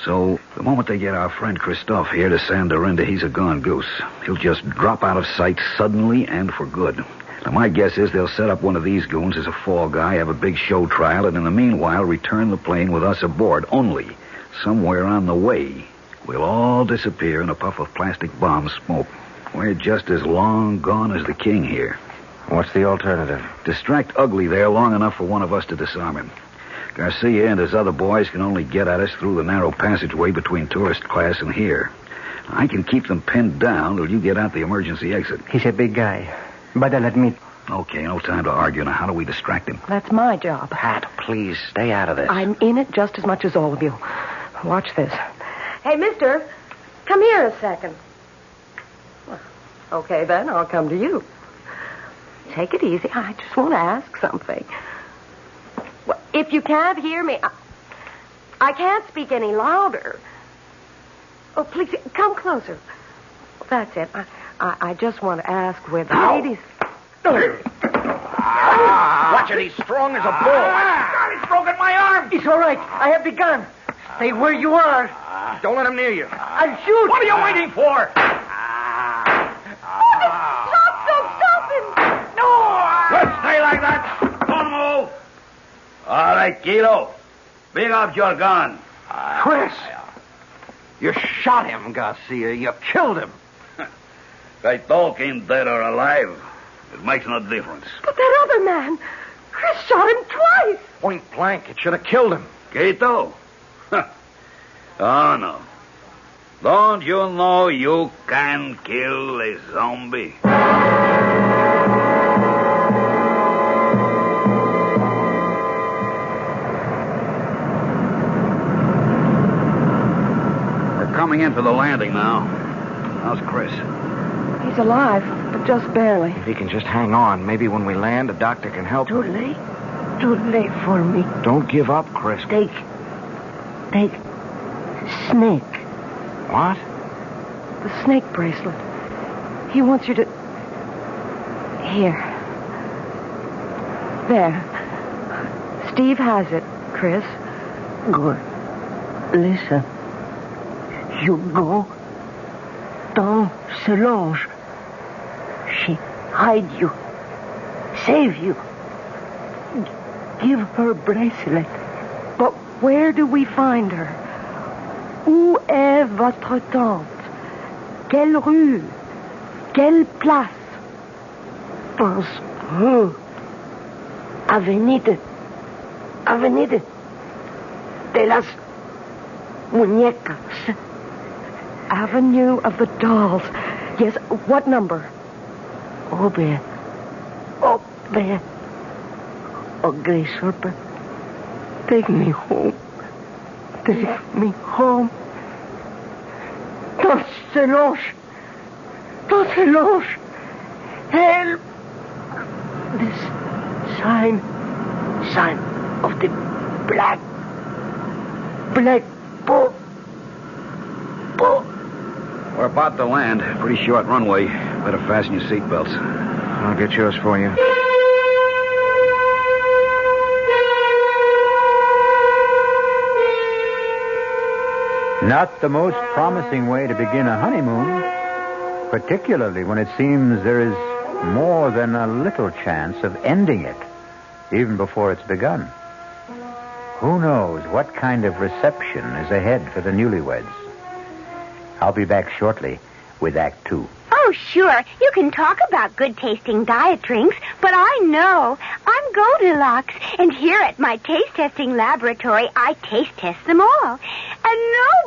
So, the moment they get our friend Christophe here to San Dorinde, he's a gone goose. He'll just drop out of sight suddenly and for good. Now, my guess is they'll set up one of these goons as a fall guy, have a big show trial, and in the meanwhile return the plane with us aboard. Only, somewhere on the way, we'll all disappear in a puff of plastic bomb smoke. We're just as long gone as the king here. What's the alternative? Distract Ugly there long enough for one of us to disarm him. Garcia and his other boys can only get at us through the narrow passageway between tourist class and here. I can keep them pinned down till you get out the emergency exit. He's a big guy. But I'll admit... Okay, no time to argue. Now, how do we distract him? That's my job. Pat, please, stay out of this. I'm in it just as much as all of you. Watch this. Hey, mister, come here a second. Okay, then, I'll come to you. Take it easy. I just want to ask something. Well, if you can't hear me, I can't speak any louder. Oh, please, come closer. That's it. I just want to ask where the ladies... Watch it, he's strong as a bull. God, he's broken my arm. It's all right. I have the gun. Stay where you are. Don't let him near you. I'll shoot. What are you waiting for? Stop him! Let's stay like that. Don't move. All right, Kilo. Bring up your gun. Chris! You shot him, Garcia. You killed him. If I talk him dead or alive, it makes no difference. But that other man, Chris shot him twice. Point blank. It should have killed him. Quito? Oh, no. Don't you know you can kill a zombie? We're coming in for the landing now. How's Chris? He's alive, but just barely. If he can just hang on, maybe when we land, a doctor can help Too him. late. Too late for me. Don't give up, Chris. Take Snake. What? The snake bracelet. He wants you to... Here. There. Steve has it, Chris. Good. Listen. You go Dans ce lounge. She hide you. Save you. Give her bracelet. But where do we find her? Où est votre tante? Quelle rue? Quelle place? Dans Avenida de las Muñecas. Avenue of the Dolls. Yes, what number? Oh, there. Ugly serpent. Take me home. Take me home. Dans ce loge. Help. This sign of the black boat. We're about to land. Pretty short runway. Better fasten your seatbelts. I'll get yours for you. Not the most promising way to begin a honeymoon, particularly when it seems there is more than a little chance of ending it, even before it's begun. Who knows what kind of reception is ahead for the newlyweds? I'll be back shortly with Act 2. Oh, sure. You can talk about good-tasting diet drinks, but I know. I'm Goldilocks, and here at my taste-testing laboratory, I taste-test them all. And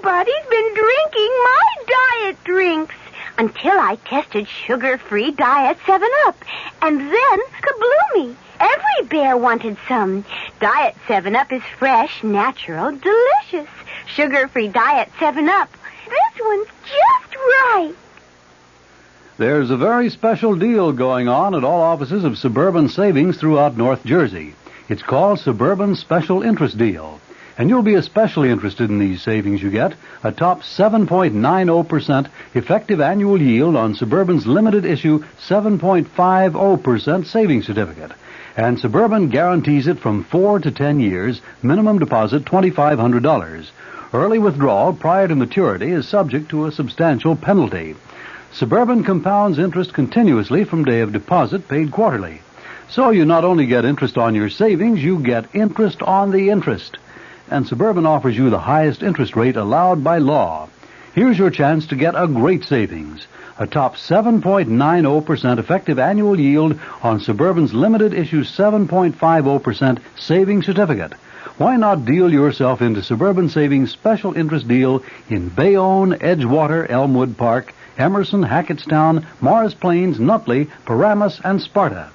nobody's been drinking my diet drinks until I tested sugar-free Diet 7-Up. And then, kabloomy! Every bear wanted some. Diet 7-Up is fresh, natural, delicious. Sugar-free Diet 7-Up. This one's just right. There's a very special deal going on at all offices of Suburban Savings throughout North Jersey. It's called Suburban Special Interest Deal. And you'll be especially interested in these savings you get. A top 7.90% effective annual yield on Suburban's limited issue 7.50% savings certificate. And Suburban guarantees it from 4 to 10 years, minimum deposit $2,500. Early withdrawal prior to maturity is subject to a substantial penalty. Suburban compounds interest continuously from day of deposit, paid quarterly. So you not only get interest on your savings, you get interest on the interest. And Suburban offers you the highest interest rate allowed by law. Here's your chance to get a great savings. A top 7.90% effective annual yield on Suburban's limited issue 7.50% savings certificate. Why not deal yourself into Suburban Savings Special Interest Deal in Bayonne, Edgewater, Elmwood Park, Emerson, Hackettstown, Morris Plains, Nutley, Paramus, and Sparta.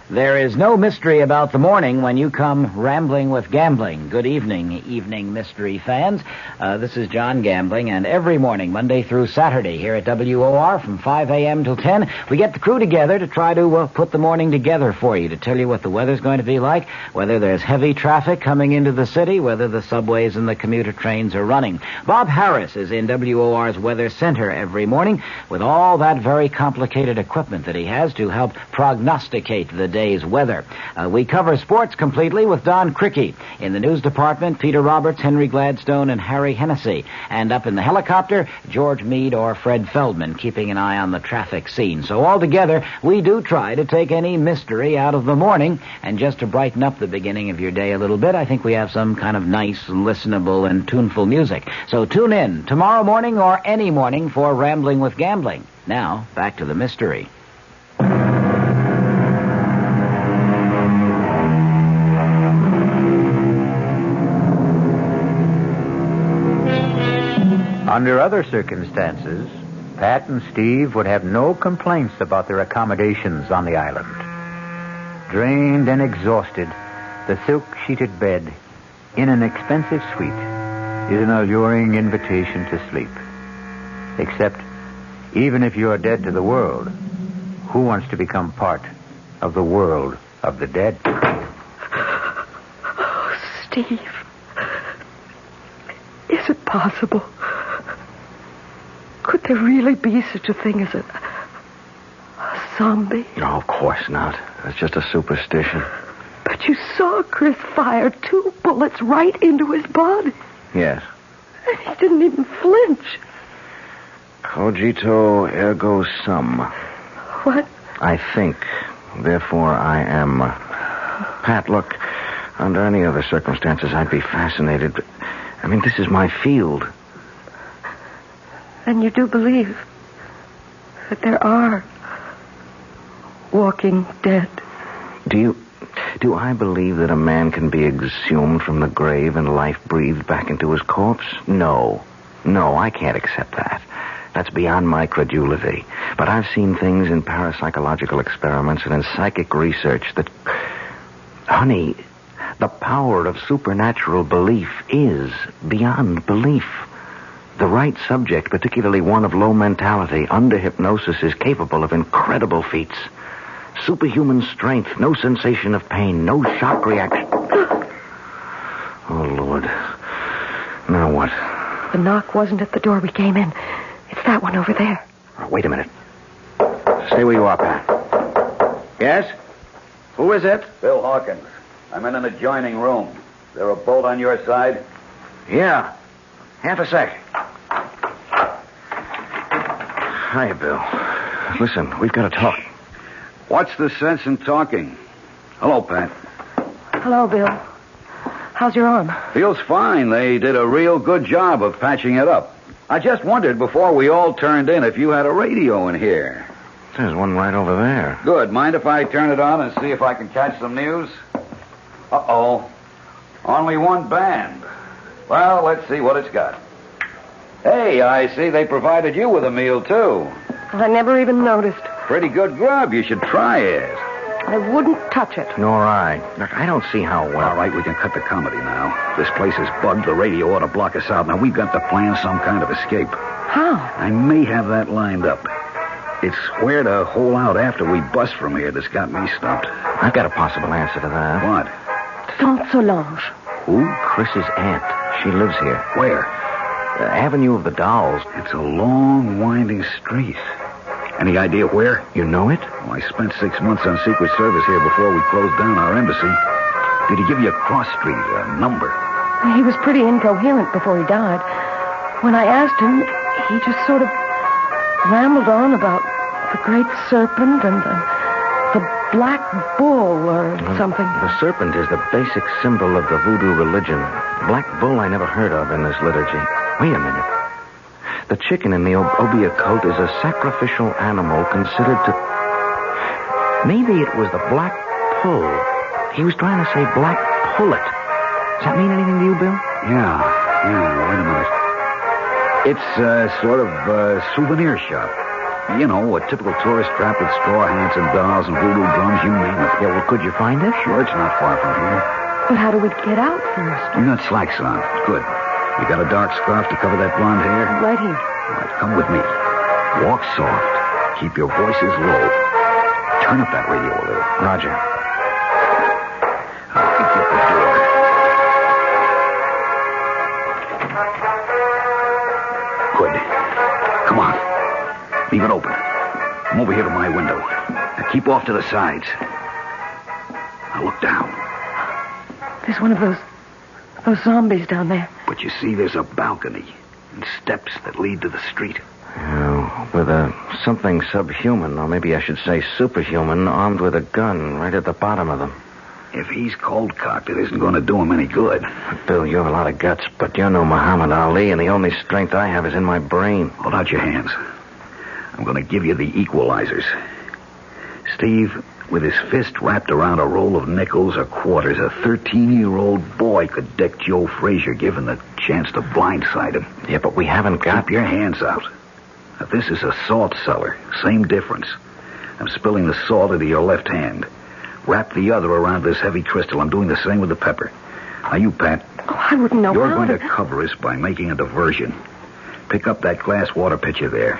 There is no mystery about the morning when you come rambling with gambling. Good evening mystery fans. This is John Gambling, and every morning, Monday through Saturday, here at WOR from 5 a.m. till 10, we get the crew together to try to put the morning together for you, to tell you what the weather's going to be like, whether there's heavy traffic coming into the city, whether the subways and the commuter trains are running. Bob Harris is in WOR's Weather Center every morning with all that very complicated equipment that he has to help prognosticate the day's weather. We cover sports completely with Don Crickey. In the news department, Peter Roberts, Henry Gladstone, and Harry Hennessy. And up in the helicopter, George Meade or Fred Feldman, keeping an eye on the traffic scene. So altogether, we do try to take any mystery out of the morning. And just to brighten up the beginning of your day a little bit, I think we have some kind of nice, listenable, and tuneful music. So tune in tomorrow morning or any morning for Rambling with Gambling. Now, back to the mystery. Under other circumstances, Pat and Steve would have no complaints about their accommodations on the island. Drained and exhausted, the silk-sheeted bed in an expensive suite is an alluring invitation to sleep. Except, even if you're dead to the world, who wants to become part of the world of the dead? Oh, Steve. Is it possible? Could there really be such a thing as a zombie? No, of course not. It's just a superstition. But you saw Chris fire 2 bullets right into his body. Yes. And he didn't even flinch. Cogito ergo sum. What? I think, therefore I am. Pat, look, under any other circumstances, I'd be fascinated. But, I mean, this is my field. Then you do believe that there are walking dead? Do I believe that a man can be exhumed from the grave and life breathed back into his corpse? No, I can't accept that. That's beyond my credulity. But I've seen things in parapsychological experiments and in psychic research that... Honey, the power of supernatural belief is beyond belief. The right subject, particularly one of low mentality, under hypnosis, is capable of incredible feats. Superhuman strength, no sensation of pain, no shock reaction. Oh, Lord. Now what? The knock wasn't at the door we came in. It's that one over there. Oh, wait a minute. Stay where you are, Pat. Yes? Who is it? Bill Hawkins. I'm in an adjoining room. Is there a bolt on your side? Yeah. Half a sec. Hi, Bill. Listen, we've got to talk. What's the sense in talking? Hello, Pat. Hello, Bill. How's your arm? Feels fine. They did a real good job of patching it up. I just wondered before we all turned in if you had a radio in here. There's one right over there. Good. Mind if I turn it on and see if I can catch some news? Uh-oh. Only one band. Well, let's see what it's got. Hey, I see they provided you with a meal, too. I never even noticed. Pretty good grub. You should try it. I wouldn't touch it. Nor I. Look, I don't see how well... All right, we can cut the comedy now. This place is bugged. The radio ought to block us out. Now, we've got to plan some kind of escape. How? I may have that lined up. It's where to hole out after we bust from here that's got me stumped. I've got a possible answer to that. What? Saint Solange. Who? Chris's aunt. She lives here. Where? The Avenue of the Dolls. It's a long, winding street. Any idea where? You know it? Well, I spent 6 months on Secret Service here before we closed down our embassy. Did he give you a cross street, a number? He was pretty incoherent before he died. When I asked him, he just sort of rambled on about the great serpent and the black bull or something. The serpent is the basic symbol of the voodoo religion. Black bull I never heard of in this liturgy. Wait a minute. The chicken in the Obeah cult is a sacrificial animal considered to... Maybe it was the black pull. He was trying to say black pullet. Does that mean anything to you, Bill? Yeah, wait a minute. It's sort of a souvenir shop. You know, a typical tourist trap with straw hats and dolls and voodoo drums, you name it. Yeah, well, could you find it? Sure, it's not far from here. But how do we get out first? You got slacks on. Good. You got a dark scarf to cover that blonde hair? Right here. All right, come with me. Walk soft. Keep your voices low. Turn up that radio a little. Roger. I'll pick you at the door. Good. Come on. Leave it open. Come over here to my window. Now keep off to the sides. Now look down. There's one of those zombies down there. But you see, there's a balcony and steps that lead to the street. With something subhuman, or maybe I should say superhuman, armed with a gun right at the bottom of them. If he's cold-cocked, it isn't going to do him any good. Bill, you have a lot of guts, but you're no Muhammad Ali, and the only strength I have is in my brain. Hold out your hands. I'm going to give you the equalizers. Steve, with his fist wrapped around a roll of nickels or quarters, a 13-year-old boy could deck Joe Frazier, given the chance to blindside him. Yeah, but we haven't got... Keep your hands out. Now, this is a salt cellar. Same difference. I'm spilling the salt into your left hand. Wrap the other around this heavy crystal. I'm doing the same with the pepper. Now, you, Pat. Oh, I wouldn't know You're how going to cover us by making a diversion. Pick up that glass water pitcher there.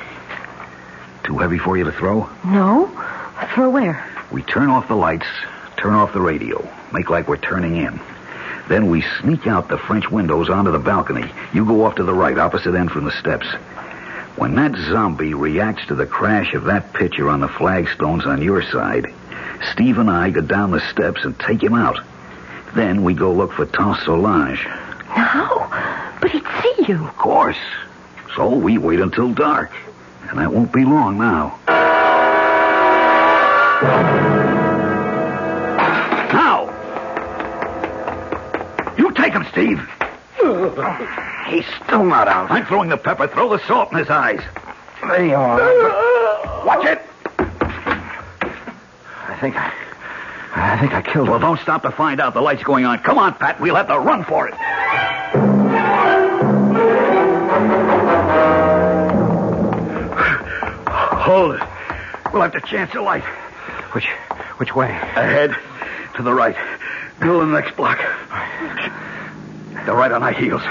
Too heavy for you to throw? No. Throw where? We turn off the lights, turn off the radio, make like we're turning in. Then we sneak out the French windows onto the balcony. You go off to the right, opposite end from the steps. When that zombie reacts to the crash of that pitcher on the flagstones on your side, Steve and I go down the steps and take him out. Then we go look for Saint Solange. No, but he'd see you. Of course. So we wait until dark. And that won't be long now. Now! You take him, Steve. He's still not out. I'm throwing the pepper. Throw the salt in his eyes. There you are. Watch it. I think I killed him. Well, don't stop to find out. The light's going on. Come on, Pat. We'll have to run for it. Hold it. We'll have to chance a light. Which way? Ahead. To the right. Middle of the next block. They're right on our heels.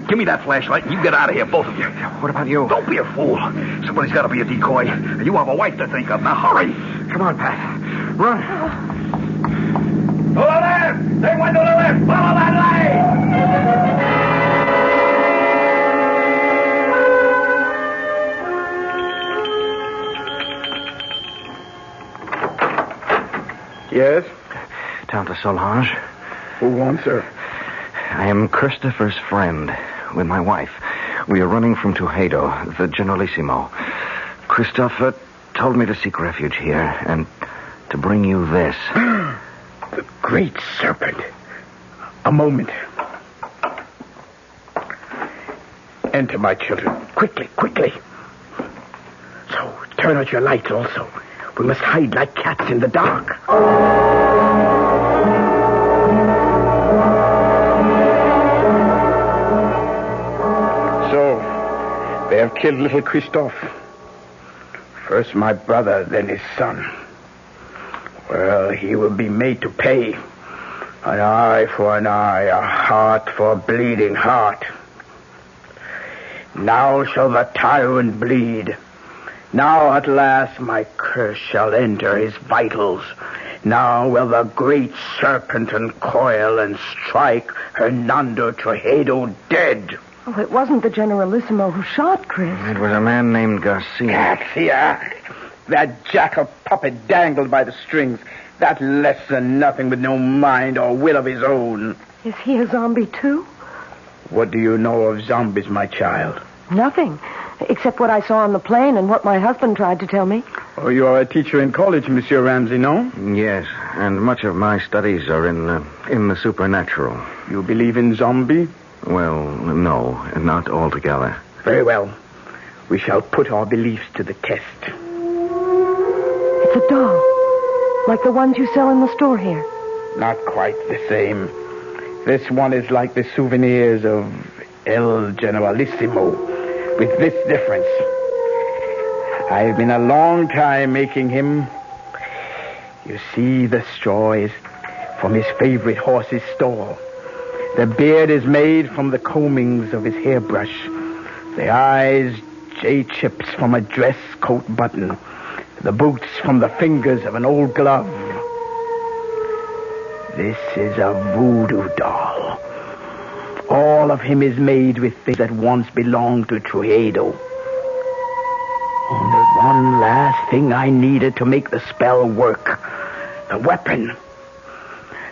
Give me that flashlight and you get out of here, both of you. What about you? Don't be a fool. Somebody's got to be a decoy. You have a wife to think of. Now hurry. Come on, Pat. Run. To the left! They went to the left! Follow that light! Yes? Tante Solange. Who wants her? I am Christopher's friend with my wife. We are running from Tuxedo, the Generalissimo. Christopher told me to seek refuge here and to bring you this. The great serpent. A moment. Enter, my children. Quickly, quickly. So, turn out your lights also. We must hide like cats in the dark. So, they have killed little Christophe. First my brother, then his son. Well, he will be made to pay. An eye for an eye, a heart for a bleeding heart. Now shall the tyrant bleed. Now at last my curse shall enter his vitals. Now will the great serpent uncoil and strike Hernando Tuxedo dead. Oh, it wasn't the Generalissimo who shot Chris. It was a man named Garcia. Garcia! That jackal puppet dangled by the strings. That less than nothing with no mind or will of his own. Is he a zombie, too? What do you know of zombies, my child? Nothing, except what I saw on the plane and what my husband tried to tell me. Oh, you are a teacher in college, Monsieur Ramsey, no? Yes, and much of my studies are in the supernatural. You believe in zombie? Well, no, not altogether. Very well. We shall put our beliefs to the test. It's a doll, like the ones you sell in the store here. Not quite the same. This one is like the souvenirs of El Generalissimo, with this difference. I've been a long time making him. You see, the straw is from his favorite horse's stall. The beard is made from the combings of his hairbrush. The eyes, J-chips from a dress coat button. The boots from the fingers of an old glove. This is a voodoo doll. All of him is made with things that once belonged to Tuxedo. Only one last thing I needed to make the spell work. The weapon.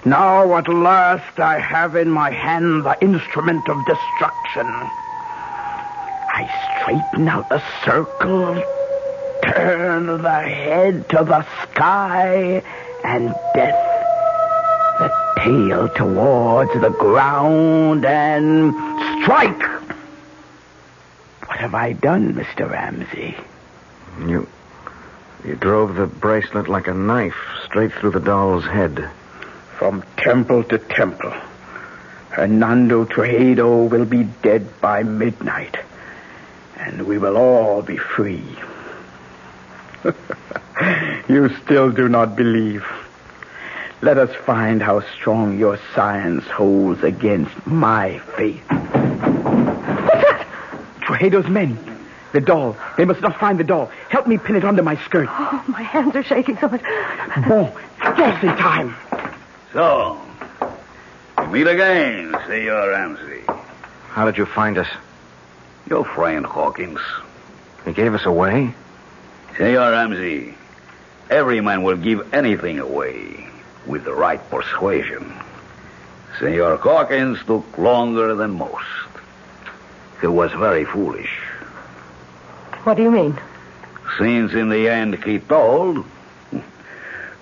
Now at last I have in my hand the instrument of destruction. I straighten out the circle, turn the head to the sky, and death. The tail towards the ground, and strike! What have I done, Mr. Ramsey? You drove the bracelet like a knife straight through the doll's head. From temple to temple. Hernando Tuxedo will be dead by midnight. And we will all be free. You still do not believe. Let us find how strong your science holds against my faith. What's that? Tuxedo's men. The doll. They must not find the doll. Help me pin it under my skirt. Oh, my hands are shaking so much. Bon, just in time. So, we meet again, Senor Ramsey. How did you find us? Your friend Hawkins. He gave us away? Senor Ramsey, every man will give anything away with the right persuasion. Senor Hawkins took longer than most. He was very foolish. What do you mean? Since in the end he told,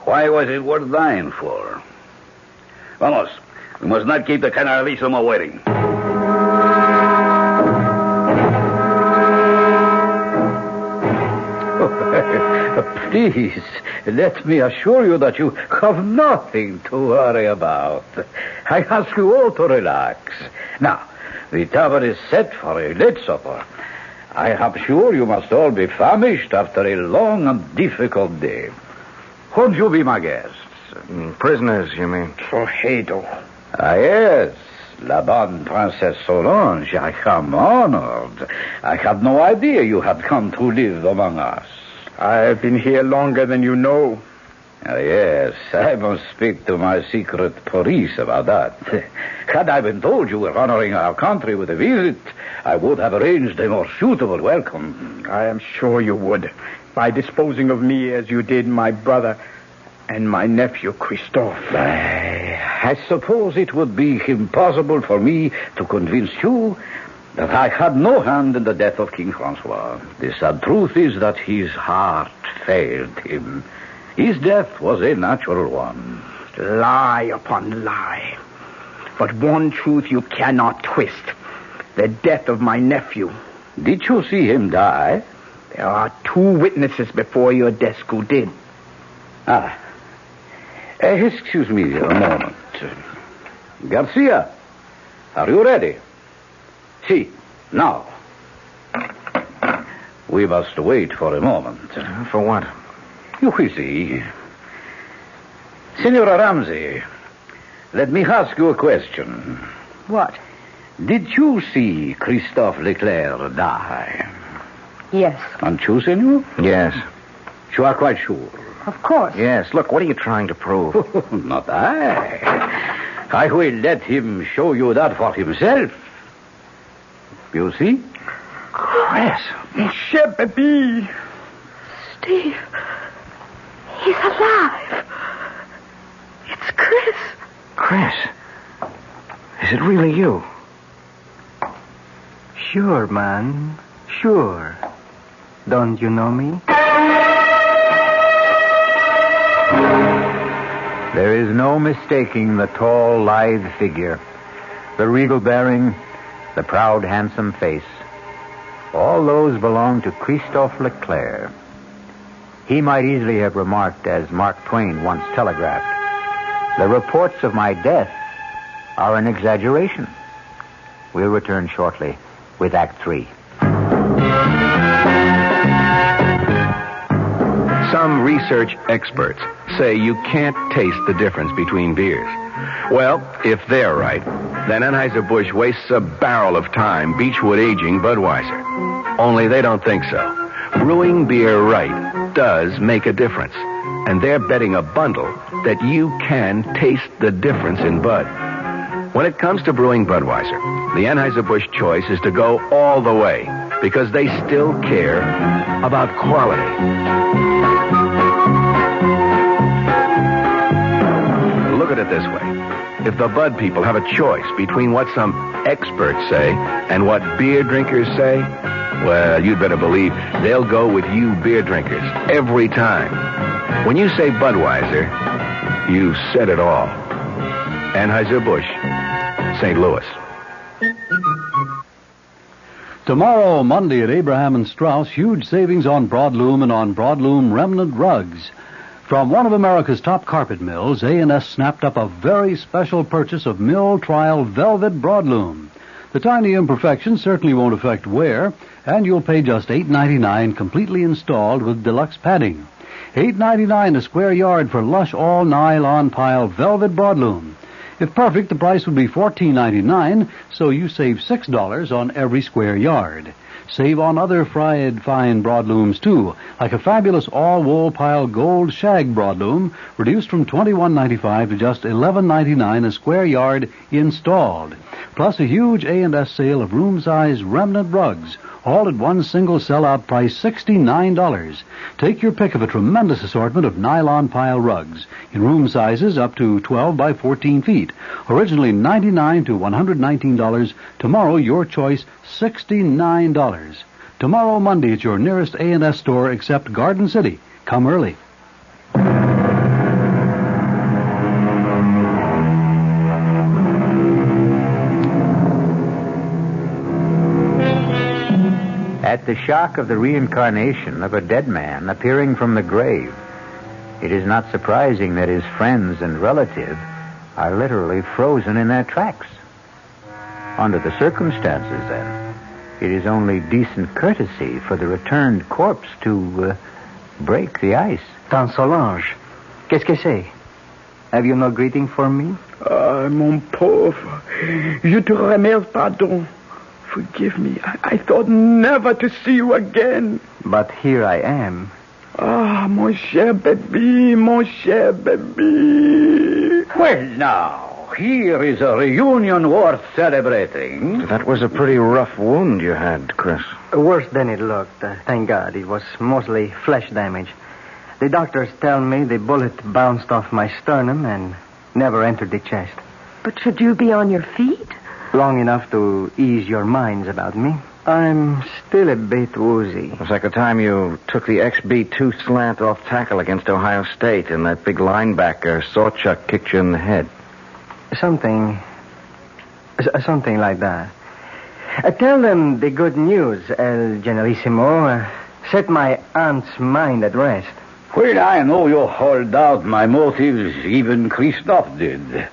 why was it worth dying for? Vamos, we must not keep the Generalissimo waiting. Please, let me assure you that you have nothing to worry about. I ask you all to relax. Now, the table is set for a late supper. I am sure you must all be famished after a long and difficult day. Won't you be my guests? Prisoners, you mean? Trojedo. Ah, yes. La bonne Princess Solange, I am honored. I had no idea you had come to live among us. I've been here longer than you know. Ah, yes, I must speak to my secret police about that. Had I been told you were honoring our country with a visit, I would have arranged a more suitable welcome. I am sure you would, by disposing of me as you did my brother and my nephew, Christophe. I suppose it would be impossible for me to convince you that I had no hand in the death of King Francois. The sad truth is that his heart failed him. His death was a natural one. Lie upon lie. But one truth you cannot twist. The death of my nephew. Did you see him die? There are 2 witnesses before your desk who did. Excuse me a moment. Garcia, are you ready? See, now. We must wait for a moment. For what? You will see. Senora Ramsey, let me ask you a question. What? Did you see Christophe Leclerc die? Yes. And you, senor? Yes. You are quite sure? Of course. Yes. Look, what are you trying to prove? Not I. I will let him show you that for himself. You see? Chris. Monsieur Baby. Steve. He's alive. It's Chris. Chris. Is it really you? Sure, man. Sure. Don't you know me? There is no mistaking the tall, lithe figure, the regal bearing, the proud, handsome face. All those belong to Christophe Leclerc. He might easily have remarked, as Mark Twain once telegraphed, "The reports of my death are an exaggeration." We'll return shortly with Act 3. Some research experts say you can't taste the difference between beers. Well, if they're right, then Anheuser-Busch wastes a barrel of time Beechwood aging Budweiser. Only they don't think so. Brewing beer right does make a difference. And they're betting a bundle that you can taste the difference in Bud. When it comes to brewing Budweiser, the Anheuser-Busch choice is to go all the way because they still care about quality. Look at it this way. If the Bud people have a choice between what some experts say and what beer drinkers say, well, you'd better believe they'll go with you beer drinkers every time. When you say Budweiser, you've said it all. Anheuser-Busch, St. Louis. Tomorrow, Monday at Abraham and Strauss, huge savings on broadloom and on broadloom remnant rugs. From one of America's top carpet mills, A&S snapped up a very special purchase of mill trial velvet broadloom. The tiny imperfections certainly won't affect wear, and you'll pay just $8.99 completely installed with deluxe padding. $8.99 a square yard for lush all-nylon pile velvet broadloom. If perfect, the price would be $14.99, so you save $6 on every square yard. Save on other fried fine broadlooms, too, like a fabulous all-wool pile gold shag broadloom, reduced from $21.95 to just $11.99 a square yard installed. Plus a huge A&S sale of room-size remnant rugs, all at one single sell-out price, $69. Take your pick of a tremendous assortment of nylon pile rugs in room sizes up to 12 by 14 feet. Originally $99 to $119. Tomorrow, your choice, $69. Tomorrow, Monday, at your nearest A&S store except Garden City. Come early. At the shock of the reincarnation of a dead man appearing from the grave, it is not surprising that his friends and relatives are literally frozen in their tracks. Under the circumstances, then, it is only decent courtesy for the returned corpse to break the ice. Tante Solange, qu'est-ce que c'est? Have you no greeting for me? Ah, mon pauvre. Je te remercie, pardon. Forgive me. I thought never to see you again. But here I am. Ah, mon cher baby, mon cher baby. Well, now, here is a reunion worth celebrating. That was a pretty rough wound you had, Chris. Worse than it looked. Thank God. It was mostly flesh damage. The doctors tell me the bullet bounced off my sternum and never entered the chest. But should you be on your feet? Long enough to ease your minds about me. I'm still a bit woozy. It was like the time you took the XB2 slant off tackle against Ohio State and that big linebacker, Sawchuk, kicked you in the head. Something like that. Tell them the good news, El Generalissimo. Set my aunt's mind at rest. Well, I know you hold out my motives, even Christophe did.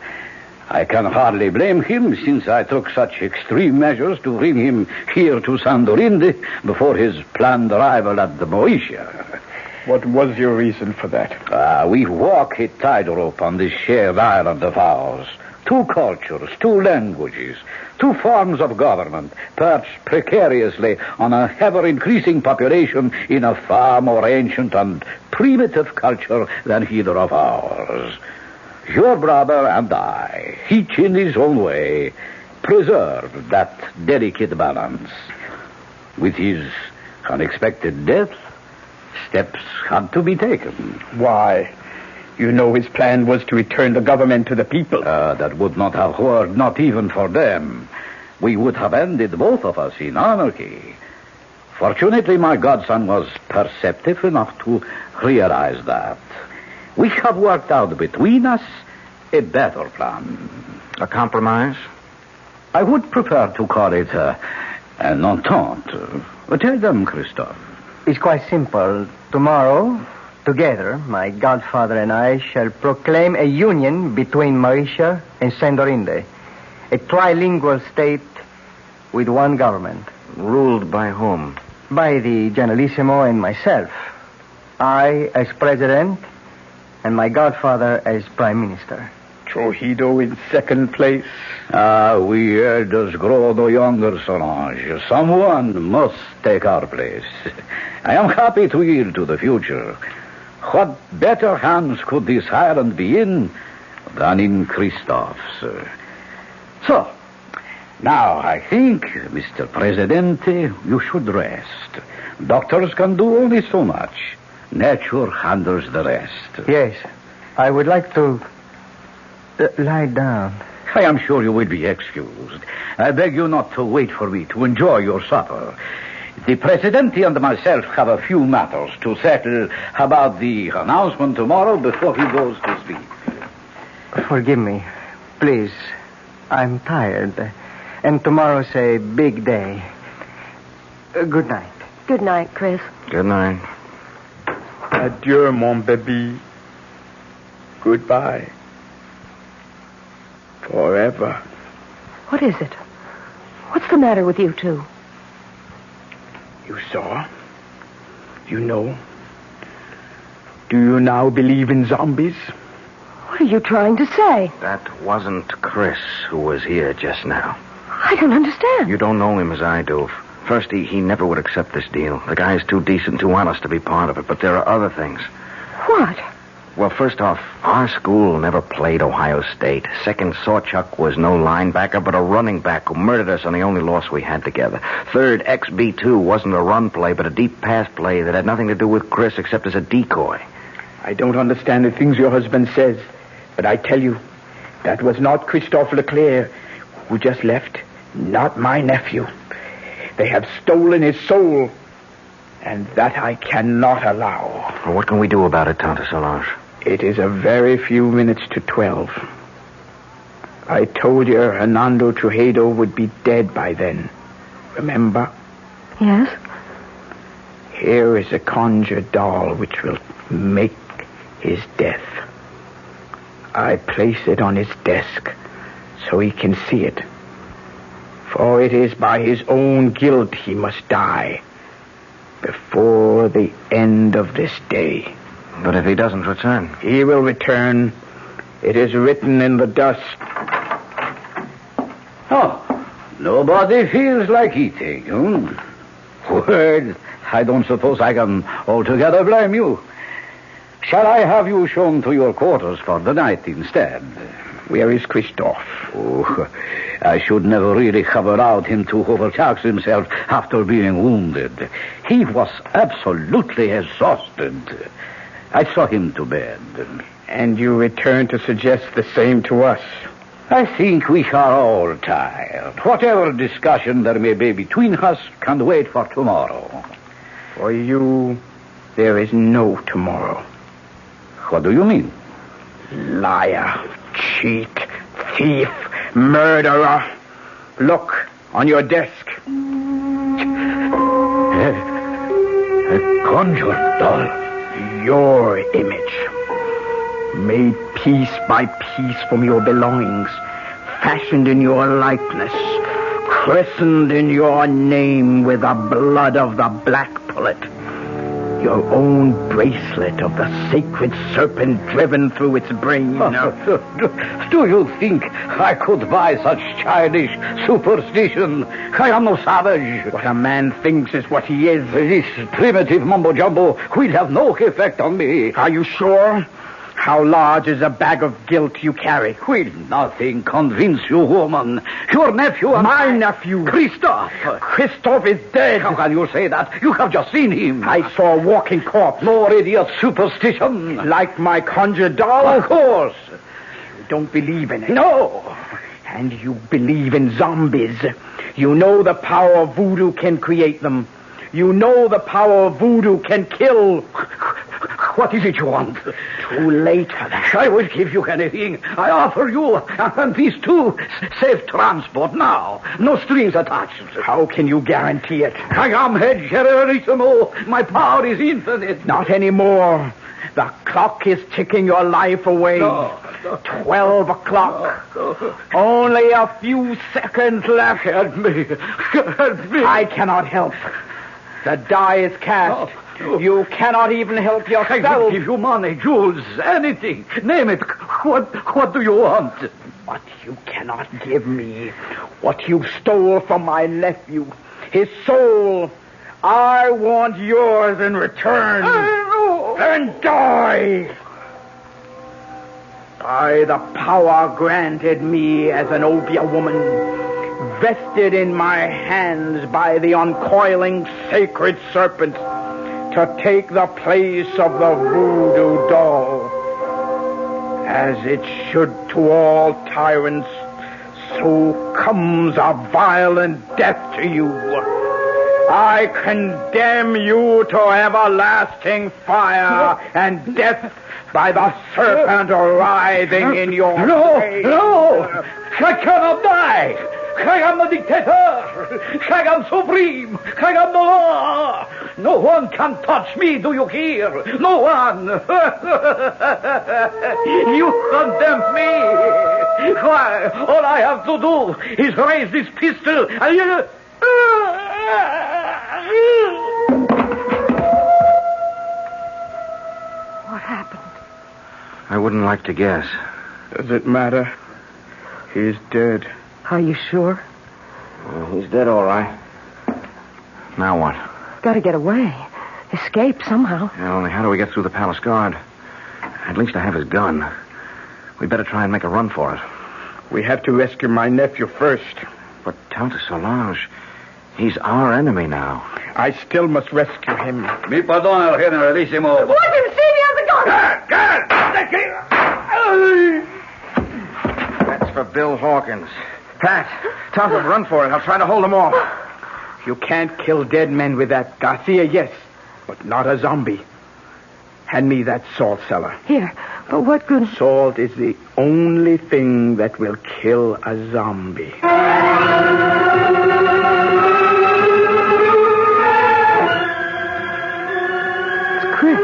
I can hardly blame him, since I took such extreme measures to bring him here to Sandorinde before his planned arrival at the Moesia. What was your reason for that? We walk a tightrope on this shared island of ours. 2 cultures, 2 languages, 2 forms of government, perched precariously on a ever-increasing population in a far more ancient and primitive culture than either of ours. Your brother and I, each in his own way, preserved that delicate balance. With his unexpected death, steps had to be taken. Why? You know his plan was to return the government to the people. That would not have worked, not even for them. We would have ended, both of us, in anarchy. Fortunately, my godson was perceptive enough to realize that. We have worked out between us a better plan. A compromise? I would prefer to call it an entente. Tell them, Christophe. It's quite simple. Tomorrow, together, my godfather and I shall proclaim a union between Mauritius and Sandorinde. A trilingual state with one government. Ruled by whom? By the Generalissimo and myself. I as president, and my godfather as prime minister. Trujillo in second place. We elders grow no younger, Solange. Someone must take our place. I am happy to yield to the future. What better hands could this island be in than in Christophe's? So, now I think, Mr. Presidente, you should rest. Doctors can do only so much. Nature handles the rest. Yes, I would like to lie down. I am sure you will be excused. I beg you not to wait for me to enjoy your supper. The Presidente and myself have a few matters to settle about the announcement tomorrow before he goes to sleep. Forgive me, please. I'm tired. And tomorrow's a big day. Good night. Good night, Chris. Good night. Adieu, mon baby. Goodbye. Forever. What is it? What's the matter with you two? You saw? You know? Do you now believe in zombies? What are you trying to say? That wasn't Chris who was here just now. I don't understand. You don't know him as I do. First, he never would accept this deal. The guy's too decent, too honest to be part of it. But there are other things. What? Well, first off, our school never played Ohio State. Second, Sawchuk was no linebacker, but a running back who murdered us on the only loss we had together. Third, XB2 wasn't a run play, but a deep pass play that had nothing to do with Chris except as a decoy. I don't understand the things your husband says, but I tell you, that was not Christophe Leclerc who just left. Not my nephew. They have stolen his soul, and that I cannot allow. Well, what can we do about it, Tante Solange? It is a very few minutes to 12. I told you Hernando Trujillo would be dead by then. Remember? Yes? Here is a conjured doll which will make his death. I place it on his desk so he can see it. For it is by his own guilt he must die before the end of this day. But if he doesn't return? He will return. It is written in the dust. Oh, nobody feels like eating, Well, I don't suppose I can altogether blame you. Shall I have you shown to your quarters for the night instead? Where is Christoph? Oh, I should never really have allowed him to overtax himself after being wounded. He was absolutely exhausted. I saw him to bed. And you return to suggest the same to us? I think we are all tired. Whatever discussion there may be between us can wait for tomorrow. For you, there is no tomorrow. What do you mean? Liar, cheat, thief, murderer. Look, on your desk. A conjured doll. Your image. Made piece by piece from your belongings. Fashioned in your likeness. Christened in your name with the blood of the black pullet. Your own bracelet of the sacred serpent driven through its brain. Do you think I could buy such childish superstition? I am no savage. What a man thinks is what he is. This primitive mumbo-jumbo will have no effect on me. Are you sure? How large is a bag of guilt you carry? Will nothing convince you, woman? Your nephew and my nephew. Christoph. Christoph is dead. How can you say that? You have just seen him. I saw a walking corpse. More idiot superstition. Like my conjured doll? Of course. You don't believe in it. No. And you believe in zombies. You know the power of voodoo can create them. You know the power of voodoo can kill. What is it you want? Too late for that. I will give you anything. I offer you, and these two, safe transport now. No strings attached. How can you guarantee it? I am head generalissimo. My power is infinite. Not anymore. The clock is ticking your life away. No. 12 o'clock. No. Only a few seconds left. Help me. Help me. I cannot help. The die is cast. No. You cannot even help yourself. I will give you money, jewels, anything. Name it. What do you want? But you cannot give me what you stole from my nephew. His soul. I want yours in return. Then die. By the power granted me as an Obia woman, vested in my hands by the uncoiling sacred serpent, to take the place of the voodoo doll. As it should to all tyrants, so comes a violent death to you. I condemn you to everlasting fire and death by the serpent writhing in your face. No! I cannot die! I am the dictator! I am supreme! I am the law! No one can touch me, do you hear? No one! You condemn me! Why, all I have to do is raise this pistol and you... What happened? I wouldn't like to guess. Does it matter? He's dead. Are you sure? Well, he's dead, all right. Now what? Gotta get away. Escape somehow. Yeah, only how do we get through the palace guard? At least I have his gun. We better try and make a run for it. We have to rescue my nephew first. But Tante Solange, he's our enemy now. I still must rescue him. Mi perdona, generalissimo. What? You see me on the gun! That's for Bill Hawkins. Pat, Tante, run for it. I'll try to hold them off. You can't kill dead men with that. Garcia, yes, but not a zombie. Hand me that salt cellar. Here, but what good... Salt is the only thing that will kill a zombie. It's Chris.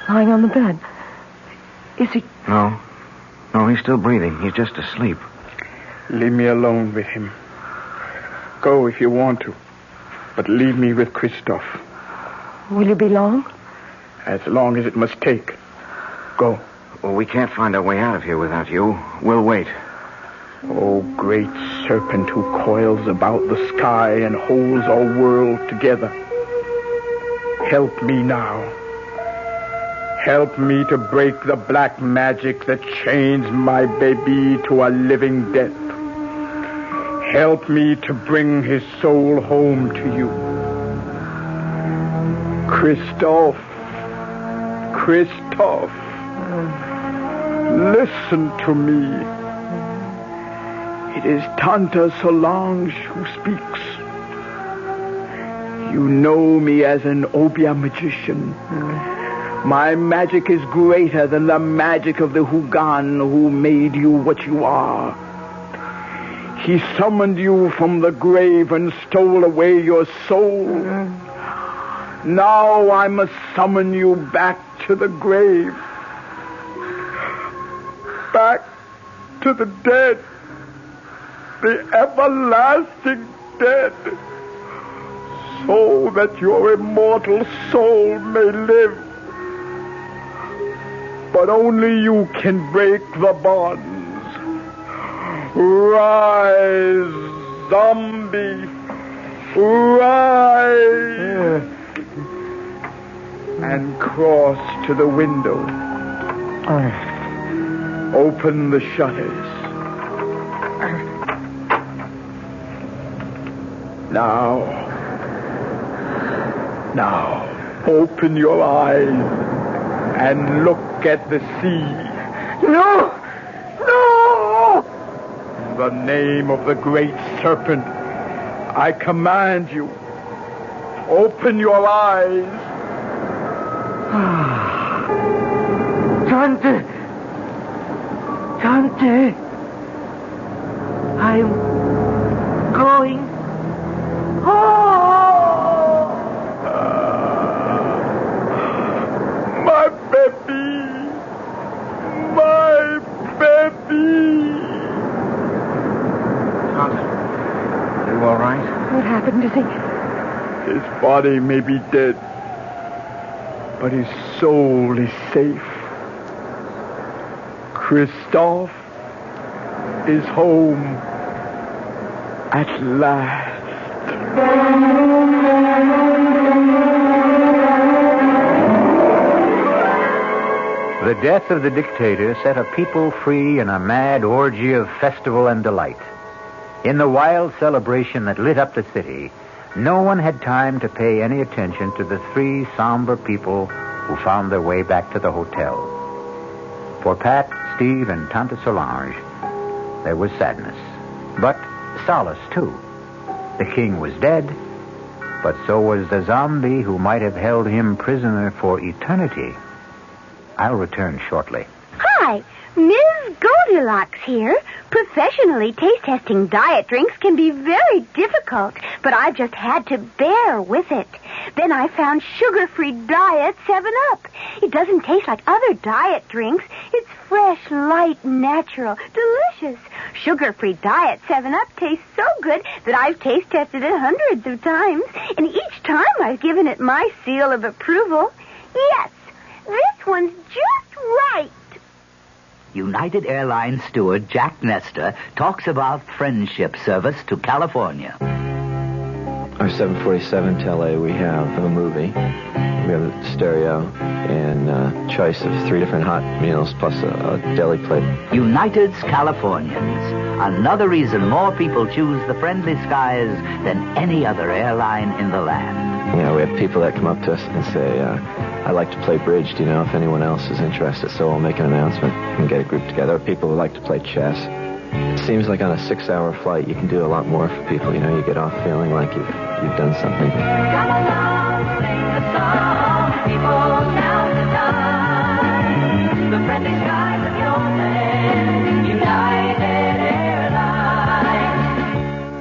Lying on the bed. Is he... No, he's still breathing. He's just asleep. Leave me alone with him. Go if you want to, but leave me with Christoph. Will you be long? As long as it must take. Go. Well, we can't find our way out of here without you. We'll wait. Oh, great serpent who coils about the sky and holds our world together. Help me now. Help me to break the black magic that chains my baby to a living death. Help me to bring his soul home to you. Christoph. Listen to me. It is Tante Solange who speaks. You know me as an Obia magician. My magic is greater than the magic of the Hugan who made you what you are. He summoned you from the grave and stole away your soul. Now I must summon you back to the grave. Back to the dead. The everlasting dead. So that your immortal soul may live. But only you can break the bonds. Rise, zombie. Rise. And cross to the window. Open the shutters. Now, open your eyes and look at the sea. No! In the name of the great serpent, I command you, open your eyes. Tante, I'm going home. My baby. Tante, you all right? What happened to him? His body may be dead, but his soul is safe. Christoph is home at last. The death of the dictator set a people free in a mad orgy of festival and delight. In the wild celebration that lit up the city, no one had time to pay any attention to the three somber people who found their way back to the hotel. For Pat, Steve, and Tante Solange, there was sadness, but solace, too. The king was dead, but so was the zombie who might have held him prisoner for eternity. I'll return shortly. Hi, Ms. Goldilocks here. Professionally taste-testing diet drinks can be very difficult, but I just had to bear with it. Then I found sugar-free Diet 7-Up. It doesn't taste like other diet drinks. It's fresh, light, natural, delicious. Sugar-free Diet 7-Up tastes so good that I've taste-tested it hundreds of times, and each time I've given it my seal of approval. Yes, this one's just right. United Airlines steward Jack Nestor talks about friendship service to California. Our 747 to LA, we have a movie, we have a stereo, and a choice of 3 different hot meals plus a deli plate. United's Californians. Another reason more people choose the friendly skies than any other airline in the land. You know, we have people that come up to us and say, I like to play bridge. Do you know if anyone else is interested? So we'll make an announcement and get a group together. People who like to play chess. it seems like on a 6-hour flight, you can do a lot more for people. You know, you get off feeling like you've done something. Come along, sing a song, people, now's the time. The friendly skies of your land, United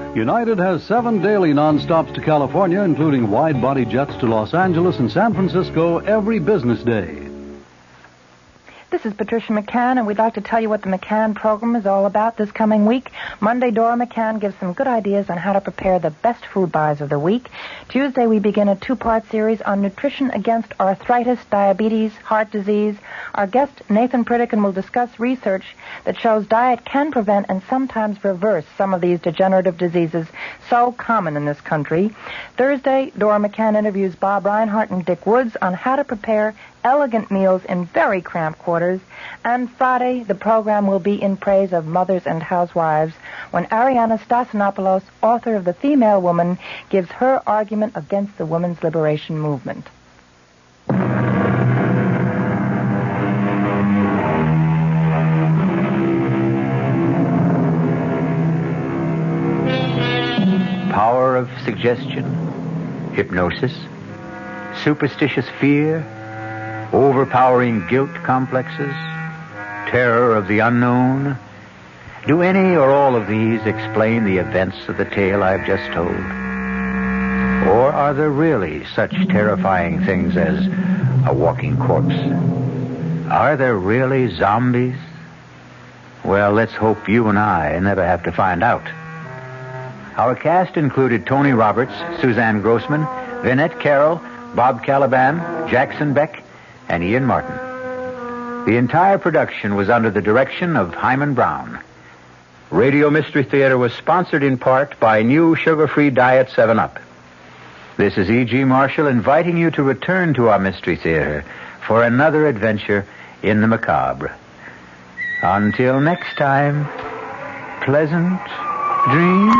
Airlines. United has 7 daily non-stops to California, including wide-body jets to Los Angeles and San Francisco every business day. This is Patricia McCann, and we'd like to tell you what the McCann program is all about this coming week. Monday, Dora McCann gives some good ideas on how to prepare the best food buys of the week. Tuesday, we begin a 2-part series on nutrition against arthritis, diabetes, heart disease. Our guest, Nathan Pritikin, will discuss research that shows diet can prevent and sometimes reverse some of these degenerative diseases so common in this country. Thursday, Dora McCann interviews Bob Reinhart and Dick Woods on how to prepare elegant meals in very cramped quarters. And Friday, the program will be in praise of mothers and housewives when Ariana Stasinopoulos, author of The Female Woman, gives her argument against the women's liberation movement. Power of suggestion, hypnosis, superstitious fear, overpowering guilt complexes, terror of the unknown. Do any or all of these explain the events of the tale I've just told? Or are there really such terrifying things as a walking corpse? Are there really zombies? Well, let's hope you and I never have to find out. Our cast included Tony Roberts, Suzanne Grossman, Vinette Carroll, Bob Caliban, Jackson Beck, and Ian Martin. The entire production was under the direction of Hyman Brown. Radio Mystery Theater was sponsored in part by new sugar-free Diet 7-Up. This is E.G. Marshall inviting you to return to our Mystery Theater for another adventure in the macabre. Until next time, pleasant dreams.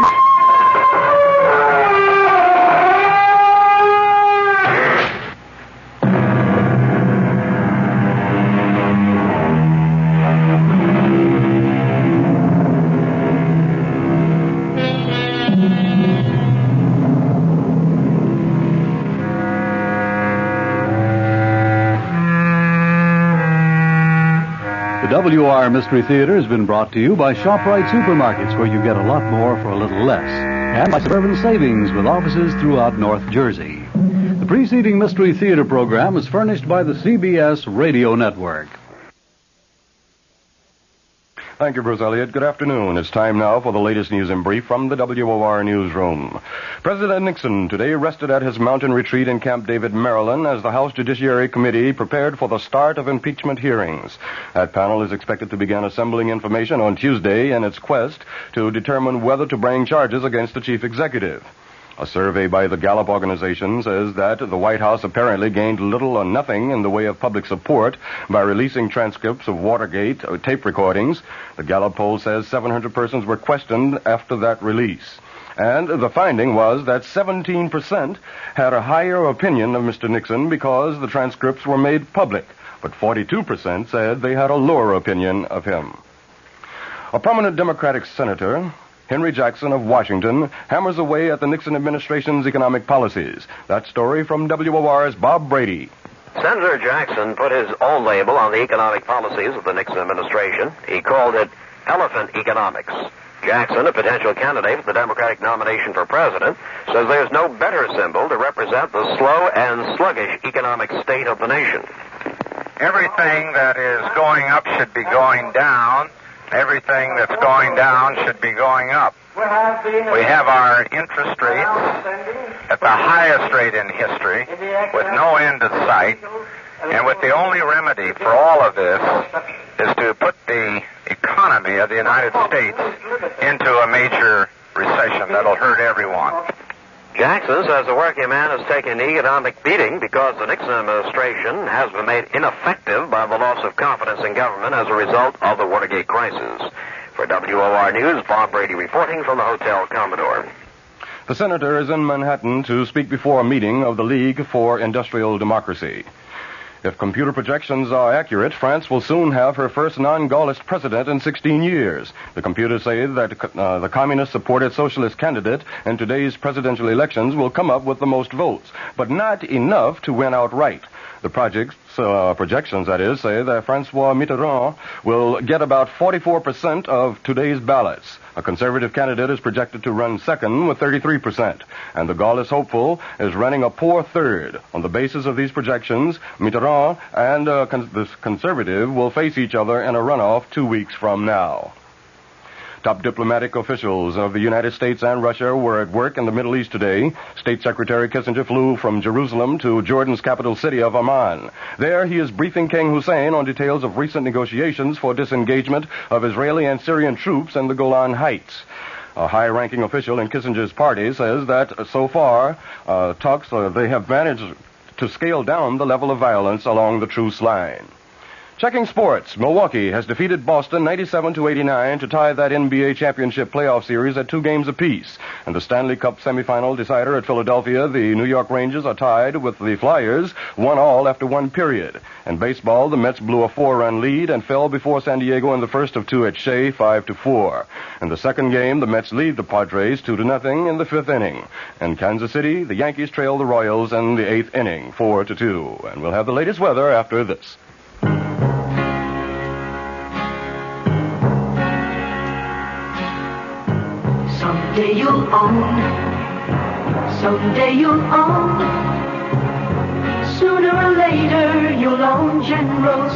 WR Mystery Theater has been brought to you by ShopRite Supermarkets, where you get a lot more for a little less, and by Suburban Savings with offices throughout North Jersey. The preceding Mystery Theater program is furnished by the CBS Radio Network. Thank you, Bruce Elliott. Good afternoon. It's time now for the latest news in brief from the WOR newsroom. President Nixon today rested at his mountain retreat in Camp David, Maryland, as the House Judiciary Committee prepared for the start of impeachment hearings. That panel is expected to begin assembling information on Tuesday in its quest to determine whether to bring charges against the chief executive. A survey by the Gallup organization says that the White House apparently gained little or nothing in the way of public support by releasing transcripts of Watergate tape recordings. The Gallup poll says 700 persons were questioned after that release. And the finding was that 17% had a higher opinion of Mr. Nixon because the transcripts were made public, but 42% said they had a lower opinion of him. A prominent Democratic senator, Henry Jackson of Washington, hammers away at the Nixon administration's economic policies. That story from WOR's Bob Brady. Senator Jackson put his own label on the economic policies of the Nixon administration. He called it elephant economics. Jackson, a potential candidate for the Democratic nomination for president, says there's no better symbol to represent the slow and sluggish economic state of the nation. Everything that is going up should be going down. Everything that's going down should be going up. We have our interest rates at the highest rate in history, with no end in sight, and with the only remedy for all of this is to put the economy of the United States into a major recession that'll hurt everyone. Jackson says the working man has taken the economic beating because the Nixon administration has been made ineffective by the loss of confidence in government as a result of the Watergate crisis. For WOR News, Bob Brady reporting from the Hotel Commodore. The senator is in Manhattan to speak before a meeting of the League for Industrial Democracy. If computer projections are accurate, France will soon have her first non-Gaullist president in 16 years. The computers say that the communist-supported socialist candidate in today's presidential elections will come up with the most votes, but not enough to win outright. The projections, that is, say that Francois Mitterrand will get about 44% of today's ballots. A conservative candidate is projected to run second with 33%, and the Gaullist hopeful is running a poor third. On the basis of these projections, Mitterrand and the conservative will face each other in a runoff 2 weeks from now. Top diplomatic officials of the United States and Russia were at work in the Middle East today. State Secretary Kissinger flew from Jerusalem to Jordan's capital city of Amman. There he is briefing King Hussein on details of recent negotiations for disengagement of Israeli and Syrian troops in the Golan Heights. A high-ranking official in Kissinger's party says that so far, they have managed to scale down the level of violence along the truce line. Checking sports, Milwaukee has defeated Boston 97-89 to tie that NBA championship playoff series at 2 games apiece. And the Stanley Cup semifinal decider at Philadelphia, the New York Rangers are tied with the Flyers, 1-1 after 1 period. In baseball, the Mets blew a 4-run lead and fell before San Diego in the first of 2 at Shea, 5-4. In the second game, the Mets lead the Padres 2-0 in the 5th inning. In Kansas City, the Yankees trail the Royals in the 8th inning, 4-2. And we'll have the latest weather after this. Someday you'll own, someday you'll own, sooner or later you'll own Generals.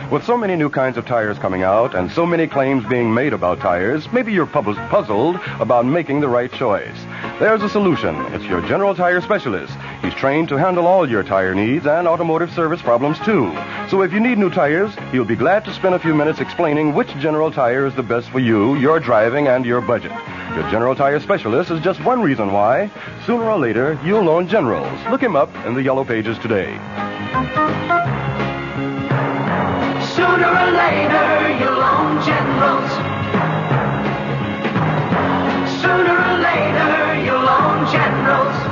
With so many new kinds of tires coming out and so many claims being made about tires, maybe you're puzzled about making the right choice. There's a solution. It's your General Tire specialist. He's trained to handle all your tire needs and automotive service problems, too. So if you need new tires, he'll be glad to spend a few minutes explaining which General Tire is the best for you, your driving, and your budget. Your General Tire specialist is just one reason why, sooner or later, you'll own Generals. Look him up in the Yellow Pages today. Sooner or later you'll own Generals. Sooner or later you'll own Generals.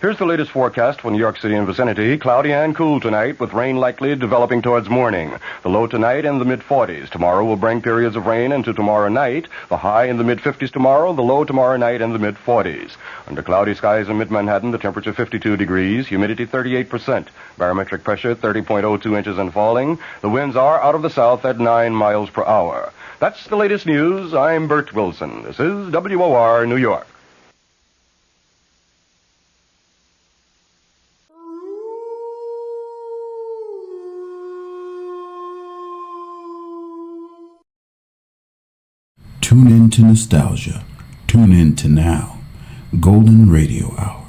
Here's the latest forecast for New York City and vicinity. Cloudy and cool tonight, with rain likely developing towards morning. The low tonight in the mid-40s. Tomorrow will bring periods of rain into tomorrow night. The high in the mid-50s tomorrow. The low tomorrow night in the mid-40s. Under cloudy skies in mid-Manhattan, the temperature 52 degrees. Humidity 38%. Barometric pressure 30.02 inches and falling. The winds are out of the south at 9 miles per hour. That's the latest news. I'm Bert Wilson. This is WOR New York. Tune in to nostalgia. Tune in to now. Golden Radio Hour.